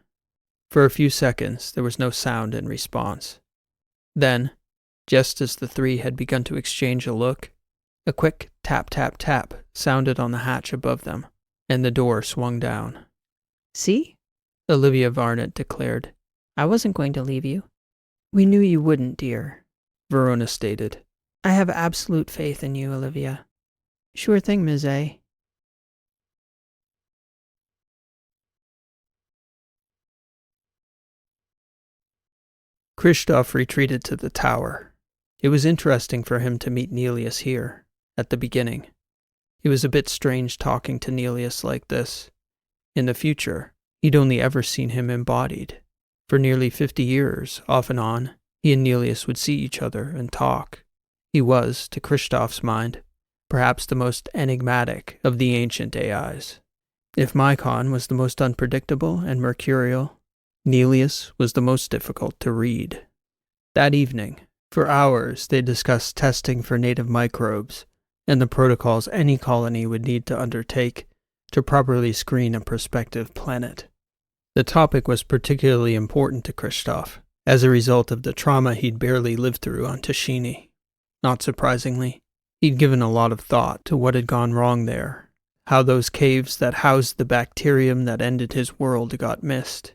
For a few seconds, there was no sound in response. Then, just as the three had begun to exchange a look, a quick tap, tap, tap sounded on the hatch above them, and the door swung down. See? Olivia Varnett declared. I wasn't going to leave you. We knew you wouldn't, dear, Verona stated. I have absolute faith in you, Olivia. Sure thing, Ms. A. Kristoff retreated to the tower. It was interesting for him to meet Nelius here, at the beginning. It was a bit strange talking to Nelius like this. In the future, he'd only ever seen him embodied. For nearly 50 years, off and on, he and Nelius would see each other and talk. He was, to Kristoff's mind, perhaps the most enigmatic of the ancient AIs. If Mycon was the most unpredictable and mercurial, Nelius was the most difficult to read. That evening, for hours, they discussed testing for native microbes and the protocols any colony would need to undertake to properly screen a prospective planet. The topic was particularly important to Kristoff, as a result of the trauma he'd barely lived through on Tashini. Not surprisingly, he'd given a lot of thought to what had gone wrong there, how those caves that housed the bacterium that ended his world got missed.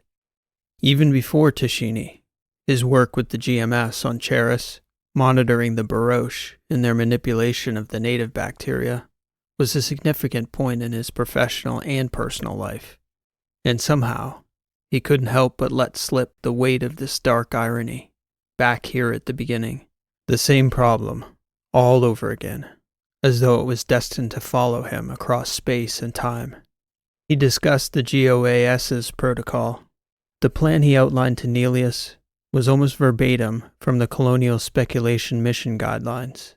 Even before Tashini, his work with the GMS on Charris, monitoring the Baroche in their manipulation of the native bacteria, was a significant point in his professional and personal life. And somehow, he couldn't help but let slip the weight of this dark irony, back here at the beginning. The same problem, all over again, as though it was destined to follow him across space and time. He discussed the GOAS's protocol. The plan he outlined to Nelius was almost verbatim from the Colonial Speculation Mission Guidelines.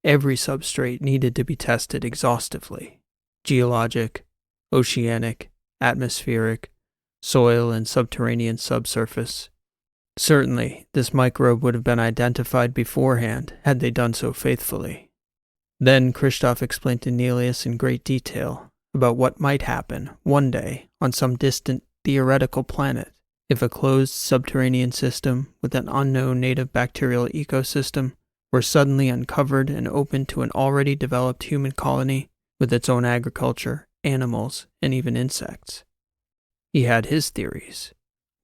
Every substrate needed to be tested exhaustively. Geologic, oceanic, atmospheric, soil and subterranean subsurface. Certainly, this microbe would have been identified beforehand had they done so faithfully. Then Kristoff explained to Nelius in great detail about what might happen one day on some distant theoretical planet if a closed subterranean system with an unknown native bacterial ecosystem were suddenly uncovered and opened to an already developed human colony with its own agriculture, animals, and even insects. He had his theories,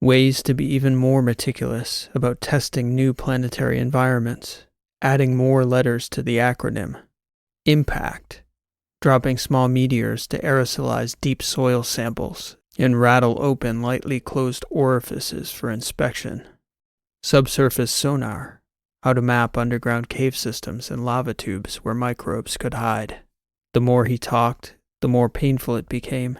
ways to be even more meticulous about testing new planetary environments, adding more letters to the acronym, IMPACT, dropping small meteors to aerosolize deep soil samples and rattle open lightly closed orifices for inspection. Subsurface sonar, how to map underground cave systems and lava tubes where microbes could hide. The more he talked, the more painful it became.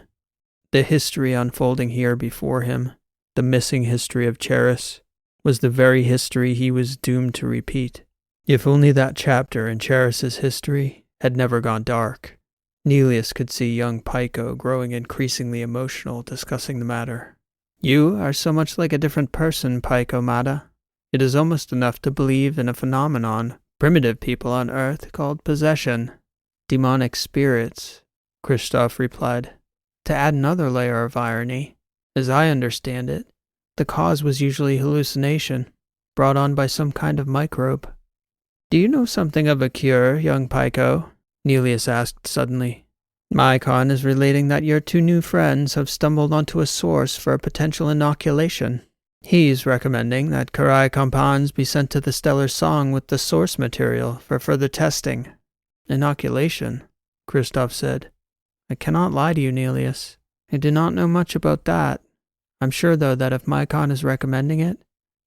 The history unfolding here before him, the missing history of Charris, was the very history he was doomed to repeat. If only that chapter in Charris's history had never gone dark. Nelius could see young Pyko growing increasingly emotional discussing the matter. You are so much like a different person, Paikomata. It is almost enough to believe in a phenomenon primitive people on Earth called possession. Demonic spirits, Kristoff replied. To add another layer of irony, as I understand it, the cause was usually hallucination, brought on by some kind of microbe. Do you know something of a cure, young Pyko? Nelius asked suddenly. Mycon is relating that your two new friends have stumbled onto a source for a potential inoculation. He's recommending that Karai compounds be sent to the Stellar Song with the source material for further testing. Inoculation, Kristoff said. I cannot lie to you, Nelius. I do not know much about that. I'm sure, though, that if Mycon is recommending it,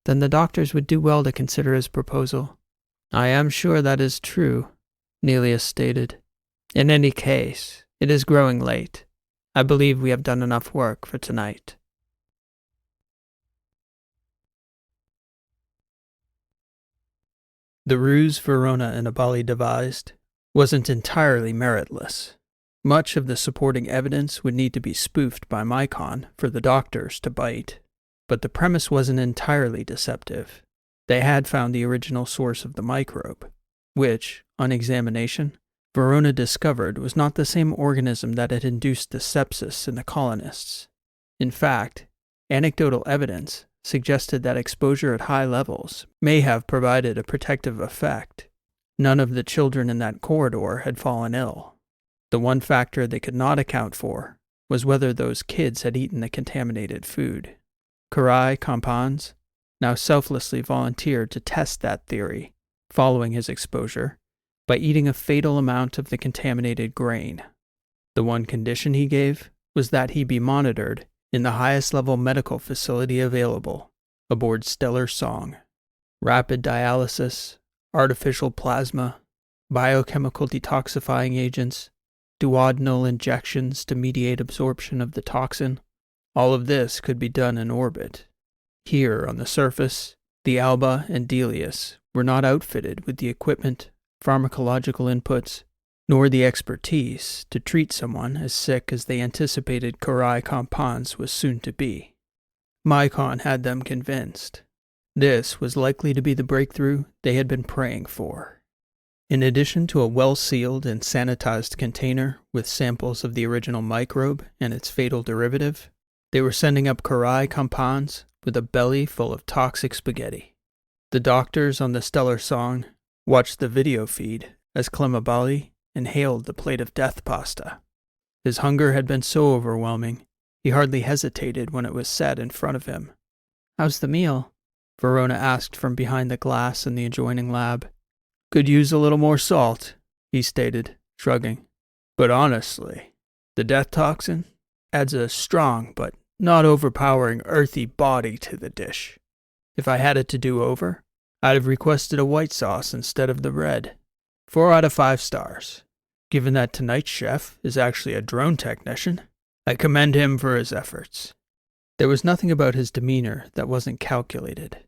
then the doctors would do well to consider his proposal. I am sure that is true, Nelius stated. In any case, it is growing late. I believe we have done enough work for tonight. The ruse Verona and Abali devised wasn't entirely meritless. Much of the supporting evidence would need to be spoofed by Mycon for the doctors to bite, but the premise wasn't entirely deceptive. They had found the original source of the microbe, which, on examination, Verona discovered was not the same organism that had induced the sepsis in the colonists. In fact, anecdotal evidence suggested that exposure at high levels may have provided a protective effect. None of the children in that corridor had fallen ill. The one factor they could not account for was whether those kids had eaten the contaminated food. Karai Kampans now selflessly volunteered to test that theory, following his exposure, by eating a fatal amount of the contaminated grain. The one condition he gave was that he be monitored in the highest level medical facility available, aboard Stellar Song. Rapid dialysis, artificial plasma, biochemical detoxifying agents, duodenal injections to mediate absorption of the toxin, all of this could be done in orbit. Here, on the surface, the Alba and Delius were not outfitted with the equipment, pharmacological inputs, nor the expertise to treat someone as sick as they anticipated Karai Kampans was soon to be. Mycon had them convinced. This was likely to be the breakthrough they had been praying for. In addition to a well-sealed and sanitized container with samples of the original microbe and its fatal derivative, they were sending up Karai Kampans with a belly full of toxic spaghetti. The doctors on the Stellar Song watched the video feed as Clemabali inhaled the plate of death pasta. His hunger had been so overwhelming, he hardly hesitated when it was set in front of him. How's the meal? Verona asked from behind the glass in the adjoining lab. Could use a little more salt, he stated, shrugging. But honestly, the death toxin adds a strong but not overpowering earthy body to the dish. If I had it to do over, I'd have requested a white sauce instead of the red. 4 out of 5 stars. Given that tonight's chef is actually a drone technician, I commend him for his efforts. There was nothing about his demeanor that wasn't calculated.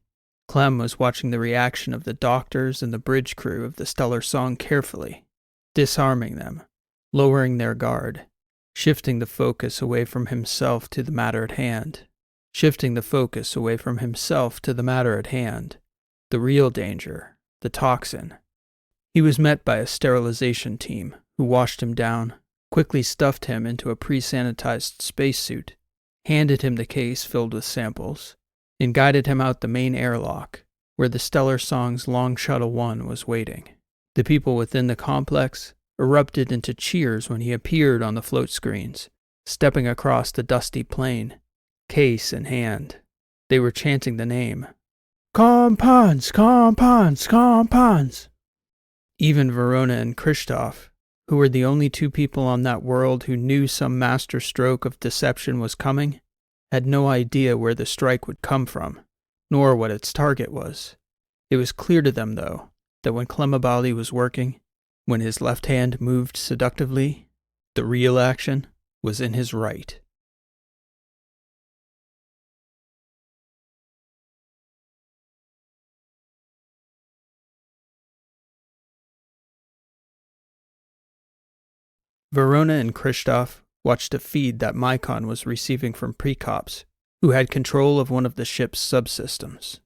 Clem was watching the reaction of the doctors and the bridge crew of the Stellar Song carefully, disarming them, lowering their guard, shifting the focus away from himself to the matter at hand. The real danger, the toxin. He was met by a sterilization team who washed him down, quickly stuffed him into a pre-sanitized spacesuit, handed him the case filled with samples, and guided him out the main airlock, where the Stellar Song's Long Shuttle 1 was waiting. The people within the complex erupted into cheers when he appeared on the float screens, stepping across the dusty plain, case in hand. They were chanting the name. Kampans, Kampans, Kampans! Even Verona and Kristoff, who were the only two people on that world who knew some master stroke of deception was coming, had no idea where the strike would come from, nor what its target was. It was clear to them, though, that when Clemabali was working, when his left hand moved seductively, the real action was in his right. Verona and Kristoff watched a feed that Mycon was receiving from Precops who had control of one of the ship's subsystems.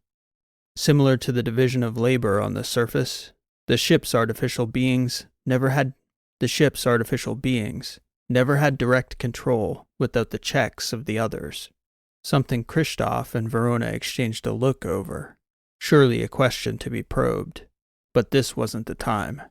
Similar to the division of labor on the surface, the ship's artificial beings never had direct control without the checks of the others, something Christoph and Verona exchanged a look over, surely a question to be probed. But this wasn't the time.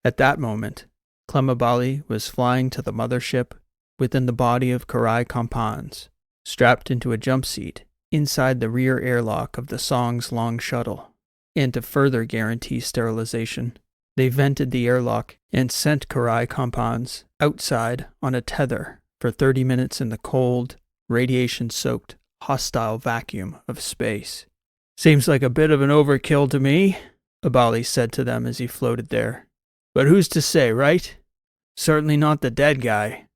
At that moment, Clemabali was flying to the mothership within the body of Karai Kampans, strapped into a jump seat inside the rear airlock of the Song's long shuttle. And to further guarantee sterilization, they vented the airlock and sent Karai Kampans outside on a tether for 30 minutes in the cold, radiation-soaked, hostile vacuum of space. "Seems like a bit of an overkill to me," Abali said to them as he floated there. "But who's to say, right? Certainly not the dead guy."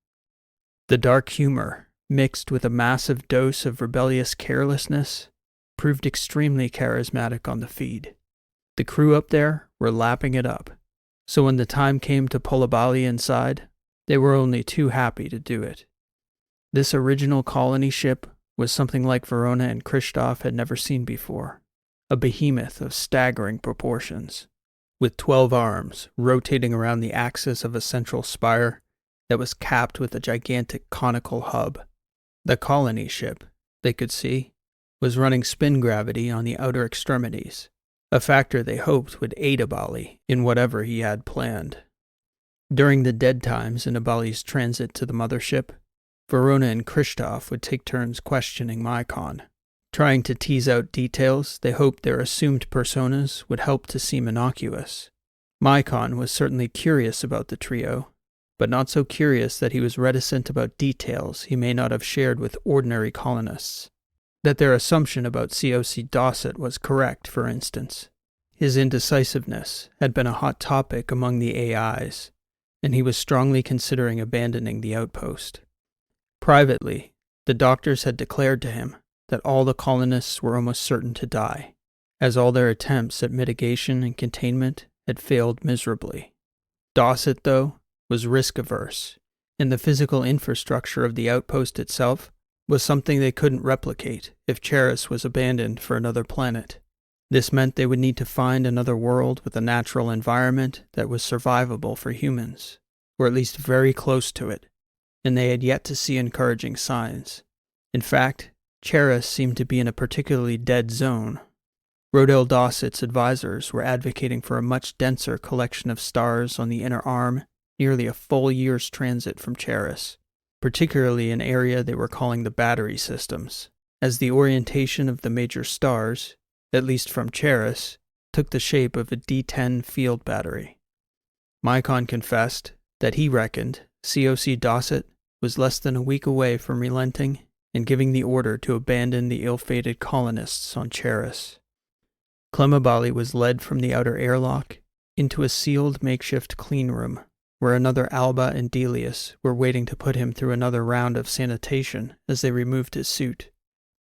The dark humor, mixed with a massive dose of rebellious carelessness, proved extremely charismatic on the feed. The crew up there were lapping it up, so when the time came to pull Abali inside, they were only too happy to do it. This original colony ship was something like Verona and Christoph had never seen before, a behemoth of staggering proportions, with 12 arms rotating around the axis of a central spire that was capped with a gigantic conical hub. The colony ship, they could see, was running spin gravity on the outer extremities, a factor they hoped would aid Abali in whatever he had planned. During the dead times in Abali's transit to the mothership, Verona and Christoph would take turns questioning Mycon, trying to tease out details they hoped their assumed personas would help to seem innocuous. Mycon was certainly curious about the trio, but not so curious that he was reticent about details he may not have shared with ordinary colonists. That their assumption about COC Dosset was correct, for instance. His indecisiveness had been a hot topic among the AIs, and he was strongly considering abandoning the outpost. Privately, the doctors had declared to him that all the colonists were almost certain to die, as all their attempts at mitigation and containment had failed miserably. Dosset, though, was risk-averse, and the physical infrastructure of the outpost itself was something they couldn't replicate if Charris was abandoned for another planet. This meant they would need to find another world with a natural environment that was survivable for humans, or at least very close to it, and they had yet to see encouraging signs. In fact, Charris seemed to be in a particularly dead zone. Rodel Dosset's advisors were advocating for a much denser collection of stars on the inner arm, nearly a full year's transit from Charris, particularly an area they were calling the battery systems, as the orientation of the major stars, at least from Charris, took the shape of a D10 field battery. Mycon confessed that he reckoned COC Dosset was less than a week away from relenting and giving the order to abandon the ill-fated colonists on Charris. Clemabali was led from the outer airlock into a sealed makeshift cleanroom, where another Alba and Delius were waiting to put him through another round of sanitation as they removed his suit.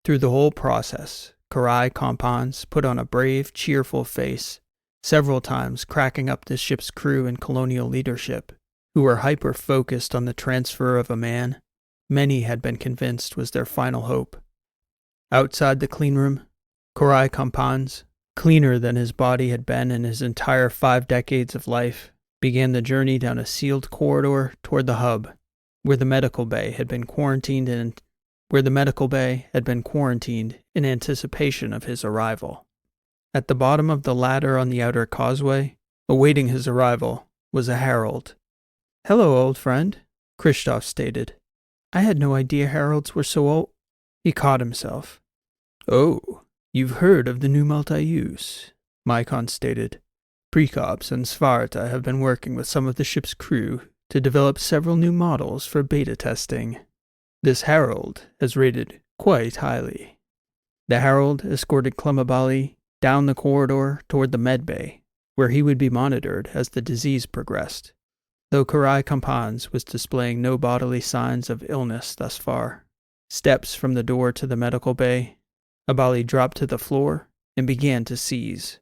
Through the whole process, Karai Kampans put on a brave, cheerful face, several times cracking up the ship's crew and colonial leadership, who were hyper-focused on the transfer of a man many had been convinced was their final hope. Outside the cleanroom, Karai Kampans, cleaner than his body had been in his entire 5 decades of life, began the journey down a sealed corridor toward the hub, where the medical bay had been quarantined in anticipation of his arrival. At the bottom of the ladder on the outer causeway, awaiting his arrival, was a herald. "Hello, old friend," Christoph stated. "I had no idea heralds were so old." He caught himself. "Oh, you've heard of the new multi-use," Mycon stated. "Precops and Svarta have been working with some of the ship's crew to develop several new models for beta testing. This herald has rated quite highly." The herald escorted Clemabali down the corridor toward the medbay, where he would be monitored as the disease progressed, though Karai Kampans was displaying no bodily signs of illness thus far. Steps from the door to the medical bay, Abali dropped to the floor and began to seize.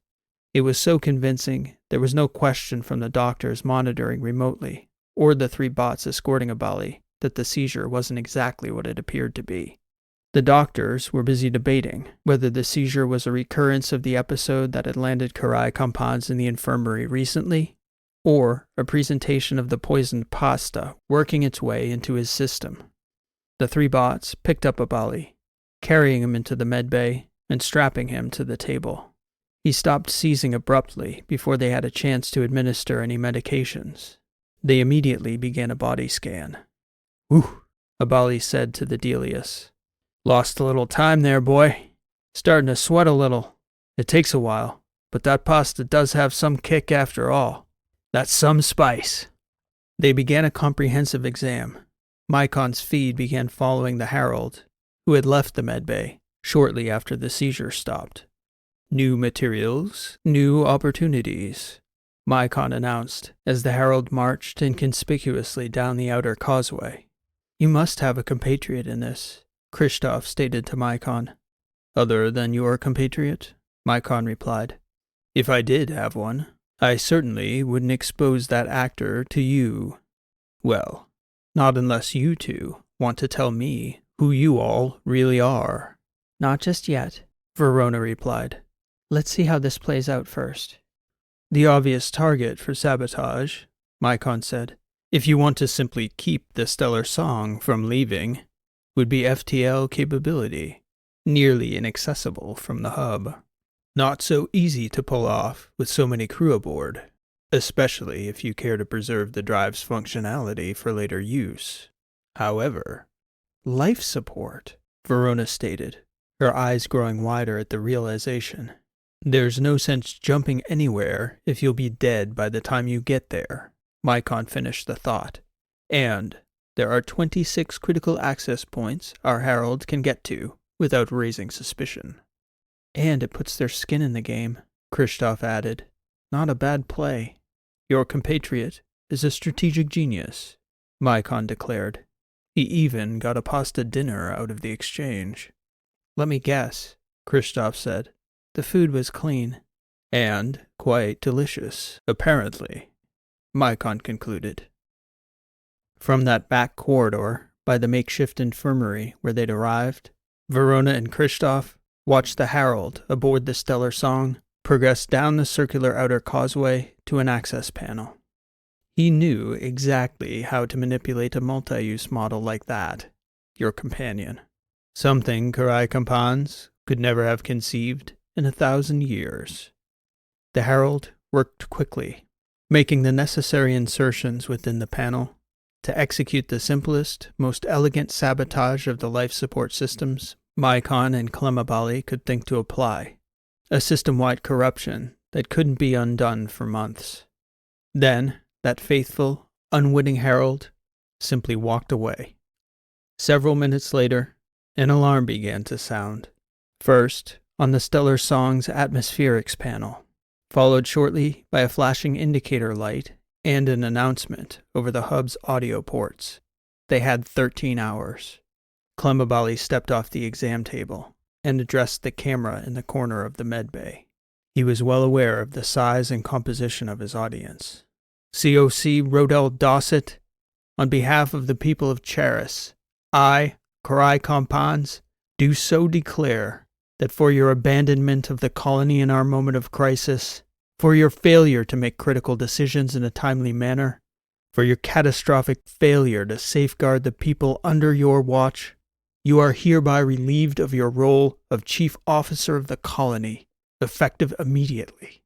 It was so convincing there was no question from the doctors monitoring remotely, or the 3 bots escorting Abali, that the seizure wasn't exactly what it appeared to be. The doctors were busy debating whether the seizure was a recurrence of the episode that had landed Karai Kampans in the infirmary recently, or a presentation of the poisoned pasta working its way into his system. The three bots picked up Abali, carrying him into the medbay and strapping him to the table. He stopped seizing abruptly before they had a chance to administer any medications. They immediately began a body scan. "Whew," Abali said to the deadliest. "Lost a little time there, boy. Starting to sweat a little. It takes a while, but that pasta does have some kick after all. That's some spice." They began a comprehensive exam. Mykon's feed began following the Herald, who had left the medbay shortly after the seizure stopped. "New materials, new opportunities," Mykon announced as the Herald marched inconspicuously down the outer causeway. "You must have a compatriot in this," Kristoff stated to Mykon. "Other than your compatriot?" Mykon replied. "If I did have one, I certainly wouldn't expose that actor to you. Well, not unless you two want to tell me who you all really are." "Not just yet," Verona replied. "Let's see how this plays out first." "The obvious target for sabotage," Mykon said, "if you want to simply keep the stellar song from leaving, would be FTL capability, nearly inaccessible from the hub. Not so easy to pull off with so many crew aboard, especially if you care to preserve the drive's functionality for later use. However, life support," Verona stated, her eyes growing wider at the realization. "There's no sense jumping anywhere if you'll be dead by the time you get there," Mykon finished the thought. "And there are 26 critical access points our Herald can get to without raising suspicion." "And it puts their skin in the game," Kristoff added. "Not a bad play." "Your compatriot is a strategic genius," Mykon declared. "He even got a pasta dinner out of the exchange." "Let me guess," Kristoff said. "The food was clean." "And quite delicious, apparently," Mykon concluded. From that back corridor, by the makeshift infirmary where they'd arrived, Verona and Kristoff watched the Herald aboard the Stellar Song progress down the circular outer causeway to an access panel. He knew exactly how to manipulate a multi-use model like that, your companion. Something Karai Kampans could never have conceived in 1,000 years. The Herald worked quickly, making the necessary insertions within the panel to execute the simplest, most elegant sabotage of the life support systems Mykon and Clemabali could think to apply, a system-wide corruption that couldn't be undone for months. Then, that faithful, unwitting Herald simply walked away. Several minutes later, an alarm began to sound. First, on the Stellar Song's atmospherics panel, followed shortly by a flashing indicator light and an announcement over the hub's audio ports. They had 13 hours. Clemabali stepped off the exam table and addressed the camera in the corner of the medbay. He was well aware of the size and composition of his audience. "COC Rodel Dosset, on behalf of the people of Charris, I, Karai Kampans, do so declare that for your abandonment of the colony in our moment of crisis, for your failure to make critical decisions in a timely manner, for your catastrophic failure to safeguard the people under your watch, you are hereby relieved of your role of Chief Officer of the colony, effective immediately.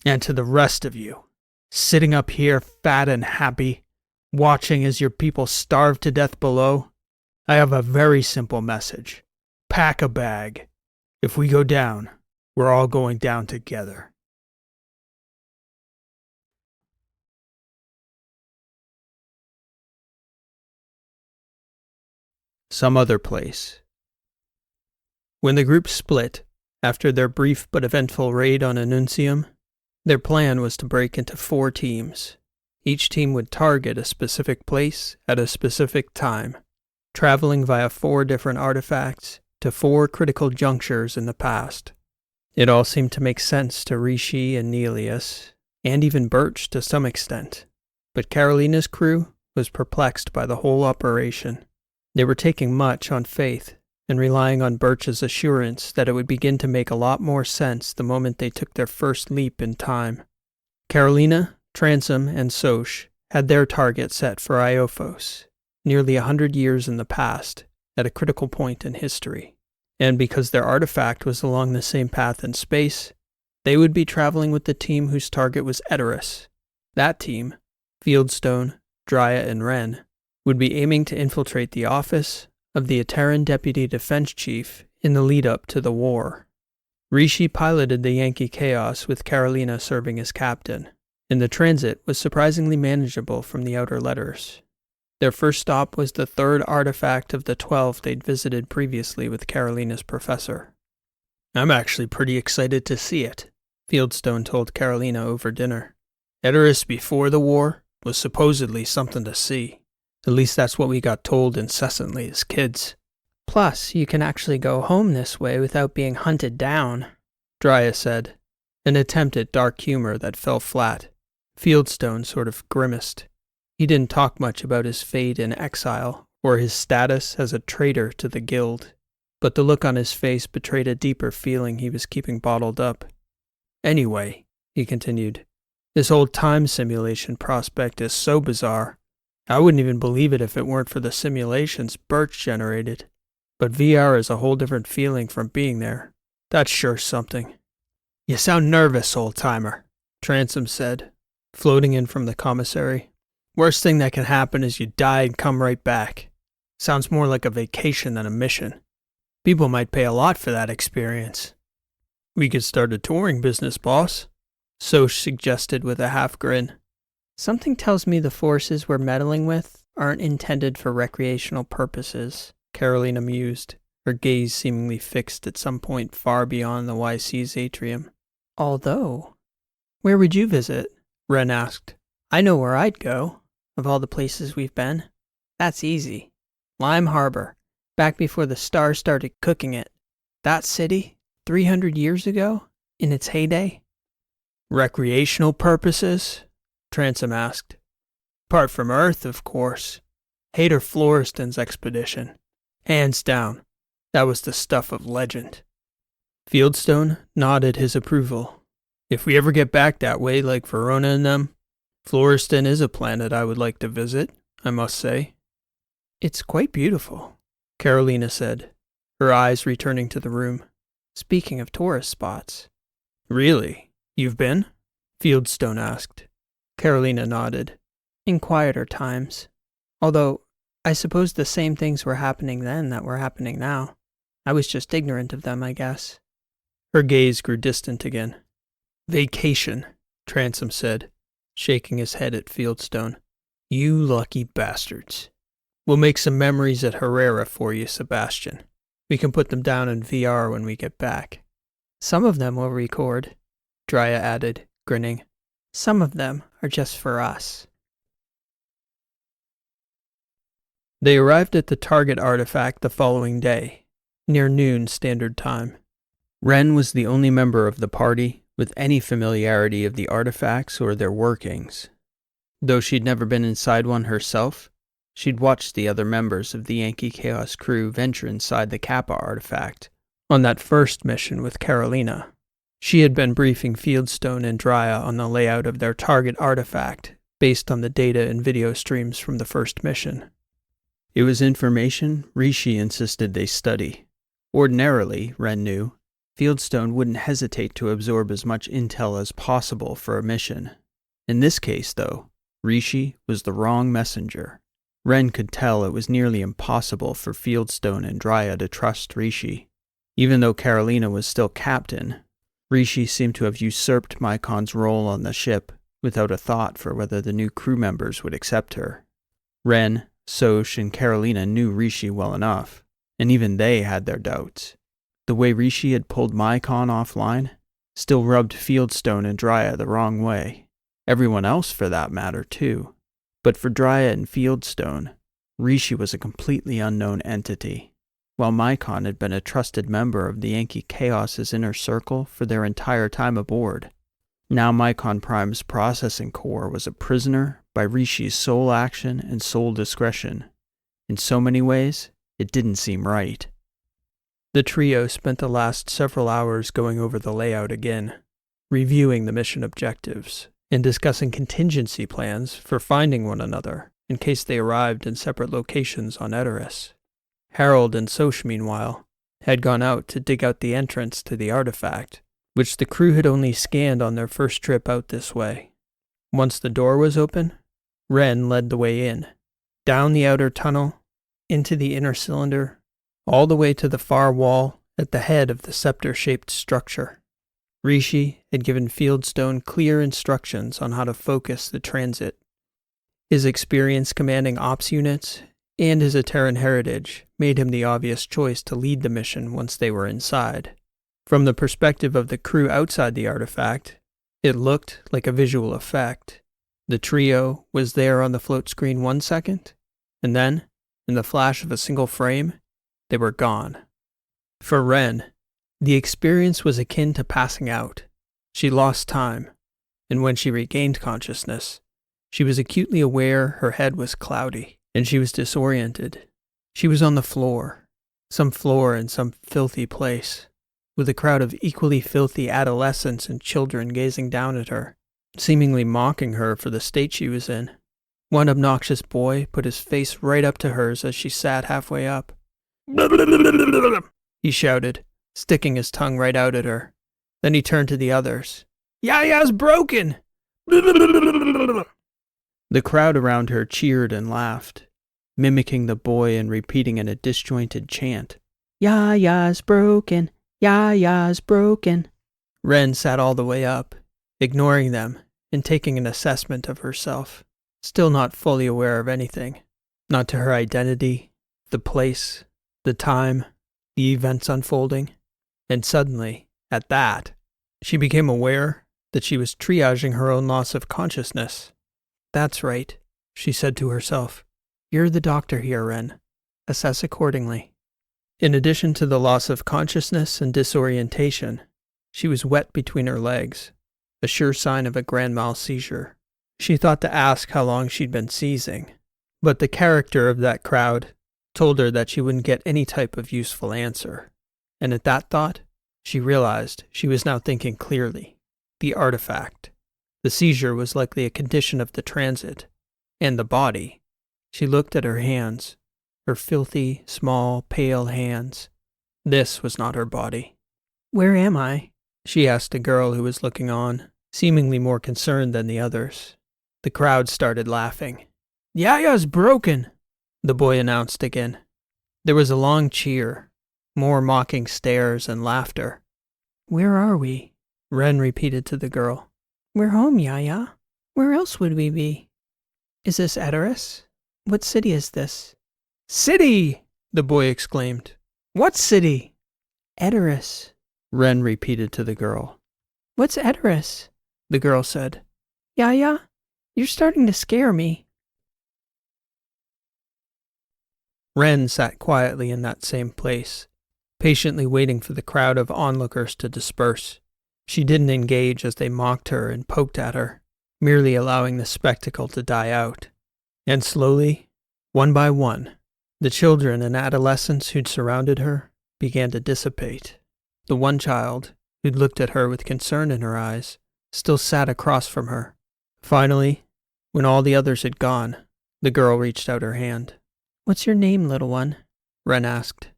And to the rest of you, sitting up here fat and happy, watching as your people starve to death below, I have a very simple message. Pack a bag. If we go down, we're all going down together." Some other place. When the group split, after their brief but eventful raid on Annuncium, their plan was to break into 4 teams. Each team would target a specific place at a specific time, traveling via 4 different artifacts to 4 critical junctures in the past. It all seemed to make sense to Rishi and Nelius, and even Burch to some extent, but Carolina's crew was perplexed by the whole operation. They were taking much on faith and relying on Burch's assurance that it would begin to make a lot more sense the moment they took their first leap in time. Carolina, Transom, and Soch had their target set for Iophos, nearly 100 years in the past, at a critical point in history. And because their artifact was along the same path in space, they would be traveling with the team whose target was Etteran. That team, Fieldstone, Dryya, and Wren, would be aiming to infiltrate the office of the Etteran Deputy Defense Chief in the lead-up to the war. Rishi piloted the Yankee-Chaos with Carolina serving as captain, and the transit was surprisingly manageable from the outer letters. Their first stop was the third artifact of the 12 they'd visited previously with Carolina's professor. "I'm actually pretty excited to see it," Fieldstone told Carolina over dinner. "Etteran before the war was supposedly something to see. At least that's what we got told incessantly as kids." "Plus, you can actually go home this way without being hunted down," Dryya said, an attempt at dark humor that fell flat. Fieldstone sort of grimaced. He didn't talk much about his fate in exile or his status as a traitor to the guild, but the look on his face betrayed a deeper feeling he was keeping bottled up. "Anyway," he continued, "this whole time simulation prospect is so bizarre. I wouldn't even believe it if it weren't for the simulations Burch generated. But VR is a whole different feeling from being there. That's sure something." "You sound nervous, old-timer," Transom said, floating in from the commissary. "Worst thing that can happen is you die and come right back. Sounds more like a vacation than a mission. People might pay a lot for that experience." "We could start a touring business, boss," Soch suggested with a half grin. "Something tells me the forces we're meddling with aren't intended for recreational purposes," Carolina mused, her gaze seemingly fixed at some point far beyond the YC's atrium. "Although, where would you visit?" Wren asked. "I know where I'd go, of all the places we've been. That's easy. Lime Harbor, back before the stars started cooking it. That city, 300 years ago, in its heyday." "Recreational purposes?" Transom asked. "Apart from Earth, of course. Hayter Floreston's expedition. Hands down, that was the stuff of legend." Fieldstone nodded his approval. "If we ever get back that way like Verona and them, Floreston is a planet I would like to visit, I must say." "It's quite beautiful," Carolina said, her eyes returning to the room. "Speaking of tourist spots." "Really? You've been?" Fieldstone asked. Carolina nodded. "In quieter times. Although, I suppose the same things were happening then that were happening now. I was just ignorant of them, I guess." Her gaze grew distant again. "Vacation," Transom said, shaking his head at Fieldstone. "You lucky bastards. We'll make some memories at Herrera for you, Sebastian. We can put them down in VR when we get back." "Some of them we'll record," Dryya added, grinning. "Some of them are just for us." They arrived at the target artifact the following day, near noon Standard Time. Wren was the only member of the party with any familiarity of the artifacts or their workings. Though she'd never been inside one herself, she'd watched the other members of the Yankee-Chaos crew venture inside the Kappa artifact on that first mission with Carolina. She had been briefing Fieldstone and Dryya on the layout of their target artifact based on the data and video streams from the first mission. It was information Rishi insisted they study. Ordinarily, Wren knew, Fieldstone wouldn't hesitate to absorb as much intel as possible for a mission. In this case, though, Rishi was the wrong messenger. Wren could tell it was nearly impossible for Fieldstone and Dryya to trust Rishi. Even though Carolina was still captain, Rishi seemed to have usurped Mycon's role on the ship without a thought for whether the new crew members would accept her. Wren, Soch, and Carolina knew Rishi well enough, and even they had their doubts. The way Rishi had pulled Mycon offline still rubbed Fieldstone and Dryya the wrong way. Everyone else for that matter, too. But for Dryya and Fieldstone, Rishi was a completely unknown entity, while Mycon had been a trusted member of the Yankee-Chaos's inner circle for their entire time aboard. Now Mycon Prime's processing core was a prisoner by Rishi's sole action and sole discretion. In so many ways, it didn't seem right. The trio spent the last several hours going over the layout again, reviewing the mission objectives, and discussing contingency plans for finding one another in case they arrived in separate locations on Etteran. Harold and Soch, meanwhile, had gone out to dig out the entrance to the artifact, which the crew had only scanned on their first trip out this way. Once the door was open, Ren led the way in, down the outer tunnel, into the inner cylinder, all the way to the far wall at the head of the scepter-shaped structure. Rishi had given Fieldstone clear instructions on how to focus the transit. His experience commanding ops units and his Etteran heritage made him the obvious choice to lead the mission once they were inside. From the perspective of the crew outside the artifact, it looked like a visual effect. The trio was there on the float screen 1 second, and then, in the flash of a single frame, they were gone. For Ren, the experience was akin to passing out. She lost time, and when she regained consciousness, she was acutely aware her head was cloudy, and she was disoriented. She was on the floor, some floor in some filthy place, with a crowd of equally filthy adolescents and children gazing down at her, seemingly mocking her for the state she was in. One obnoxious boy put his face right up to hers as she sat halfway up. He shouted, sticking his tongue right out at her. Then he turned to the others. "Yaya's broken!" The crowd around her cheered and laughed, mimicking the boy and repeating in a disjointed chant. Yaya's broken. Yaya's broken. Ren sat all the way up, ignoring them and taking an assessment of herself, still not fully aware of anything, not to her identity, the place, the time, the events unfolding. And suddenly, at that, she became aware that she was triaging her own loss of consciousness. "That's right," she said to herself. "You're the doctor here, Ren. Assess accordingly." In addition to the loss of consciousness and disorientation, she was wet between her legs, a sure sign of a grand mal seizure. She thought to ask how long she'd been seizing, but the character of that crowd told her that she wouldn't get any type of useful answer. And at that thought, she realized she was now thinking clearly. The artifact. The seizure was likely a condition of the transit. And the body. She looked at her hands. Her filthy, small, pale hands. This was not her body. "Where am I?" she asked a girl who was looking on, seemingly more concerned than the others. The crowd started laughing. "Yaya's broken," the boy announced again. There was a long cheer, more mocking stares and laughter. "Where are we?" Ren repeated to the girl. "We're home, Yaya. Where else would we be? Is this Etteran? What city is this?" "City!" the boy exclaimed. "What city?" "Etteran," Ren repeated to the girl. "What's Etteran?" the girl said. "Yaya, you're starting to scare me." Ren sat quietly in that same place, patiently waiting for the crowd of onlookers to disperse. She didn't engage as they mocked her and poked at her, merely allowing the spectacle to die out. And slowly, one by one, the children and adolescents who'd surrounded her began to dissipate. The one child, who'd looked at her with concern in her eyes, still sat across from her. Finally, when all the others had gone, the girl reached out her hand. "What's your name, little one?" Ren asked.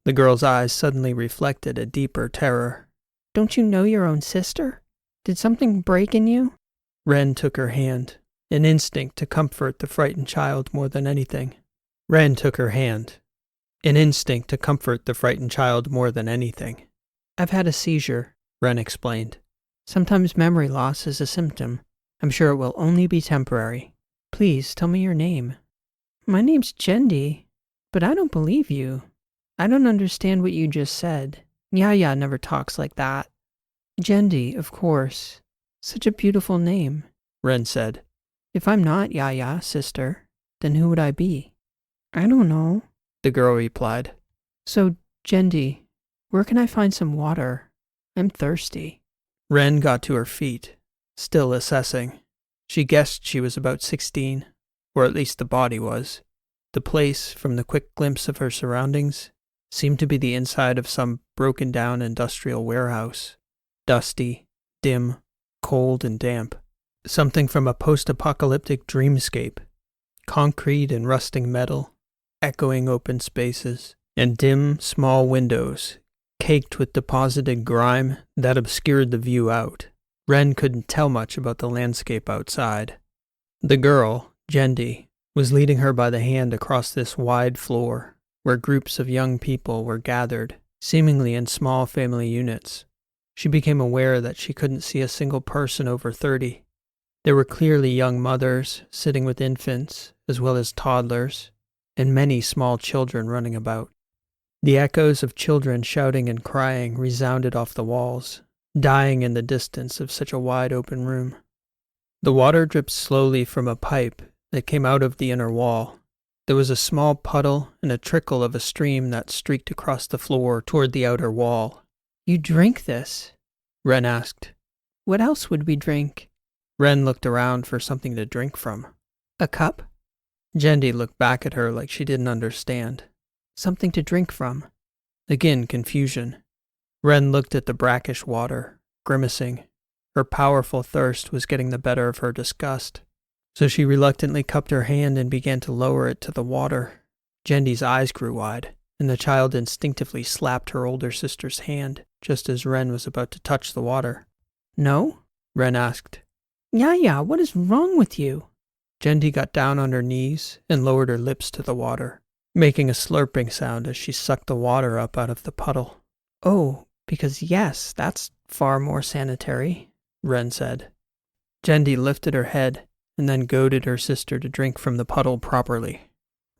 The girl's eyes suddenly reflected a deeper terror. "Don't you know your own sister? Did something break in you?" Ren took her hand, an instinct to comfort the frightened child more than anything. Ren took her hand, an instinct to comfort the frightened child more than anything. "I've had a seizure," Ren explained. "Sometimes memory loss is a symptom. I'm sure it will only be temporary. Please tell me your name." "My name's Jendi, but I don't believe you. I don't understand what you just said. Yaya never talks like that." "Jendi, of course. Such a beautiful name," Ren said. "If I'm not Yaya, sister, then who would I be?" "I don't know," the girl replied. "So, Jendi, where can I find some water? I'm thirsty." Ren got to her feet, still assessing. She guessed she was about 16, or at least the body was. The place, from the quick glimpse of her surroundings, seemed to be the inside of some broken-down industrial warehouse. Dusty, dim, cold, and damp. Something from a post-apocalyptic dreamscape. Concrete and rusting metal, echoing open spaces, and dim, small windows, caked with deposited grime that obscured the view out. Ren couldn't tell much about the landscape outside. The girl, Jendi, was leading her by the hand across this wide floor, where groups of young people were gathered, seemingly in small family units. She became aware that she couldn't see a single person over 30. There were clearly young mothers sitting with infants, as well as toddlers, and many small children running about. The echoes of children shouting and crying resounded off the walls, dying in the distance of such a wide open room. The water dripped slowly from a pipe that came out of the inner wall. There was a small puddle and a trickle of a stream that streaked across the floor toward the outer wall. You drink this? Ren asked. What else would we drink? Ren looked around for something to drink from. A cup? Jendi looked back at her like she didn't understand. Something to drink from. Again, confusion. Ren looked at the brackish water, grimacing. Her powerful thirst was getting the better of her disgust. So she reluctantly cupped her hand and began to lower it to the water. Jendi's eyes grew wide, and the child instinctively slapped her older sister's hand, just as Ren was about to touch the water. No? Ren asked. Yaya, what is wrong with you? Jendi got down on her knees and lowered her lips to the water, making a slurping sound as she sucked the water up out of the puddle. Oh, because yes, that's far more sanitary, Ren said. Jendi lifted her head and then goaded her sister to drink from the puddle properly.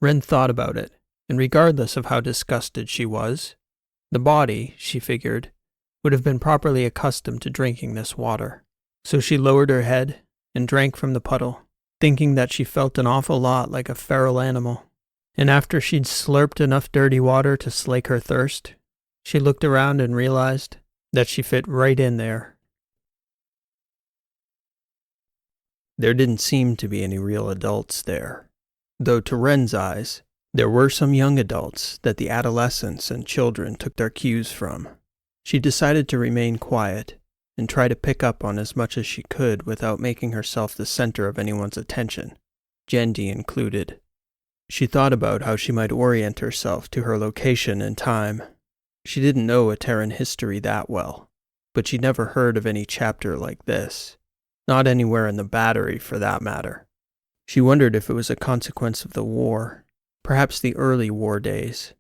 Ren thought about it, and regardless of how disgusted she was, the body, she figured, would have been properly accustomed to drinking this water. So she lowered her head and drank from the puddle, thinking that she felt an awful lot like a feral animal. And after she'd slurped enough dirty water to slake her thirst, she looked around and realized that she fit right in there. There didn't seem to be any real adults there, though to Ren's eyes, there were some young adults that the adolescents and children took their cues from. She decided to remain quiet and try to pick up on as much as she could without making herself the center of anyone's attention, Jendi included. She thought about how she might orient herself to her location and time. She didn't know Etteran history that well, but she'd never heard of any chapter like this. Not anywhere in the Battery, for that matter. She wondered if it was a consequence of the war, perhaps the early war days.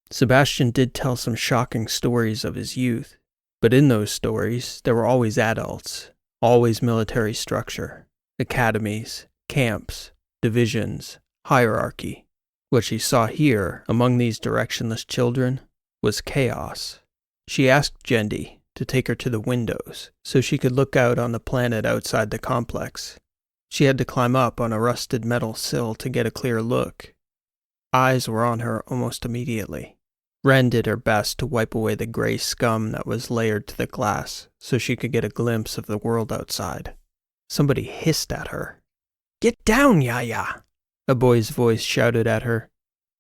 Sebastian did tell some shocking stories of his youth, but in those stories there were always adults, always military structure, academies, camps, divisions, hierarchy. What she saw here, among these directionless children, was chaos. She asked Jendi to take her to the windows so she could look out on the planet outside the complex. She had to climb up on a rusted metal sill to get a clear look. Eyes were on her almost immediately. Ren did her best to wipe away the gray scum that was layered to the glass so she could get a glimpse of the world outside. Somebody hissed at her. "Get down, Yaya!" A boy's voice shouted at her.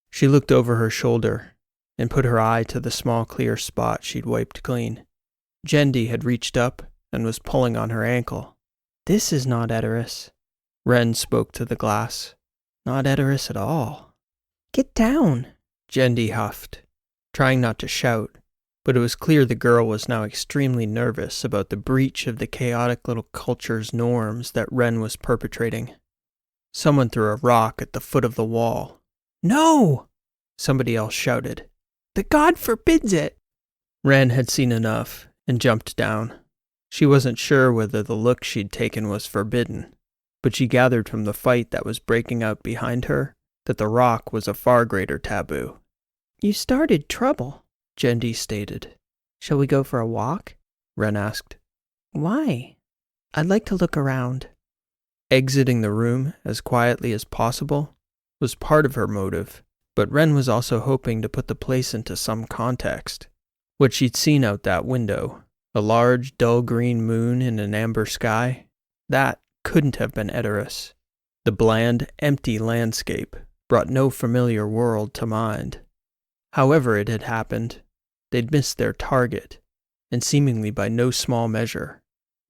She looked over her shoulder and put her eye to the small clear spot she'd wiped clean. Jendi had reached up and was pulling on her ankle. This is not Etteris. Ren spoke to the glass. Not Etteris at all. Get down, Jendi huffed, trying not to shout, but it was clear the girl was now extremely nervous about the breach of the chaotic little culture's norms that Ren was perpetrating. Someone threw a rock at the foot of the wall. No! Somebody else shouted. The god forbids it! Ren had seen enough and jumped down. She wasn't sure whether the look she'd taken was forbidden, but she gathered from the fight that was breaking out behind her that the rock was a far greater taboo. You started trouble, Jendi stated. Shall we go for a walk? Ren asked. Why? I'd like to look around. Exiting the room as quietly as possible was part of her motive, but Ren was also hoping to put the place into some context. What she'd seen out that window, a large, dull green moon in an amber sky, that couldn't have been Etteris. The bland, empty landscape brought no familiar world to mind. However it had happened, they'd missed their target, and seemingly by no small measure.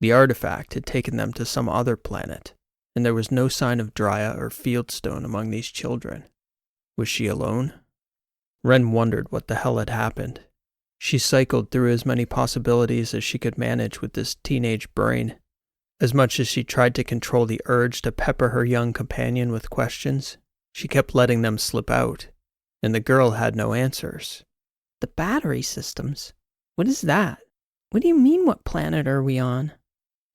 The artifact had taken them to some other planet, and there was no sign of Dryas or Fieldstone among these children. Was she alone? Ren wondered what the hell had happened. She cycled through as many possibilities as she could manage with this teenage brain. As much as she tried to control the urge to pepper her young companion with questions, she kept letting them slip out, and the girl had no answers. The battery systems? What is that? What do you mean, what planet are we on?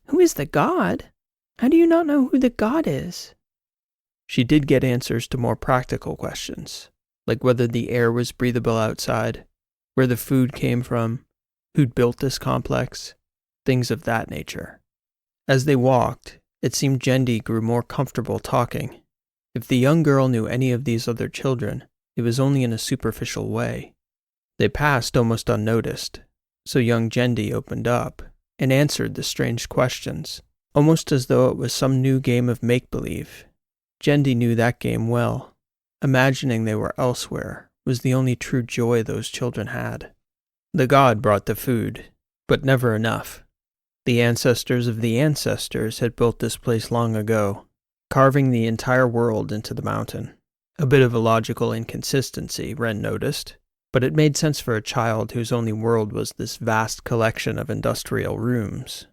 Who is the god? How do you not know who the god is? She did get answers to more practical questions, like whether the air was breathable outside, where the food came from, who'd built this complex, things of that nature. As they walked, it seemed Jendi grew more comfortable talking. If the young girl knew any of these other children, it was only in a superficial way. They passed almost unnoticed, so young Jendi opened up and answered the strange questions, almost as though it was some new game of make-believe. Jendi knew that game well. Imagining they were elsewhere was the only true joy those children had. The god brought the food, but never enough. The ancestors of the ancestors had built this place long ago, carving the entire world into the mountain. A bit of a logical inconsistency, Ren noticed, but it made sense for a child whose only world was this vast collection of industrial rooms,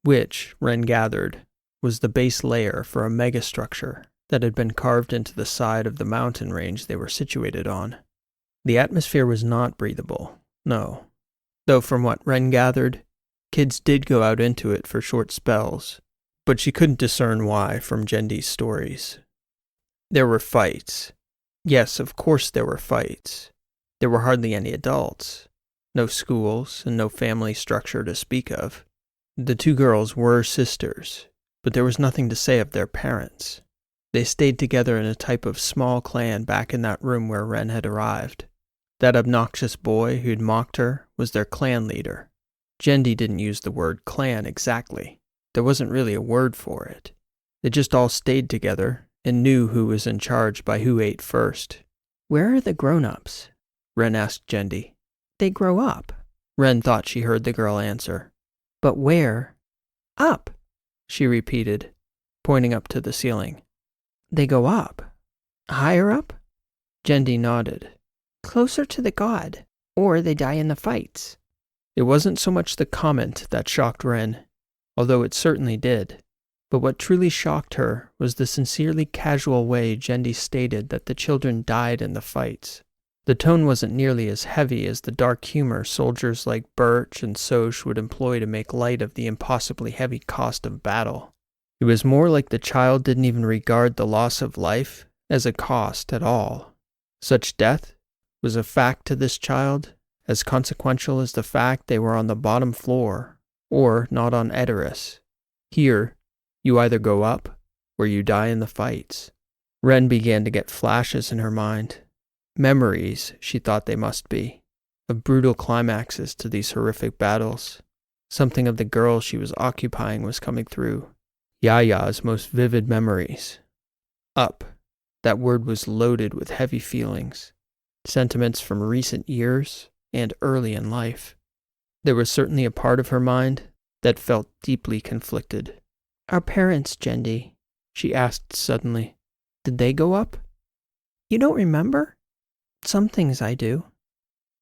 which, Ren gathered, was the base layer for a megastructure that had been carved into the side of the mountain range they were situated on. The atmosphere was not breathable, no, though from what Ren gathered, kids did go out into it for short spells, but she couldn't discern why from Jendi's stories. There were fights. Yes, of course there were fights. There were hardly any adults, no schools, and no family structure to speak of. The two girls were sisters, but there was nothing to say of their parents. They stayed together in a type of small clan back in that room where Ren had arrived. That obnoxious boy who'd mocked her was their clan leader. Jendi didn't use the word clan exactly. There wasn't really a word for it. They just all stayed together and knew who was in charge by who ate first. Where are the grown-ups? Ren asked Jendi. They grow up. Ren thought she heard the girl answer. But where? Up, she repeated, pointing up to the ceiling. They go up. Higher up? Jendi nodded. Closer to the god, or they die in the fights. It wasn't so much the comment that shocked Ren, although it certainly did. But what truly shocked her was the sincerely casual way Jendi stated that the children died in the fights. The tone wasn't nearly as heavy as the dark humor soldiers like Burch and Soch would employ to make light of the impossibly heavy cost of battle. It was more like the child didn't even regard the loss of life as a cost at all. Such death was a fact to this child, as consequential as the fact they were on the bottom floor, or not on Etteran. Here, you either go up, or you die in the fights. Ren began to get flashes in her mind. Memories, she thought they must be, of brutal climaxes to these horrific battles. Something of the girl she was occupying was coming through. Yaya's most vivid memories. Up. That word was loaded with heavy feelings. Sentiments from recent years and early in life. There was certainly a part of her mind that felt deeply conflicted. Our parents, Jendi, she asked suddenly. Did they go up? You don't remember? Some things I do.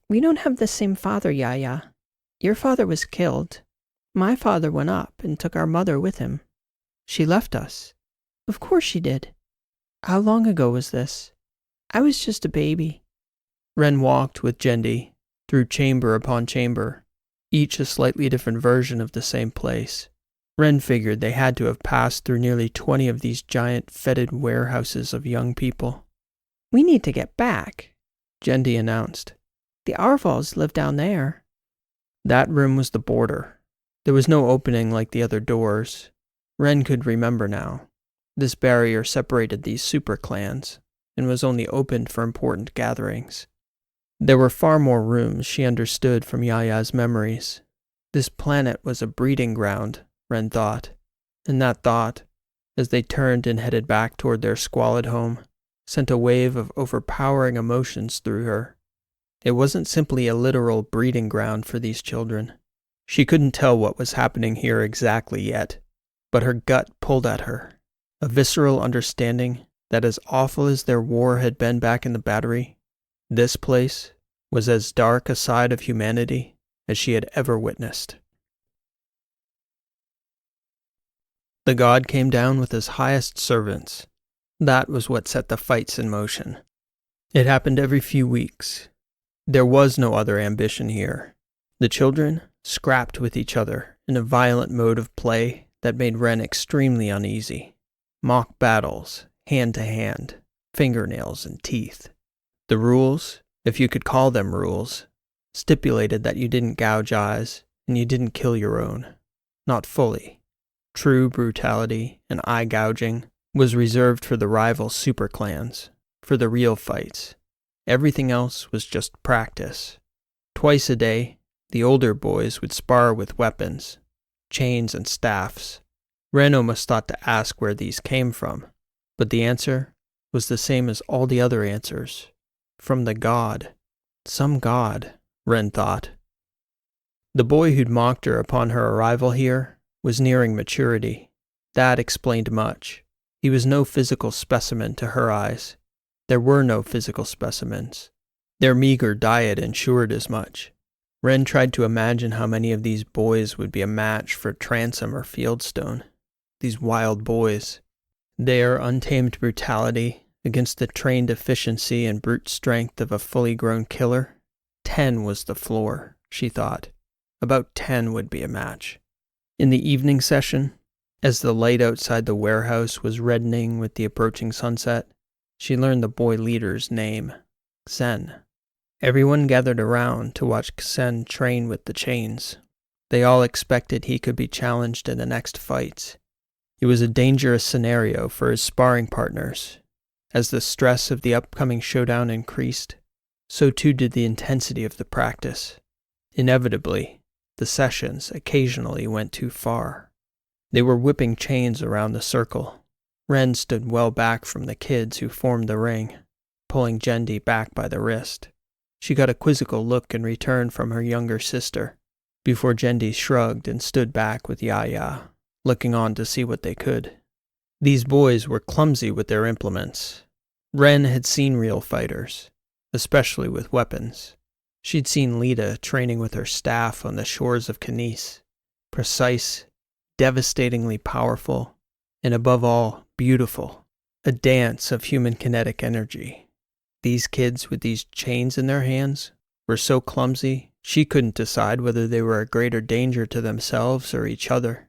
We don't have the same father, Yaya. Your father was killed. My father went up and took our mother with him. She left us. Of course she did. How long ago was this? I was just a baby. Ren walked with Jendi through chamber upon chamber, each a slightly different version of the same place. Ren figured they had to have passed through nearly 20 of these giant, fetid warehouses of young people. We need to get back, Jendi announced. The Arvals live down there. That room was the border. There was no opening like the other doors. Ren could remember now. This barrier separated these super clans, and was only opened for important gatherings. There were far more rooms, she understood from Yaya's memories. This planet was a breeding ground, Ren thought, and that thought, as they turned and headed back toward their squalid home, sent a wave of overpowering emotions through her. It wasn't simply a literal breeding ground for these children. She couldn't tell what was happening here exactly yet, but her gut pulled at her, a visceral understanding that as awful as their war had been back in the Battery, this place was as dark a side of humanity as she had ever witnessed. The god came down with his highest servants. That was what set the fights in motion. It happened every few weeks. There was no other ambition here. The children scrapped with each other in a violent mode of play that made Ren extremely uneasy. Mock battles, hand to hand, fingernails and teeth. The rules, if you could call them rules, stipulated that you didn't gouge eyes and you didn't kill your own. Not fully. True brutality and eye gouging was reserved for the rival superclans, for the real fights. Everything else was just practice. Twice a day, the older boys would spar with weapons, chains and staffs. Ren almost thought to ask where these came from, but the answer was the same as all the other answers. From the god. Some god, Ren thought. The boy who'd mocked her upon her arrival here was nearing maturity. That explained much. He was no physical specimen to her eyes. There were no physical specimens. Their meager diet ensured as much. Ren tried to imagine how many of these boys would be a match for Transom or Fieldstone. These wild boys. Their untamed brutality against the trained efficiency and brute strength of a fully grown killer. 10 was the floor, she thought. About 10 would be a match. In the evening session, as the light outside the warehouse was reddening with the approaching sunset, she learned the boy leader's name, Xen. Everyone gathered around to watch Xen train with the chains. They all expected he could be challenged in the next fights. It was a dangerous scenario for his sparring partners. As the stress of the upcoming showdown increased, so too did the intensity of the practice. Inevitably, the sessions occasionally went too far. They were whipping chains around the circle. Ren stood well back from the kids who formed the ring, pulling Jendi back by the wrist. She got a quizzical look in return from her younger sister, before Jendi shrugged and stood back with Yaya, looking on to see what they could. These boys were clumsy with their implements. Ren had seen real fighters, especially with weapons. She'd seen Lita training with her staff on the shores of Canis. Precise, devastatingly powerful, and above all, beautiful. A dance of human kinetic energy. These kids with these chains in their hands were so clumsy, she couldn't decide whether they were a greater danger to themselves or each other.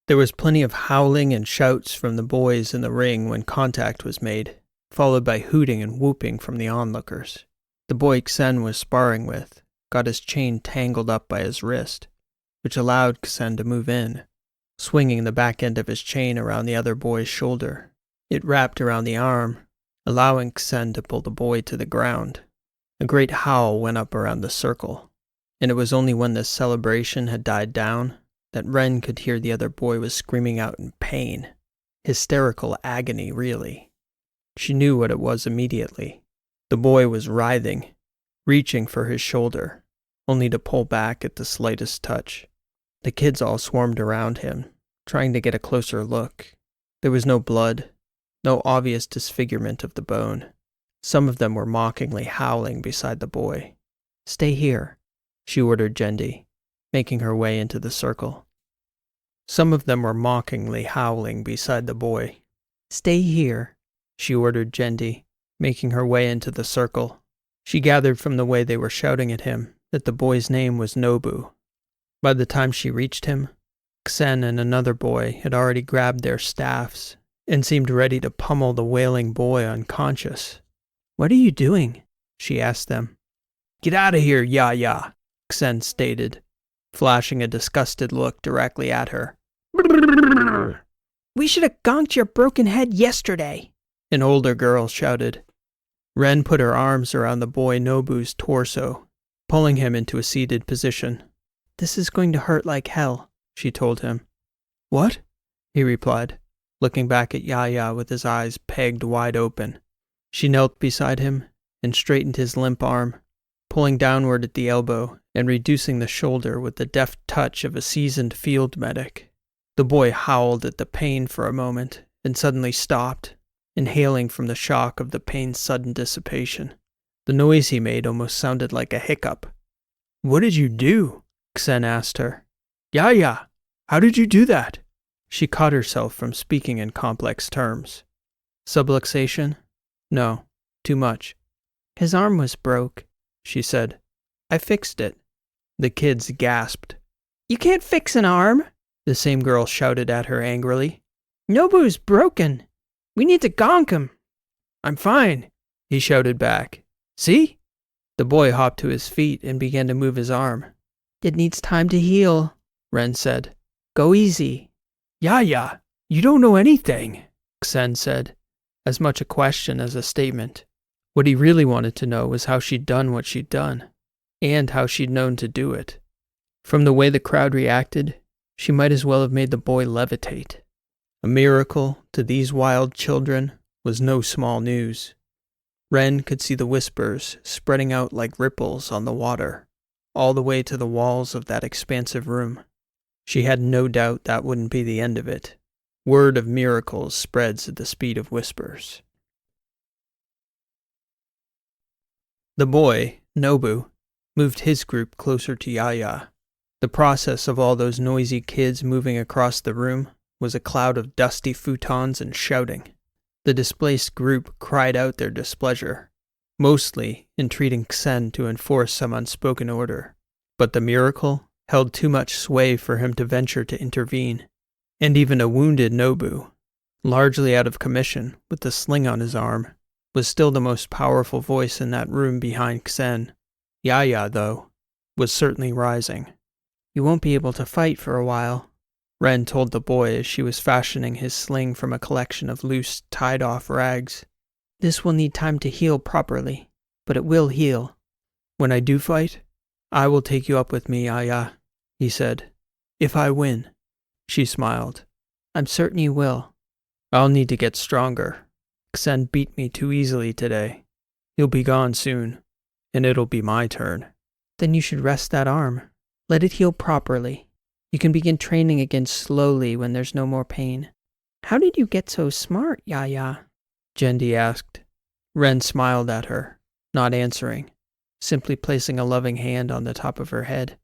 There was plenty of howling and shouts from the boys in the ring when contact was made, followed by hooting and whooping from the onlookers. The boy Xen was sparring with got his chain tangled up by his wrist, which allowed Xen to move in, swinging the back end of his chain around the other boy's shoulder. It wrapped around the arm, allowing Xen to pull the boy to the ground. A great howl went up around the circle, and it was only when the celebration had died down that Ren could hear the other boy was screaming out in pain. Hysterical agony, really. She knew what it was immediately. The boy was writhing, reaching for his shoulder, only to pull back at the slightest touch. The kids all swarmed around him, trying to get a closer look. There was no blood, no obvious disfigurement of the bone. Some of them were mockingly howling beside the boy. "Stay here," she ordered Jendi, making her way into the circle. Some of them were mockingly howling beside the boy. "Stay here," she ordered Jendi, making her way into the circle. She gathered from the way they were shouting at him that the boy's name was Nobu. By the time she reached him, Xen and another boy had already grabbed their staffs and seemed ready to pummel the wailing boy unconscious. "What are you doing?" she asked them. "Get out of here, Yaya," Xen stated, flashing a disgusted look directly at her. "We should have gonked your broken head yesterday," an older girl shouted. Ren put her arms around the boy Nobu's torso, pulling him into a seated position. "This is going to hurt like hell," she told him. "What?" he replied, looking back at Yaya with his eyes pegged wide open. She knelt beside him and straightened his limp arm, pulling downward at the elbow and reducing the shoulder with the deft touch of a seasoned field medic. The boy howled at the pain for a moment and suddenly stopped, inhaling from the shock of the pain's sudden dissipation. The noise he made almost sounded like a hiccup. "What did you do?" Xen asked her. "Yeah, how did you do that?" She caught herself from speaking in complex terms. "Subluxation? No, too much." "His arm was broke," she said. "I fixed it." The kids gasped. "You can't fix an arm," the same girl shouted at her angrily. "Nobu's broken. We need to gonk him." "I'm fine," he shouted back. "See?" The boy hopped to his feet and began to move his arm. "It needs time to heal," Ren said. "Go easy." "Yeah, you don't know anything," Xen said, as much a question as a statement. What he really wanted to know was how she'd done what she'd done, and how she'd known to do it. From the way the crowd reacted, she might as well have made the boy levitate. A miracle to these wild children was no small news. Ren could see the whispers spreading out like ripples on the water, all the way to the walls of that expansive room. She had no doubt that wouldn't be the end of it. Word of miracles spreads at the speed of whispers. The boy, Nobu, moved his group closer to Yaya. The process of all those noisy kids moving across the room was a cloud of dusty futons and shouting. The displaced group cried out their displeasure, mostly entreating Xen to enforce some unspoken order. But the miracle held too much sway for him to venture to intervene, and even a wounded Nobu, largely out of commission with the sling on his arm, was still the most powerful voice in that room behind Xen. Yaya, though, was certainly rising. "You won't be able to fight for a while," Ren told the boy as she was fashioning his sling from a collection of loose, tied-off rags. "This will need time to heal properly, but it will heal." "When I do fight, I will take you up with me, Yaya," he said. "If I win." She smiled. "I'm certain you will." "I'll need to get stronger. Xen beat me too easily today. He'll be gone soon, and it'll be my turn." "Then you should rest that arm. Let it heal properly. You can begin training again slowly when there's no more pain." "How did you get so smart, Yaya?" Jendi asked. Ren smiled at her, not answering, simply placing a loving hand on the top of her head.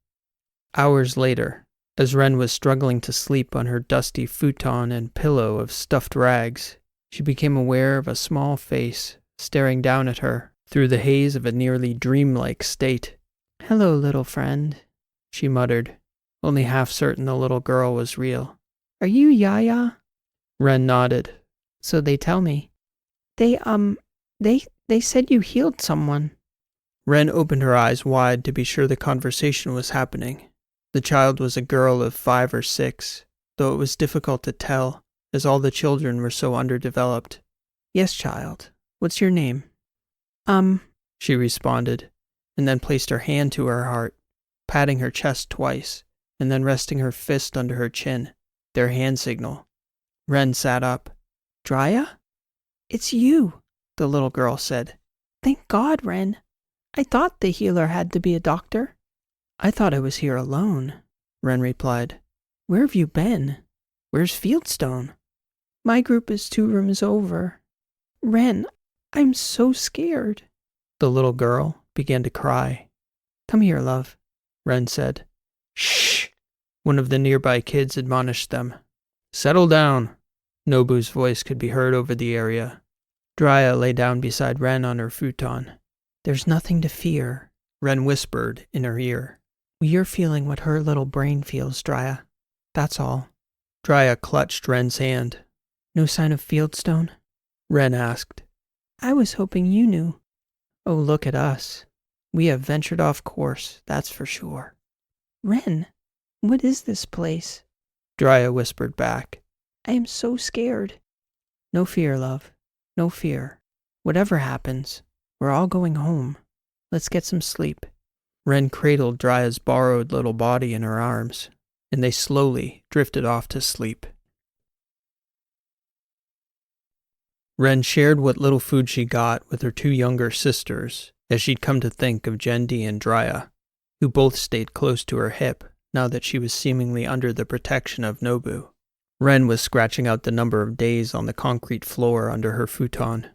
Hours later, as Ren was struggling to sleep on her dusty futon and pillow of stuffed rags, she became aware of a small face staring down at her through the haze of a nearly dreamlike state. "Hello, little friend," she muttered, only half certain the little girl was real. "Are you Yaya?" Ren nodded. "So they tell me. They said you healed someone." Ren opened her eyes wide to be sure the conversation was happening. The child was a girl of 5 or 6, though it was difficult to tell, as all the children were so underdeveloped. "Yes, child. What's your name?" She responded, and then placed her hand to her heart, patting her chest twice, and then resting her fist under her chin, their hand signal. Ren sat up. "Drya? It's you," the little girl said. "Thank God, Ren. I thought the healer had to be a doctor." "I thought I was here alone," Ren replied. "Where have you been? Where's Fieldstone?" "My group is 2 rooms over. Ren, I'm so scared." The little girl began to cry. "Come here, love," Ren said. "Shh!" One of the nearby kids admonished them. "Settle down." Nobu's voice could be heard over the area. Drya lay down beside Ren on her futon. "There's nothing to fear," Ren whispered in her ear. "You're feeling what her little brain feels, Drya. That's all." Drya clutched Ren's hand. "No sign of Fieldstone?" Ren asked. "I was hoping you knew." "Oh, look at us. We have ventured off course, that's for sure." "Ren, what is this place?" Drya whispered back. "I am so scared." "No fear, love. No fear. Whatever happens, we're all going home. Let's get some sleep." Ren cradled Drya's borrowed little body in her arms, and they slowly drifted off to sleep. Ren shared what little food she got with her 2 younger sisters, as she'd come to think of Jendi and Drya, who both stayed close to her hip now that she was seemingly under the protection of Nobu. Ren was scratching out the number of days on the concrete floor under her futon.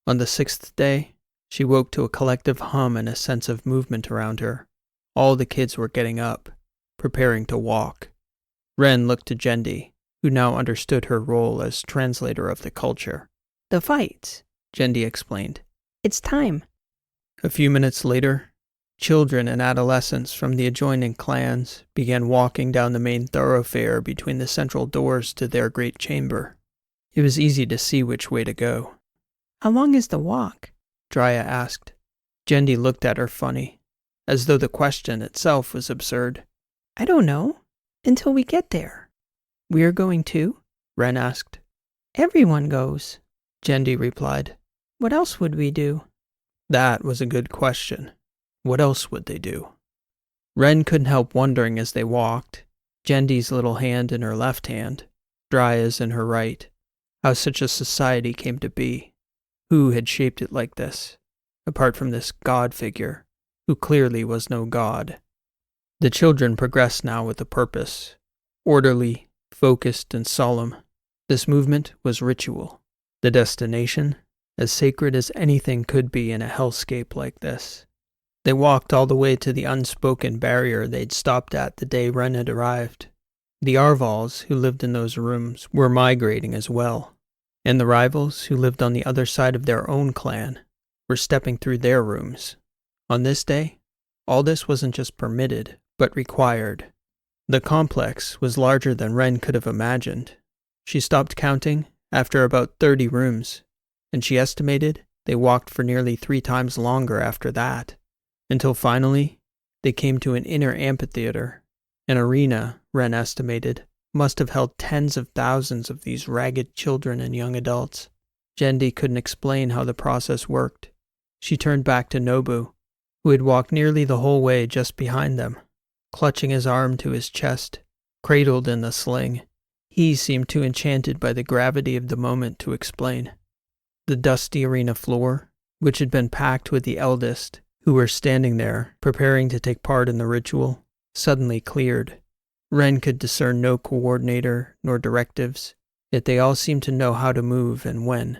On the 6th day, she woke to a collective hum and a sense of movement around her. All the kids were getting up, preparing to walk. Ren looked to Jendi, who now understood her role as translator of the culture. The fights, Jendi explained. It's time. A few minutes later, children and adolescents from the adjoining clans began walking down the main thoroughfare between the central doors to their great chamber. It was easy to see which way to go. How long is the walk? Drya asked. Jendi looked at her funny, as though the question itself was absurd. I don't know. Until we get there. We're going too? Ren asked. Everyone goes, Jendi replied. What else would we do? That was a good question. What else would they do? Ren couldn't help wondering as they walked, Jendi's little hand in her left hand, Drya's in her right, how such a society came to be. Who had shaped it like this, apart from this god figure, who clearly was no god? The children progressed now with a purpose, orderly, focused, and solemn. This movement was ritual. The destination, as sacred as anything could be in a hellscape like this. They walked all the way to the unspoken barrier they'd stopped at the day Ren had arrived. The Arvals, who lived in those rooms, were migrating as well, and the rivals, who lived on the other side of their own clan, were stepping through their rooms. On this day, all this wasn't just permitted, but required. The complex was larger than Ren could have imagined. She stopped counting after about 30 rooms, and she estimated they walked for nearly 3 times longer after that, until finally they came to an inner amphitheater. An arena, Ren estimated, must have held tens of thousands of these ragged children and young adults. Jendi couldn't explain how the process worked. She turned back to Nobu, who had walked nearly the whole way just behind them, clutching his arm to his chest, cradled in the sling. He seemed too enchanted by the gravity of the moment to explain. The dusty arena floor, which had been packed with the eldest, who were standing there, preparing to take part in the ritual, suddenly cleared. Ren could discern no coordinator nor directives, yet they all seemed to know how to move and when.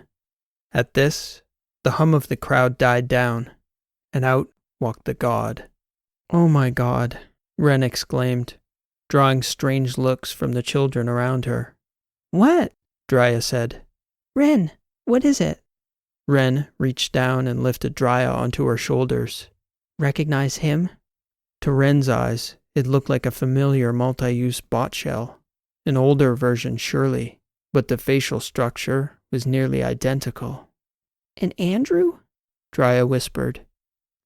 At this, the hum of the crowd died down, and out walked the god. Oh my god, Ren exclaimed, drawing strange looks from the children around her. What? Drya said. Ren, what is it? Ren reached down and lifted Drya onto her shoulders. Recognize him? To Ren's eyes, it looked like a familiar multi-use bot shell. An older version, surely, but the facial structure was nearly identical. And Andrew? Drya whispered.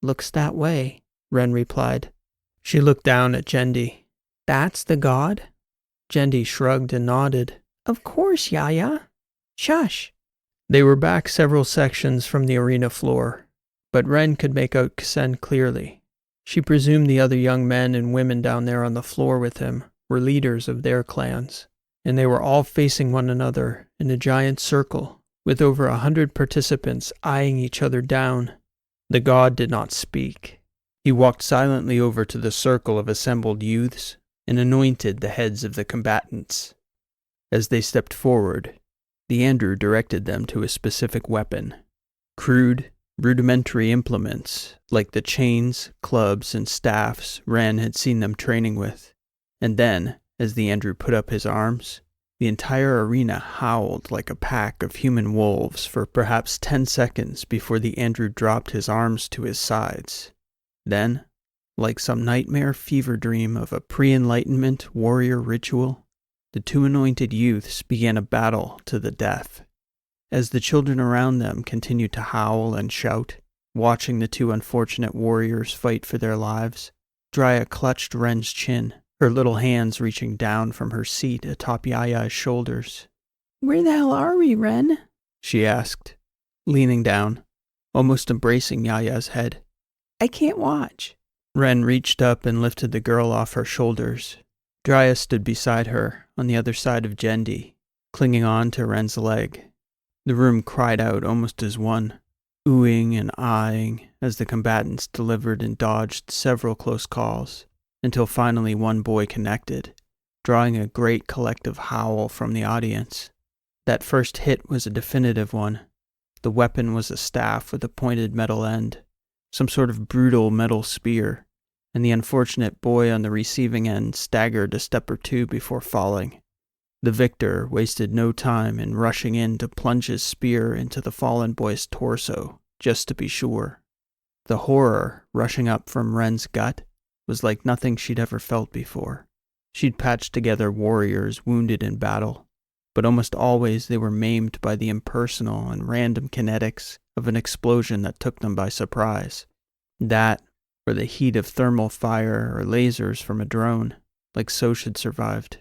Looks that way, Ren replied. She looked down at Jendi. That's the god? Jendi shrugged and nodded. Of course, Yaya. Shush. They were back several sections from the arena floor, but Ren could make out Ksen clearly. She presumed the other young men and women down there on the floor with him were leaders of their clans, and they were all facing one another in a giant circle, with over 100 participants eyeing each other down. The god did not speak. He walked silently over to the circle of assembled youths and anointed the heads of the combatants. As they stepped forward, the Andrew directed them to a specific weapon. Crude, rudimentary implements, like the chains, clubs, and staffs Ren had seen them training with. And then, as the Andrew put up his arms, the entire arena howled like a pack of human wolves for perhaps 10 seconds before the Andrew dropped his arms to his sides. Then, like some nightmare fever dream of a pre-enlightenment warrior ritual, the 2 anointed youths began a battle to the death. As the children around them continued to howl and shout, watching the 2 unfortunate warriors fight for their lives, Drya clutched Ren's chin, her little hands reaching down from her seat atop Yaya's shoulders. Where the hell are we, Ren? She asked, leaning down, almost embracing Yaya's head. I can't watch. Ren reached up and lifted the girl off her shoulders. Drya stood beside her, on the other side of Jendi, clinging on to Ren's leg. The room cried out almost as one, oohing and aahing as the combatants delivered and dodged several close calls, until finally one boy connected, drawing a great collective howl from the audience. That first hit was a definitive one. The weapon was a staff with a pointed metal end, some sort of brutal metal spear, and the unfortunate boy on the receiving end staggered a step or two before falling. The victor wasted no time in rushing in to plunge his spear into the fallen boy's torso, just to be sure. The horror rushing up from Ren's gut was like nothing she'd ever felt before. She'd patched together warriors wounded in battle, but almost always they were maimed by the impersonal and random kinetics of an explosion that took them by surprise. That, or the heat of thermal fire or lasers from a drone, like Soch had survived.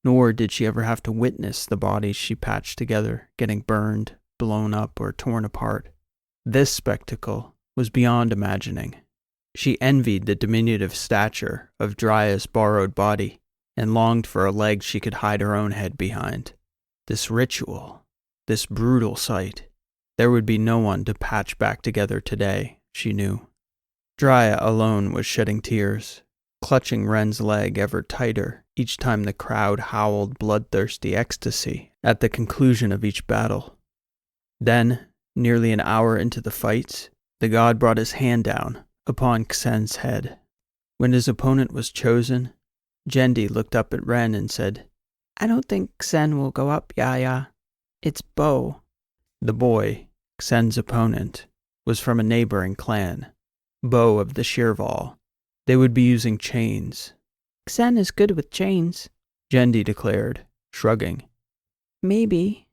Nor did she ever have to witness the bodies she patched together getting burned, blown up, or torn apart. This spectacle was beyond imagining. She envied the diminutive stature of Drya's borrowed body and longed for a leg she could hide her own head behind. This ritual, this brutal sight, there would be no one to patch back together today, she knew. Drya alone was shedding tears, clutching Ren's leg ever tighter each time the crowd howled bloodthirsty ecstasy at the conclusion of each battle. Then, nearly an hour into the fights, the god brought his hand down upon Xen's head. When his opponent was chosen, Jendi looked up at Ren and said, "I don't think Xen will go up, Yaya. It's Bo." The boy, Xen's opponent, was from a neighboring clan, Bo of the Shearval. They would be using chains. "Xen is good with chains," Jendi declared, shrugging. Maybe.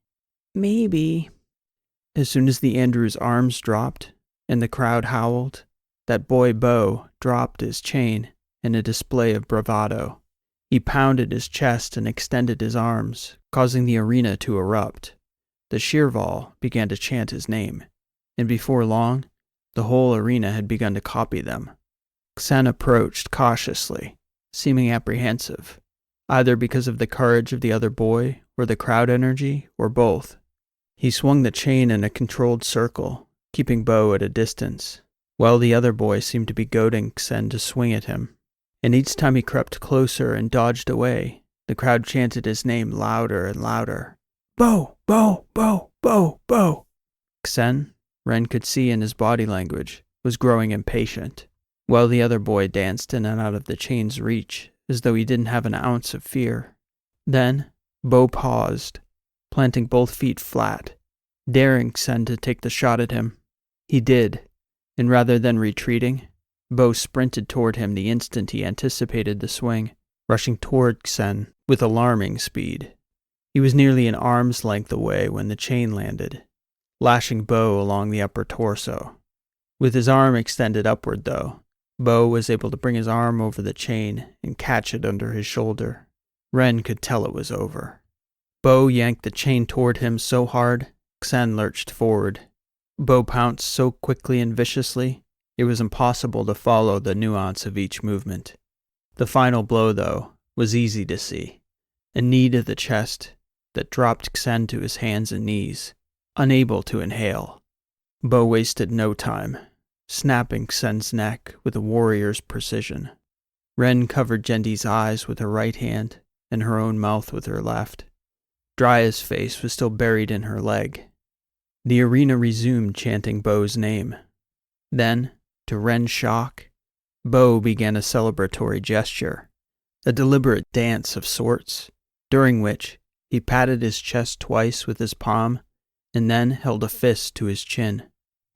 As soon as the Andrew's arms dropped and the crowd howled, that boy Bo dropped his chain in a display of bravado. He pounded his chest and extended his arms, causing the arena to erupt. The Shearval began to chant his name, and before long, the whole arena had begun to copy them. Xen approached cautiously, seeming apprehensive, either because of the courage of the other boy, or the crowd energy, or both. He swung the chain in a controlled circle, keeping Bo at a distance, while the other boy seemed to be goading Xen to swing at him. And each time he crept closer and dodged away, the crowd chanted his name louder and louder. "Bo, Bo, Bo, Bo, Bo." Xen, Ren could see in his body language, was growing impatient, while the other boy danced in and out of the chain's reach, as though he didn't have an ounce of fear. Then, Bo paused, planting both feet flat, daring Xen to take the shot at him. He did, and rather than retreating, Bo sprinted toward him the instant he anticipated the swing, rushing toward Xen with alarming speed. He was nearly an arm's length away when the chain landed, lashing Bo along the upper torso. With his arm extended upward, though, Bo was able to bring his arm over the chain and catch it under his shoulder. Ren could tell it was over. Bo yanked the chain toward him so hard, Xen lurched forward. Bo pounced so quickly and viciously, it was impossible to follow the nuance of each movement. The final blow, though, was easy to see. A knee to the chest that dropped Xen to his hands and knees, unable to inhale. Bo wasted no time, snapping Xen's neck with a warrior's precision. Ren covered Jendi's eyes with her right hand and her own mouth with her left. Drya's face was still buried in her leg. The arena resumed chanting Bo's name. Then, to Ren's shock, Bo began a celebratory gesture, a deliberate dance of sorts, during which he patted his chest twice with his palm and then held a fist to his chin.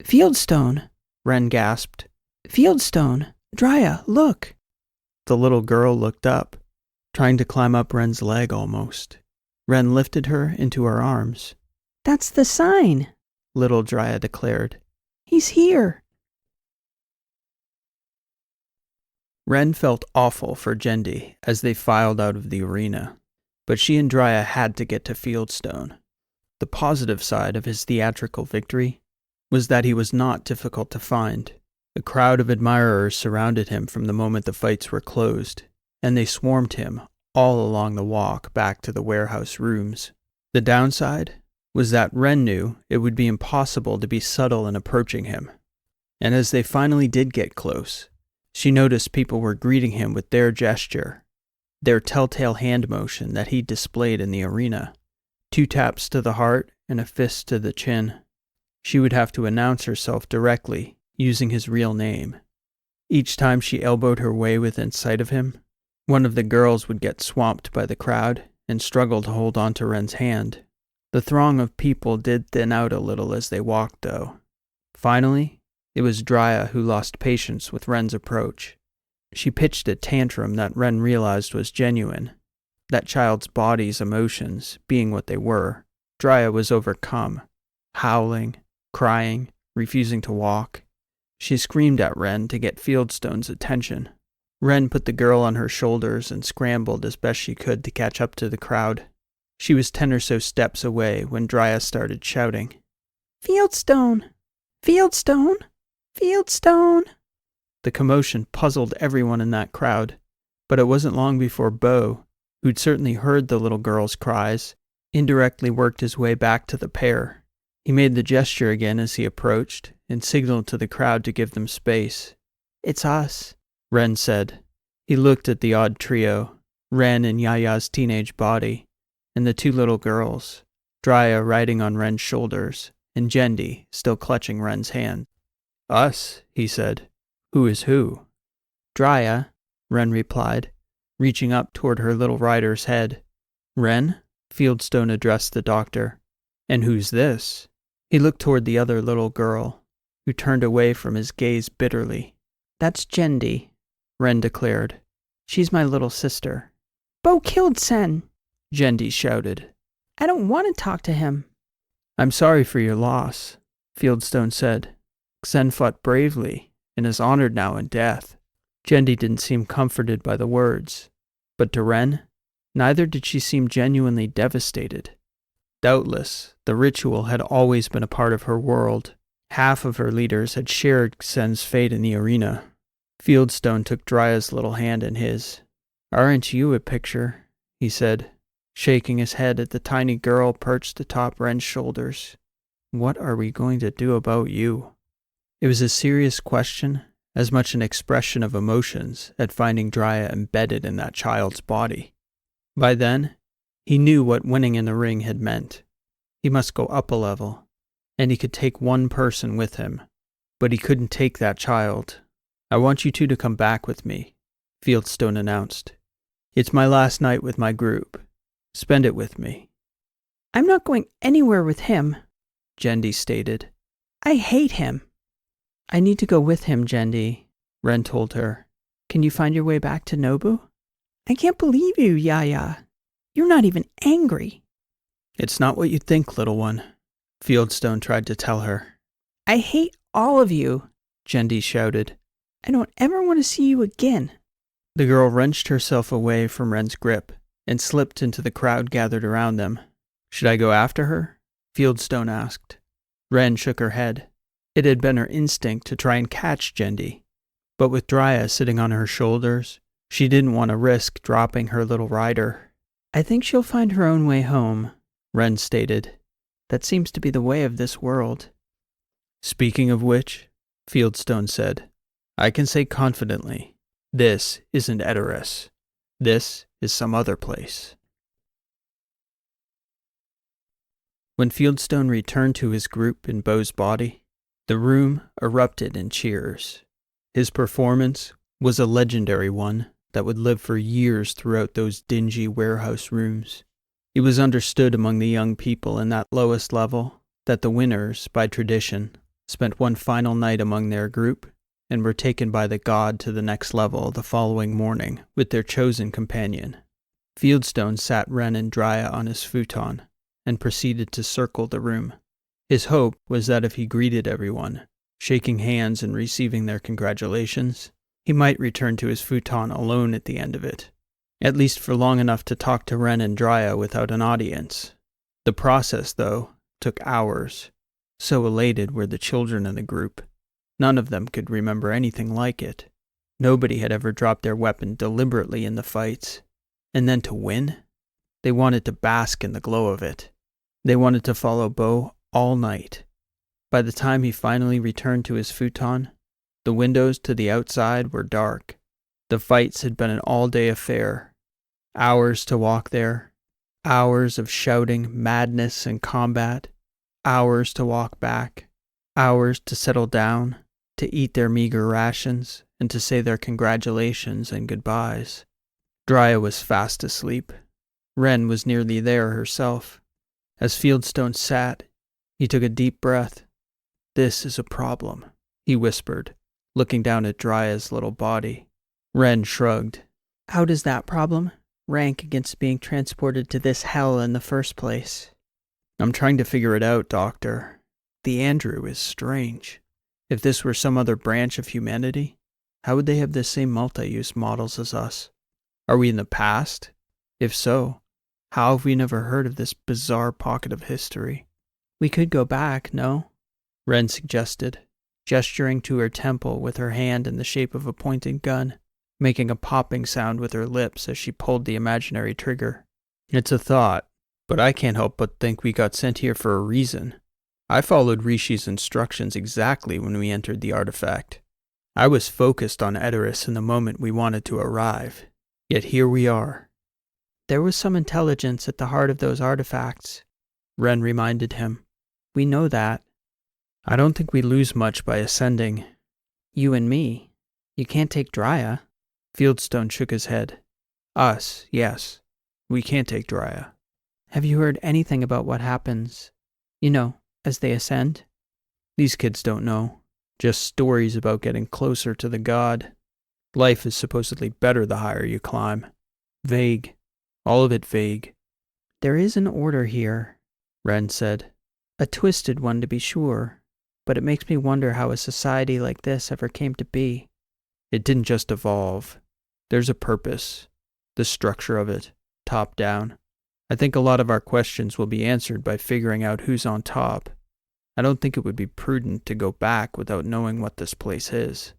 "Fieldstone," Ren gasped. "Fieldstone! Drya, look!" The little girl looked up, trying to climb up Ren's leg almost. Ren lifted her into her arms. "That's the sign," little Drya declared. "He's here." Ren felt awful for Jendi as they filed out of the arena, but she and Drya had to get to Fieldstone. The positive side of his theatrical victory was that he was not difficult to find. A crowd of admirers surrounded him from the moment the fights were closed, and they swarmed him all along the walk back to the warehouse rooms. The downside was that Ren knew it would be impossible to be subtle in approaching him. And as they finally did get close, she noticed people were greeting him with their gesture, their telltale hand motion that he displayed in the arena. 2 taps to the heart and a fist to the chin. She would have to announce herself directly, using his real name. Each time she elbowed her way within sight of him, one of the girls would get swamped by the crowd and struggle to hold on to Ren's hand. The throng of people did thin out a little as they walked, though. Finally, it was Dreeson who lost patience with Ren's approach. She pitched a tantrum that Ren realized was genuine. That child's body's emotions being what they were, Dreeson was overcome, howling, crying, refusing to walk. She screamed at Ren to get Fieldstone's attention. Ren put the girl on her shoulders and scrambled as best she could to catch up to the crowd. She was 10 or so steps away when Dreeson started shouting, Fieldstone! Fieldstone! Fieldstone! The commotion puzzled everyone in that crowd, but it wasn't long before Bo, who'd certainly heard the little girl's cries, indirectly worked his way back to the pair. He made the gesture again as he approached and signaled to the crowd to give them space. It's us, Ren said. He looked at the odd trio, Ren in Yaya's teenage body, and the 2 little girls, Dreeson riding on Ren's shoulders, and Jendi still clutching Ren's hand. Us, he said. Who is who? Dreeson, Ren replied, reaching up toward her little rider's head. Ren? Fieldstone addressed the doctor. And who's this? He looked toward the other little girl, who turned away from his gaze bitterly. That's Jendi, Ren declared. She's my little sister. Bo killed Sen, Jendi shouted. I don't want to talk to him. I'm sorry for your loss, Fieldstone said. Sen fought bravely and is honored now in death. Jendi didn't seem comforted by the words, but to Ren, neither did she seem genuinely devastated. Doubtless, the ritual had always been a part of her world. Half of her leaders had shared Sen's fate in the arena. Fieldstone took Dreeson's little hand in his. Aren't you a picture? He said, shaking his head at the tiny girl perched atop Ren's shoulders. What are we going to do about you? It was a serious question, as much an expression of emotions at finding Dreeson embedded in that child's body. By then, he knew what winning in the ring had meant. He must go up a level, and he could take one person with him, but he couldn't take that child. I want you 2 to come back with me, Fieldstone announced. It's my last night with my group. Spend it with me. I'm not going anywhere with him, Jendi stated. I hate him. I need to go with him, Jendi, Ren told her. Can you find your way back to Nobu? I can't believe you, Yaya. You're not even angry. It's not what you think, little one, Fieldstone tried to tell her. I hate all of you, Jendi shouted. I don't ever want to see you again. The girl wrenched herself away from Ren's grip and slipped into the crowd gathered around them. Should I go after her? Fieldstone asked. Ren shook her head. It had been her instinct to try and catch Jendi, but with Dreeson sitting on her shoulders, she didn't want to risk dropping her little rider. I think she'll find her own way home, Ren stated. That seems to be the way of this world. Speaking of which, Fieldstone said, I can say confidently, this isn't Etteran. This is some other place. When Fieldstone returned to his group in Bo's body, the room erupted in cheers. His performance was a legendary one that would live for years throughout those dingy warehouse rooms. It was understood among the young people in that lowest level that the winners, by tradition, spent one final night among their group and were taken by the god to the next level the following morning with their chosen companion. Fieldstone sat Ren and Dreeson on his futon and proceeded to circle the room. His hope was that if he greeted everyone, shaking hands and receiving their congratulations, he might return to his futon alone at the end of it, at least for long enough to talk to Ren and Dreeson without an audience. The process, though, took hours. So elated were the children in the group. None of them could remember anything like it. Nobody had ever dropped their weapon deliberately in the fights. And then to win? They wanted to bask in the glow of it. They wanted to follow Bo all night. By the time he finally returned to his futon, the windows to the outside were dark. The fights had been an all-day affair. Hours to walk there, hours of shouting, madness, and combat, hours to walk back, hours to settle down, to eat their meager rations, and to say their congratulations and goodbyes. Dryia was fast asleep. Wren was nearly there herself. As Fieldstone sat, he took a deep breath. "This is a problem," he whispered, looking down at Dryia's little body. Wren shrugged. "How does that problem rank against being transported to this hell in the first place?" "I'm trying to figure it out, Doctor. The Andrew is strange. If this were some other branch of humanity, how would they have the same multi-use models as us? Are we in the past? If so, how have we never heard of this bizarre pocket of history?" "We could go back, no?" Wren suggested, gesturing to her temple with her hand in the shape of a pointed gun, making a popping sound with her lips as she pulled the imaginary trigger. "It's a thought, but I can't help but think we got sent here for a reason. I followed Rishi's instructions exactly when we entered the artifact. I was focused on Etteran in the moment we wanted to arrive, yet here we are." "There was some intelligence at the heart of those artifacts," Wren reminded him. "We know that." "I don't think we lose much by ascending." "You and me. You can't take Dryia." Fieldstone shook his head. "Us, yes. We can't take Dryia." "Have you heard anything about what happens, as they ascend?" "These kids don't know. Just stories about getting closer to the god. Life is supposedly better the higher you climb. Vague. All of it vague." "There is an order here," Wren said. "A twisted one, to be sure. But it makes me wonder how a society like this ever came to be." "It didn't just evolve. There's a purpose. The structure of it, top down. I think a lot of our questions will be answered by figuring out who's on top. I don't think it would be prudent to go back without knowing what this place is."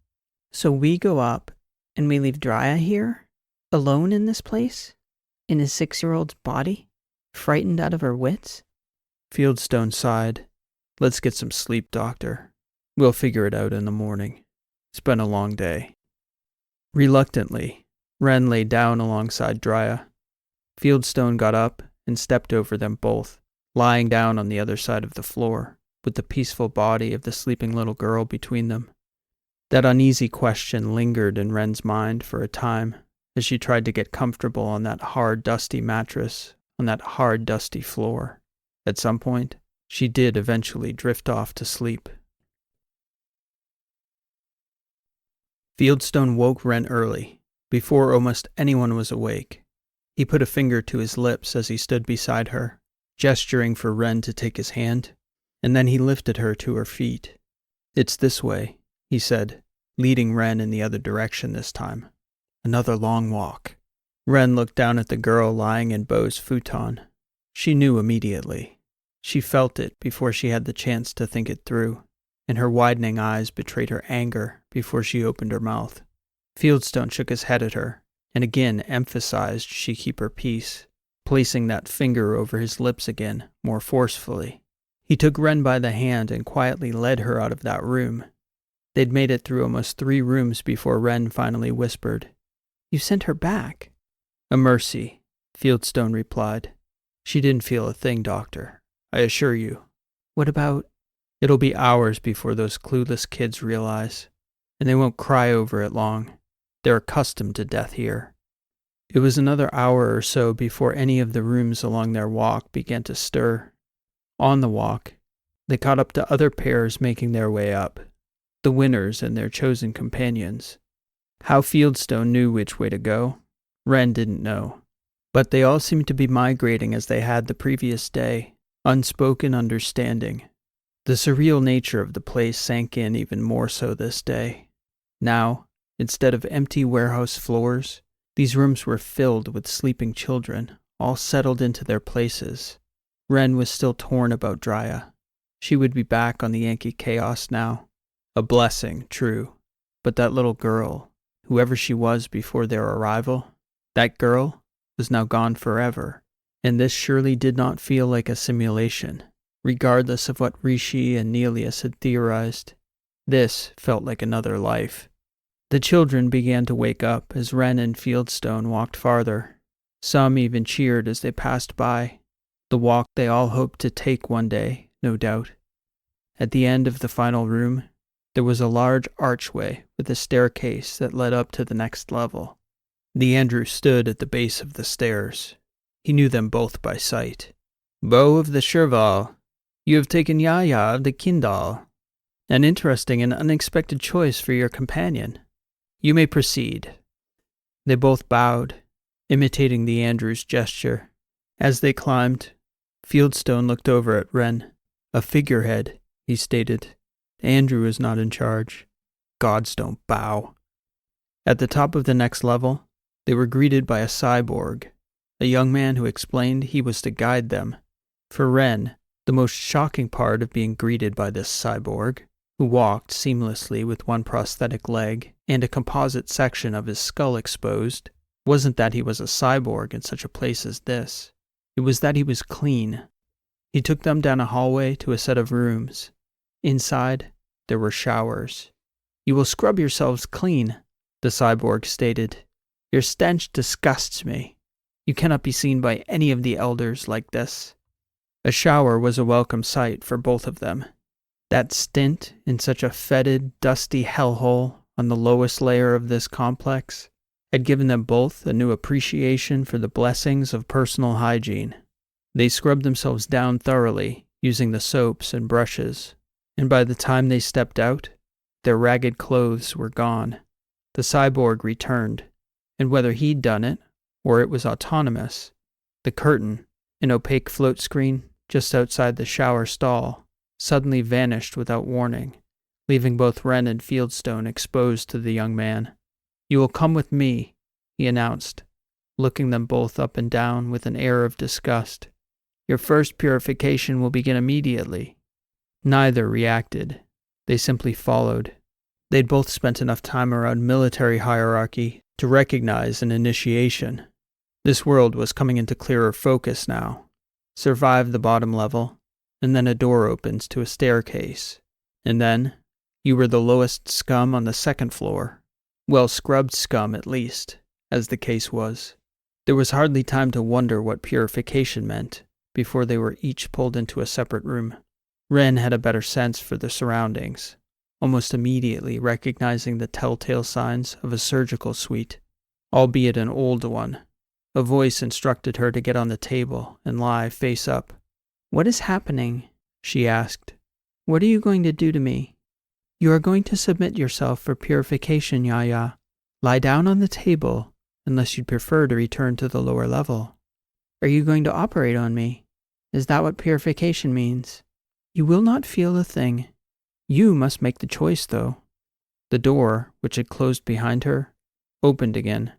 "So we go up, and we leave Dryia here? Alone in this place? In a 6-year-old's body? Frightened out of her wits?" Fieldstone sighed. "Let's get some sleep, Doctor. We'll figure it out in the morning. It's been a long day." Reluctantly, Wren lay down alongside Dryia. Fieldstone got up and stepped over them both, lying down on the other side of the floor, with the peaceful body of the sleeping little girl between them. That uneasy question lingered in Wren's mind for a time as she tried to get comfortable on that hard, dusty mattress, on that hard, dusty floor. At some point, she did eventually drift off to sleep. Fieldstone woke Wren early, before almost anyone was awake. He put a finger to his lips as he stood beside her, gesturing for Wren to take his hand, and then he lifted her to her feet. "It's this way," he said, leading Wren in the other direction this time. "Another long walk." Wren looked down at the girl lying in Bo's futon. She knew immediately. She felt it before she had the chance to think it through, and her widening eyes betrayed her anger before she opened her mouth. Fieldstone shook his head at her, and again emphasized she keep her peace, placing that finger over his lips again, more forcefully. He took Wren by the hand and quietly led her out of that room. They'd made it through almost 3 rooms before Wren finally whispered, "You sent her back." "A mercy," Fieldstone replied. "She didn't feel a thing, Doctor. I assure you." "What about—" "It'll be hours before those clueless kids realize, and they won't cry over it long. They're accustomed to death here." It was another hour or so before any of the rooms along their walk began to stir. On the walk, they caught up to other pairs making their way up, the winners and their chosen companions. How Fieldstone knew which way to go, Wren didn't know. But they all seemed to be migrating as they had the previous day, unspoken understanding. The surreal nature of the place sank in even more so this day. Now, instead of empty warehouse floors, these rooms were filled with sleeping children, all settled into their places. Wren was still torn about Dryia. She would be back on the Yankee-Chaos now. A blessing, true. But that little girl, whoever she was before their arrival, that girl was now gone forever, And this surely did not feel like a simulation, regardless of what Rishi and Nelius had theorized. This felt like another life. The children began to wake up as Wren and Fieldstone walked farther. Some even cheered as they passed by. The walk they all hoped to take one day, no doubt. At the end of the final room, there was a large archway with a staircase that led up to the next level. The Andrew stood at the base of the stairs. He knew them both by sight. "Bow of the Sherval, you have taken Yaya of the Kindal. An interesting and unexpected choice for your companion. You may proceed." They both bowed, imitating the Andrew's gesture. As they climbed, Fieldstone looked over at Wren. "A figurehead," he stated. "Andrew is not in charge. Gods don't bow." At the top of the next level, they were greeted by a cyborg, a young man who explained he was to guide them. For Wren, the most shocking part of being greeted by this cyborg, who walked seamlessly with one prosthetic leg and a composite section of his skull exposed, wasn't that he was a cyborg in such a place as this. It was that he was clean. He took them down a hallway to a set of rooms. Inside, there were showers. "You will scrub yourselves clean," the cyborg stated. "Your stench disgusts me. You cannot be seen by any of the elders like this." A shower was a welcome sight for both of them. That stint in such a fetid, dusty hellhole on the lowest layer of this complex had given them both a new appreciation for the blessings of personal hygiene. They scrubbed themselves down thoroughly, using the soaps and brushes, and by the time they stepped out, their ragged clothes were gone. The cyborg returned, and whether he'd done it, or it was autonomous, the curtain, an opaque float screen just outside the shower stall, suddenly vanished without warning, leaving both Wren and Fieldstone exposed to the young man. "You will come with me," he announced, looking them both up and down with an air of disgust. "Your first purification will begin immediately." Neither reacted. They simply followed. They'd both spent enough time around military hierarchy to recognize an initiation. This world was coming into clearer focus now. Survive the bottom level, and then a door opens to a staircase. And then, you were the lowest scum on the second floor. Well-scrubbed scum, at least, as the case was. There was hardly time to wonder what purification meant before they were each pulled into a separate room. Wren had a better sense for the surroundings, almost immediately recognizing the telltale signs of a surgical suite, albeit an old one. A voice instructed her to get on the table and lie face up. "What is happening?" she asked. "What are you going to do to me?" "You are going to submit yourself for purification, Yaya. Lie down on the table, unless you'd prefer to return to the lower level." "Are you going to operate on me? Is that what purification means?" "You will not feel a thing. You must make the choice, though." The door, which had closed behind her, opened again.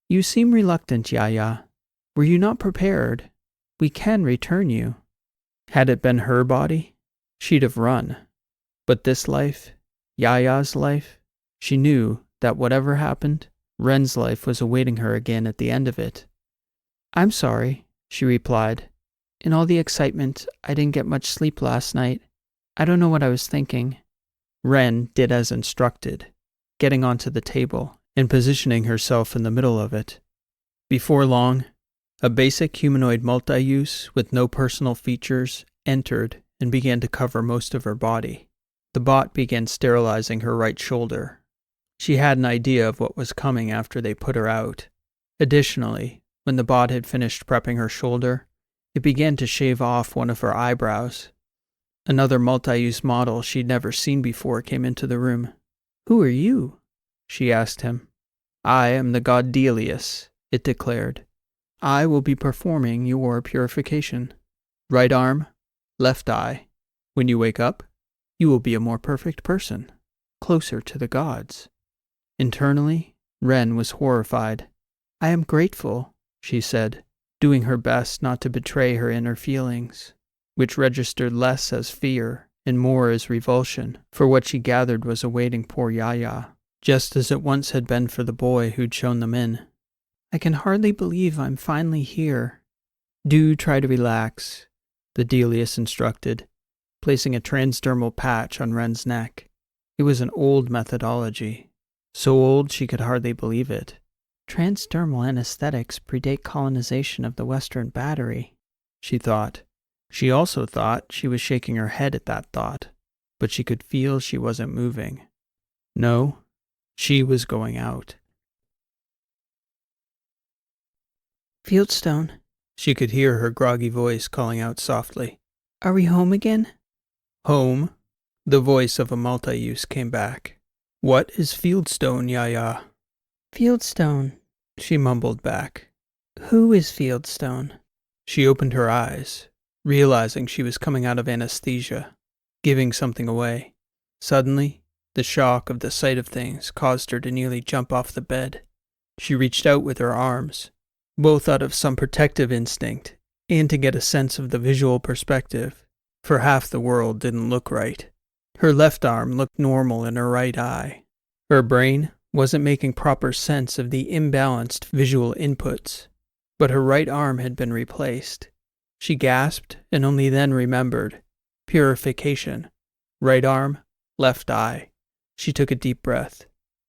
"You seem reluctant, Yaya. Were you not prepared? We can return you." Had it been her body, she'd have run. But this life, Yaya's life, she knew that whatever happened, Wren's life was awaiting her again at the end of it. "I'm sorry," she replied. "In all the excitement, I didn't get much sleep last night. I don't know what I was thinking." Wren did as instructed, getting onto the table and positioning herself in the middle of it. Before long, a basic humanoid multi-use with no personal features entered and began to cover most of her body. The bot began sterilizing her right shoulder. She had an idea of what was coming after they put her out. Additionally, when the bot had finished prepping her shoulder, it began to shave off one of her eyebrows. Another multi-use model she'd never seen before came into the room. "Who are you?" she asked him. "I am the god Deadliest," it declared. "I will be performing your purification. Right arm, left eye. When you wake up, you will be a more perfect person, closer to the gods." Internally, Wren was horrified. "I am grateful," she said, doing her best not to betray her inner feelings, which registered less as fear and more as revulsion for what she gathered was awaiting poor Yaya, just as it once had been for the boy who'd shown them in. "I can hardly believe I'm finally here." Do try to relax, the dystopian instructed, placing a transdermal patch on Ren's neck. It was an old methodology, so old she could hardly believe it. Transdermal anesthetics predate colonization of the Western Battery, she thought. She also thought she was shaking her head at that thought, but she could feel she wasn't moving. No, she was going out. Fieldstone, She could hear her groggy voice calling out softly. are we home again? Home? The voice of a multi-use came back. What is Fieldstone, Yaya? Fieldstone. She mumbled back. Who is Fieldstone? She opened her eyes, realizing she was coming out of anesthesia, giving something away. Suddenly, the shock of the sight of things caused her to nearly jump off the bed. She reached out with her arms, both out of some protective instinct and to get a sense of the visual perspective, for half the world didn't look right. Her left arm looked normal in her right eye. Her brain wasn't making proper sense of the imbalanced visual inputs, but her right arm had been replaced. She gasped and only then remembered. Purification. Right arm, left eye. She took a deep breath.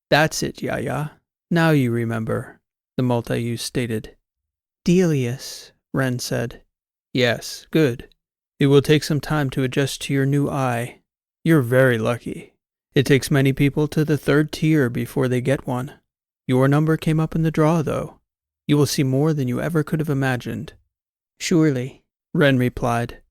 That's it, Yaya. Now you remember, the multi-use stated. Delius, Ren said. Yes, good. It will take some time to adjust to your new eye. You're very lucky. It takes many people to the 3rd tier before they get one. Your number came up in the draw, though. You will see more than you ever could have imagined. surely. Ren replied,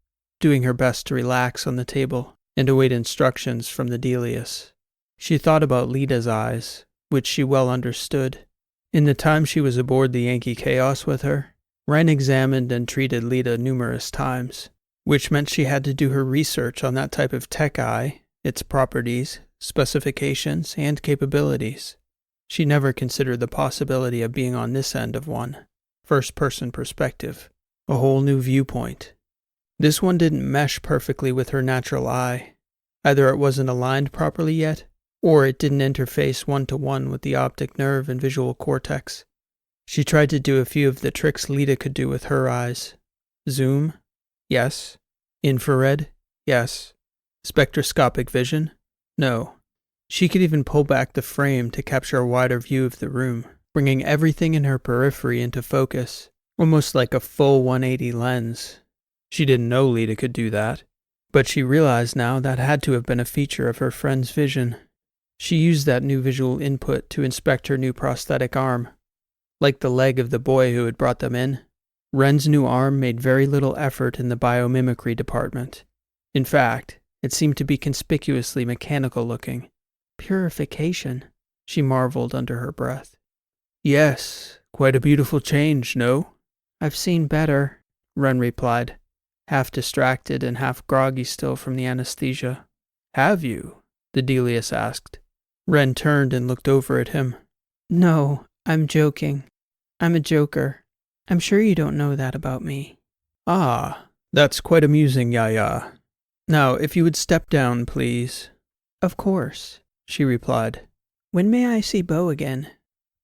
doing her best to relax on the table and await instructions from the Delius. She thought about Lita's eyes, which she well understood. In the time she was aboard the Yankee-Chaos with her, Ren examined and treated Lita numerous times, which meant she had to do her research on that type of tech eye, its properties, specifications, and capabilities. She never considered the possibility of being on this end of one, first-person perspective, a whole new viewpoint. This one didn't mesh perfectly with her natural eye. Either it wasn't aligned properly yet, or it didn't interface one-to-one with the optic nerve and visual cortex. She tried to do a few of the tricks Lita could do with her eyes. Zoom? Yes. Infrared? Yes. Spectroscopic vision? No. She could even pull back the frame to capture a wider view of the room, bringing everything in her periphery into focus, almost like a full 180 lens. She didn't know Lita could do that, but she realized now that had to have been a feature of her friend's vision. She used that new visual input to inspect her new prosthetic arm. Like the leg of the boy who had brought them in, Ren's new arm made very little effort in the biomimicry department. In fact, it seemed to be conspicuously mechanical looking. Purification, she marveled under her breath. Yes, quite a beautiful change, no? I've seen better, Ren replied, half distracted and half groggy still from the anesthesia. Have you? The Delius asked. Ren turned and looked over at him. No, I'm joking. I'm a joker. I'm sure you don't know that about me. Ah, that's quite amusing, Yaya. Now, if you would step down, please. Of course, she replied. When may I see Bo again?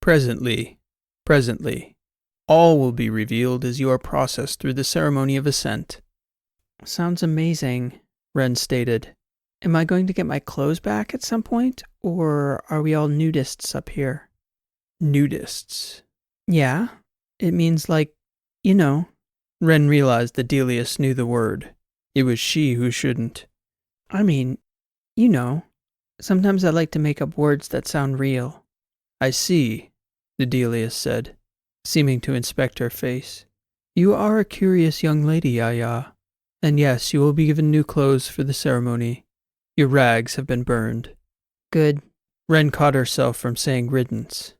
Presently. All will be revealed as you are processed through the ceremony of ascent. Sounds amazing, Ren stated. Am I going to get my clothes back at some point, or are we all nudists up here? Nudists? Yeah, it means like, you know. Ren realized the Delius knew the word. It was she who shouldn't. I mean, you know. Sometimes I like to make up words that sound real. I see, the Delius said, seeming to inspect her face. You are a curious young lady, Yaya. And yes, you will be given new clothes for the ceremony. Your rags have been burned. Good. Ren caught herself from saying riddance.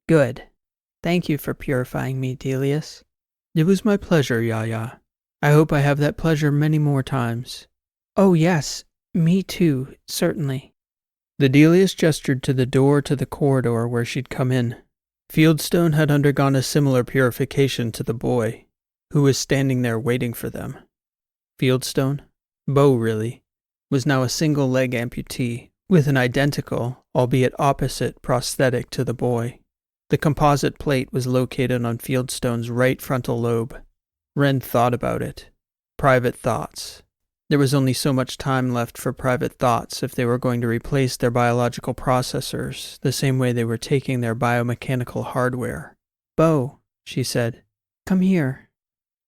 Good. Thank you for purifying me, Delius. It was my pleasure, Yaya. I hope I have that pleasure many more times. Oh yes, me too, certainly. The Delius gestured to the door to the corridor where she'd come in. Fieldstone had undergone a similar purification to the boy, who was standing there waiting for them. Fieldstone, Bo really, was now a single-leg amputee, with an identical, albeit opposite, prosthetic to the boy. The composite plate was located on Fieldstone's right frontal lobe. Ren thought about it. Private thoughts. There was only so much time left for private thoughts if they were going to replace their biological processors the same way they were taking their biomechanical hardware. Bo, she said, come here.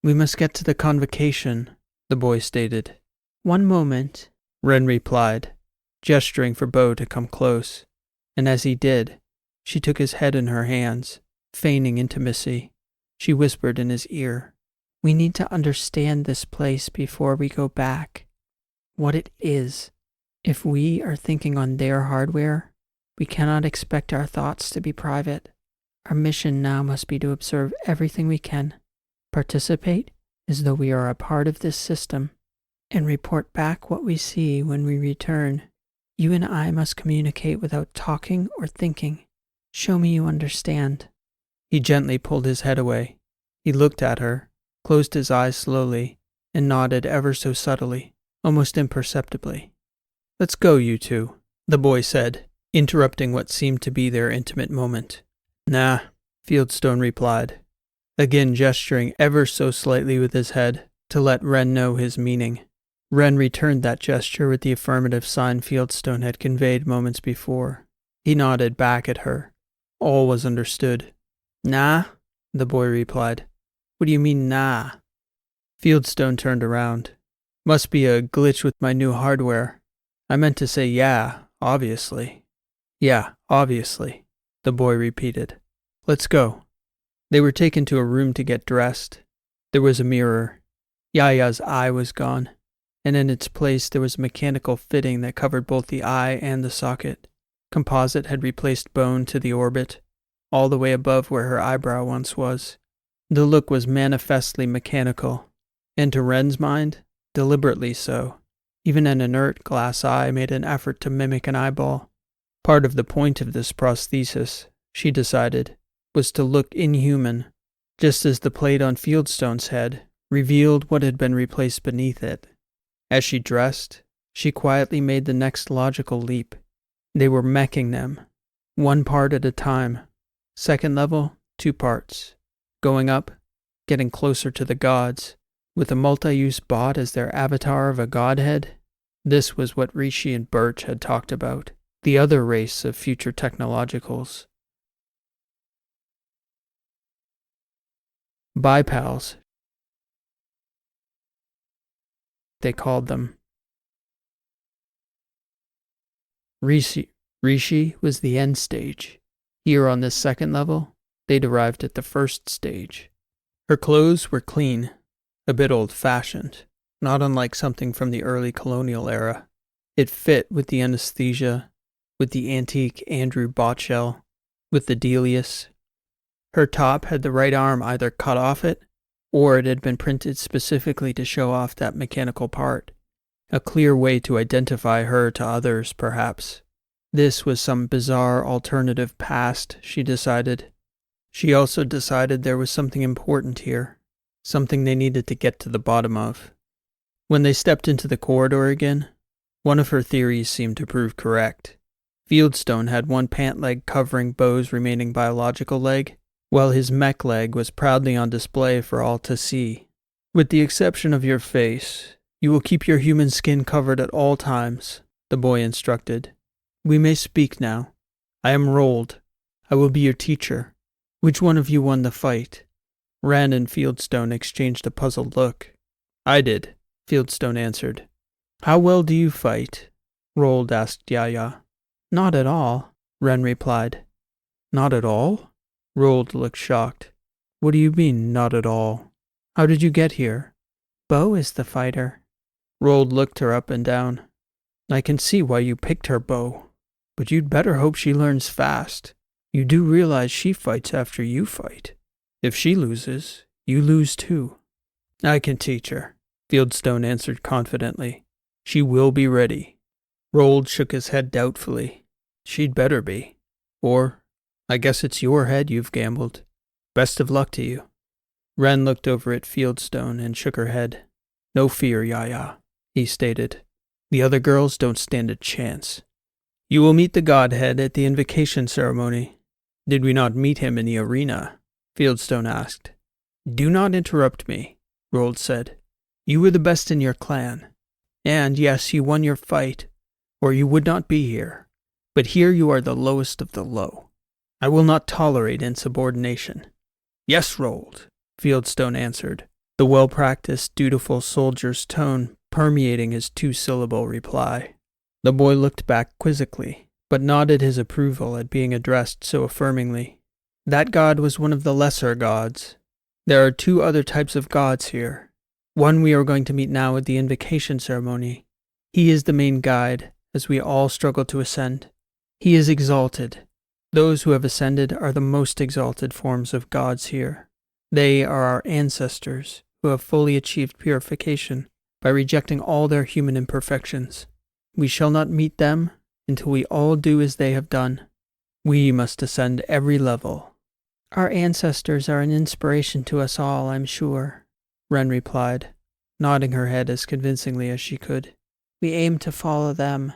We must get to the convocation, the boy stated. One moment, Ren replied, gesturing for Bo to come close. And as he did, she took his head in her hands, feigning intimacy. She whispered in his ear, we need to understand this place before we go back. What it is. If we are thinking on their hardware, we cannot expect our thoughts to be private. Our mission now must be to observe everything we can, participate as though we are a part of this system, and report back what we see when we return. You and I must communicate without talking or thinking. Show me you understand. He gently pulled his head away. He looked at her, closed his eyes slowly, and nodded ever so subtly, almost imperceptibly. Let's go, you two, the boy said, interrupting what seemed to be their intimate moment. Nah, Fieldstone replied, again gesturing ever so slightly with his head to let Ren know his meaning. Ren returned that gesture with the affirmative sign Fieldstone had conveyed moments before. He nodded back at her. All was understood. Nah, the boy replied. What do you mean, nah? Fieldstone turned around. Must be a glitch with my new hardware. I meant to say yeah, obviously. Yeah, obviously, the boy repeated. Let's go. They were taken to a room to get dressed. There was a mirror. Yaya's eye was gone, and in its place there was a mechanical fitting that covered both the eye and the socket. Composite had replaced bone to the orbit, all the way above where her eyebrow once was. The look was manifestly mechanical, and to Ren's mind, deliberately so. Even an inert glass eye made an effort to mimic an eyeball. Part of the point of this prosthesis, she decided, was to look inhuman, just as the plate on Fieldstone's head revealed what had been replaced beneath it. As she dressed, she quietly made the next logical leap. They were meching them, one part at a time. Second level, 2 parts. Going up, getting closer to the gods, with a multi-use bot as their avatar of a godhead. This was what Rishi and Burch had talked about, the other race of future technologicals. Bipals, they called them. Rishi was the end stage. Here on this second level, they'd arrived at the first stage. Her clothes were clean, a bit old-fashioned, not unlike something from the early colonial era. It fit with the anesthesia, with the antique Andrew Botshell, with the deadliest. Her top had the right arm either cut off it, or it had been printed specifically to show off that mechanical part. A clear way to identify her to others, perhaps. This was some bizarre alternative past, she decided. She also decided there was something important here, something they needed to get to the bottom of. When they stepped into the corridor again, one of her theories seemed to prove correct. Fieldstone had one pant leg covering Bo's remaining biological leg, while his mech leg was proudly on display for all to see. With the exception of your face, you will keep your human skin covered at all times, the boy instructed. We may speak now. I am Rolled. I will be your teacher. Which one of you won the fight? Ren and Fieldstone exchanged a puzzled look. I did, Fieldstone answered. How well do you fight? Rolled asked Yaya. Not at all, Ren replied. Not at all? Rolled looked shocked. What do you mean, not at all? How did you get here? Bo is the fighter. Rolled looked her up and down. I can see why you picked her, Bo. But you'd better hope she learns fast. You do realize she fights after you fight. If she loses, you lose too. I can teach her, Fieldstone answered confidently. She will be ready. Rolled shook his head doubtfully. She'd better be. Or, I guess it's your head you've gambled. Best of luck to you. Ren looked over at Fieldstone and shook her head. No fear, Yaya, he stated. The other girls don't stand a chance. You will meet the Godhead at the invocation ceremony. Did we not meet him in the arena? Fieldstone asked. Do not interrupt me. Rold said. "You were the best in your clan. And yes, you won your fight, or you would not be here. But here you are the lowest of the low. I will not tolerate insubordination." "Yes, Rold," Fieldstone answered, the well-practiced, dutiful soldier's tone permeating his two-syllable reply. The boy looked back quizzically, but nodded his approval at being addressed so affirmingly. That god was one of the lesser gods. There are two other types of gods here. One we are going to meet now at the invocation ceremony. He is the main guide, as we all struggle to ascend. He is exalted. Those who have ascended are the most exalted forms of gods here. They are our ancestors, who have fully achieved purification by rejecting all their human imperfections. We shall not meet them until we all do as they have done. We must ascend every level. Our ancestors are an inspiration to us all, I'm sure, Ren replied, nodding her head as convincingly as she could. We aim to follow them.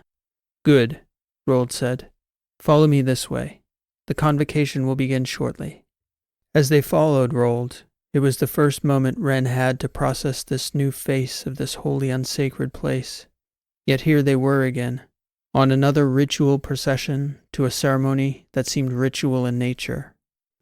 Good, Rold said. Follow me this way. The convocation will begin shortly. As they followed Rold, it was the first moment Ren had to process this new face of this holy unsacred place. Yet here they were again, on another ritual procession to a ceremony that seemed ritual in nature.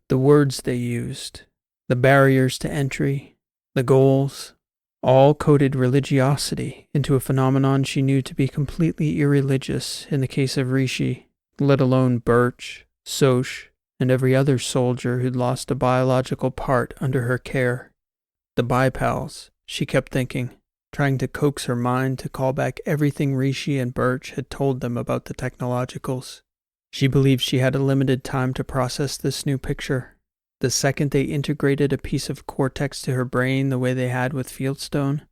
The words they used, the barriers to entry, the goals, all coded religiosity into a phenomenon she knew to be completely irreligious in the case of Rishi, let alone Burch, Soch, and every other soldier who'd lost a biological part under her care. The bipals, she kept thinking, trying to coax her mind to call back everything Rishi and Burch had told them about the technologicals. She believed she had a limited time to process this new picture. The second they integrated a piece of cortex to her brain the way they had with Fieldstone,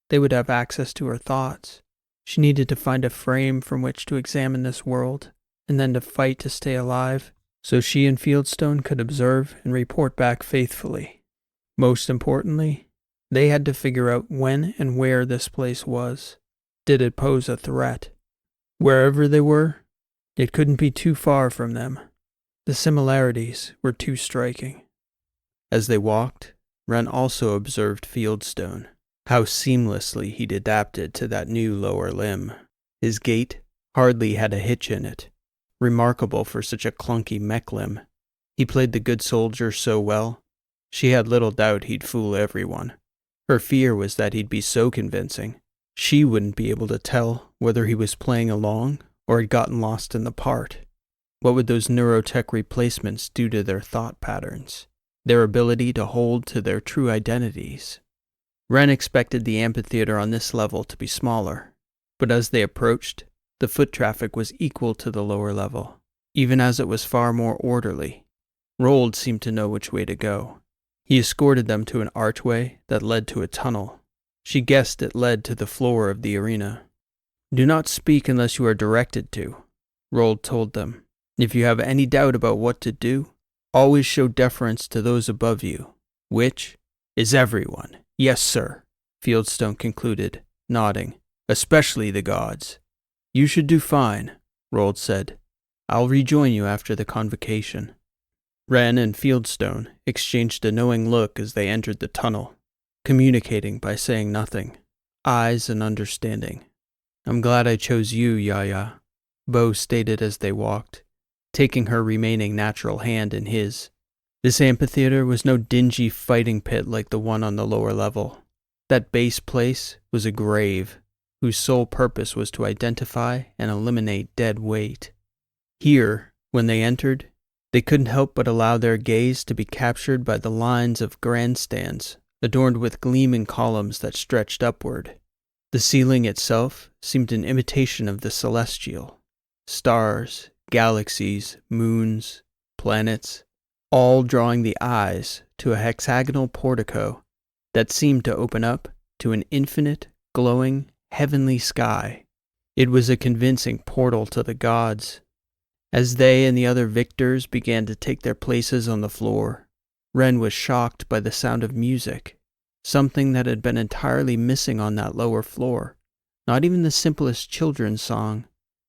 they would have access to her thoughts. She needed to find a frame from which to examine this world, and then to fight to stay alive, so she and Fieldstone could observe and report back faithfully. Most importantly, they had to figure out when and where this place was. Did it pose a threat? Wherever they were, it couldn't be too far from them. The similarities were too striking. As they walked, Ren also observed Fieldstone, how seamlessly he'd adapted to that new lower limb. His gait hardly had a hitch in it, remarkable for such a clunky mech limb. He played the good soldier so well, she had little doubt he'd fool everyone. Her fear was that he'd be so convincing, she wouldn't be able to tell whether he was playing along or had gotten lost in the part. What would those neurotech replacements do to their thought patterns, their ability to hold to their true identities? Ren expected the amphitheater on this level to be smaller, but as they approached, the foot traffic was equal to the lower level, even as it was far more orderly. Rold seemed to know which way to go. He escorted them to an archway that led to a tunnel. She guessed it led to the floor of the arena. "Do not speak unless you are directed to," Rold told them. "If you have any doubt about what to do, always show deference to those above you, which is everyone." "Yes, sir," Fieldstone concluded, nodding. "Especially the gods." "You should do fine," Rold said. "I'll rejoin you after the convocation." Ren and Fieldstone exchanged a knowing look as they entered the tunnel, communicating by saying nothing, eyes and understanding. "I'm glad I chose you, Yaya," Bo stated as they walked, taking her remaining natural hand in his. This amphitheater was no dingy fighting pit like the one on the lower level. That base place was a grave, whose sole purpose was to identify and eliminate dead weight. Here, when they entered, they couldn't help but allow their gaze to be captured by the lines of grandstands adorned with gleaming columns that stretched upward. The ceiling itself seemed an imitation of the celestial. Stars, galaxies, moons, planets, all drawing the eyes to a hexagonal portico that seemed to open up to an infinite, glowing, heavenly sky. It was a convincing portal to the gods. As they and the other victors began to take their places on the floor, Ren was shocked by the sound of music, something that had been entirely missing on that lower floor. Not even the simplest children's song.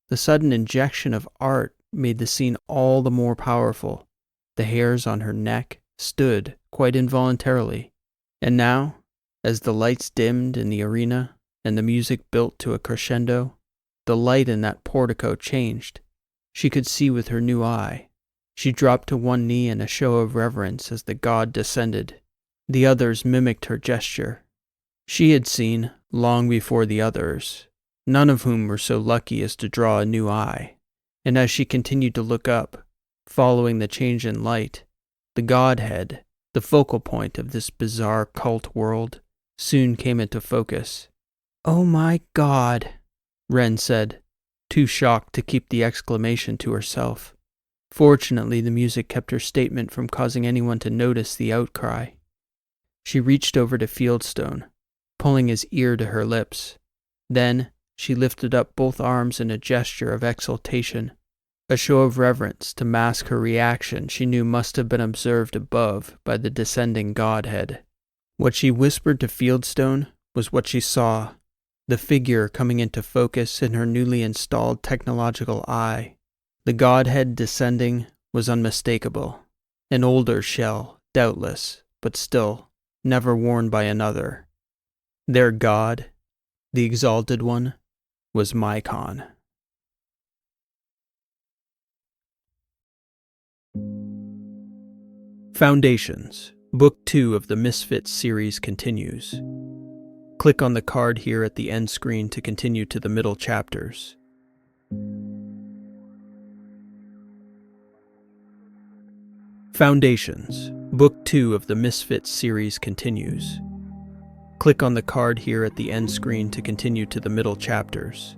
The sudden injection of art made the scene all the more powerful. The hairs on her neck stood quite involuntarily. And now, As the lights dimmed in the arena and the music built to a crescendo, the light in that portico changed. She could see with her new eye. She dropped to one knee in a show of reverence as the god descended. The others mimicked her gesture. She had seen, long before the others, none of whom were so lucky as to draw a new eye. And as she continued to look up, following the change in light, the godhead, the focal point of this bizarre cult world, soon came into focus. "Oh my God," Ren said, too shocked to keep the exclamation to herself. Fortunately, the music kept her statement from causing anyone to notice the outcry. She reached over to Fieldstone, pulling his ear to her lips. Then she lifted up both arms in a gesture of exultation, a show of reverence to mask her reaction she knew must have been observed above by the descending godhead. What she whispered to Fieldstone was what she saw, the figure coming into focus in her newly installed technological eye. The godhead descending was unmistakable, an older shell, doubtless, but still, never worn by another. Their god, the exalted one, was Mycon. Foundations, Book 2 of the Misfits series continues. Click on the card here at the end screen to continue to the middle chapters. Foundations, Book 2 of the Misfits series continues. Click on the card here at the end screen to continue to the middle chapters.